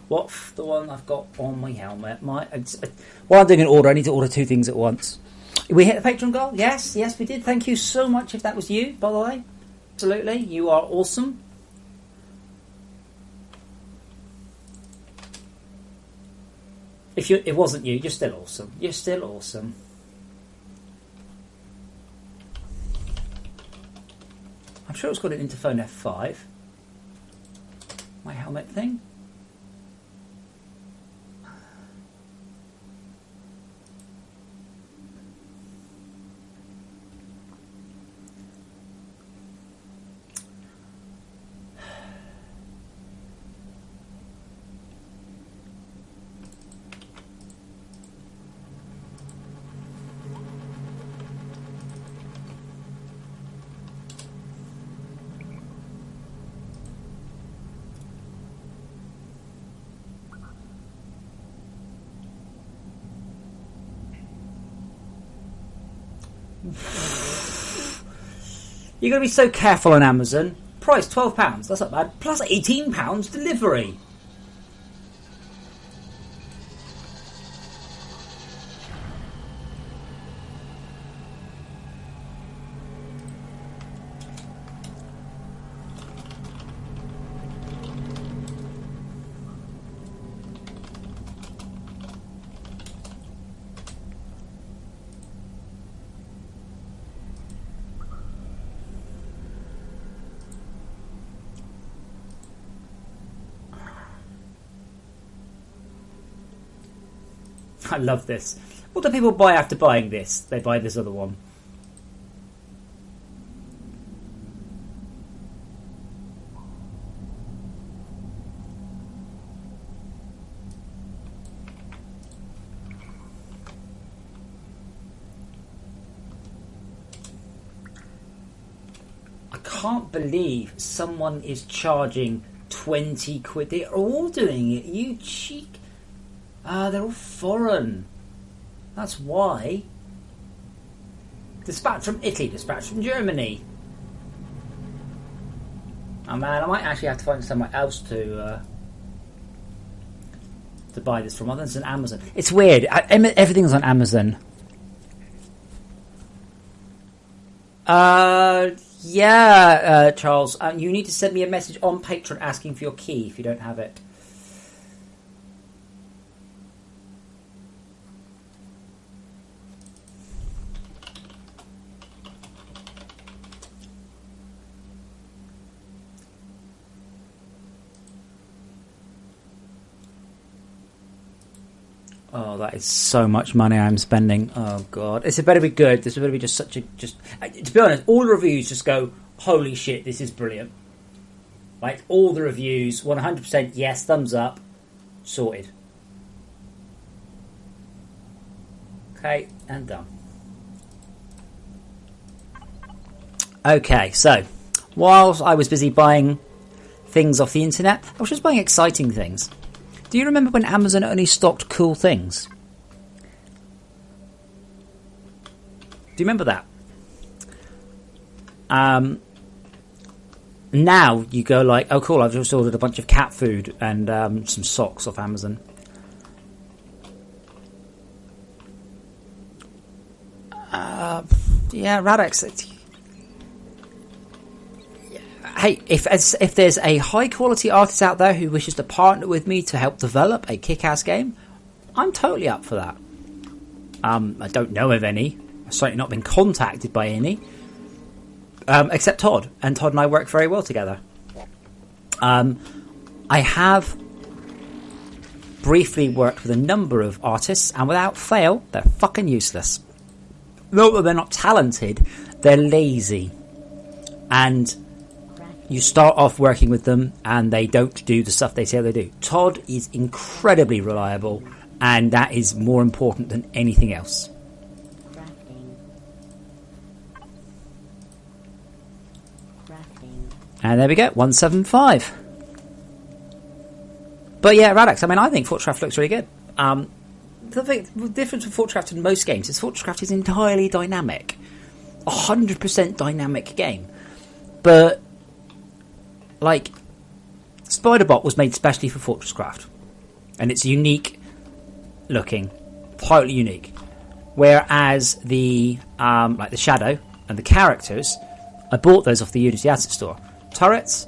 What's the one I've got on my helmet? While I'm doing an order, I need to order two things at once. We hit the Patreon goal? Yes, yes, we did. Thank you so much if that was you, by the way. Absolutely. You are awesome. If it wasn't you, you're still awesome. You're still awesome. I'm sure it's got an Interphone F5. My helmet thing. You're going to be so careful on Amazon. Price £12. That's not bad. Plus £18 delivery. I love this. What do people buy after buying this? They buy this other one. I can't believe someone is charging 20 quid. They're all doing it. You cheek. Ah, they're all foreign. That's why. Dispatch from Italy, dispatch from Germany. Oh man, I might actually have to find somewhere else to buy this from other than Amazon. It's weird. Everything's on Amazon. Yeah, Charles. You need to send me a message on Patreon asking for your key if you don't have it. Oh, that is so much money I'm spending. Oh god, this better be good. This better be just such a to be honest, all the reviews just go, holy shit, this is brilliant. Like all the reviews, 100% yes, thumbs up, sorted. Okay, and done. Okay, so whilst I was busy buying things off the internet, I was just buying exciting things. Do you remember when Amazon only stocked cool things? Do you remember that? Now you go like, oh cool, I've just ordered a bunch of cat food and some socks off Amazon. Yeah, Radix. Hey, if there's a high quality artist out there who wishes to partner with me to help develop a kick-ass game, I'm totally up for that. I don't know of any. I've certainly not been contacted by any, except Todd. And Todd and I work very well together. I have briefly worked with a number of artists, and without fail, they're fucking useless. Though they're not talented, they're lazy. And you start off working with them and they don't do the stuff they say they do. Todd is incredibly reliable, and that is more important than anything else. And there we go, 175. But yeah, Radix, I mean, I think FortressCraft looks really good. The difference with FortressCraft in most games is FortressCraft is entirely dynamic. 100% dynamic game. But like, Spiderbot was made specially for FortressCraft, and it's unique looking, totally unique. Whereas the like the shadow and the characters, I bought those off the Unity Asset Store. Turrets,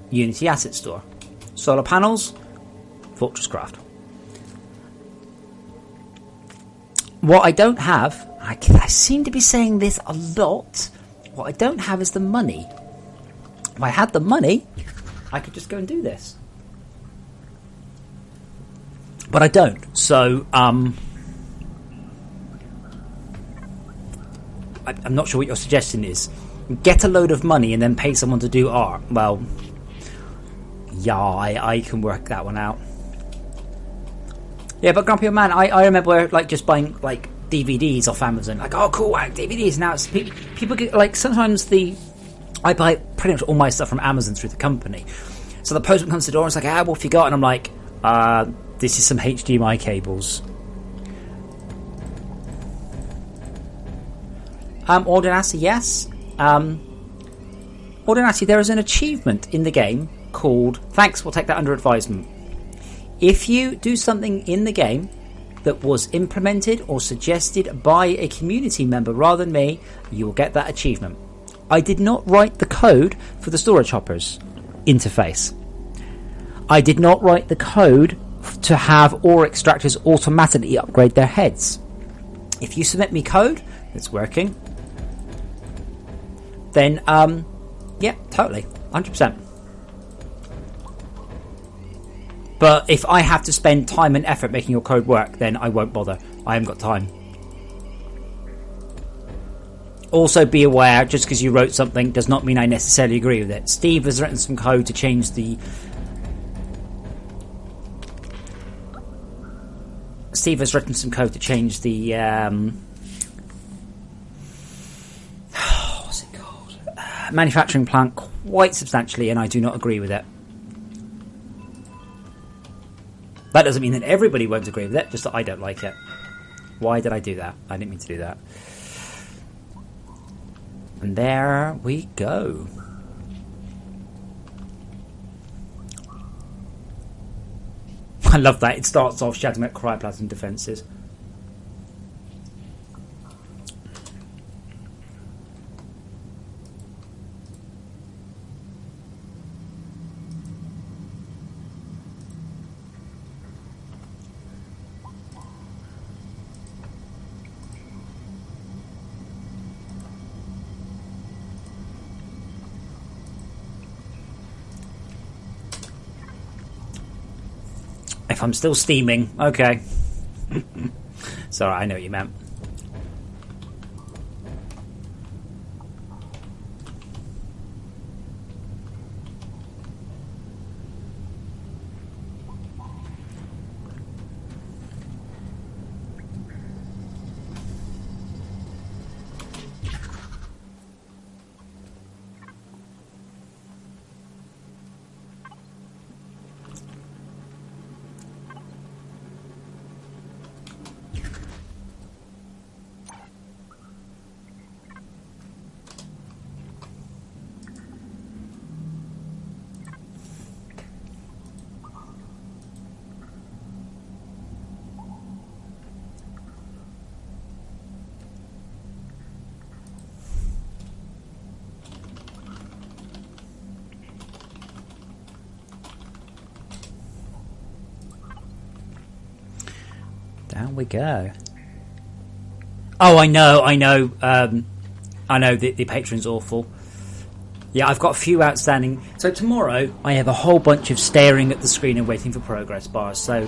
Unity Asset Store. Solar panels, FortressCraft. What I don't have, I seem to be saying this a lot. What I don't have is the money. If I had the money, I could just go and do this. But I don't. So, I'm not sure what your suggestion is. Get a load of money and then pay someone to do art. Well, yeah, I can work that one out. Yeah, but Grumpy Old Man, I remember like just buying like DVDs off Amazon. Like, oh cool, DVDs. Now it's people get like sometimes I buy pretty much all my stuff from Amazon through the company. So the postman comes to the door and it's like, what have you got? And I'm like, this is some HDMI cables. Ordinary, yes. Ordinary, there is an achievement in the game called Thanks, we'll take that under advisement. If you do something in the game that was implemented or suggested by a community member rather than me, you will get that achievement. I did not write the code for the storage hoppers interface. I did not write the code to have ore extractors automatically upgrade their heads. If you submit me code that's working, then yeah, totally, 100%. But if I have to spend time and effort making your code work, then I won't bother. I haven't got time. Also be aware, just because you wrote something does not mean I necessarily agree with it. Steve has written some code to change the... what's it called? Manufacturing plant quite substantially, and I do not agree with it. That doesn't mean that everybody won't agree with it, just that I don't like it. Why did I do that? I didn't mean to do that. And there we go. I love that. It starts off shouting about cryoplasm defences. If I'm still steaming, okay. Sorry, I know what you meant. Down we go. Oh, I know. I know the Patreon's awful. Yeah, I've got a few outstanding. So tomorrow I have a whole bunch of staring at the screen and waiting for progress bars. So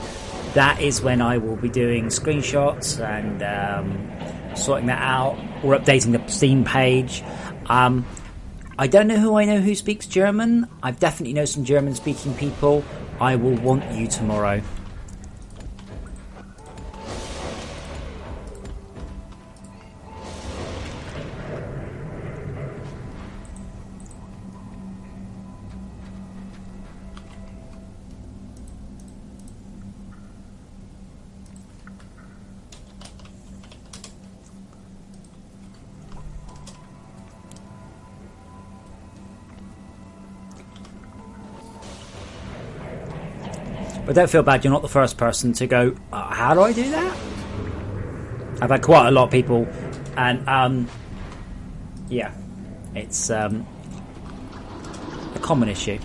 that is when I will be doing screenshots and sorting that out or updating the Steam page. I don't know who speaks German. I definitely know some German-speaking people. I will want you tomorrow. But don't feel bad, you're not the first person to go, how do I do that? I've had quite a lot of people, and yeah, it's a common issue.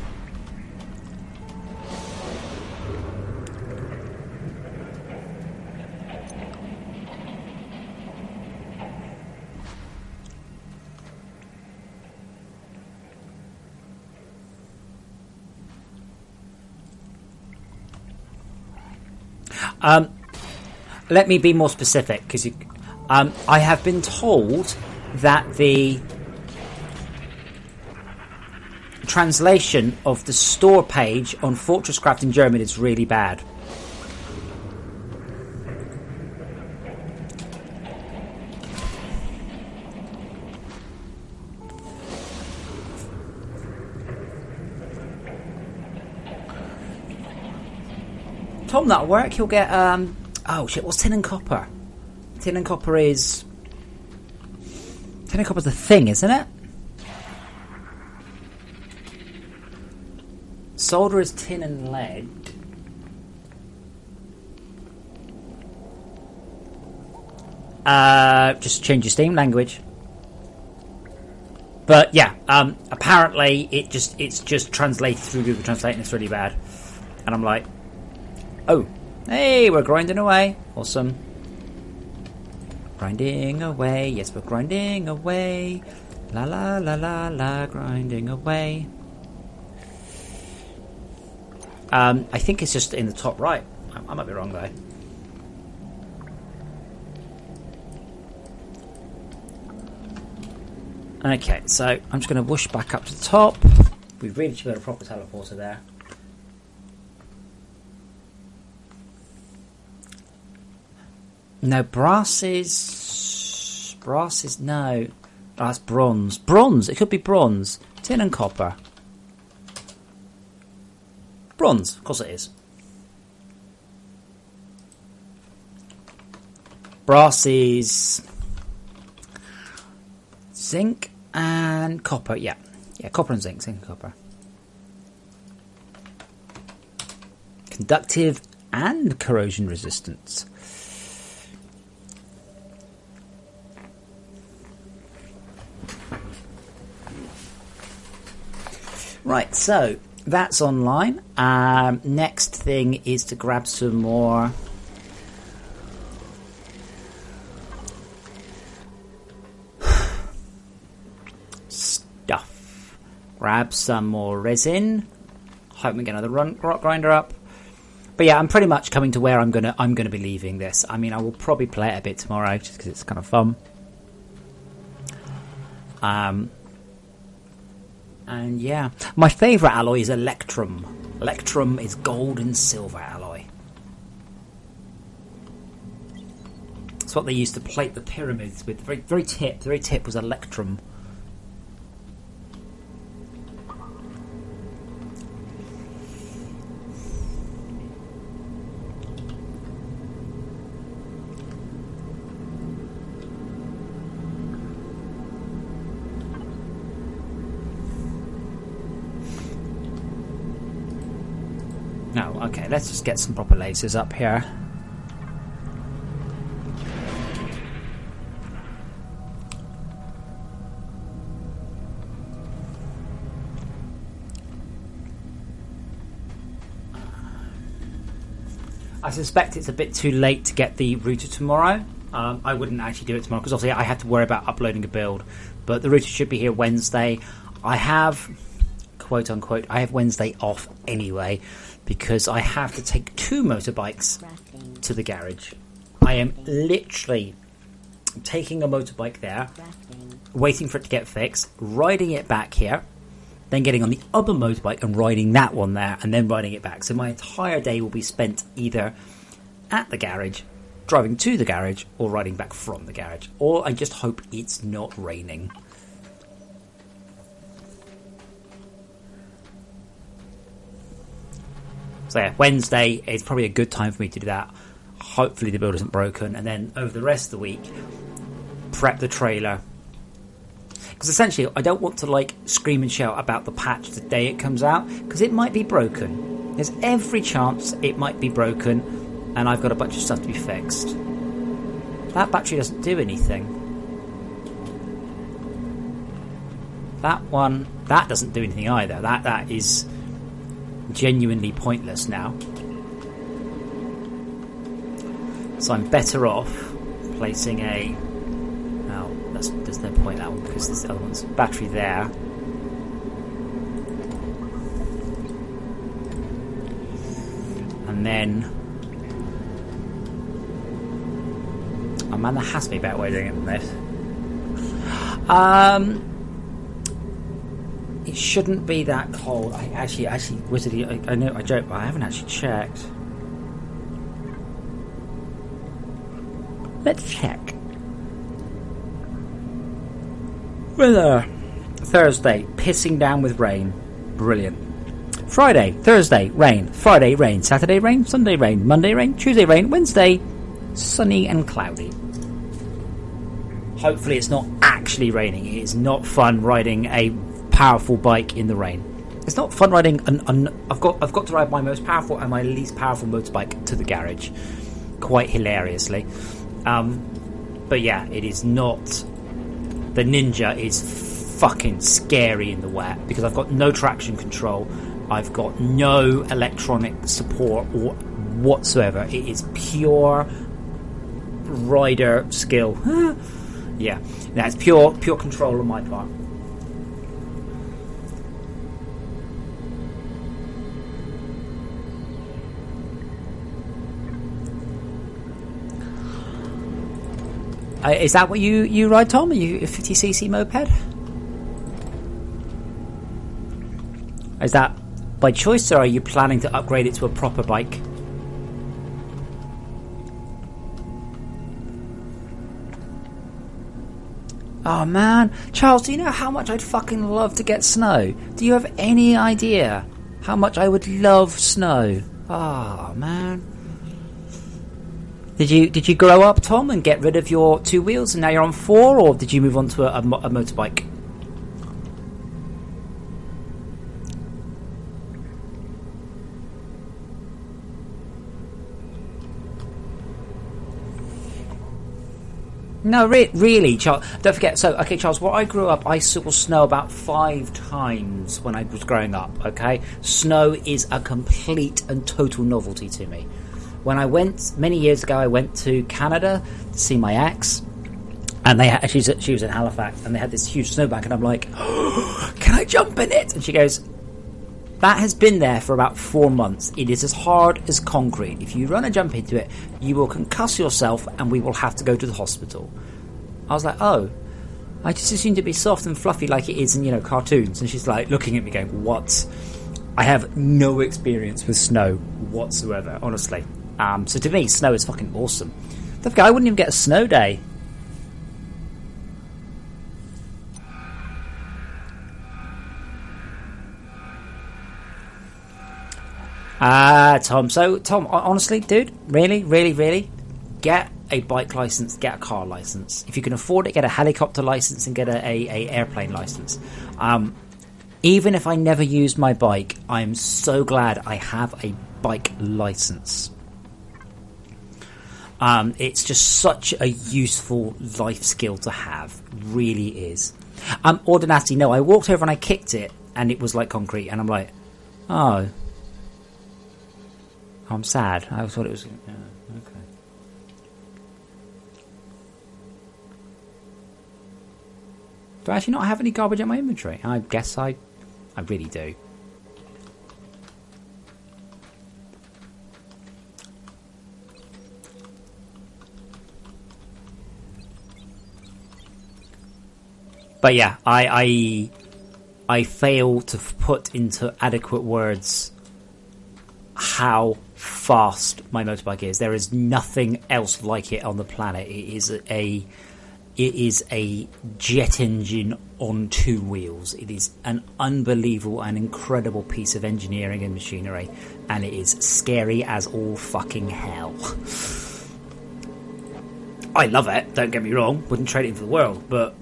Let me be more specific, because I have been told that the translation of the store page on FortressCraft in German is really bad. Tom, that'll work. He'll get oh shit, what's tin and copper? Tin and copper is Tin and copper's the thing, isn't it? Solder is tin and lead. Just change your Steam language. But yeah, apparently it's just translated through Google Translate and it's really bad. And I'm like, oh, hey, we're grinding away. Awesome. Grinding away. Yes, we're grinding away. La la la la la, grinding away. I think it's just in the top right. I might be wrong though. Okay, so I'm just going to whoosh back up to the top. We really should build a proper teleporter there. No, brass is no. Oh, that's bronze. Bronze, it could be bronze. Tin and copper. Bronze, of course it is. Brass is zinc and copper. Yeah, copper and zinc and copper. Conductive and corrosion resistance. Right, so that's online. Next thing is to grab some more stuff. Grab some more resin. Hope we get another rock grinder up. But yeah, I'm pretty much coming to where I'm gonna be leaving this. I mean, I will probably play it a bit tomorrow just because it's kind of fun. And yeah, my favourite alloy is Electrum. Electrum is gold and silver alloy. It's what they used to plate the pyramids with. The very tip was Electrum. No, okay, let's just get some proper lasers up here. I suspect it's a bit too late to get the router tomorrow. I wouldn't actually do it tomorrow because obviously I had to worry about uploading a build. But the router should be here Wednesday. I have, quote unquote, I have Wednesday off anyway because I have to take 2 motorbikes to the garage. I am literally taking a motorbike there, waiting for it to get fixed, riding it back here, then getting on the other motorbike and riding that one there, and then riding it back. So my entire day will be spent either at the garage, driving to the garage, or riding back from the garage. Or I just hope it's not raining. So yeah, Wednesday is probably a good time for me to do that. Hopefully the build isn't broken. And then over the rest of the week, prep the trailer. Because essentially, I don't want to like scream and shout about the patch the day it comes out, because it might be broken. There's every chance it might be broken, and I've got a bunch of stuff to be fixed. That battery doesn't do anything. That doesn't do anything either. That is genuinely pointless now. So I'm better off placing a... Oh, there's no point that one because this other one's battery there. And then... Oh man, there has to be a better way of doing it than this. It shouldn't be that cold. I actually, Wizardy, I know I joke, but I haven't actually checked. Let's check. Weather. Thursday, pissing down with rain. Brilliant. Friday, Thursday, rain. Friday, rain. Saturday, rain. Sunday, rain. Monday, rain. Tuesday, rain. Wednesday, sunny and cloudy. Hopefully it's not actually actually raining. It is not fun riding a powerful bike in the rain. It's not fun riding I've got to ride my most powerful and my least powerful motorbike to the garage, quite hilariously. But yeah, it is not. The Ninja is fucking scary in the wet because I've got no traction control. I've got no electronic support or whatsoever. It is pure rider skill. Yeah, that's pure control on my part. Is that what you ride, Tom? Are you a 50cc moped? Is that by choice, or are you planning to upgrade it to a proper bike? Oh man, Charles, do you know how much I'd fucking love to get snow? Do you have any idea how much I would love snow? Oh man. Did you grow up, Tom, and get rid of your 2 wheels and now you're on 4, or did you move on to a motorbike? No, really, Charles. Don't forget. So, okay, Charles. Where I grew up, I saw snow about 5 times when I was growing up. Okay, snow is a complete and total novelty to me. When I went many years ago, I went to Canada to see my ex, and she was in Halifax, and they had this huge snowbank, and I'm like, oh, "Can I jump in it?" And she goes, "That has been there for about 4 months. It is as hard as concrete. If you run and jump into it, you will concuss yourself, and we will have to go to the hospital." I was like, "Oh, I just assumed to be soft and fluffy like it is in cartoons." And she's like looking at me, going, "What?" I have no experience with snow whatsoever, honestly. So to me, snow is fucking awesome. Don't forget, I wouldn't even get a snow day. Tom. So, Tom, honestly, dude, really, get a bike license, get a car license. If you can afford it, get a helicopter license and get a airplane license. Even if I never use my bike, I'm so glad I have a bike license. It's just such a useful life skill to have. Really is. Ordinately, no, I walked over and I kicked it and it was like concrete, and I'm like, oh, I'm sad. I thought it was... Yeah, okay. Do I actually not have any garbage in my inventory? I guess I really do. But yeah, I fail to put into adequate words how fast my motorbike is. There is nothing else like it on the planet. It is a jet engine on 2 wheels. It is an unbelievable and incredible piece of engineering and machinery, and it is scary as all fucking hell. I love it, don't get me wrong, wouldn't trade it for the world, but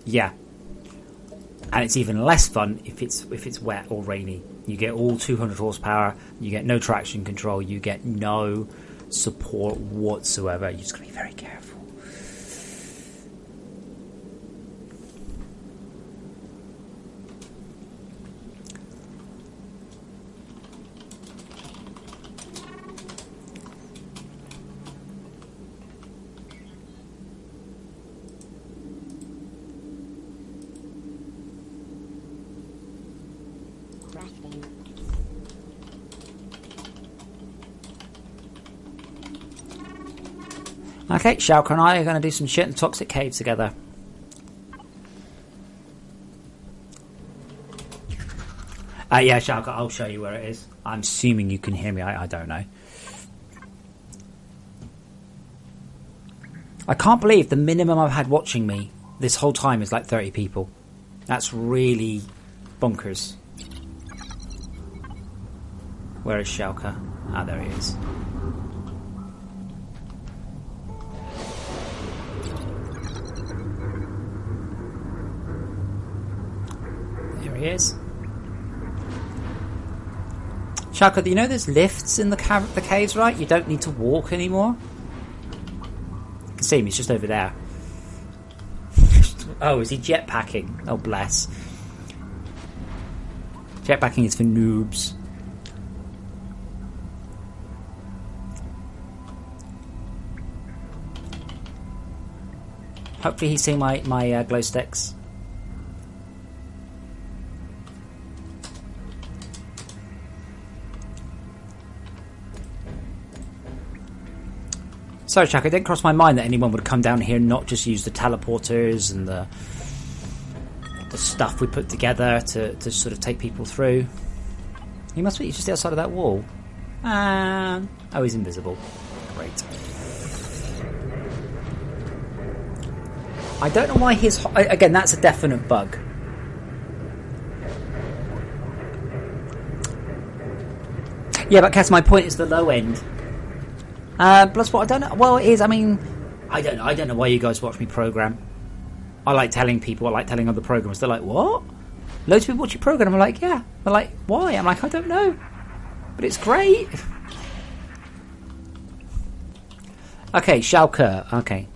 yeah. And it's even less fun if it's wet or rainy. You get all 200 horsepower, you get no traction control, you get no support whatsoever. You just got to be very careful. Okay, Shauka and I are going to do some shit in the Toxic Cave together. Yeah, Shauka, I'll show you where it is. I'm assuming you can hear me, I don't know. I can't believe the minimum I've had watching me this whole time is like 30 people. That's really bonkers. Where is Shauka? Ah, there he is. he is. Shaka, do you know there's lifts in the caves, right? You don't need to walk anymore. You can see him, he's just over there. Oh, is he jetpacking? Oh, bless. Jetpacking is for noobs. Hopefully he's seeing my glow sticks. Sorry, Chuck, it didn't cross my mind that anyone would come down here and not just use the teleporters and the stuff we put together to sort of take people through. He must be just outside of that wall. Oh, he's invisible. Great. I don't know why his... Again, that's a definite bug. Yeah, but Cass, my point is the low end. Plus, what I don't know. Well, it is. I mean, I don't know. I don't know why you guys watch me program. I like telling people. I like telling other programmers. They're like, "What? Loads of people watch your program." I'm like, "Yeah." They're like, "Why?" I'm like, "I don't know, but it's great." Okay, Schalke. Okay.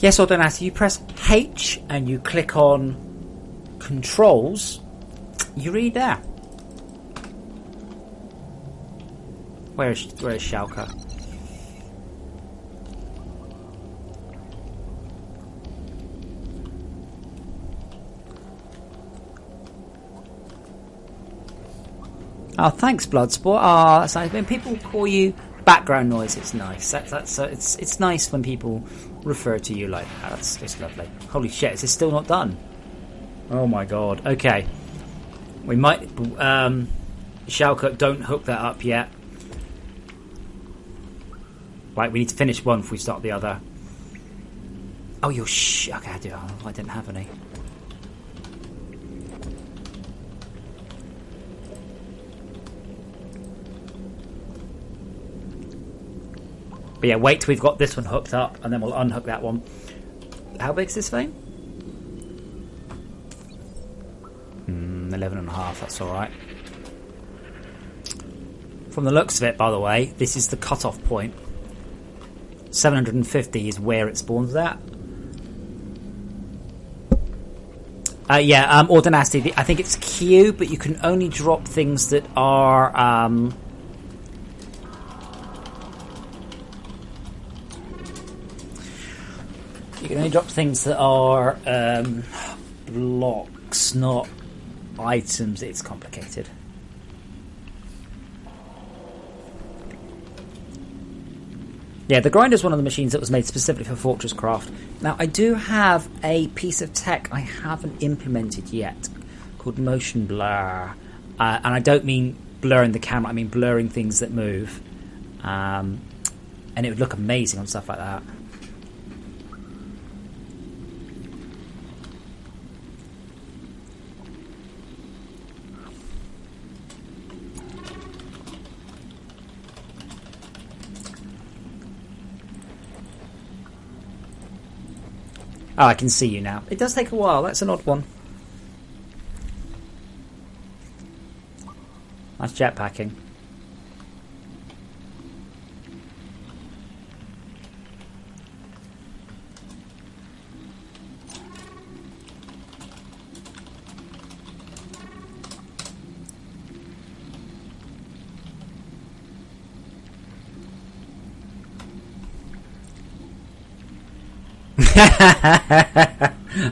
Yes, or don't ask. You press H and you click on controls. You read there. Where is Schalke? Oh, thanks, Bloodsport. Oh, that's nice. When people call you background noise, it's nice. It's nice when people refer to you like that. It's lovely. Holy shit, is this still not done? Oh my god. Okay. We might... Schalke, don't hook that up yet. Right, we need to finish one before we start the other. Oh, you're okay, I didn't have any. But yeah, wait till we've got this one hooked up, and then we'll unhook that one. How big's this thing? 11.5, that's alright. From the looks of it, by the way, this is the cut-off point. 750 is where it spawns at. Ordinacity, I think it's Q, but you can only drop things that are... You can only drop things that are blocks, not items. It's complicated. Yeah, the grinder is one of the machines that was made specifically for FortressCraft. Now, I do have a piece of tech I haven't implemented yet called motion blur. And I don't mean blurring the camera, I mean blurring things that move. And it would look amazing on stuff like that. Oh, I can see you now. It does take a while. That's an odd one. Nice jetpacking.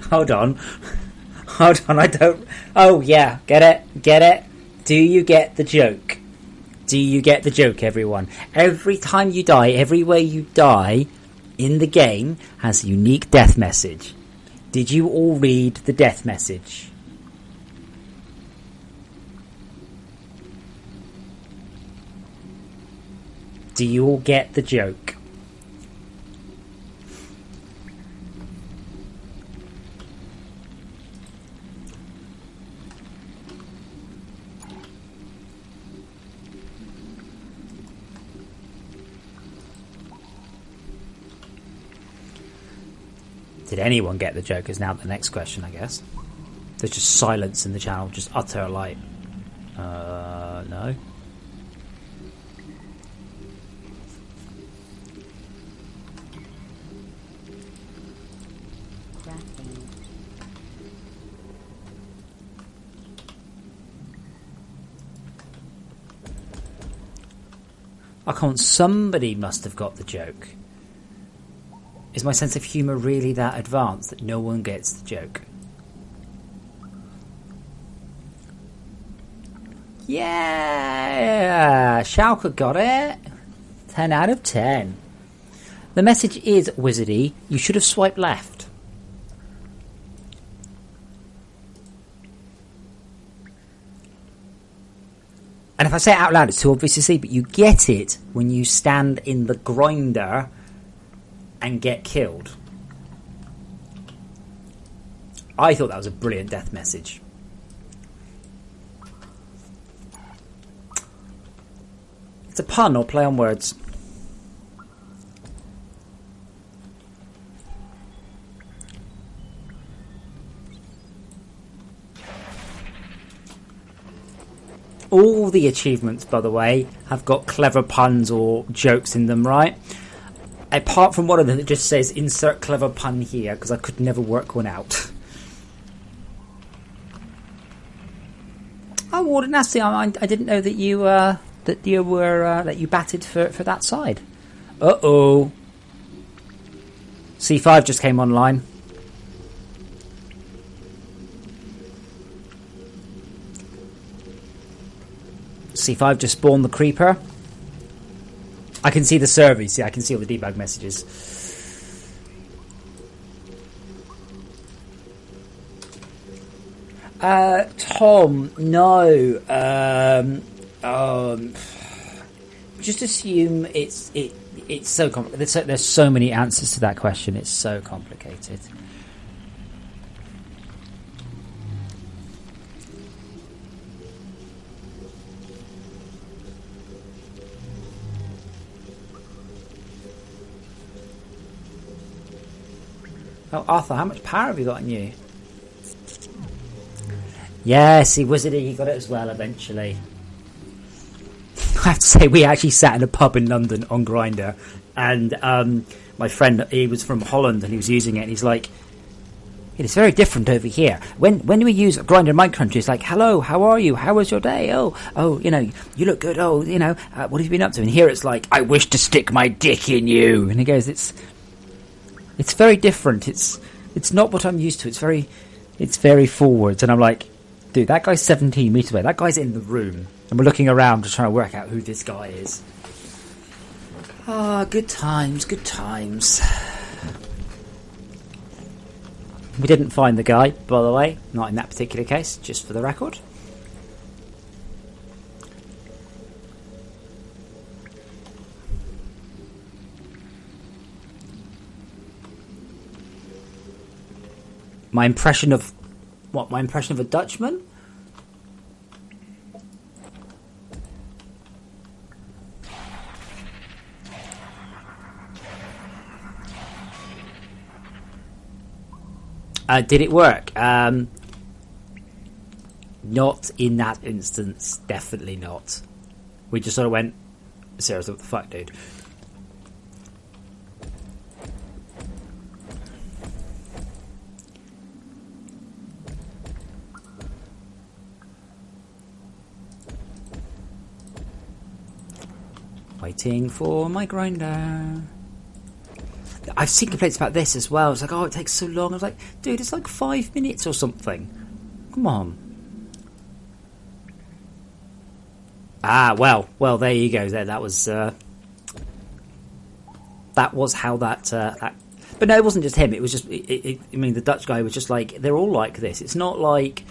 Hold on, I don't... Oh, yeah, get it? Do you get the joke? Do you get the joke, everyone? Every time you die, everywhere you die in the game has a unique death message. Did you all read the death message? Do you all get the joke? Did anyone get the joke is now the next question, I guess. There's just silence in the channel, just utter like, no. I can't. Somebody must have got the joke. Is my sense of humour really that advanced that no one gets the joke? Yeah! Schalke got it! 10 out of 10. The message is, Wizardy, you should have swiped left. And if I say it out loud, it's too obvious to see, but you get it when you stand in the grinder and get killed. I thought that was a brilliant death message. It's a pun or play on words. All the achievements, by the way, have got clever puns or jokes in them, right? Apart from one of them that just says insert clever pun here, because I could never work one out. Oh, Warden Nasty, I didn't know that you batted for that side. Uh-oh. C5 just came online. C5 just spawned the creeper. I can see the service. Yeah, I can see all the debug messages. Tom, no. Just assume it's so complicated. There's so many answers to that question. It's so complicated. Oh, Arthur, how much power have you got on you? Yeah, see, Wizardy, he got it as well eventually. I have to say, we actually sat in a pub in London on Grindr, and my friend, he was from Holland, and he was using it, and he's like, it's very different over here. When we use Grindr Mic Cruncher, it's like, hello, how are you? How was your day? Oh, you know, you look good. Oh, you know, what have you been up to? And here it's like, I wish to stick my dick in you. And he goes, it's very different. It's not what I'm used to. It's very forwards. And I'm like, dude, that guy's 17 meters away. That guy's in the room. And we're looking around to try to work out who this guy is. Ah, good times, good times. We didn't find the guy, by the way. Not in that particular case, just for the record. My impression of... What, my impression of a Dutchman? Did it work? Not in that instance. Definitely not. We just sort of went, seriously, what the fuck, dude? Waiting for my grinder. I've seen complaints about this as well. It's like, oh, it takes so long. I was like, dude, it's like 5 minutes or something. Come on. Well, there you go. There, that was how that. But no, it wasn't just him. It was just. I mean, the Dutch guy was just like, they're all like this. It's not like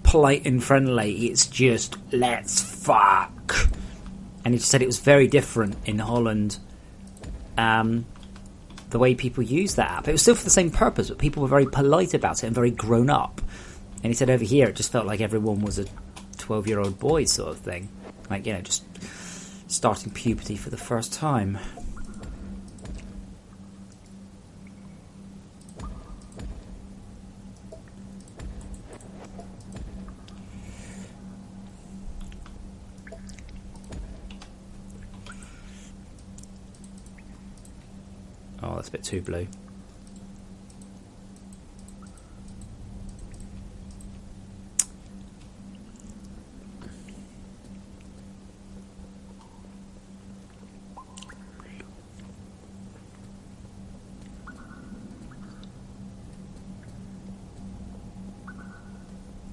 polite and friendly. It's just let's fuck. And he just said it was very different in Holland. The way people use that app, it was still for the same purpose, but people were very polite about it and very grown up. And he said over here, it just felt like everyone was a 12-year-old boy sort of thing, like, you know, just starting puberty for the first time. Oh, that's a bit too blue.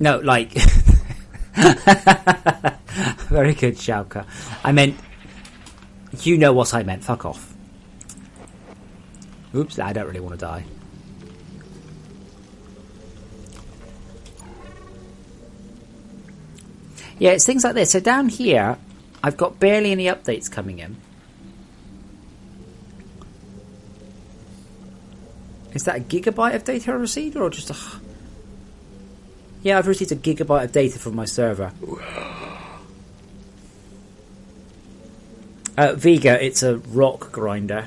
No, like... Very good, Schalke. I meant... You know what I meant. Fuck off. Oops, I don't really want to die. Yeah, it's things like this. So down here, I've got barely any updates coming in. Is that a gigabyte of data I received, or just a... Yeah, I've received a gigabyte of data from my server. Vega, it's a rock grinder.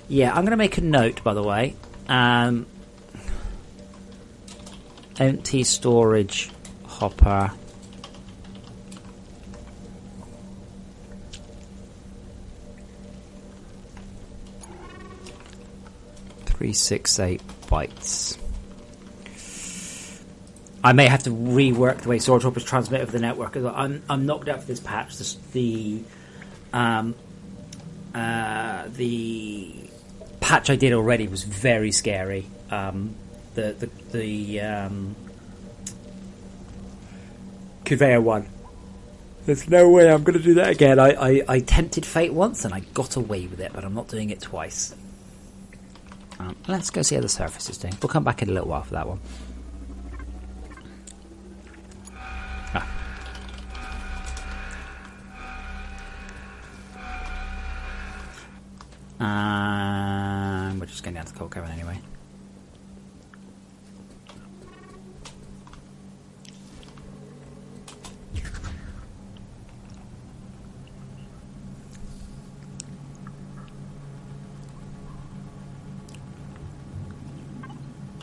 Yeah, I'm going to make a note, by the way. Empty storage hopper. .368 bytes. I may have to rework the way storage hoppers transmit over the network. I'm knocked out for this patch. The patch I did already was very scary. The conveyor one. There's no way I'm going to do that again. I tempted fate once and I got away with it, but I'm not doing it twice. Let's go see how the surface is doing. We'll come back in a little while for that one. We're just going down to the coal cavern anyway.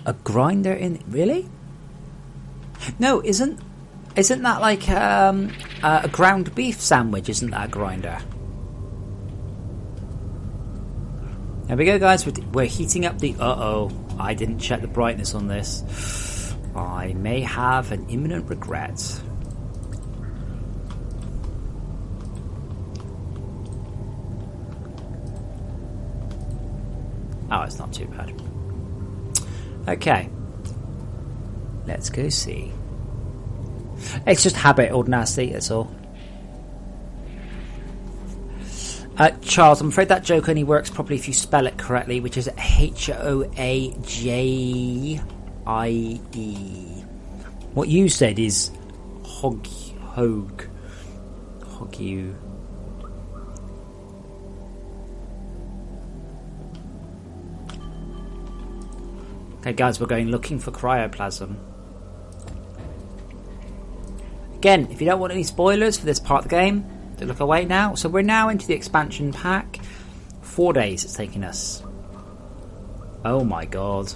A grinder in... Really? No, isn't that like a ground beef sandwich? Isn't that a grinder? There we go, guys. We're heating up the... Uh-oh. I didn't check the brightness on this. I may have an imminent regret. Oh, it's not too bad. Okay. Let's go see. It's just habit, old nasty, that's all. Charles, I'm afraid that joke only works properly if you spell it correctly, which is Hoajaie. What you said is Hog. You. Okay, guys, we're going looking for cryoplasm. Again, if you don't want any spoilers for this part of the game, don't look away now. So we're now into the expansion pack. 4 days it's taking us. Oh my god.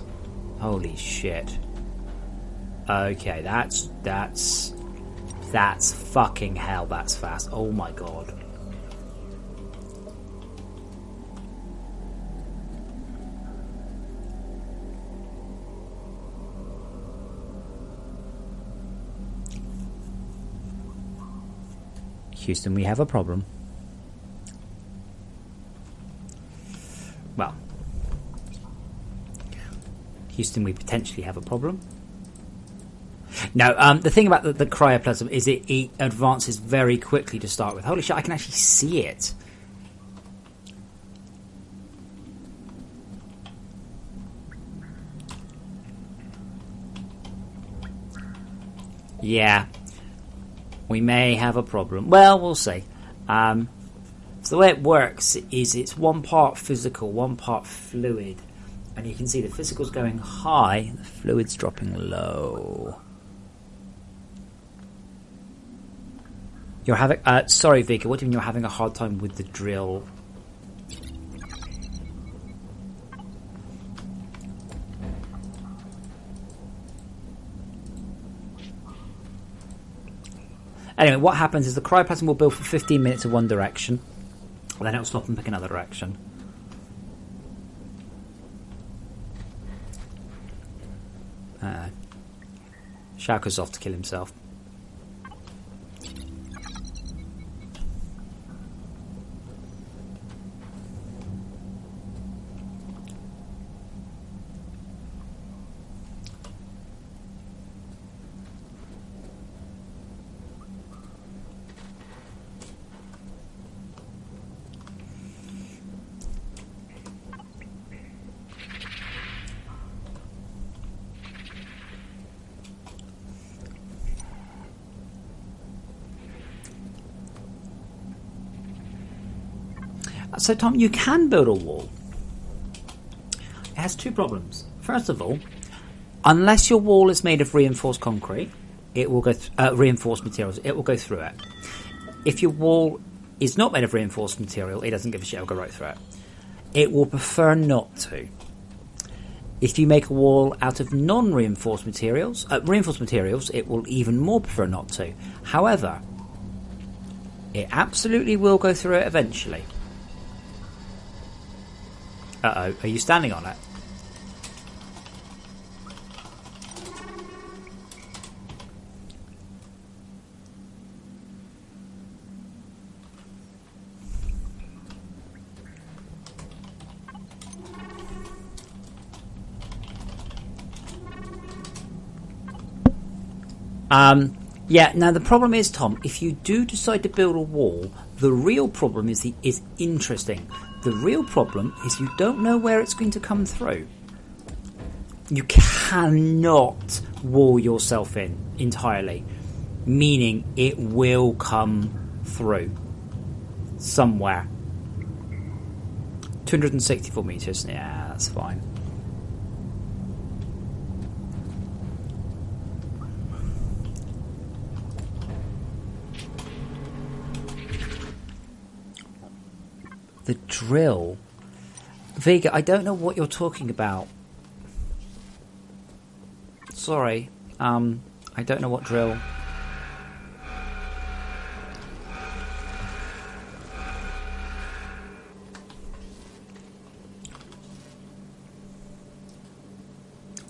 Holy shit. Okay, that's fucking hell, that's fast. Oh my god. Houston, we have a problem. Well, Houston, we potentially have a problem. No, the thing about the cryoplasm is it advances very quickly to start with. Holy shit, I can actually see it. Yeah. We may have a problem. Well, we'll see. So the way it works is it's one part physical, one part fluid. And you can see the physical's going high, the fluid's dropping low. You're having... sorry, Vika, what do you mean you're having a hard time with the drill? Anyway, what happens is the cryoplasm will build for 15 minutes in one direction, and then it'll stop and pick another direction. Shauker's off to kill himself. So, Tom, you can build a wall. It has two problems. First of all, unless your wall is made of reinforced concrete, it will go reinforced materials. It will go through it. If your wall is not made of reinforced material, it doesn't give a shit. It'll go right through it. It will prefer not to. If you make a wall out of non-reinforced materials, it will even more prefer not to. However, it absolutely will go through it eventually. Uh-oh, are you standing on it? Yeah, now the problem is, Tom, if you do decide to build a wall, the real problem is interesting. The real problem is you don't know where it's going to come through. You cannot wall yourself in entirely, meaning it will come through somewhere. 264 meters, yeah, that's fine. The drill. Vega, I don't know what you're talking about. Sorry. I don't know what drill.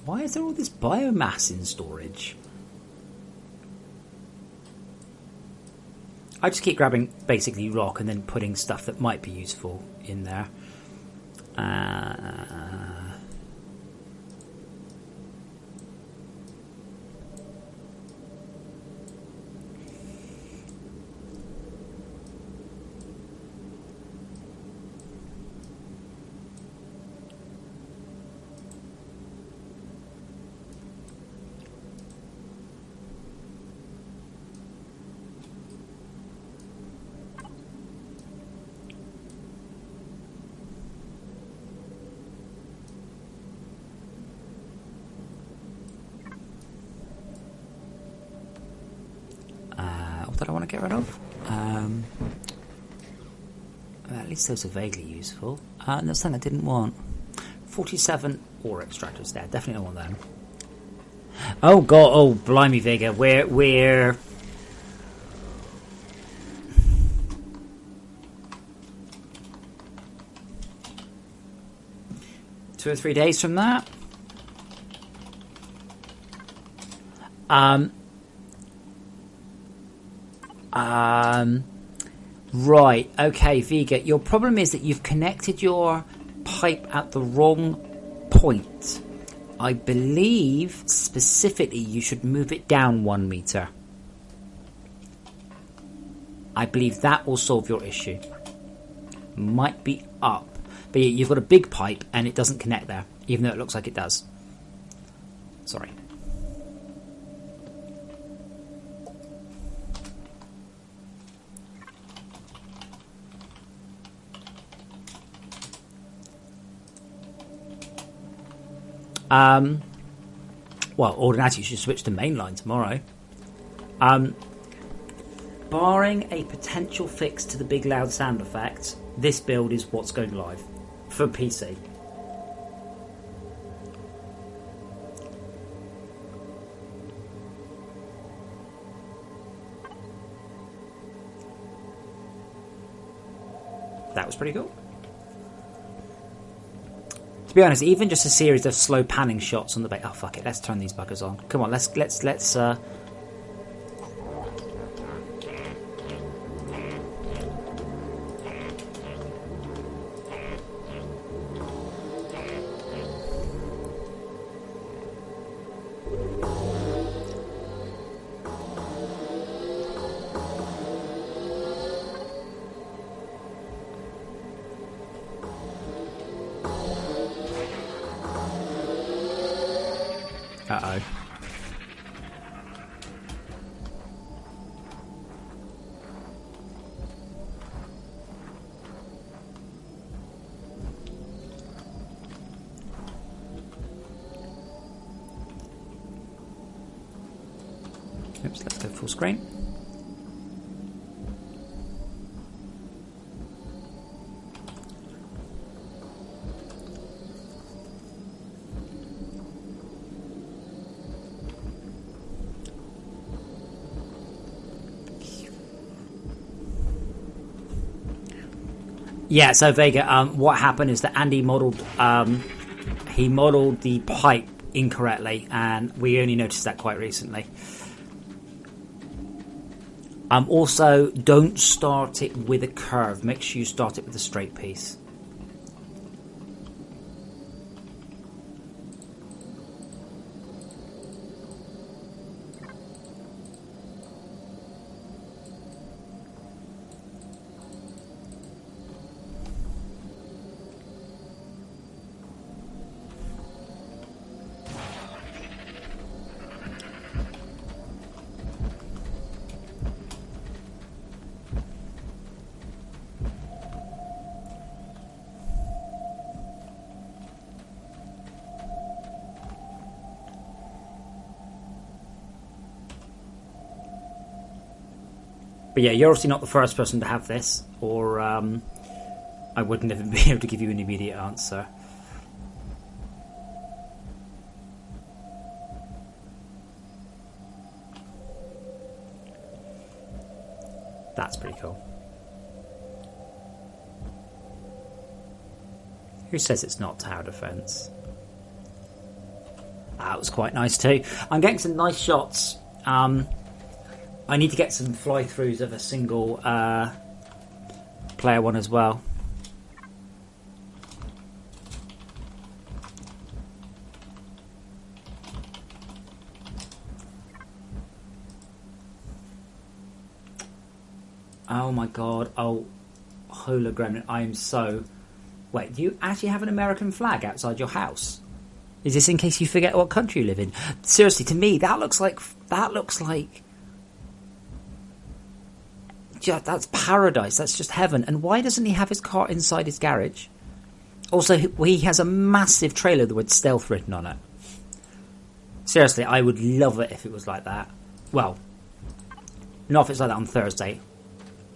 Why is there all this biomass in storage? I just keep grabbing basically rock and then putting stuff that might be useful in there. That I want to get rid of. At least those are vaguely useful. And that's something I didn't want. 47 ore extractors there. Definitely don't want them. Oh god! Oh blimey, Vega. We're 2 or 3 days from that. Right, okay, Vega, your problem is that you've connected your pipe at the wrong point. I believe specifically you should move it down 1 meter. I believe that will solve your issue. Might be up. But yeah, you've got a big pipe and it doesn't connect there, even though it looks like it does. Sorry. Well, ordinarily you should switch to mainline tomorrow. Barring a potential fix to the big loud sound effect, this build is what's going live for PC. That was pretty cool. To be honest, even just a series of slow panning shots on the bait. Oh fuck it, let's turn these buggers on. Come on, let's uh-oh. Oops, let's go full screen. Yeah, so Vega, what happened is that Andy modelled the pipe incorrectly, and we only noticed that quite recently. Also, don't start it with a curve. Make sure you start it with a straight piece. But yeah, you're obviously not the first person to have this, or I wouldn't even be able to give you an immediate answer. That's pretty cool. Who says it's not tower defense? That was quite nice too. I'm getting some nice shots. I need to get some fly-throughs of a single player one as well. Oh my god, oh, Hola Gremlin, I am so... Wait, do you actually have an American flag outside your house? Is this in case you forget what country you live in? Seriously, to me, that looks like... Yeah, that's paradise. That's just heaven. And why doesn't he have his car inside his garage? Also, he has a massive trailer with the word stealth written on it. Seriously, I would love it if it was like that. Well, not if it's like that on Thursday,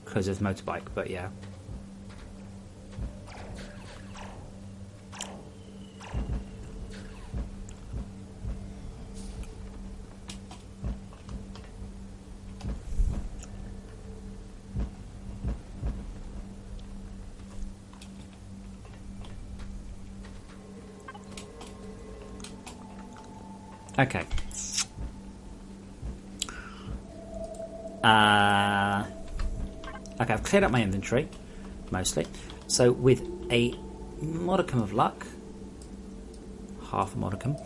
because of motorbike, but yeah. Okay. Okay, I've cleared up my inventory, mostly. So with a modicum of luck, half a modicum,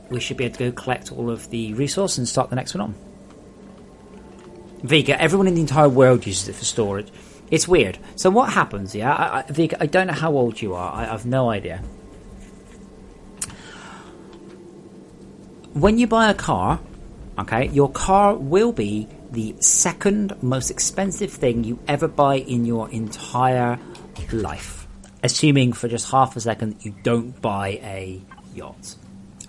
we should be able to go collect all of the resource and start the next one on. Vega, everyone in the entire world uses it for storage. It's weird. So what happens, yeah? Vega, I don't know how old you are. I have no idea. When you buy a car, okay, your car will be the second most expensive thing you ever buy in your entire life. Assuming for just half a second that you don't buy a yacht.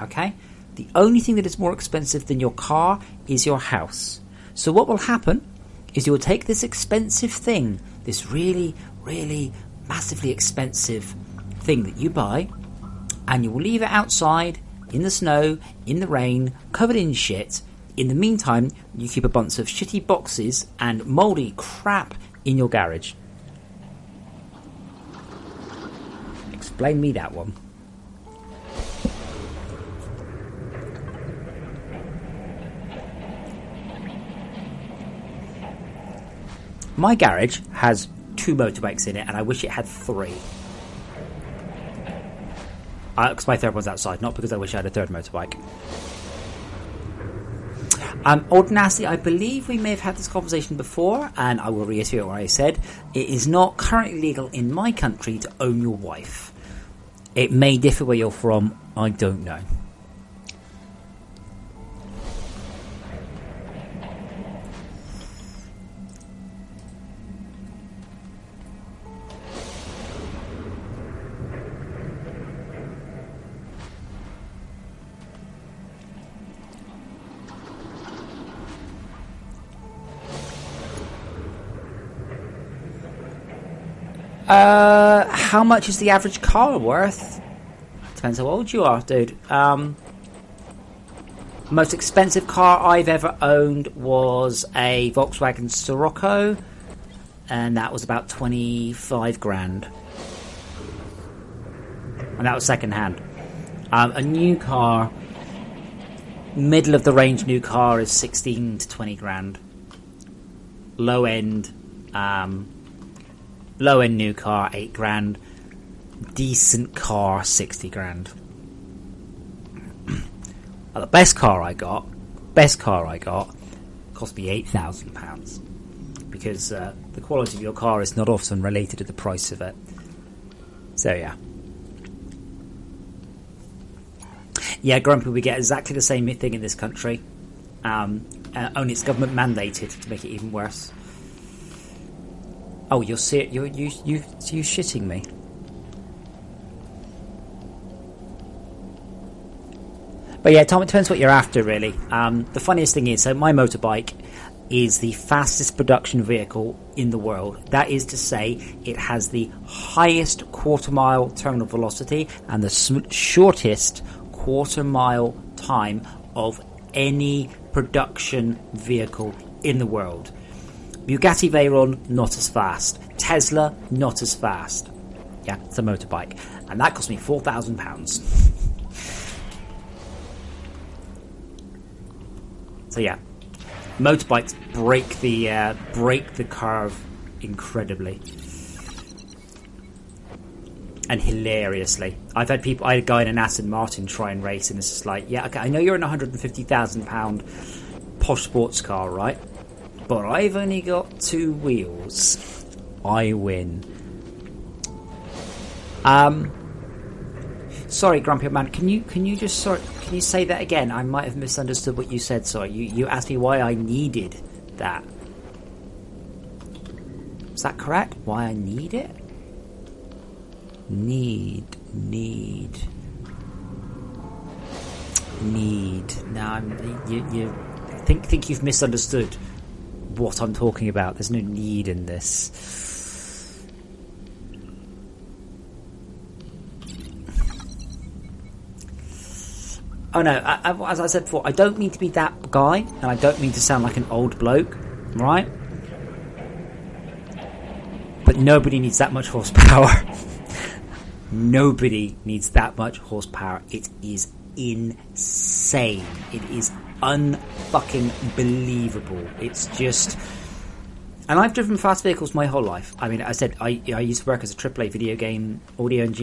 Okay? The only thing that is more expensive than your car is your house. So what will happen is you will take this expensive thing, this really, really massively expensive thing that you buy, and you will leave it outside in the snow, in the rain, covered in shit. In the meantime, you keep a bunch of shitty boxes and mouldy crap in your garage. Explain me that one. My garage has 2 motorbikes in it, and I wish it had 3. Because my third one's outside, not because I wish I had a third motorbike. Ordinarily, I believe we may have had this conversation before, and I will reiterate what I said. It is not currently legal in my country to own your wife. It may differ where you're from, I don't know. How much is the average car worth? Depends how old you are, dude. Most expensive car I've ever owned was a Volkswagen Scirocco, and that was about 25 grand. And that was second hand. A new car, middle of the range new car, is 16 to 20 grand. Low end new car, 8 grand. Decent car, 60 grand. The best car I got cost me £8,000 because the quality of your car is not often related to the price of it. So yeah. Yeah, Grumpy, we get exactly the same thing in this country. Only it's government mandated to make it even worse. Oh, you're shitting me. But yeah, Tom, it depends what you're after, really. The funniest thing is, so my motorbike is the fastest production vehicle in the world. That is to say, it has the highest quarter-mile terminal velocity and the shortest quarter-mile time of any production vehicle in the world. Bugatti Veyron, not as fast. Tesla, not as fast. Yeah, it's a motorbike. And that cost me £4,000. So yeah, motorbikes break the curve incredibly and hilariously. I had a guy in an Aston Martin try and race, and it's just like, yeah, okay, I know you're in a £150,000 posh sports car, right? But I've only got 2 wheels. I win. Sorry, Grumpy Man. Can you say that again? I might have misunderstood what you said. Sorry, you asked me why I needed that. Is that correct? Why I need it? Need. Now you think you've misunderstood what I'm talking about. There's no need in this. Oh no, as I said before, I don't mean to be that guy, and I don't mean to sound like an old bloke, right? But nobody needs that much horsepower. Nobody needs that much horsepower. It is insane. It is unfucking believable. It's just... And I've driven fast vehicles my whole life. I mean, I said I used to work as a AAA video game audio engineer.